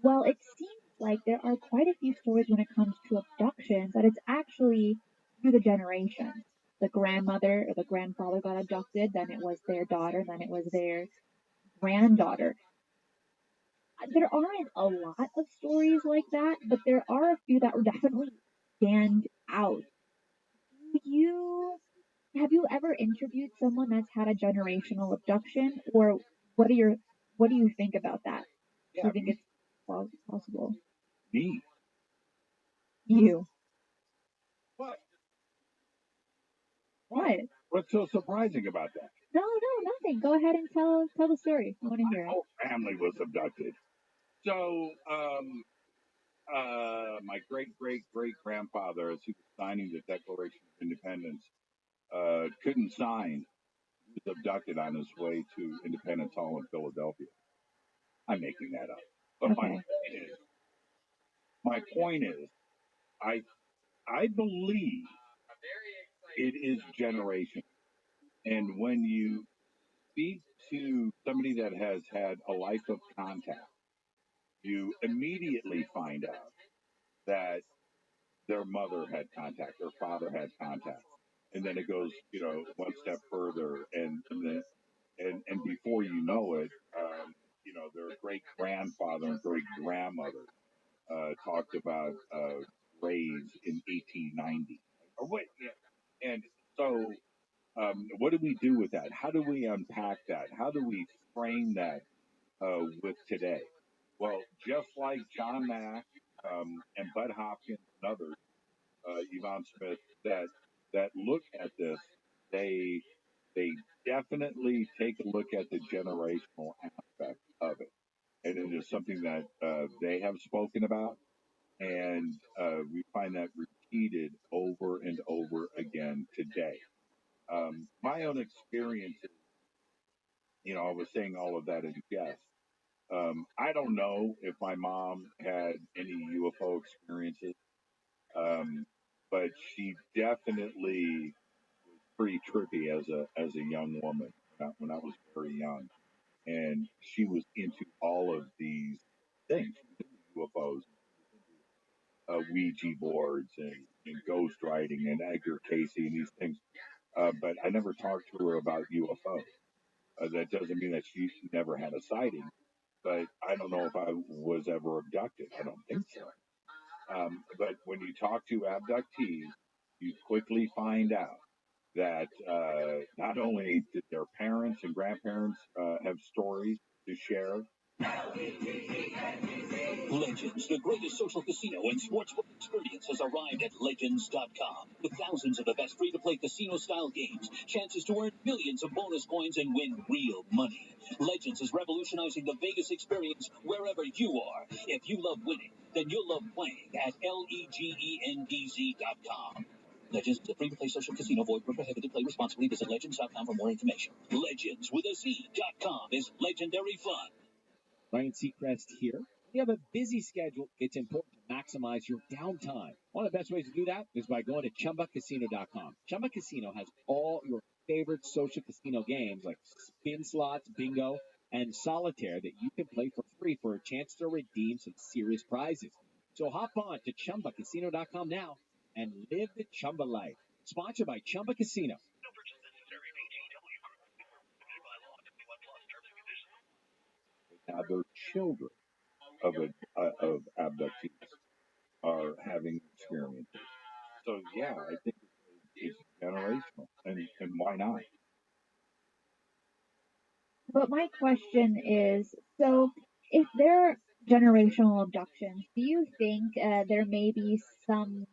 Speaker 11: well, it seems like there are quite a few stories when it comes to abductions that it's actually through the generations. The grandmother or the grandfather got abducted, then it was their daughter, then it was their granddaughter. There aren't a lot of stories like that, but there are a few that definitely stand out. Have you ever interviewed someone that's had a generational abduction, or what do you think about that? Do you think it's possible?
Speaker 10: Me.
Speaker 11: You.
Speaker 10: What?
Speaker 11: What?
Speaker 10: What's so surprising about that?
Speaker 11: No, nothing. Go ahead and tell the story. I want to hear
Speaker 10: My
Speaker 11: it.
Speaker 10: whole family was abducted. So, my great grandfather, as he was signing the Declaration of Independence, couldn't sign. He was abducted on his way to Independence Hall in Philadelphia. I'm making that up. But
Speaker 11: Okay.
Speaker 10: my point is, I believe it is generation. And when you speak to somebody that has had a life of contact, you immediately find out that their mother had contact, their father had contact. And then it goes, one step further, and before you know it, their great grandfather and great grandmother talked about raids in 1890. Or what? Yeah. And so, what do we do with that? How do we unpack that? How do we frame that with today? Well, just like John Mack and Bud Hopkins and others, Yvonne Smith, that look at this, they definitely take a look at the generational aspect of it, and it is something that they have spoken about, and we find that repeated over and over again today. My own experiences, I was saying all of that in jest. I don't know if my mom had any UFO experiences, but she definitely pretty trippy as a young woman when I was very young, and she was into all of these things, UFOs, Ouija boards, and ghost writing, and Edgar Casey, and these things. But I never talked to her about UFOs. That doesn't mean that she never had a sighting, but I don't know if I was ever abducted. I don't think so. But when you talk to abductees, you quickly find out that not only did their parents and grandparents have stories to share.
Speaker 15: Legends, the greatest social casino and sportsbook experience, has arrived at Legends.com. With thousands of the best free-to-play casino-style games, chances to earn millions of bonus coins and win real money. Legends is revolutionizing the Vegas experience wherever you are. If you love winning, then you'll love playing at LEGENDZ.com. Legends is a free-to-play social casino. Void where prohibited. Play responsibly. Visit Legends.com for more information. Legends with a Z.com is legendary fun.
Speaker 18: Ryan Seacrest here. When you have a busy schedule, it's important to maximize your downtime. One of the best ways to do that is by going to ChumbaCasino.com. Chumba Casino has all your favorite social casino games like spin slots, bingo, and solitaire that you can play for free for a chance to redeem some serious prizes. So hop on to ChumbaCasino.com now and live the Chumba life. Sponsored by Chumba Casino.
Speaker 10: Other children of abductees are having experiences. So yeah, I think it's generational, and why not?
Speaker 11: But my question is, so if they're generational abductions, do you think there may be some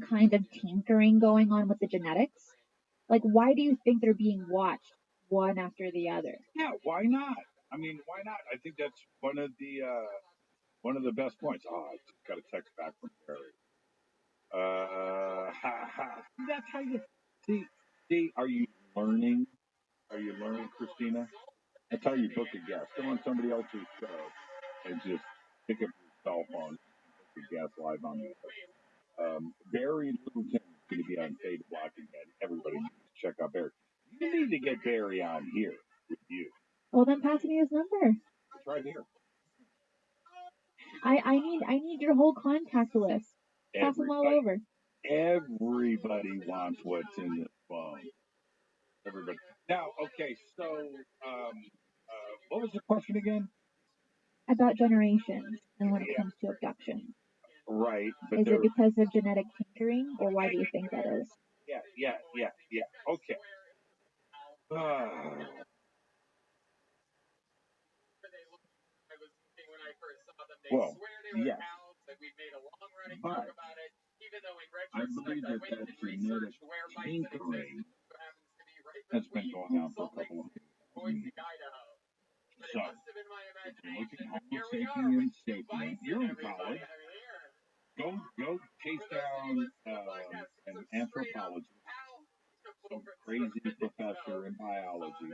Speaker 11: kind of tinkering going on with the genetics? Like, why do you think they're being watched one after the other?
Speaker 10: Yeah, why not? I mean, why not? I think that's one of the best points. Oh, I just got a text back from Barry. That's how you see. Are you learning? Are you learning, Christina? That's how you book a guest. Go on somebody else's show and just pick up your cell phone and book a guest live on the air. Barry Littleton is going to be on Fade Block again. Everybody needs to check out Barry. You need to get Barry on here with you.
Speaker 11: Well, then pass me his number.
Speaker 10: It's right here.
Speaker 11: I need your whole contact list. Pass them all over.
Speaker 10: Everybody wants what's in this phone. Everybody. Now, okay, so what was the question again?
Speaker 11: About generations and when it comes to abduction.
Speaker 10: Right. But
Speaker 11: is it because of genetic tinkering, or why do you think that is?
Speaker 10: Yeah. Okay. Well, yes. But I believe that genetic tinkering has been going on for a couple of years. So, if you're looking at Homo sapiens sapien, you're in college. Go chase down an anthropologist, some crazy professor in biology,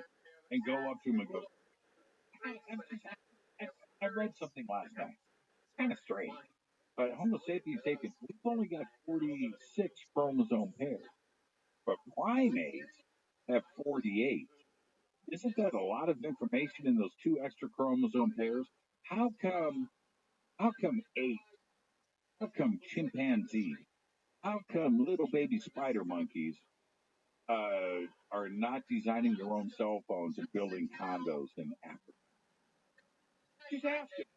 Speaker 10: and go up to him and go, I read something last night. It's kind of strange. But Homo sapiens sapiens, we've only got 46 chromosome pairs. But primates have 48. Isn't that a lot of information in those two extra chromosome pairs? How come ape? How come chimpanzee? How come little baby spider monkeys are not designing their own cell phones and building condos in Africa? Just ask it.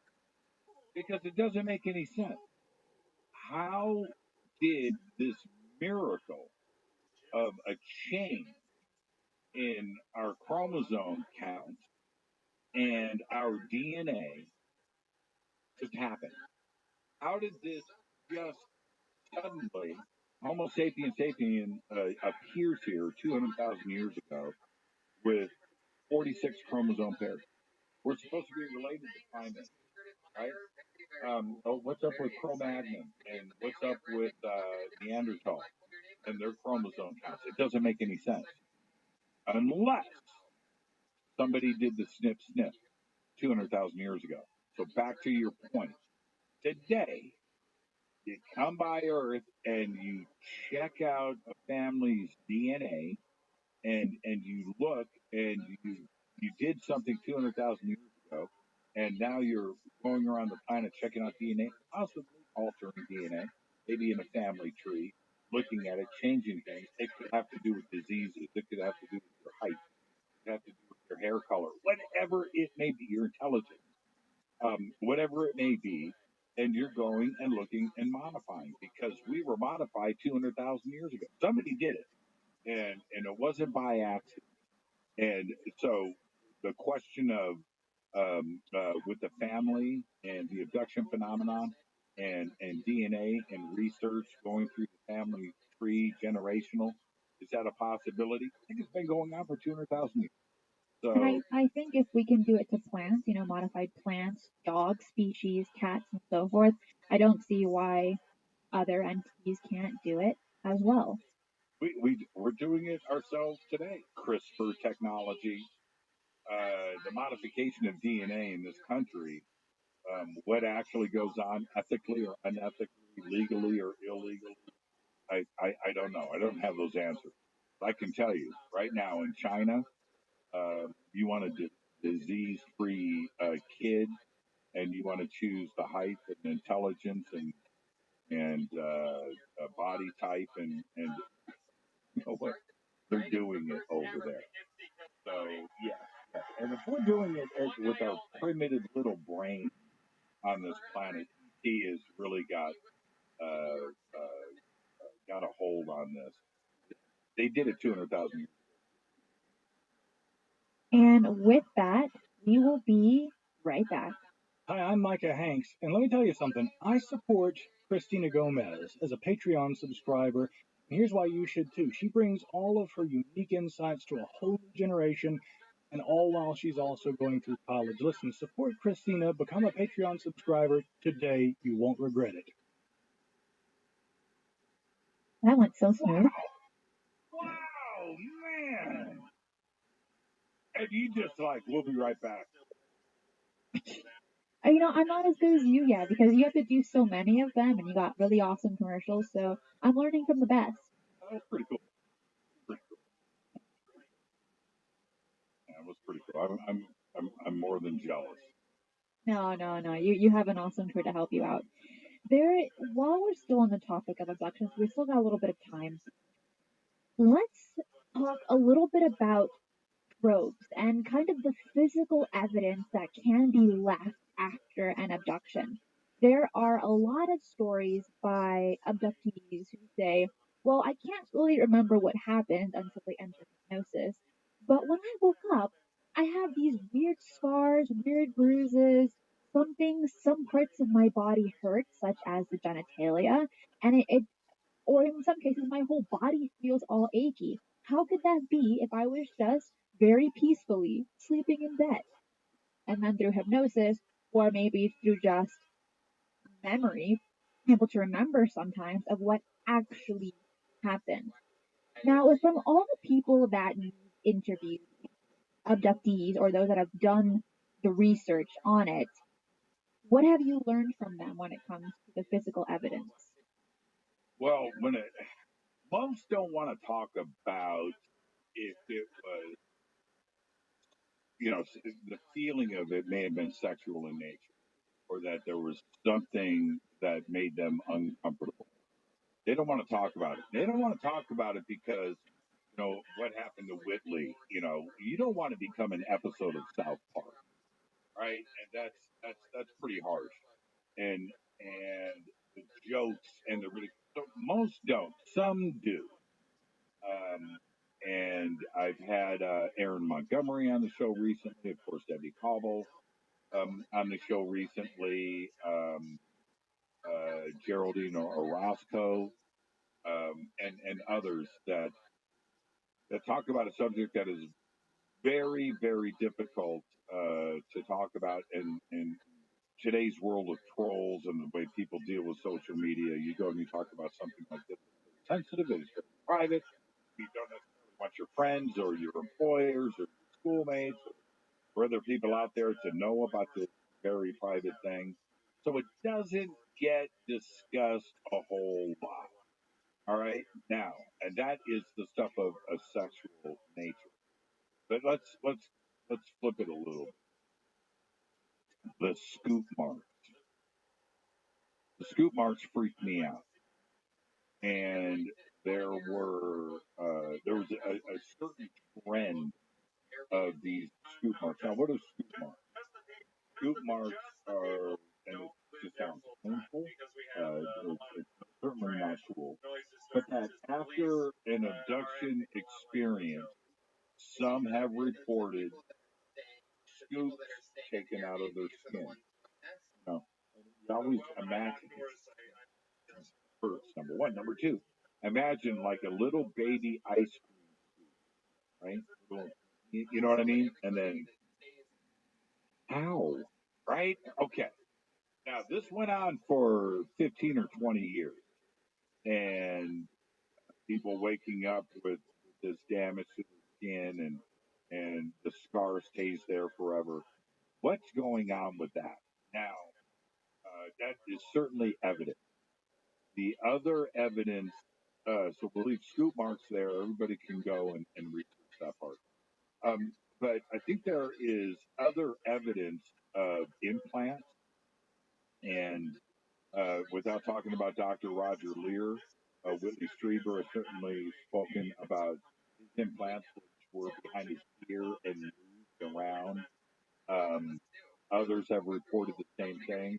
Speaker 10: Because it doesn't make any sense. How did this miracle of a change in our chromosome count and our DNA just happen? How did this just suddenly, Homo sapiens sapien appears here 200,000 years ago with 46 chromosome pairs? We're supposed to be related to primates, right? What's up with Cro-Magnon and what's up with Neanderthal and their chromosome counts? It doesn't make any sense unless somebody did the snip 200,000 years ago. So back to your point. Today, you come by Earth and you check out a family's DNA and you look and you did something 200,000 years ago, and now you're going around the planet checking out DNA, possibly altering DNA, maybe in a family tree, looking at it, changing things. It could have to do with diseases. It could have to do with your height. It could have to do with your hair color, whatever it may be, your intelligence, whatever it may be. And you're going and looking and modifying because we were modified 200,000 years ago. Somebody did it, and it wasn't by accident. And so the question of with the family and the abduction phenomenon and DNA and research going through the family tree generational, is that a possibility? I think it's been going on for 200,000 years. So
Speaker 11: And I think if we can do it to plants, modified plants, dog species, cats, and so forth, I don't see why other entities can't do it as well.
Speaker 10: we're doing it ourselves today. CRISPR technology, the modification of DNA in this country, what actually goes on ethically or unethically, legally or illegally, I don't know. I don't have those answers. I can tell you right now in China, you want a disease-free kid, and you want to choose the height and intelligence and body type, and you know what? They're doing it over there. So yeah. And if we're doing it with our primitive little brain on this planet, he has really got a hold on this. They did it 200,000 years.
Speaker 11: And with that, we will be right back.
Speaker 14: Hi, I'm Micah Hanks, and let me tell you something. I support Christina Gomez as a Patreon subscriber, and here's why you should too. She brings all of her unique insights to a whole new generation, and all while she's also going through college. Listen, support Christina, become a Patreon subscriber today. You won't regret it.
Speaker 11: That went so smooth.
Speaker 10: Wow, man. And you just we'll be right back.
Speaker 11: I'm not as good as you yet because you have to do so many of them and you got really awesome commercials, so I'm learning from the best.
Speaker 10: That's pretty cool. That was pretty cool. I'm more than jealous.
Speaker 11: No. You have an awesome crew to help you out. While we're still on the topic of abductions, we still got a little bit of time. Let's talk a little bit about probes and kind of the physical evidence that can be left after an abduction. There are a lot of stories by abductees who say, well, I can't really remember what happened until they enter hypnosis, but when I woke up, I have these weird scars, weird bruises, some parts of my body hurt, such as the genitalia, and or in some cases, my whole body feels all achy. how could that be if I was just very peacefully sleeping in bed? And then through hypnosis, or maybe through just memory, able to remember sometimes of what actually happened. Now, from all the people that you interviewed, abductees or those that have done the research on it, what have you learned from them when it comes to the physical evidence?
Speaker 10: Well, most don't want to talk about if it was, the feeling of it may have been sexual in nature, or that there was something that made them uncomfortable. They don't want to talk about it. They don't want to talk about it because, what happened to Whitley. You don't want to become an episode of South Park, right? And that's pretty harsh. And the jokes and the so most don't. Some do. And I've had Aaron Montgomery on the show recently, of course, Debbie Cobble on the show recently, Geraldine Orozco, and others that talk about a subject that is very, very difficult to talk about in today's world of trolls and the way people deal with social media. You go and you talk about something like this, it's sensitive, it's private. You don't necessarily want your friends or your employers or your schoolmates or other people out there to know about this very private thing. So it doesn't get discussed a whole lot. All right, now, and that is the stuff of a sexual nature. But let's flip it a little bit. The scoop marks. The scoop marks freaked me out, and there was a certain trend of these scoop marks. Now, what are scoop marks? Scoop marks are, and it just sounds painful. It's certainly not cool. But that after an abduction experience, some have reported scoops taken out of their skin. You always imagine first, number one. Number two, imagine like a little baby ice cream, right? You know what I mean? And then, ow, right? Okay. Now, this went on for 15 or 20 years, and people waking up with this damage to the skin, and the scar stays there forever. What's going on with that? Now, that is certainly evident. The other evidence, so we'll leave scoop marks there. Everybody can go and research that part. But I think there is other evidence of implants, and without talking about Dr. Roger Lear, Whitley Strieber has certainly spoken about his implants, which were behind his ear and moved around. Others have reported the same thing.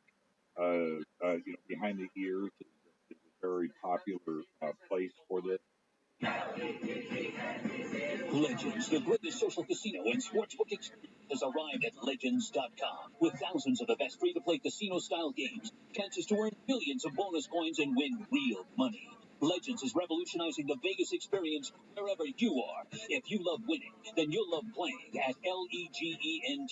Speaker 10: Behind the ears is a very popular place for this.
Speaker 15: Legends, the greatest social casino and sportsbook experience, has arrived at Legends.com with thousands of the best free-to-play casino-style games, chances to earn millions of bonus coins and win real money. Legends is revolutionizing the Vegas experience wherever you are. If you love winning, then you'll love playing at LEGENDZ.com.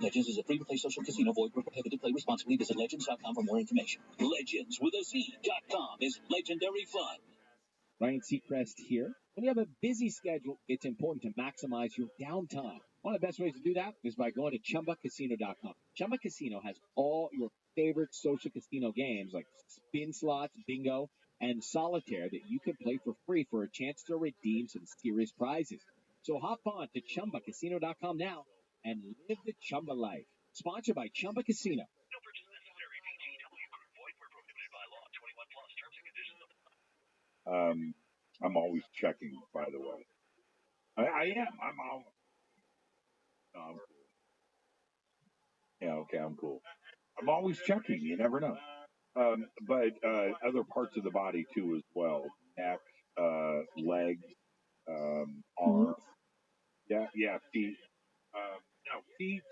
Speaker 15: Legends is a free-to-play social casino. Void where prohibited. Play responsibly. Visit Legends.com for more information. Legends with a Z.com is legendary fun.
Speaker 18: Ryan Seacrest here. When you have a busy schedule, it's important to maximize your downtime. One of the best ways to do that is by going to ChumbaCasino.com. Chumba Casino has all your favorite social casino games like spin slots, bingo, and solitaire that you can play for free for a chance to redeem some serious prizes. So hop on to ChumbaCasino.com now and live the Chumba life. Sponsored by Chumba Casino.
Speaker 10: I'm always checking, by the way. I am. I'm always. No, I'm cool. Yeah, okay, I'm cool. I'm always checking. You never know. But other parts of the body too, as well. Neck, legs, arms. Yeah, feet. Now, feet.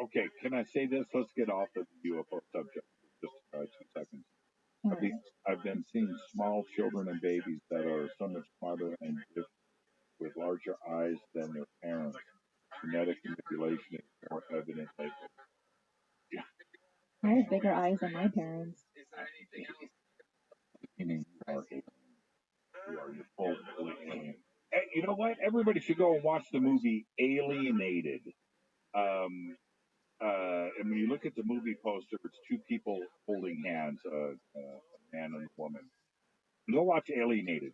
Speaker 10: Okay, can I say this? Let's get off of the UFO subject for just 2 seconds. I've been seen small children and babies that are so much smarter and with larger eyes than their parents. Genetic manipulation is more evident lately. Yeah.
Speaker 11: I have bigger eyes than my parents.
Speaker 10: You are your full alien. Hey, you know what? Everybody should go and watch the movie Alienated. And when you look at the movie poster, it's two people holding hands, a man and a woman. Go watch Alienated.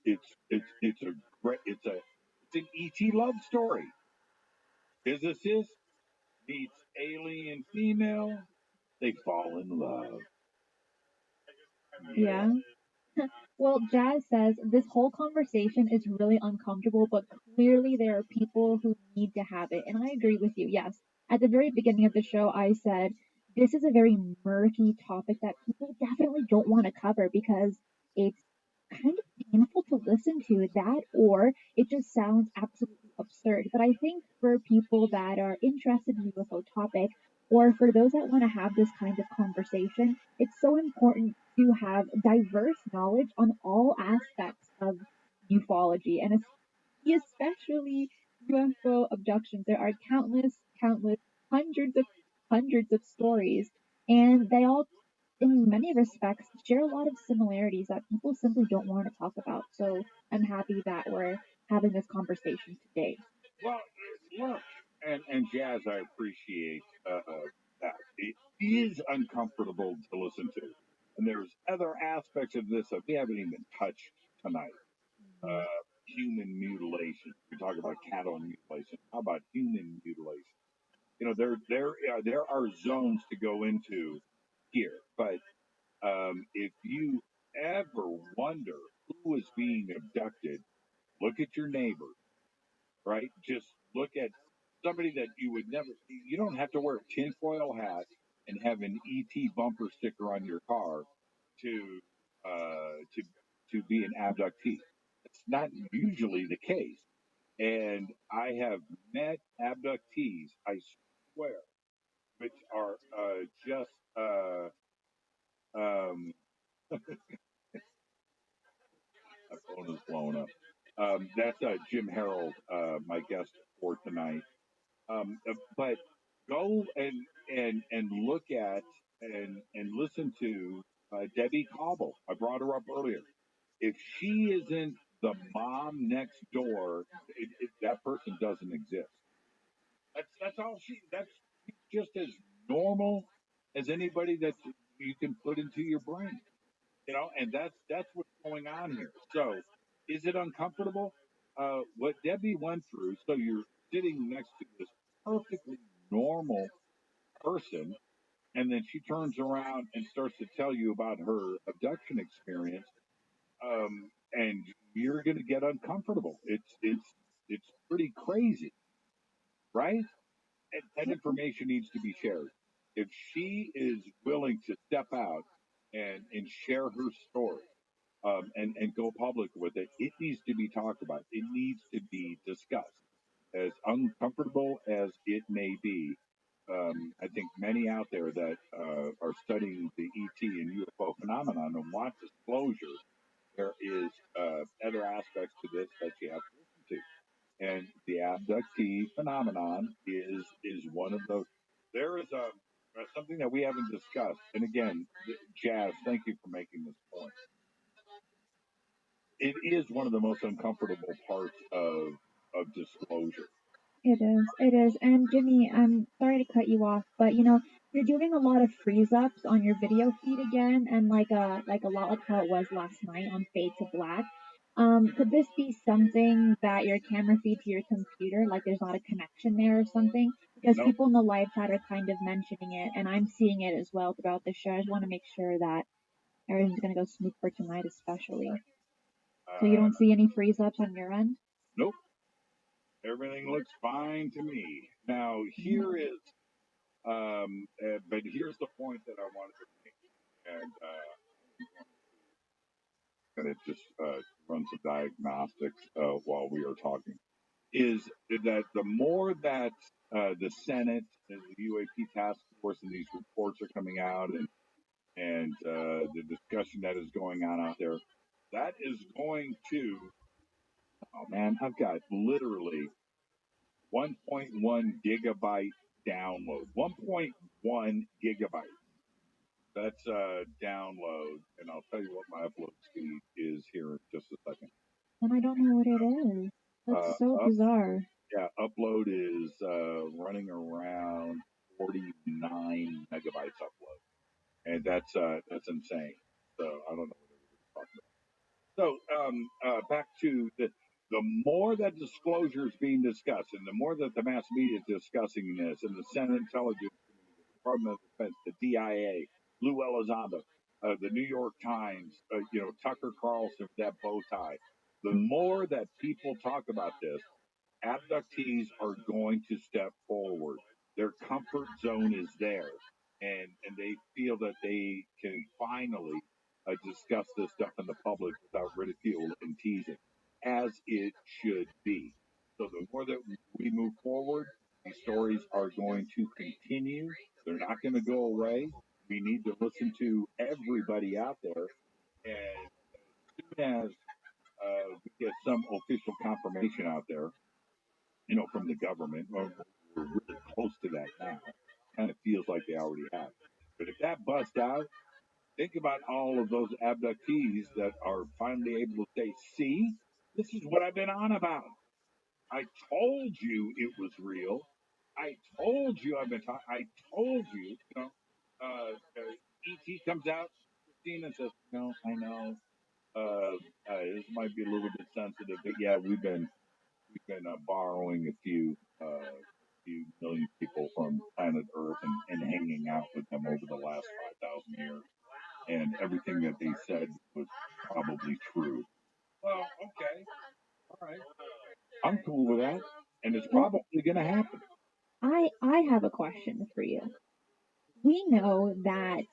Speaker 10: It's an ET love story. Physicist meets alien female. They fall in love.
Speaker 11: Yeah. Well, Jazz says this whole conversation is really uncomfortable, but clearly there are people who need to have it. And I agree with you. Yes. At the very beginning of the show, I said this is a very murky topic that people definitely don't want to cover because it's kind of painful to listen to that, or it just sounds absolutely absurd. But I think for people that are interested in the UFO topic, or for those that want to have this kind of conversation, it's so important to have diverse knowledge on all aspects of ufology, and especially UFO abductions. There are countless, hundreds of stories, and they all, in many respects, share a lot of similarities that people simply don't want to talk about. So I'm happy that we're having this conversation today.
Speaker 10: Well, look, and Jazz, I appreciate that. It is uncomfortable to listen to, and there's other aspects of this that we haven't even touched tonight. Human mutilation. We talk about cattle mutilation. How about human mutilation? You know, there are zones to go into here, but if you ever wonder who is being abducted, look at your neighbor, right? Just look at somebody that you would never. You don't have to wear a tinfoil hat and have an ET bumper sticker on your car to be an abductee. It's not usually the case. And I have met abductees, I swear, which are just my phone is blowing up. That's Jim Harold, my guest for tonight. But go and look at and listen to Debbie Cobble. I brought her up earlier. If she isn't the mom next door, that person doesn't exist. That's all she. That's just as normal as anybody that you can put into your brain. You know, and that's what's going on here. So, is it uncomfortable? What Debbie went through. So you're sitting next to this perfectly normal person, and then she turns around and starts to tell you about her abduction experience, and you're going to get uncomfortable. It's pretty crazy, right? And that information needs to be shared. If she is willing to step out and share her story, and go public with it, it needs to be talked about. It needs to be discussed. As uncomfortable as it may be, I think many out there that are studying the ET and UFO phenomenon and want disclosure, there is other aspects to this that you have to listen to. And the abductee phenomenon is one of those. There is something that we haven't discussed. And again, Jazz, thank you for making this point. It is one of the most uncomfortable parts of disclosure.
Speaker 11: It is. And Jimmy, I'm sorry to cut you off, but you're doing a lot of freeze ups on your video feed again, and like a lot like how it was last night on Fade to Black. Could this be something that your camera feed to your computer, like there's not a connection there or something? Because
Speaker 10: Nope.
Speaker 11: people in the live chat are kind of mentioning it, and I'm seeing it as well throughout the show. I just want to make sure that everything's gonna go smooth for tonight, especially. So you don't see any freeze ups on your end?
Speaker 10: Nope. Everything looks fine to me. Now here is, but here's the point that I wanted to make, and going to just run some diagnostics while we are talking. Is that the more that the Senate and the UAP task force and these reports are coming out, and the discussion that is going on out there, that is going to, oh man, I've got literally 1.1 gigabyte download. 1.1 gigabyte. That's download, and I'll tell you what my upload speed is here in just a second.
Speaker 11: And I don't know what it is. That's so bizarre.
Speaker 10: Yeah, upload is running around 49 megabytes upload, and that's insane. So I don't know what everybody's talking about. So back to the more that disclosure is being discussed, and the more that the mass media is discussing this, and the Senate Intelligence Committee, the Department of Defense, the DIA, Lou Elizondo, the New York Times, Tucker Carlson with that bow tie, the more that people talk about this, abductees are going to step forward. Their comfort zone is there, and they feel that they can finally discuss this stuff in the public without ridicule and teasing, as it should be. So the more that we move forward, these stories are going to continue. They're not going to go away. We need to listen to everybody out there, and as soon as we get some official confirmation out there, from the government, or we're really close to that now. Kind of feels like they already have. But if that busts out, think about all of those abductees that are finally able to say, see, this is what I've been on about. I told you it was real. I told you I've been talking. I told you, E.T. comes out, Christina says, no, I know. This might be a little bit sensitive, but yeah, we've been borrowing a few million people from planet Earth and hanging out with them over the last 5,000 years. And everything that they said was probably true. Well, okay. All right. I'm cool with that. And it's probably going to happen.
Speaker 11: I have a question for you. We know that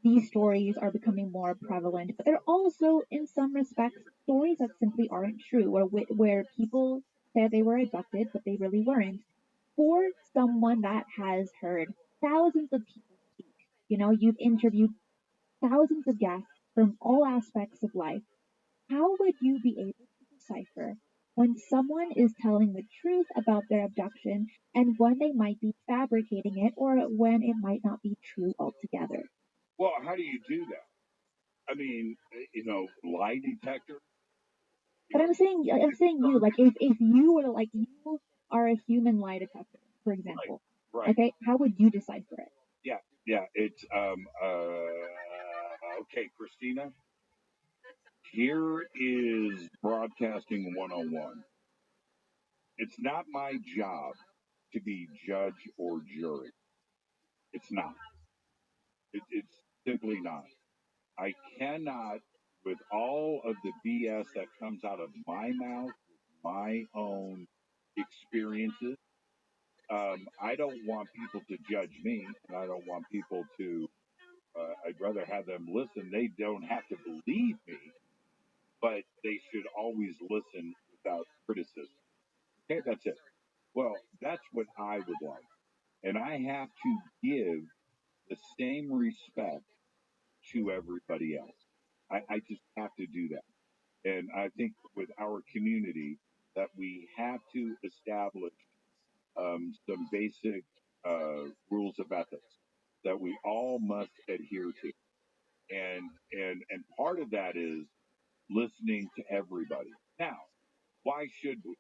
Speaker 11: these stories are becoming more prevalent, but they're also, in some respects, stories that simply aren't true, where people said they were abducted, but they really weren't. For someone that has heard thousands of people speak, you've interviewed thousands of guests from all aspects of life, how would you be able to decipher when someone is telling the truth about their abduction and when they might be fabricating it or when it might not be true altogether?
Speaker 10: Well, how do you do that? I mean, lie detector.
Speaker 11: But I'm saying you, like if you were like you are a human lie detector, for example.
Speaker 10: Right.
Speaker 11: Okay, how would you decipher it?
Speaker 10: Yeah, it's okay, Christina. Here is broadcasting 101. It's not my job to be judge or jury. It's not. It's simply not. I cannot, with all of the BS that comes out of my mouth, my own experiences, I don't want people to judge me, and I don't want people to, I'd rather have them listen. They don't have to believe me, but they should always listen without criticism. Okay, that's it. Well, that's what I would like. And I have to give the same respect to everybody else. I just have to do that. And I think with our community that we have to establish some basic rules of ethics that we all must adhere to. And part of that is listening to everybody. Now, why should we?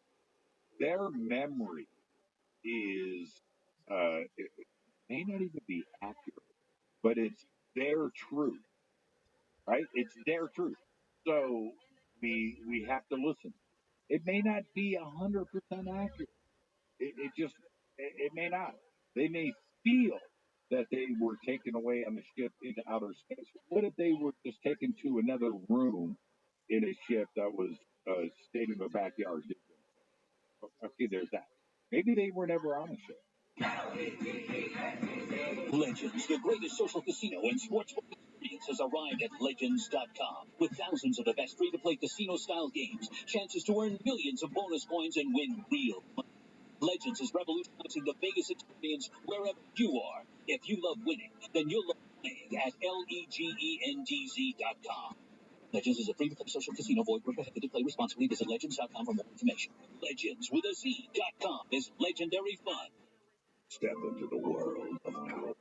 Speaker 10: Their memory is it may not even be accurate, but it's their truth, right? It's their truth. So we have to listen. It may not be 100% accurate. It may not. They may feel that they were taken away on the ship into outer space. What if they were just taken to another room in a ship that was stayed in the backyard? Okay, there's that. Maybe they were never on a ship.
Speaker 15: Legends, the greatest social casino and sportsbook experience, has arrived at Legends.com. With thousands of the best free-to-play casino-style games, chances to earn millions of bonus coins and win real money. Legends is revolutionizing the Vegas experience wherever you are. If you love winning, then you'll love at legends.com. Legends is a free-to-play social casino. Void where prohibited. Play responsibly. Visit legends.com for more information. Legends with a Z.com is legendary fun. Step into the world of power,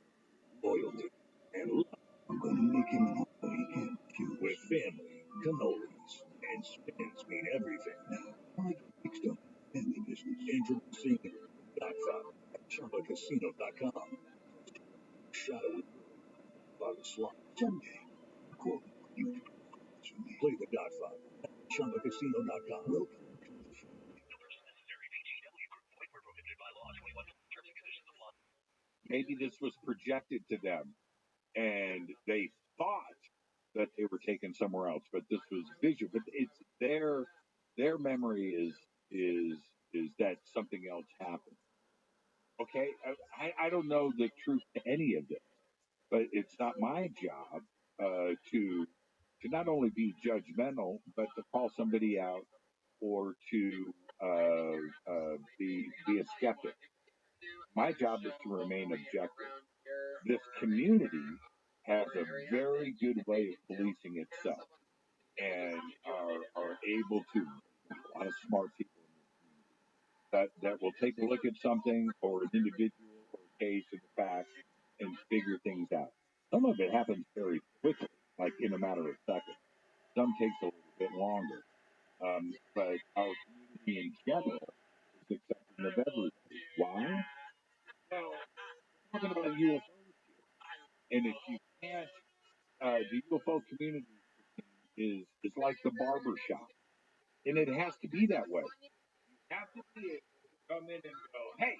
Speaker 15: loyalty, and love. I'm going to make him an offer he can't refuse. With family, cannolis, and spins mean everything. Now, like big stuff, family business. Introducing Godfather at ChumbaCasino.com. Shadowy about a slot. Someday, quote, you can play the Godfather at ChumbaCasino.com. Welcome. Maybe this was projected to them, and they thought that they were taken somewhere else, but this was visual. But it's their memory is that something else happened. Okay, I don't know the truth to any of this, but it's not my job to not only be judgmental, but to call somebody out or to be a skeptic. My job is to remain objective. This community has a very good way of policing itself and are able to, a lot of smart people that will take a look at something or an individual or a case or the facts and figure things out. Some of it happens very quickly, like in a matter of seconds. Some takes a little bit longer. But our community in general is accepting of everything. Why? Well, we're talking about UFOs here. And if you can't, the UFO community is like the barber shop. And it has to be that way. You have to be able to come in and go, hey,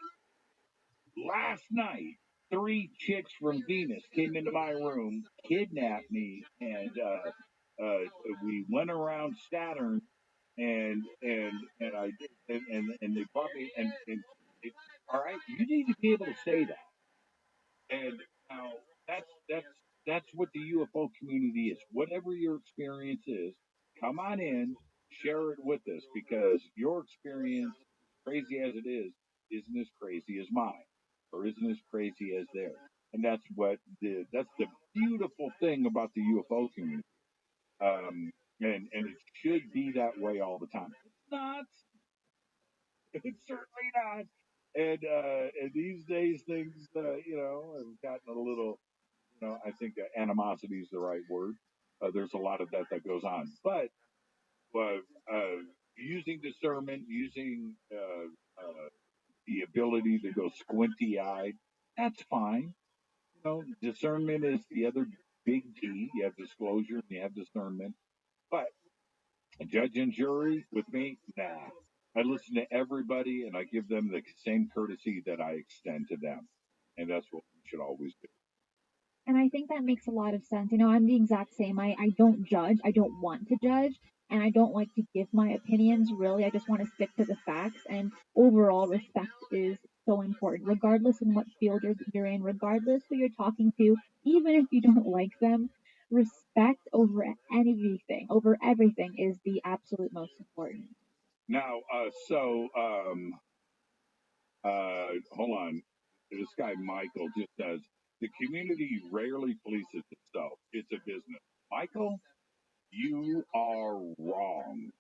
Speaker 15: last night, 3 chicks from Venus came into my room, kidnapped me, and we went around Saturn, and I and they brought me, and it, all right, you need to be able to say that. And now that's what the UFO community is. Whatever your experience is, come on in, share it with us, because your experience, crazy as it is, isn't as crazy as mine, or isn't as crazy as theirs. And that's the beautiful thing about the UFO community. And it should be that way all the time. It's not. It's certainly not. And these days things, have gotten a little, I think animosity is the right word. There's a lot of that goes on, but using discernment, using the ability to go squinty-eyed, that's fine. Discernment is the other big T. You have disclosure and you have discernment, but a judge and jury with me, nah. I listen to everybody and I give them the same courtesy that I extend to them, and that's what we should always do.
Speaker 11: And I think that makes a lot of sense. I'm the exact same. I don't judge. I don't want to judge. And I don't like to give my opinions, really. I just want to stick to the facts. And overall, respect is so important, regardless in what field you're in, regardless who you're talking to, even if you don't like them. Respect over everything is the absolute most important.
Speaker 15: Now, hold on. This guy Michael just says the community rarely polices itself. It's a business. Michael, you are wrong.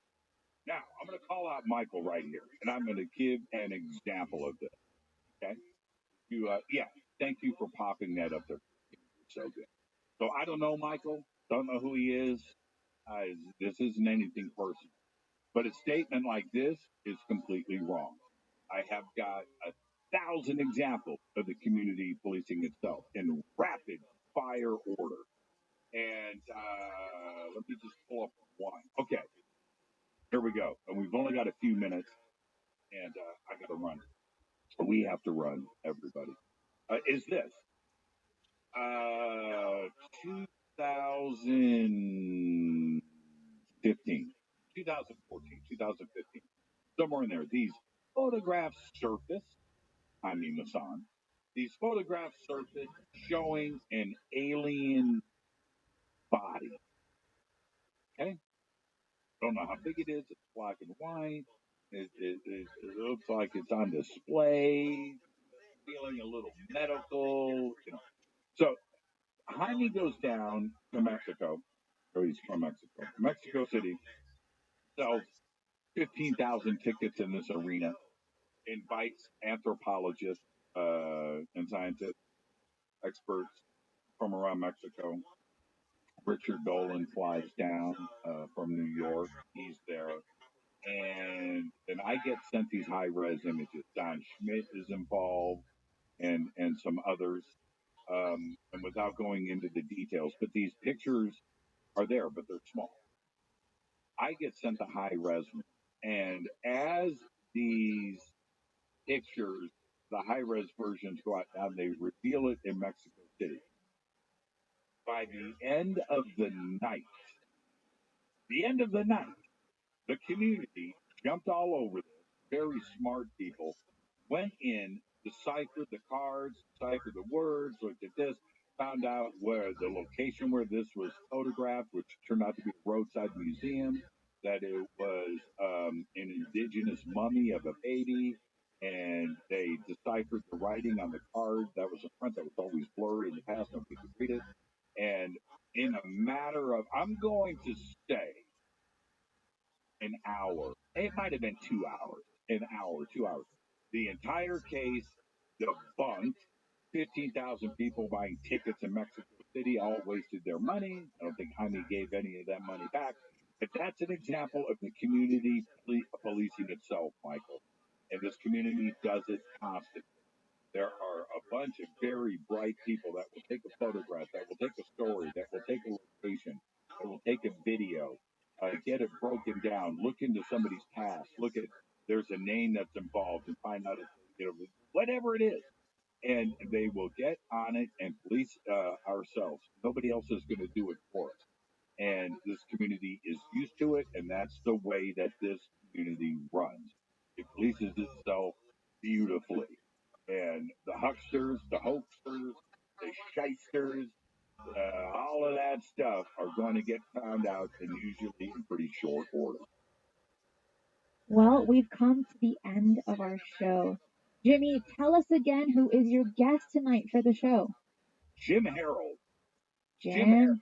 Speaker 15: Now, I'm going to call out Michael right here, and I'm going to give an example of this. Okay? Thank you for popping that up there. So good. So I don't know Michael. Don't know who he is. This isn't anything personal. But a statement like this is completely wrong. I have got 1,000 examples of the community policing itself in rapid fire order. And let me just pull up one. Okay, here we go. And we've only got a few minutes, and I got to run. We have to run, everybody. Is this 2015, 2014, 2015, somewhere in there? These photographs surfaced. I mean, Hassan. These photographs surfaced showing an alien body. Okay? Don't know how big it is. It's black and white. It looks like it's on display. Feeling a little medical. So
Speaker 10: Jaime goes down to Mexico. Oh, he's from Mexico. Mexico City sells 15,000 tickets in this arena, invites anthropologists and scientists, experts from around Mexico. Richard Dolan flies down from New York. He's there. And I get sent these high-res images. Don Schmidt is involved and some others. And without going into the details, but these pictures are there, but they're small. I get sent the high-res, and as these pictures, the high-res versions go out now, they reveal it in Mexico City. By the end of the night, the community jumped all over this. Very smart people went in, deciphered the cards, deciphered the words, looked at this, found out where the location where this was photographed, which turned out to be a roadside museum, that it was an indigenous mummy of a baby, and they deciphered the writing on the card. That was a print that was always blurry in the past, nobody could read it. And in a matter of, I'm going to say, an hour. It might have been 2 hours. An hour, 2 hours. The entire case debunked. 15,000 people buying tickets in Mexico City all wasted their money. I don't think Jaime gave any of that money back. But that's an example of the community policing itself, Michael. And this community does it constantly. There are a bunch of very bright people that will take a photograph, that will take a story, that will take a location, that will take a video, get it broken down, look into somebody's past, look at there's a name that's involved, and find out whatever it is, and they will get on it and police ourselves. Nobody else is going to do it for us, and this community is used to it, and that's the way that this community runs. It polices itself beautifully. And the hucksters, the hoaxers, the shysters, all of that stuff are going to get found out, and usually in pretty short order.
Speaker 11: Well, we've come to the end of our show. Jimmy, tell us again who is your guest tonight for the show.
Speaker 10: Jim Harold.
Speaker 11: Jim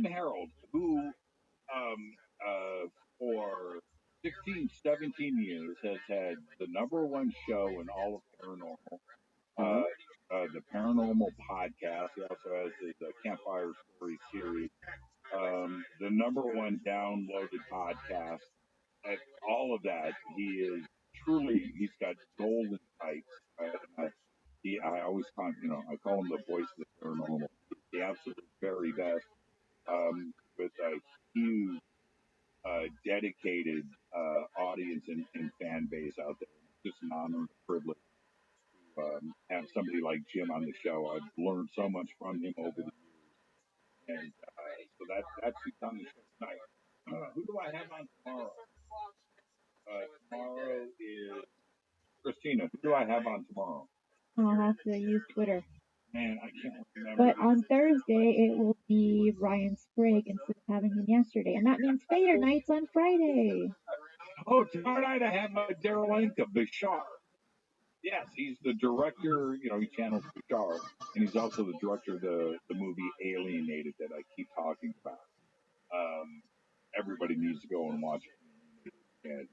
Speaker 10: Harold, who for 16, 17 years has had the #1 show in all of paranormal, the Paranormal Podcast. He also has his Campfire Story series, the #1 downloaded podcast. And all of that, he's got golden pipes. I always call I call him the voice of the paranormal. The absolute very best, with a huge, dedicated audience and fan base out there. It's just an honor and a privilege to have somebody like Jim on the show. I've learned so much from him over the years, and so that's who's on the show tonight. Who do I have on tomorrow? Tomorrow is Christina. Who do I have on tomorrow?
Speaker 11: I'll have to use Twitter.
Speaker 10: Man, I can't remember.
Speaker 11: But on Thursday, it will be Ryan Sprague instead of having him yesterday. And that means Fader Nights on Friday.
Speaker 10: Oh, tomorrow night I have Darylenka Bashar. Yes, he's the director, he channels Bashar, and he's also the director of the movie Alienated that I keep talking about. Everybody needs to go and watch it. And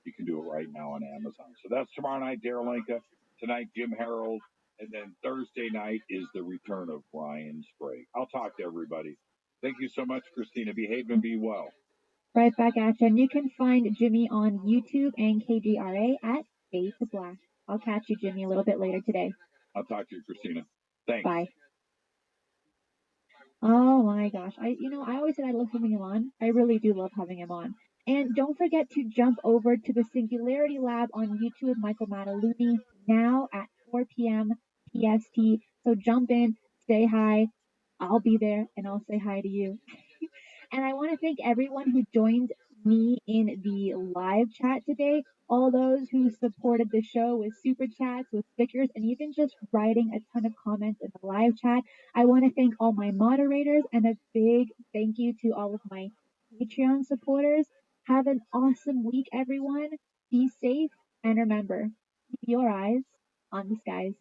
Speaker 10: you can do it right now on Amazon. So that's tomorrow night, Darylenka. Tonight, Jim Harold. And then Thursday night is the return of Ryan Sprague. I'll talk to everybody. Thank you so much, Christina. Behave and be well.
Speaker 11: Right back at you. And you can find Jimmy on YouTube and KGRA at Fade to Black. I'll catch you, Jimmy, a little bit later today.
Speaker 10: I'll talk to you, Christina. Thanks.
Speaker 11: Bye. Oh my gosh. I always said I love having him on. I really do love having him on. And don't forget to jump over to the Singularity Lab on YouTube with Michael Mataluni now at 4 p.m. PST. So jump in, say hi. I'll be there and I'll say hi to you. And I want to thank everyone who joined me in the live chat today. All those who supported the show with super chats, with stickers, and even just writing a ton of comments in the live chat. I want to thank all my moderators and a big thank you to all of my Patreon supporters. Have an awesome week, everyone. Be safe, and remember, keep your eyes on the skies.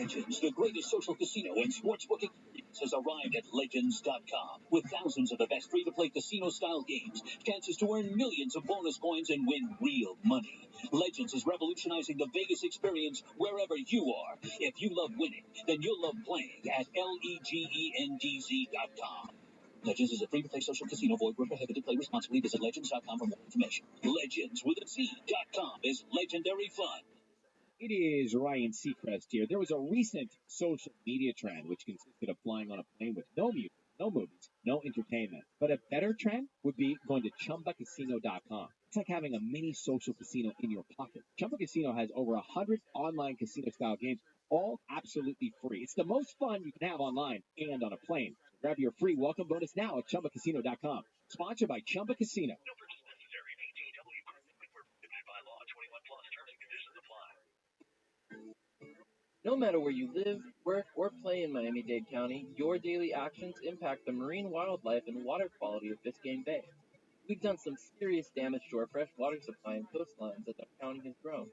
Speaker 15: Legends, the greatest social casino and sportsbook experience, has arrived at Legends.com. With thousands of the best free-to-play casino-style games, chances to earn millions of bonus coins and win real money. Legends is revolutionizing the Vegas experience wherever you are. If you love winning, then you'll love playing at LEGENDZ.com. Legends is a free-to-play social casino. Void where prohibited. Play responsibly. Visit Legends.com for more information. Legends with a Z.com is legendary fun.
Speaker 18: It is Ryan Seacrest here. There was a recent social media trend which consisted of flying on a plane with no music, no movies, no entertainment. But a better trend would be going to ChumbaCasino.com. It's like having a mini social casino in your pocket. Chumba Casino has over 100 online casino-style games, all absolutely free. It's the most fun you can have online and on a plane. Grab your free welcome bonus now at ChumbaCasino.com. Sponsored by Chumba Casino.
Speaker 21: No matter where you live, work, or play in Miami-Dade County, your daily actions impact the marine wildlife and water quality of Biscayne Bay. We've done some serious damage to our fresh water supply and coastlines as our county has grown.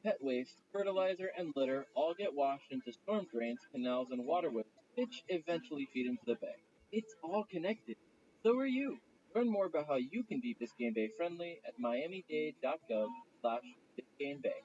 Speaker 21: Pet waste, fertilizer, and litter all get washed into storm drains, canals, and waterways, which eventually feed into the bay. It's all connected. So are you. Learn more about how you can be Biscayne Bay friendly at miamidade.gov/Biscayne Bay.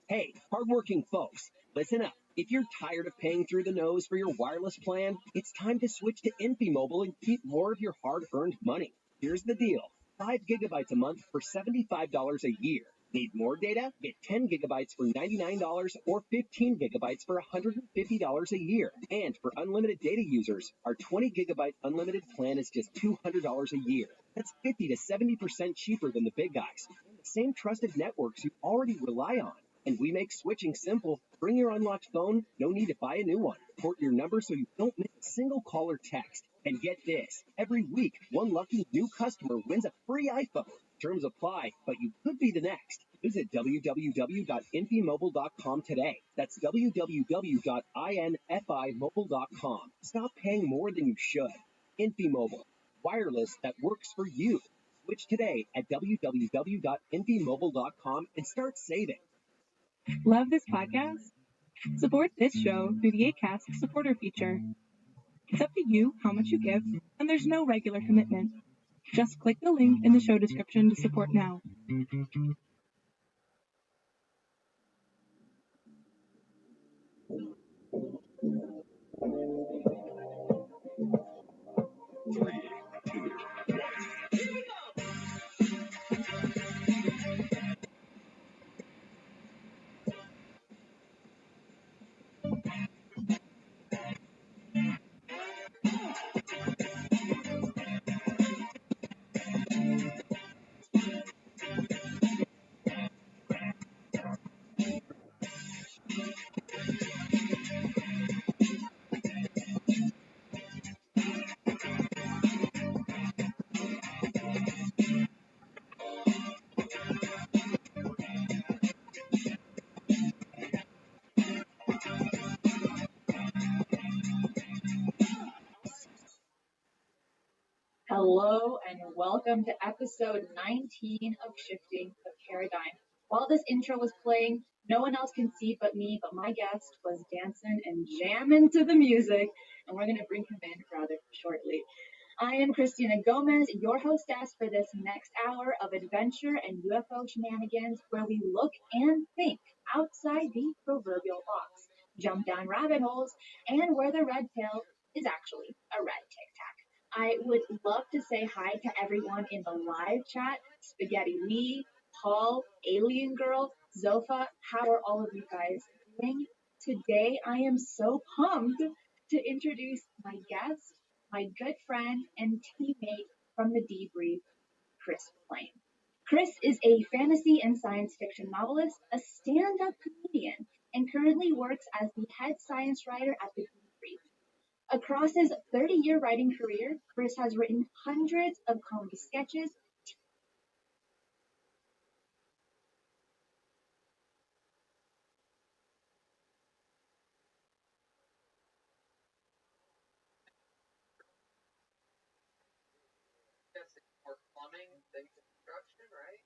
Speaker 19: Hey, hardworking folks, listen up. If you're tired of paying through the nose for your wireless plan, it's time to switch to InfyMobile and keep more of your hard-earned money. Here's the deal. 5 gigabytes a month for $75 a year. Need more data? Get 10 gigabytes for $99 or 15 gigabytes for $150 a year. And for unlimited data users, our 20 gigabyte unlimited plan is just $200 a year. That's 50 to 70% cheaper than the big guys. And the same trusted networks you already rely on. And we make switching simple. Bring your unlocked phone. No need to buy a new one. Port your number so you don't miss a single call or text. And get this. Every week, one lucky new customer wins a free iPhone. Terms apply, but you could be the next. Visit www.infymobile.com today. That's www.infymobile.com. Stop paying more than you should. InfyMobile. Wireless that works for you. Switch today at www.infymobile.com and start saving.
Speaker 12: Love this podcast? Support this show through the Acast supporter feature. It's up to you how much you give, and there's no regular commitment. Just click the link in the show description to support now.
Speaker 11: Hello and welcome to episode 19 of Shifting the Paradigm. While this intro was playing, no one else can see but me, but my guest was dancing and jamming to the music, and we're going to bring him in rather shortly. I am Christina Gomez, your hostess for this next hour of adventure and UFO shenanigans where we look and think outside the proverbial box, jump down rabbit holes, and where the red pill is actually a red tic tac. I would love to say hi to everyone in the live chat. Spaghetti Lee, Paul, Alien Girl, Zofa. How are all of you guys doing? Today I am so pumped to introduce my guest, my good friend and teammate from the debrief, Chris Plain. Chris is a fantasy and science fiction novelist, a stand-up comedian, and currently works as the head science writer at the debrief. Across his 30-year writing career, Chris has written hundreds of comedy sketches.
Speaker 2: More plumbing than construction, right?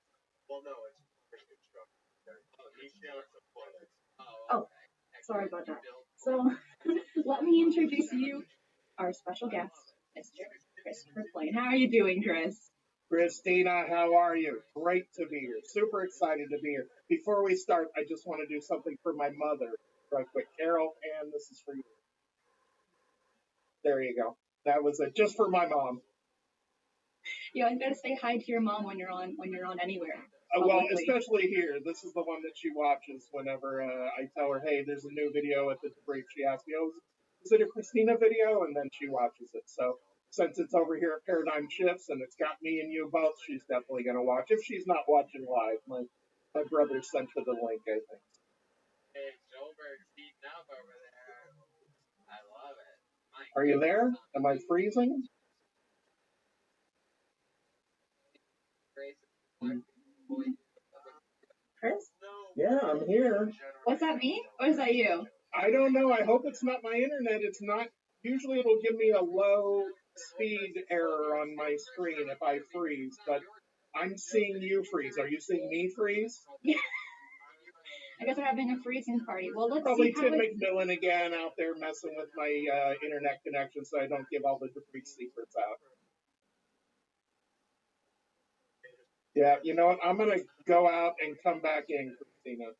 Speaker 3: Well, no, it's construction. He sells the plumbing.
Speaker 11: Oh, sorry about that. So let me introduce you, our special guest, Mr. Christopher Plain. How are you doing, Chris?
Speaker 4: Christina, how are you? Great to be here. Super excited to be here. Before we start, I just want to do something for my mother real quick. Carol, and this is for you. There you go. That was it. Just for my mom.
Speaker 11: You always gotta say hi to your mom when you're on anywhere.
Speaker 4: Well, especially here. This is the one that she watches whenever I tell her, hey, there's a new video at the debrief. She asks me, oh, is it a Christina video? And then she watches it. So since it's over here at Paradigm Shifts and it's got me and you both, she's definitely going to watch. If she's not watching live, my brother sent her the link, I think.
Speaker 2: Hey, Joelberg's heating up over there. I love it.
Speaker 4: Are you there? Am I freezing?
Speaker 11: Chris?
Speaker 4: Yeah, I'm here.
Speaker 11: What's that me? Or is that you?
Speaker 4: I don't know. I hope it's not my internet. It's not. Usually it'll give me a low speed error on my screen if I freeze, but I'm seeing you freeze. Are you seeing me freeze?
Speaker 11: Yeah. I guess we're having a freezing party. Well, let's
Speaker 4: Probably
Speaker 11: see how
Speaker 4: Tim McMillan again out there messing with my internet connection so I don't give all the debrief secrets out. Yeah, you know what? I'm going to go out and come back in, Christina.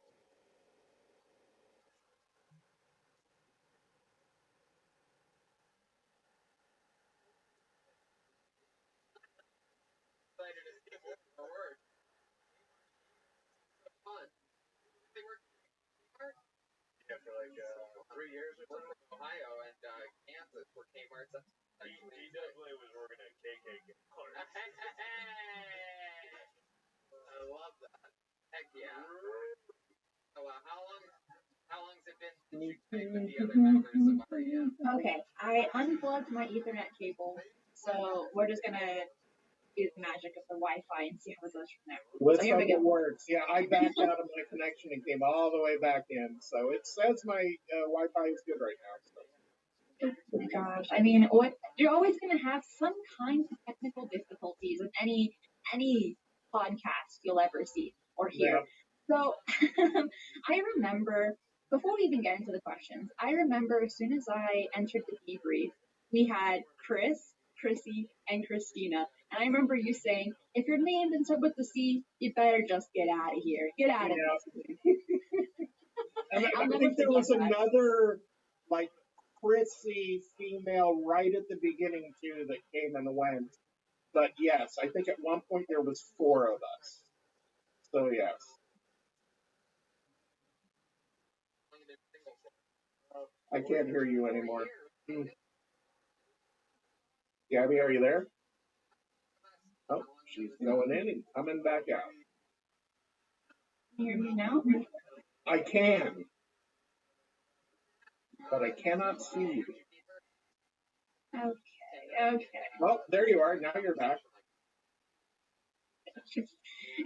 Speaker 3: Yeah, for like 3 years or something.
Speaker 2: Ohio and Kansas were Kmart's.
Speaker 3: He definitely was working at KK.
Speaker 2: I love that. Heck yeah. So, how long's it been since you played with the other members of REM?
Speaker 11: Okay, I unplugged my Ethernet cable, so we're just gonna do the magic of the Wi-Fi and see how it goes from there.
Speaker 4: Let's hope it works. Yeah, I backed out of my connection and came all the way back in, so it says my Wi-Fi is good right now. So.
Speaker 11: Oh my gosh, I mean, you're always gonna have some kind of technical difficulties with any podcast you'll ever see or hear. Yeah. So I remember, before we even get into the questions, I remember as soon as I entered the debrief, we had Chris, Chrissy, and Christina. And I remember you saying, if your name ends up with the C, you better just get out of here. Get out of here.
Speaker 4: And I think there was another, like, Chrissy female right at the beginning, too, that came and went. But yes, I think at one point there was 4 of us. So yes. I can't hear you anymore. Gabby, are you there? Oh, she's going in and coming back out.
Speaker 11: Can you hear me now?
Speaker 4: I can. But I cannot see you.
Speaker 11: Okay.
Speaker 4: Well, there you are. Now you're back.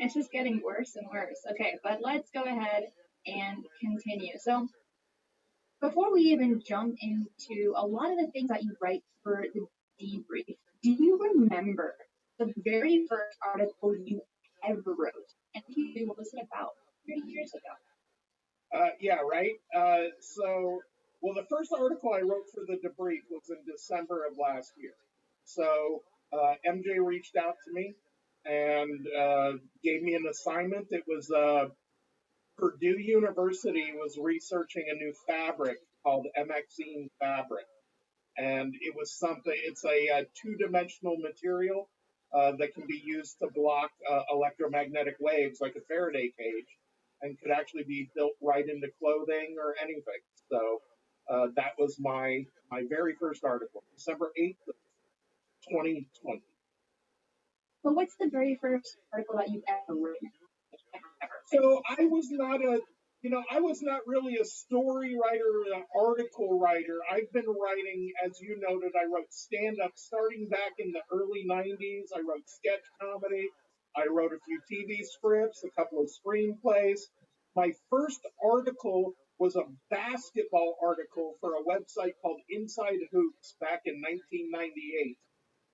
Speaker 11: It's just getting worse and worse. Okay, but let's go ahead and continue. So, before we even jump into a lot of the things that you write for the debrief, do you remember the very first article you ever wrote? And what was it about 30 years ago?
Speaker 4: Yeah, right. Well, the first article I wrote for the debrief was in December of last year. So MJ reached out to me and gave me an assignment. It was Purdue University was researching a new fabric called MXene fabric. and it was something. It's a two-dimensional material that can be used to block electromagnetic waves like a Faraday cage, and could actually be built right into clothing or anything. So that was my very first article, December 8th, 2020.
Speaker 11: But what's the very first article that you've ever written?
Speaker 4: So I was not really a story writer or an article writer. I've been writing, as you noted, I wrote stand-up starting back in the early 90s. I wrote sketch comedy. I wrote a few TV scripts, a couple of screenplays. My first article was a basketball article for a website called Inside Hoops back in 1998.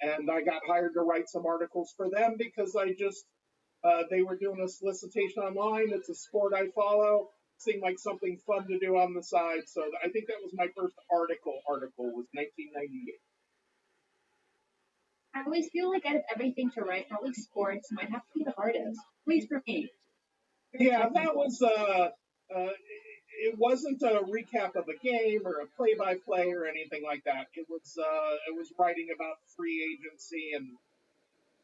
Speaker 4: And I got hired to write some articles for them because they were doing a solicitation online. It's a sport I follow. Seemed like something fun to do on the side. So I think that was my first article was 1998.
Speaker 11: I always feel like out of everything to write, probably sports might have to be the hardest. At least for me.
Speaker 4: Yeah, that was it wasn't a recap of a game or a play-by-play or anything like that. It was writing about free agency and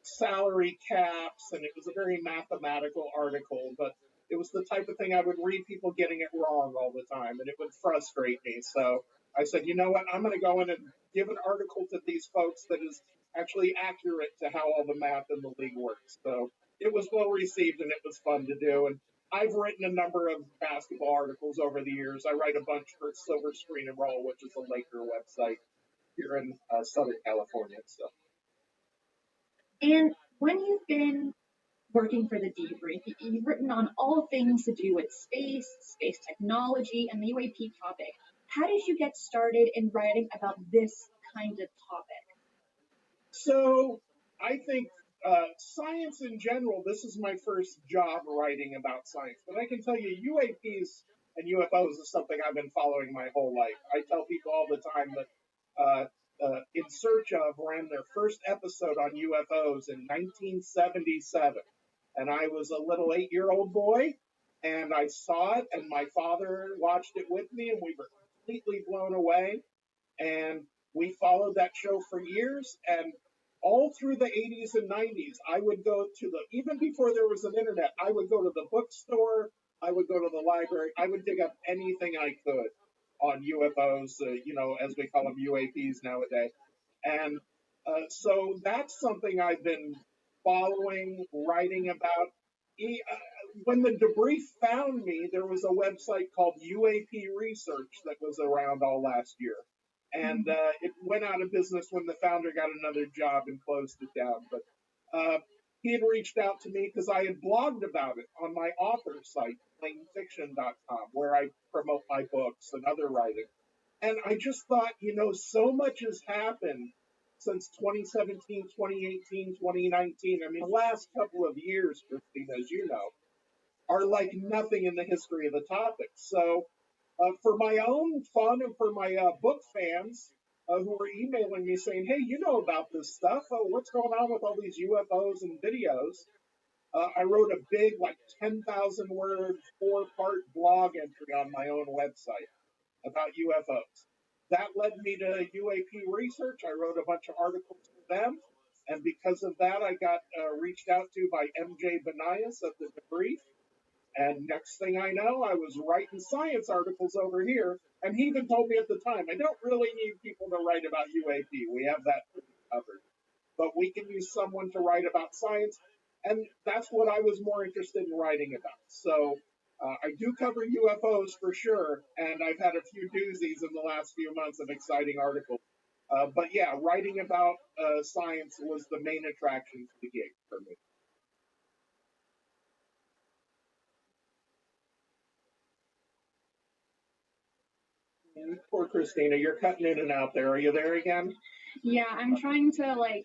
Speaker 4: salary caps, and it was a very mathematical article, but it was the type of thing I would read people getting it wrong all the time, and it would frustrate me. So I said, you know what, I'm going to go in and give an article to these folks that is actually accurate to how all the math in the league works. So it was well received, and it was fun to do. And I've written a number of basketball articles over the years. I write a bunch for Silver Screen and Roll, which is a Laker website here in Southern California. So.
Speaker 11: And when you've been working for the debrief, you've written on all things to do with space technology, and the UAP topic. How did you get started in writing about this kind of topic?
Speaker 4: So I think science in general, this is my first job writing about science, but I can tell you UAPs and UFOs is something I've been following my whole life. I tell people all the time that In Search Of ran their first episode on UFOs in 1977. And I was a little 8-year-old boy, and I saw it, and my father watched it with me, and we were completely blown away. And we followed that show for years, and all through the 80s and 90s, I would go to even before there was an internet, I would go to the bookstore, I would go to the library, I would dig up anything I could on UFOs, as we call them UAPs nowadays. And so that's something I've been following, writing about. When the debrief found me, there was a website called UAP Research that was around all last year. And it went out of business when the founder got another job and closed it down. But he had reached out to me because I had blogged about it on my author site, plainfiction.com, where I promote my books and other writing. And I just thought, so much has happened since 2017, 2018, 2019. I mean, the last couple of years, Christine, as you know, are like nothing in the history of the topic. So for my own fun and for my book fans who were emailing me saying, hey, you know about this stuff. What's going on with all these UFOs and videos? I wrote a big, 10,000 word, 4-part blog entry on my own website about UFOs. That led me to UAP Research. I wrote a bunch of articles for them. And because of that, I got reached out to by MJ Banias of the Debrief. And next thing I know, I was writing science articles over here. And he even told me at the time, I don't really need people to write about UAP. We have that covered. But we can use someone to write about science. And that's what I was more interested in writing about. So I do cover UFOs for sure. And I've had a few doozies in the last few months of exciting articles. But yeah, writing about science was the main attraction to the gig for me. Poor Christina, you're cutting in and out there. Are you there again?
Speaker 11: Yeah, I'm trying to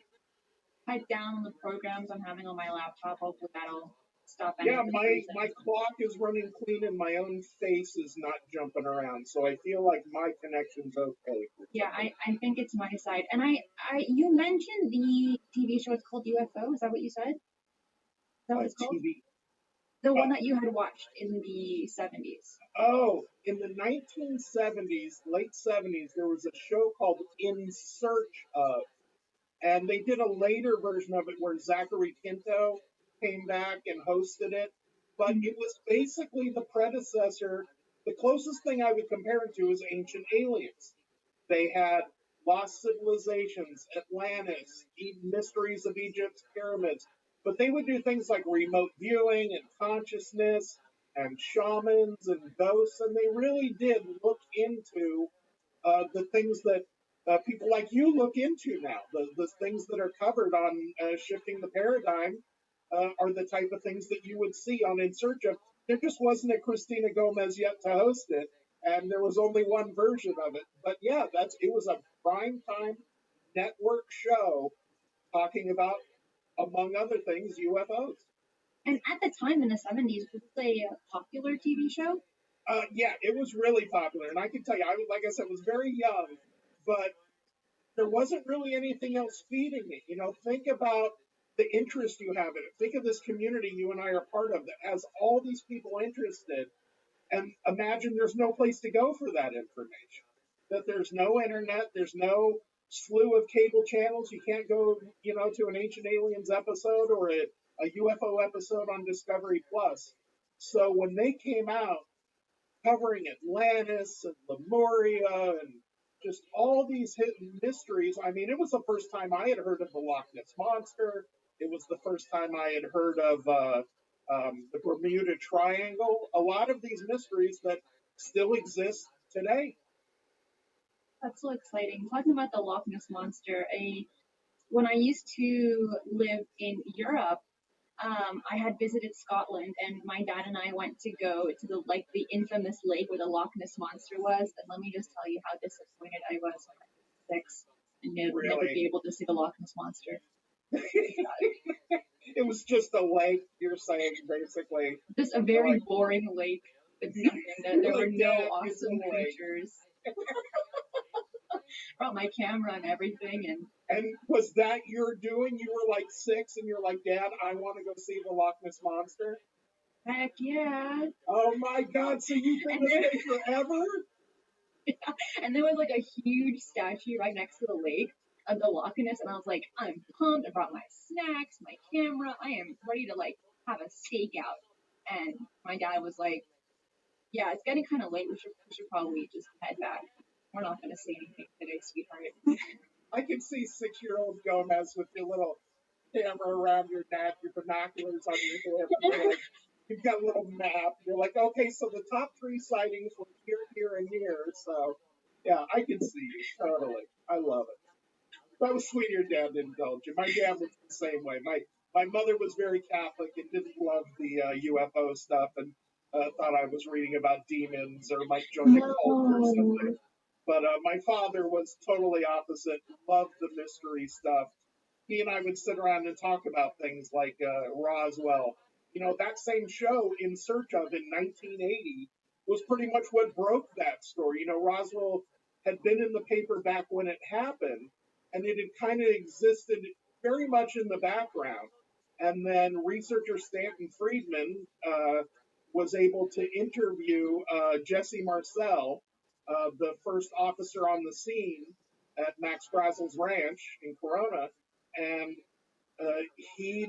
Speaker 11: type down the programs I'm having on my laptop. Hopefully that'll stop.
Speaker 4: Yeah, my clock is running clean and my own face is not jumping around, so I feel like my connection's okay.
Speaker 11: Yeah, I think it's my side. And you mentioned the TV show. It's called UFO. Is that what you said? Is that what it's called?
Speaker 4: TV.
Speaker 11: The one that you had watched in the 70s.
Speaker 4: Oh, in the 1970s, late 70s, there was a show called In Search of, and they did a later version of it where Zachary Quinto came back and hosted it. But it was basically the predecessor. The closest thing I would compare it to is Ancient Aliens. They had lost civilizations, Atlantis, mysteries of Egypt's pyramids, but they would do things like remote viewing and consciousness and shamans and ghosts, and they really did look into the things that people like you look into now. The things that are covered on Shifting the Paradigm are the type of things that you would see on In Search of. There just wasn't a Christina Gomez yet to host it, and there was only one version of it. But yeah, it was a prime time network show talking about, among other things, UFOs.
Speaker 11: And at the time in the 70s, was it a popular TV show?
Speaker 4: Yeah, it was really popular, and I can tell you, like I said, was very young, but there wasn't really anything else feeding it. You know, think about the interest you have in it. Think of this community you and I are part of that has all these people interested, and imagine there's no place to go for that information. That there's no internet, there's no slew of cable channels. You can't go, to an Ancient Aliens episode or a UFO episode on Discovery Plus. So when they came out covering Atlantis and Lemuria and just all these hidden mysteries, I mean, it was the first time I had heard of the Loch Ness Monster. It was the first time I had heard of the Bermuda Triangle. A lot of these mysteries that still exist today.
Speaker 11: That's so exciting. Talking about the Loch Ness Monster, when I used to live in Europe, I had visited Scotland, and my dad and I went to go to the infamous lake where the Loch Ness Monster was. And let me just tell you how disappointed I was when I was 6 and never be able to see the Loch Ness Monster.
Speaker 4: It was just a lake, you're saying, basically.
Speaker 11: Just a very boring lake. There were no awesome creatures. Brought my camera and everything,
Speaker 4: and was that your doing? You were like 6, and you're like, Dad, I want to go see the Loch Ness Monster.
Speaker 11: Heck yeah!
Speaker 4: Oh my God! So you've been there forever?
Speaker 11: Yeah. And there was like a huge statue right next to the lake of the Loch Ness, and I was like, I'm pumped. I brought my snacks, my camera. I am ready to have a stakeout. And my dad was like, yeah, it's getting kind of late. We should probably just head back. We're not going to say anything today, sweetheart.
Speaker 4: I can see 6-year-old Gomez with your little camera around your neck, your binoculars on your hip. You've got a little map. You're like, okay, so the top 3 sightings were here, here, and here. So, yeah, I can see you totally. I love it. That was sweet your dad didn't indulge you. My dad was the same way. My mother was very Catholic and didn't love the UFO stuff and thought I was reading about demons or might join a cult or something. But my father was totally opposite, loved the mystery stuff. He and I would sit around and talk about things like Roswell. You know, that same show, In Search of, in 1980, was pretty much what broke that story. You know, Roswell had been in the paper back when it happened, and it had kind of existed very much in the background. And then researcher Stanton Friedman was able to interview Jesse Marcel, the first officer on the scene at Max Brazel's ranch in Corona, and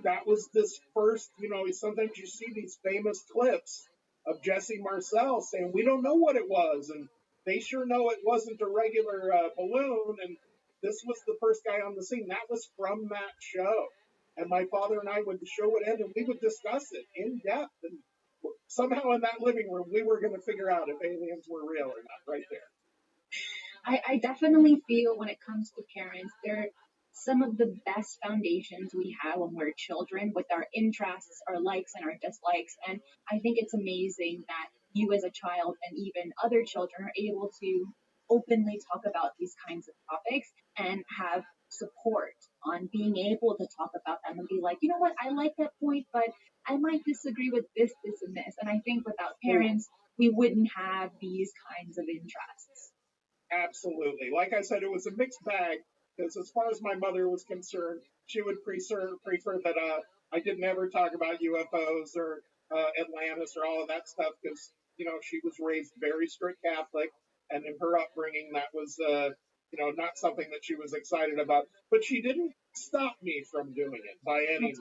Speaker 4: that was this first, sometimes you see these famous clips of Jesse Marcel saying, we don't know what it was, and they sure know it wasn't a regular balloon, and this was the first guy on the scene. That was from that show. And my father and I, when the show would end, and we would discuss it in depth, and somehow in that living room, we were going to figure out if aliens were real or not, right there.
Speaker 11: I definitely feel when it comes to parents, they're some of the best foundations we have when we're children with our interests, our likes, and our dislikes. And I think it's amazing that you as a child and even other children are able to openly talk about these kinds of topics and have support on being able to talk about them and be like, you know what, I like that point, but I might disagree with this, this, and this. And I think without parents, we wouldn't have these kinds of interests.
Speaker 4: Absolutely. Like I said, it was a mixed bag because as far as my mother was concerned, she would prefer that I didn't ever talk about UFOs or Atlantis or all of that stuff because she was raised very strict Catholic, and in her upbringing, that was, not something that she was excited about. But she didn't stop me from doing it by any means.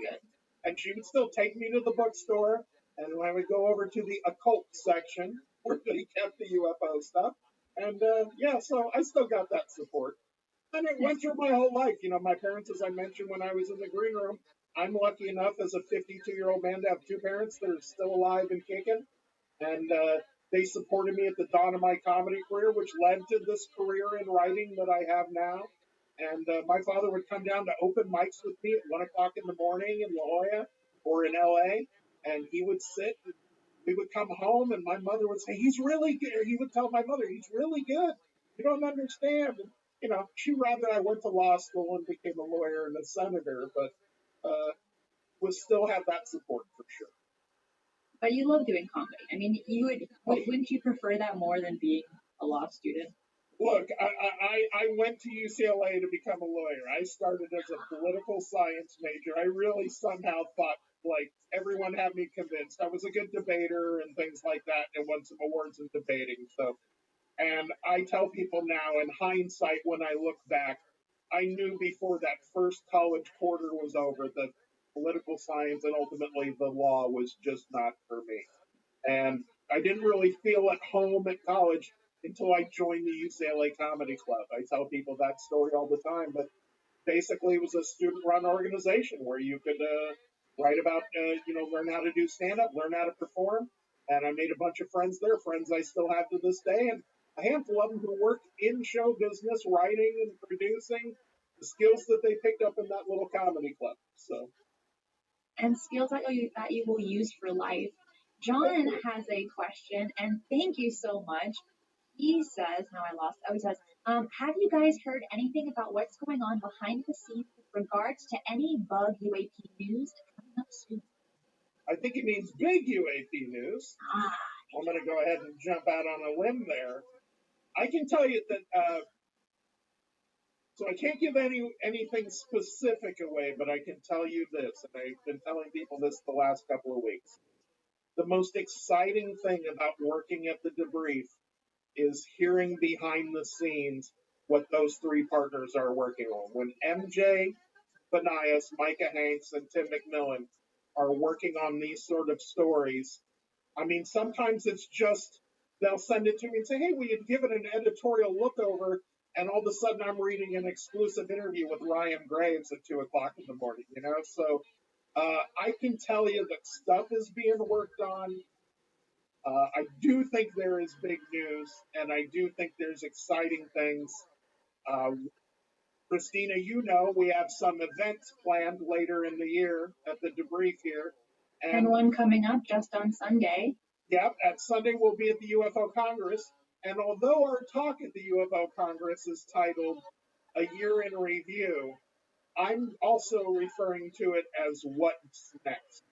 Speaker 4: And she would still take me to the bookstore, and I would go over to the occult section where they kept the UFO stuff. And so I still got that support. And it went through my whole life. My parents, as I mentioned when I was in the green room, I'm lucky enough as a 52-year-old man to have two parents that are still alive and kicking. And they supported me at the dawn of my comedy career, which led to this career in writing that I have now. And my father would come down to open mics with me at 1 o'clock in the morning in La Jolla or in LA. And he would sit, and we would come home, and my mother would say, he's really good. He would tell my mother, he's really good. You don't understand. And, she'd rather I went to law school and became a lawyer and a senator, but would still have that support for sure.
Speaker 11: But you love doing comedy. I mean, wouldn't you prefer that more than being a law student?
Speaker 4: Look, I went to UCLA to become a lawyer. I started as a political science major. I really somehow thought, everyone had me convinced. I was a good debater and things like that, and won some awards in debating. And I tell people now, in hindsight, when I look back, I knew before that first college quarter was over that political science and ultimately the law was just not for me. And I didn't really feel at home at college until I joined the UCLA Comedy Club. I tell people that story all the time, but basically it was a student-run organization where you could write about, learn how to do stand-up, learn how to perform. And I made a bunch of friends there, friends I still have to this day, and a handful of them who work in show business, writing and producing, the skills that they picked up in that little comedy club. So,
Speaker 11: and skills that you will use for life. John has a question, and thank you so much. He says, he says, have you guys heard anything about what's going on behind the scenes with regards to any bug UAP news coming up soon?
Speaker 4: I think he means big UAP news. I'm going to go ahead and jump out on a limb there. I can tell you that, so I can't give anything specific away, but I can tell you this, and I've been telling people this the last couple of weeks. The most exciting thing about working at the debrief is hearing behind the scenes what those three partners are working on. When MJ Banias, Micah Hanks, and Tim McMillan are working on these sort of stories, I mean, sometimes it's just they'll send it to me and say, hey, we had given an editorial look over, and all of a sudden I'm reading an exclusive interview with Ryan Graves at 2 o'clock in the morning, So I can tell you that stuff is being worked on. I do think there is big news, and I do think there's exciting things. Christina, we have some events planned later in the year at the debrief here.
Speaker 11: And one coming up just on Sunday.
Speaker 4: Yep, at Sunday we'll be at the UFO Congress. And although our talk at the UFO Congress is titled A Year in Review, I'm also referring to it as What's Next,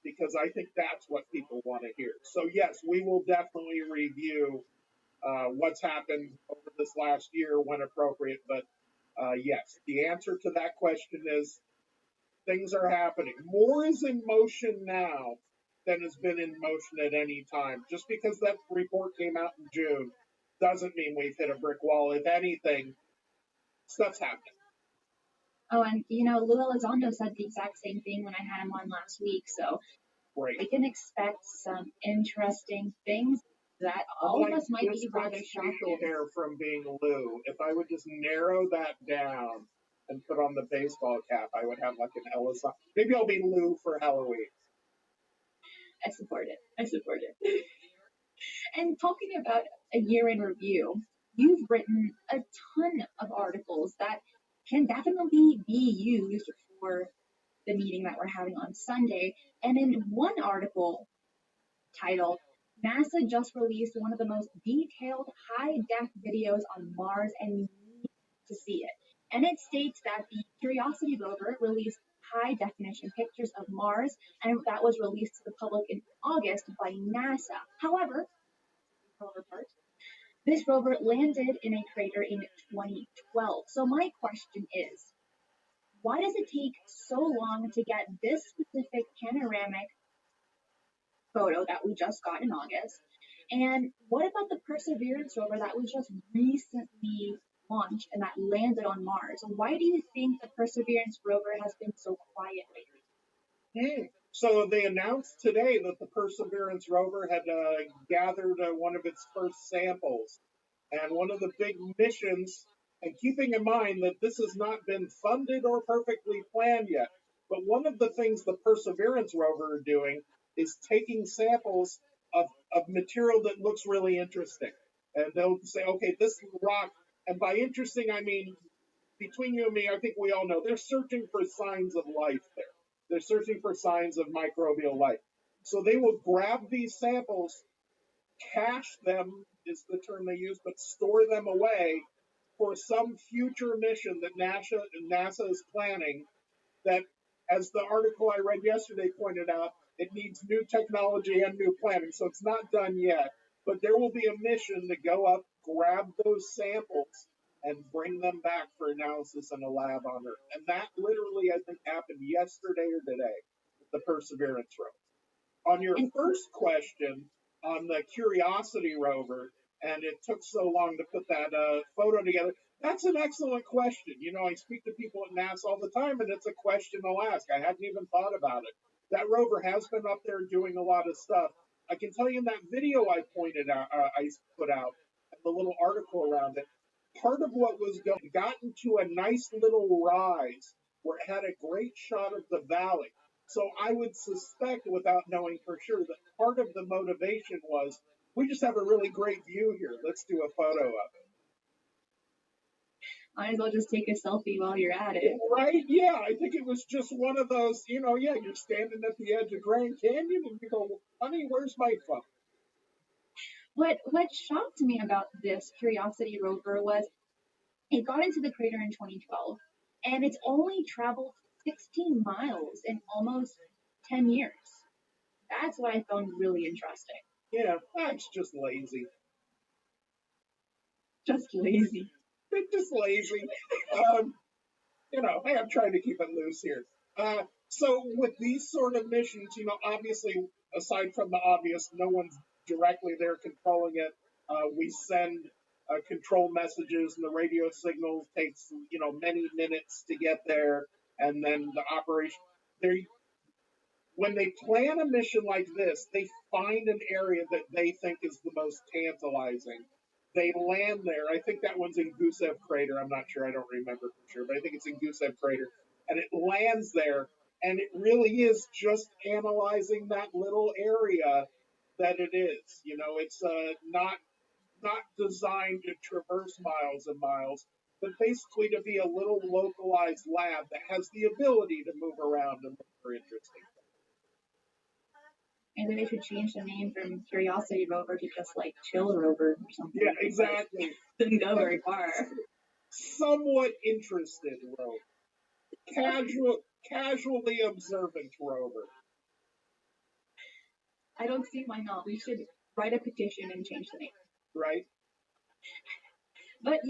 Speaker 4: because I think that's what people want to hear. So yes, we will definitely review what's happened over this last year when appropriate. But yes, the answer to that question is things are happening. More is in motion now than has been in motion at any time. Just because that report came out in June doesn't mean we've hit a brick wall. If anything, stuff's happening.
Speaker 11: Oh, and Lou Elizondo said the exact same thing when I had him on last week. So we can expect some interesting things that all of us might be rather shocked
Speaker 4: hair from being Lou. If I would just narrow that down and put on the baseball cap, I would have like an Ellis. Maybe I'll be Lou for Halloween.
Speaker 11: I support it. And talking about a year in review, you've written a ton of articles that can definitely be used for the meeting that we're having on Sunday. And in one article titled, NASA just released one of the most detailed high-def videos on Mars and you need to see it. And it states that the Curiosity rover released high-definition pictures of Mars, and that was released to the public in August by NASA. However, this rover landed in a crater in 2012. So my question is, why does it take so long to get this specific panoramic photo that we just got in August? And what about the Perseverance rover that was just recently launched and that landed on Mars? Why do you think the Perseverance rover has been so quiet lately?
Speaker 4: So they announced today that the Perseverance rover had gathered one of its first samples. And one of the big missions, and keeping in mind that this has not been funded or perfectly planned yet, but one of the things the Perseverance rover are doing is taking samples of material that looks really interesting. And they'll say, okay, this rock, and by interesting, I mean, between you and me, I think we all know they're searching for signs of life there. They're searching for signs of microbial life. So they will grab these samples, cache them is the term they use, but store them away for some future mission that NASA is planning that, as the article I read yesterday pointed out, it needs new technology and new planning. So it's not done yet, but there will be a mission to go up, grab those samples, and bring them back for analysis in a lab on Earth. And that literally, I think, happened yesterday or today with the Perseverance rover. On your first question on the Curiosity rover, and it took so long to put that photo together, that's an excellent question. You know, I speak to people at NASA all the time, and it's a question they'll ask. I hadn't even thought about it. That rover has been up there doing a lot of stuff. I can tell you in that video I pointed out, I put out, and the little article around it, part of what was going, gotten to a nice little rise where it had a great shot of the valley. So I would suspect, without knowing for sure, that part of the motivation was, we just have a really great view here. Let's do a photo of it.
Speaker 11: Might as well just take a selfie while you're at it.
Speaker 4: Right? Yeah, I think it was just one of those, you know, yeah, you're standing at the edge of Grand Canyon and you go, honey, where's my phone?
Speaker 11: What shocked me about this Curiosity rover was it got into the crater in 2012, and it's only traveled 16 miles in almost 10 years. That's what I found really interesting.
Speaker 4: Yeah, that's just lazy.
Speaker 11: Just lazy.
Speaker 4: They're just lazy. You know, hey, I'm trying to keep it loose here. So with these sort of missions, you know, obviously, aside from the obvious, no one's directly there controlling it. We send control messages, and the radio signal takes, you know, many minutes to get there, and then the operation. When they plan a mission like this, they find an area that they think is the most tantalizing. They land there. I think that one's in Gusev Crater. I'm not sure. I don't remember for sure, but I think it's in Gusev Crater. And it lands there, and it really is just analyzing that little area that it is. You know, it's not designed to traverse miles and miles, but basically to be a little localized lab that has the ability to move around and look for interesting.
Speaker 11: Maybe they should change the name from Curiosity rover to just like Chill rover or something.
Speaker 4: Yeah, exactly.
Speaker 11: Didn't go very far.
Speaker 4: Somewhat interested rover. Casually observant rover.
Speaker 11: I don't see why not. We should write a petition and change the name.
Speaker 4: Right.
Speaker 11: But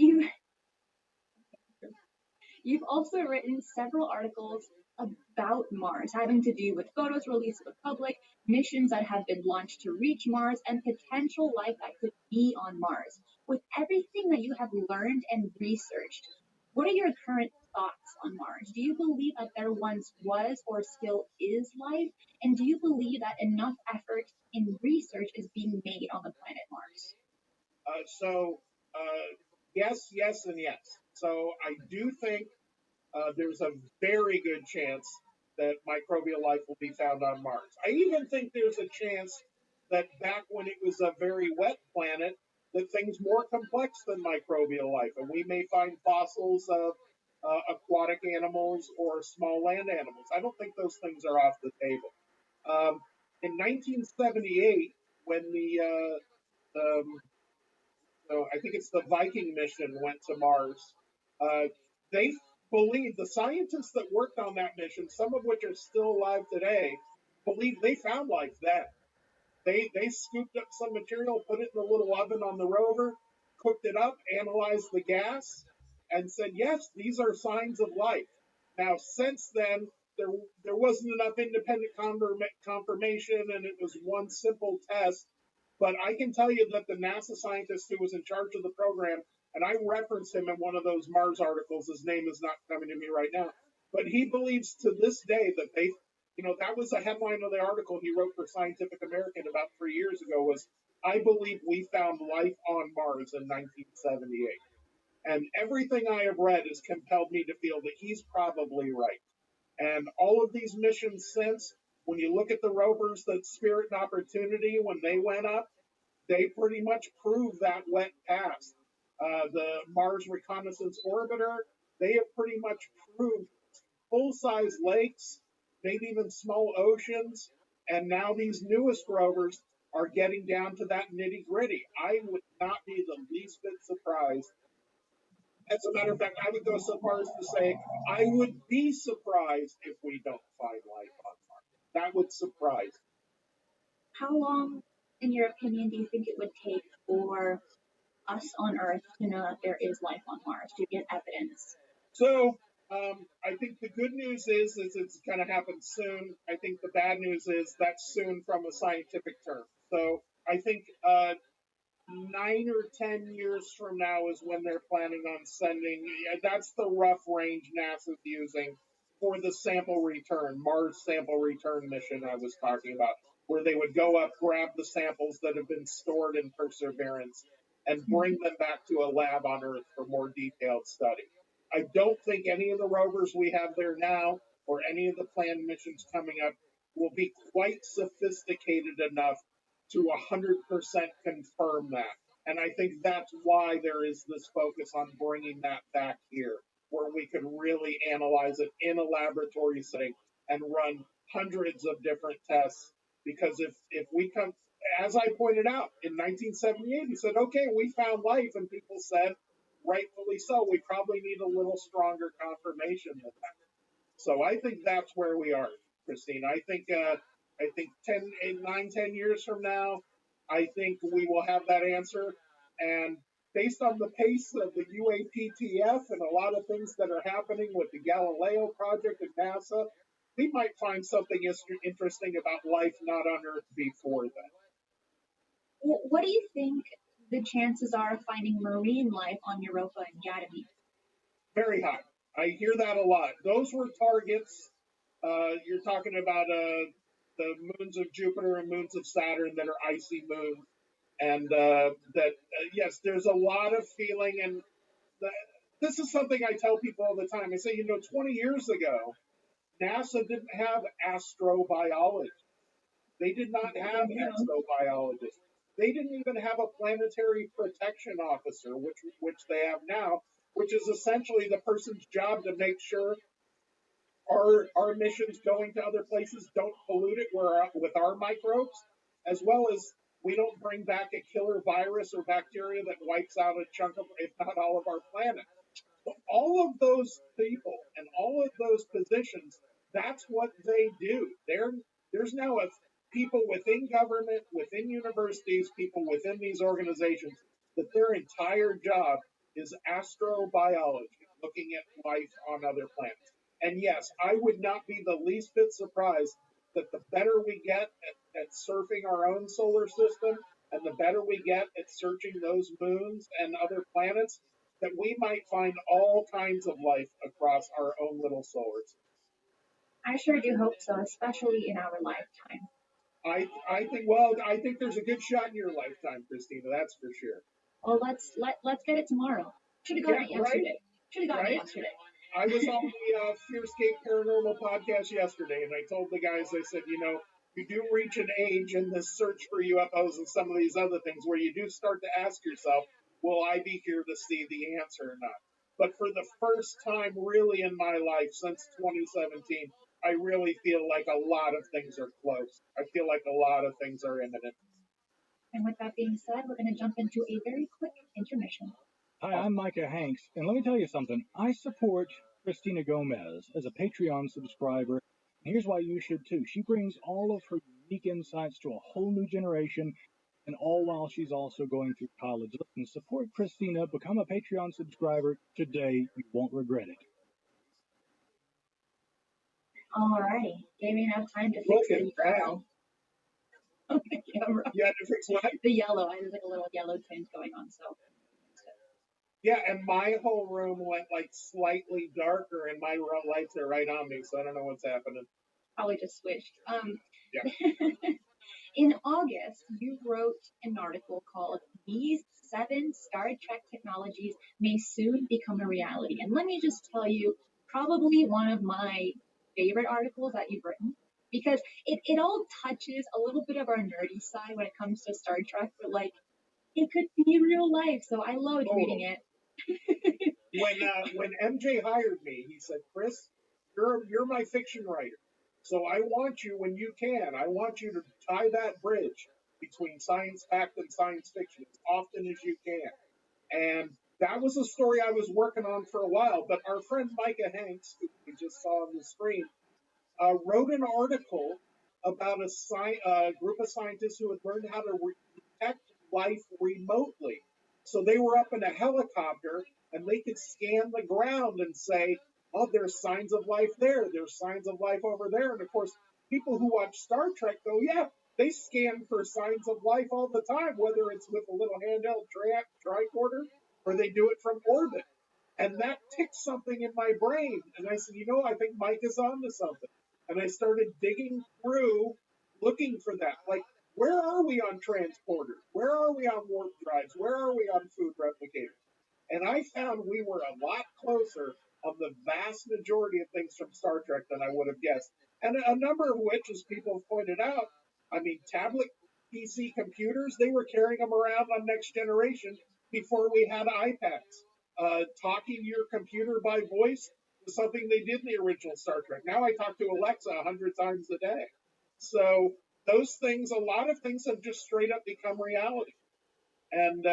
Speaker 11: you've also written several articles about Mars, having to do with photos released to the public, missions that have been launched to reach Mars, and potential life that could be on Mars. With everything that you have learned and researched, what are your current thoughts on Mars? Do you believe that there once was or still is life? And do you believe that enough effort in research is being made on the planet Mars?
Speaker 4: Yes, and yes. So I do think there's a very good chance that microbial life will be found on Mars. I even think there's a chance that back when it was a very wet planet, that things more complex than microbial life, and we may find fossils of aquatic animals or small land animals. I don't think those things are off the table. In 1978, when I think it's the Viking mission went to Mars, they believe the scientists that worked on that mission, some of which are still alive today, believe they found life then. They scooped up some material, put it in a little oven on the rover, cooked it up, analyzed the gas, and said, yes, these are signs of life. Now, since then, there wasn't enough independent confirmation, and it was one simple test. But I can tell you that the NASA scientist who was in charge of the program, and I referenced him in one of those Mars articles, his name is not coming to me right now, but he believes to this day that they, that was a headline of the article he wrote for Scientific American about 3 years ago was, I believe we found life on Mars in 1978. And everything I have read has compelled me to feel that he's probably right. And all of these missions since, when you look at the rovers that Spirit and Opportunity, when they went up, they pretty much proved that went past. The Mars Reconnaissance Orbiter, they have pretty much proved full-size lakes, maybe even small oceans, and now these newest rovers are getting down to that nitty-gritty. I would not be the least bit surprised. As a matter of fact, I would go so far as to say I would be surprised if we don't find life on Mars. That would surprise me.
Speaker 11: How long, in your opinion, do you think it would take for us on Earth to know that there is life on Mars, to get evidence?
Speaker 4: So, I think the good news is it's going to happen soon. I think the bad news is that's soon from a scientific term. So, I think 9 or 10 years from now is when they're planning on sending. That's the rough range NASA's using for the sample return, Mars sample return mission I was talking about, where they would go up, grab the samples that have been stored in Perseverance, and bring them back to a lab on Earth for more detailed study. I don't think any of the rovers we have there now, or any of the planned missions coming up, will be quite sophisticated enough to 100% confirm that. And I think that's why there is this focus on bringing that back here, where we can really analyze it in a laboratory setting and run hundreds of different tests. Because if we come, as I pointed out, in 1978, he said, okay, we found life. And people said, rightfully so, we probably need a little stronger confirmation than that. So I think that's where we are, Christine. I think 9, 10 years from now, I think we will have that answer. And based on the pace of the UAPTF and a lot of things that are happening with the Galileo project at NASA, we might find something interesting about life not on Earth before then.
Speaker 11: What do you think the chances are of finding marine life on Europa and Ganymede?
Speaker 4: Very high. I hear that a lot. Those were targets. You're talking about the moons of Jupiter and moons of Saturn that are icy moons. And yes, there's a lot of feeling. And this is something I tell people all the time. I say, 20 years ago, NASA didn't have astrobiology. They did not have astrobiologists. They didn't even have a planetary protection officer, which they have now, which is essentially the person's job to make sure our missions going to other places don't pollute it with our microbes, as well as we don't bring back a killer virus or bacteria that wipes out a chunk of, if not all of our planet. But all of those people and all of those positions, that's what they do. There's now people within government, within universities, people within these organizations, that their entire job is astrobiology, looking at life on other planets. And yes, I would not be the least bit surprised that the better we get at surfing our own solar system, and the better we get at searching those moons and other planets, that we might find all kinds of life across our own little solar system.
Speaker 11: I sure do hope so, especially in our lifetime.
Speaker 4: I think there's a good shot in your lifetime, Christina. That's for sure.
Speaker 11: Well, let's get it tomorrow. Should have got it yesterday. Should have got it yesterday.
Speaker 4: I was on the Fearscape Paranormal podcast yesterday, and I told the guys, I said, you do reach an age in this search for UFOs and some of these other things where you do start to ask yourself, will I be here to see the answer or not? But for the first time really in my life since 2017, I really feel like a lot of things are close. I feel like a lot of things are imminent.
Speaker 11: And with that being said, we're going to jump into a very quick intermission.
Speaker 14: Hi, I'm Micah Hanks, and let me tell you something. I support Christina Gomez as a Patreon subscriber, and here's why you should too. She brings all of her unique insights to a whole new generation, and all while she's also going through college. Listen, support Christina, become a Patreon subscriber today. You won't regret it.
Speaker 11: Alrighty, gave me enough time to fix the intro. on the camera.
Speaker 4: You had to fix what?
Speaker 11: The yellow. I had like a little yellow tint going on, so.
Speaker 4: Yeah, and my whole room went like slightly darker, and my lights are right on me, so I don't know what's happening.
Speaker 11: Probably just switched.
Speaker 4: Yeah.
Speaker 11: In August, you wrote an article called "These 7 Star Trek Technologies May Soon Become a Reality." And let me just tell you, probably one of my favorite articles that you've written, because it all touches a little bit of our nerdy side when it comes to Star Trek, but like, it could be real life, so I loved reading it.
Speaker 4: When MJ hired me, he said, "Chris, you're my fiction writer. So I want you, when you can, I want you to tie that bridge between science fact and science fiction as often as you can." And that was a story I was working on for a while. But our friend Micah Hanks, who we just saw on the screen, wrote an article about a group of scientists who had learned how to detect life remotely. So they were up in a helicopter and they could scan the ground and say, "Oh, there's signs of life there. There's signs of life over there." And of course, people who watch Star Trek go, "Yeah, they scan for signs of life all the time, whether it's with a little handheld tricorder or they do it from orbit." And that ticked something in my brain. And I said, I think Mike is on to something. And I started digging through, looking for that. Like, where are we on transporters? Where are we on warp drives? Where are we on food replicators? And I found we were a lot closer of the vast majority of things from Star Trek than I would have guessed. And a number of which, as people have pointed out, I mean, tablet PC computers, they were carrying them around on Next Generation before we had iPads. Talking to your computer by voice was something they did in the original Star Trek. Now I talk to Alexa 100 times a day. So those things, a lot of things have just straight up become reality. And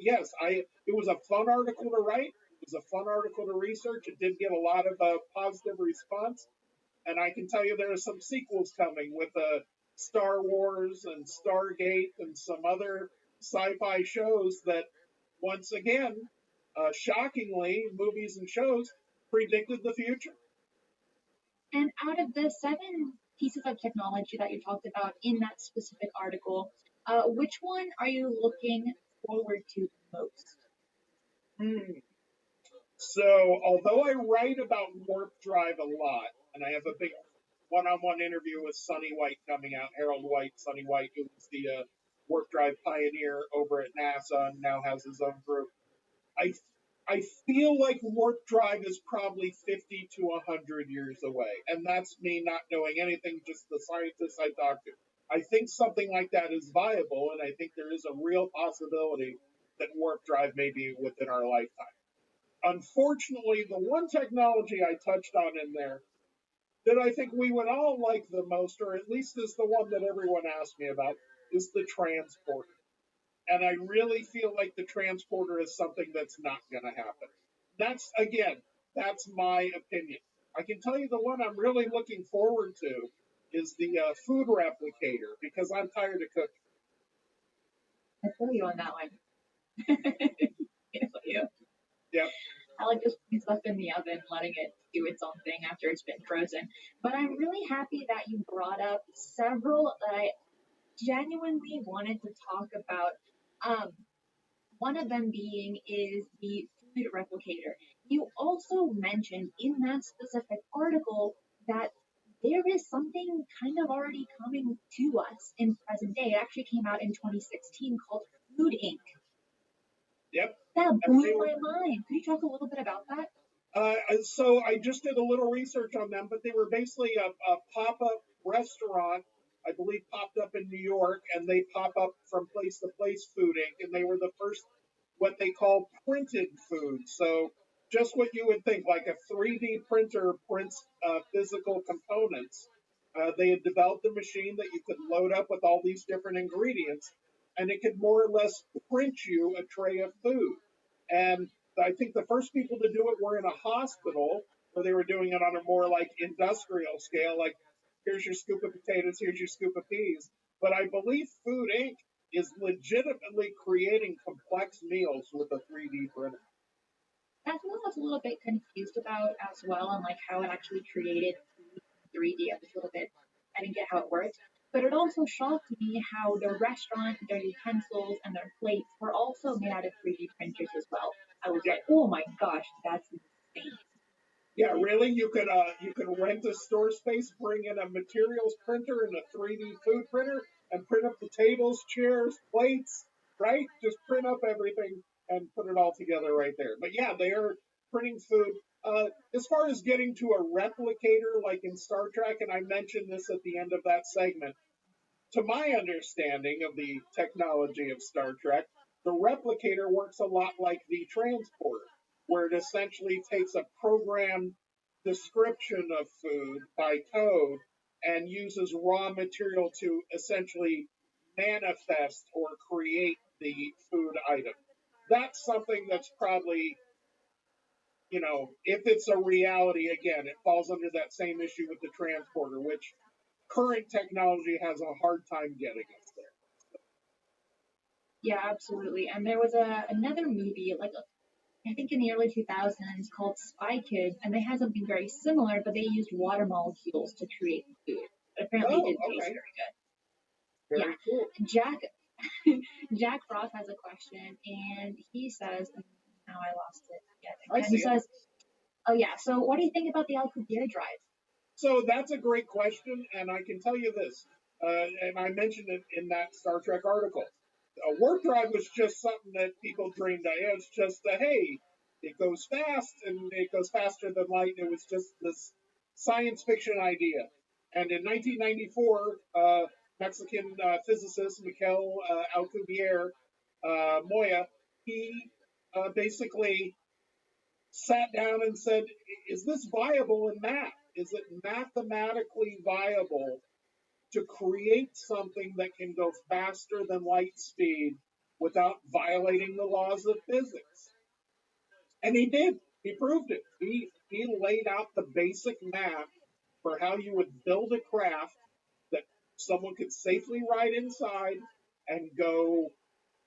Speaker 4: yes, it was a fun article to write. It was a fun article to research. It did get a lot of positive response. And I can tell you there are some sequels coming with Star Wars and Stargate and some other sci-fi shows that, once again, shockingly, movies and shows predicted the future.
Speaker 11: And out of the 7 pieces of technology that you talked about in that specific article, which one are you looking forward to the most?
Speaker 4: So, although I write about warp drive a lot, and I have a big one-on-one interview with Sonny White coming out, Harold White, Sonny White, who was the warp drive pioneer over at NASA and now has his own group, I feel like warp drive is probably 50 to 100 years away. And that's me not knowing anything, just the scientists I talk to. I think something like that is viable, and I think there is a real possibility that warp drive may be within our lifetime. Unfortunately, the one technology I touched on in there that I think we would all like the most, or at least is the one that everyone asked me about, is the transporter. And I really feel like the transporter is something that's not going to happen. That's my opinion. I can tell you the one I'm really looking forward to is the food replicator, because I'm tired of cooking.
Speaker 11: I feel you on that one. I feel you.
Speaker 4: Yep.
Speaker 11: I like just putting stuff in the oven, letting it do its own thing after it's been frozen. But I'm really happy that you brought up several that I genuinely wanted to talk about. One of them being is the food replicator. You also mentioned in that specific article that there is something kind of already coming to us in present day. It actually came out in 2016 called Food Inc.
Speaker 4: Yep.
Speaker 11: That blew my mind. Could you talk a little bit about that?
Speaker 4: So I just did a little research on them, but they were basically a pop-up restaurant, I believe popped up in New York, and they pop up from place to place, Food Inc., and they were the first what they call printed food. So just what you would think, like a 3D printer prints physical components. They had developed a machine that you could load up with all these different ingredients, and it could more or less print you a tray of food. And I think the first people to do it were in a hospital, where they were doing it on a more like industrial scale, like here's your scoop of potatoes, here's your scoop of peas. But I believe Food Inc. is legitimately creating complex meals with a 3D printer.
Speaker 11: That's what I was a little bit confused about as well, and like how it actually created 3D. I was a little bit, I didn't get how it worked. But it also shocked me how their restaurant, their utensils, and their plates were also made out of 3D printers as well. I was like, oh my gosh, that's insane.
Speaker 4: Yeah, really? You could rent a store space, bring in a materials printer and a 3D food printer, and print up the tables, chairs, plates, right? Just print up everything and put it all together right there. But yeah, they are printing food. As far as getting to a replicator like in Star Trek, and I mentioned this at the end of that segment, to my understanding of the technology of Star Trek, the replicator works a lot like the transporter, where it essentially takes a programmed description of food by code and uses raw material to essentially manifest or create the food item. That's something that's probably, if it's a reality, again, it falls under that same issue with the transporter, which current technology has a hard time getting us there.
Speaker 11: Yeah, absolutely. And there was another movie, like I think in the early 2000s, called Spy Kids, and they had something very similar, but they used water molecules to create food. But apparently, it didn't taste very good.
Speaker 4: Very cool.
Speaker 11: Jack Frost has a question, and he says, now I lost it.
Speaker 4: I see
Speaker 11: he says, oh yeah, so what do you think about the Alcubierre drive?
Speaker 4: So that's a great question, and I can tell you this, and I mentioned it in that Star Trek article. A warp drive was just something that people dreamed of. It's just hey, it goes fast, and it goes faster than light. It was just this science fiction idea. And in 1994, Mexican physicist Mikel Alcubierre Moya, he basically sat down and said, is this viable in math? Is it mathematically viable to create something that can go faster than light speed without violating the laws of physics? And he did. He proved it. He laid out the basic math for how you would build a craft that someone could safely ride inside and go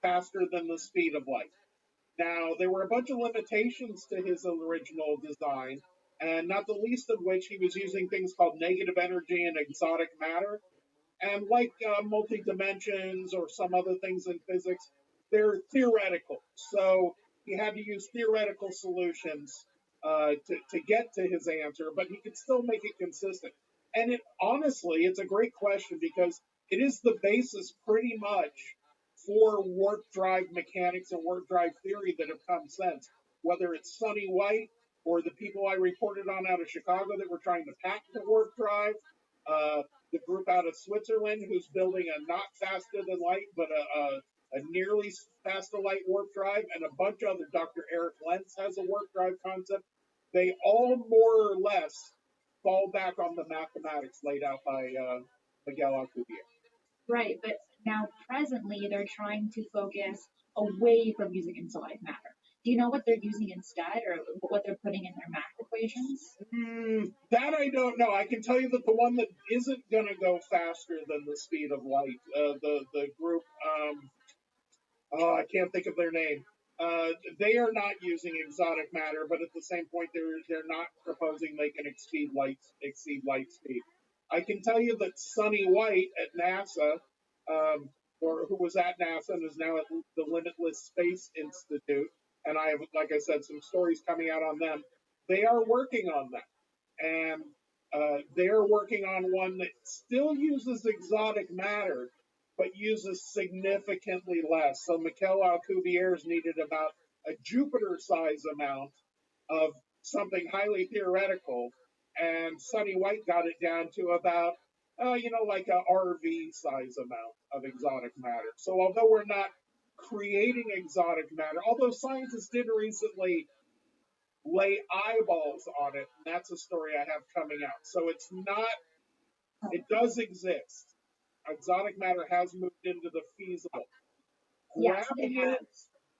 Speaker 4: faster than the speed of light. Now, there were a bunch of limitations to his original design, and not the least of which he was using things called negative energy and exotic matter. And like multi-dimensions or some other things in physics, they're theoretical. So he had to use theoretical solutions to get to his answer, but he could still make it consistent. And honestly, it's a great question because it is the basis pretty much for warp drive mechanics and warp drive theory that have come since, whether it's Sonny White or the people I reported on out of Chicago that were trying to patent the warp drive, the group out of Switzerland who's building a not faster than light, but a nearly faster light warp drive, and a bunch of other, Dr. Eric Lentz has a warp drive concept. They all more or less fall back on the mathematics laid out by Miguel Alcubierre.
Speaker 11: Right, but now presently they're trying to focus away from using exotic matter. Do you know what they're using instead, or what they're putting in their math equations?
Speaker 4: That I don't know. I can tell you that the one that isn't going to go faster than the speed of light, the group, I can't think of their name. They are not using exotic matter, but at the same point, they're not proposing they can exceed light speed. I can tell you that Sonny White at NASA, or who was at NASA and is now at the Limitless Space Institute, and I have, like I said, some stories coming out on them. They are working on that, and they're working on one that still uses exotic matter, but uses significantly less. So Mikel Alcubierre's needed about a Jupiter-size amount of something highly theoretical, and Sonny White got it down to about, like a RV-size amount of exotic matter. So although we're not creating exotic matter, although scientists did recently lay eyeballs on it, and that's a story I have coming out. So it's not, it does exist. Exotic matter has moved into the feasible. Grabbing it,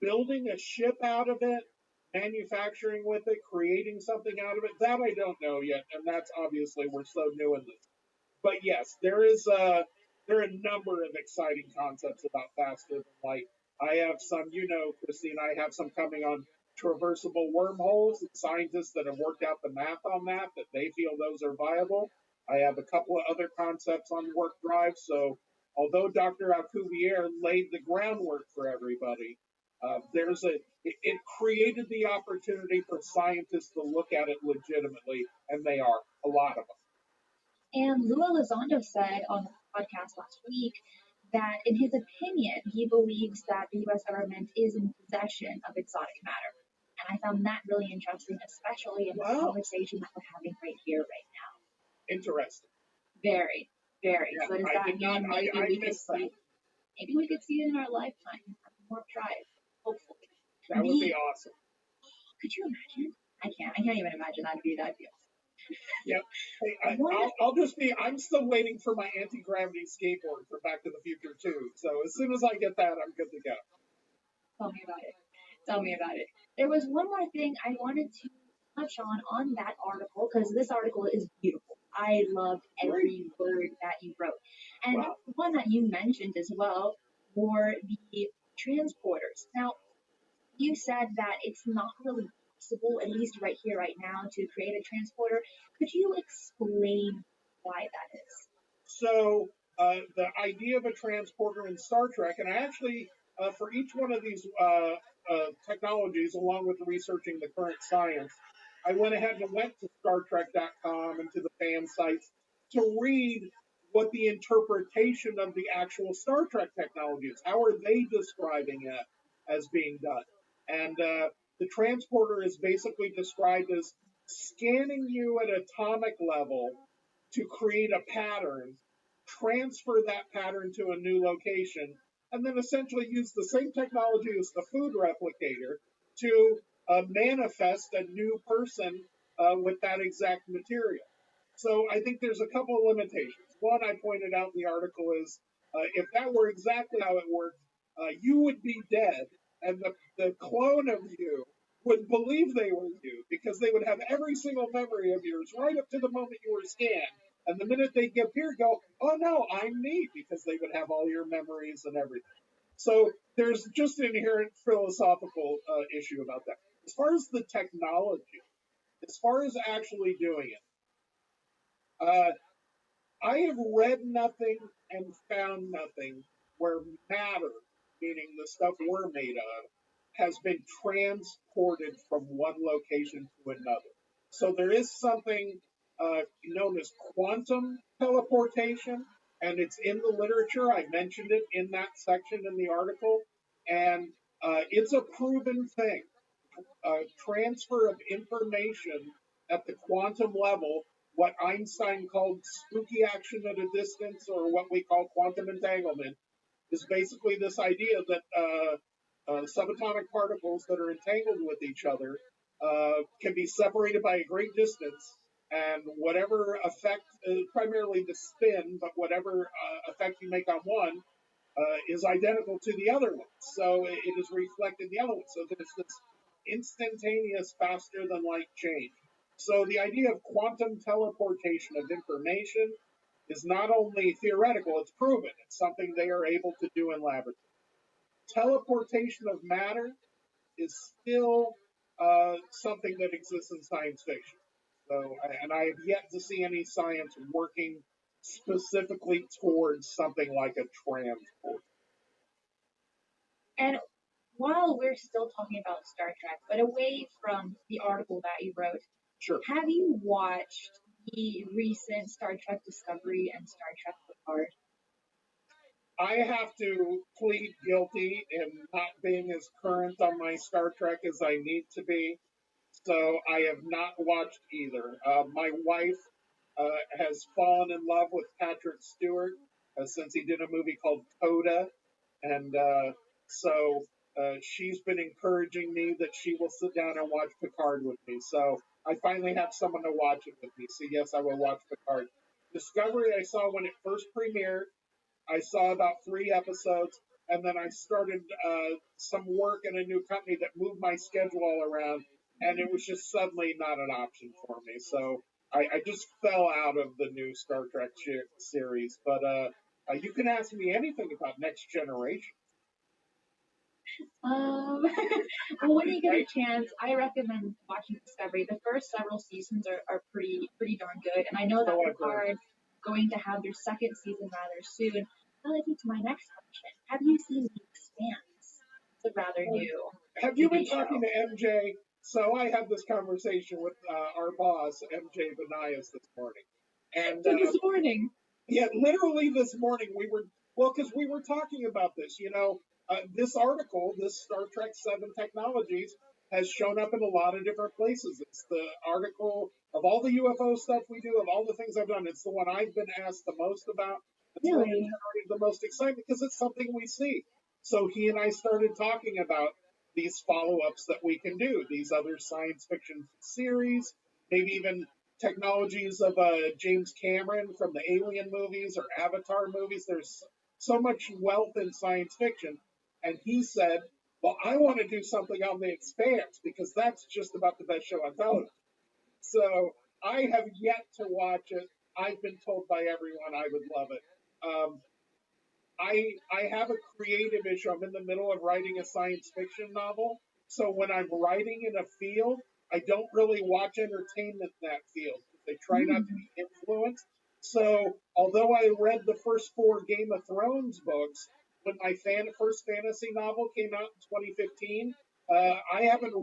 Speaker 4: building a ship out of it, manufacturing with it, creating something out of it, that I don't know yet, and that's obviously, we're so new in this. But yes, there are a number of exciting concepts about faster than light. I have some, Christine, I have some coming on traversable wormholes, scientists that have worked out the math on that they feel those are viable. I have a couple of other concepts on Warp Drive. So although Dr. Alcubierre laid the groundwork for everybody, it created the opportunity for scientists to look at it legitimately, and they are, a lot of them.
Speaker 11: And Lou Elizondo said on the podcast last week that, in his opinion, he believes that the U.S. government is in possession of exotic matter. And I found that really interesting, especially in the conversation that we're having right here, right now.
Speaker 4: Interesting.
Speaker 11: Very, very.
Speaker 4: Yeah,
Speaker 11: So does that mean maybe we could see it in our lifetime? Warp Drive, hopefully.
Speaker 4: That would be awesome.
Speaker 11: Could you imagine? I can't even imagine that'd be that deal.
Speaker 4: Yep. Hey, I'm still waiting for my anti-gravity skateboard for Back to the Future 2. So as soon as I get that, I'm good to go.
Speaker 11: Tell me about it. There was one more thing I wanted to touch on that article, because this article is beautiful. I loved every word that you wrote. And one that you mentioned as well were the transporters. Now, you said that it's not really possible, at least right here, right now, to create a transporter. Could you explain why that is?
Speaker 4: So the idea of a transporter in Star Trek, and I actually, for each one of these technologies, along with researching the current science, I went ahead and went to StarTrek.com and to the fan sites to read what the interpretation of the actual Star Trek technology is. How are they describing it as being done? And the transporter is basically described as scanning you at atomic level to create a pattern, transfer that pattern to a new location, and then essentially use the same technology as the food replicator to manifest a new person with that exact material. So I think there's a couple of limitations. One I pointed out in the article is if that were exactly how it worked, you would be dead, and the clone of you would believe they were you because they would have every single memory of yours right up to the moment you were scanned. And the minute they get here, go, oh no, I'm me, because they would have all your memories and everything. So there's just an inherent philosophical issue about that. As far as the technology, as far as actually doing it, I have read nothing and found nothing where matter, meaning the stuff we're made of, has been transported from one location to another. So there is something known as quantum teleportation, and it's in the literature. I mentioned it in that section in the article, and it's a proven thing. Transfer of information at the quantum level, what Einstein called spooky action at a distance, or what we call quantum entanglement, is basically this idea that subatomic particles that are entangled with each other can be separated by a great distance, and whatever effect, primarily the spin, but whatever effect you make on one, is identical to the other one. So it is reflected in the other one. So there's this instantaneous, faster than light change. So the idea of quantum teleportation of information is not only theoretical, it's proven. It's something they are able to do in laboratory. Teleportation of matter is still something that exists in science fiction. So, and I have yet to see any science working specifically towards something like a transport.
Speaker 11: And while we're still talking about Star Trek, but away from the article that you wrote,
Speaker 4: sure,
Speaker 11: have you watched the recent Star Trek Discovery and Star Trek Picard?
Speaker 4: I have to plead guilty in not being as current on my Star Trek as I need to be, so I have not watched either. My wife has fallen in love with Patrick Stewart since he did a movie called Coda, and so she's been encouraging me that she will sit down and watch Picard with me. So I finally have someone to watch it with me. So yes, I will watch Picard. Discovery I saw when it first premiered. I saw about 3 episodes, and then I started some work in a new company that moved my schedule all around, and it was just suddenly not an option for me. So I just fell out of the new Star Trek series. But you can ask me anything about Next Generation.
Speaker 11: Well, when you get a chance, I recommend watching Discovery. The first several seasons are pretty darn good, and I know that Picard's going to have their second season rather soon. That leads me to my next question. Have you seen The Expanse? It's a rather new
Speaker 4: Have you been
Speaker 11: TV show.
Speaker 4: talking to MJ? So I had this conversation with our boss, MJ Benias, this morning. And
Speaker 11: This morning.
Speaker 4: yeah, literally this morning because we were talking about this. This article, this Star Trek 7 Technologies, has shown up in a lot of different places. It's the article of all the UFO stuff we do, of all the things I've done. It's the one I've been asked the most about. It's the one that generated the most excitement because it's something we see. So he and I started talking about these follow-ups that we can do, these other science fiction series, maybe even technologies of James Cameron from the Alien movies or Avatar movies. There's so much wealth in science fiction. And he said, well, I want to do something on The Expanse because that's just about the best show on television. So I have yet to watch it. I've been told by everyone I would love it. I have a creative issue. I'm in the middle of writing a science fiction novel. So when I'm writing in a field, I don't really watch entertainment in that field. They try not to be influenced. So although I read the first 4 Game of Thrones books, when my first fantasy novel came out in 2015, I haven't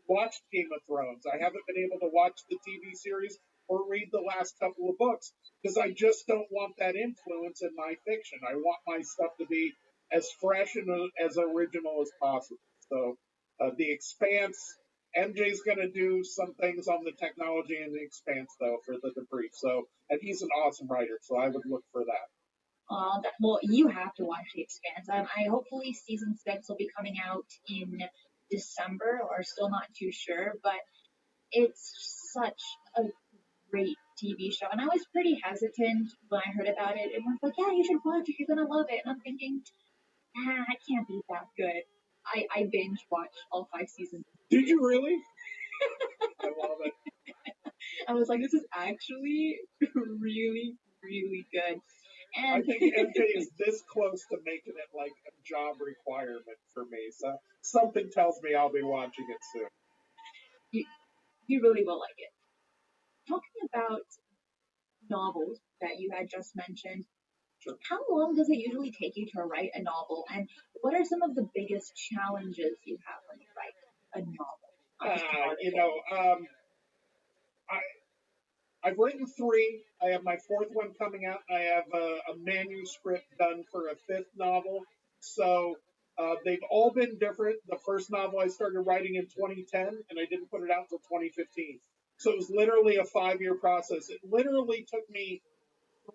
Speaker 4: watched Game of Thrones. I haven't been able to watch the TV series or read the last couple of books because I just don't want that influence in my fiction. I want my stuff to be as fresh and as original as possible. So The Expanse, MJ's going to do some things on the technology in The Expanse, though, for the debrief. So, and he's an awesome writer, so I would look for that.
Speaker 11: Well, you have to watch The Expanse. I hopefully season 6 will be coming out in December, or still not too sure, but it's such a great TV show. And I was pretty hesitant when I heard about it. Everyone's like, yeah, you should watch it. You're going to love it. And I'm thinking, I can't be that good. I binge watched all 5 seasons.
Speaker 4: Did you really? I love it.
Speaker 11: I was like, this is actually really, really good. And
Speaker 4: I think MJ is this close to making it like a job requirement for me. So something tells me I'll be watching it soon.
Speaker 11: You really will like it. Talking about novels that you had just mentioned,
Speaker 4: sure.
Speaker 11: How long does it usually take you to write a novel? And what are some of the biggest challenges you have when you write a novel?
Speaker 4: I've written 3. I have my 4th one coming out. I have a manuscript done for a 5th novel. So they've all been different. The first novel I started writing in 2010, and I didn't put it out until 2015. So it was literally a 5-year process. It literally took me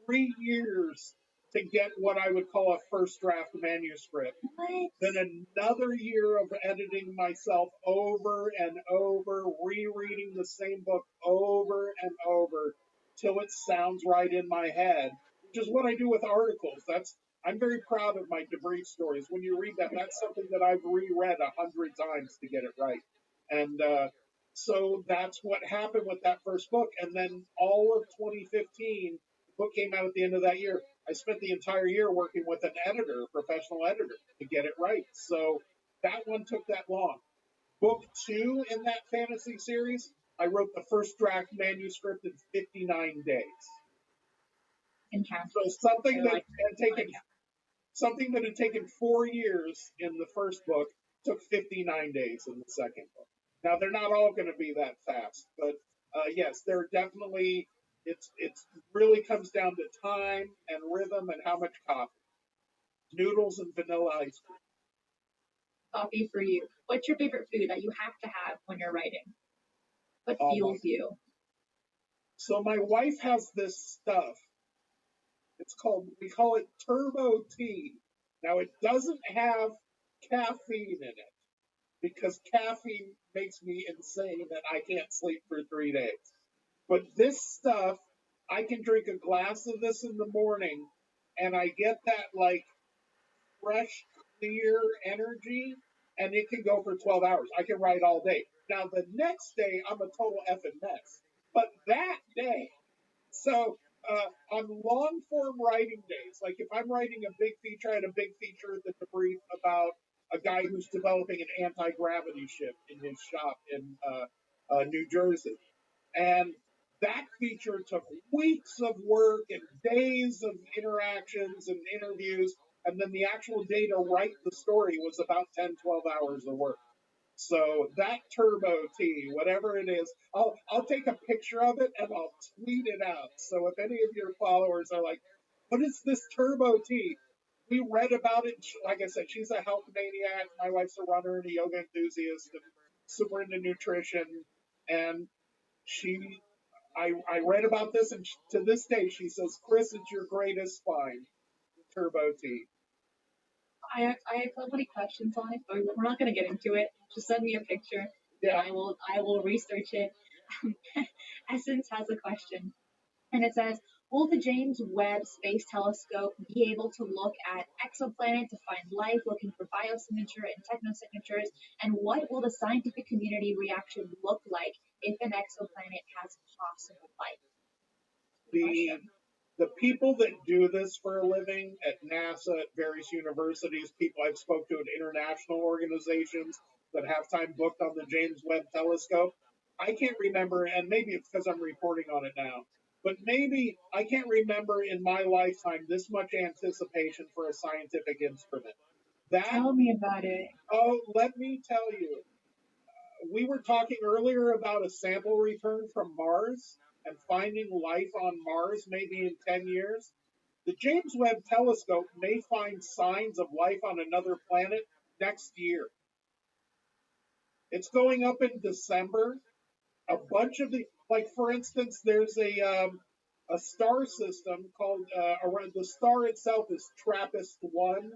Speaker 4: 3 years to get what I would call a first draft manuscript.
Speaker 11: What?
Speaker 4: Then another year of editing myself over and over, rereading the same book over and over till it sounds right in my head, which is what I do with articles. I'm very proud of my debrief stories. When you read that, that's something that I've reread 100 times to get it right. And so that's what happened with that first book. And then all of 2015, book came out at the end of that year. I spent the entire year working with an editor, a professional editor, to get it right. So that one took that long. Book 2 in that fantasy series, I wrote the first draft manuscript in 59 days. So something that had taken 4 years in the first book took 59 days in the second book. Now they're not all going to be that fast, but yes, they're definitely. It really comes down to time and rhythm and how much coffee. Noodles and vanilla ice cream.
Speaker 11: Coffee for you. What's your favorite food that you have to have when you're writing? What fuels you?
Speaker 4: So my wife has this stuff. We call it turbo tea. Now it doesn't have caffeine in it because caffeine makes me insane and I can't sleep for 3 days. But this stuff, I can drink a glass of this in the morning and I get that like fresh, clear energy and it can go for 12 hours. I can write all day. Now the next day, I'm a total effing mess. But that day, so on long form writing days, like if I'm writing a big feature, I had a big feature at the debrief about a guy who's developing an anti-gravity ship in his shop in New Jersey. And that feature took weeks of work and days of interactions and interviews. And then the actual day to write the story was about 10, 12 hours of work. So that Turbo T, whatever it is, I'll take a picture of it and I'll tweet it out. So if any of your followers are like, what is this Turbo T? We read about it. Like I said, she's a health maniac. My wife's a runner and a yoga enthusiast and super into nutrition. And I read about this, and to this day, she says, Chris, it's your greatest find, Turbo T.
Speaker 7: I have so many questions on it, but we're not going to get into it. Just send me a picture.
Speaker 4: Yeah.
Speaker 7: I will research it. Essence has a question, and it says, will the James Webb Space Telescope be able to look at exoplanets to find life, looking for biosignature and technosignatures? And what will the scientific community reaction look like if an exoplanet has possible life?
Speaker 4: The people that do this for a living at NASA, at various universities, people I've spoke to at international organizations that have time booked on the James Webb Telescope, I can't remember, and maybe it's because I'm reporting on it now, but maybe I can't remember in my lifetime this much anticipation for a scientific instrument.
Speaker 7: Tell me about it.
Speaker 4: Oh, let me tell you. We were talking earlier about a sample return from Mars and finding life on Mars maybe in 10 years. The James Webb Telescope may find signs of life on another planet next year. It's going up in December. A bunch of like for instance, there's a star system called around the star itself is TRAPPIST-1,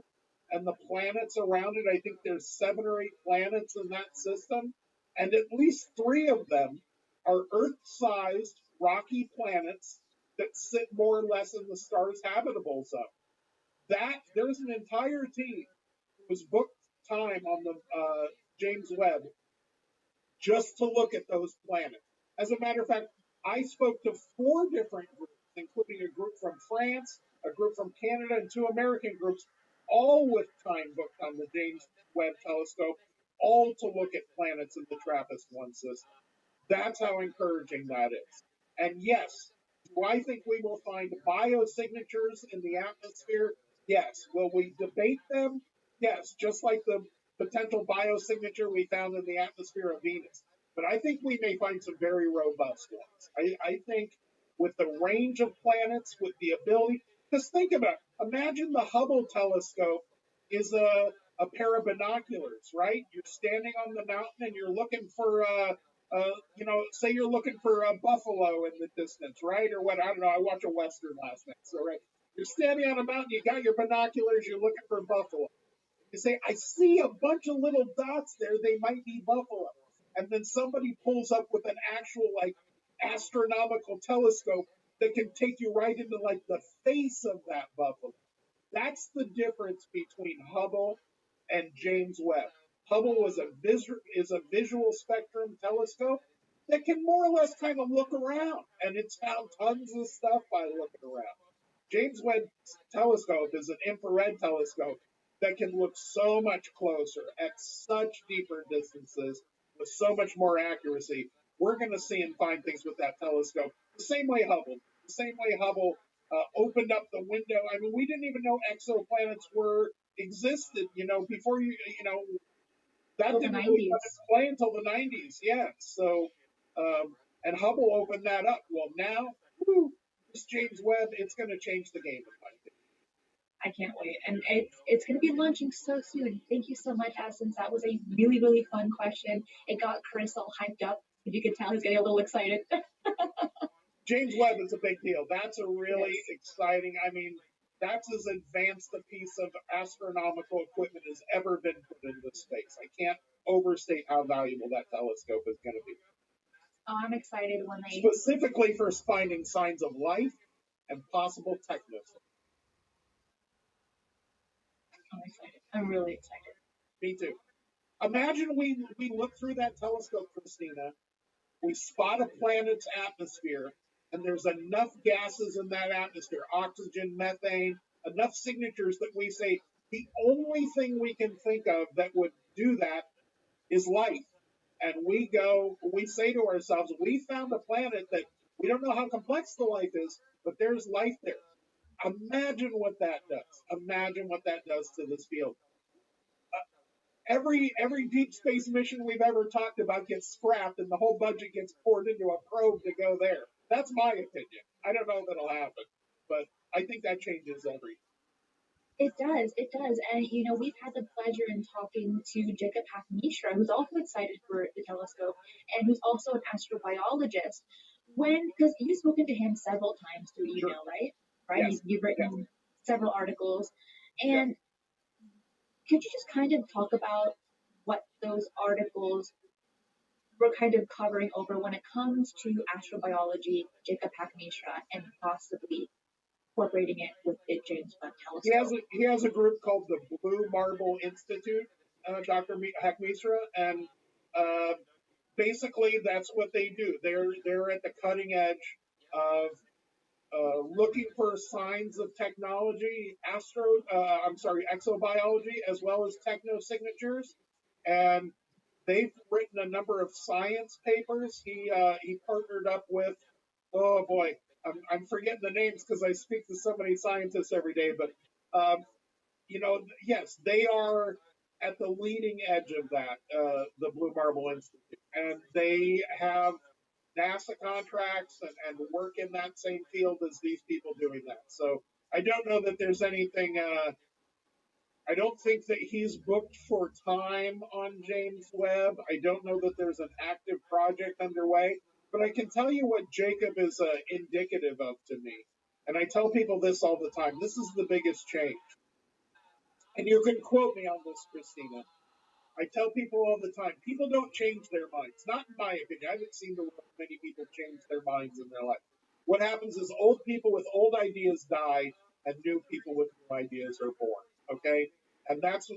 Speaker 4: and the planets around it, I think there's 7 or 8 planets in that system, and at least 3 of them are Earth-sized rocky planets that sit more or less in the star's habitable zone. There's an entire team who was booked time on the James Webb just to look at those planets. As a matter of fact, I spoke to 4 different groups, including a group from France, a group from Canada, and 2 American groups, all with time booked on the James Webb Telescope, all to look at planets in the TRAPPIST-1 system. That's how encouraging that is. And yes, do I think we will find biosignatures in the atmosphere? Yes. Will we debate them? Yes, just like the potential biosignature we found in the atmosphere of Venus. But I think we may find some very robust ones. I think with the range of planets, with the ability, just think about it. Imagine the Hubble telescope is a pair of binoculars, right? You're standing on the mountain and you're looking for, say you're looking for a buffalo in the distance, right? Or what, I don't know, I watched a Western last night, so right. You're standing on a mountain, you got your binoculars, you're looking for buffalo. You say, I see a bunch of little dots there, they might be buffalo. And then somebody pulls up with an actual, like, astronomical telescope that can take you right into, like, the face of that buffalo. That's the difference between Hubble and James Webb. Hubble is a visual spectrum telescope that can more or less kind of look around, and it's found tons of stuff by looking around. James Webb telescope is an infrared telescope that can look so much closer at such deeper distances with so much more accuracy. We're going to see and find things with that telescope the same way Hubble opened up the window. I mean, we didn't even know exoplanets existed, before that didn't really come into play until the 90s. Yeah. So, and Hubble opened that up. Well, now, this James Webb, it's going to change the game, in my opinion.
Speaker 7: I can't wait. And it's going to be launching so soon. Thank you so much, Essence. That was a really, really fun question. It got Chris all hyped up. If you could tell, he's getting a little excited.
Speaker 4: James Webb is a big deal. That's a really exciting, that's as advanced a piece of astronomical equipment as ever been put into space. I can't overstate how valuable that telescope is going to be.
Speaker 7: Oh, I'm excited when they...
Speaker 4: Specifically for finding signs of life and possible technicians.
Speaker 7: I'm excited. I'm really excited.
Speaker 4: Me too. Imagine we look through that telescope, Christina. We spot a planet's atmosphere, and there's enough gases in that atmosphere, oxygen, methane, enough signatures that we say, the only thing we can think of that would do that is life. And we say to ourselves, we found a planet that we don't know how complex the life is, but there's life there. Imagine what that does. Imagine what that does to this field. Every deep space mission we've ever talked about gets scrapped, and the whole budget gets poured into a probe to go there. That's my opinion. I don't know if it'll happen, but I think that changes everything.
Speaker 11: It does. And, we've had the pleasure in talking to Jacob Mishra, who's also excited for the telescope and who's also an astrobiologist. Because you've spoken to him several times through email, right? Right?
Speaker 4: Yes.
Speaker 11: You've written several articles. And could you just kind of talk about what those articles were kind of covering over when it comes to astrobiology, Jacob Mishra, and possibly incorporating it with the James Webb Telescope?
Speaker 4: He has a group called the Blue Marble Institute, Dr. Hackmisra, and basically that's what they do. They're at the cutting edge of looking for signs of technology, exobiology, as well as technosignatures, and they've written a number of science papers. He partnered up with, oh boy, I'm forgetting the names because I speak to so many scientists every day, but yes, they are at the leading edge of that, the Blue Marble Institute, and they have NASA contracts and work in that same field as these people doing that. So I don't know that there's anything. I don't think that he's booked for time on James Webb. I don't know that there's an active project underway, but I can tell you what Jacob is indicative of to me. And I tell people this all the time. This is the biggest change. And you can quote me on this, Christina. I tell people all the time, people don't change their minds. Not in my opinion. I haven't seen many people change their minds in their life. What happens is old people with old ideas die and new people with new ideas are born. Okay? And that's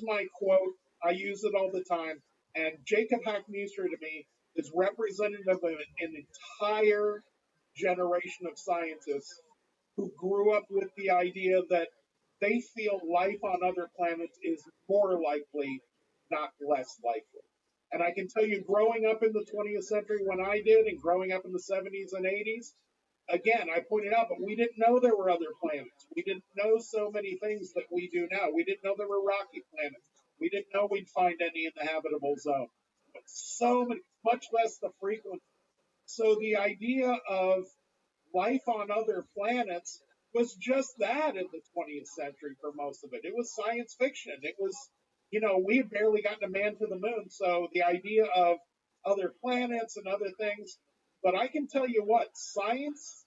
Speaker 4: my quote. I use it all the time. And Jacob Hackmisra to me is representative of an entire generation of scientists who grew up with the idea that they feel life on other planets is more likely, not less likely. And I can tell you, growing up in the 20th century when I did, and growing up in the 70s and 80s, again, I pointed out, but we didn't know there were other planets. We didn't know so many things that we do now. We didn't know there were rocky planets. We didn't know we'd find any in the habitable zone. But so many, much less the frequency. So the idea of life on other planets was just that in the 20th century for most of it. It was science fiction. It was, we had barely gotten a man to the moon. So the idea of other planets and other things. But I can tell you what, science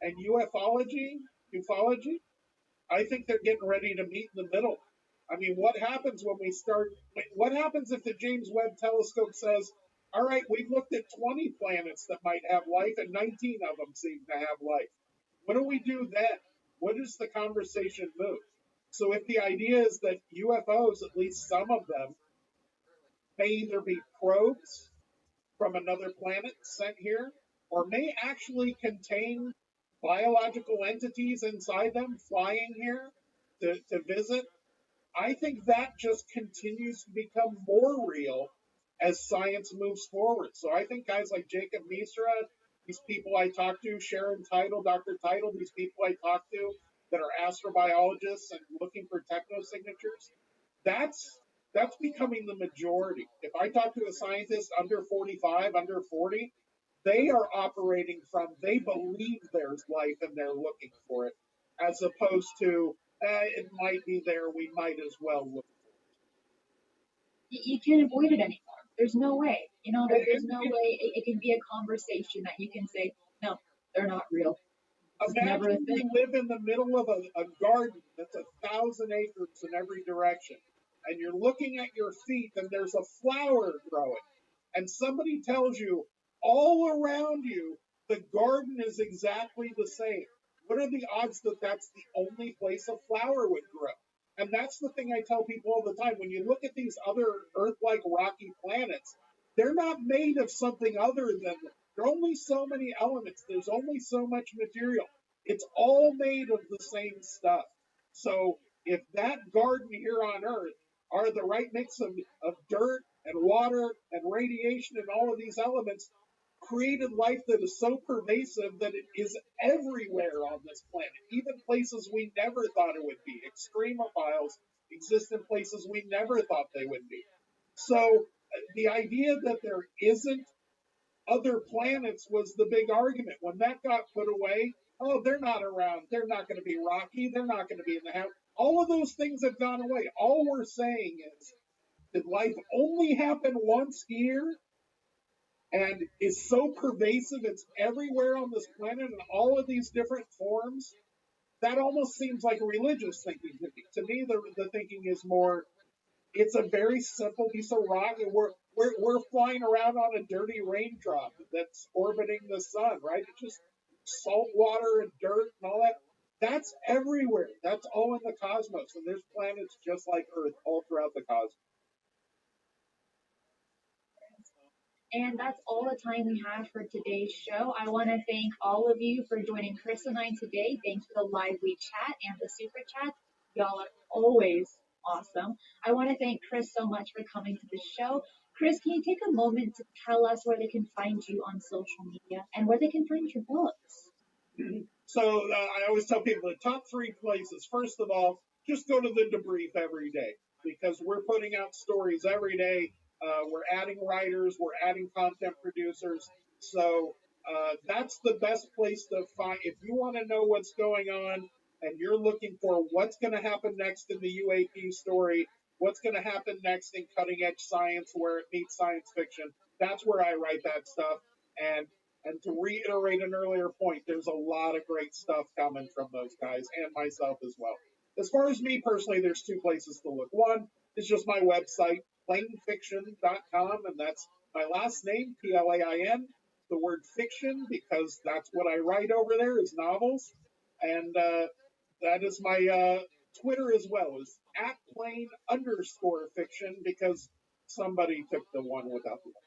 Speaker 4: and ufology, I think they're getting ready to meet in the middle. I mean, what happens if the James Webb Telescope says, all right, we've looked at 20 planets that might have life and 19 of them seem to have life. What do we do then? What does the conversation move? So if the idea is that UFOs, at least some of them, may either be probes from another planet sent here, or may actually contain biological entities inside them flying here to visit, I think that just continues to become more real as science moves forward. So I think guys like Jacob Mishra, these people I talk to, Sharon Title, Dr. Title, these people I talk to that are astrobiologists and looking for technosignatures, that's becoming the majority. If I talk to a scientist under 45, under 40, they are operating from, they believe there's life and they're looking for it, as opposed to, it might be there, we might as well look for
Speaker 11: it. You can't avoid it anymore. There's no way. There's no way it can be a conversation that you can say, no, they're not real.
Speaker 4: Imagine you live in the middle of a garden that's 1,000 acres in every direction, and you're looking at your feet and there's a flower growing, and somebody tells you all around you the garden is exactly the same. What are the odds that that's the only place a flower would grow? And that's the thing I tell people all the time. When you look at these other Earth-like rocky planets, they're not made of something other than, there are only so many elements. There's only so much material. It's all made of the same stuff. So if that garden here on Earth are the right mix of dirt and water and radiation and all of these elements, created life that is so pervasive that it is everywhere on this planet, even places we never thought it would be. Extremophiles exist in places we never thought they would be. So the idea that there isn't other planets was the big argument. When that got put away, oh, they're not around. They're not going to be rocky. They're not going to be in the house. All of those things have gone away. All we're saying is, did life only happen once here and is so pervasive, it's everywhere on this planet in all of these different forms? That almost seems like religious thinking to me. To me, the thinking is more, it's a very simple piece of rock, and we're flying around on a dirty raindrop that's orbiting the sun, right? It's just salt water and dirt and all that. That's everywhere. That's all in the cosmos, and there's planets just like Earth all throughout the cosmos.
Speaker 11: And that's all the time we have for today's show. I want to thank all of you for joining Chris and I today. Thanks for the lively chat and the super chat. Y'all are always awesome. I want to thank Chris so much for coming to the show. Chris, can you take a moment to tell us where they can find you on social media and where they can find your books?
Speaker 4: So I always tell people the top 3 places. First of all, just go to the debrief every day, because we're putting out stories every day. We're adding writers, we're adding content producers. So that's the best place to find. If you want to know what's going on and you're looking for what's going to happen next in the UAP story, what's going to happen next in cutting edge science where it meets science fiction, that's where I write that stuff. And to reiterate an earlier point, there's a lot of great stuff coming from those guys and myself as well. As far as me personally, there's 2 places to look. One is just my website, plainfiction.com, and that's my last name, Plain, the word fiction, because that's what I write over there is novels. And that is my Twitter as well, is @plain_fiction, because somebody took the one without the one.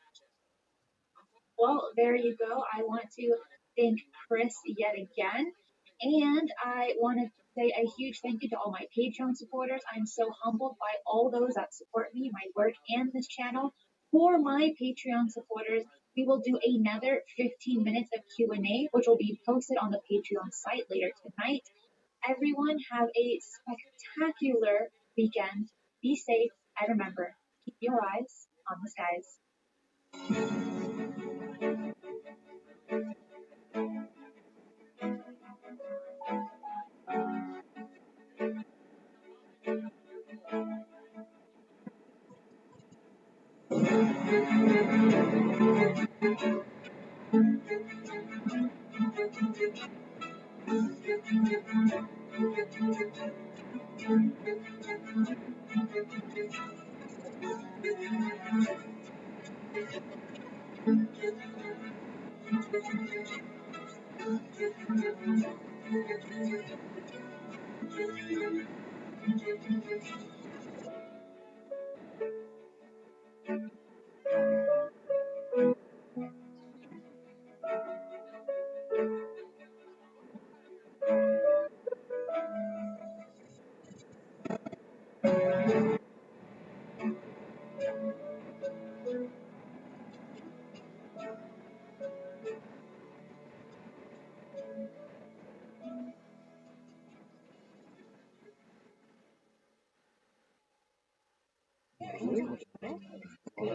Speaker 11: Well, there you go. I want to thank Chris yet again. And I want to say a huge thank you to all my Patreon supporters. I'm so humbled by all those that support me, my work, and this channel. For my Patreon supporters, we will do another 15 minutes of Q&A, which will be posted on the Patreon site later tonight. Everyone have a spectacular weekend. Be safe, and remember, keep your eyes on the skies.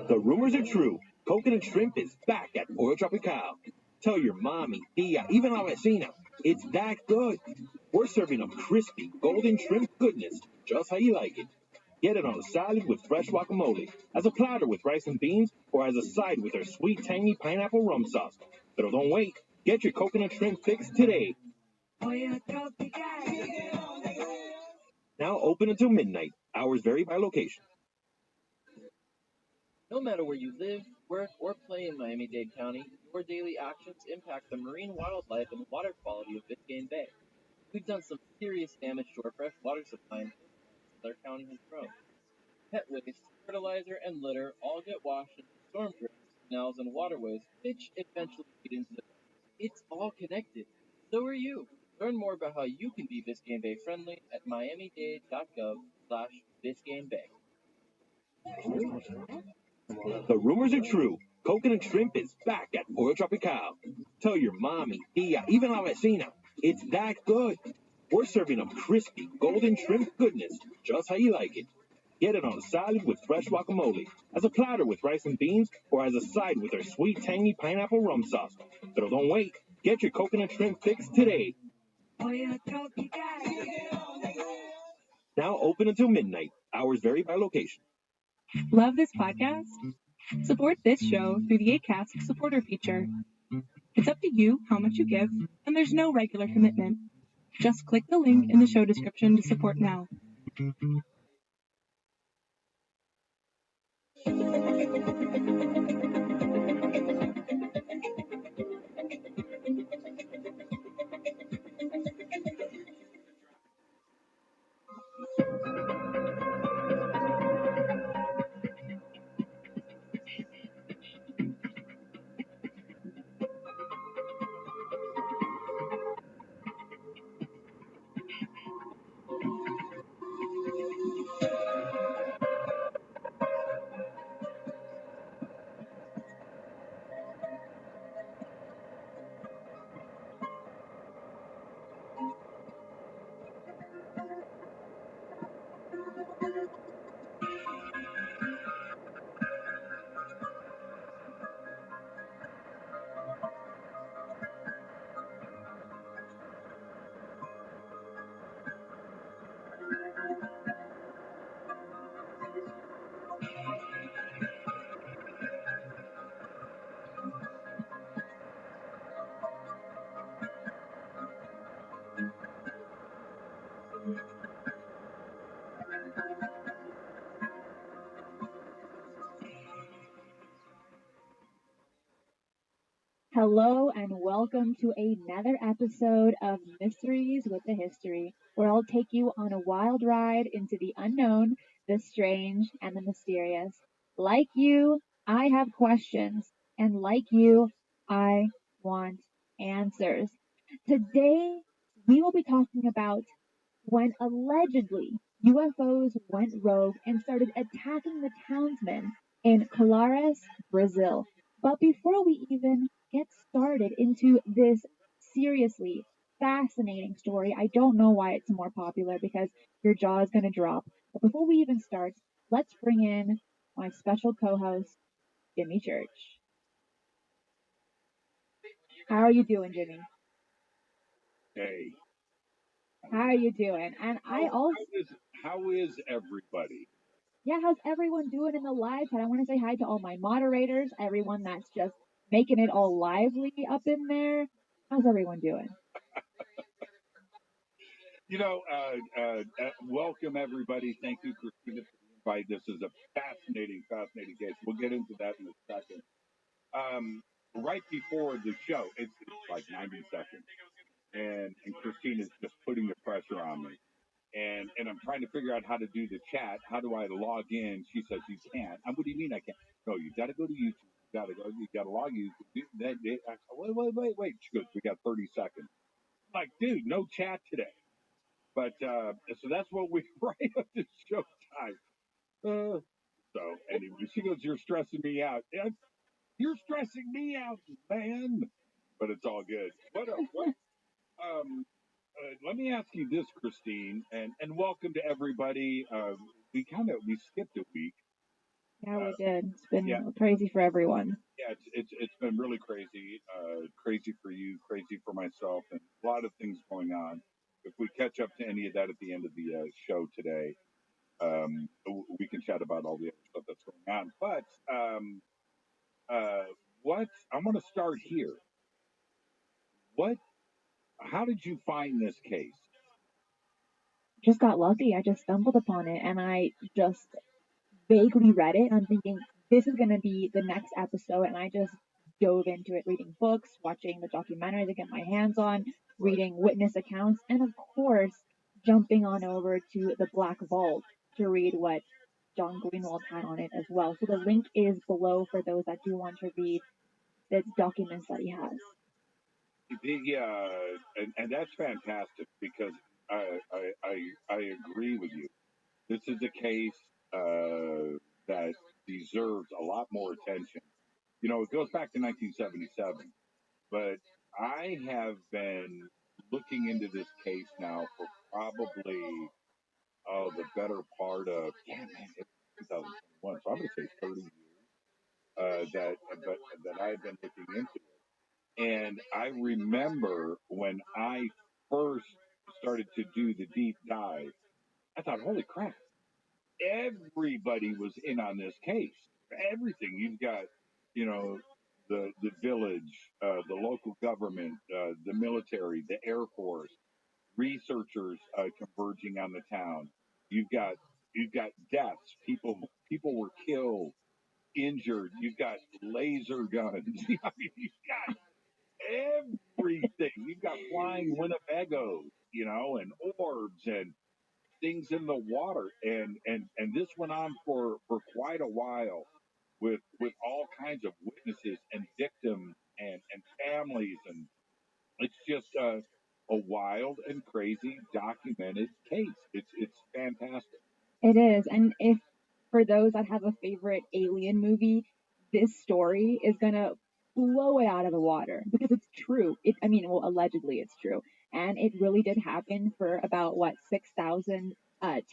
Speaker 15: The rumors are true. Coconut shrimp is back at Pollo Tropical. Tell your mommy, tia, even la vecina, it's that good. We're serving them crispy, golden shrimp goodness, just how you like it. Get it on a salad with fresh guacamole, as a platter with rice and beans, or as a side with our sweet, tangy pineapple rum sauce. But don't wait. Get your coconut shrimp fix today. Now open until midnight. Hours vary by location.
Speaker 21: No matter where you live, work, or play in Miami-Dade County, your daily actions impact the marine wildlife and water quality of Biscayne Bay. We've done some serious damage to our fresh water supply in our county has grown. Pet waste, fertilizer, and litter all get washed into storm drains, canals, and waterways, which eventually feed into the bay. It's all connected. So are you. Learn more about how you can be Biscayne Bay friendly at miamidade.gov/BiscayneBay.
Speaker 15: The rumors are true. Coconut shrimp is back at Pollo Tropical. Tell your mom and tia, even la vecina, it's that good. We're serving up crispy, golden shrimp goodness, just how you like it. Get it on a salad with fresh guacamole, as a platter with rice and beans, or as a side with our sweet, tangy pineapple rum sauce. But don't wait. Get your coconut shrimp fix today. Now open until midnight. Hours vary by location.
Speaker 12: Love this podcast? Support this show through the Acast supporter feature. It's up to you how much you give, and there's no regular commitment. Just click the link in the show description to support now.
Speaker 11: Hello and welcome to another episode of Mysteries with the History, where I'll take you on a wild ride into the unknown, the strange, and the mysterious. Like you, I have questions, and like you, I want answers. Today, we will be talking about when allegedly UFOs went rogue and started attacking the townsmen in Colares, Brazil. But before we even get started into this seriously fascinating story, I don't know why it's more popular because your jaw is going to drop. But before we even start, let's bring in my special co-host, Jimmy Church. How are you doing, Jimmy?
Speaker 10: Hey.
Speaker 11: How are you doing? And
Speaker 10: How is everybody?
Speaker 11: Yeah, how's everyone doing in the live chat? I want to say hi to all my moderators, everyone that's just making it all lively up in there. How's everyone doing?
Speaker 10: Welcome everybody. Thank you, Christina, for the invite. This is a fascinating case. We'll get into that in a second. Right before the show, it's like 90 seconds, and Christina's just putting the pressure on me. And I'm trying to figure out how to do the chat. How do I log in? She says you can't. What do you mean I can't? No, you got to go to YouTube. You got to log in. Wait. She goes, we got 30 seconds. I'm like, dude, no chat today. But so that's what we right up to showtime. So anyway, she goes, you're stressing me out. You're stressing me out, man. But it's all good. Let me ask you this, Christine, and welcome to everybody. We skipped a week.
Speaker 11: Yeah, we did. It's been crazy for everyone.
Speaker 10: Yeah, it's been really crazy. Crazy for you, crazy for myself, and a lot of things going on. If we catch up to any of that at the end of the show today, we can chat about all the other stuff that's going on. But I'm going to start here. How did you find this case?
Speaker 11: Just got lucky. I just stumbled upon it, and I just vaguely read it. I'm thinking this is going to be the next episode, and I just dove into it, reading books, watching the documentaries I get my hands on, reading witness accounts, and of course, jumping on over to the Black Vault to read what John Greenwald had on it as well. So the link is below for those that do want to read the documents that he has.
Speaker 10: And that's fantastic because I agree with you. This is a case that deserves a lot more attention. You know, it goes back to 1977, but I have been looking into this case now for probably the better part of it's 2021, so I'm going to say 30 years that I've been looking into it. And I remember when I first started to do the deep dive, I thought, holy crap, everybody was in on this case. Everything. You've got, you know, the village, the local government, the military, the Air Force, researchers converging on the town. You've got deaths. People were killed, injured. You've got laser guns. I mean, you've got everything. You've got flying Winnebagos, you know, and orbs and things in the water, and this went on for quite a while with all kinds of witnesses and victims and families, and it's just a wild and crazy documented case. It's fantastic.
Speaker 11: It is. And if for those that have a favorite alien movie, this story is gonna blow it out of the water because it's true. I mean, well, allegedly it's true. And it really did happen for about what 6,000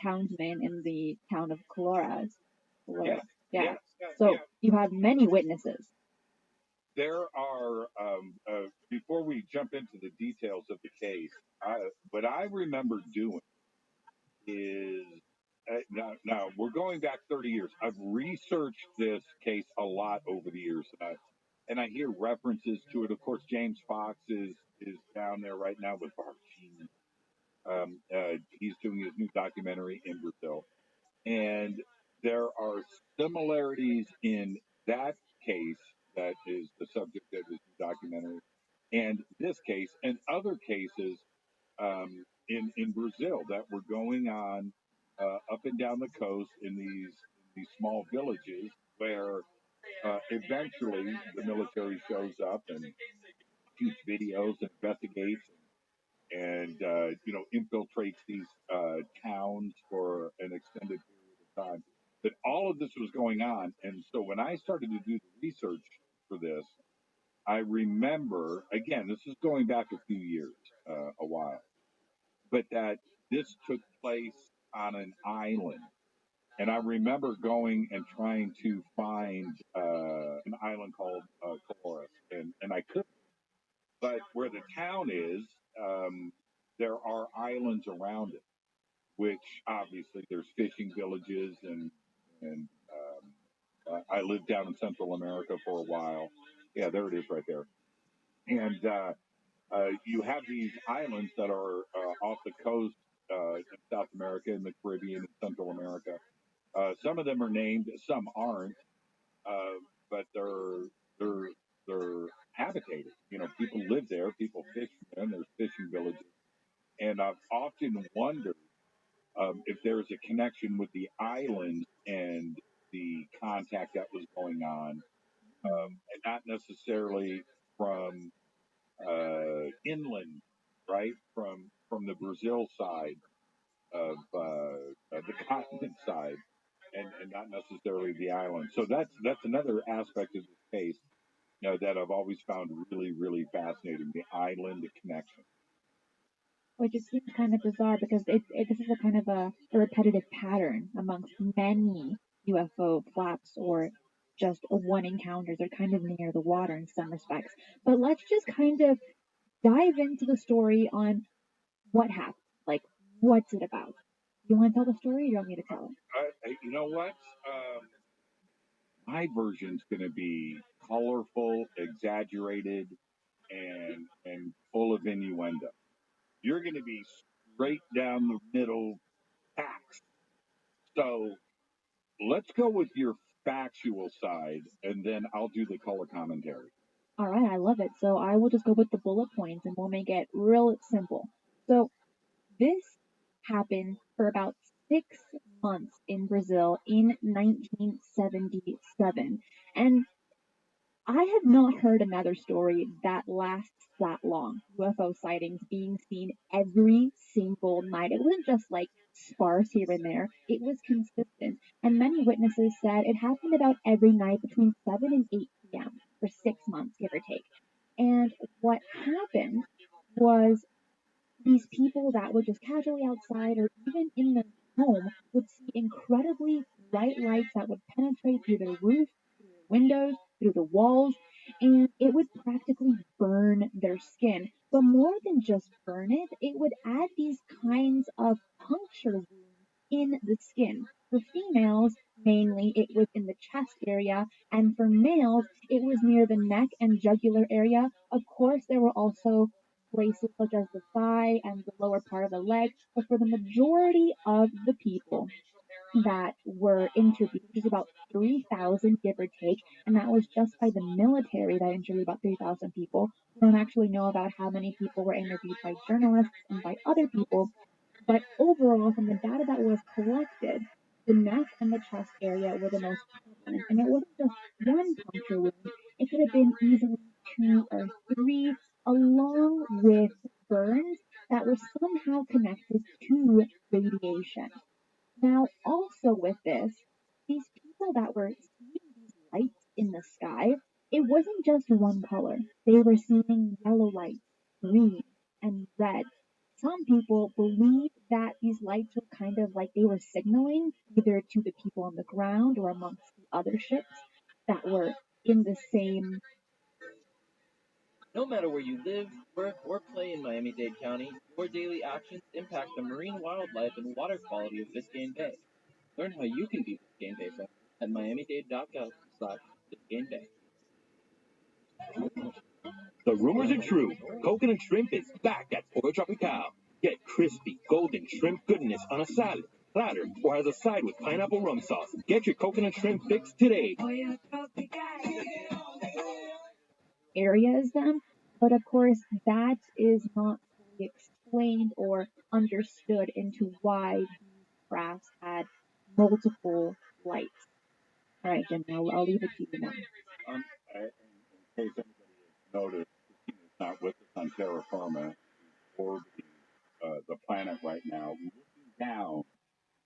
Speaker 11: townsmen in the town of Coloras.
Speaker 10: Yeah,
Speaker 11: Yeah.
Speaker 10: yeah,
Speaker 11: So
Speaker 10: yeah.
Speaker 11: you have many witnesses.
Speaker 10: There are before we jump into the details of the case, what I remember doing is now we're going back 30 years. I've researched this case a lot over the years, and I hear references to it. Of course, James Fox is down there right now with Bart Sheen. He's doing his new documentary in Brazil, and there are similarities in that case that is the subject of this documentary, and this case, and other cases in Brazil that were going on up and down the coast in these small villages where eventually the military shows up and shoots videos and investigates and infiltrates these towns for an extended period of time. That all of this was going on, and so when I started to do the research for this, I remember again, this is going back a few years, a while, but that this took place on an island. And I remember going and trying to find an island called Coloris, and I couldn't. But where the town is, there are islands around it, which obviously there's fishing villages and I lived down in Central America for a while. Yeah, there it is right there. And you have these islands that are off the coast in South America, in the Caribbean, and Central America. Some of them are named, some aren't, but they're habitated. You know, people live there, people fish there, and there's fishing villages. And I've often wondered if there's a connection with the island and the contact that was going on, and not necessarily from inland, right? From the Brazil side of the continent side, and not necessarily the island. So that's another aspect of this case, that I've always found really, really fascinating: the island connection.
Speaker 11: Which it seems kind of bizarre because this is a kind of a repetitive pattern amongst many UFO flaps or just one encounters. They're kind of near the water in some respects. But let's just kind of dive into the story on what happened. Like, what's it about? You want to tell the story or you want me to tell it?
Speaker 10: You know what? My version's going to be colorful, exaggerated, and full of innuendo. You're going to be straight down the middle facts. So let's go with your factual side, and then I'll do the color commentary.
Speaker 11: All right, I love it. So I will just go with the bullet points and we'll make it real simple. So this happened for about 6 months in Brazil in 1977. And I have not heard another story that lasts that long. UFO sightings being seen every single night. It wasn't just like sparse here and there. It was consistent. And many witnesses said it happened about every night between 7 and 8 p.m. for 6 months, give or take. And what happened was these people that were just casually outside or even in their home would see incredibly bright lights that would penetrate through the roof, through the windows, through the walls, and it would practically burn their skin. But more than just burn it, it would add these kinds of puncture wounds in the skin. For females, mainly it was in the chest area, and for males, it was near the neck and jugular area. Of course, there were also places such as the thigh and the lower part of the leg, but for the majority of the people that were interviewed, which is about 3,000 give or take, and that was just by the military that interviewed about 3,000 people. We don't actually know about how many people were interviewed by journalists and by other people, but overall, from the data that was collected, the neck and the chest area were the most prevalent, and it wasn't just one puncture wound, it could have been easily 2 or 3, along with burns that were somehow connected to radiation. Now, also with this, these people that were seeing these lights in the sky, it wasn't just one color. They were seeing yellow lights, green, and red. Some people believe that these lights were kind of like they were signaling either to the people on the ground or amongst the other ships that were in the same.
Speaker 21: No matter where you live, work, or play in Miami-Dade County, your daily actions impact the marine wildlife and water quality of Biscayne Bay. Learn how you can be Biscayne Bay friendly at miamidade.gov/Biscayne Bay.
Speaker 15: The rumors are true. Coconut shrimp is back at Pollo Tropical. Get crispy, golden shrimp goodness on a salad, platter, or as a side with pineapple rum sauce. Get your coconut shrimp fix today.
Speaker 11: Areas them, but of course that is not fully explained or understood into why these crafts had multiple lights. All right, Jim, I'll leave it to you now.
Speaker 10: In case anybody has noticed, Christina's not with us on terra firma or the planet right now, looking down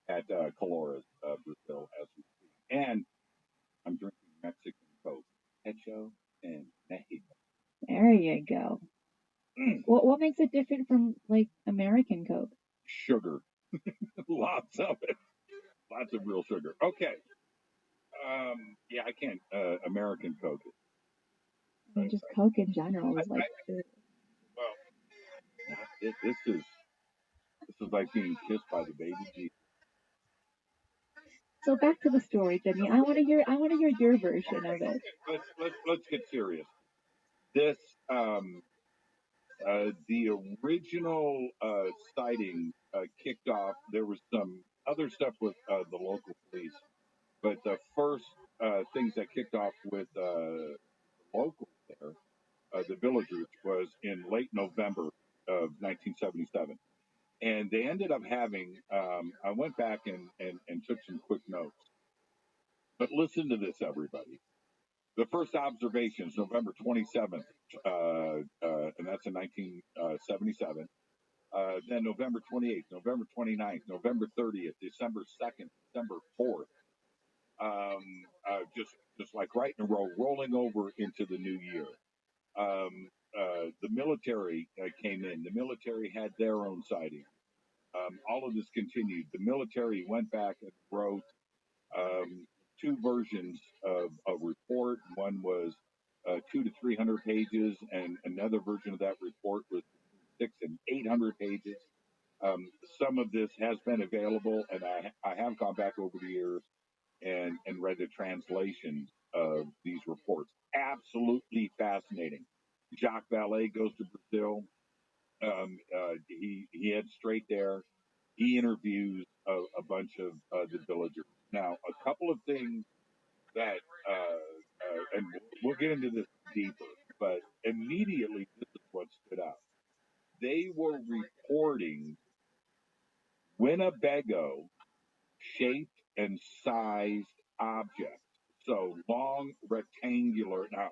Speaker 10: at Colores, Brazil, as we speak. And I'm drinking Mexican Coke, Hecho and Mexico.
Speaker 11: There you go. What makes it different from like American Coke?
Speaker 10: Sugar. Lots of it. Lots of real sugar. Okay. Yeah, I can't. American Coke.
Speaker 11: I mean, just Coke in general is like.
Speaker 10: Well, this is like being kissed by the baby Jesus.
Speaker 11: So back to the story, Jimmy. I want to hear your version of it.
Speaker 10: Let's get serious. This the original sighting kicked off. There was some other stuff with the local police, but the first things that kicked off with locals there, the villagers, was in late November of 1977. And they ended up having, I went back and took some quick notes. But listen to this, everybody. The first observations, November 27th, and that's in 1977. Then November 28th, November 29th, November 30th, December 2nd, December 4th. Just like right in a row, rolling over into the new year. The military came in. The military had their own sighting. All of this continued. The military went back and wrote two versions of a report. One was 200 to 300 pages, and another version of that report was 600 and 800 pages. Some of this has been available, and I have gone back over the years and read the translations of these reports. Absolutely fascinating. Jacques Vallée goes to Brazil. He heads straight there. He interviews a bunch of the villagers. Now, a couple of things that, and we'll get into this deeper, but immediately this is what stood out. They were reporting Winnebago shaped and sized objects. So long, rectangular. Now,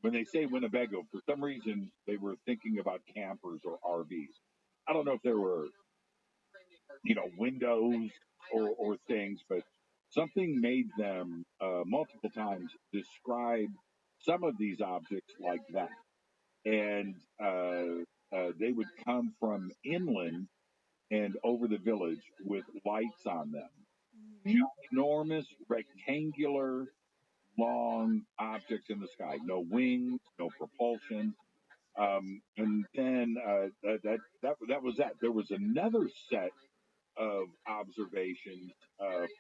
Speaker 10: when they say Winnebago, for some reason they were thinking about campers or RVs. I don't know if there were, windows or things, but something made them multiple times describe some of these objects like that. And they would come from inland and over the village with lights on them. Enormous, rectangular, long objects in the sky. No wings, no propulsion. And then that was that. There was another set of observations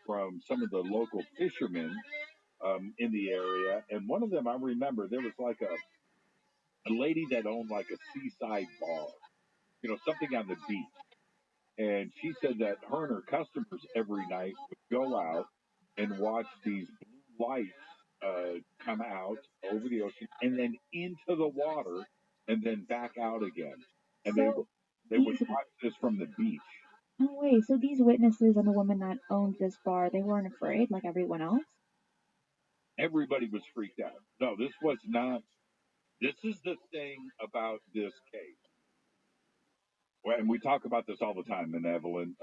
Speaker 10: from some of the local fishermen in the area, and one of them I remember there was like a lady that owned like a seaside bar, something on the beach, and she said that her and her customers every night would go out and watch these blue lights come out over the ocean and then into the water and then back out again, and they would watch this from the beach.
Speaker 11: Oh wait, so these witnesses and the woman that owned this bar, they weren't afraid like everyone else?
Speaker 10: Everybody was freaked out. No, this was not. This is the thing about this case. Well, and we talk about this all the time: benevolent,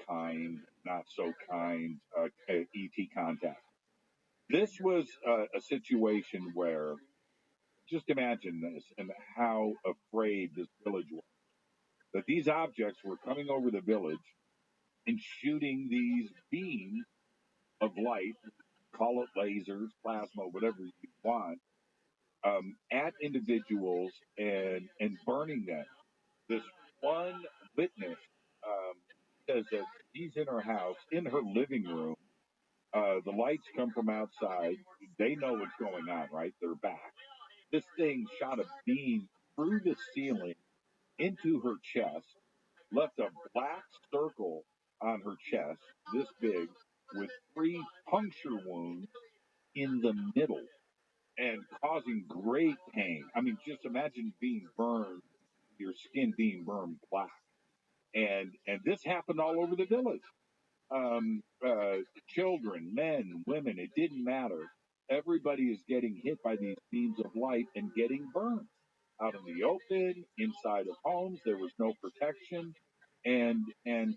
Speaker 10: kind, not so kind, ET contact. This was a situation where, just imagine this and how afraid this village was. That these objects were coming over the village and shooting these beams of light, call it lasers, plasma, whatever you want, at individuals and burning them. This one witness says that he's in her house, in her living room. The lights come from outside. They know what's going on, right? They're back. This thing shot a beam through the ceiling into her chest, left a black circle on her chest, this big, with 3 puncture wounds in the middle and causing great pain. I mean, just imagine being burned, your skin being burned black. And this happened all over the village. Children, men, women, it didn't matter. Everybody is getting hit by these beams of light and getting burned. Out in the open, inside of homes, there was no protection, and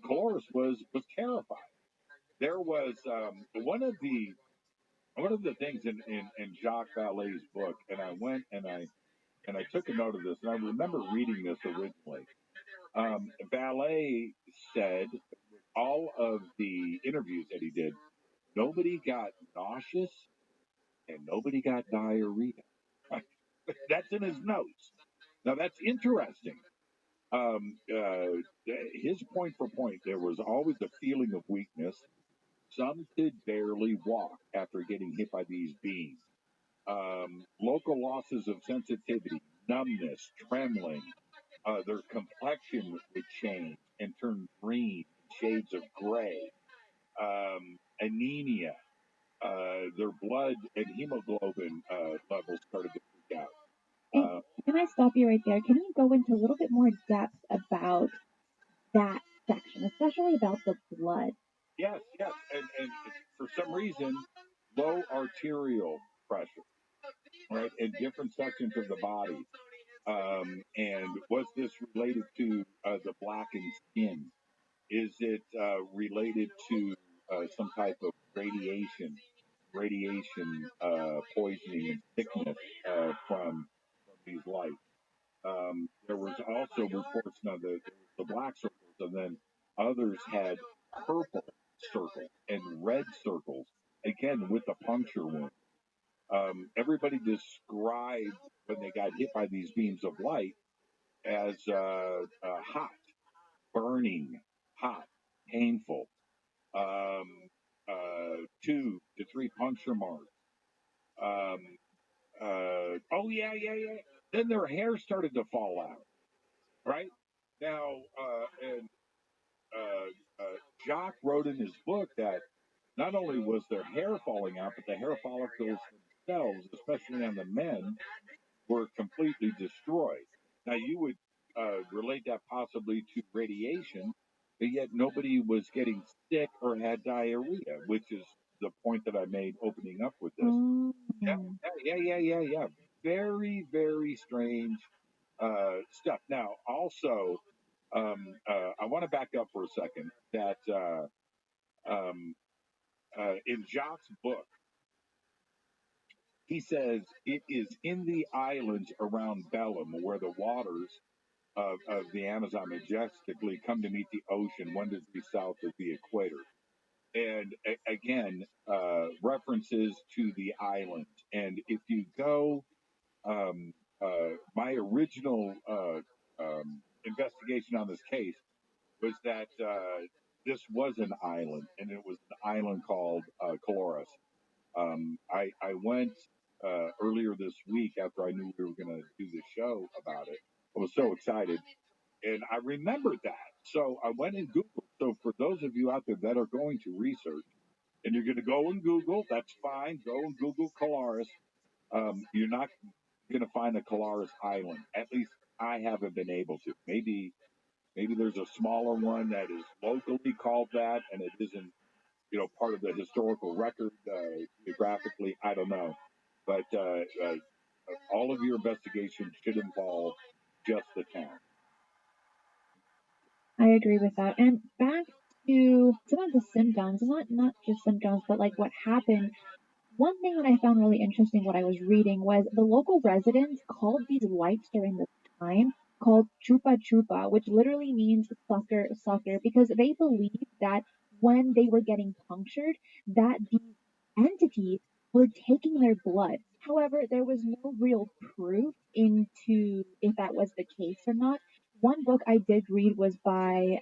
Speaker 10: Cloris was terrified. There was one of the things in Jacques Vallée's book, and I went and I took a note of this, and I remember reading this originally. Vallée said all of the interviews that he did, nobody got nauseous and nobody got diarrhea. That's in his notes. Now that's interesting. His point for point, there was always a feeling of weakness. Some could barely walk after getting hit by these beams. Local losses of sensitivity, numbness, trembling. Their complexion would change and turn green, shades of gray. Anemia. Their blood and hemoglobin levels started to freak out.
Speaker 11: Can I stop you right there? Can you go into a little bit more depth about that section, especially about the blood?
Speaker 10: Yes. And for some reason, low arterial pressure, right, in different sections of the body. And was this related to the blackened skin? Is it related to some type of radiation poisoning and sickness from these lights? There was also reports now that the black circles, and then others had purple circles and red circles, again with the puncture wound. Everybody described when they got hit by these beams of light as hot, burning, hot, painful. 2 to 3 puncture marks. Yeah. Then their hair started to fall out. Right now, Jacques wrote in his book that not only was their hair falling out, but the hair follicles themselves, especially on the men, were completely destroyed. Now, you would relate that possibly to radiation, but yet nobody was getting sick or had diarrhea, which is the point that I made opening up with this.
Speaker 11: Oh.
Speaker 10: Yeah. Very, very strange stuff. Now, also, I want to back up for a second that in Jacques' book, he says it is in the islands around Bellum where the waters of the Amazon majestically come to meet the ocean 1 degree south of the equator. And again, references to the island. And if you go, my original investigation on this case was that this was an island, and it was an island called Coloris. I went earlier this week after I knew we were going to do the show about it. I was so excited, and I remembered that. So I went and Googled. So for those of you out there that are going to research, and you're going to go and Google, that's fine. Go and Google Coloris. You're not going to find a Coloris Island. At least I haven't been able to. Maybe there's a smaller one that is locally called that, and it isn't, part of the historical record geographically. I don't know, but all of your investigation should involve just the town.
Speaker 11: I agree with that. And back to some of the symptoms, not just symptoms, but like what happened. One thing that I found really interesting, what I was reading, was the local residents called these lights during this time called chupa chupa, which literally means sucker, sucker, because they believed that when they were getting punctured, that these entities were taking their blood. However, there was no real proof into if that was the case or not. One book I did read was by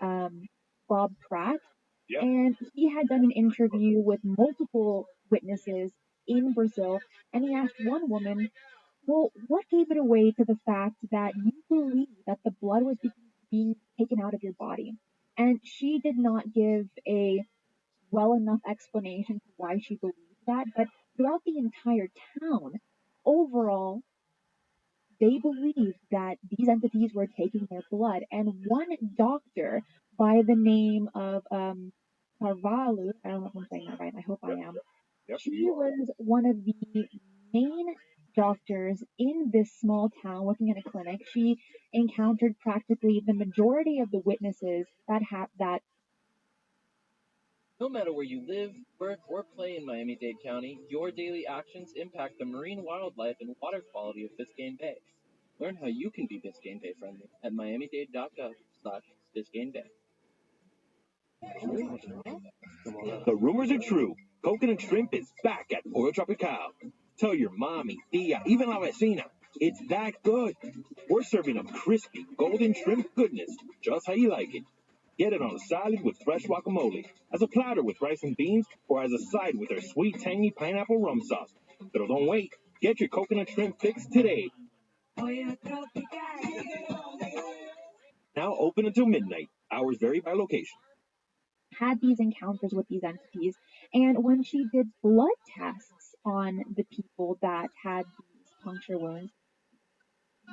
Speaker 11: Bob Pratt,
Speaker 10: Yep.
Speaker 11: and he had done an interview with multiple witnesses in Brazil, and he asked one woman, well, what gave it away to the fact that you believe that the blood was being taken out of your body? And she did not give a well enough explanation for why she believed that, but throughout the entire town, overall, they believed that these entities were taking their blood. And one doctor by the name of Carvalho, I don't know if I'm saying that right, I hope I am.
Speaker 10: Yep,
Speaker 11: She was one of the main doctors in this small town working in a clinic. She encountered practically the majority of the witnesses that
Speaker 21: No matter where you live, work, or play in Miami-Dade County, your daily actions impact the marine wildlife and water quality of Biscayne Bay. Learn how you can be Biscayne Bay friendly at miamidade.gov/Biscayne Bay.
Speaker 15: The rumors are true. Coconut shrimp is back at Pollo Tropical. Tell your mommy, tia, even la vecina. It's that good. We're serving up crispy, golden shrimp goodness, just how you like it. Get it on a salad with fresh guacamole, as a platter with rice and beans, or as a side with our sweet, tangy pineapple rum sauce. But don't wait. Get your coconut shrimp fix today. Now open until midnight. Hours vary by location.
Speaker 11: had these encounters with these entities. And when she did blood tests on the people that had these puncture wounds,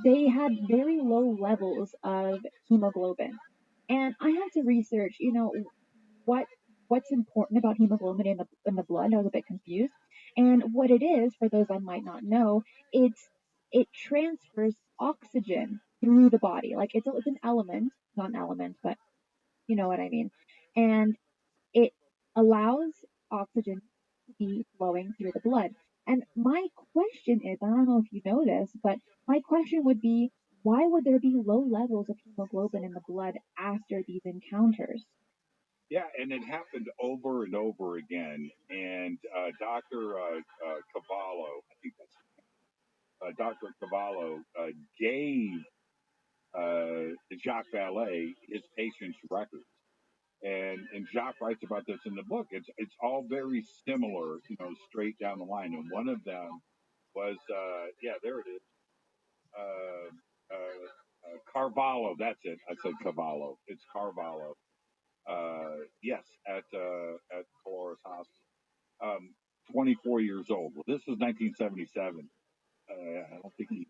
Speaker 11: they had very low levels of hemoglobin. And I had to research, what's important about hemoglobin in the blood. I was a bit confused. And what it is, for those that might not know, it transfers oxygen through the body. Like it's an element, not an element, but you know what I mean. And it allows oxygen to be flowing through the blood. And my question is, I don't know if you know this, but my question would be, why would there be low levels of hemoglobin in the blood after these encounters?
Speaker 10: Yeah, and it happened over and over again. And Dr. Cavallo, I think that's Dr. Cavallo gave Jacques Vallée his patient's records. And Jacques writes about this in the book. It's all very similar, straight down the line. And one of them was, there it is, Carvalho. That's it. I said Cavallo. It's Carvalho. Yes, at Coloris Hospital. 24 years old. Well, this was 1977. I don't think he's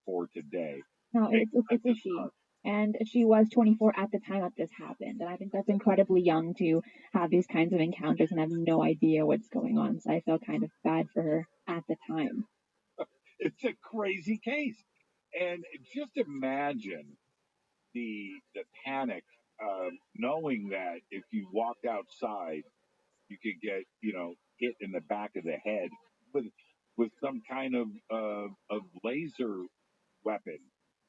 Speaker 10: 24 today.
Speaker 11: No, it's a she. And she was 24 at the time that this happened. And I think that's incredibly young to have these kinds of encounters and have no idea what's going on. So I feel kind of bad for her at the time.
Speaker 10: It's a crazy case. And just imagine the panic, knowing that if you walked outside, you could get, hit in the back of the head with some kind of laser weapon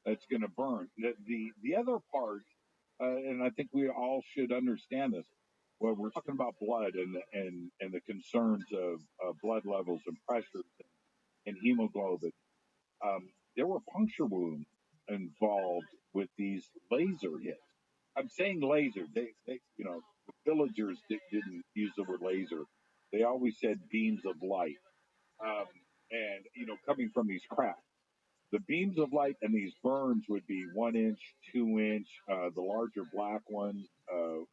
Speaker 10: that's going to burn. The other part, and I think we all should understand this. When we're talking about blood and the concerns of blood levels and pressures and hemoglobin, there were puncture wounds involved with these laser hits. I'm saying laser. The villagers didn't use the word laser. They always said beams of light. And coming from these crafts, the beams of light and these burns would be 1 inch, 2 inch. The larger black ones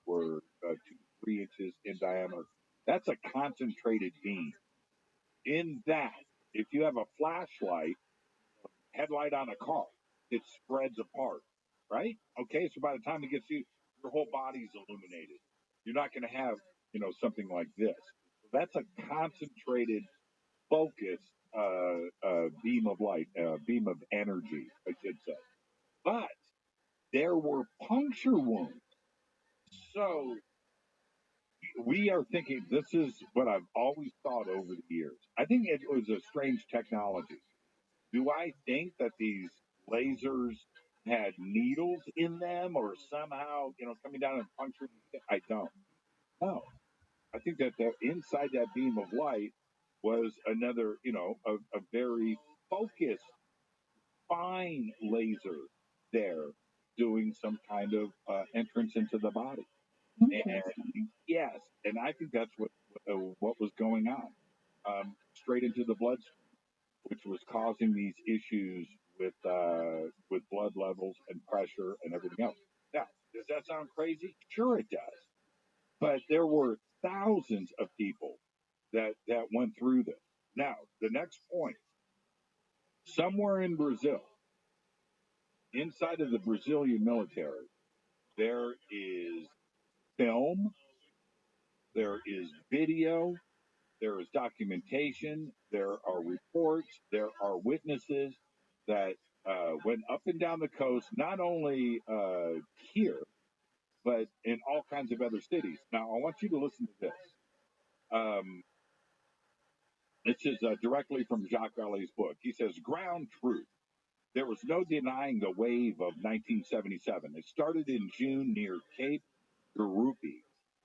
Speaker 10: were 2 to 3 inches in diameter. That's a concentrated beam. In that, if you have a flashlight, headlight on a car, it spreads apart, right? Okay, so by the time it gets you, your whole body's illuminated. You're not going to have, something like this. That's a concentrated, focused beam of light, beam of energy, I should say. But there were puncture wounds. So we are thinking, this is what I've always thought over the years. I think it was a strange technology. Do I think that these lasers had needles in them or somehow, coming down and puncturing? I don't. No. I think that inside that beam of light was another, a very focused, fine laser there doing some kind of entrance into the body. And yes, and I think that's what was going on, straight into the bloodstream, which was causing these issues with blood levels and pressure and everything else. Now, does that sound crazy? Sure, it does. But there were thousands of people that went through this. Now, the next point, somewhere in Brazil, inside of the Brazilian military, there is film, there is video, there is documentation, there are reports, there are witnesses that went up and down the coast, not only here, but in all kinds of other cities. Now, I want you to listen to this. This is directly from Jacques Vallée's book. He says, ground truth. There was no denying the wave of 1977. It started in June near Cape Gurupi,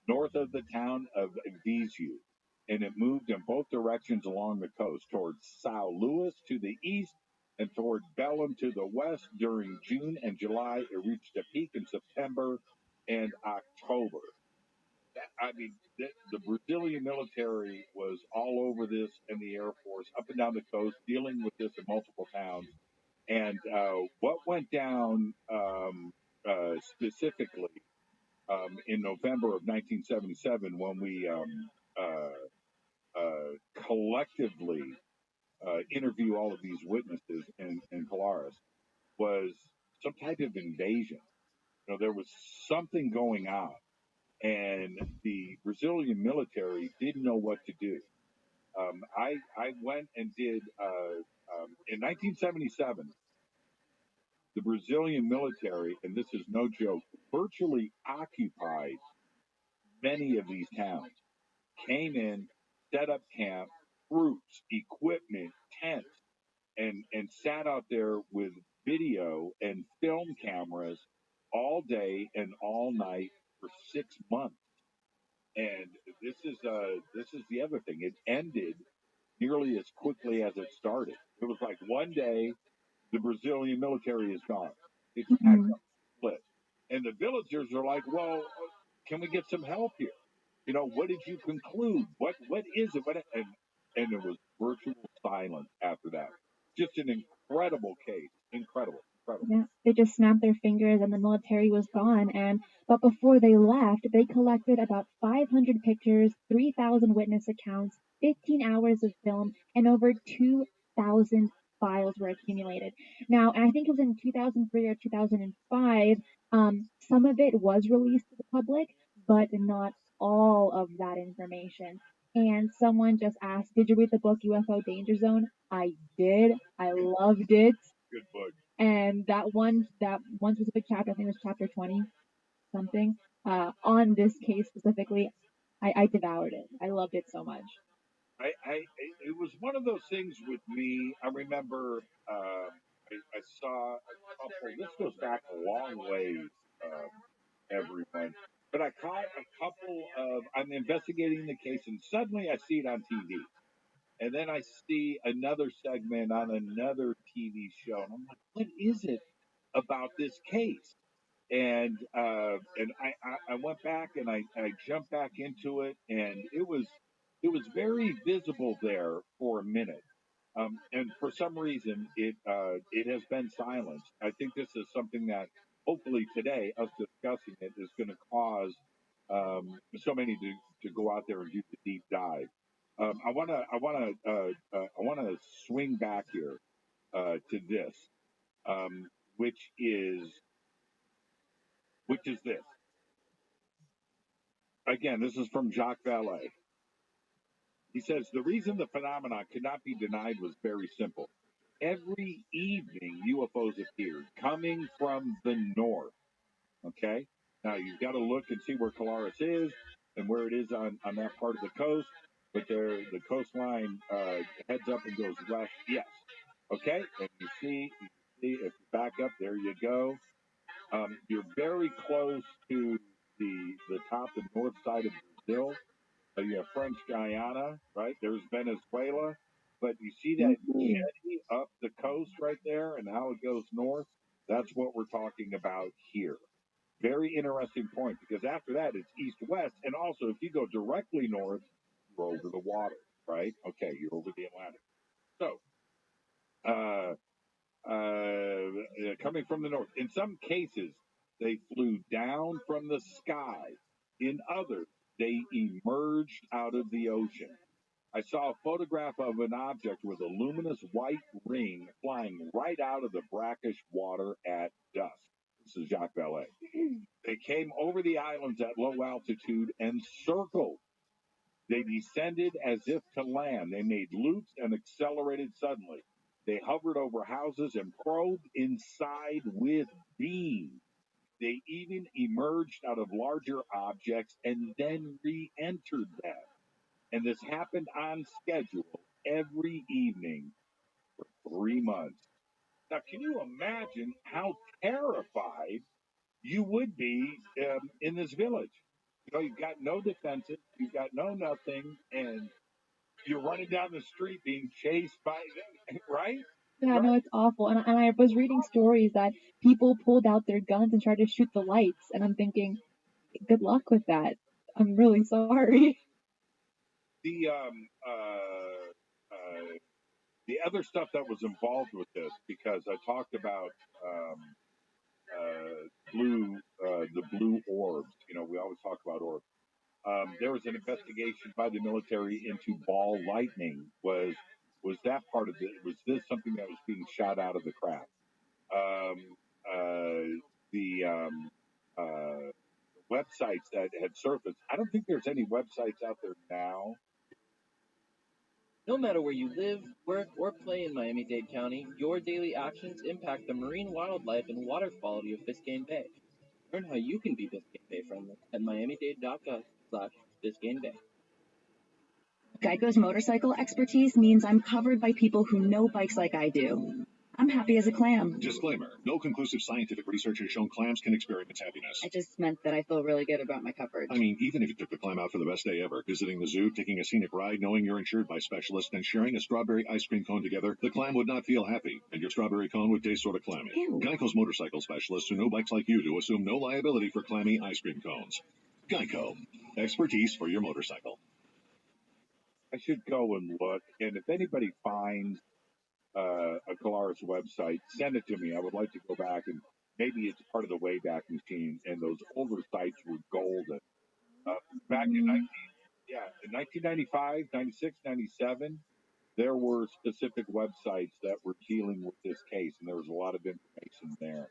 Speaker 10: north of the town of Viseu, and it moved in both directions along the coast, towards São Luís to the east and toward Belém to the west. During June and July, it reached a peak in September and October. I mean, the Brazilian military was all over this, and the Air Force, up and down the coast, dealing with this in multiple towns. And what went down specifically in November of 1977, when we collectively interview all of these witnesses in Colares, was some type of invasion. There was something going on, and the Brazilian military didn't know what to do. I went and did, in 1977, the Brazilian military, and this is no joke, virtually occupied many of these towns, came in, set up camp, troops, equipment, tents, and sat out there with video and film cameras all day and all night for 6 months. And this is the other thing. It ended nearly as quickly as it started. It was like one day the Brazilian military is gone. It's packed up, split. And the villagers are like, well, can we get some help here? What did you conclude? What is it? And there was virtual silence after that. Just an incredible case. Incredible.
Speaker 11: Yeah, they just snapped their fingers and the military was gone. But before they left, they collected about 500 pictures, 3,000 witness accounts, 15 hours of film, and over 2,000 files were accumulated. Now, and I think it was in 2003 or 2005, some of it was released to the public, but not all of that information. And someone just asked, did you read the book UFO Danger Zone? I did. I loved it.
Speaker 10: Good book.
Speaker 11: And that one specific chapter, I think it was chapter 20 something, on this case specifically, I devoured it. I loved it so much.
Speaker 10: It was one of those things with me. I remember I saw a couple. This goes back a long ways, everyone. But I caught a couple of. I'm investigating the case, and suddenly I see it on TV, and then I see another segment on another TV show, and I'm like, what is it about this case? And I went back and I jumped back into it, and it was very visible there for a minute, and for some reason it has been silenced. I think this is something that hopefully today us discussing it is going to cause so many to go out there and do the deep dive. I want to swing back here to this, which is this. Again, this is from Jacques Vallée. He says, the reason the phenomenon could not be denied was very simple. Every evening, UFOs appeared coming from the north. Okay? Now, you've got to look and see where Colares is and where it is on that part of the coast. But the coastline heads up and goes west. Yes. Okay? And you see, if you back up, there you go. You're very close to the top and north side of Brazil. You have French Guyana, right? There's Venezuela. But you see that jetty up the coast right there and how it goes north? That's what we're talking about here. Very interesting point, because after that, it's east-west. And also, if you go directly north, you're over the water, right? Okay, you're over the Atlantic. So, coming from the north. In some cases, they flew down from the sky. In others, they emerged out of the ocean. I saw a photograph of an object with a luminous white ring flying right out of the brackish water at dusk. This is Jacques Vallée. They came over the islands at low altitude and circled. They descended as if to land. They made loops and accelerated suddenly. They hovered over houses and probed inside with beams. They even emerged out of larger objects and then re-entered them. And this happened on schedule every evening for 3 months. Now, can you imagine how terrified you would be in this village? You know, you've got no defenses, you've got no nothing, and you're running down the street being chased by them, right?
Speaker 11: Yeah, no, it's awful. And I was reading stories that people pulled out their guns and tried to shoot the lights, and I'm thinking, good luck with that. I'm really sorry.
Speaker 10: The other stuff that was involved with this, because I talked about the blue orbs. You know, we always talk about orbs. There was an investigation by the military into ball lightning. Was that part of it? Was this something that was being shot out of the craft? The websites that had surfaced. I don't think there's any websites out there now.
Speaker 21: No matter where you live, work, or play in Miami-Dade County, your daily actions impact the marine wildlife and water quality of Biscayne Bay. Learn how you can be Biscayne Bay friendly at miamidade.gov/Biscayne Bay.
Speaker 20: Geico's motorcycle expertise means I'm covered by people who know bikes like I do. I'm happy as a clam.
Speaker 6: Disclaimer. No conclusive scientific research has shown clams can experience happiness.
Speaker 20: I just meant that I feel really good about my coverage.
Speaker 6: I mean, even if you took the clam out for the best day ever, visiting the zoo, taking a scenic ride, knowing you're insured by specialists, and sharing a strawberry ice cream cone together, the clam would not feel happy, and your strawberry cone would taste sort of clammy.
Speaker 20: Ew.
Speaker 6: Geico's motorcycle specialists who know bikes like you do assume no liability for clammy ice cream cones. Geico. Expertise for your motorcycle.
Speaker 10: I should go and look, and if anybody finds a Colares website, send it to me. I would like to go back, and maybe it's part of the Wayback Machine, and those older sites were golden. Back in 1995, 96, 97, there were specific websites that were dealing with this case, and there was a lot of information there.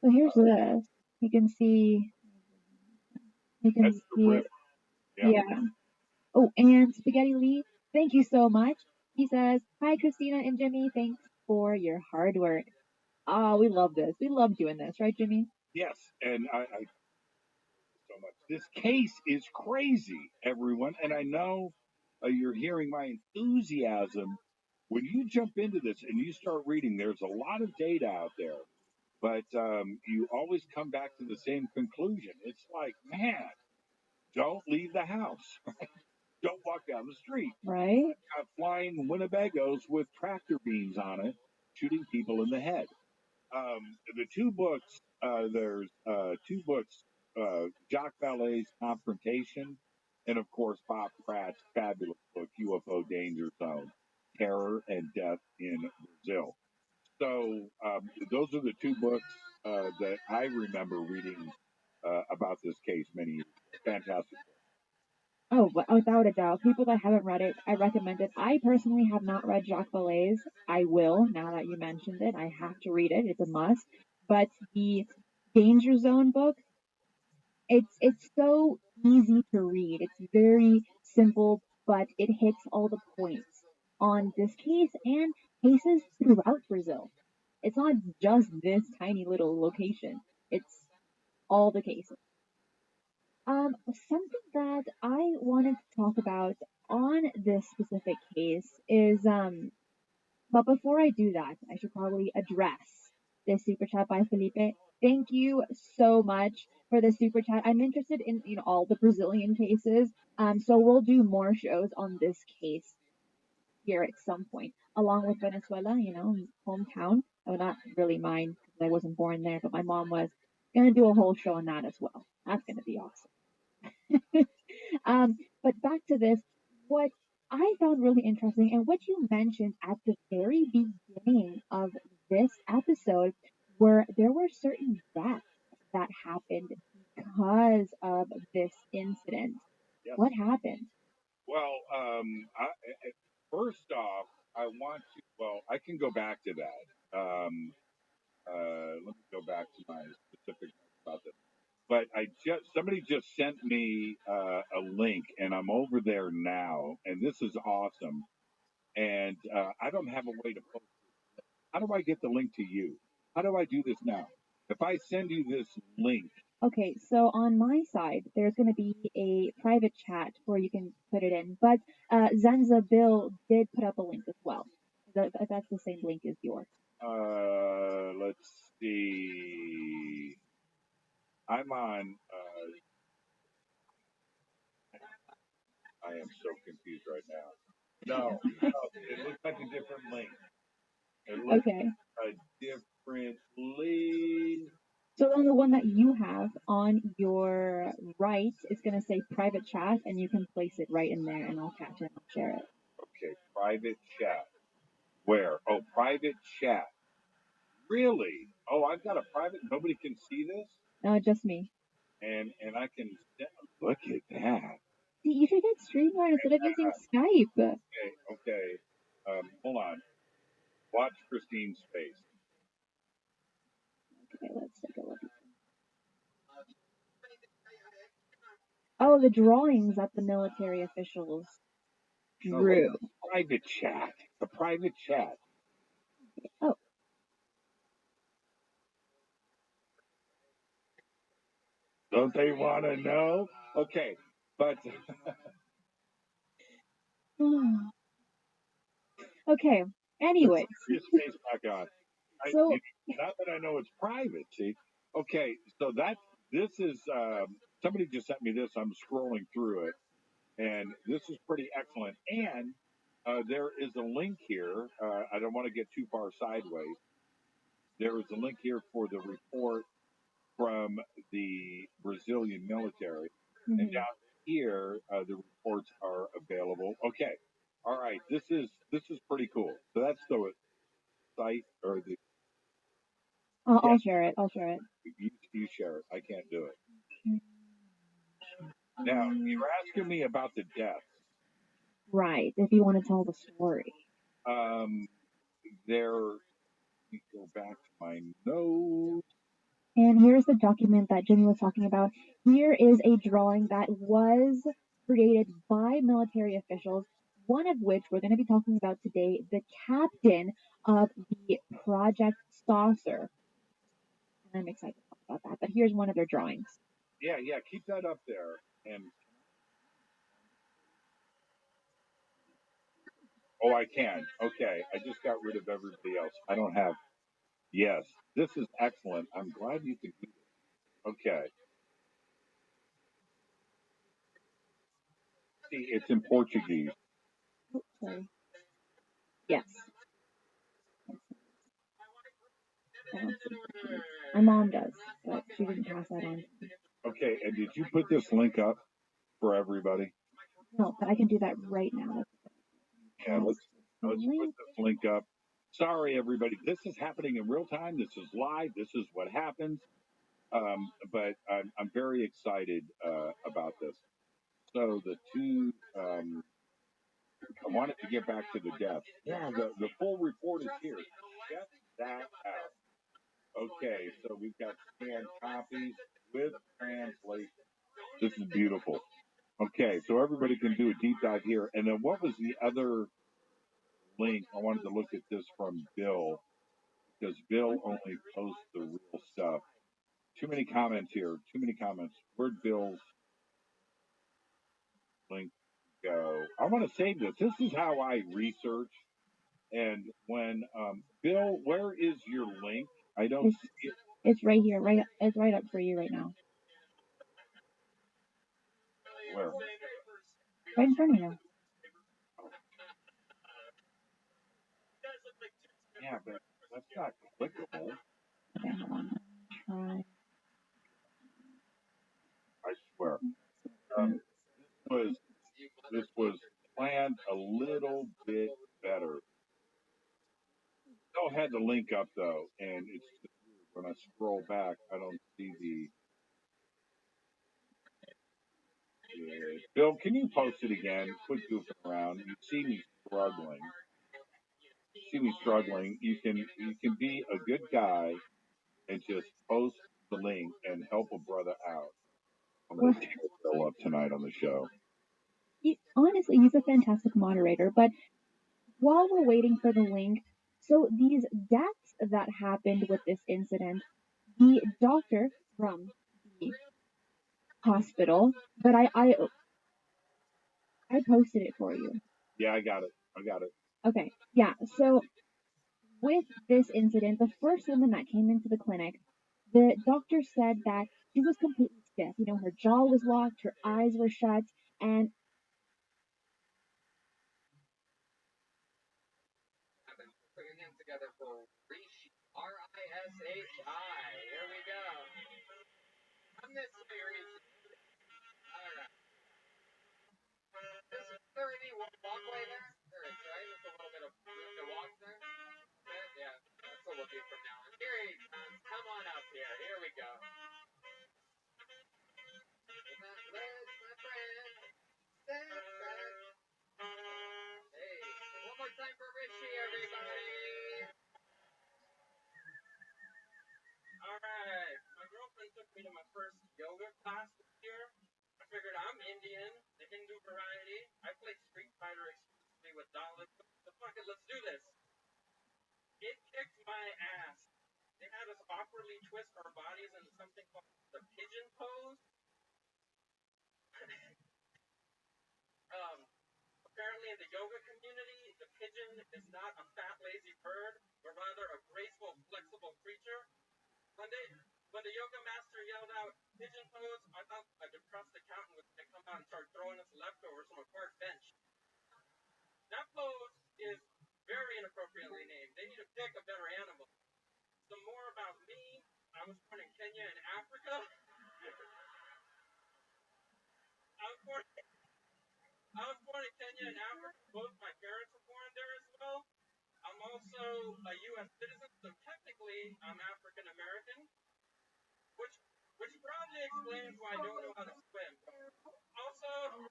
Speaker 11: So here's this. You can see. You can
Speaker 10: That's the
Speaker 11: see
Speaker 10: riff.
Speaker 11: it.
Speaker 10: Yeah.
Speaker 11: Yeah. Oh, and Spaghetti Lee, thank you so much. He says, "Hi, Christina and Jimmy. Thanks for your hard work." Oh, we love this. We love doing this, right, Jimmy?
Speaker 10: Yes, and I so much. This case is crazy, everyone, and I know you're hearing my enthusiasm. When you jump into this and you start reading, there's a lot of data out there, but you always come back to the same conclusion. It's like, man, don't leave the house. Don't walk down the street.
Speaker 11: Right?
Speaker 10: Got flying Winnebagos with tractor beams on it, shooting people in the head. The two books, there's two books, Jacques Vallée's Confrontation, and of course Bob Pratt's fabulous book, UFO Danger Zone, Terror and Death in Brazil. So those are the two books that I remember reading about this case many years ago. Fantastic.
Speaker 11: Oh, without a doubt. People that haven't read it, I recommend it. I personally have not read Jacques Vallée's. I will, now that you mentioned it. I have to read it. It's a must. But the Danger Zone book, it's so easy to read. It's very simple, but it hits all the points on this case and cases throughout Brazil. It's not just this tiny little location. It's all the cases. Something that I wanted to talk about on this specific case is, but before I do that, I should probably address this super chat by Felipe. Thank you so much for the super chat. I'm interested in, all the Brazilian cases. So we'll do more shows on this case here at some point, along with Venezuela, hometown. I would not really mind because I wasn't born there, but my mom was gonna do a whole show on that as well. That's gonna be awesome. But back to this, what I found really interesting and what you mentioned at the very beginning of this episode were there were certain deaths that happened because of this incident.
Speaker 10: Yes.
Speaker 11: What happened?
Speaker 10: Well, first off, I want to. Well, I can go back to that. Let me go back to my specific notes about this. But somebody just sent me a link, and I'm over there now, and this is awesome. And I don't have a way to post it. How do I get the link to you? How do I do this now? If I send you this link.
Speaker 11: Okay, so on my side, there's going to be a private chat where you can put it in. But Zanza Bill did put up a link as well. That's the same link as yours.
Speaker 10: Let's see. I'm on. I am so confused right now. No, it looks like a different link. It looks
Speaker 11: Okay.
Speaker 10: like a different link.
Speaker 11: So on the one that you have on your right, it's going to say private chat, and you can place it right in there, and I'll catch it and I'll share it.
Speaker 10: Okay, private chat. Where? Oh, private chat. Really? Oh, I've got a private. Nobody can see this.
Speaker 11: No, just me.
Speaker 10: And I can look at that.
Speaker 11: See, you should get StreamYard instead of using Skype.
Speaker 10: Okay. Hold on. Watch Christine's face.
Speaker 11: Okay, let's take a look. Oh, the drawings that the military officials drew.
Speaker 10: No, private chat. A private chat.
Speaker 11: Oh.
Speaker 10: Don't they want to know? Okay, but.
Speaker 11: Okay. Anyway.
Speaker 10: His face back on.
Speaker 11: So,
Speaker 10: now that I know it's private, see. Okay, so this is somebody just sent me this. I'm scrolling through it, and this is pretty excellent. And there is a link here. I don't want to get too far sideways. There is a link here for the report from the Brazilian military, and down here the reports are available. Okay, all right. This is pretty cool. So that's the site or the.
Speaker 11: I'll share it. I'll share it.
Speaker 10: You share it. I can't do it. Now, you're asking me about the deaths.
Speaker 11: Right, if you want to tell the story.
Speaker 10: There, we go back to my notes.
Speaker 11: And here's the document that Jimmy was talking about. Here is a drawing that was created by military officials, one of which we're going to be talking about today, the captain of the Project Saucer. And I'm excited to talk about that, but here's one of their drawings.
Speaker 10: Yeah, keep that up there. And oh, I can. Okay, I just got rid of everybody else. I don't have. Yes, this is excellent. I'm glad you could do this. Okay. See, it's in Portuguese.
Speaker 11: Oh, sorry. Yes. I don't speak Portuguese. My mom does, but she didn't pass that on.
Speaker 10: Okay, and did you put this link up for everybody?
Speaker 11: No, but I can do that right now.
Speaker 10: Yeah, let's put this link up. Sorry, everybody. This is happening in real time. This is live. This is what happens. But I'm very excited about this. So the two, I wanted to get back to the death. Yeah, the full report is here. Check that out. Okay, so we've got scanned copies with translation. This is beautiful. Okay, so everybody can do a deep dive here. And then what was the other link? I wanted to look at this from Bill, because Bill only posts the real stuff. Too many comments here. Too many comments. Where'd Bill's link go? I want to save this. This is how I research. And when Bill, where is your link? I don't see it.
Speaker 11: It's right here. It's right up for you right now.
Speaker 10: Where?
Speaker 11: Right in front of you.
Speaker 10: Yeah, but that's not clickable.
Speaker 11: Okay, hold on. Try.
Speaker 10: I swear. This was planned a little bit better. Still had the link up though, and it's when I scroll back, I don't see the. Bill, can you post it again? Quit goofing around. You see me struggling. You can be a good guy and just post the link and help a brother out. I'm going to tear Bill up tonight on the show.
Speaker 11: Honestly, he's a fantastic moderator, but while we're waiting for the link, so these deaths that happened with this incident, the doctor from the hospital, but I posted it for you.
Speaker 10: Yeah, I got it.
Speaker 11: Okay, yeah, so with this incident, the first woman that came into the clinic, the doctor said that she was completely stiff. You know, her jaw was locked, her eyes were shut, and
Speaker 2: Put your hands together for Rishi. R-I-S-H-I. Here we go. On this series. Alright. Is there any walkway there? There is, right? There's a little bit of room to walk there. Yeah, that's what we'll do from now on. Here he comes. Come on up here. Here we go. My friend. Step back. Hey, one more time for Richie, everybody. Alright, my girlfriend took me to my first yoga class this year. I figured I'm Indian, the Hindu variety. I play Street Fighter exclusively with dollars. So fuck it, let's do this. It kicked my ass. They had us awkwardly twist our bodies into something called the pigeon pose. Apparently in the yoga community, the pigeon is not a fat, lazy bird, but rather a graceful, flexible creature. When the yoga master yelled out, pigeon pose, I thought a depressed accountant was going to come out and start throwing us leftovers from a park bench. That pose is very inappropriately named. They need to pick a better animal. Some more about me. I was born in Kenya in Africa. I was born in Kenya in Africa. Both my parents were born there as well. I'm also a U.S. citizen, so technically I'm African American, which probably explains why I don't know how to swim. Also,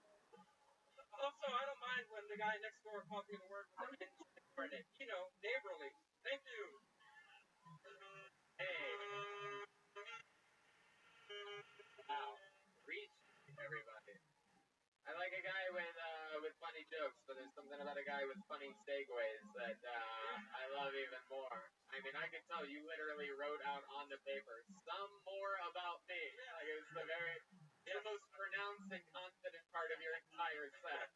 Speaker 2: I don't mind when the guy next door calls me the word with an N.
Speaker 3: Neighborly. Thank you.
Speaker 2: Hey. Wow. Reach, everybody. I like a guy with funny jokes, but there's something about a guy with funny segues that I love even more. I mean, I could tell you literally wrote out on the paper some more about me. Like it's the most pronounced and confident part of your entire set.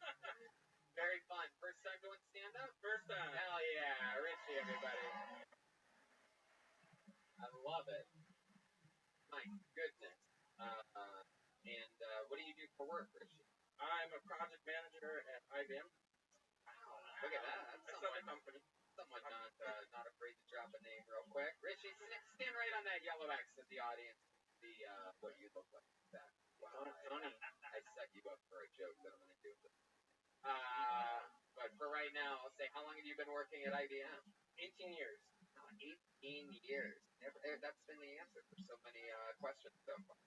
Speaker 2: Very fun. First time doing stand up?
Speaker 3: First time.
Speaker 2: Hell yeah, Richie, everybody. I love it. My goodness. And what do you do for work, Richie?
Speaker 3: I'm a project manager at IBM.
Speaker 2: Wow, look at that. That's someone not afraid to drop a name real quick. Richie, stand right on that yellow X that the audience can see what you look like. That. Wow, I set you up for a joke that I'm going to do. But for right now, I'll say, how long have you been working at IBM?
Speaker 3: 18 years.
Speaker 2: 18 years. That's been the answer for so many questions so far.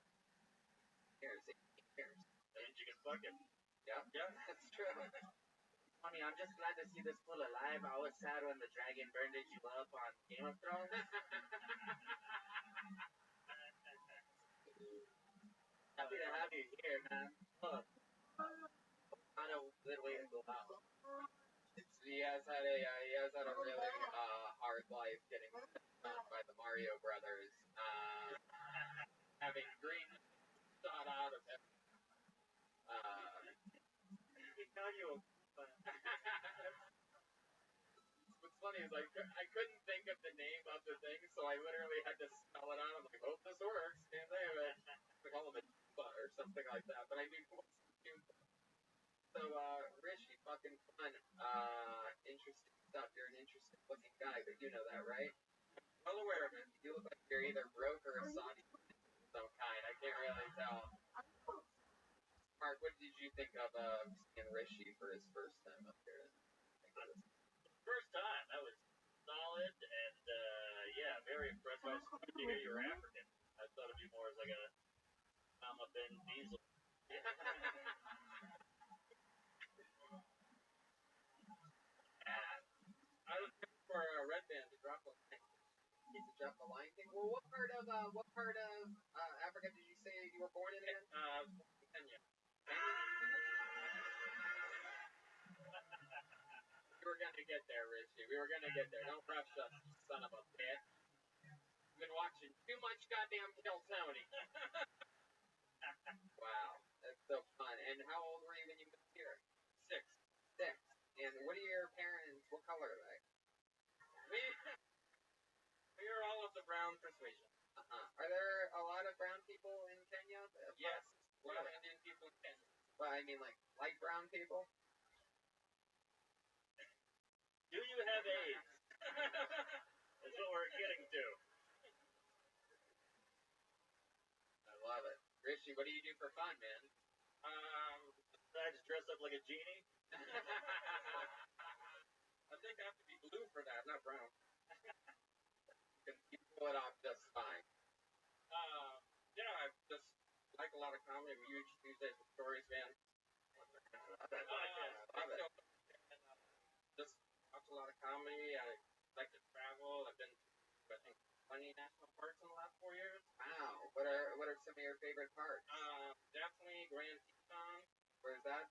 Speaker 2: 18 years.
Speaker 3: That means you can fuck it.
Speaker 2: Yeah, that's true.
Speaker 1: Funny, I'm just glad to see this fool alive. I was sad when the dragon burned you up on Game of Thrones. Happy to have you here, man. Kind of good way to go out.
Speaker 2: He has had a really hard life getting done by the Mario Brothers. Having green shot out of him. What's funny is I couldn't think of the name of the thing, so I literally had to spell it out. I'm like, hope this works. Can't think of it. I call him a or something like that, but I mean, what's the So, Richie, fucking fun. Interesting stuff. You're an interesting looking guy, but you know that, right?
Speaker 3: Well aware of it.
Speaker 2: You look like you're either broke or a Saudi of some kind. I can't really tell. Mark, what did you think of seeing Richie for his first time up here?
Speaker 1: First time, that was solid, and yeah, very impressed. I was good to hear you were African. I thought it'd be more as like a Mama Ben Diesel.
Speaker 2: I was looking for a red band to drop a line. To drop a line thing. Well, what part of Africa did you say you were born in again?
Speaker 1: Kenya.
Speaker 2: We were gonna get there, Richie. We were gonna get there. Don't rush us, son of a bitch. You've been watching too much goddamn Kill Tony. Wow, that's so fun. And how old were you when you moved here? 6. And what are your parents? What color are they?
Speaker 3: We are all of the brown persuasion.
Speaker 2: Are there a lot of brown people in Kenya?
Speaker 3: Yes, a lot of Indian people in Kenya.
Speaker 2: Well, I mean, like light brown people.
Speaker 1: Do you have AIDS? That's what we're getting to.
Speaker 2: I love it. Richie, what do you do for fun, man?
Speaker 1: I just dress up like a genie.
Speaker 3: I think I have to be blue for that, not brown.
Speaker 2: You pull it off just fine.
Speaker 3: Yeah, I just like a lot of comedy. I'm a huge Tuesdays with Stories fan.
Speaker 2: Love it.
Speaker 3: Just watch a lot of comedy. I like to travel. I've been to, I think, 20 national parks in the last 4 years.
Speaker 2: Wow. What are some of your favorite parks?
Speaker 3: Definitely Grand Teton.
Speaker 2: Where's that?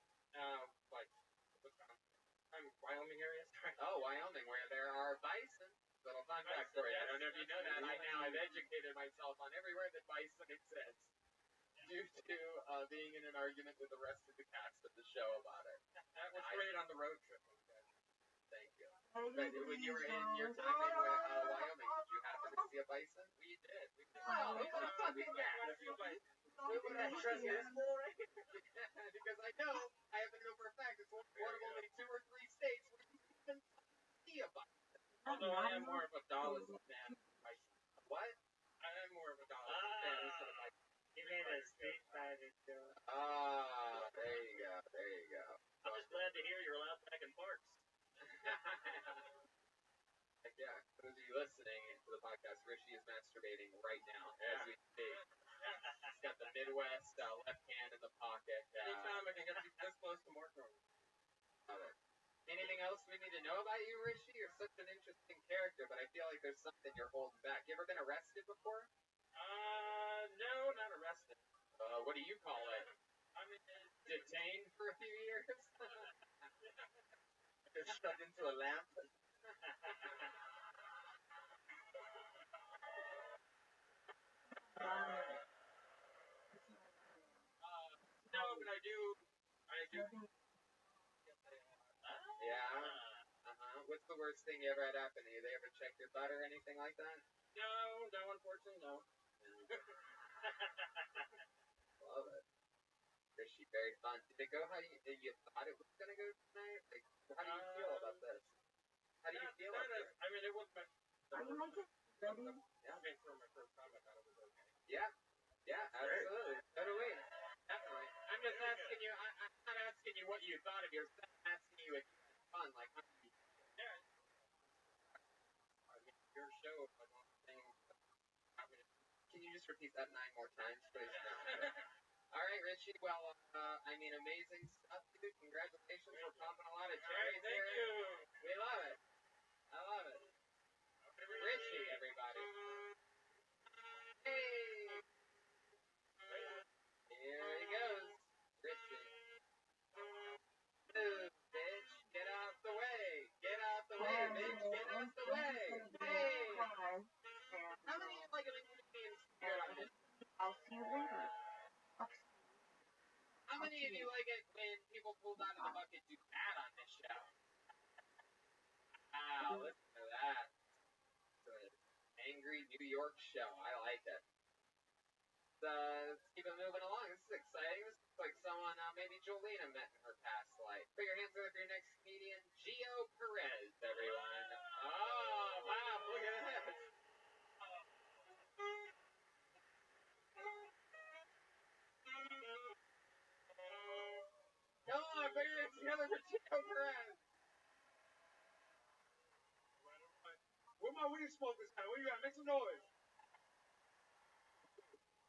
Speaker 3: Wyoming area. Sorry.
Speaker 2: Oh, Wyoming, where there are bison. Little fun fact for you. I don't know if you know that. I've educated myself on everywhere that bison exists due to being in an argument with the rest of the cast of the show about it.
Speaker 3: That was great on the road trip.
Speaker 2: Thank you. But when you were in your time in Wyoming, did you happen to see a bison?
Speaker 3: We did.
Speaker 2: Oh, what the fuck is that? What I trust this for? Because I know, I have to know for a fact, it's one of only 2 or 3 states where you can see a bison.
Speaker 3: Although I am more of a Dallas fan than bison.
Speaker 2: What?
Speaker 3: I am more of a Dallas fan instead of bison.
Speaker 1: He made a street fighter joke.
Speaker 2: There you go.
Speaker 1: I'm just glad to hear you're allowed back in parks.
Speaker 2: Yeah, for those of you listening to the podcast, Richie is masturbating right now as we speak. He's got the Midwest left hand in the pocket.
Speaker 3: Anytime I can get this close to more.
Speaker 2: Anything else we need need to know about you, Richie. You're such an interesting character, but I feel like there's something you're holding back. You ever been arrested before?
Speaker 1: No, not arrested.
Speaker 2: What do you call it?
Speaker 1: I mean,
Speaker 2: Detained for a few years? Just stuck into a lamp?
Speaker 1: No, but I do.
Speaker 2: Yeah. What's the worst thing you ever had happen to you? They ever check your butt or anything like that?
Speaker 1: No, unfortunately, no.
Speaker 2: Love it. Richie, very fun. Did it go how you thought it was gonna go tonight? Like, how do you feel about this? How do you feel about it?
Speaker 1: I mean, it wasn't my.
Speaker 11: Are you making ready?
Speaker 1: Yeah, I mean, for my first time, I thought it was okay.
Speaker 2: Yeah, absolutely. So do we. Definitely.
Speaker 1: I'm just asking you. I'm not asking you what you thought of yourself. I'm asking you if you had fun. Like, how did you? Yeah. I mean, your show. I don't think.
Speaker 2: Can you just repeat that 9 more times, please? All right, Richie. Well, I mean, amazing stuff, dude. Congratulations for popping a lot of cherries.
Speaker 1: Thank you.
Speaker 2: We love it. I love it. Richie, everybody. Hey. Here he goes. Richie. Move, bitch. Get out the way. Get out the way, bitch. Get out the way. Hey. How many like comedians here on this?
Speaker 11: I'll see you later.
Speaker 2: How many of you like it when people pulled out of the bucket do that on this show? Wow, listen to that. It's an angry New York show. I like it. Let's keep it moving along. This is exciting. This looks like someone maybe Jolena met in her past life. Put your hands up for your next comedian, Gio Perez, everyone. Oh, wow, look at this. Come on, put your hands together for Gio Perez.
Speaker 4: Where my weed smokers at? What you got? Make some noise.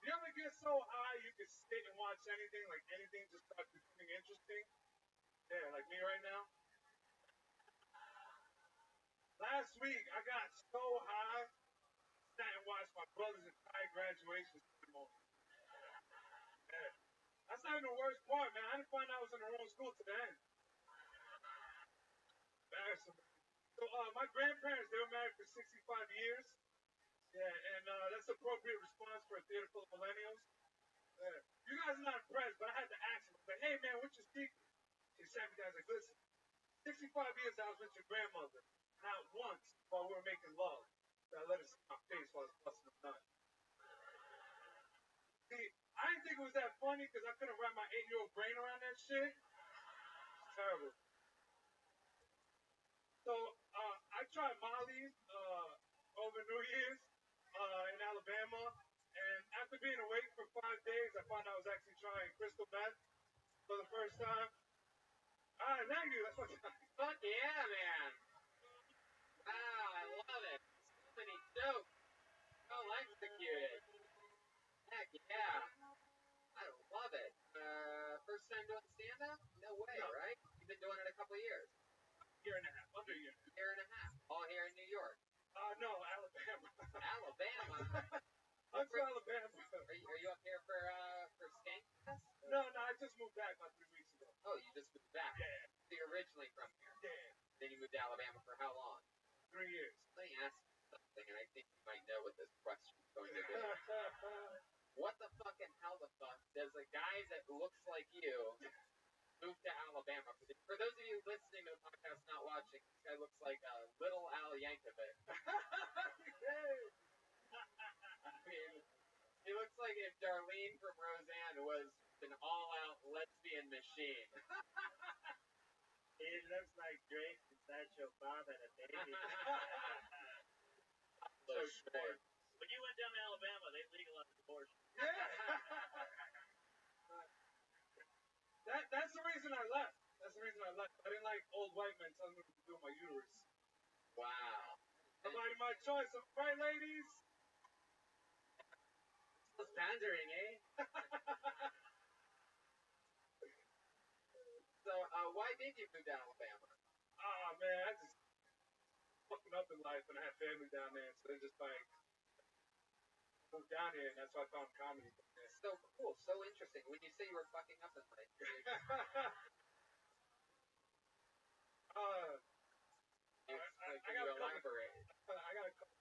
Speaker 4: You ever get so high you can sit and watch anything, like anything just starts becoming interesting? Yeah, like me right now. Last week I got so high, sat and watched my brother's entire graduation ceremony. Yeah. That's not even the worst part, man. I didn't find out I was in the wrong school to the end. Embarrassing. So my grandparents, they were married for 65 years. Yeah, and that's appropriate response for a theater full of millennials. Yeah. You guys are not impressed, but I had to ask him. I was like, hey, man, what's your secret? He sat me down and was like, listen, 65 years I was with your grandmother. Not once while we were making love. So I let her see my face while I was busting a nut. See, I didn't think it was that funny because I couldn't wrap my 8-year-old brain around that shit. It's terrible. So I tried Molly over New Year's in Alabama, and after being awake for 5 days, I found out I was actually trying crystal meth for the first time. All right, thank you. That's what.
Speaker 2: Fuck yeah, man. Wow, I love it. So many jokes. So executed. Heck yeah. I love it. First time doing stand-up? No way,
Speaker 4: No.
Speaker 2: right? You've been doing it a couple of years.
Speaker 4: Year and a half, under a year.
Speaker 2: Year and a half. All here in New York.
Speaker 4: No, Alabama.
Speaker 2: Alabama.
Speaker 4: I'm from Alabama.
Speaker 2: Are you up here for Skank Fest?
Speaker 4: No, I just moved back about 3 weeks ago.
Speaker 2: Oh, you just moved back?
Speaker 4: Yeah.
Speaker 2: So you're originally from here?
Speaker 4: Yeah.
Speaker 2: Then you moved to Alabama for how long?
Speaker 4: 3 years.
Speaker 2: Let me ask you something, and I think you might know what this question is going to be. What the fucking hell the fuck does a guy that looks like you move to Alabama? For those of you listening to the podcast, not watching, this guy looks like little Al Yankovic. I mean, he looks like if Darlene from Roseanne was an all-out lesbian machine.
Speaker 3: He looks like Drake and Sancho Bob and a baby.
Speaker 2: So short.
Speaker 1: When you went down to Alabama, they legalized abortion.
Speaker 4: Yeah. That's the reason I left. That's the reason I left. I didn't like old white men telling me what to do with my uterus.
Speaker 2: Wow.
Speaker 4: Somebody my choice, right, ladies?
Speaker 2: Still pandering, eh? So, why did you move to Alabama?
Speaker 4: man, I just fucking up in life, and I have family down there, so they're just like moved down here, and that's why I found comedy.
Speaker 2: So cool, so interesting. When you say you were fucking up in life, can you elaborate?
Speaker 4: I got a couple.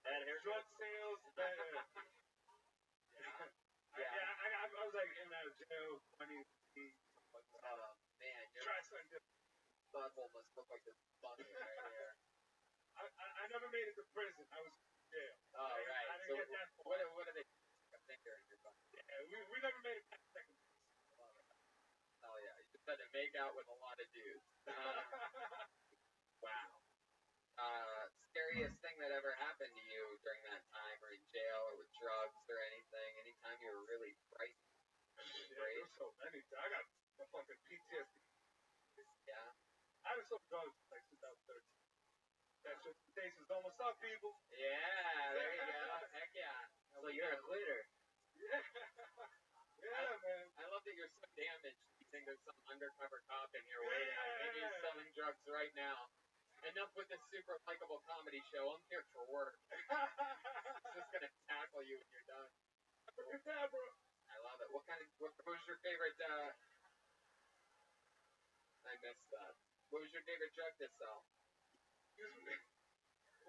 Speaker 1: Bad haircut.
Speaker 4: Drug sales, bad. I was like in and out of jail, 20,
Speaker 2: Oh man, your
Speaker 4: try something different.
Speaker 2: butthole must look like this button right here.
Speaker 4: I never made it to prison. I was in jail.
Speaker 2: Oh, right.
Speaker 4: I
Speaker 2: So
Speaker 4: didn't get that far.
Speaker 2: what are they? A finger in your butt.
Speaker 4: Yeah, we never made it past second.
Speaker 2: Oh yeah, you just had to make out with a lot of dudes. Wow. Scariest thing that ever happened to you during that time, or in jail, or with drugs, or anything? Anytime you were really frightened?
Speaker 4: Yeah, there's so many. I got a fucking PTSD.
Speaker 2: Yeah.
Speaker 4: I was so drugs like 2013. That shit taste is almost up, people.
Speaker 2: Yeah, there you go. Heck yeah.
Speaker 1: So you're a quitter.
Speaker 4: Yeah. Yeah, man.
Speaker 2: I love that you're so damaged. You think there's some undercover cop in here waiting on maybe he's selling drugs right now. Enough with this super likable comedy show. I'm here for work. I'm just gonna tackle you when you're done. I love it. What was your favorite? I missed that. What was your favorite drug to sell?
Speaker 4: Excuse me.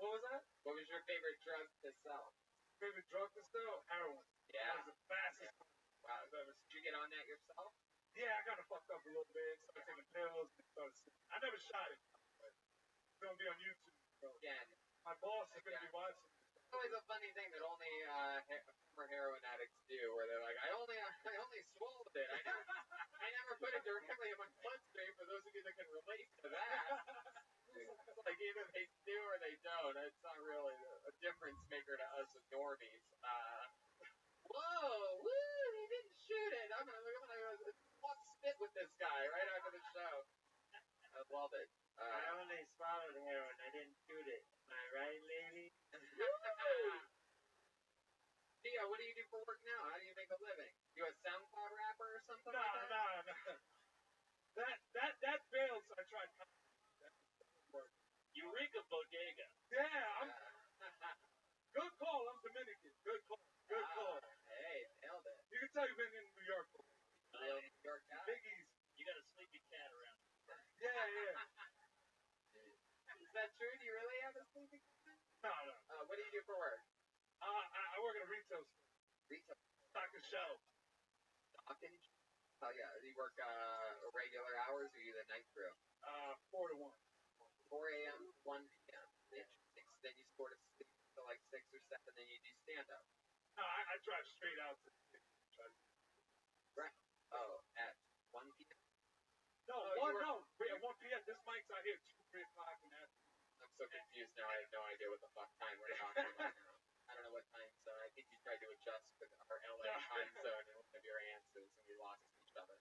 Speaker 4: What was that?
Speaker 2: What was your favorite drug to sell?
Speaker 4: Favorite drug to sell? Heroin.
Speaker 2: Yeah.
Speaker 4: That was the fastest.
Speaker 2: Wow. Did you get on that yourself?
Speaker 4: Yeah, I got fucked up a little bit. Started taking pills. I never shot it. It's gonna be on YouTube. So.
Speaker 2: Again.
Speaker 4: My boss is gonna be watching.
Speaker 2: It's always a funny thing that only former heroin addicts do, where they're like, I only swallowed it. I never put it directly in my bloodstream. For those of you that can relate to that, it's like either they do or they don't. It's not really a difference maker to us normies. Whoa, woo! He didn't shoot it. I'm gonna walk spit with this guy right after the show. I love it.
Speaker 1: I only swallowed heroin. I didn't shoot it. Am I right, lady?
Speaker 2: Tia, what do you do for work now? How do you make a living? You a SoundCloud rapper or something
Speaker 4: No.
Speaker 2: like that?
Speaker 4: That failed, so I tried.
Speaker 1: Eureka Bodega.
Speaker 4: Yeah, good call. I'm Dominican. Good call. Good call.
Speaker 2: Hey, nailed it.
Speaker 4: You can tell you've been in New York.
Speaker 2: Real New York guy.
Speaker 4: Big Easy.
Speaker 1: You got a sleepy cat around.
Speaker 4: Yeah.
Speaker 2: Is that true? Do you really have a sleeping cat?
Speaker 4: No.
Speaker 2: What do you do for work?
Speaker 4: I work at a retail store.
Speaker 2: Retail.
Speaker 4: Stock and shelf.
Speaker 2: Stocking? Oh yeah. Do you work regular hours or are you the night crew?
Speaker 4: 4 to 1.
Speaker 2: 4 a.m. 1 p.m. Interesting. So then you sort of sleep until like 6 or 7, then you do stand-up.
Speaker 4: No, I drive straight out to
Speaker 2: Right. Oh, at 1 p.m.?
Speaker 4: No, 1 p.m. This mic's out here 2, 3 o'clock in the afternoon.
Speaker 2: I'm so confused now. I have no idea what the fuck time we're talking about now. I don't know what time zone. I think you tried to adjust with our LA time zone in one of your answers, and we lost each other.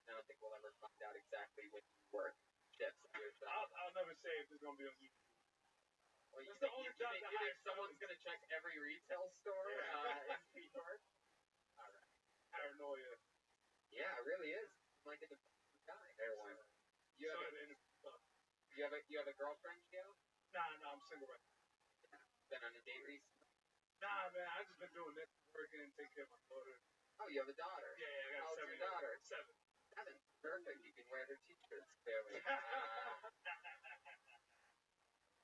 Speaker 2: I don't think we'll ever find out exactly when you work shifts at your job.
Speaker 4: I'll never say if it's gonna be on YouTube.
Speaker 2: Well,
Speaker 4: That's the only job
Speaker 2: you think someone's gonna check every retail store in New York? All right.
Speaker 4: Paranoia.
Speaker 2: Yeah, it really is. I'm like a guy. Heroin. You have a girlfriend, Gio?
Speaker 4: Nah, I'm single right now.
Speaker 2: Been on a date recently?
Speaker 4: Nah, man, I just been doing this, working and taking care of my daughter.
Speaker 2: Oh, you have a daughter?
Speaker 4: Yeah, I got
Speaker 2: How's
Speaker 4: 7.
Speaker 2: your daughter?
Speaker 4: 7.
Speaker 2: 7. Perfect. You can wear her t-shirts, clearly.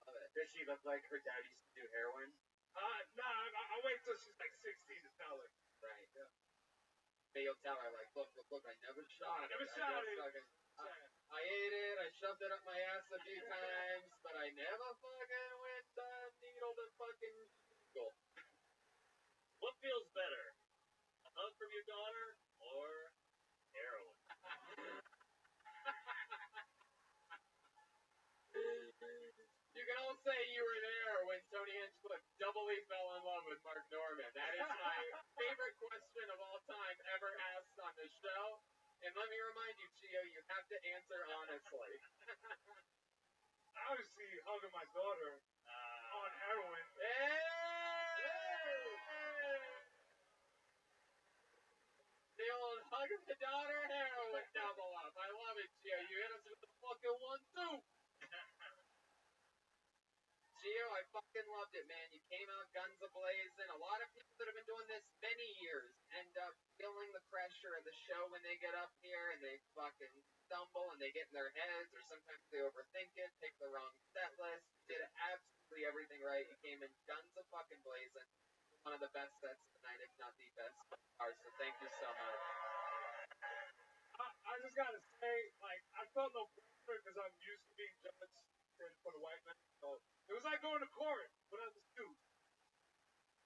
Speaker 2: Love it.
Speaker 1: Does she look like her dad used to do heroin?
Speaker 4: I'll wait till she's like 16 to tell her.
Speaker 2: Right. Yeah. But you'll tell her, like, look, I never shot it. I ate it, I shoved it up my ass a few times, but I never fucking went needle to fucking eagle.
Speaker 1: What feels better? A hug from your daughter or heroin?
Speaker 2: You can all say you were there when Tony Hinchcliffe doubly fell in love with Mark Norman. That is my favorite question of all time ever asked on the show. And let me remind you, Gio, you have to answer honestly.
Speaker 4: Obviously, hugging my daughter on heroin.
Speaker 2: The old hug of the daughter heroin double up. I love it, Gio. You hit us with the full fucking one too. Gio, I fucking loved it, man. You came out guns a-blazing. A lot of people that have been doing this many years end up feeling the pressure of the show when they get up here, and they fucking stumble, and they get in their heads, or sometimes they overthink it, pick the wrong set list. You did absolutely everything right. You came in guns a-fucking blazing. One of the best sets of the night, if not the best so far, so thank you so much.
Speaker 4: I just gotta say, like, I felt no pressure because I'm used to being judged for the white man. So it was like going to court, but I was too.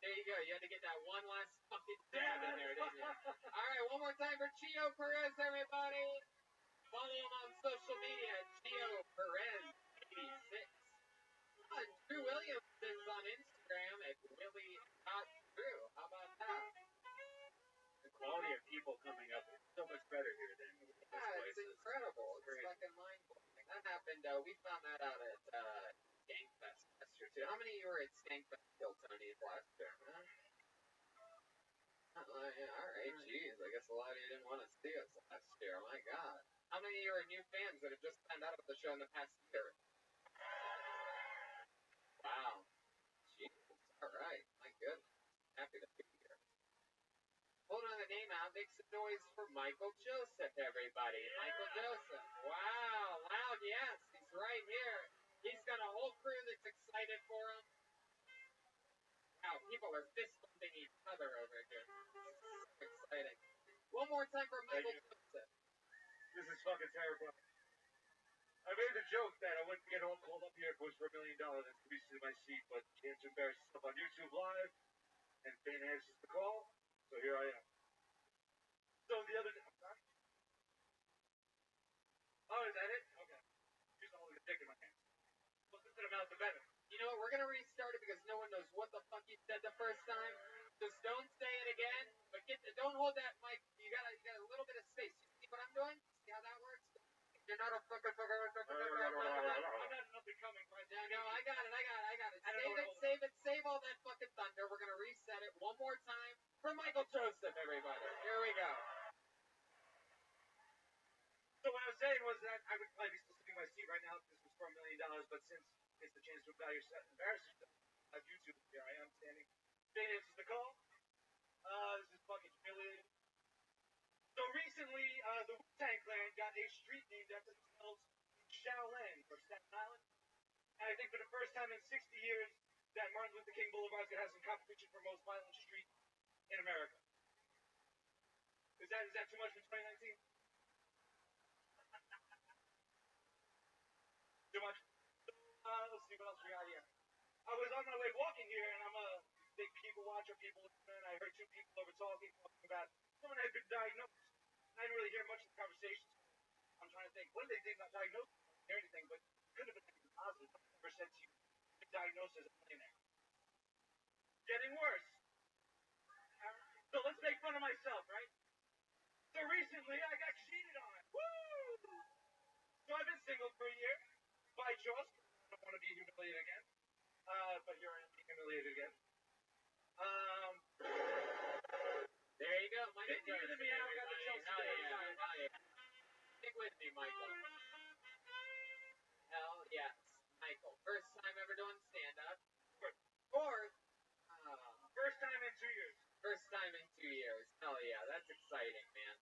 Speaker 2: There you go. You had to get that one last fucking jab in there, didn't you? All right, one more time for Gio Perez, everybody. Follow him on social media, Gio Perez 86. And Drew Williams is on Instagram at Willie.Drew. How about that?
Speaker 1: The quality of people coming up is so much better here than this place.
Speaker 2: It's incredible. It's fucking mind-blowing. That happened, we found that out at Skankfest last year, too. How many of you were at Skankfest Kill Tony's last year? Huh? Alright, geez. I guess a lot of you didn't want to see us last year. My God. How many of you are new fans that have just found out about the show in the past year? Wow. Jesus. Alright. My goodness. Happy to be here. Hold on the name out. Make some noise for Michael Joseph, everybody. Michael Joseph. Wow. Loud, yes. He's right here. He's got a whole crew that's excited for him. Wow, people are fist bumping each other over here. So exciting. One more time for Michael Joseph.
Speaker 4: This is fucking terrifying. I made the joke that I wouldn't get all called up here if it was for $1 million and squeezed to my seat, but he had to embarrass himself on YouTube Live, and Ben answers the call, so here I am. So the other day, I'm sorry? Oh, is that it? Okay. Just holding a dick in my hands. Listen to the mouth of better.
Speaker 2: You know what? We're gonna restart it because no one knows what the fuck you said the first time. Just don't say it again. But don't hold that mic. You got a little bit of space. You see what I'm doing? See how that works? You're not a fucking. I'm
Speaker 4: not an up and coming, right?
Speaker 2: No, I got it. Save all that fucking thunder. We're gonna reset it one more time for Michael Joseph, everybody. Here we go.
Speaker 4: So what I was saying was that I would probably be still sitting in my seat right now if this was for $1 million, but since it's the chance to embarrass yourself on YouTube, here I am standing. Ben answers the call. This is fucking humiliating. So recently, the Wu-Tang Clan got a street named after themselves in Shaolin, or Staten Island. And I think for the first time in 60 years, that Martin Luther King Boulevard is going to have some competition for most violent street in America. Is that too much for 2019? Too much? Let's see what else we got here. I was on my way walking here, and I'm a big people watcher, and I heard two people over talking about someone had been diagnosed. I didn't really hear much of the conversation. I'm trying to think, what did they think about diagnosis? I didn't hear anything, but it could have been anything positive. I never said to you, been diagnosed as a millionaire. Getting worse. So let's make fun of myself, right? So recently, I got cheated on. Woo! So I've been single for a year. By choice. I don't want to be humiliated again. But here I am being humiliated again.
Speaker 2: There you go.
Speaker 4: Michael Joseph. Me out. Got the Chelsea.
Speaker 2: Stick with me, Michael. Hell yes. Michael. First time ever doing stand-up. Or
Speaker 4: first time in 2 years.
Speaker 2: First time in 2 years. Hell yeah. That's exciting, man.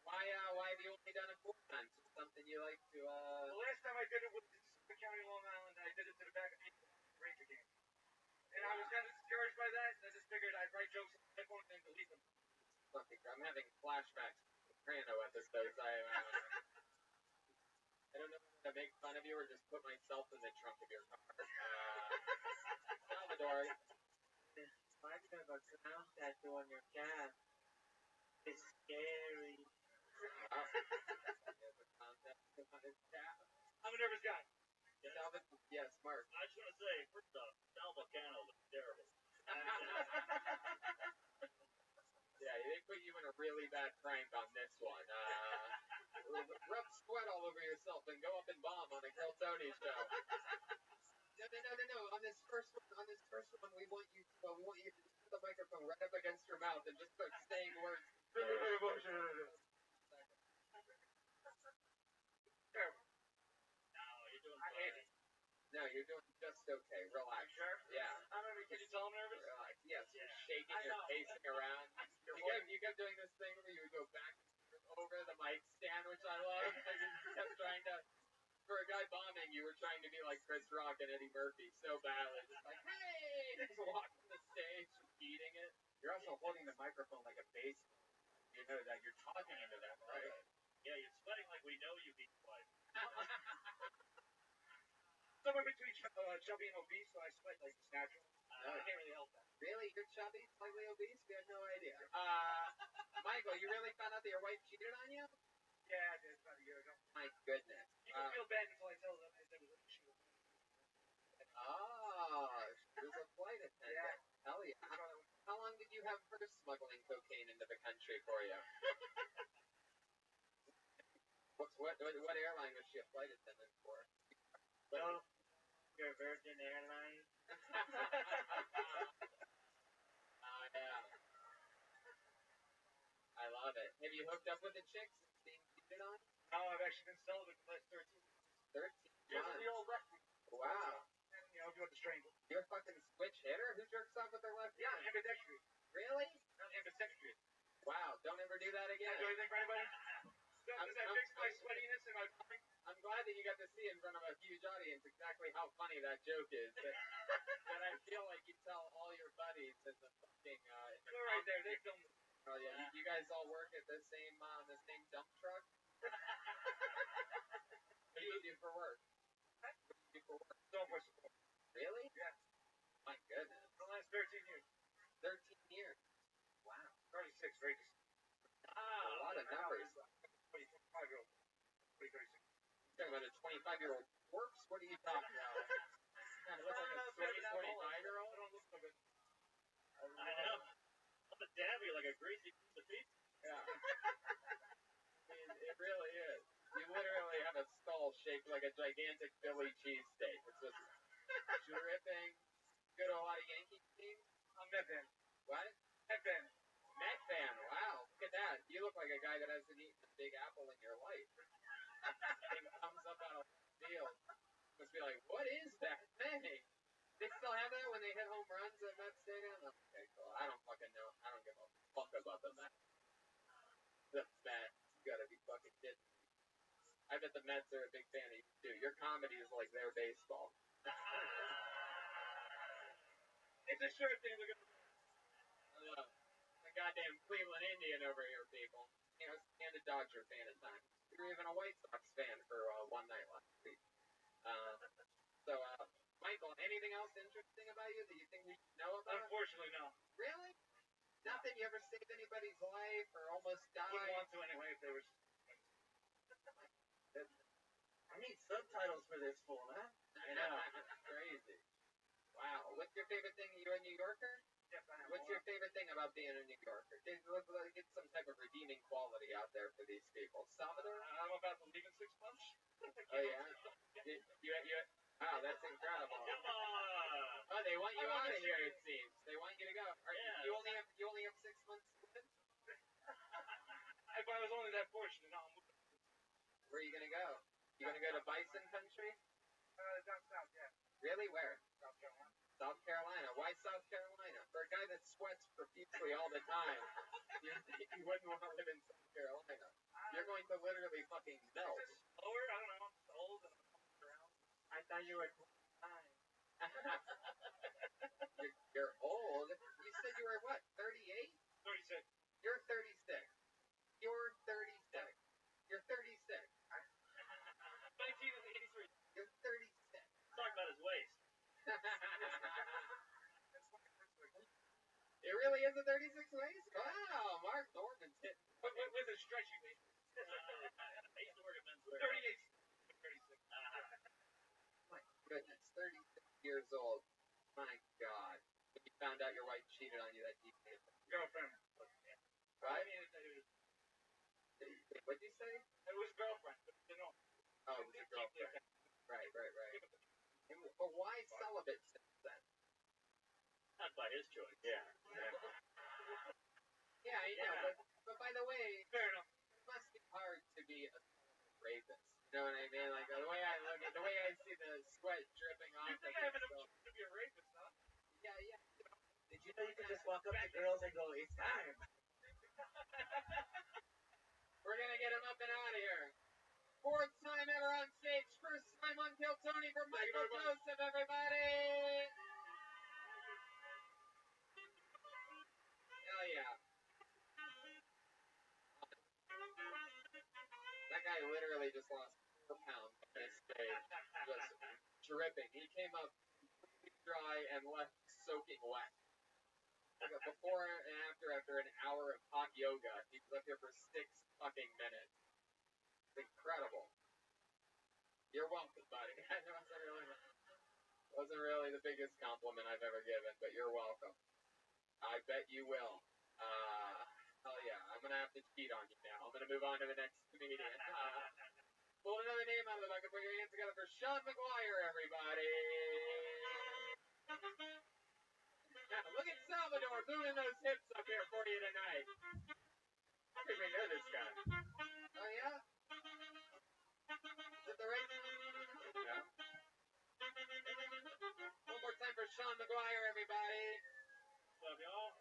Speaker 2: Why have you only done it 4 times? Is something you like to,
Speaker 4: The last time I did it was in Suffolk County, Long Island. I did it to the back of people Ranger game. And I was kind of discouraged by that, and I just figured I'd write jokes on my phone and then delete them.
Speaker 2: I'm having flashbacks to Prano episodes. I don't know whether to make fun of you or just put myself in the trunk of your car. Salvador. Why do you have a clown tattoo on your calf? It's scary.
Speaker 4: I'm a nervous guy.
Speaker 2: Yes, Mark.
Speaker 1: I just want to say, first off, Sal Volcano looks terrible.
Speaker 2: Yeah, they put you in a really bad prank on this one. Rub sweat all over yourself and go up and bomb on the Kill Tony show. No. On this first one, we want you to just put the microphone right up against your mouth and just start saying words. No, you're doing just okay. Relax.
Speaker 1: Sure?
Speaker 2: Yeah.
Speaker 1: I'm nervous. Can you tell I'm nervous?
Speaker 2: Relax. Yes,
Speaker 1: Yeah.
Speaker 2: you're shaking, you're pacing around. You kept doing this thing where you would go back over the mic stand, which I love. Like you kept trying to, for a guy bombing, you were trying to be like Chris Rock and Eddie Murphy so badly. Just like, hey! Just walking the stage, beating it. You're also holding the microphone like a bass. You know that you're talking into that, right?
Speaker 1: Yeah, you're sweating like we know you beat twice.
Speaker 3: Somewhere between chubby and obese, so I sweat like it's natural. I can't really help that.
Speaker 2: Really? You're chubby, slightly obese? We had no idea. Michael, you really found out that your wife cheated on you?
Speaker 3: Yeah, I did about a year ago.
Speaker 2: My goodness.
Speaker 3: You can feel bad until I tell them that there was an issue.
Speaker 2: She was a flight attendant. Yeah. Hell yeah. How long did you have her smuggling cocaine into the country for you? What airline was she a flight attendant for?
Speaker 3: Well, you're Virgin Airlines.
Speaker 2: Yeah. I love it. Have you hooked up with the chicks and being cheated on?
Speaker 3: No, I've actually been celibate for the last 13 months.
Speaker 2: 13
Speaker 3: Here's
Speaker 2: months?
Speaker 3: the old record.
Speaker 2: Wow.
Speaker 3: You know, if you want the strangle.
Speaker 2: You're a fucking switch hitter? Who jerks off with their left
Speaker 3: Yeah,
Speaker 2: hand?
Speaker 3: ambidextrous.
Speaker 2: Really?
Speaker 3: Not ambidextrous.
Speaker 2: Wow, don't ever do that again.
Speaker 3: Do anything for anybody? Does that fix my sweatiness and my pumping?
Speaker 2: I'm glad that you got to see in front of a huge audience exactly how funny that joke is. That I feel like you tell all your buddies in the fucking
Speaker 3: They're right there. They filmed it.
Speaker 2: Oh yeah, you guys all work at the same dump truck. What do you do for work? What do you do for work?
Speaker 3: Software support.
Speaker 2: Really?
Speaker 3: Yeah.
Speaker 2: My goodness.
Speaker 3: For the last 13 years.
Speaker 2: 13 years. Wow.
Speaker 3: 36, very good.
Speaker 2: A lot of numbers.
Speaker 3: 25-year-old. 36.
Speaker 2: You're talking about a 25-year-old corpse? What are you talking about? You look like a sweaty 45-year-old?
Speaker 3: I don't look so good.
Speaker 1: I know. I'm a dabby like a greasy piece of pizza.
Speaker 2: Yeah. I mean, it really is. You literally have a skull shaped like a gigantic Philly cheesesteak. It's just dripping. Go to a lot of Yankee teams?
Speaker 3: I'm Met fan.
Speaker 2: What?
Speaker 3: Met fan.
Speaker 2: Met fan. Wow. Look at that. You look like a guy that hasn't eaten a Big Apple in your life. Thing comes up out of the field. Must be like, what is that thing? They still have that when they hit home runs at Met Stadium? Okay, cool. I don't fucking know. I don't give a fuck about the Mets. The Mets. You gotta be fucking kidding me. I bet the Mets are a big fan of you too. Your comedy is like their baseball.
Speaker 3: It's a sure thing. Look at
Speaker 2: The goddamn Cleveland Indian over here, people. You know, and a Dodger fan at times. You were even a White Sox fan for one night last week. Michael, anything else interesting about you that you think we should know about?
Speaker 3: Unfortunately, no.
Speaker 2: Really? Nothing? You ever saved anybody's life or almost died?
Speaker 3: Wouldn't want to anyway if they were.
Speaker 1: I need subtitles for this fool, huh?
Speaker 2: I know. It's crazy. Wow. What's your favorite thing? You're a New Yorker?
Speaker 3: Yes, I am.
Speaker 2: What's your favorite thing about being a New Yorker? Get some type of redeeming quality out there for these people. Salvador?
Speaker 3: I'm about to leave in 6 months.
Speaker 2: Oh, yeah? Wow, that's incredible.
Speaker 1: Come on!
Speaker 2: Oh, they want you out of here, it seems. They want you to go. You only have 6 months to live?
Speaker 3: If I was only that fortunate, no, I'm moving.
Speaker 2: Where are you going to go? You going to go to Bison Country?
Speaker 3: Down south, yeah.
Speaker 2: Really? Where?
Speaker 3: South Carolina.
Speaker 2: South Carolina. Why South Carolina? For a guy that sweats profusely all the time, you wouldn't want to live in South Carolina. You're going to literally fucking melt.
Speaker 3: Lower? I don't know. I'm just old and I'm around.
Speaker 1: I thought you were 29.
Speaker 2: You're old. You said you were what? 38?
Speaker 3: 36.
Speaker 2: You're 36. You're 36. You're 36.
Speaker 3: 1983.
Speaker 2: You're 36.
Speaker 1: Talking about his waist.
Speaker 2: It really is a 36 waist? Wow, Mark Norman's hitting.
Speaker 3: With a stretchy waist.
Speaker 1: I used to work at men's wear.
Speaker 3: 38. 36.
Speaker 2: My goodness, 36 years old. My God. When you found out your wife cheated on you that deeply.
Speaker 3: Girlfriend.
Speaker 2: Right?
Speaker 3: I mean,
Speaker 2: What'd you say?
Speaker 3: it was girlfriend, but you know.
Speaker 2: Oh, it was a girlfriend. Right. But why celibate since then?
Speaker 1: Not by his choice. Yeah.
Speaker 2: Yeah, I know. But by the way,
Speaker 3: Fair enough.
Speaker 2: it must be hard to be a rapist. You know what I mean? Like the way I look at, the way I see the sweat dripping off.
Speaker 3: You have an option to be a rapist, huh?
Speaker 2: Yeah, yeah.
Speaker 3: Did you know you could just walk up to girls and go, "It's time"?
Speaker 2: We're gonna get him up and out of here. 4th time ever on stage. 1st time on Kill Tony for Michael Joseph, everybody. Hell yeah. That guy literally just lost 4 pounds on this stage. Just dripping. He came up completely dry and left soaking wet. Like before and after an hour of hot yoga, he was up here for 6 fucking minutes. It's incredible. You're welcome, buddy. That wasn't really the biggest compliment I've ever given, but you're welcome. I bet you will. Hell yeah. I'm gonna have to cheat on you now. I'm gonna move on to the next comedian. Pull another name out of the bucket. Put your hands together for Sean McGuire, everybody. Yeah, look at Salvador moving those hips up here for you tonight. I think we know this guy. Oh yeah? Is it the right? Yeah. One more time for Sean McGuire, everybody.
Speaker 3: What's up, y'all?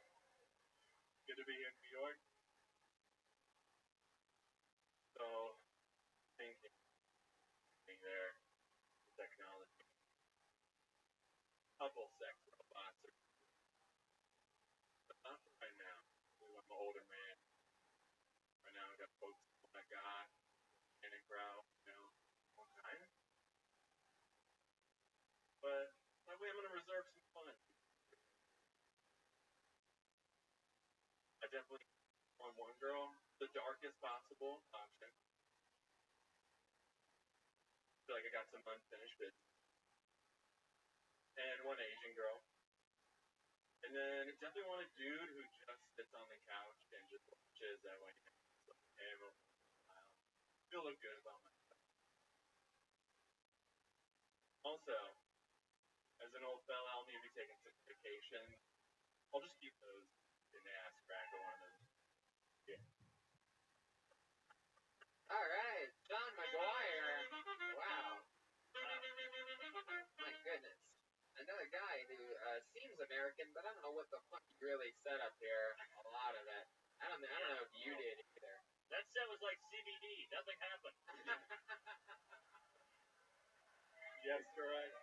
Speaker 3: Good to be here in New York. So, thinking there, technology, couple sex robots, but not for right now. I'm an older man. Right now, I got folks oh my God, in a crowd, you know, all time. But that way, I'm gonna reserve some fun. I definitely want one girl, the darkest possible option. Feel like I got some unfinished business. And one Asian girl. And then definitely want a dude who just sits on the couch and just watches that way. Feel look good about myself. Also, as an old fella, I'll need to be taking some vacation. I'll just keep those in the ass crack on them. Yeah.
Speaker 2: All right, Sean McGuire. Wow. My goodness. Another guy who seems American, but I don't know what the fuck he really said up here. A lot of it. I don't know if you did either.
Speaker 1: That set was like CBD. Nothing happened.
Speaker 3: Yes, correct.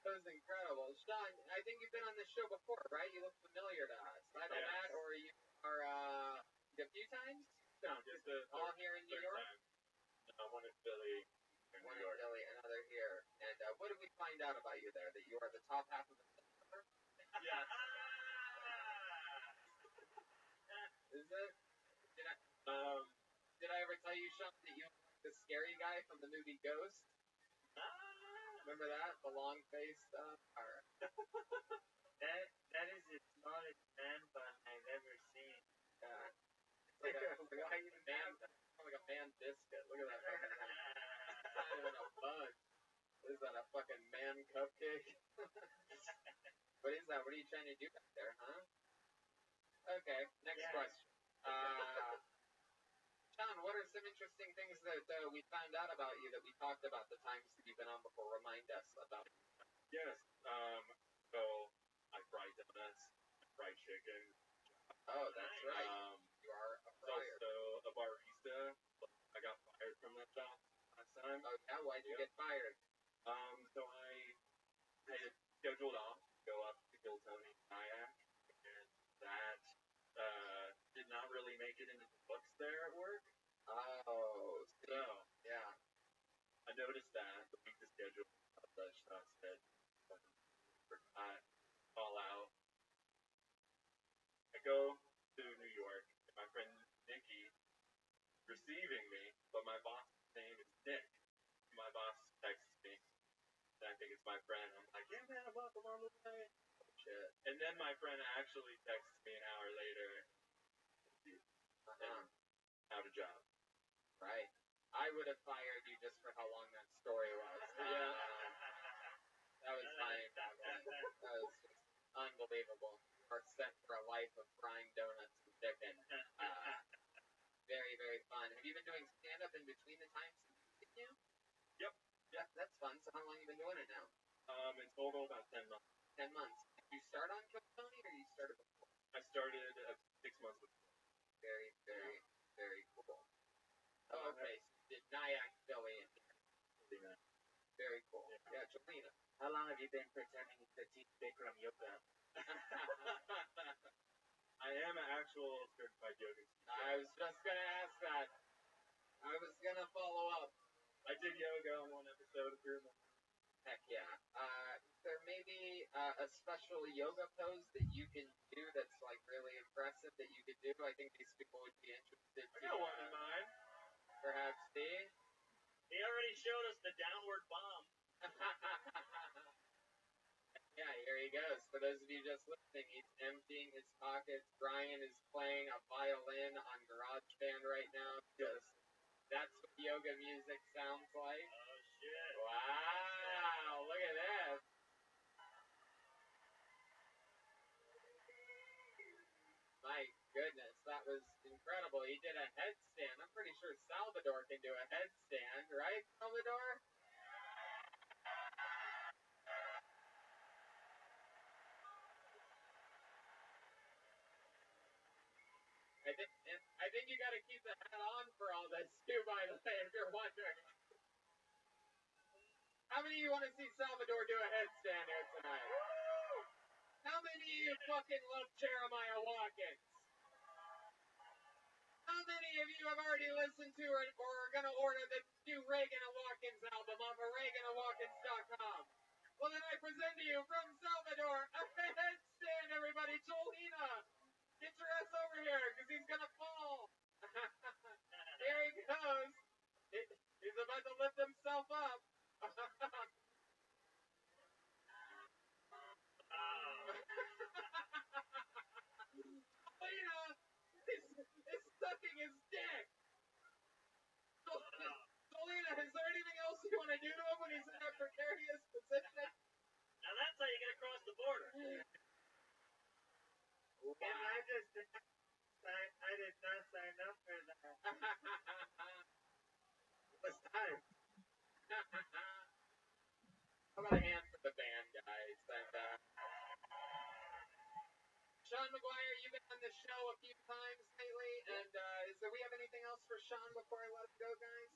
Speaker 2: That was incredible. Sean, I think you've been on this show before, right? You look familiar to us. Either that or you are a few times?
Speaker 3: No, just
Speaker 2: all here in New York?
Speaker 3: Time. No, one in Philly.
Speaker 2: One in Philly, another here. And what did we find out about you there? That you are the top half of the number?
Speaker 3: Yes.
Speaker 2: Is it? Did I ever tell you, Sean, that you were the scary guy from the movie Ghost? Remember that? The long-faced
Speaker 1: That is the smallest man bun I've ever seen.
Speaker 2: It's like a man biscuit. Look at that fucking thing. It's not even a bug. Is that a fucking man cupcake? What is that? What are you trying to do back there, huh? Okay, next question. Sean, what are some interesting things that we found out about you that we talked about the times that you've been on before? Remind us about it.
Speaker 3: Yes. So I fry donuts, fried chicken.
Speaker 2: Oh, that's right. You are a fryer.
Speaker 3: Also a barista. I got fired from that job last time.
Speaker 2: Oh yeah, why'd you get fired?
Speaker 3: So I had scheduled off to go up to Kill Tony kayak, and that did not really make it into the books there at work.
Speaker 2: Oh,
Speaker 3: so
Speaker 2: yeah.
Speaker 3: I noticed that the week the schedule said forgot all out. I go to New York, and my friend Nikki receiving me, but my boss's name is Nick. My boss texts me, and I think it's my friend. I'm like, yeah, man, welcome on the way. Shit. And then my friend actually texts me an hour later. Out of job.
Speaker 2: Right. I would have fired you just for how long that story was.
Speaker 3: Yeah.
Speaker 2: That was fine. That was just unbelievable. You are set for a life of frying donuts and chicken. Very, very fun. fun. Have you been doing stand-up in between the times since we've seen you?
Speaker 1: Yep.
Speaker 2: Yeah, that's fun. So how long have you been doing it now?
Speaker 1: In total, about 10 months.
Speaker 2: 10 months. Did you start on Kill Tony, or you started before?
Speaker 1: I started 6 months before.
Speaker 2: Very, very, very cool. Oh, okay. So you did Nyack, Philly, and very cool. Yeah, Jolena.
Speaker 1: How long have you been pretending to teach Bikram yoga? I am an actual certified yoga teacher.
Speaker 2: I was just going to ask that. I was going to follow up.
Speaker 1: I did yoga on one episode of Fear of
Speaker 2: Heck yeah. There may be a special yoga pose that you can do that's like really impressive that you could do. I think these people would be interested
Speaker 1: I got one in mind.
Speaker 2: Perhaps see.
Speaker 1: He already showed us the downward bomb.
Speaker 2: Yeah, here he goes. For those of you just listening, he's emptying his pockets. Brian is playing a violin on GarageBand right now because that's what yoga music sounds like.
Speaker 1: Oh, shit.
Speaker 2: Wow, look at this. My goodness, that was incredible. He did a headstand. I'm pretty sure Salvador can do a headstand, right, Salvador? I think you got to keep the hat on for all this too, by the way, if you're wondering. How many of you want to see Salvador do a headstand here tonight? How many of you fucking love Jeremiah Watkins? How many of you have already listened to or are going to order the new Reagan and Watkins album off of ReaganandWatkins.com? Well, then I present to you from Salvador a headstand, everybody. Jolena, get your ass over here because he's going to fall. Here he goes. He's about to lift himself up. Jolena is sucking his dick. Jolena, is there anything else you want to do to him when he's in that precarious position?
Speaker 1: Now that's how you get across the border.
Speaker 2: Wow.
Speaker 3: And I did not sign up for that.
Speaker 2: What's time? How about a hand for the band, guys? And Sean McGuire, you've been on the show a few times lately, and do we have anything else for Sean before I let him go, guys?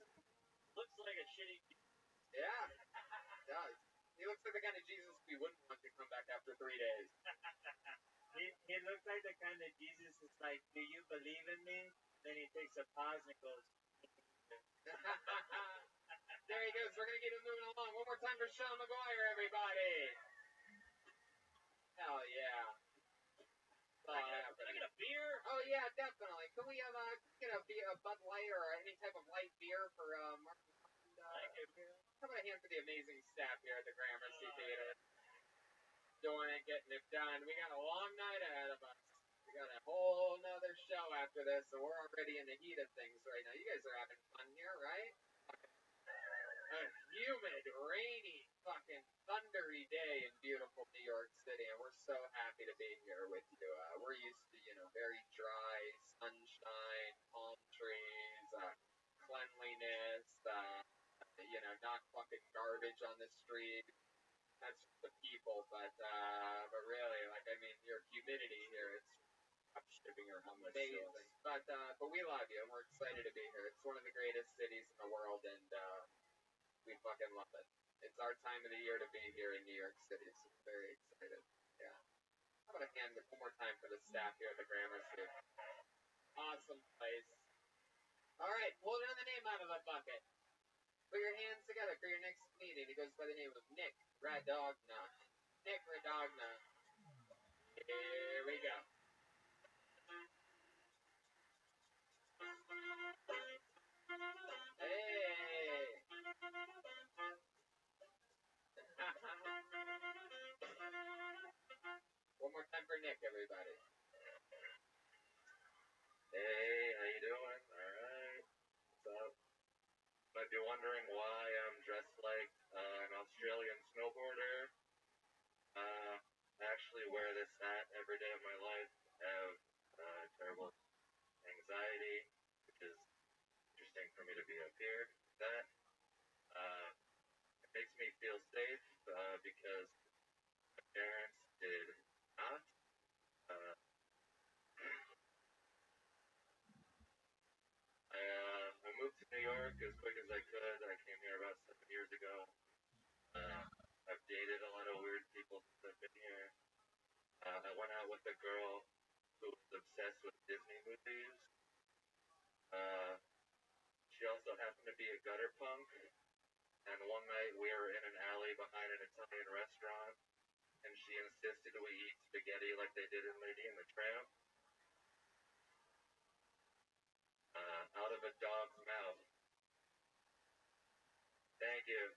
Speaker 1: Looks like a shitty.
Speaker 2: Yeah, it does. He looks like the kind of Jesus we wouldn't want to come back after 3 days.
Speaker 3: He looks like the kind of Jesus is like, do you believe in me? Then he takes a pause and goes,
Speaker 2: there he goes. We're going to keep it moving along. One more time for Sean McGuire, everybody. Hell yeah.
Speaker 1: Can I get a beer?
Speaker 2: Oh yeah, definitely. Can we have get a Bud Light or any type of light beer for Mark? How about a hand for the amazing staff here at the Gramercy Theater? Doing it, getting it done. We got a long night ahead of us. We got a whole nother show after this, so we're already in the heat of things right now. You guys are having fun here, right? A humid, rainy, fucking thundery day in beautiful New York City, and we're so happy to be here with you. We're used to, very dry, sunshine, palm trees, cleanliness, not fucking garbage on the street. That's the people, but really, your humidity here, it's shipping your homeless amazing. But we love you, and we're excited to be here. It's one of the greatest cities in the world, and we fucking love it. It's our time of the year to be here in New York City, so we're very excited. Yeah. How about a hand one more time for the staff here at the Gramercy? Awesome place. All right, pull another name out of the bucket. Put your hands together for your next meeting. He goes by the name of Nick Radogna. Nick Radogna. Here we go. Hey! One more time for Nick, everybody.
Speaker 5: Hey, how you doing? Alright. What's up? Might be wondering why I'm dressed like an Australian snowboarder. I actually wear this hat every day of my life. I have terrible anxiety, which is for me to be up here. That it makes me feel safe because my parents did not. I moved to New York as quick as I could. I came here about 7 years ago. I've dated a lot of weird people since I've been here. I went out with a girl who was obsessed with Disney movies. She also happened to be a gutter punk. And one night we were in an alley behind an Italian restaurant, and she insisted we eat spaghetti like they did in Lady and the Tramp. Out of a dog's mouth. Thank you.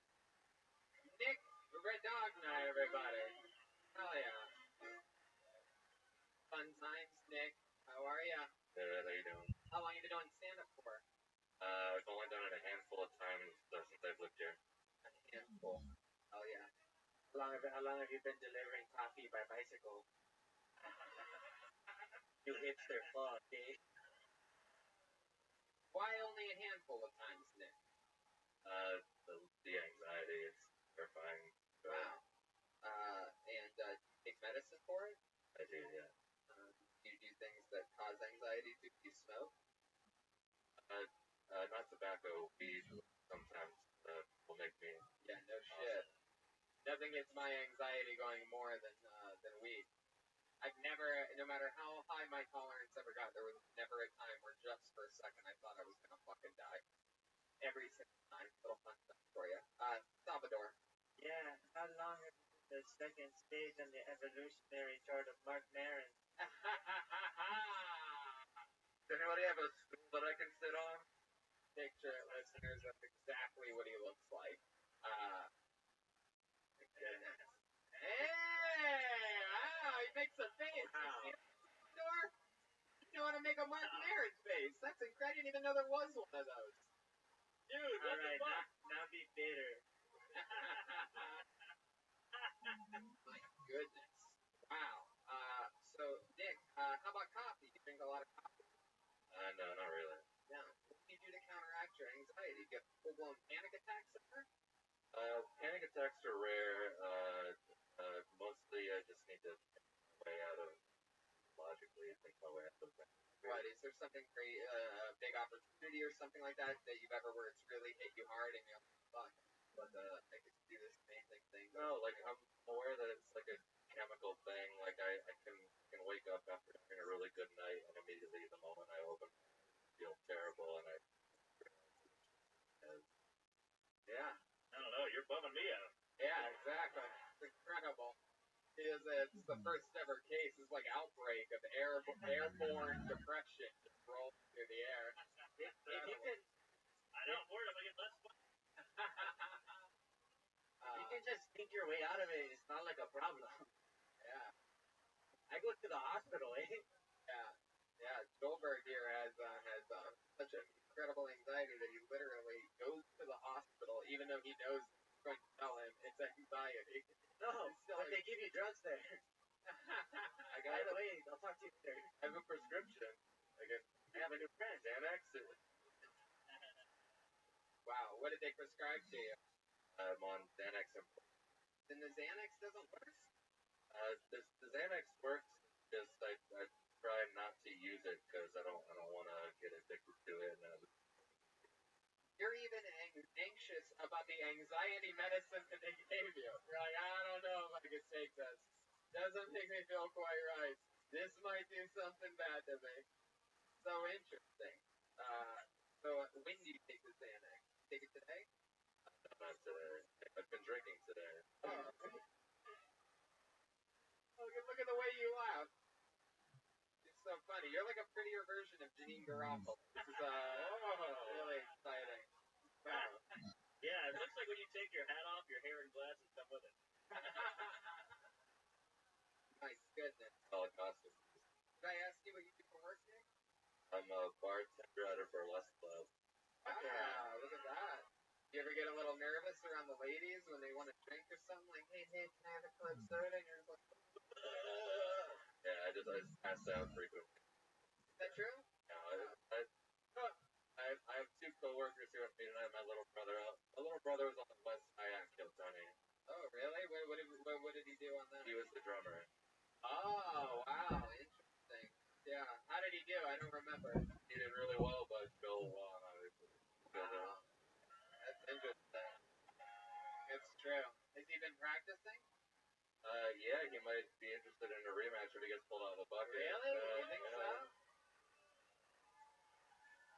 Speaker 2: Nick, the Red Dog Night, everybody. Hell yeah. Fun times, Nick. How are ya?
Speaker 5: Good, how you doing?
Speaker 2: How long you been doing stand-up for?
Speaker 5: I've only done it a handful of times since I've lived here.
Speaker 2: A handful. Hell yeah.
Speaker 3: How long have you been delivering coffee by bicycle? You hipster fuck, eh?
Speaker 2: Why only a handful of times, Nick?
Speaker 5: The anxiety, it's terrifying.
Speaker 2: Wow. And do you take medicine for it?
Speaker 5: I do, yeah.
Speaker 2: Do you do things that cause anxiety? Do you smoke?
Speaker 5: Not tobacco, weed sometimes will make me.
Speaker 2: Yeah, no shit. Nothing gets my anxiety going more than weed. I've never, no matter how high my tolerance ever got, there was never a time where just for a second I thought I was gonna fucking die. Every single time. Little fun stuff for you. Salvador.
Speaker 3: Yeah, how long have you been the second stage on the evolutionary chart of Mark Maron?
Speaker 5: Does anybody have a stool that I can sit on?
Speaker 2: Picture it, listeners. That's exactly what he looks like. Goodness. Hey! Wow, he makes a face.
Speaker 3: Wow.
Speaker 2: You see that door? You know how to make a Mark Maron face. That's incredible. I didn't even know there was one of those. Dude, what the fuck?
Speaker 3: Now be bitter.
Speaker 2: My goodness. Wow. So, Nick, how about coffee? You drink a lot of coffee?
Speaker 5: No, not really.
Speaker 2: No. What do you do to counteract your anxiety? Do you have full-blown panic attacks ever?
Speaker 5: Panic attacks are rare. Mostly I just need to think my way out of that.
Speaker 2: What, is there something great, a big opportunity or something like that you've ever where it's really hit you hard and you're like, fuck, but I could do this amazing thing?
Speaker 5: No, like I'm aware that it's like a chemical thing. Like I can wake up after having a really good night and immediately the moment I open I feel terrible and
Speaker 2: yeah.
Speaker 1: I don't know, you're bumming me out.
Speaker 2: Yeah, exactly. It's incredible. It's the first ever case. It's like outbreak of airborne depression just rolling through the air.
Speaker 3: If you can,
Speaker 1: I know, I'm worried I'm gonna get less fun.
Speaker 3: you can just think your way out of it. It's not like a problem.
Speaker 2: Yeah.
Speaker 3: I go to the hospital, eh?
Speaker 2: Yeah. Goldberg here has such an incredible anxiety that he literally goes to the hospital even though he knows it's going to tell him it's anxiety.
Speaker 3: No, but they give you drugs there. By the way, I'll talk to you later.
Speaker 5: I have a prescription. I have a new friend, Xanax.
Speaker 2: Wow, what did they prescribe to you?
Speaker 5: I'm on Xanax.
Speaker 2: Then the Xanax doesn't work?
Speaker 5: The Xanax works. Just I try not to use it because I don't want to get addicted to it.
Speaker 2: You're even anxious about the anxiety medicine that they gave you. You're like, I don't know if I can take this. Doesn't make me feel quite right. This might do something bad to me. So interesting. So when do you take the Xanax? Take it today?
Speaker 5: No, not today. I've been drinking today.
Speaker 2: Look at the way you laugh. It's so funny. You're like a prettier version of Janine Garofalo. This is really exciting. Wow.
Speaker 1: Yeah, it looks like when you take your hat off, your hair and glasses come with it.
Speaker 2: My goodness.
Speaker 5: All it costs me.
Speaker 2: Did I ask you what you do for work, Nick?
Speaker 5: I'm a bartender at a burlesque club.
Speaker 2: Ah, look at that. You ever get a little nervous around the ladies when they want a drink or something? Like, hey, Nick, can I have a club soda? And you're just like,
Speaker 5: yeah, I just pass out frequently.
Speaker 2: Is that true?
Speaker 5: No, I have two coworkers after seeing me tonight, my little brother was on the West Side on Kiltony.
Speaker 2: Oh, really? What did he do on that?
Speaker 5: He was the drummer.
Speaker 2: Oh, wow, interesting. Yeah, how did he do? I don't remember.
Speaker 5: He did really well, but Bill won, obviously.
Speaker 2: Wow. That's interesting. It's true. Has he been practicing?
Speaker 5: Yeah, he might be interested in a rematch if he gets pulled out of the bucket.
Speaker 2: Really? You think so?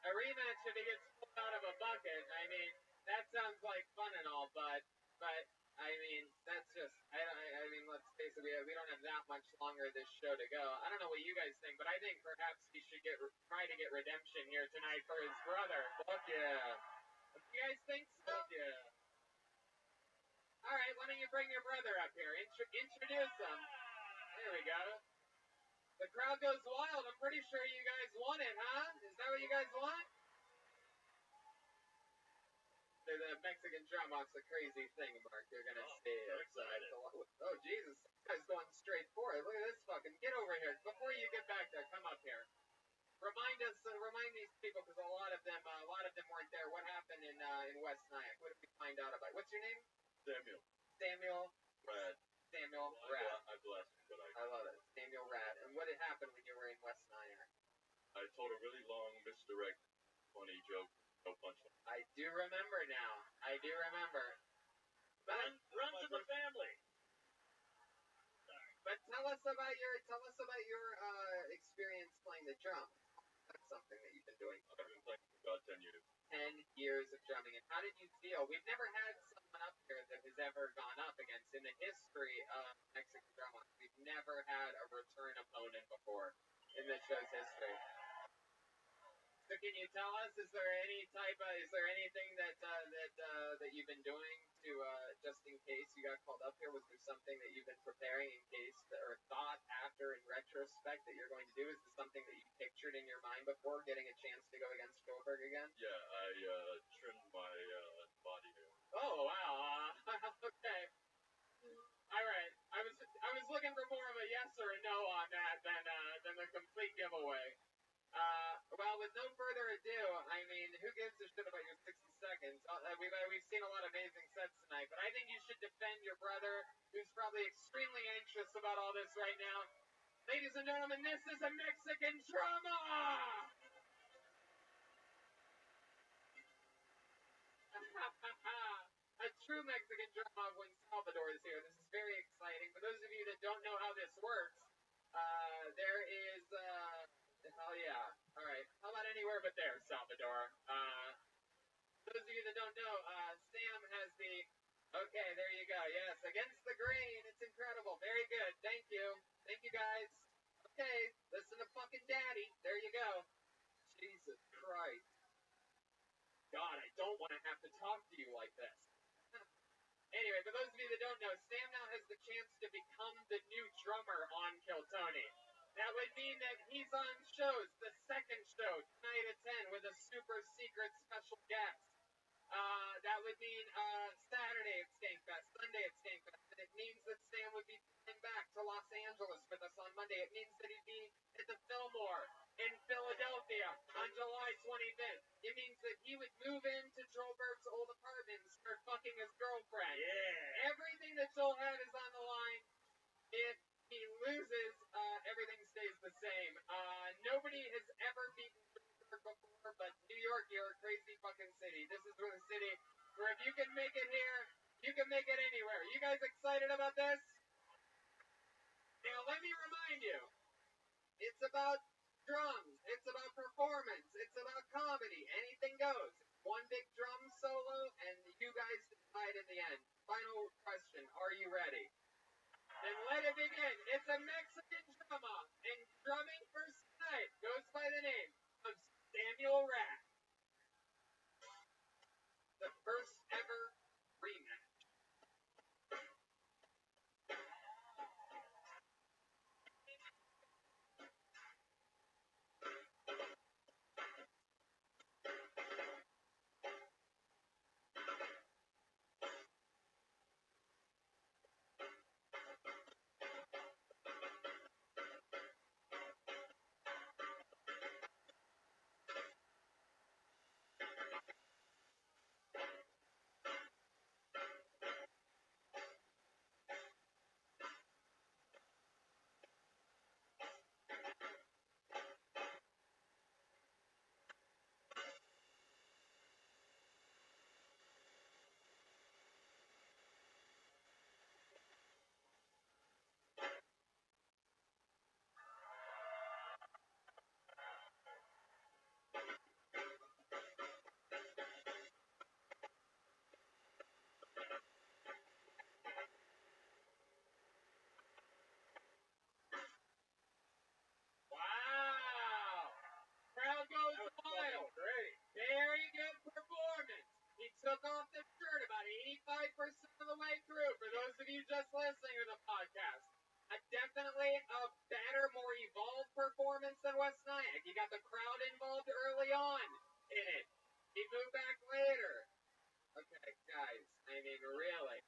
Speaker 2: A rematch if he gets pulled out of a bucket. I mean, that sounds like fun and all, but I mean, that's just. I mean, let's face it. We don't have that much longer this show to go. I don't know what you guys think, but I think perhaps he should try to get redemption here tonight for his brother.
Speaker 5: Fuck yeah.
Speaker 2: You guys think so?
Speaker 5: Fuck yeah.
Speaker 2: All right, why don't you bring your brother up here? Introduce him. There we go. The crowd goes wild. I'm pretty sure you guys want it, huh? Is that what you guys want? The Mexican drum off's a crazy thing, Mark. You're gonna see it.
Speaker 1: I'm excited.
Speaker 2: Oh, Jesus. This guy's going straight for it. Look at this fucking. Get over here. Before you get back there, come up here. Remind these people, because a lot of them weren't there. What happened in West Nyack? What did we find out about? What's your name?
Speaker 5: Samuel. Rad.
Speaker 2: Samuel Rad.
Speaker 5: I bless him, but
Speaker 2: I love it. Samuel Rad. And what had happened when you were in West Nyack?
Speaker 5: I told a really long, misdirect, funny joke. No punchline.
Speaker 2: I do remember now. I do remember.
Speaker 1: Run to the family.
Speaker 2: But tell us about your experience playing the drums. That's something that you've been doing.
Speaker 5: I've been playing for about 10 years.
Speaker 2: 10 years of drumming. And how did you feel? We've never had someone up here that has ever gone up against, in the history of Mexican drum off, we've never had a return opponent before in the show's history. So can you tell us, is there anything that you've been doing to, just in case you got called up here? Was there something that you've been preparing in case, or thought after in retrospect that you're going to do? Is this something that you pictured in your mind before getting a chance to go against Goldberg again?
Speaker 5: Yeah, I trimmed my body hair.
Speaker 2: Oh, wow. Okay. All right. I was looking for more of a yes or a no on that than the complete giveaway. Well, with no further ado, I mean, who gives a shit about your 60 seconds? We've seen a lot of amazing sets tonight, but I think you should defend your brother, who's probably extremely anxious about all this right now. Ladies and gentlemen, this is a Mexican drama! A true Mexican drama when Salvador is here. This is very exciting. For those of you that don't know how this works, there is, hell yeah. All right. How about anywhere but there, Salvador? Those of you that don't know, Sam has the, okay, there you go. Yes, against the grain. It's incredible. Very good. Thank you. Thank you, guys. Okay, listen to fucking daddy. There you go. Jesus Christ. God, I don't want to have to talk to you like this. Anyway, for those of you that don't know, Sam now has the chance to become the new drummer on Kiltony. That would mean that he's on shows, the second show, tonight at 10, with a super secret special guest. That would mean Saturday at Skankfest, Sunday at Skankfest, and it means that Sam would be coming back to Los Angeles with us on Monday. It means that he'd be at the Fillmore in Philadelphia on July 25th. It means that he would move into Joel Berg's old apartment and start fucking his girlfriend.
Speaker 1: Yeah.
Speaker 2: Everything that Joel had is on the line. If he loses, everything stays the same. Nobody has ever beaten Joel Berg before, but New York, you're a crazy fucking city. This is the city where if you can make it here, you can make it anywhere. You guys excited about this? Now, let me remind you, it's about drums, it's about performance, it's about comedy. Anything goes. One big drum solo, and you guys decide in the end. Final question, are you ready? Then let it begin. It's a Mexican drama, and drumming first tonight goes by the name of Samuel Rack. The first ever rematch. more evolved performance than West Nyack. You got the crowd involved early on in it. He moved back later. Okay, guys, I mean, really.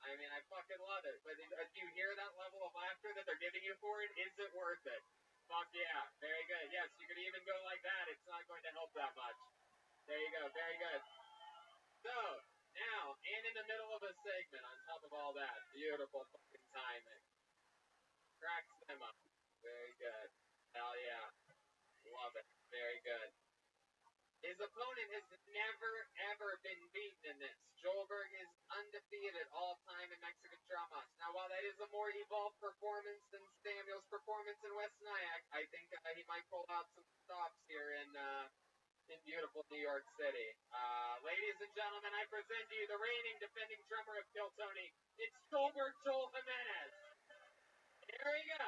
Speaker 2: I mean, I fucking love it. But do you hear that level of laughter that they're giving you for it? Is it worth it? Fuck yeah. Very good. Yes, you could even go like that. It's not going to help that much. There you go. Very good. So, now, and in the middle of a segment, on top of all that, beautiful fucking timing. Cracks them up. Very good. Hell yeah. Love it. Very good. His opponent has never, ever been beaten in this. Joelberg is undefeated all-time in Mexican dramas. Now, while that is a more evolved performance than Samuel's performance in West Nyack, I think he might pull out some stops here in beautiful New York City. Ladies and gentlemen, I present to you the reigning defending drummer of Kill Tony. It's Joelberg Joel Jimenez. Here we go.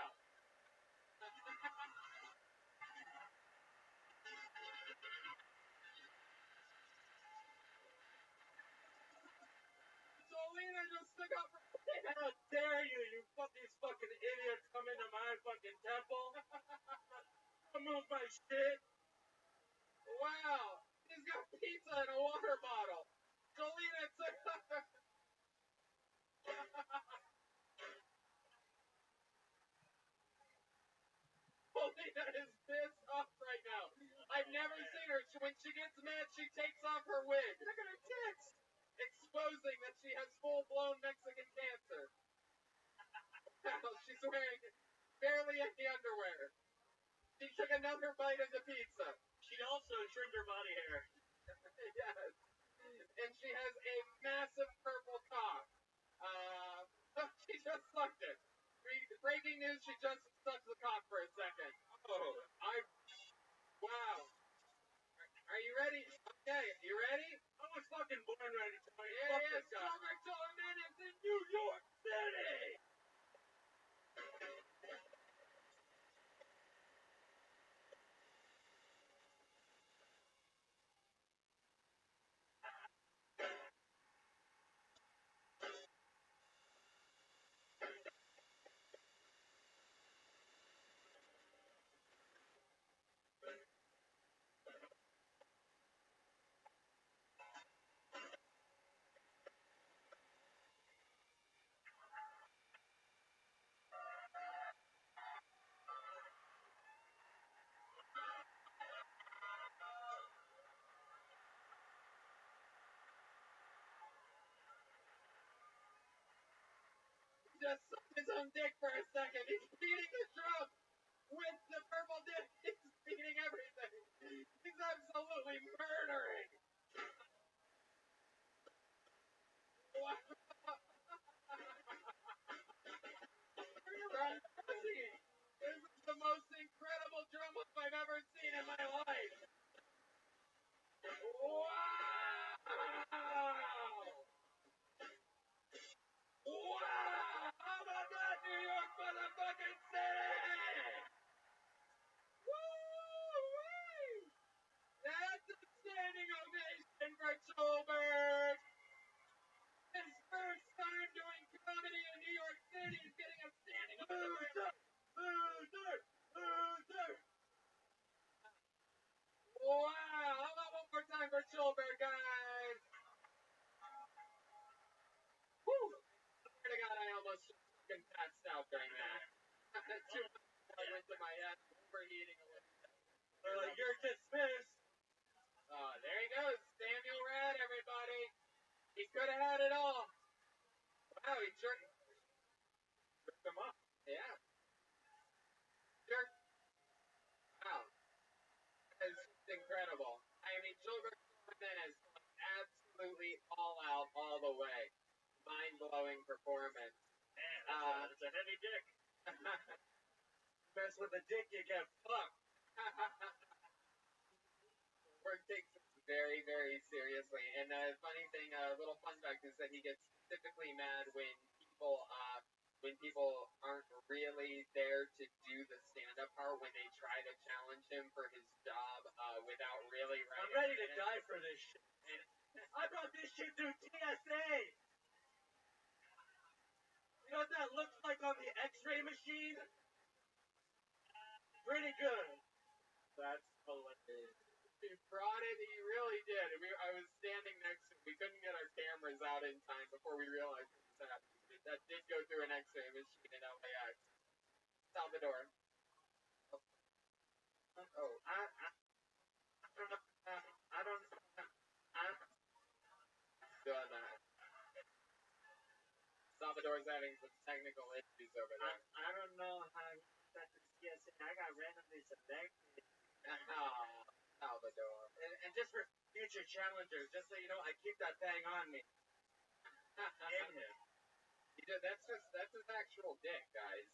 Speaker 2: Jolena just took up for...
Speaker 3: How dare you, these fucking idiots come into my fucking temple? Move my shit.
Speaker 2: Wow, he's got pizza in a water bottle. Jolena took up... Jolena is pissed off right now. I've never seen her. When she gets mad, she takes off her wig. Look at her tits. Exposing that she has full-blown Mexican cancer. Wow, she's wearing barely any underwear. She took another bite of the pizza.
Speaker 3: She also trimmed her body hair.
Speaker 2: Yes. And she has a massive purple cock. She just sucked it. Breaking news, she just sucked the cock for a second. Oh, wow. Are you ready? Okay, you ready?
Speaker 3: I was fucking born ready, Tony.
Speaker 2: Here he is, Joelberg Joel Jimenez in New York City! Just sucked his own dick for a second. He's beating the drum with the purple dick. He's beating everything. He's absolutely murdering. Wow. This is the most incredible drum up I've ever seen in my life. Wow! Wow! How about that, New York motherfucking city? Woo-wee! That's a standing ovation for Joelberg. His first time doing comedy in New York City is getting a standing ovation. Loser! Wow! How about one more time for Joelberg, guys? Woo! Swear to God, I almost just fucking passed out during that. Too much blood went to my head, overheating a little bit.
Speaker 3: They're like, you're dismissed.
Speaker 2: There he goes. Samuel Rad, everybody. He could have had it all. Wow, he jerked him up. Yeah. Wow. That is incredible. I mean, Joelberg Jimenez absolutely all out, all the way. Mind-blowing performance.
Speaker 3: Man, it's a heavy dick. Mess with the dick, you get fucked.
Speaker 2: Work takes it very, very seriously. And the funny thing, a little fun fact, is that he gets typically mad when people aren't really there to do the stand-up part, when they try to challenge him for his job without really
Speaker 3: I'm ready to die for this shit. I brought this shit through TSA. You know what that looks like on the X-ray machine? pretty good.
Speaker 2: That's hilarious. He brought it. He really did. I was standing next to him. We couldn't get our cameras out in time before we realized what was happening. That did go through an X-ray machine in LAX. Salvador.
Speaker 5: Oh, I don't
Speaker 2: Doing that. Salvador's having some technical issues over there.
Speaker 3: I don't know how he got the CSA. I got randomly selected.
Speaker 2: Oh, Salvador.
Speaker 3: And just for future challengers, just so you know, I keep that thing on me. In him.
Speaker 2: That's his actual dick, guys.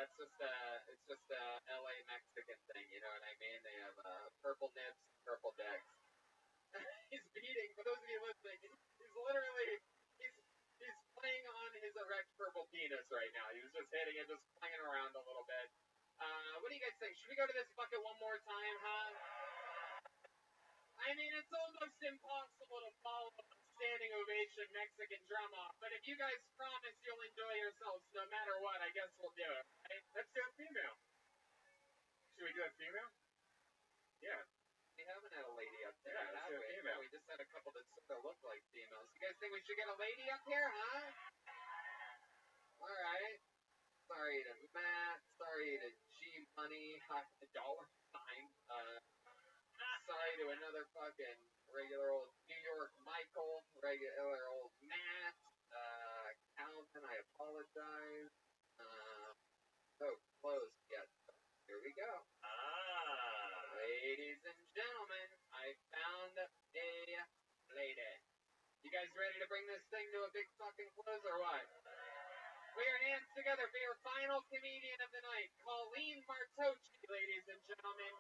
Speaker 2: It's just a LA Mexican thing, you know what I mean? They have purple nips, purple dicks. He's beating, for those of you listening, he's literally, he's playing on his erect purple penis right now. He was just hitting it, just playing around a little bit. What do you guys think? Should we go to this bucket one more time, huh? I mean, it's almost impossible to follow a standing ovation Mexican drum off, but if you guys promise you'll enjoy yourselves no matter what, I guess we'll do it, right? Let's do a female. Should we do a female? Yeah. We haven't had a lady up there,
Speaker 3: Yeah, let's do a female.
Speaker 2: We just had a couple that sort of look like females. You guys think we should get a lady up here, huh? Alright. Sorry to Matt, sorry to G Money, $1 sign. Sorry to another fucking regular old New York Michael, regular old Matt, Calvin, I apologize. So close yet. Here we go. Ladies and gentlemen, I found a lady. You guys ready to bring this thing to a big fucking close or what? Put your hands together for your final comedian of the night, Colleen Martocci, ladies and gentlemen.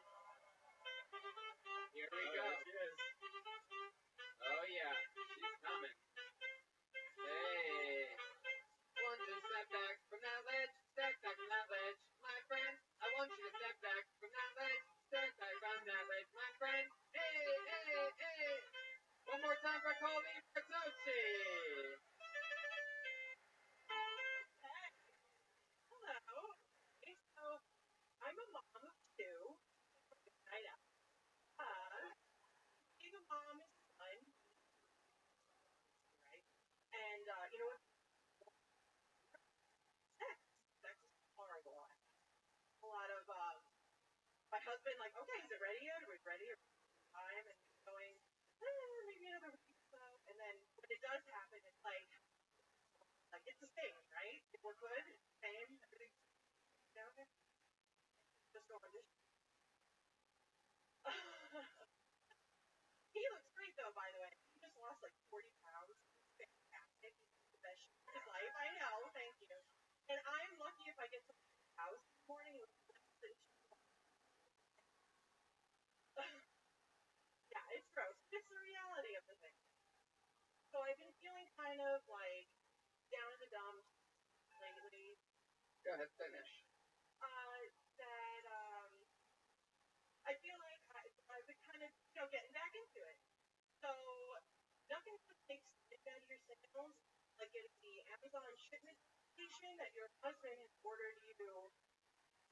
Speaker 2: Here we go.
Speaker 3: There she is.
Speaker 2: Oh yeah, she's coming. Hey. 1, 2, step back from that ledge, step back from that ledge, my friend. I want you to step back from that ledge, step back from that ledge, my friend. Hey, hey, hey. One more time for Colleen Martocci.
Speaker 9: Hello. Okay, so I'm a mom of two. Night out. Being a mom is fun, right? And you know what? Sex is horrible. A lot of my husband like, okay, is it ready yet? Are we ready? Time and he's going, maybe another week or so. And then when it does happen, it's like it's the same, right? If we're good, same, everything's okay. Just go audition. He looks great though, by the way. He just lost like 40 pounds. Fantastic. He's the best shape of his life. I know, thank you. And I'm lucky if I get to the house in the morning with yeah, it's gross. It's the reality of the thing. So I've been feeling kind of like down in the dumps lately.
Speaker 2: Go ahead, finish.
Speaker 9: That I feel like I've been kind of, getting back into it. So nothing takes it out of your sales like getting the Amazon shipment notification that your husband has ordered you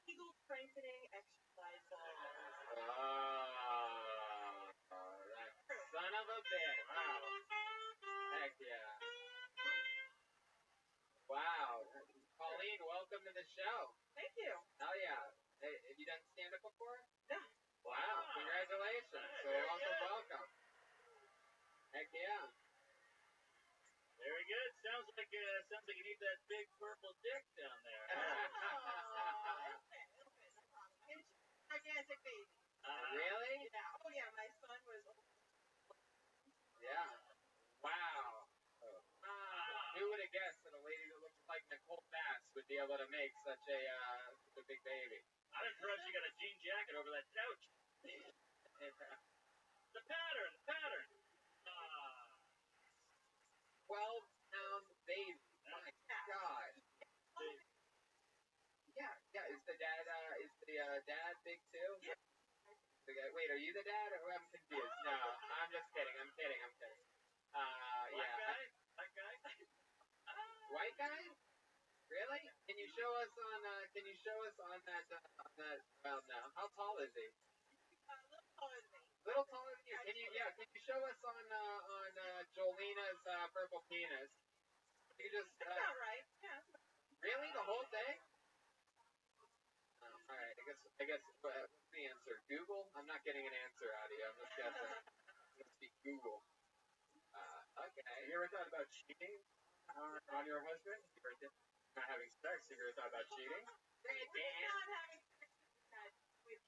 Speaker 9: eagle strengthening exercise balls.
Speaker 2: That son of a bitch. Wow. Heck yeah. Wow. Colleen, welcome to the show.
Speaker 9: Thank you.
Speaker 2: Hell yeah. Hey, have you done stand-up before?
Speaker 9: No.
Speaker 2: Wow. Congratulations. So welcome. Heck yeah.
Speaker 3: Very good. Sounds like you need that big purple dick down there.
Speaker 9: Gigantic baby.
Speaker 2: Really?
Speaker 9: Yeah. Oh yeah, my son was.
Speaker 2: Yeah. Wow. Who would have guessed that a lady that looks like Nicole Bass would be able to make such a big baby?
Speaker 3: I'm impressed you got a jean jacket over that couch. The pattern.
Speaker 2: 12-pound baby. My God. Yeah. Is the dad big too?
Speaker 9: Yeah.
Speaker 2: Wait, are you the dad? Or I'm confused. No, I'm just kidding. I'm kidding.
Speaker 3: Black
Speaker 2: Yeah.
Speaker 3: guy?
Speaker 2: White guy? Really? Can you show us on that? Well, no. How tall is he? Little taller than you. Can you show us on Jolina's purple penis? You just.
Speaker 9: That's not right. Yeah.
Speaker 2: Really? The whole thing? All right. I guess. What's the answer? Google? I'm not getting an answer out of you. I'm just guessing. It must be Google. Okay.
Speaker 1: You ever thought about cheating on your husband?
Speaker 2: Not having sex. Have you ever thought about cheating?
Speaker 9: We're not having sex with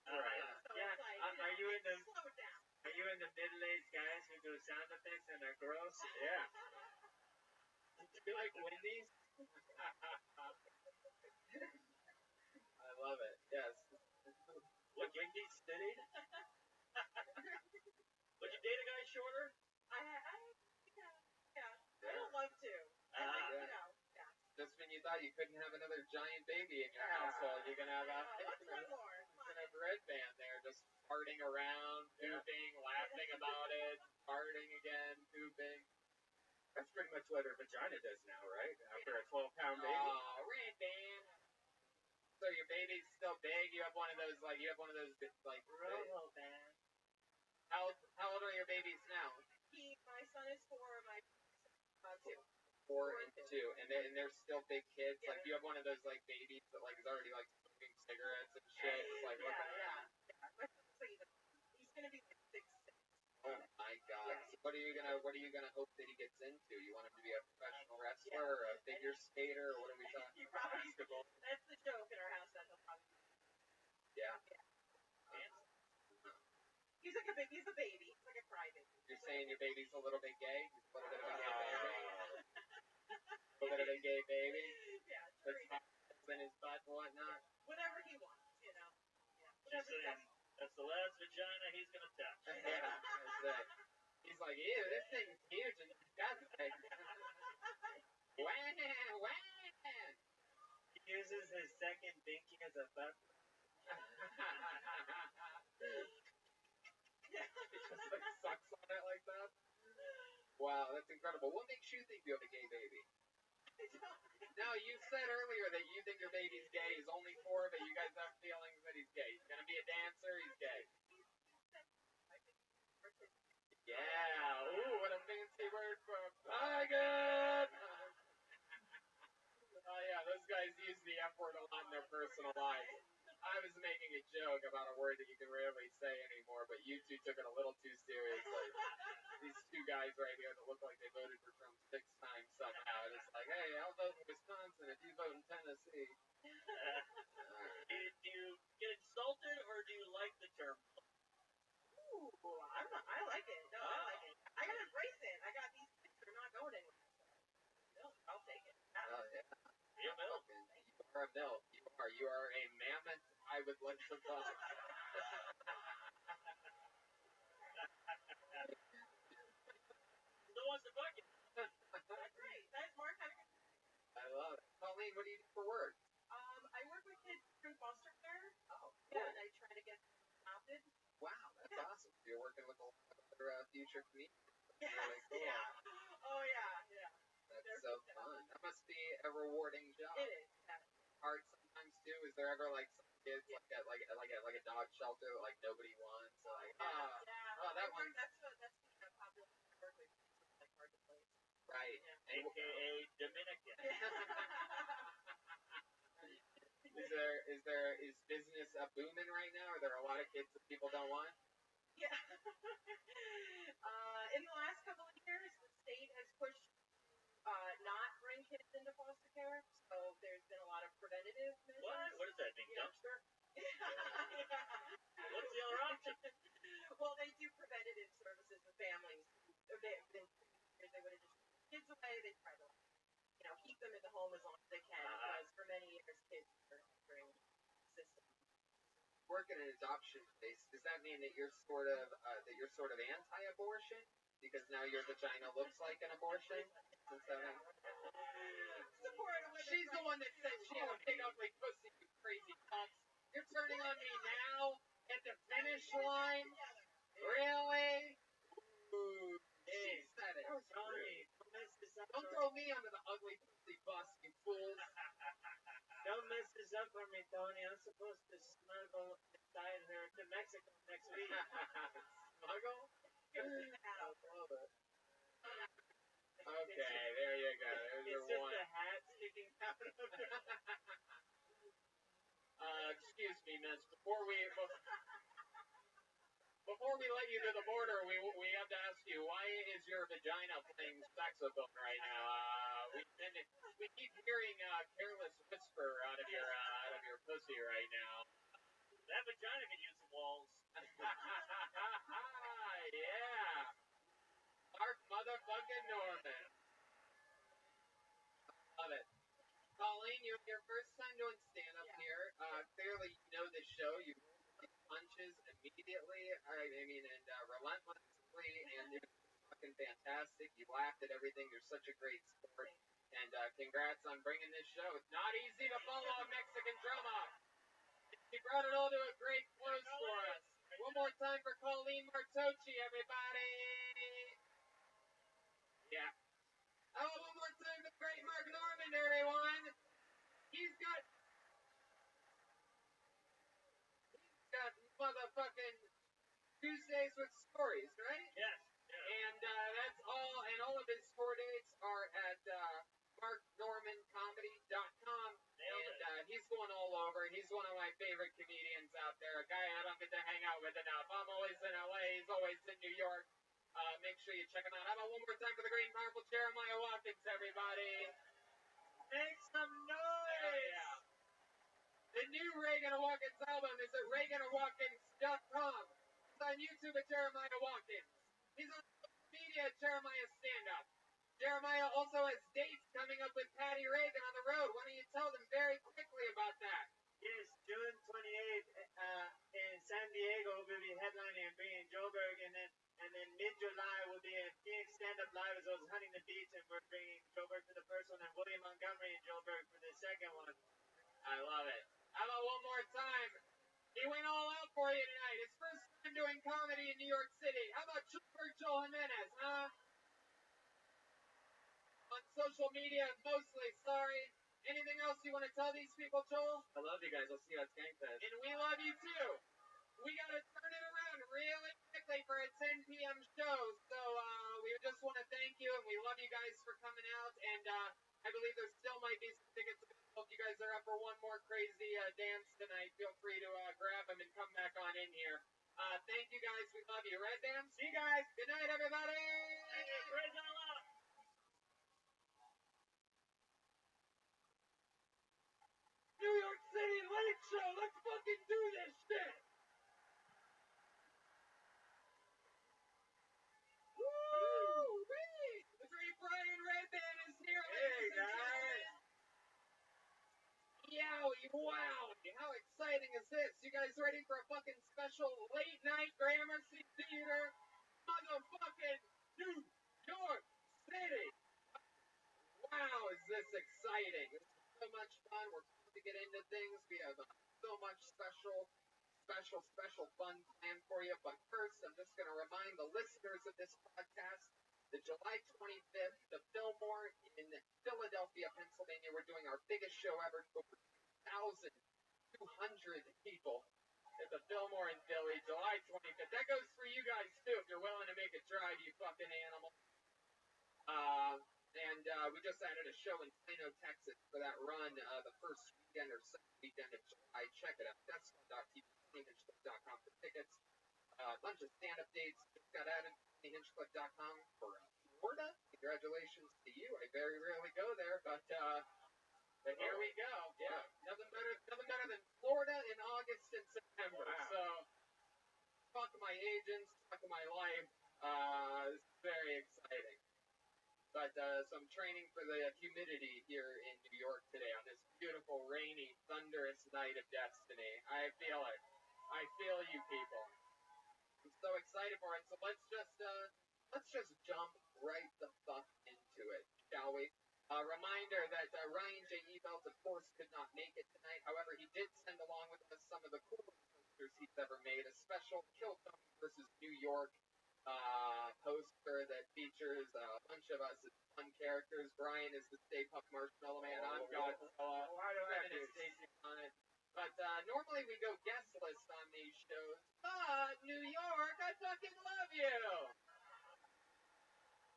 Speaker 1: All right. Yeah. Are you in the
Speaker 9: slow it down.
Speaker 1: Are you in the middle-aged guys who do sound effects and are gross? Yeah.
Speaker 2: Do you like Wendy's? I love it. Yes.
Speaker 1: What, Wendy's City? Would you date a guy shorter?
Speaker 9: I don't love to. I like, yeah.
Speaker 2: Just when you thought you couldn't have another giant baby in your household, you're gonna have
Speaker 9: Let's run more.
Speaker 2: Red Band there, just farting around, pooping, laughing about it, farting again, pooping.
Speaker 1: That's pretty much what her vagina does now, right? After a 12-pound baby.
Speaker 2: Oh, Red Band. So your baby's still big. You have one of those like
Speaker 1: Robo band.
Speaker 2: How old are your babies now?
Speaker 9: My son is 4, my 2.
Speaker 2: 4 and 2, and they're still big kids. Like, do you have one of those like babies that like is already like smoking cigarettes and shit? It's like
Speaker 9: Yeah. My son's he's gonna be like 6.
Speaker 2: Oh my god! So what are you gonna hope that he gets into? You want him to be a professional wrestler, or a figure skater, or what are we talking about? Basketball.
Speaker 9: That's the joke in our house that he'll probably.
Speaker 2: Yeah.
Speaker 9: He's like a baby. He's a baby. He's like a crybaby.
Speaker 2: You're saying your baby's a little bit gay? He's a little bit of a gay baby. A little bit of a gay baby.
Speaker 9: Yeah.
Speaker 2: That's in his butt and whatnot.
Speaker 9: Whatever he wants, you know. Yeah.
Speaker 1: That's the last vagina he's gonna touch.
Speaker 2: Yeah, that's it. He's like, ew, this thing's huge and disgusting. Wah.
Speaker 1: He uses his second binky as a butt.
Speaker 2: He just like sucks on it like that. Wow, that's incredible. What makes you think you have a gay baby? No, you said earlier that you think your baby's gay. He's only 4, but you guys have feelings that he's gay. He's gonna be a dancer. He's gay. Yeah. Ooh, what a fancy word for pagan. Oh yeah, those guys use the F word a lot in their personal lives. I was making a joke about a word that you can rarely say anymore, but you two took it a little too seriously. These 2 guys right here that look like they voted for Trump 6 times somehow. It's like, hey, I'll vote in Wisconsin if you vote in Tennessee.
Speaker 1: Do you get insulted or do you like the term?
Speaker 9: Ooh, I like it. No, I like it. I gotta embrace it. I got these kids that are not going anywhere. No, I'll take it.
Speaker 2: Oh yeah.
Speaker 1: You're a milk.
Speaker 2: You are a milk. You are a mammoth. I would like to fuck.
Speaker 1: Who wants to fuck you?
Speaker 9: That's great. That's Mark.
Speaker 2: I love it. Colleen, what do you do for work?
Speaker 9: I work with kids in foster care.
Speaker 2: Oh, cool.
Speaker 9: Yeah, and I try to get them adopted.
Speaker 2: Wow, that's awesome. You're working with a lot of other future comedians.
Speaker 9: Yes,
Speaker 2: really cool.
Speaker 9: yeah. Oh, yeah.
Speaker 2: That's so fun. That must be a rewarding job.
Speaker 9: It is. Yeah.
Speaker 2: Hard sometimes too. Is there ever like some kids like at a dog shelter that like nobody wants? So, like, that one.
Speaker 9: That's the problem with Berkeley. It's like hard to place.
Speaker 2: Right.
Speaker 9: Yeah.
Speaker 1: AKA Dominican.
Speaker 2: Is business booming right now? Are there a lot of kids that people don't want?
Speaker 9: Yeah. In the last couple of years, the state has pushed not bring kids into foster care, so there's been a lot of preventative measures.
Speaker 1: What does that mean?
Speaker 9: Yeah.
Speaker 1: Dumpster?
Speaker 9: Yeah.
Speaker 1: What's the other option?
Speaker 9: Well, they do preventative services with families. They would have just kids away. They try to, keep them in the home as long as they can. Because for many years, kids were entering the system.
Speaker 2: Work in an adoption place. Does that mean that you're sort of anti-abortion because now your vagina looks like an abortion? She's the one that said she had a big ugly pussy, you crazy cunts. You're turning on me now at the finish line? Really? Ooh, she said it.
Speaker 1: Tony,
Speaker 2: Don't throw me under the ugly pussy bus, you fools.
Speaker 1: this up for me, Tony. I'm supposed to smuggle inside her to Mexico next week.
Speaker 2: Smuggle?
Speaker 1: I love it.
Speaker 2: Okay, there you go. There's
Speaker 1: It's
Speaker 2: your
Speaker 1: just
Speaker 2: one.
Speaker 1: a hat sticking out of it.
Speaker 2: Excuse me, miss. Before we let you to the border, we have to ask you, why is your vagina playing saxophone right now? We keep hearing careless whisper out of your pussy right now.
Speaker 1: That vagina can use some walls.
Speaker 2: Yeah. Mark motherfucking Norman. Love it. Colleen, your first time doing stand-up here. Clearly you know this show. You rolled punches immediately. I mean, and relentlessly, and it was fucking fantastic. You laughed at everything. You're such a great sport. And congrats on bringing this show. It's not easy to follow a Mexican drama. She brought it all to a great close for us. One more time for Colleen Martocci, everybody. Yeah. Oh, one more time for the great Mark Norman, everyone. He's got motherfucking Tuesdays with Stories, right?
Speaker 1: Yes.
Speaker 2: And that's all, and all of his tour dates are at marknormancomedy.com. And he's going all over. He's one of my favorite comedians out there, a guy I don't get to hang out with enough. I'm always in LA, he's always in New York. Make sure you check him out. How about one more time for the great Marvel Jeremiah Watkins, everybody?
Speaker 1: Make some noise!
Speaker 2: Yeah. The new Reagan Watkins album is at ReaganWatkins.com. It's on YouTube at Jeremiah Watkins. He's on social media at Jeremiah Stand Up. Jeremiah also has dates coming up with Patty Reagan on the road. Why don't you tell them very quickly about that?
Speaker 1: Yes, June 28th in San Diego, we'll be headlining and bringing Joburg, and then mid-July we'll be at Phoenix Stand Up Live as well as Hunting the Beach, and we're bringing Joburg for the first one and William Montgomery and Joburg for the second one.
Speaker 2: I love it. How about one more time? He went all out for you tonight. His first time doing comedy in New York City. How about Joel Jimenez, huh? On social media, mostly. Sorry. Anything else you want to tell these people, Joel?
Speaker 21: I love you guys. I'll see you at Skankfest.
Speaker 2: And we love you too. We got to turn it around really quickly for a 10 p.m. show. So we just want to thank you, and we love you guys for coming out. And I believe there still might be some tickets available. If you guys are up for one more crazy dance tonight, feel free to grab them and come back on in here. Thank you guys. We love you. Right, Dan?
Speaker 1: See you guys.
Speaker 2: Good night, everybody.
Speaker 1: Thank you. Praise Allah.
Speaker 2: New York City Late Show. Let's fucking do this shit. Woo-wee! The great Brian Redman is here.
Speaker 1: Hey, guys.
Speaker 2: Yowie, wow. How exciting is this? You guys ready for a fucking special late night Gramercy Theater? Motherfucking New York City. Wow, is this exciting. This is so much fun. We're going to get into things. We have so much special fun planned for you. But first, I'm just going to remind the listeners of this podcast that July 25th, the Fillmore in Philadelphia, Pennsylvania, we're doing our biggest show ever. Over 1,200 people at the Fillmore in Philly, July 25th. That goes for you guys, too, if you're willing to make a drive, you fucking animal. And we just added a show in Plano, Texas for that run the first weekend or second weekend of July. Check it out. That's fun.tv.com for tickets. A bunch of stand-up dates just got added to hinchclub.com for Florida. Congratulations to you. I very rarely go there, but here we go. Yeah, nothing better than Florida in August and September.
Speaker 1: Wow.
Speaker 2: So fuck my agents, fuck my life. It's very exciting. But so I'm training for the humidity here in New York today on this beautiful, rainy, thunderous night of destiny. I feel it. I feel you people. I'm so excited for it. So let's just jump right the fuck into it, shall we? Reminder that Ryan J. Ebelt, of course, could not make it tonight. However, he did send along with us some of the coolest posters he's ever made. A special Kill Tony versus New York poster that features a bunch of us as fun characters. Brian is the Stay Puft Marshmallow Man. I'm Godzilla.
Speaker 1: Why do I have to?
Speaker 2: Stacy on it. Normally we go guest list on these shows, but New York, I fucking love you.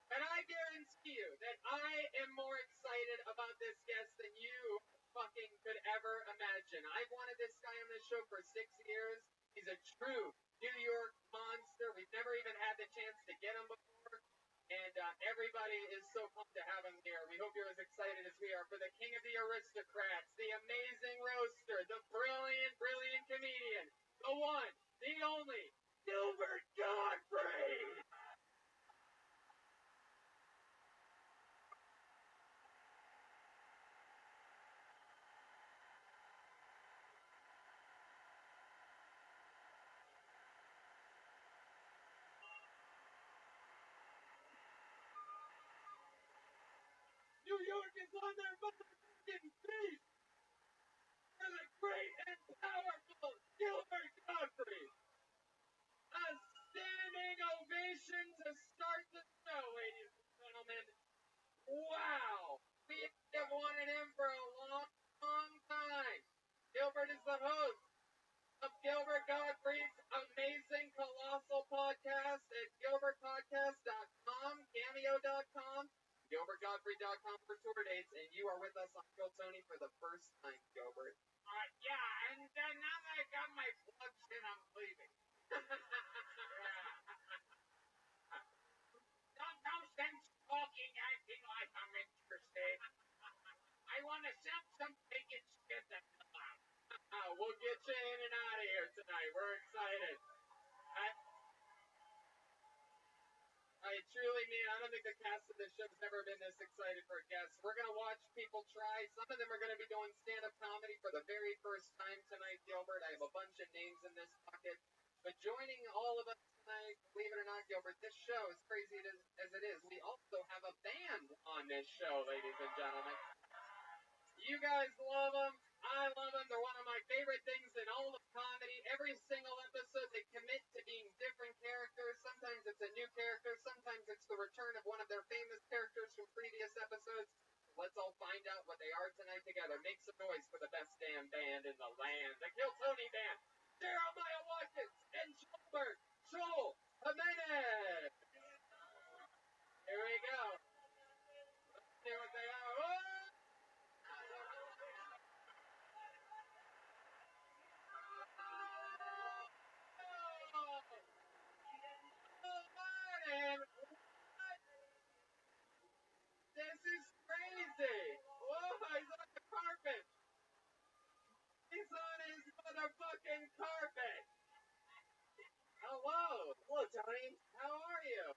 Speaker 2: And I guarantee you that I am more excited about this guest than you fucking could ever imagine. I've wanted this guy on this show for 6 years. He's a true New York monster. We've never even had the chance to get him before. And everybody is so pumped to have him here. We hope you're as excited as we are for the king of the aristocrats, the amazing roaster, the brilliant, brilliant comedian, the one, the only, Gilbert Godfrey! New York is on their motherfucking feet for the great and powerful Gilbert Godfrey. A standing ovation to start the show, ladies and gentlemen. Wow! We have wanted him for a long, long time. Gilbert is the host of Gilbert Godfrey's amazing colossal podcast at gilbertpodcast.com, cameo.com, gilbertgodfrey.com for tour dates, and you are with us on Kill Tony for the first time, Gilbert. Yeah, and now that I got my plugs in, I'm leaving. No sense talking, acting like I'm interested. I want to sell some tickets to the club. We'll get you in and out of here tonight. We're excited. I truly mean, I don't think the cast of this show's never been this excited for a guest. We're going to watch people try. Some of them are going to be doing stand-up comedy for the very first time tonight, Gilbert. I have a bunch of names in this bucket. But joining all of us tonight, believe it or not, Gilbert, this show, as crazy as it is, we also have a band on this show, ladies and gentlemen. You guys love them. I love them. They're one of my favorite things in all of comedy. Every single episode, they commit to being different characters. Sometimes it's a new character. Sometimes it's the return of one of their famous characters from previous episodes. Let's all find out what they are tonight together. Make some noise for the best damn band in the land. The Kill Tony Band. Jeremiah Watkins and Gilbert Joel Jimenez. Here we go. Let's see what they are. Whoa! This is crazy! Whoa, he's on the carpet! He's on his motherfucking carpet! Hello! Hello, Tony. How are you?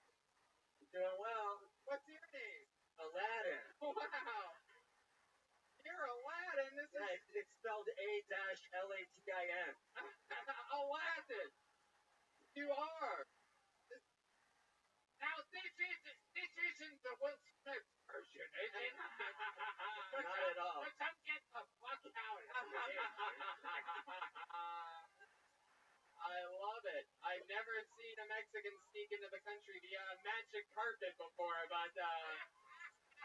Speaker 2: Doing well. What's your name? Aladdin. Wow! You're Aladdin? This is... Yeah, it's spelled A-L-A-T-I-N. Aladdin! You are! Now, this isn't the Will Smith version, is it? Not at all. But don't get the fuck out of here. I love it. I've never seen a Mexican sneak into the country via a magic carpet before, but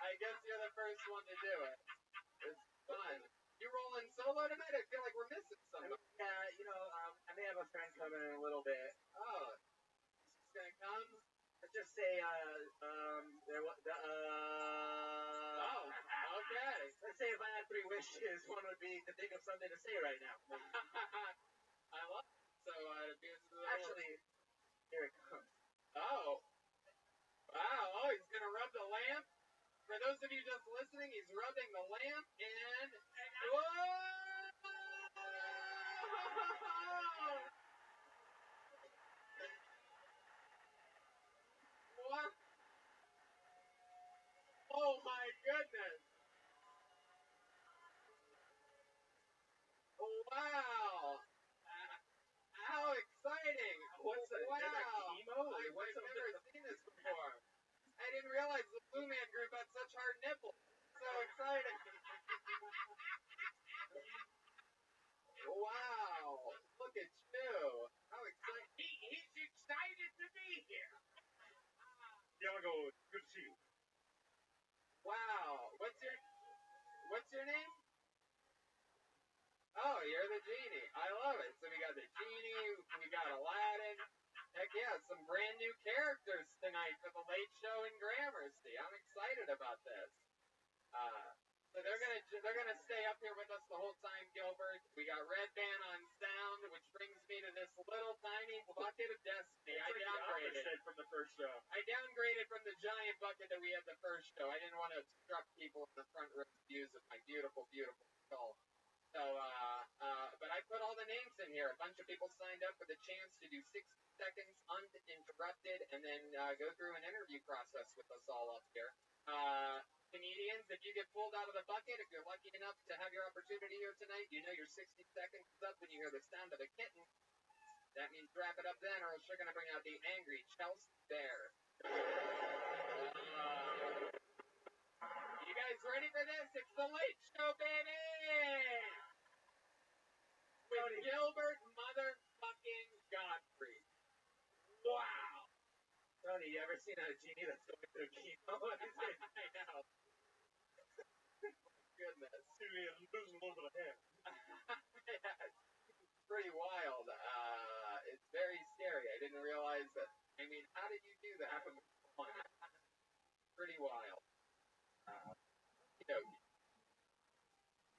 Speaker 2: I guess you're the first one to do it. It's fun. You rolling solo tonight? I feel like we're missing something. Yeah, I may have a friend coming in a little bit. Oh, he's gonna come? Let's just say, oh, okay. Let's say if I had 3 wishes, one would be to think of something to say right now. I love it. So, actually, here it comes. Oh. Wow. Oh, he's going to rub the lamp. For those of you just listening, he's rubbing the lamp and... Whoa! What? Oh my goodness! Wow! How exciting! What's that? Wow! Is that chemo? I've never seen this before. I didn't realize the Blue Man Group had such hard nipples. So exciting! Wow! Look at you! How exciting! He's excited to be here.
Speaker 4: Iago, good to see you.
Speaker 2: Wow! What's your name? Oh, you're with a genie. I love it. So we got the genie, we got Aladdin. Heck yeah, some brand new characters tonight for the Late Show in Gramercy. I'm excited about this. So they're gonna stay up here with us the whole time, Gilbert. We got Red Band on sound, which brings me to this little tiny bucket of destiny. I downgraded
Speaker 3: from the first show.
Speaker 2: I downgraded from the giant bucket that we had the first show. I didn't want to obstruct people in the front row views of my beautiful, beautiful skull. So, but I put all the names in here. A bunch of people signed up for the chance to do 60 seconds uninterrupted and then go through an interview process with us all up here. Comedians, if you get pulled out of the bucket, if you're lucky enough to have your opportunity here tonight, you know your 60 seconds is up when you hear the sound of a kitten. That means wrap it up then, or else you're going to bring out the angry Chelsea Bear. You guys ready for this? It's the Late Show, baby! With Gilbert motherfucking Godfrey. Wow!
Speaker 3: Tony, you ever seen a genie that's going through chemo?
Speaker 2: I know. Goodness.
Speaker 3: You're losing a little bit of hair.
Speaker 2: Yeah, it's pretty wild. It's very scary. I didn't realize that. I mean, how did you do that? Pretty wild. You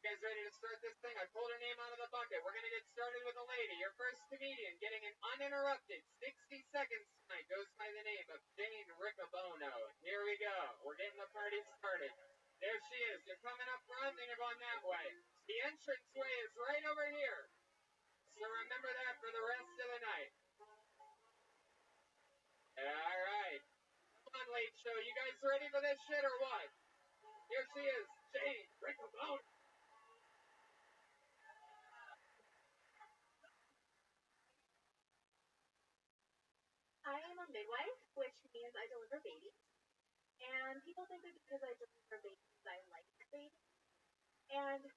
Speaker 2: guys ready to start this thing? I pulled her name out of the bucket. We're going to get started with a lady. Your first comedian getting an uninterrupted 60 seconds tonight goes by the name of Jane Riccobono. Here we go. We're getting the party started. There she is. You're coming up front and you're going that way. The entranceway is right over here. So remember that for the rest of the night. All right. Come on, Late Show. You guys ready for this shit or what? Here she is, Jane Riccobono.
Speaker 13: I am a midwife, which means I deliver babies. And people think that because I deliver babies, I like babies. And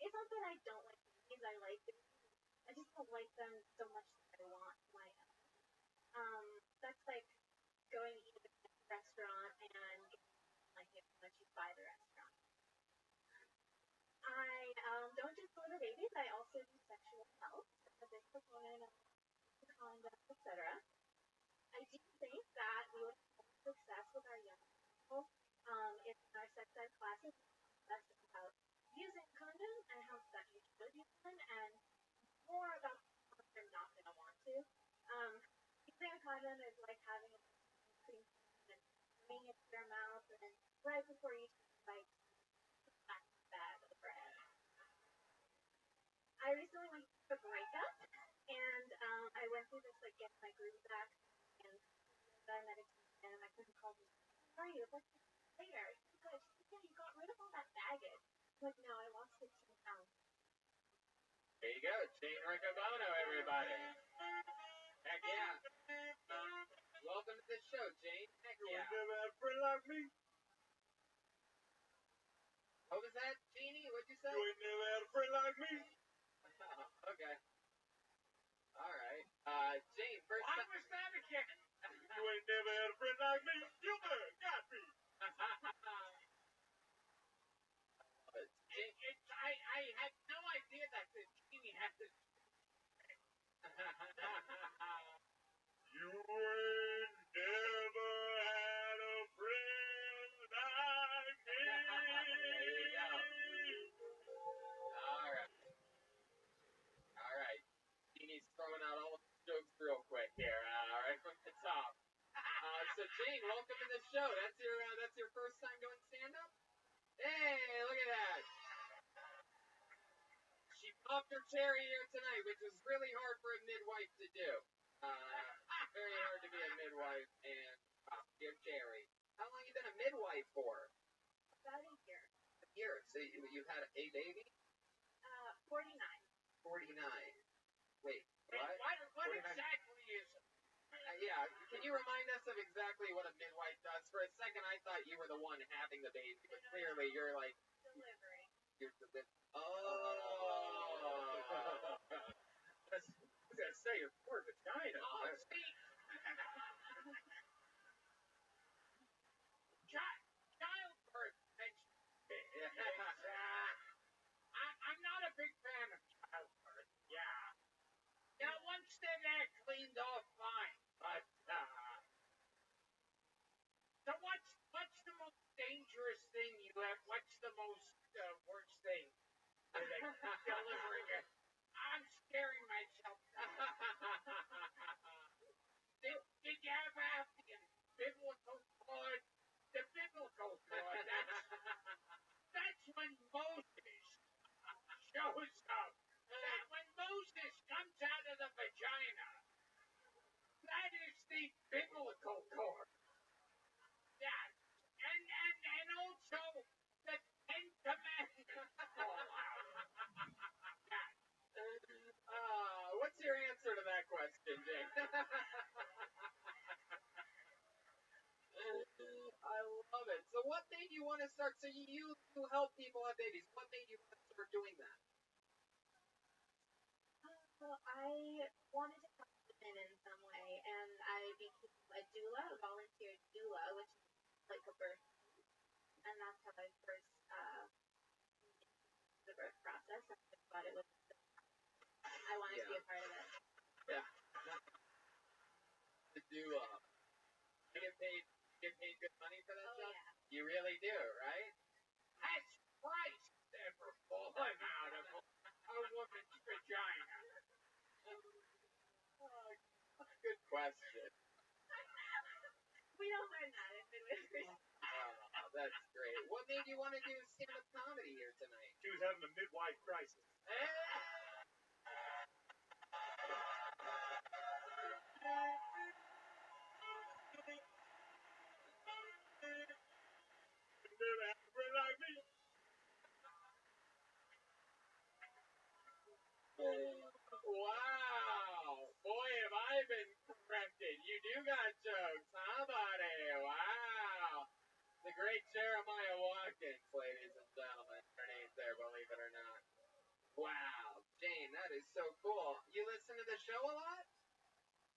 Speaker 13: it's not that I don't like babies, I like babies. I just don't like them so much that I want my own. That's like going to eat at a restaurant and like it once you buy the restaurant. I don't just deliver babies, I also do sexual health, a big proponent of condoms, etc. I do think that we would have success with our young people if in our sex ed classes less about using condoms and how much you should use them, and more about how they're not going to want to. Using a condom is like having a cream and bringing it to your mouth, and then right before you like back bad of the bread. I recently went through a breakup, and I went through this like getting my groove back, and I meditation, and my friend called me, "How are you?" I was like, "Later." She's like, "Yeah, you got rid of all that baggage." I'm like, "No, I lost 15 pounds."
Speaker 2: There you go, Jane Riccobono, everybody. Heck yeah. Welcome to the show, Jane. Heck
Speaker 3: You
Speaker 2: yeah.
Speaker 3: ain't never had a friend like me?
Speaker 2: What was that, Jeannie? What'd you say?
Speaker 3: You ain't never had a friend like me?
Speaker 2: Okay. All right. Jane, first
Speaker 3: Why was that again? You ain't never had a friend like me? Gilbert, got me.
Speaker 2: I had no idea that the Jeannie had this.
Speaker 3: You ain't never had a friend like me.
Speaker 2: There you go. All right. Jeannie's throwing out all the jokes real quick here. Right from the top. So Jane, welcome to the show. That's your first time doing stand-up? Hey, look at that. She popped her cherry here tonight, which was really hard for a midwife to do. Very hard to be a midwife and pop your cherry. How long you been a midwife for?
Speaker 13: About a year.
Speaker 2: A year. So you've had a baby?
Speaker 13: 49.
Speaker 2: 49. Wait, what?
Speaker 3: What exactly is it?
Speaker 2: Yeah, can you remind us of exactly what a midwife does? For a second, I thought you were the one having the baby, but clearly you're like...
Speaker 13: Delivering.
Speaker 2: You're delivering. Oh!
Speaker 3: I was going to say, your poor vagina.
Speaker 2: Oh, see?
Speaker 3: Childbirth makes... I'm not a big fan of childbirth.
Speaker 2: want to start? So you help people have babies. What made you want to start doing that?
Speaker 13: Well, I wanted to help women in some way, and I became a doula, a volunteer doula, which is like a birth, and that's how I first the birth process. I just thought it was. I wanted to be a part of it.
Speaker 2: Yeah. The doula. You get paid good money for that job?
Speaker 13: Yeah.
Speaker 2: You really do, right? That's Christ ever falling out of a woman's vagina. Good question.
Speaker 13: We don't learn that in midwifery.
Speaker 2: Oh, that's great. What made you want to do stand-up comedy here tonight?
Speaker 4: She was having a midwife crisis.
Speaker 2: Wow! Boy, have I been corrected. You do got jokes, huh, buddy? Wow! The great Jeremiah Watkins, ladies and gentlemen. Her name's there, believe it or not. Wow, Jane, that is so cool. You listen to the show a lot?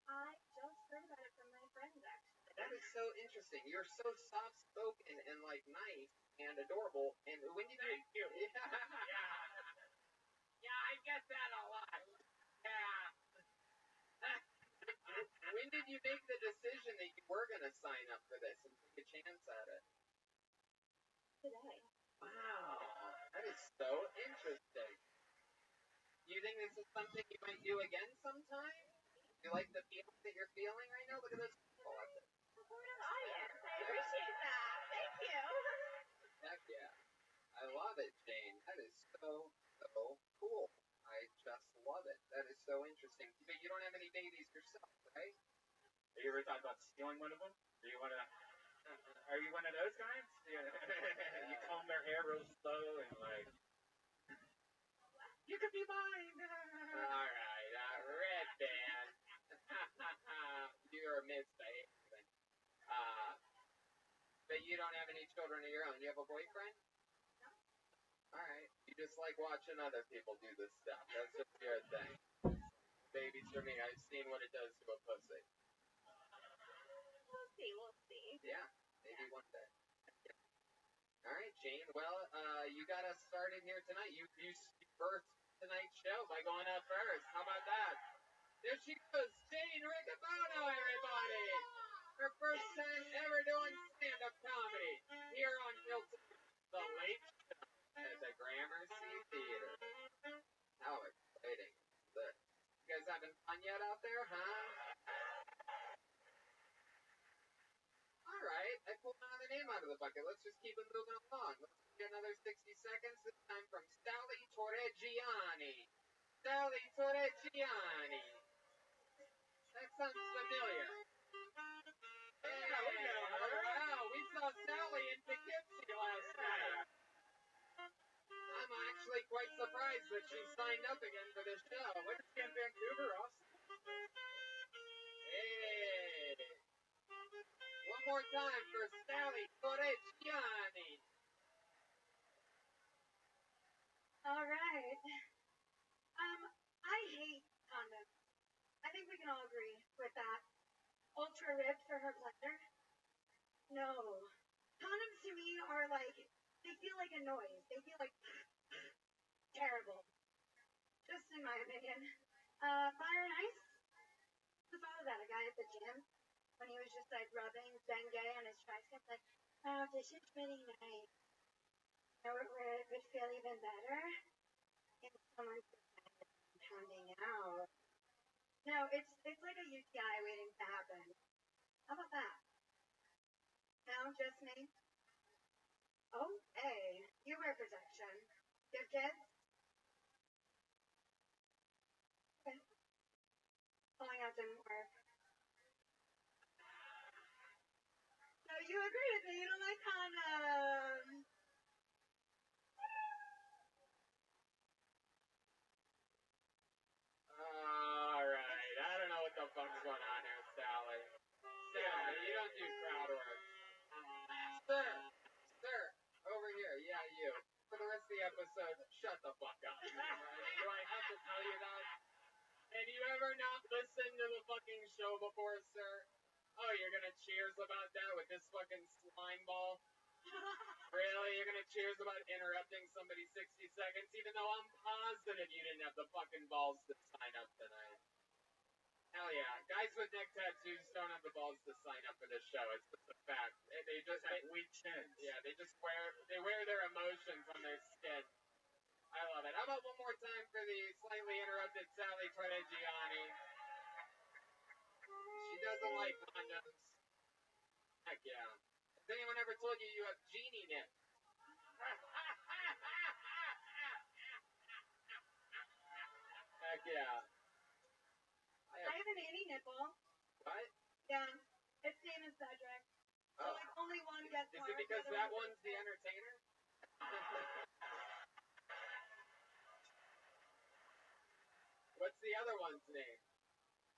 Speaker 13: I just heard about it from my friends, actually.
Speaker 2: That is so interesting. You're so soft-spoken and, like, nice and adorable. And when did you...
Speaker 4: Thank you.
Speaker 2: Yeah, I get that a lot. Yeah. When did you make the decision that you were going to sign up for this and take a chance at it?
Speaker 13: Today.
Speaker 2: Wow, that is so interesting. Do you think this is something you might do again sometime? Do you like the feeling that you're feeling right now? Look at those people out there.
Speaker 13: Supportive audience. I appreciate that. Thank you.
Speaker 2: Heck yeah. I love it, Jane. That is so cool. I just love it. That is so interesting. But you don't have any babies yourself, right?
Speaker 4: Have you ever thought about stealing one of them? Do you want to? Are you one of those guys? You comb their hair real slow and like, you could be mine.
Speaker 2: All right, Red Band. You're misbehaving. But you don't have any children of your own. You have a boyfriend?
Speaker 13: No.
Speaker 2: All right. You just like watching other people do this stuff. That's just your thing. Babies for me. I've seen what it does to a pussy.
Speaker 13: We'll see.
Speaker 2: Yeah, maybe one day. All right, Jane. Well, you got us started here tonight. You birthed tonight's show by going up first. How about that? There she goes, Jane Riccobono, everybody. Her first time ever doing stand-up comedy here on Hilton, The Late Show at the Gramercy Theater. How exciting is this? You guys having fun yet out there, huh? All right, I pulled another name out of the bucket. Let's just keep it moving along. Let's get another 60 seconds. This time from Sally Torreggiani. Sally Torreggiani. That sounds familiar. Yeah, wow, we saw Sally in Poughkeepsie last night. I'm actually quite surprised that she signed up again for this show. Where's she in Vancouver, Austin? Hey. One more time for Sally Torreggiani.
Speaker 13: All right. I hate condoms. I think we can all agree with that. Ultra ribbed for her pleasure? No. Condoms to me are like, they feel like a noise. They feel like terrible. Just in my opinion. Fire and ice? Who thought of that? A guy at the gym? When he was just like rubbing Bengay on his triceps, like, oh, this is really nice. You know where it would feel even better? If someone's pounding out. No, it's like a UTI waiting to happen. How about that? No, just me? Okay, you wear protection. You have kids? Okay. Pulling out didn't work. So you agree with me, you don't like condoms.
Speaker 2: All right, I don't know what the fuck's going on here, Sally. Sally, you don't do crowd work. Sir, the episode, shut the fuck up. Do I have to tell you that? Have you ever not listened to the fucking show before, sir? Oh, you're gonna cheers about that with this fucking slime ball? Really? You're gonna cheers about interrupting somebody 60 seconds, even though I'm positive you didn't have the fucking balls to sign up tonight? Hell yeah. Guys with neck tattoos don't have the balls to sign up for this show. It's just a fact. They just have weak chins. Yeah, they wear their emotions on their skin. I love it. How about one more time for the slightly interrupted Sally Torreggiani? She doesn't like condoms. Heck yeah. Has anyone ever told you you have genie nips? Heck yeah.
Speaker 9: I have an Annie nipple.
Speaker 2: What?
Speaker 9: Yeah. Its name is Cedric. So like only one gets
Speaker 2: Is
Speaker 9: more.
Speaker 2: it because that one's the entertainer? What's the other one's name?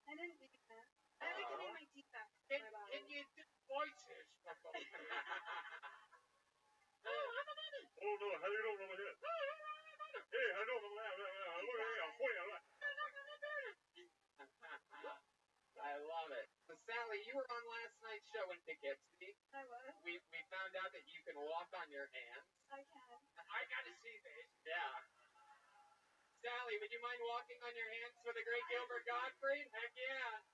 Speaker 9: I didn't do that. I like to name my defects.
Speaker 2: Can you do voices?
Speaker 4: Oh no, how you doing over here? Hey, how you doing over there?
Speaker 2: I love it. So Sally, you were on last night's show in Poughkeepsie.
Speaker 9: I was.
Speaker 2: We found out that you can walk on your hands.
Speaker 9: I can.
Speaker 2: I gotta see this. Yeah. Sally, would you mind walking on your hands for the great Gilbert Gottfried? Heck yeah.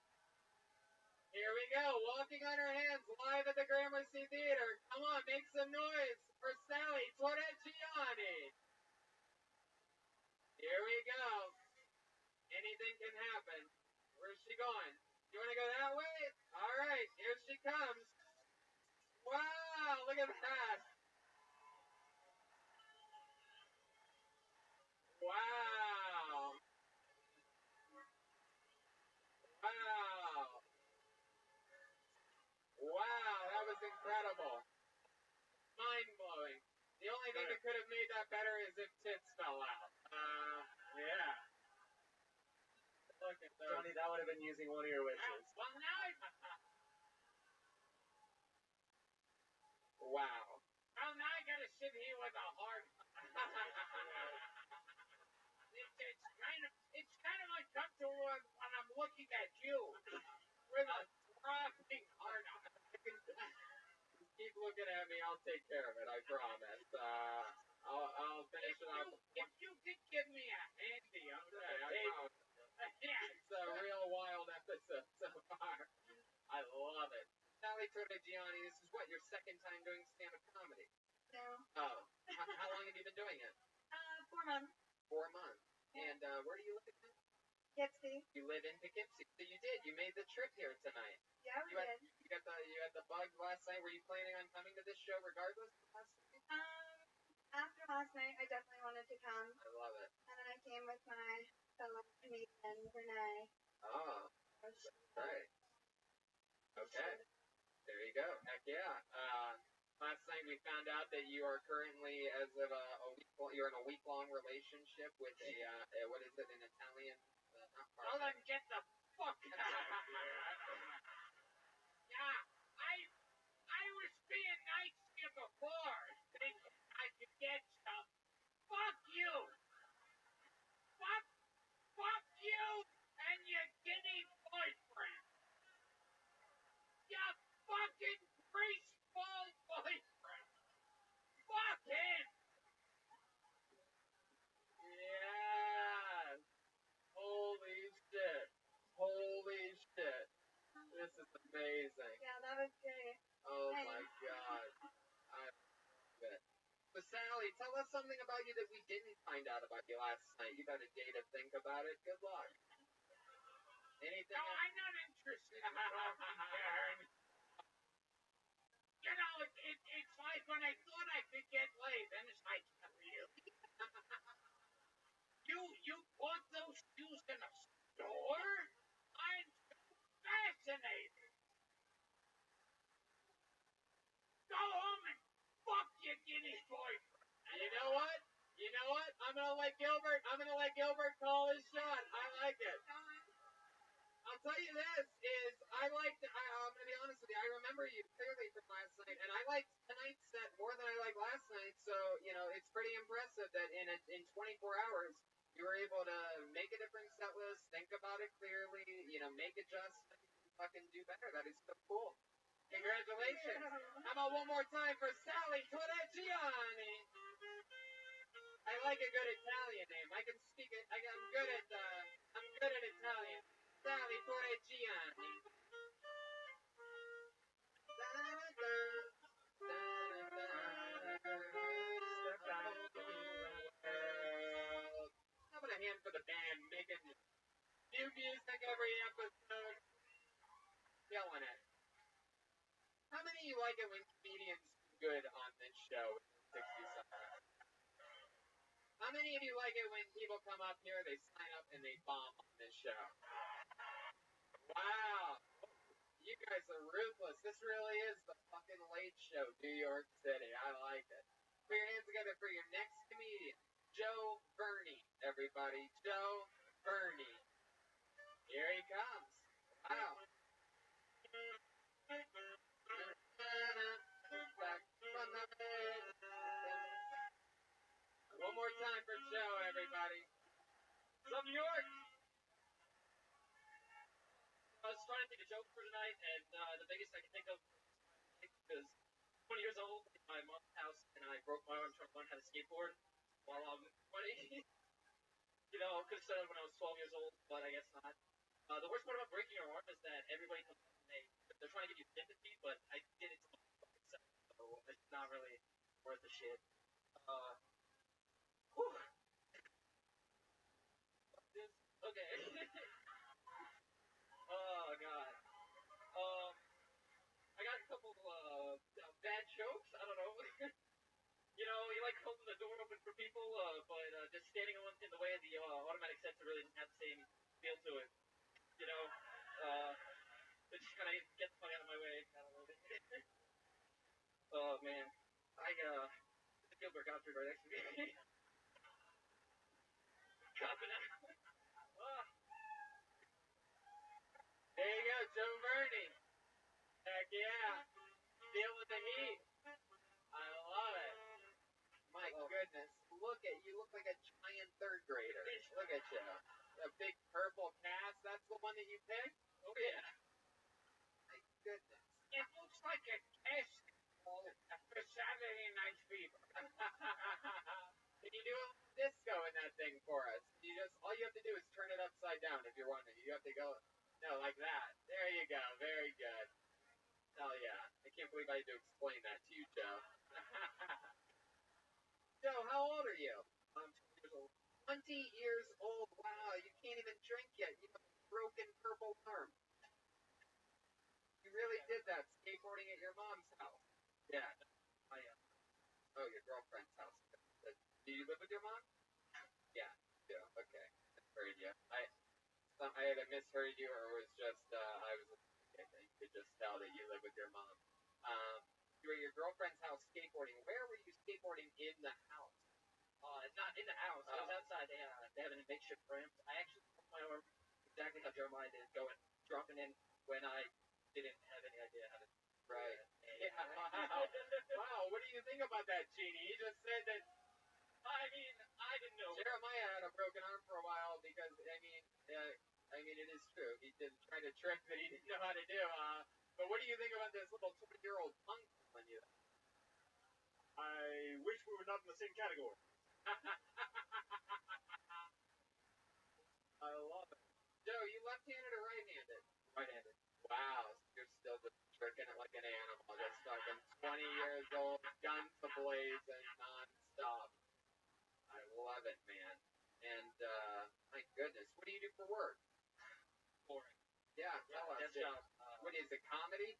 Speaker 2: Here we go, walking on her hands live at the Gramercy Theater. Come on, make some noise for Sally Torreggiani. Here we go. Anything can happen. Where's she going? You want to go that way? All right, here she comes. Wow, look at that. Wow. Wow. Wow, that was incredible. Mind-blowing. The only thing that could have made that better is if tits fell out. Yeah. Look at those.
Speaker 1: Johnny, that would have been using one of your wishes.
Speaker 2: Well, now wow. Well, now I gotta sit here with a hard. It's kind of uncomfortable when I'm looking at you with a throbbing heart. Keep looking at me. I'll take care of it. I promise. I'll finish it off. If you could give me a handy, okay. I promise. It's a real wild episode so far. I love it. Sally Torreggiani, this is what, your second time doing stand-up comedy?
Speaker 9: No.
Speaker 2: Oh. How long have you been doing it?
Speaker 9: 4 months.
Speaker 2: 4 months. And where do you live again?
Speaker 9: Poughkeepsie.
Speaker 2: You live in Poughkeepsie. So you did. You made the trip here tonight.
Speaker 9: Yeah, we did.
Speaker 2: You had the bug last night. Were you planning on coming to this show regardless of last night?
Speaker 9: After last night, I definitely wanted to come.
Speaker 2: I love it.
Speaker 9: And then I came with my fellow comedian, Renee.
Speaker 2: Oh, right. Okay. There you go. Heck yeah. Last night we found out that you are currently, as of you're in a week-long relationship with a what is it, an Italian? Tell them get the fuck out of here. Yeah, I was being nice to you before, thinking I could get some. Fuck you. Fuck you and your guinea boyfriend. Your fucking greaseball boyfriend. Fuck him. Yeah. Holy shit. Holy shit. This is amazing.
Speaker 9: Yeah, that was great.
Speaker 2: Oh my god. I love it. So Sally, tell us something about you that we didn't find out about you last night. You've had a day to think about it. Good luck. Anything? No, I'm not interested in talking, Karen. You know, it's like when I thought I could get laid, then it's like, really? You bought those shoes in a store? I'm fascinated. Go home and fuck your guinea boyfriend. You know what? I'm gonna let Gilbert call his shot. I like it. I'll tell you this is I'm gonna be honest with you. I remember you clearly from last night, and I liked tonight's set more than I liked last night. So it's pretty impressive able to make a different set list, think about it clearly, you know, make adjustments, fucking do better. That is so cool. Congratulations. How about one more time for Sally Torreggiani? I like a good Italian name. I can speak it. I'm good at Italian. Sally Torreggiani. How about a hand for the band making new music every episode? Killing it. How many of you like it when comedians do good on this show in 60 seconds? How many of you like it when people come up here, they sign up, and they bomb on this show? Wow. You guys are ruthless. This really is the fucking Late Show, New York City. I like it. Put your hands together for your next comedian, Joe Verney, everybody. Joe Verney. Here he comes. Wow. One more time for Joe, everybody. From New York.
Speaker 16: I was trying to think of jokes for tonight, and the biggest I can think of is 20 years old in my mom's house, and I broke my arm trying to learn how to skateboard while I'm 20. You know, could have started when I was 12 years old, but I guess not. The worst part about breaking your arm is that everybody comes up and they're trying to give you sympathy, but I did it to my fucking self, so it's not really worth the shit. Whew. Okay. Oh, God. I got a couple bad jokes. I don't know. You know, you like holding the door open for people, but just standing in the way of the automatic sensor really doesn't have the same feel to it. You know, it just kind of get the fuck out of my way. I don't know. Oh, man. The Gilbert Gottfried right next to me. Copping out.
Speaker 2: There you go, Joe Verney. Heck yeah. Feeling the heat. I love it. My goodness. Look like a giant third grader. Look at you. A big purple cast. That's the one that you picked?
Speaker 16: Oh, yeah.
Speaker 2: My goodness. It looks like a cast for Saturday Night Fever. Can you do a disco in that thing for us? All you have to do is turn it upside down if you're wondering. You have to go, no, like that. There you go. Very good. Hell yeah. I can't believe I had to explain that to you, Joe. Joe, how old are you?
Speaker 16: I'm 20 years old.
Speaker 2: 20 years old. Wow, you can't even drink yet. You have a broken purple arm. You really did that skateboarding at your mom's house.
Speaker 16: Yeah.
Speaker 2: Oh, your girlfriend's house. Do you live with your mom? Yeah. Yeah. Okay. Misheard you. I either misheard you or it was just I was. You could just tell that you live with your mom. You were at your girlfriend's house skateboarding. Where were you skateboarding in the house?
Speaker 16: Not in the house. I was outside. They have a makeshift ramp. I actually broke my arm exactly how Jeremiah did, dropping in when I didn't have any idea how to.
Speaker 2: Right. Yeah. Wow. What do you think about that, Jeannie? He just said that.
Speaker 16: I mean, I didn't know.
Speaker 2: Jeremiah had a broken arm for a while because, I mean, it is true. He did try to trick that he didn't know how to do. But what do you think about this little 20-year-old punk telling you that?
Speaker 4: I wish we were not in the same category.
Speaker 2: I love it. Joe, you left-handed or right-handed?
Speaker 16: Right-handed.
Speaker 2: Wow, so you're still just tricking it like an animal. Just fucking 20 years old, guns ablazing, non-stop. I love it, man. And, my goodness, what do you do for work?
Speaker 16: Boring.
Speaker 2: Yeah, tell us.
Speaker 16: Desk job.
Speaker 2: What is it, comedy?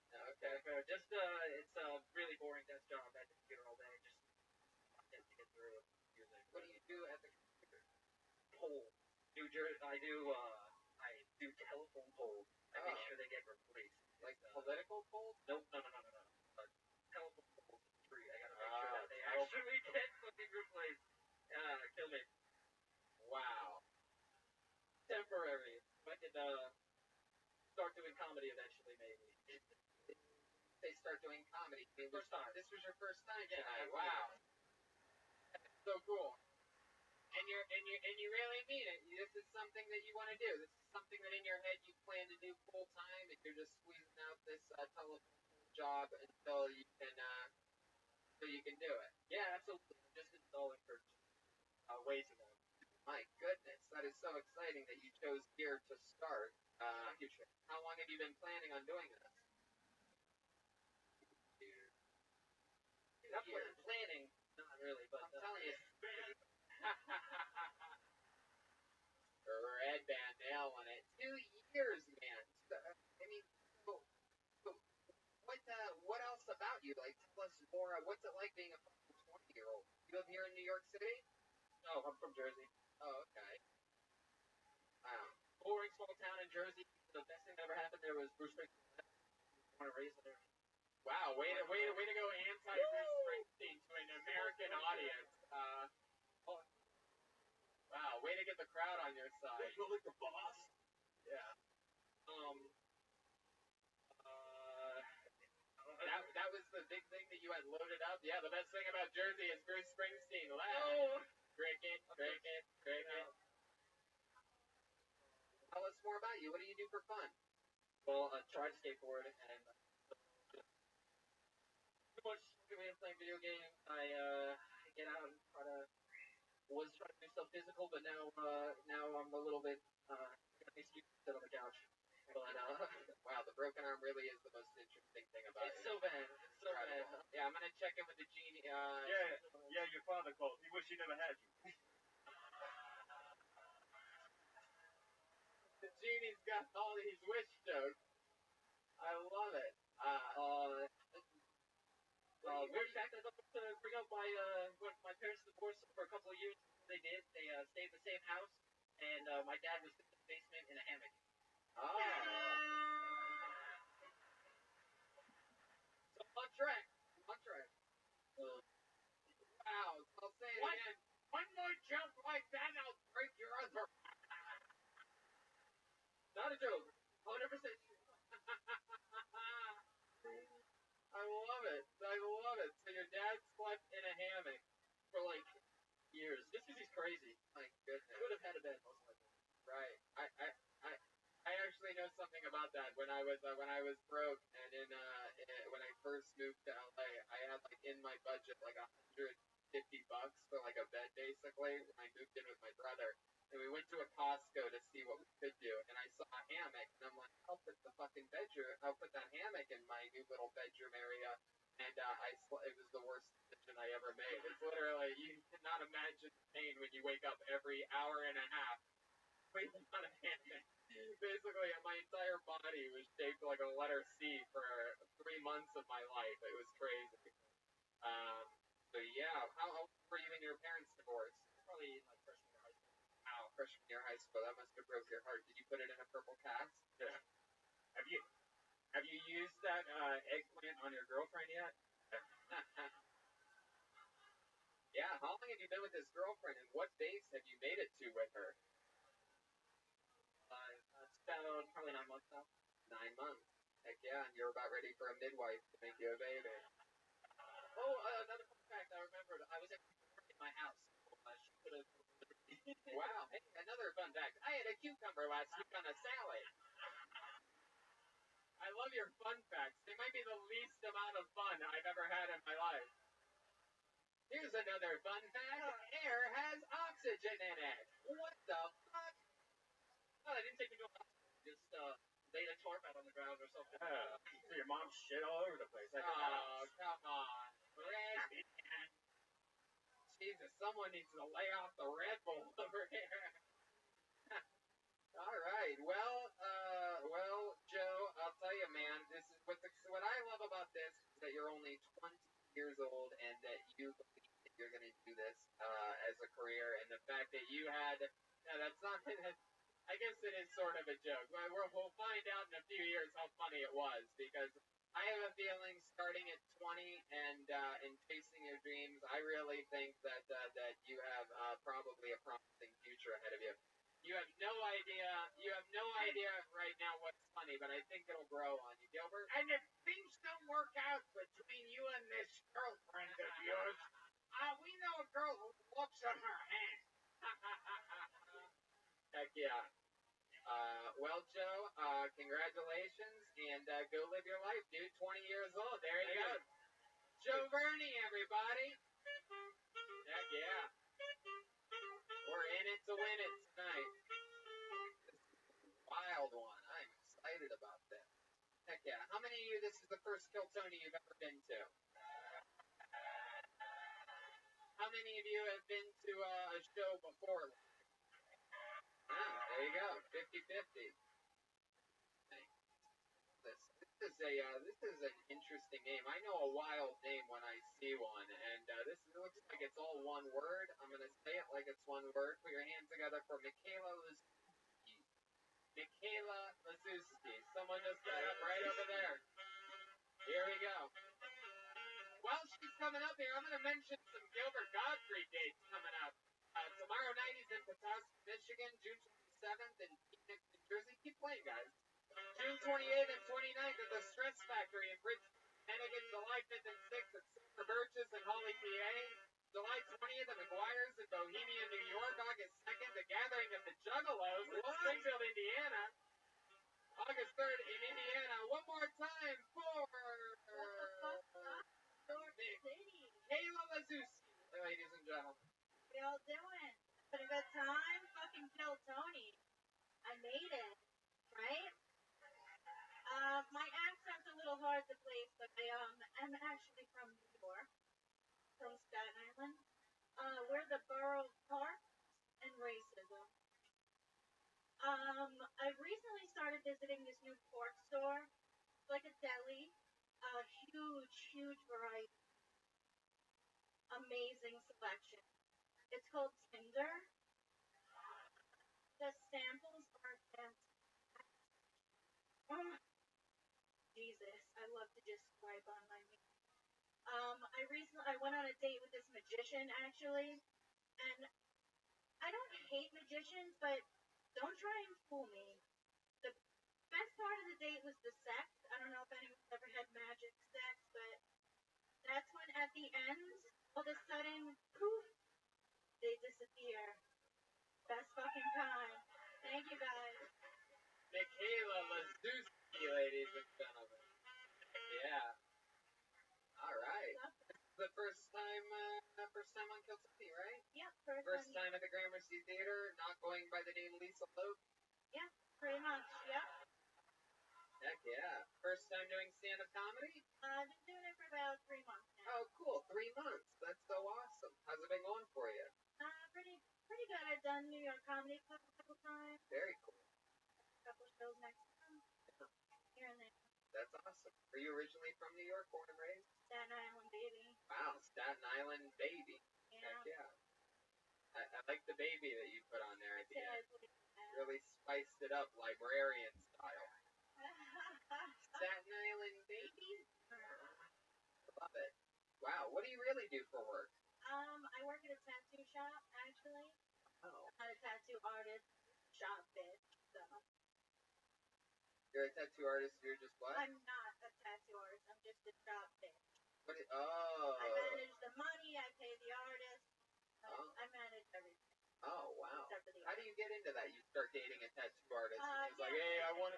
Speaker 2: Okay.
Speaker 16: Just, it's a really boring desk job at the computer all day. Just to get through it.
Speaker 2: What do you do at the computer?
Speaker 16: Poll. I do telephone polls. I make sure they get replaced.
Speaker 2: Like political polls?
Speaker 16: Nope, no. Telephone polls is free. I gotta make sure that they actually get fucking replaced. Kill me.
Speaker 2: Wow.
Speaker 16: Temporary. I could start doing comedy eventually, maybe.
Speaker 2: They start doing comedy.
Speaker 16: First time.
Speaker 2: This was your first time
Speaker 16: Yeah,
Speaker 2: tonight.
Speaker 16: wow.
Speaker 2: So so cool. And you really mean it. This is something that you want to do. This is something that in your head you plan to do full time, and you're just squeezing out this telephone job until you can do it.
Speaker 21: Yeah, absolutely. I'm just installing for ways ago.
Speaker 2: My goodness, that is so exciting that you chose here to start. How long have you been planning on doing this?
Speaker 21: Not planning, not really, but
Speaker 2: I'm telling you. Red band nail on it. 2 years, man. I mean, what else about you? Like, tell us more. What's it like being a 20-year-old? You live here in New York City?
Speaker 21: No, I'm from Jersey.
Speaker 2: Oh, okay. Wow.
Speaker 21: Boring small town in Jersey. The best thing that ever happened there was Bruce Springsteen. Born and raised there.
Speaker 2: Wow, way to go anti-Bruce Springsteen to an American audience. Wow, way to get the crowd on your side.
Speaker 3: You like the boss?
Speaker 2: Yeah. That was the big thing that you had loaded up. Yeah, the best thing about Jersey is Bruce Springsteen.
Speaker 21: Oh.
Speaker 2: Cricket. Tell us more about you. What do you do for fun?
Speaker 21: Well, I try to skateboard and too much playing video games. I get out and try to do stuff physical, but now I'm a little bit sit on the couch. But
Speaker 2: wow, the broken arm really is the most interesting thing about it.
Speaker 21: It's so bad. It's so bad.
Speaker 2: Yeah, I'm gonna check in with the genie.
Speaker 3: Yeah, your father called. He wished he never had you.
Speaker 2: The genie's got all these wish jokes. I love it.
Speaker 21: Weird fact I'd love to bring up when my parents divorced for a couple of years. They did. They stayed in the same house, and my dad was in the basement in a hammock.
Speaker 2: Oh. So on track. Wow. I'll say it again. One more jump like that, I'll break your other.
Speaker 21: Not a joke. 100%.
Speaker 2: I love it. So your dad slept in a hammock for like
Speaker 21: years. Just because he's crazy.
Speaker 2: My goodness.
Speaker 21: Would have had a bed most likely.
Speaker 2: Right. I actually know something about that. When I was broke and when I first moved to LA, I had like in my budget like $150 for like a bed basically when I moved in with my brother. And we went to a Costco to see what we could do, and I saw a hammock, and I'm like, I'll put that hammock in my new little bedroom area, and it was the worst decision I ever made. It's literally, you cannot imagine the pain when you wake up every hour and a half waiting on a hammock. Basically, my entire body was shaped like a letter C for 3 months of my life. It was crazy. So yeah, how old were you when your parents divorced?
Speaker 21: Probably in like freshman year high school.
Speaker 2: Wow, freshman year high school. That must have broke your heart. Did you put it in a purple cast?
Speaker 3: Yeah. Have you used that eggplant on your girlfriend yet?
Speaker 2: Yeah. How long have you been with this girlfriend, and what base have you made it to with her?
Speaker 21: It's about probably 9 months now.
Speaker 2: 9 months. Heck yeah, and you're about ready for a midwife to make you a baby.
Speaker 21: Oh, another fun fact I remembered. I was actually in my house. She could have.
Speaker 2: Wow. Hey, another fun fact. I had a cucumber last week on a salad. I love your fun facts. They might be the least amount of fun I've ever had in my life. Here's another fun fact. Air has oxygen in it. What the fuck?
Speaker 21: Oh, I didn't take me to a hospital. Just laid a tarp out on the ground or something.
Speaker 3: So your mom shit all over the place.
Speaker 2: Oh, come on. Red. Jesus, someone needs to lay off the Red Bull over here. All right. Well, Joe, I'll tell you, man. This is what I love about this is that you're only 20 years old and that you believe that you're going to do this as a career, and the fact that you had. That's not. I guess it is sort of a joke. We'll find out in a few years how funny it was, because I have a feeling starting at 20 and chasing your dreams, I really think that you have probably a promising future ahead of you. You have no idea right now what's funny, but I think it'll grow on you, Gilbert.
Speaker 4: And if things don't work out between you and this girlfriend of yours,
Speaker 2: We know a girl who walks on her hands. Heck yeah. Well, Joe, congratulations, and go live your life, dude. 20 years old. There you go. Joe Verney, everybody. Heck yeah. We're in it to win it tonight. Wild one. I'm excited about this. Heck yeah. How many of you, this is the first Kill Tony you've ever been to? How many of you have been to a show before? There you go. 50-50. This is an interesting name. I know a wild name when I see one, and this looks like it's all one word. I'm going to say it like it's one word. Put your hands together for Michaela Lazewski. Michaela Lazewski. Someone just got up right over there. Here we go. While she's coming up here, I'm going to mention some Gilbert Gottfried dates coming up. Tomorrow night he's in Petoskey, Michigan, June 27th, in Phoenix, New Jersey. Keep playing, guys. June 28th and 29th at the Stress Factory in Bridgeton, Connecticut. July 5th and 6th at Silver Birches in Holly, PA. July 20th at McGuire's in Bohemia, New York. August 2nd, the Gathering of the Juggalos in Springfield, Indiana. August 3rd in Indiana. One more time for Kayla Lazewski, ladies and gentlemen.
Speaker 13: What y'all doing? Having a good time? Fucking Kill Tony. I made it, right? My accent's a little hard to place, but I'm actually from New York, from Staten Island. We're the borough of park and racism. I recently started visiting this new pork store. It's like a deli. Huge variety. Amazing selection. It's called Tinder. The samples are fantastic. Oh, Jesus, I love to just swipe on my meat. I went on a date with this magician actually, and I don't hate magicians, but don't try and fool me. The best part of the date was the sex. I don't know if anyone's ever had magic sex, but that's when at the end, all of a sudden, poof, they disappear. Best fucking time. Thank you guys.
Speaker 2: Michaela Lazewski, ladies and gentlemen. Yeah. All right. This is the first time on Kill Tony, right?
Speaker 13: Yep,
Speaker 2: First time at the Gramercy Theater, not going by the name Lisa Loeb.
Speaker 13: Yeah, pretty much. Yep.
Speaker 2: Heck yeah. First time doing stand-up comedy?
Speaker 13: I've been doing it for about 3 months now.
Speaker 2: Oh, cool. 3 months. That's so awesome. How's it been going for you?
Speaker 13: Pretty good. I've done New York Comedy Club a couple times.
Speaker 2: Very cool.
Speaker 13: A couple shows next month. Here and there.
Speaker 2: That's awesome. Are you originally from New York, born and raised?
Speaker 13: Staten Island, baby.
Speaker 2: Wow, Staten Island baby.
Speaker 13: Yeah.
Speaker 2: Heck yeah. I like the baby that you put on there at the end. Really spiced it up, librarian style. Staten Island baby? Love it. Wow, what do you really do for work?
Speaker 13: I work at a tattoo shop, actually.
Speaker 2: Oh.
Speaker 13: I'm not a tattoo artist, shop bitch, so.
Speaker 2: You're a tattoo artist, you're just what?
Speaker 13: I'm not a tattoo artist, I'm just a shop bitch.
Speaker 2: Oh.
Speaker 13: I manage the money, I pay the artist, I manage everything.
Speaker 2: Oh, wow.
Speaker 13: Except for the
Speaker 2: How do you get into that? You start dating a tattoo artist, and he's
Speaker 13: yeah,
Speaker 2: like, hey, I want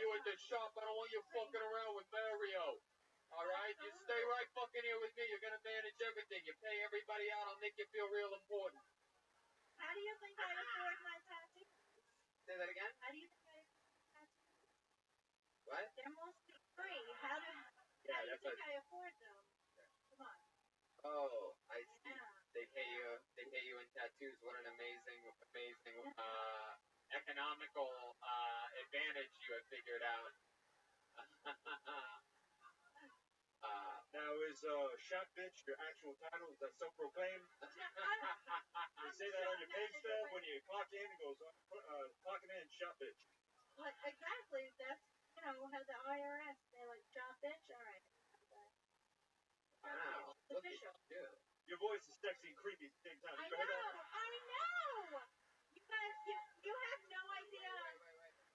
Speaker 2: you at the shop, I don't want you fucking around with Mario. Alright, you stay right fucking here with me, you're gonna manage everything, you pay everybody out, I'll make you feel real important.
Speaker 13: How do you think I afford my tattoos?
Speaker 2: Say that again?
Speaker 13: How do you think I afford my tattoos?
Speaker 2: What?
Speaker 13: They're mostly free. How do you think I afford them? Come on.
Speaker 2: Oh, I see.
Speaker 13: Yeah.
Speaker 2: They pay you in tattoos. What an amazing economical advantage you have figured out.
Speaker 4: Now is shop bitch your actual title? Is that self-proclaimed? You say that on your pay stub when you clock in, it goes clocking in shop bitch.
Speaker 13: What exactly? That's how the IRS they like shop bitch. All right.
Speaker 2: Wow,
Speaker 13: It's
Speaker 2: look
Speaker 13: official.
Speaker 2: at you.
Speaker 4: Your voice is sexy and creepy at the same time.
Speaker 13: I
Speaker 4: Go ahead.
Speaker 13: know. You guys, you have no idea.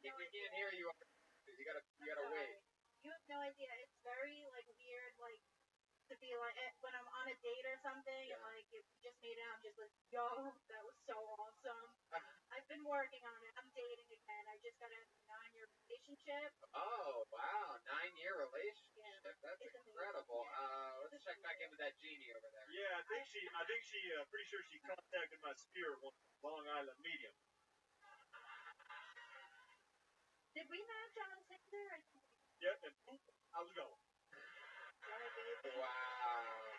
Speaker 2: If we can't hear you, you gotta wait.
Speaker 13: You have no idea. It's very like weird, like to be like when I'm on a date or something, and like we just made it out. I'm just like, yo, that was so awesome. I've been working on it. I'm dating again. I just got a 9-year relationship.
Speaker 2: Oh, wow. 9-year relationship.
Speaker 13: Yeah,
Speaker 2: That's
Speaker 13: it's
Speaker 2: incredible.
Speaker 13: amazing.
Speaker 2: Let's check back in with that genie over there.
Speaker 4: Yeah, I think she, pretty sure she contacted my spirit one Long Island medium.
Speaker 13: Did we match on Tinder?
Speaker 4: Yep, and boop, I was going.
Speaker 13: Right, baby.
Speaker 2: Wow.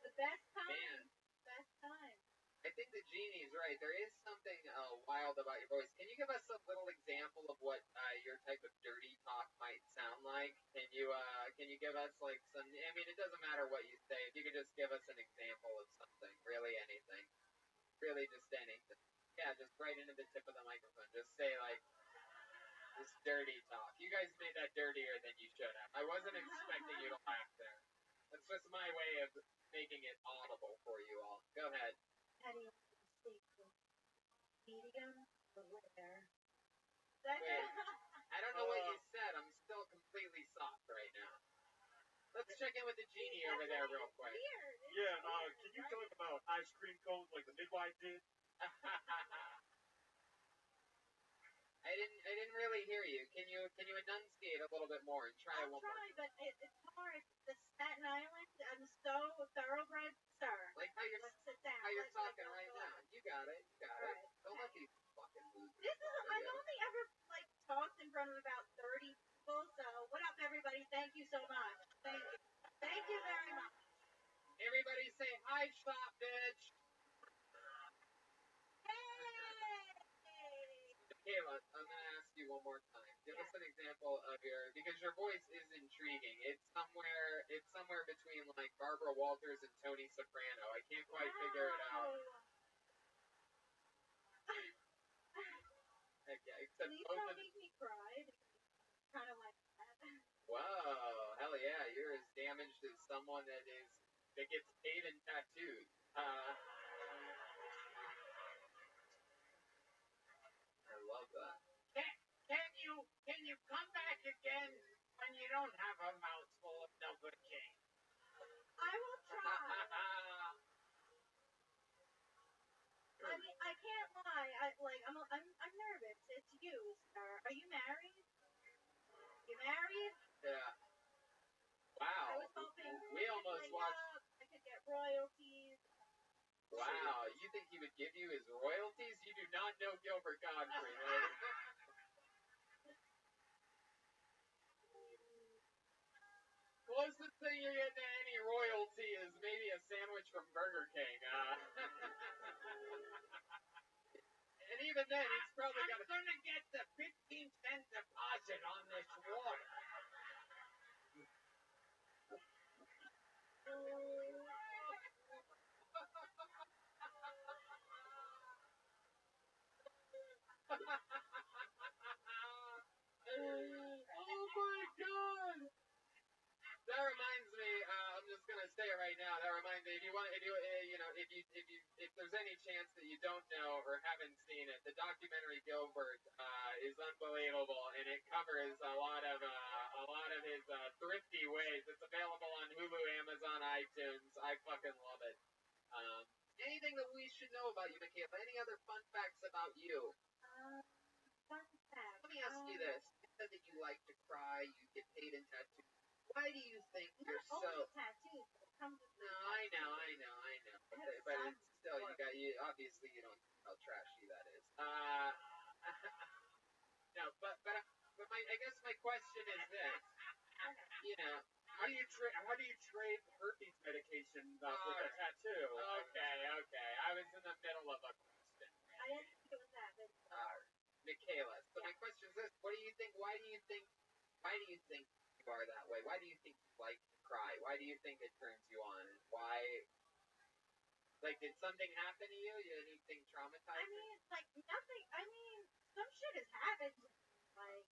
Speaker 13: The best time.
Speaker 2: Man.
Speaker 13: Best time.
Speaker 2: I think the genie's right. There is something wild about your voice. Can you give us a little example of what your type of dirty talk might sound like? Can you give us like some? I mean, it doesn't matter what you say. If you could just give us an example of something, really anything, really just anything. Yeah, just right into the tip of the microphone. Just say like this dirty talk. You guys made that dirtier than you should have. I wasn't expecting you to laugh there. That's just my way of making it audible for you all. Go ahead.
Speaker 13: How do you sleep? Medium or rare?
Speaker 2: Wait, I don't know what you said. I'm still completely soft right now. Let's check in with the genie over there real quick.
Speaker 13: Weird.
Speaker 4: Yeah, can you talk about ice cream cones like the midwife did?
Speaker 2: I didn't really hear you. Can you enunciate a little bit more and try it one more time?
Speaker 13: But it's hard. The Staten Island, I'm so thoroughbred, sir.
Speaker 2: Like how you're
Speaker 13: sit down.
Speaker 2: how you're talking right now. You got it. You got it.
Speaker 13: Right.
Speaker 2: Don't let these fucking losers.
Speaker 13: I've only ever like talked in front of about 30 people. So what up, everybody? Thank you so much. Thank you. Thank you very much.
Speaker 2: Everybody say hi, shop, bitch. Kayla, I'm gonna ask you one more time. Give us an example of because your voice is intriguing. It's somewhere between like Barbara Walters and Tony Soprano. I can't quite figure it out. Okay, except
Speaker 13: Please
Speaker 2: both
Speaker 13: don't
Speaker 2: of
Speaker 13: make me cry. Kind of like that.
Speaker 2: Whoa, hell yeah, you're as damaged as someone that gets paid in tattoos. I love that.
Speaker 3: Can you come back again when you don't have a mouthful of no good king?
Speaker 13: I will try. I mean, I can't lie. I'm nervous. It's you, sir. Are you married? You married?
Speaker 2: Yeah. Wow.
Speaker 13: I was hoping
Speaker 2: we almost watched.
Speaker 13: I could get royalties.
Speaker 2: Wow, you think he would give you his royalties? You do not know Gilbert Godfrey, man. Closest thing you're getting to any royalty is maybe a sandwich from Burger King. And even then, he's probably got
Speaker 3: I'm gonna get the 15-cent deposit on this water.
Speaker 2: Oh my God! That reminds me. I'm just gonna say it right now. That reminds me. If there's any chance that you don't know or haven't seen it, the documentary Gilbert is unbelievable, and it covers a lot of his thrifty ways. It's available on Hulu, Amazon, iTunes. I fucking love it. Anything that we should know about you, Michaela? Any other fun facts about you?
Speaker 13: Fun fact.
Speaker 2: Let me ask you this. You said that you like to cry, you get paid in tattoos. Why do you think you're so...
Speaker 13: Not only tattoos, but it comes with...
Speaker 2: No, I know. But it's still, obviously you don't know how trashy that is. No, but I guess my question is this.
Speaker 3: How do you trade herpes medication with a tattoo?
Speaker 2: Okay. I was in the middle of a question.
Speaker 13: I didn't think it was that big.
Speaker 2: Michaela, so my question is this. Why do you think you are that way? Why do you think you like to cry? Why do you think it turns you on? Why? Like, did something happen to you? Anything traumatizing?
Speaker 13: I mean, like, nothing. I mean, some shit has happened. Like,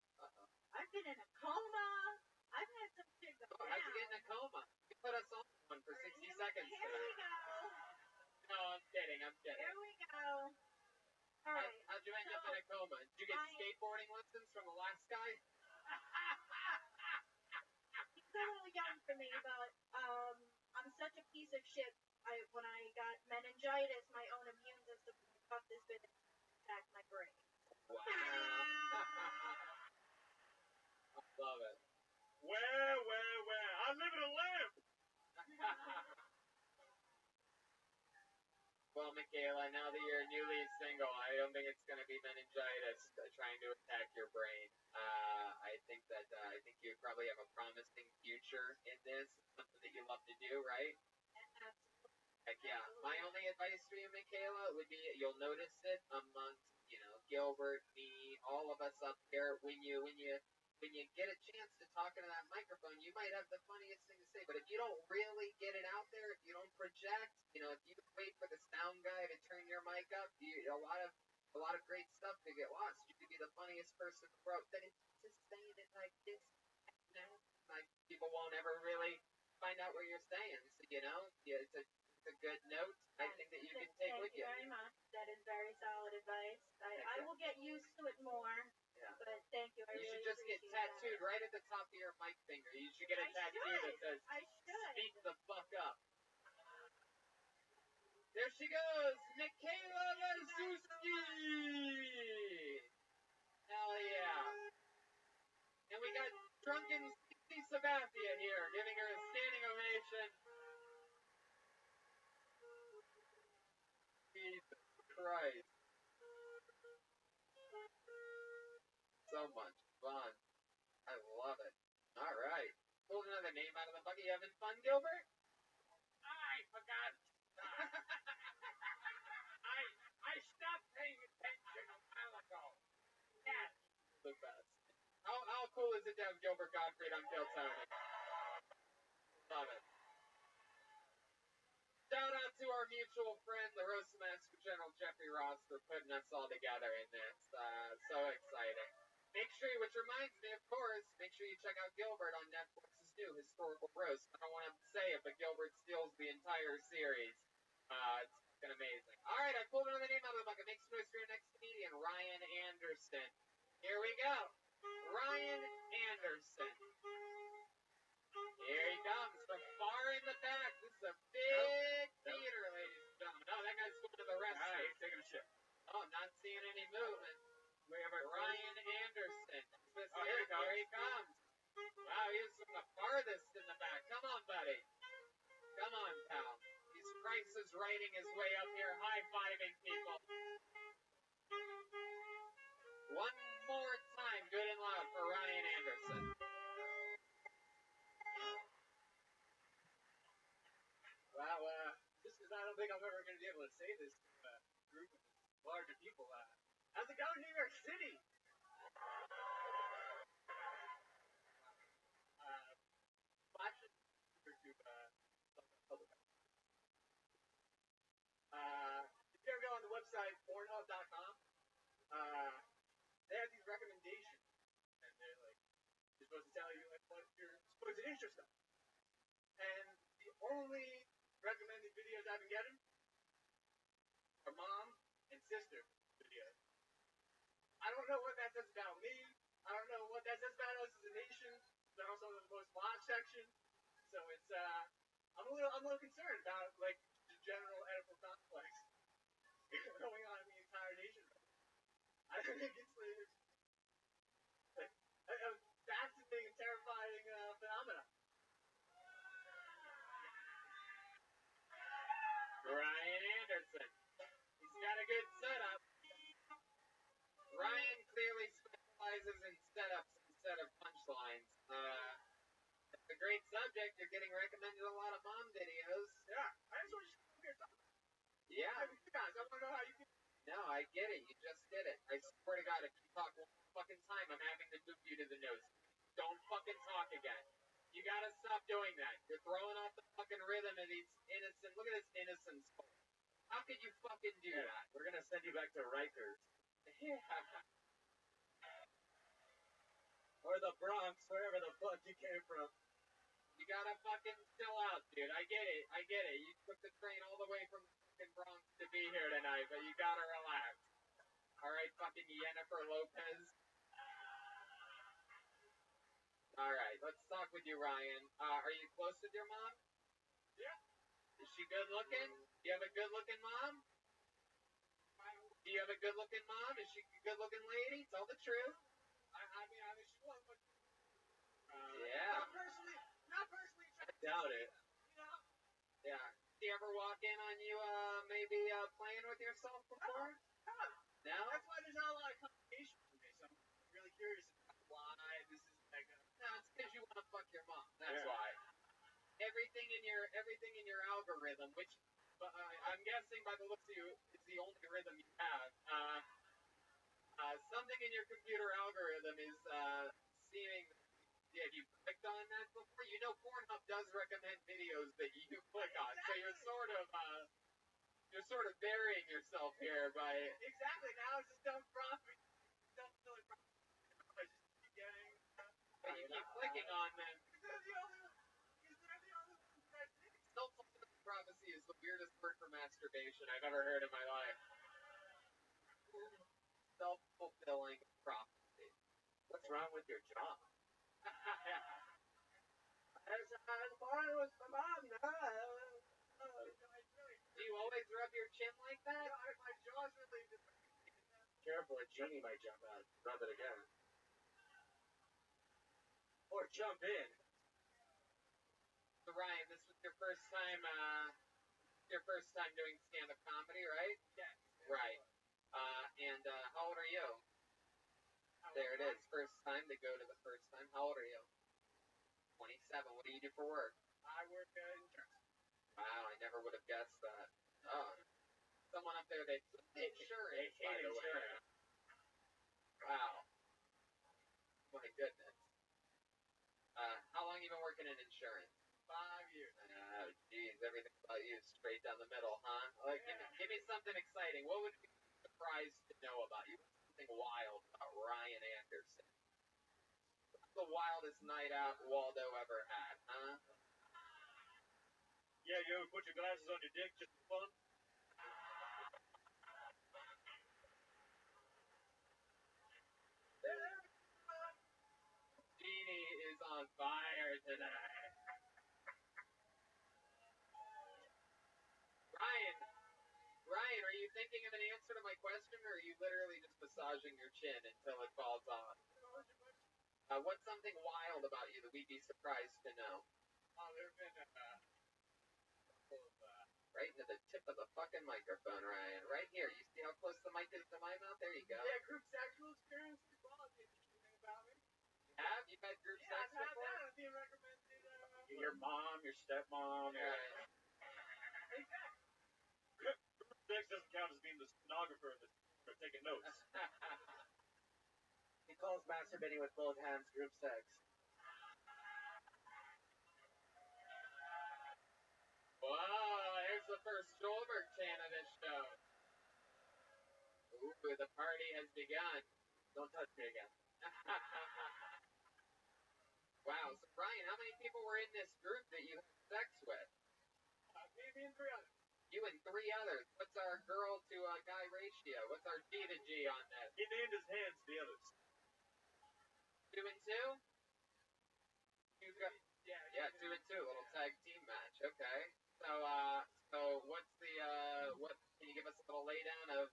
Speaker 13: I've been in a coma. I've had some shit go down.
Speaker 2: How'd you get in a coma? You put us on one for 60 seconds.
Speaker 13: Here we go.
Speaker 2: No, I'm kidding.
Speaker 13: Here we go. All right.
Speaker 2: How'd you end up in a coma? Did you get skateboarding lessons from the last guy?
Speaker 13: He's a little young for me, but such a piece of shit. When I got meningitis, my own immune system fucked this bitch and attacked my brain.
Speaker 2: Wow. I love it.
Speaker 4: Where? I'm living a lamp.
Speaker 2: Well, Michaela, now that you're newly single, I don't think it's going to be meningitis trying to attack your brain. I think you probably have a promising future in this, something that you love to do, right? Heck yeah. My only advice for you, Michaela, would be you'll notice it amongst, Gilbert, me, all of us up here. When you get a chance to talk into that microphone, you might have the funniest thing to say. But if you don't really get it out there, if you don't project, if you wait for the sound guy to turn your mic up, a lot of great stuff could get lost. You could be the funniest person in the world, but it's just saying it like this, like people won't ever really find out what you're saying. So, it's a good note. I think that you can take with you.
Speaker 13: Thank you very much. That is very solid advice. I will get used to it more.
Speaker 2: Yeah.
Speaker 13: But thank you.
Speaker 2: You should just get tattooed right at the top of your mic finger. You should get a tattoo that says, "Speak the fuck up." There she goes, Michaela Lazuski! Hell yeah. And we got drunken Stacey Sabathia here, giving her a standing ovation. Jesus Christ. So much fun. I love it. All right. Pulled another name out of the bucket. You having fun, Gilbert?
Speaker 4: I forgot. I stopped paying attention a while ago. Yes.
Speaker 2: The best. How cool is it to have Gilbert Gottfried on Kill Tony? Love it. Shout out to our mutual friend, the Roast Master General Jeffrey Ross, for putting us all together in this. So exciting. Which reminds me, of course, make sure you check out Gilbert on Netflix's new historical roast. I don't want to say it, but Gilbert steals the entire series. It's fucking amazing. All right, I pulled another name out of the bucket. Make some noise for your next comedian, Ryan Anderson. Here we go. Ryan Anderson. Here he comes from far in the back. This is a big theater, ladies and gentlemen. Oh, that guy's going to the restroom.
Speaker 4: All right, he's taking a shit.
Speaker 2: Oh, not seeing any movement. Ryan Anderson.
Speaker 4: Oh, here he comes.
Speaker 2: Here he comes. Wow, he was from the farthest in the back. Come on, buddy. Come on, pal. He's crisis writing his way up here, high-fiving people. One more time, good and loud for Ryan Anderson.
Speaker 16: Wow, just because I don't think I'm ever going to be able to say this to a group of larger people. How's it going, New York City? Watching YouTube, if you ever go on the website Pornhub.com, they have these recommendations, and they're like, you're supposed to tell you like what you're supposed to interest in. And the only recommended videos I've been getting are mom and sister videos. I don't know what that says about me. I don't know what that says about us as a nation. They're also in the most watched section. So it's I'm a little concerned about like the general Oedipal complex going on in the entire nation. I think it's like a fascinating and terrifying phenomenon.
Speaker 2: Ryan Anderson. He's got a good setup. Ryan clearly specializes in setups instead of punchlines. It's a great subject. You're getting recommended a lot of mom videos.
Speaker 4: Yeah, I just want to hear something.
Speaker 2: Yeah.
Speaker 4: I mean, you guys, I want to know how you feel.
Speaker 2: No, I get it. You just did it. I swear to God, if you talk one fucking time, I'm having to boot you to the nose. Don't fucking talk again. You gotta stop doing that. You're throwing off the fucking rhythm of these innocent. Look at this innocent soul. How could you fucking do that?
Speaker 4: We're gonna send you back to Rikers.
Speaker 2: Yeah.
Speaker 4: Or the Bronx, wherever the fuck you came from.
Speaker 2: You gotta fucking chill out, dude. I get it. You took the train all the way from the fucking Bronx to be here tonight, but you gotta relax. Alright, fucking Jennifer Lopez. Alright, let's talk with you, Ryan. Are you close with your mom?
Speaker 4: Yeah.
Speaker 2: Is she good looking? Do you have a good looking mom? Do you have a good looking mom? Is she a good looking lady? Tell the truth.
Speaker 3: I mean, she was, but
Speaker 2: Yeah.
Speaker 3: not personally.
Speaker 2: I doubt it.
Speaker 3: You know?
Speaker 2: Yeah. Did she ever walk in on you, maybe playing with yourself before? No.
Speaker 3: That's why there's not a lot of communication with me. So I'm really curious about why this is like.
Speaker 2: No, it's because you want to fuck your mom. That's why. Everything in your algorithm, which I'm guessing by the looks of you is the only rhythm you have. Something in your computer algorithm is seeing. Have you clicked on that before? You know Pornhub does recommend videos that you click on, so you're sort of burying yourself here by.
Speaker 3: Exactly. Now it's just dumb profit. Self-fulfilling prophecy. I just keep getting.
Speaker 2: But you keep clicking on them.
Speaker 3: They're the only ones that I think.
Speaker 2: Self-fulfilling prophecy is the weirdest word for masturbation I've ever heard in my life. Self-fulfilling prophecy. What's wrong with your jaw?
Speaker 3: As far as my mom,
Speaker 2: Do you always rub your chin like that?
Speaker 3: my jaw's really just.
Speaker 5: Careful, a genie might jump out. Rub it again. Or jump in.
Speaker 2: So Ryan, this was your first time doing stand-up comedy, right?
Speaker 3: Yeah.
Speaker 2: Right. And how old are you? There it is. First time to go to the first time. How old are you? 27. What do you do for work?
Speaker 3: I work in insurance.
Speaker 2: Wow, I never would have guessed that. Oh. Someone up there, insurance, by the way. Wow. My goodness. How long have you been working in insurance?
Speaker 3: 5 years.
Speaker 2: Oh, geez, everything about you is straight down the middle, huh? Like, give me something exciting. What would you be surprised to know about you? What's something wild about Ryan Anderson? What's the wildest night out Waldo ever had, huh?
Speaker 3: Yeah, you ever put your glasses on your dick just for fun?
Speaker 2: Genie is on fire today. Ryan, are you thinking of an answer to my question, or are you literally just massaging your chin until it falls off? What's something wild about you that we'd be surprised to know?
Speaker 3: There's been
Speaker 2: right into the tip of the fucking microphone, Ryan. Right here. You see how close the mic is to my mouth? There you go.
Speaker 3: Yeah, group sexual experience as well. That's the interesting thing about me.
Speaker 2: Have you had group sex
Speaker 3: I've had
Speaker 2: before?
Speaker 3: that. I've been recommended.
Speaker 5: Your mom, your stepmom.
Speaker 2: Right.
Speaker 3: Exactly. Group sex doesn't count as being the stenographer or taking notes.
Speaker 5: He calls masturbating with both hands group sex.
Speaker 2: Whoa, here's the first Stolberg fan of this show. Ooh, the party has begun.
Speaker 5: Don't touch me again.
Speaker 2: Wow, so Brian, how many people were in this group that you had sex with?
Speaker 3: Me and 3 others.
Speaker 2: You and 3 others. What's our girl to guy ratio? What's our G to G on this?
Speaker 3: He named his hands the others.
Speaker 2: 2 and 2? Yeah, 2 and 2, little tag team match. Okay. So what's the what? Can you give us a little laydown of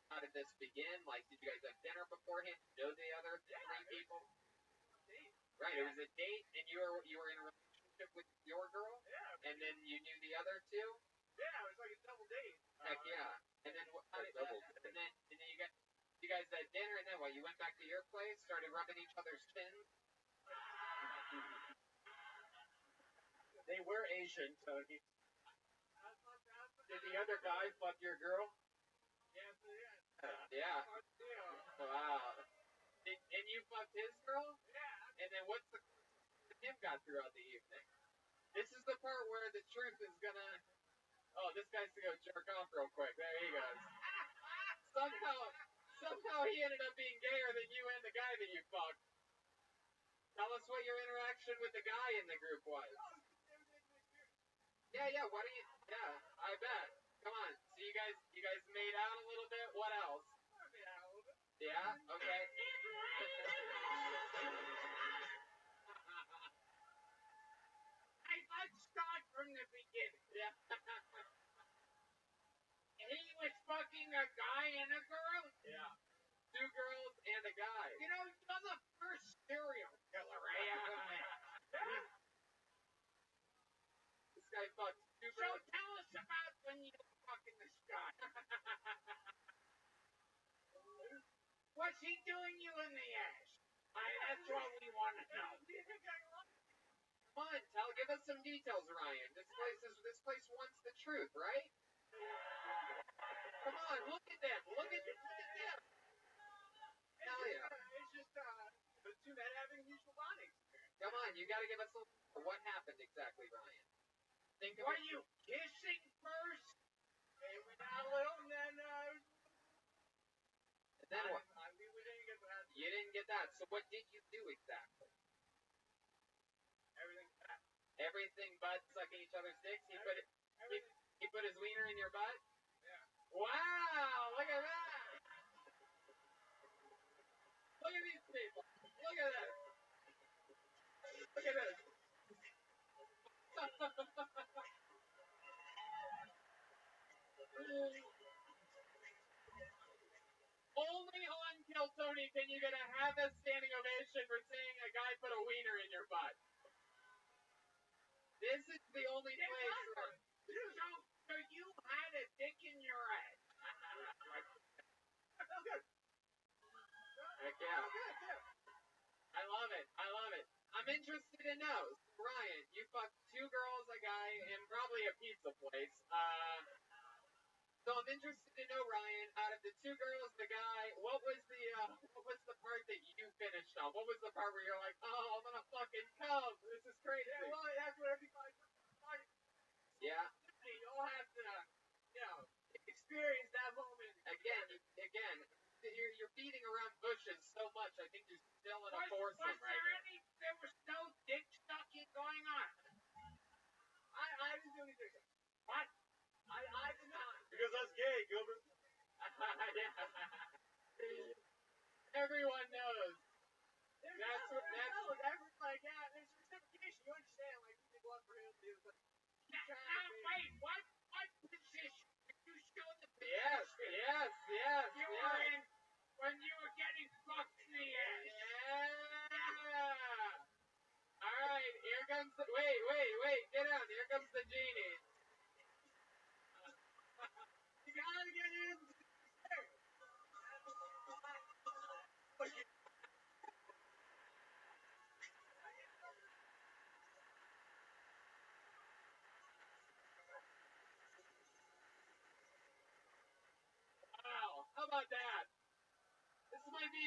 Speaker 2: how did this begin? Like, did you guys have dinner beforehand? Know the other 3 people? Right, it was a date, and you were in a relationship with your girl.
Speaker 3: Yeah.
Speaker 2: And then you knew the other 2.
Speaker 3: Yeah, it was like a double date.
Speaker 2: Heck yeah. And then and then you guys had dinner, and then what? You went back to your place, started rubbing each other's chins.
Speaker 5: They were Asian, Tony.
Speaker 2: Did the other guy fuck your girl?
Speaker 3: Yes,
Speaker 2: Yeah. Wow. And you fucked his girl?
Speaker 3: Yeah.
Speaker 2: And then what's the him got throughout the evening? This is the part where the truth is gonna. Oh, this guy's gonna go jerk off real quick. There he goes. Somehow he ended up being gayer than you and the guy that you fucked. Tell us what your interaction with the guy in the group was. Yeah. Why don't you? Yeah, I bet. Come on. So you guys made out a little bit. What else? Yeah. Okay. start from the beginning. Yeah. He was fucking a guy and a girl. Yeah. 2 girls and a guy. You know, you're the first serial killer I ever met. This guy fucked 2 girls. So tell us about when you were fucking this guy. What's he doing you in the ass? That's what we want to know. Come on, give us some details, Ryan. This place wants the truth, right? Come on, look at them. Look at them. Hell yeah.
Speaker 3: It's just the 2 men having a mutual bonding experience.
Speaker 2: Come on, you got to give us a little. What happened exactly, Ryan? Were you kissing first?
Speaker 3: They went out a little, and then
Speaker 2: what?
Speaker 3: We didn't get that.
Speaker 2: You didn't get that. So what did you do exactly?
Speaker 3: Everything back.
Speaker 2: Everything but sucking each other's dicks? He put his wiener in your butt?
Speaker 3: Yeah.
Speaker 2: Wow! Look at that! Look at these people! Look at this! Look at this! Only on Kill Tony can you get a half a standing ovation for saying a guy put a wiener in your butt. This is the only place where... So you had a dick in your ass. Heck yeah. I love it. I love it. I'm interested to know, Ryan, you fucked 2 girls, a guy, and probably a pizza place. So I'm interested to know, Ryan, out of the 2 girls, the guy, what was the part that you finished on? What was the part where you're like, oh, I'm gonna fucking come. This is crazy.
Speaker 3: Yeah, well, that's what everybody talking.
Speaker 2: Yeah.
Speaker 3: You all have to, experience that moment.
Speaker 2: Again, you're beating around bushes so much. I think you're still in a foursome right now. There was no dick sucking going on.
Speaker 3: I didn't do anything.
Speaker 2: What?
Speaker 3: I did not.
Speaker 4: Because that's gay, Gilbert.
Speaker 2: Everyone knows.
Speaker 3: That's like, yeah, there's reciprocation. You understand? Like, you did one for him, the other.
Speaker 2: Wait, what position did you show the position? Yes. You were in when you were getting fucked in the ass. Yeah. All right, here comes the. Wait, get out. Here comes the genie.
Speaker 3: You gotta get in.
Speaker 2: Wow, how about that? This might be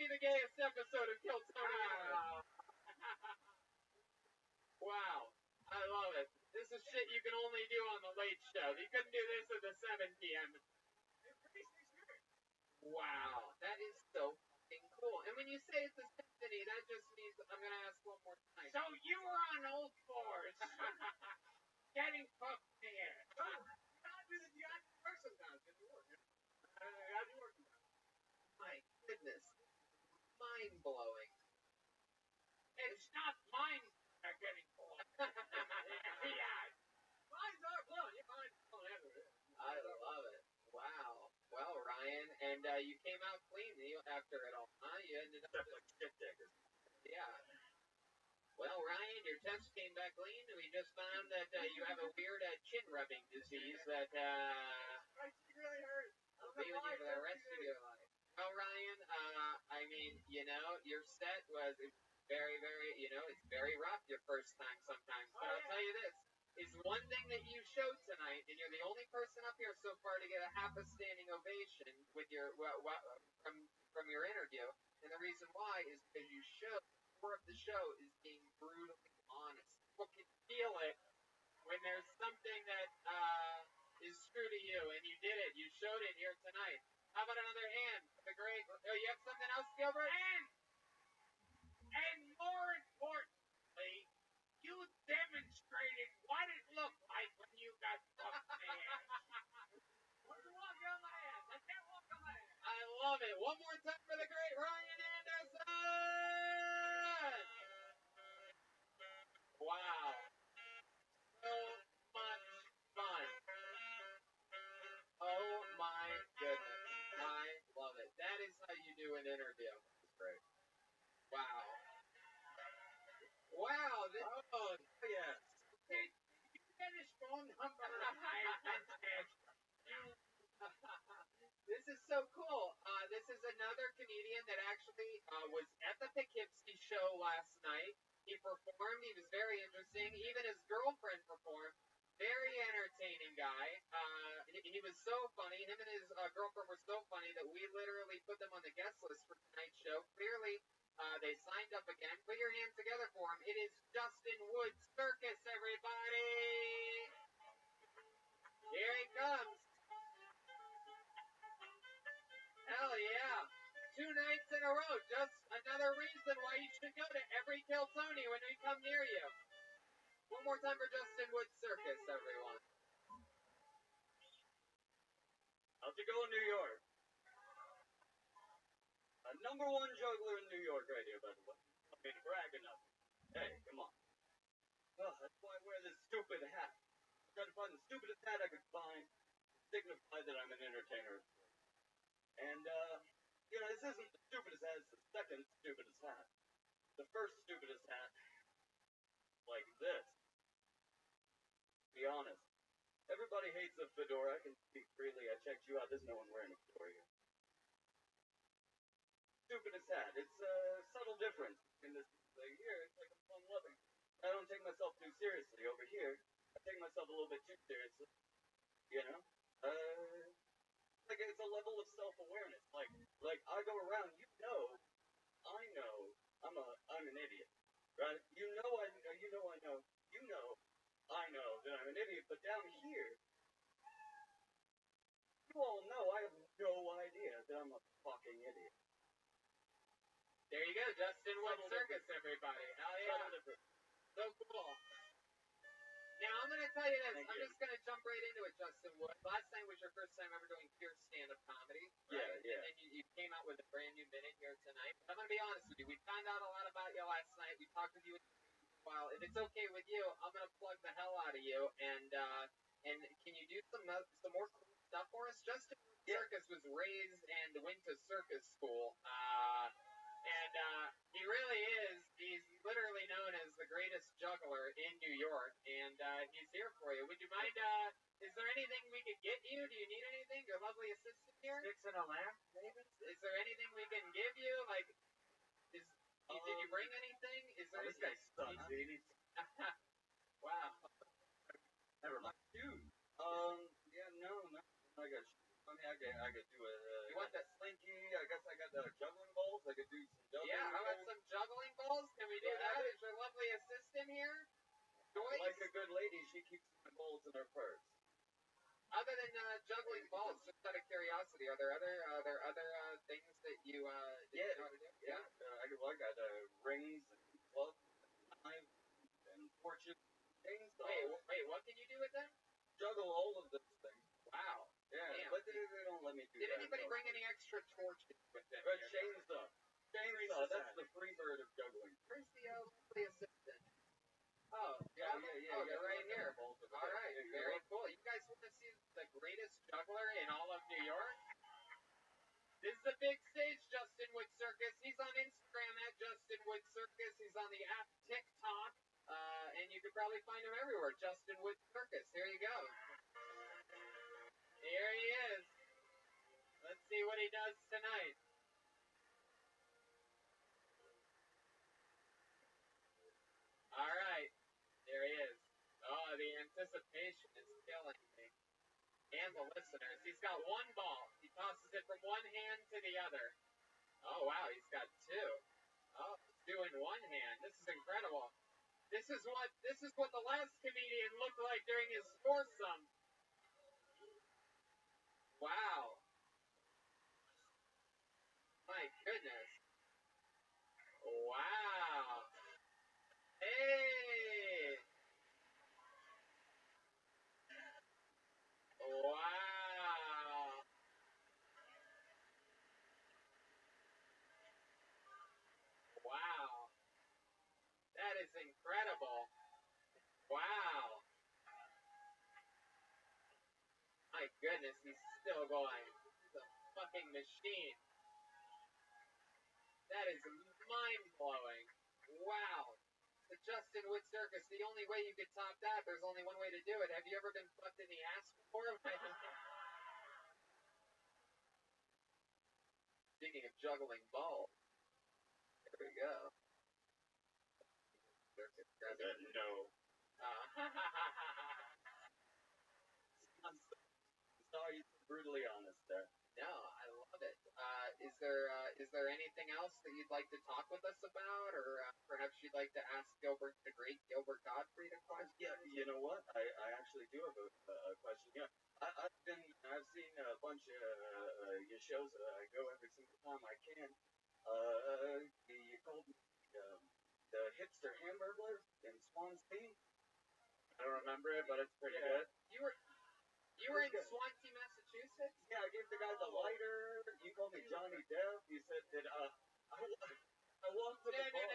Speaker 2: the gayest episode of Kill Tony. Wow, I love it. This is shit you can only do on the Late Show. You couldn't do this at the 7 p.m. Wow, that is so fucking cool. And when you say it's a symphony, that just means I'm gonna ask one more time. So you were on all fours, getting fucked in the air.
Speaker 3: You got to work sometimes. You work.
Speaker 2: My goodness, mind blowing. It's not mine that are getting blown. Yeah.
Speaker 3: Minds are blown. Your mind's blown everywhere.
Speaker 2: I love it. Wow. Well, Ryan, and you came out clean after it all, huh? You ended up like shit diggers. Yeah. Well, Ryan, your test came back clean. We just found that you have a weird chin rubbing disease that
Speaker 3: My cheek really hurts.
Speaker 2: will be with you for the rest of your life. Well, Ryan, I mean, your set was very, very, it's very rough your first time sometimes. But I'll tell you this. Is one thing that you showed tonight, and you're the only person up here so far to get a half a standing ovation with your from your interview, and the reason why is because you showed core of the show is being brutally honest. People can feel it when there's something that is true to you, and you did it. You showed it here tonight. How about another hand? The great. Oh, you have something else, Gilbert? And more importantly, you demonstrated what it looked like when you got fucked in the ass.
Speaker 3: Where's the walk on my ass? I can't walk on my ass.
Speaker 2: I love it. One more time for the great Ryan Anderson. Wow. interview. It was great. Wow. Wow.
Speaker 3: Oh, yes.
Speaker 2: Okay. You get his phone number. This is so cool. This is another comedian that actually was at the Poughkeepsie show last night. He performed. He was very interesting. Even his girlfriend performed. Very entertaining guy. He was so funny. Him and his girlfriend were so funny that we literally put them on the guest list for tonight's show. Clearly, they signed up again. Put your hands together for him. It is Justin Woods Circus, everybody. Here he comes. Hell yeah. 2 nights in a row. Just another reason why you should go to every Kill Tony when we come near you. One more time for Justin Woods Circus, everyone.
Speaker 3: How's it going, New York? Number 1 juggler in New York right here, by the way. I mean, bragging up. Hey, come on. Oh, that's why I wear this stupid hat. I'm trying to find the stupidest hat I could find to signify that I'm an entertainer. And, this isn't the stupidest hat, it's the second stupidest hat. The first stupidest hat, like this. To be honest, everybody hates a fedora. I can speak freely. I checked you out. There's no one wearing a fedora here. Stupidest hat. It's a subtle difference in this thing here. It's like I'm fun-loving. I don't take myself too seriously. Over here, I take myself a little bit too seriously. You know? Like it's a level of self-awareness. Like I go around, I know I'm an idiot, right? I know that I'm an idiot, but down here, you all know I have no idea that I'm a fucking idiot.
Speaker 2: There you go, Justin Woods Circus, everybody. Hell yeah. So cool. Now, I'm going to tell you this. I'm just going to jump right into it, Justin Woods. Last night was your first time ever doing pure stand-up comedy, right?
Speaker 3: Yeah.
Speaker 2: And then you came out with a brand new minute here tonight. But I'm going to be honest with you. We found out a lot about you last night. We talked with you for a while. If it's okay with you, I'm going to plug the hell out of you. And can you do some more cool stuff for us? Justin Woods Circus was raised and went to circus school. And he really is. He's literally known as the greatest juggler in New York, and he's here for you. Would you mind, is there anything we could get you? Do you need anything? Your lovely assistant here?
Speaker 3: Sticks in a lamp, maybe?
Speaker 2: Is there anything we can give you? Like, did you bring anything? Is there
Speaker 3: this guy's son, huh?
Speaker 2: Wow.
Speaker 3: Never mind. Dude. No. I got shoes. I could do a...
Speaker 2: You want that
Speaker 3: slinky? I guess I got the juggling balls. I could do some juggling
Speaker 2: balls. How about some juggling balls? Can we do that? Is your lovely assistant here? Joyce?
Speaker 3: Like a good lady, she keeps my balls in her purse.
Speaker 2: Other than juggling balls, just out of curiosity, are there other things that you know how to do?
Speaker 3: Yeah. I got rings and gloves and knives and torches.
Speaker 2: Wait, what can you do with them?
Speaker 3: Juggle all of those things.
Speaker 2: Wow.
Speaker 3: Yeah,
Speaker 2: damn.
Speaker 3: But they don't let me do
Speaker 2: Did
Speaker 3: that.
Speaker 2: Did anybody bring any extra torches with them?
Speaker 3: Chainsaw. That's the free bird of juggling.
Speaker 2: Where's the lovely assistant? Oh, yeah. Oh, they're right here. All right, very cool. You guys want to see the greatest juggler in all of New York? This is the big stage, Justin Woods Circus. He's on Instagram at Justin Woods Circus. He's on the app TikTok, and you can probably find him everywhere. Justin Woods Circus. Here you go. Here he is. Let's see what he does tonight. All right. There he is. Oh, the anticipation is killing me. And the listeners. He's got one ball. He tosses it from one hand to the other. Oh, wow. He's got two. Oh, he's doing one hand. This is incredible. This is what the last comedian looked like during his foursome. Wow. My goodness. Wow. Hey. Wow. Wow. That is incredible. Wow. My goodness, he's still going. He's a fucking machine. That is mind-blowing. Wow. The Justin Wood Circus, the only way you could top that, there's only one way to do it. Have you ever been fucked in the ass before? Speaking of juggling balls, there we go.
Speaker 3: No. Sorry, brutally honest there.
Speaker 2: No, I love it. Is there anything else that you'd like to talk with us about, or perhaps you'd like to ask Gilbert, the great Gilbert Gottfried, a question?
Speaker 3: Yeah, you know what? I actually do have a question. Yeah, I've seen a bunch of your shows. I go every single time I can. You called me the hipster hamburger in Swansea.
Speaker 2: I don't remember it, but it's pretty good. You were in Swansea, Massachusetts?
Speaker 3: Yeah, I gave the guy the lighter. You called me Johnny Depp. You said that I walked to the bar.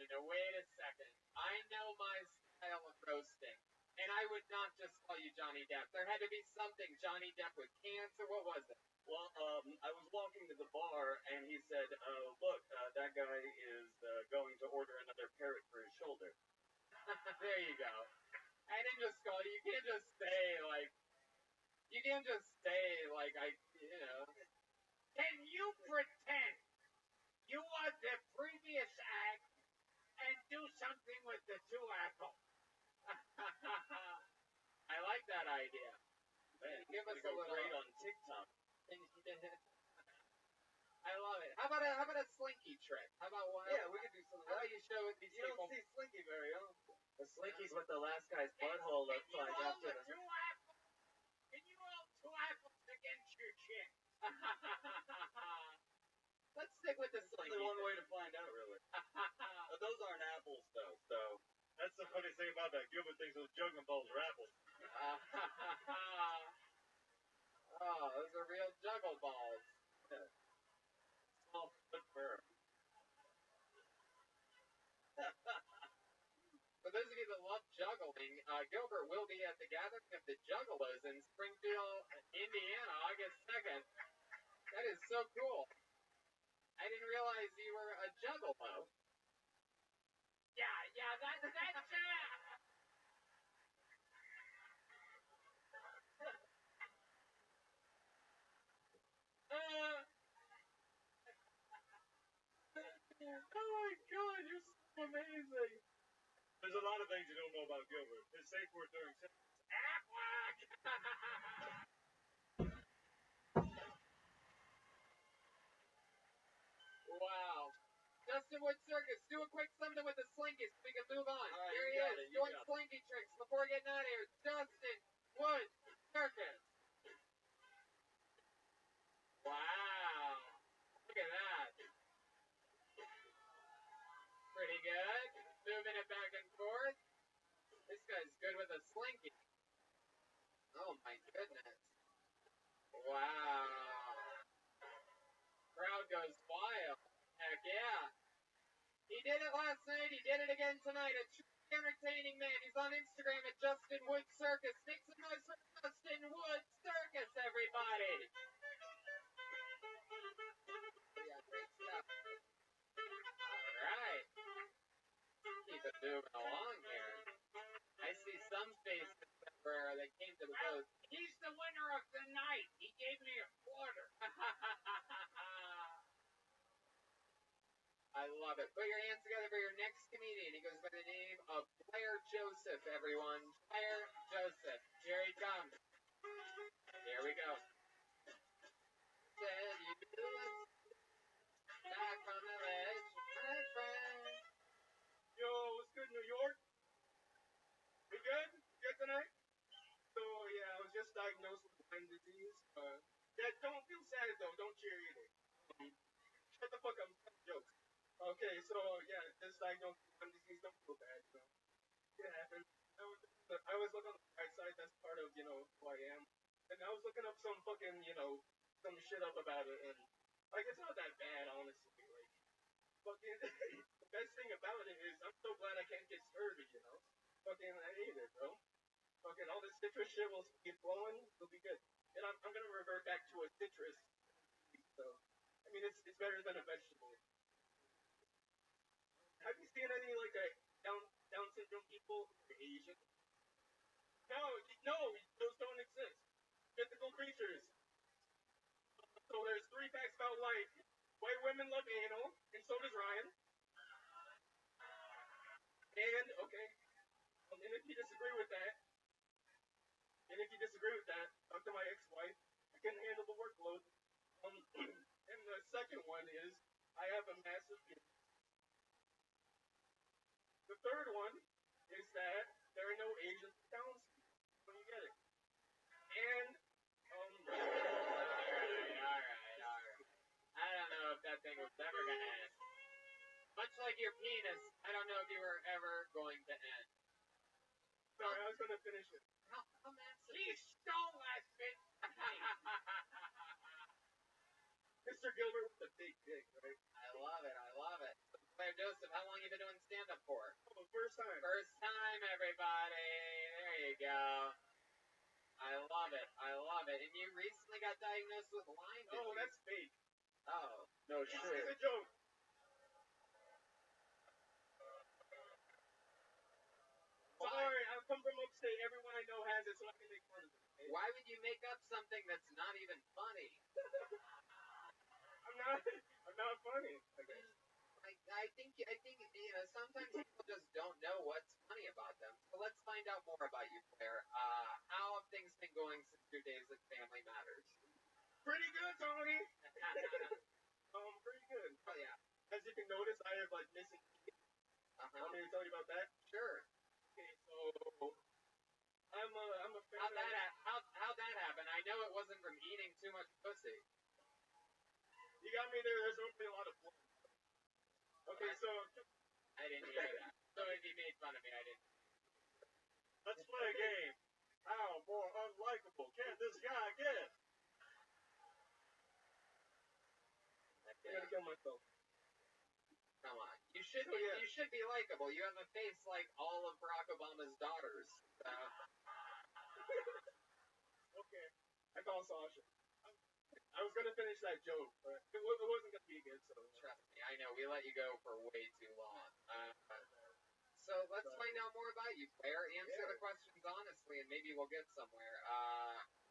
Speaker 2: No, wait a second. I know my style of roasting, and I would not just call you Johnny Depp. There had to be something. Johnny Depp with cancer. What was it?
Speaker 3: Well, I was walking to the bar, and he said, look, that guy is going to order another parrot for his shoulder.
Speaker 2: There you go. I didn't just call you. You can't just say, Can you pretend you are the previous act and do something with the two apples? I like that idea.
Speaker 3: Man,
Speaker 2: give us a little.
Speaker 3: Great on TikTok.
Speaker 2: I love it. How about a slinky trick? How about one?
Speaker 3: Yeah, we could do some of that.
Speaker 2: How about you show it these people?
Speaker 3: You don't see Slinky very often.
Speaker 2: The slinky's what the last guy's butthole looks like after the.
Speaker 1: Two apples? Can you roll two apples against your chin?
Speaker 2: Let's stick with the slinky.
Speaker 3: There's only one way to find out, really. Those aren't apples, though. So that's the funny thing about that. Gilbert thinks those juggling balls are apples.
Speaker 2: Oh, those are real juggle balls.
Speaker 3: Yeah. Small but firm.
Speaker 2: For those of you that love juggling, Gilbert will be at the gathering of the Juggalos in Springfield, Indiana, August 2nd. That is so cool. I didn't realize you were a juggalo.
Speaker 1: Yeah, that's
Speaker 2: Oh my God, you're so amazing.
Speaker 3: There's a lot of things you don't know about Gilbert. His safe word during sex.
Speaker 2: Wow. Justin Wood Circus, do a quick something with the slinky so we can move on.
Speaker 3: Right,
Speaker 2: Here he is, doing slinky tricks before getting out of here. Justin Wood Circus. Wow. Look at that. Pretty good. Moving it back and forth. This guy's good with a slinky. Oh my goodness. Wow. Crowd goes wild. Heck yeah. He did it last night. He did it again tonight. A truly entertaining man. He's on Instagram at Justin Wood Circus. Make some noise for Justin Wood Circus, everybody. Yeah, great stuff. All right. Keep it moving along here. I see some faces that came to the booth.
Speaker 1: He's the winner of the night. He gave me a quarter.
Speaker 2: I love it. Put your hands together for your next comedian. He goes by the name of Blair Joseph, everyone. Blair Joseph. Here he comes. Here we go. Said you back on the ledge, my friend.
Speaker 3: Yo, what's good, New York? We good? Good tonight? So, yeah, I was just diagnosed with Lyme disease. Yeah, don't feel sad, though. Don't cheer either. Shut the fuck up. Jokes. Okay, so, yeah, just diagnosed with Lyme disease. Don't feel bad, you know. It happens. I was looking on the bright side. That's part of, who I am. And I was looking up some fucking, some shit up about it. And, like, it's not that bad, honestly. Like, fucking, the best thing about it is I'm so glad I can't get scurvy, Fucking, I hate it, bro. Fucking, all this citrus shit will be flowing. It'll be good. And I'm gonna revert back to a citrus. So, I mean, it's better than a vegetable. Have you seen any like Down syndrome people who are Asian? No, those don't exist. Mythical creatures. So there's 3 facts about life. White women love anal, and so does Ryan. And okay, and if you disagree with that, talk to my ex-wife. I can handle the workload. And the second one is I have a massive penis. The third one is that there are no Asian Downs when you get it. And
Speaker 2: Alright. I don't know if that thing was ever gonna end. Much like your penis, I don't know if you were ever going to end.
Speaker 3: Sorry, I was gonna finish it.
Speaker 2: How massive? He stole that bit.
Speaker 3: Mr. Gilbert with the big dick, right?
Speaker 2: I love it. Claire Joseph, how long you been doing stand-up for?
Speaker 3: Oh, first time.
Speaker 2: First time, everybody. There you go. I love it. And you recently got diagnosed with Lyme disease.
Speaker 3: Oh, that's fake.
Speaker 2: Oh.
Speaker 3: No shit. It's a joke. Sorry, I'm come from upstate. Everyone I know has it, so I can make fun of it. Okay?
Speaker 2: Why would you make up something that's not even funny?
Speaker 3: I'm not funny. Okay.
Speaker 2: I think sometimes people just don't know what's funny about them. So let's find out more about you, Claire. How have things been going since your days at Family Matters?
Speaker 3: Pretty good, Tony. Pretty good.
Speaker 2: Oh yeah.
Speaker 3: As you can notice, I have like missing teeth. Want me to tell you about that?
Speaker 2: Sure.
Speaker 3: Okay, so I'm a fan.
Speaker 2: How'd that happen? I know it wasn't from eating too much pussy.
Speaker 3: You got me there. There's only a lot of blood. Okay, so
Speaker 2: I didn't hear that. So if you made fun of me, I didn't.
Speaker 3: Let's play a game. How more unlikable can this guy get? I gotta kill myself.
Speaker 2: Come on. You should be likable. You have a face like all of Barack Obama's daughters.
Speaker 3: Okay. I call Sasha. I was gonna finish that joke, but it wasn't gonna be good, so
Speaker 2: trust me, I know, we let you go for way too long. So let's find out more about you, Claire. Answer the questions honestly, and maybe we'll get somewhere.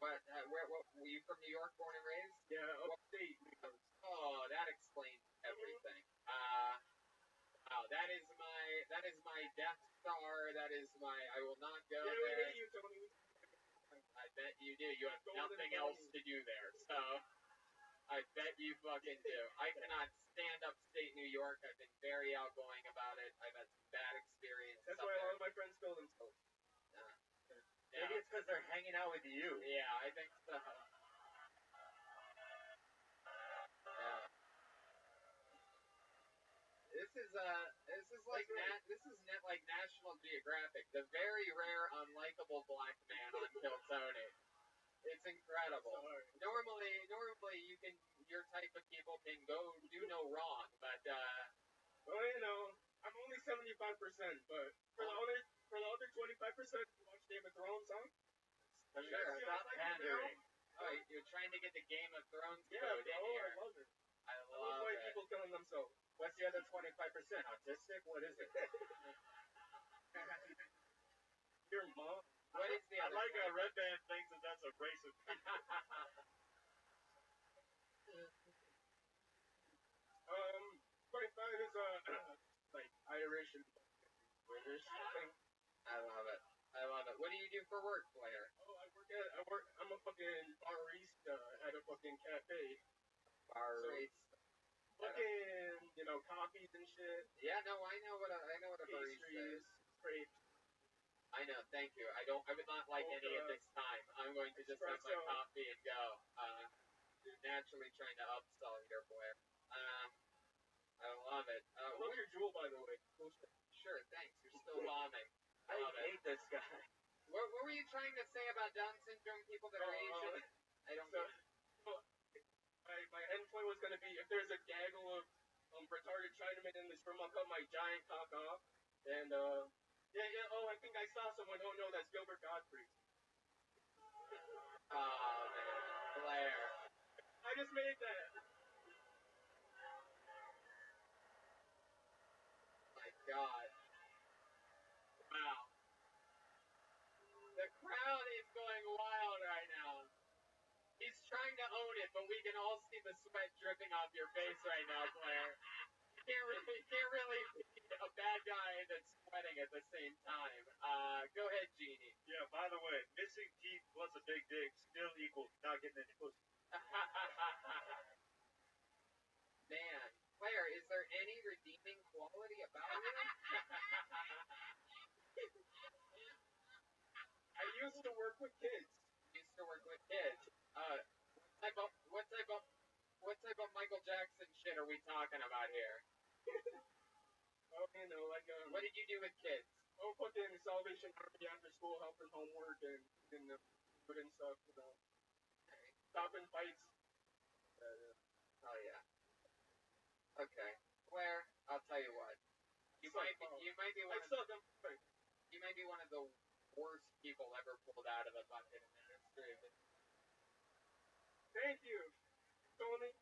Speaker 2: Where were you from? New York, born and raised?
Speaker 3: Yeah, upstate.
Speaker 2: Oh, that explains everything. Wow, that is my Death Star. That is my. I will not go there.
Speaker 3: We hate you, Tony.
Speaker 2: I bet you do. You have nothing else to do there, so I bet you fucking do. I cannot stand upstate New York. I've been very outgoing about it. I've had some bad experiences.
Speaker 3: That's why a lot of my friends kill themselves.
Speaker 2: Yeah.
Speaker 5: Maybe it's because they're hanging out with you.
Speaker 2: Yeah, I think so. This is like National Geographic, the very rare unlikable black man on Kill Tony. It's incredible.
Speaker 3: Sorry.
Speaker 2: Normally your type of people can go do no wrong, but
Speaker 3: well, you know, I'm only 75%, but for the other 25%, you watch Game of Thrones, huh?
Speaker 2: Sure.
Speaker 5: Stop pandering.
Speaker 2: Oh, you're trying to get the Game of Thrones
Speaker 3: code
Speaker 2: in here.
Speaker 3: I love it.
Speaker 2: I love
Speaker 3: white
Speaker 2: it.
Speaker 3: people killing themselves.
Speaker 5: What's the other 25%? Autistic? What is it?
Speaker 3: Your mom.
Speaker 2: What is the other?
Speaker 4: I like how Red Band thinks that that's a racist.
Speaker 3: 25 is like Irish and British thing.
Speaker 2: I love it. What do you do for work, Blair?
Speaker 3: Oh, I'm a fucking barista at a fucking cafe.
Speaker 2: Barista.
Speaker 3: Fucking, coffees and shit.
Speaker 2: Yeah, no, I know what a barista is.
Speaker 3: Crepes.
Speaker 2: I know, thank you. I would not like any at this time. I'm going to just have my coffee and go. Naturally trying to upsell here, Blair. I love it.
Speaker 3: I love your jewel, by the way.
Speaker 2: Sure, thanks. You're still bombing.
Speaker 5: I hate this guy.
Speaker 2: What were you trying to say about Down syndrome people that are Asian? I don't know.
Speaker 3: My endpoint was going to be, if there's a gaggle of retarded Chinamen in this room, I'll cut my giant cock off. And, I think I saw someone. Oh, no, that's Gilbert Godfrey.
Speaker 2: Oh, man. Blair.
Speaker 3: I just made that.
Speaker 2: He's trying to own it, but we can all see the sweat dripping off your face right now, Claire. You can't really be a bad guy that's sweating at the same time. Go ahead, Jeannie.
Speaker 4: Yeah, by the way, missing teeth plus a big dick still equals not getting any pussy.
Speaker 2: Man, Claire, is there any redeeming quality about you?
Speaker 3: I used to work with kids.
Speaker 2: Used to work with kids. What type of Michael Jackson shit are we talking about here?
Speaker 3: Oh, you know, like
Speaker 2: What did you do with kids?
Speaker 3: oh, fucking Salvation Army after school helping homework and food and stuff, you know. Stopping fights.
Speaker 2: Oh yeah. Okay, Claire, I'll tell you what. You might be one
Speaker 3: I
Speaker 2: of
Speaker 3: suck, I'm sorry.
Speaker 2: you might be one of the worst people ever pulled out of a bucket in the history of it.
Speaker 3: Thank you, Tony.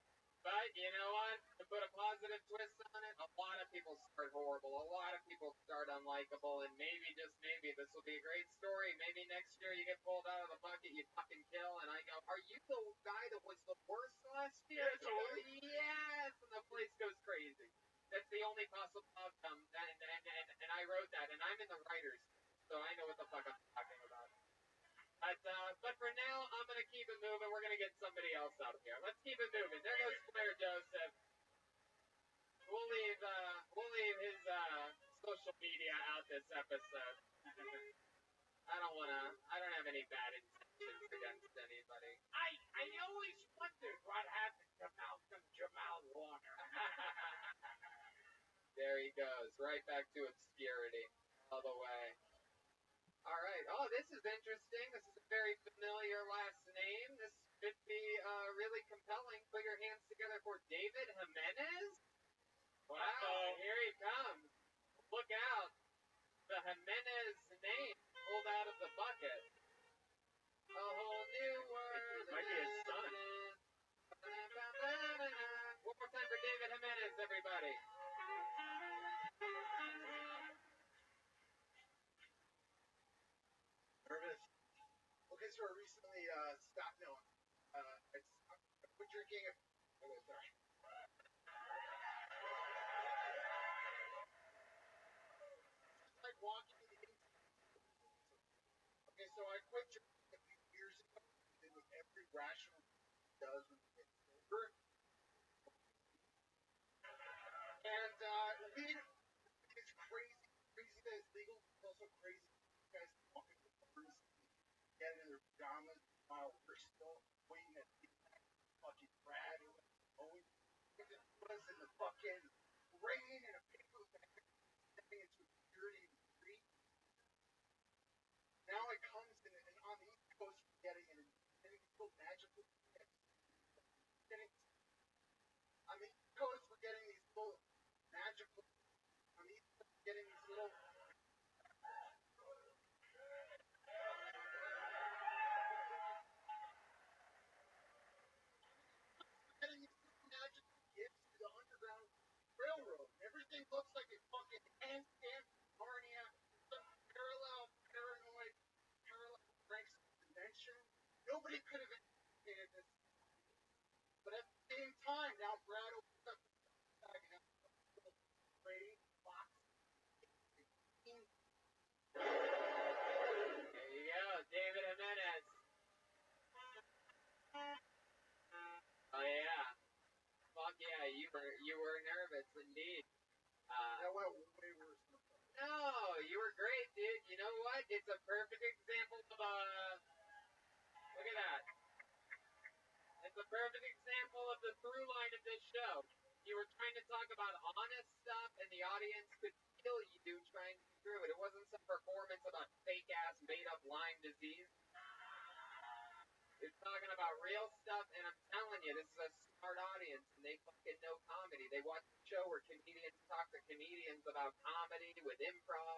Speaker 2: But you know what? To put a positive twist on it, a lot of people start horrible. A lot of people start unlikable, and maybe, just maybe, this will be a great story. Maybe next year you get pulled out of the bucket, you fucking kill, and I go, are you the guy that was the worst last year?
Speaker 3: Yeah,
Speaker 2: And you go, yes, and the place goes crazy. That's the only possible outcome, and I wrote that, and I'm in the writer's room, so I know what the fuck I'm talking about. But for now, I'm going to keep it moving. We're going to get somebody else out here. Let's keep it moving. There goes Claire Joseph. We'll leave his social media out this episode. I don't have any bad intentions against anybody.
Speaker 3: I always wondered what happened to Malcolm Jamal Warner.
Speaker 2: There he goes, right back to obscurity, all the way. All right. Oh, this is interesting. This is a very familiar last name. This should be really compelling. Put your hands together for David Jimenez. Wow, here he comes. Look out. The Jimenez name pulled out of the bucket. A whole new world.
Speaker 4: Might be his son.
Speaker 2: One more time for David Jimenez, everybody.
Speaker 3: Nervous. Okay, so I recently stopped. No, I quit drinking. Oh, sorry. Like walking into. Okay, so I quit drinking a few years ago. Did what every rational does when you get sober. And weed is crazy. Crazy that it's legal. It's also crazy. You guys walking the bars, get in their pajamas while we're still waiting at the fucking Brad who was always put us in the fucking rain and a paper bag stepping into security in the street. Now it comes in, and on the East Coast we're getting it, and it's so magical. On the East Coast we're getting these little magical. On the East Coast we're getting these little. Getting these little magical gifts to the Underground Railroad. Everything looks like a fucking handstand Narnia, some parallel, paranoid, parallel Frank's convention. Nobody could have anticipated this. But at the same time, now Brad opens up the bag and has a little tray box.
Speaker 2: There you go, David Jimenez. Oh yeah. Fuck yeah, you were nervous indeed.
Speaker 3: That went way worse than
Speaker 2: No, you were great, dude. You know what? It's a perfect example of look at that. It's a perfect example of the through line of this show. You were trying to talk about honest stuff, and the audience could feel you trying to get through it. It wasn't some performance about fake-ass, made-up Lyme disease. It's talking about real stuff, and I'm telling you, this is a smart audience, and they fucking know comedy. They watch the show where comedians talk to comedians about comedy with improv,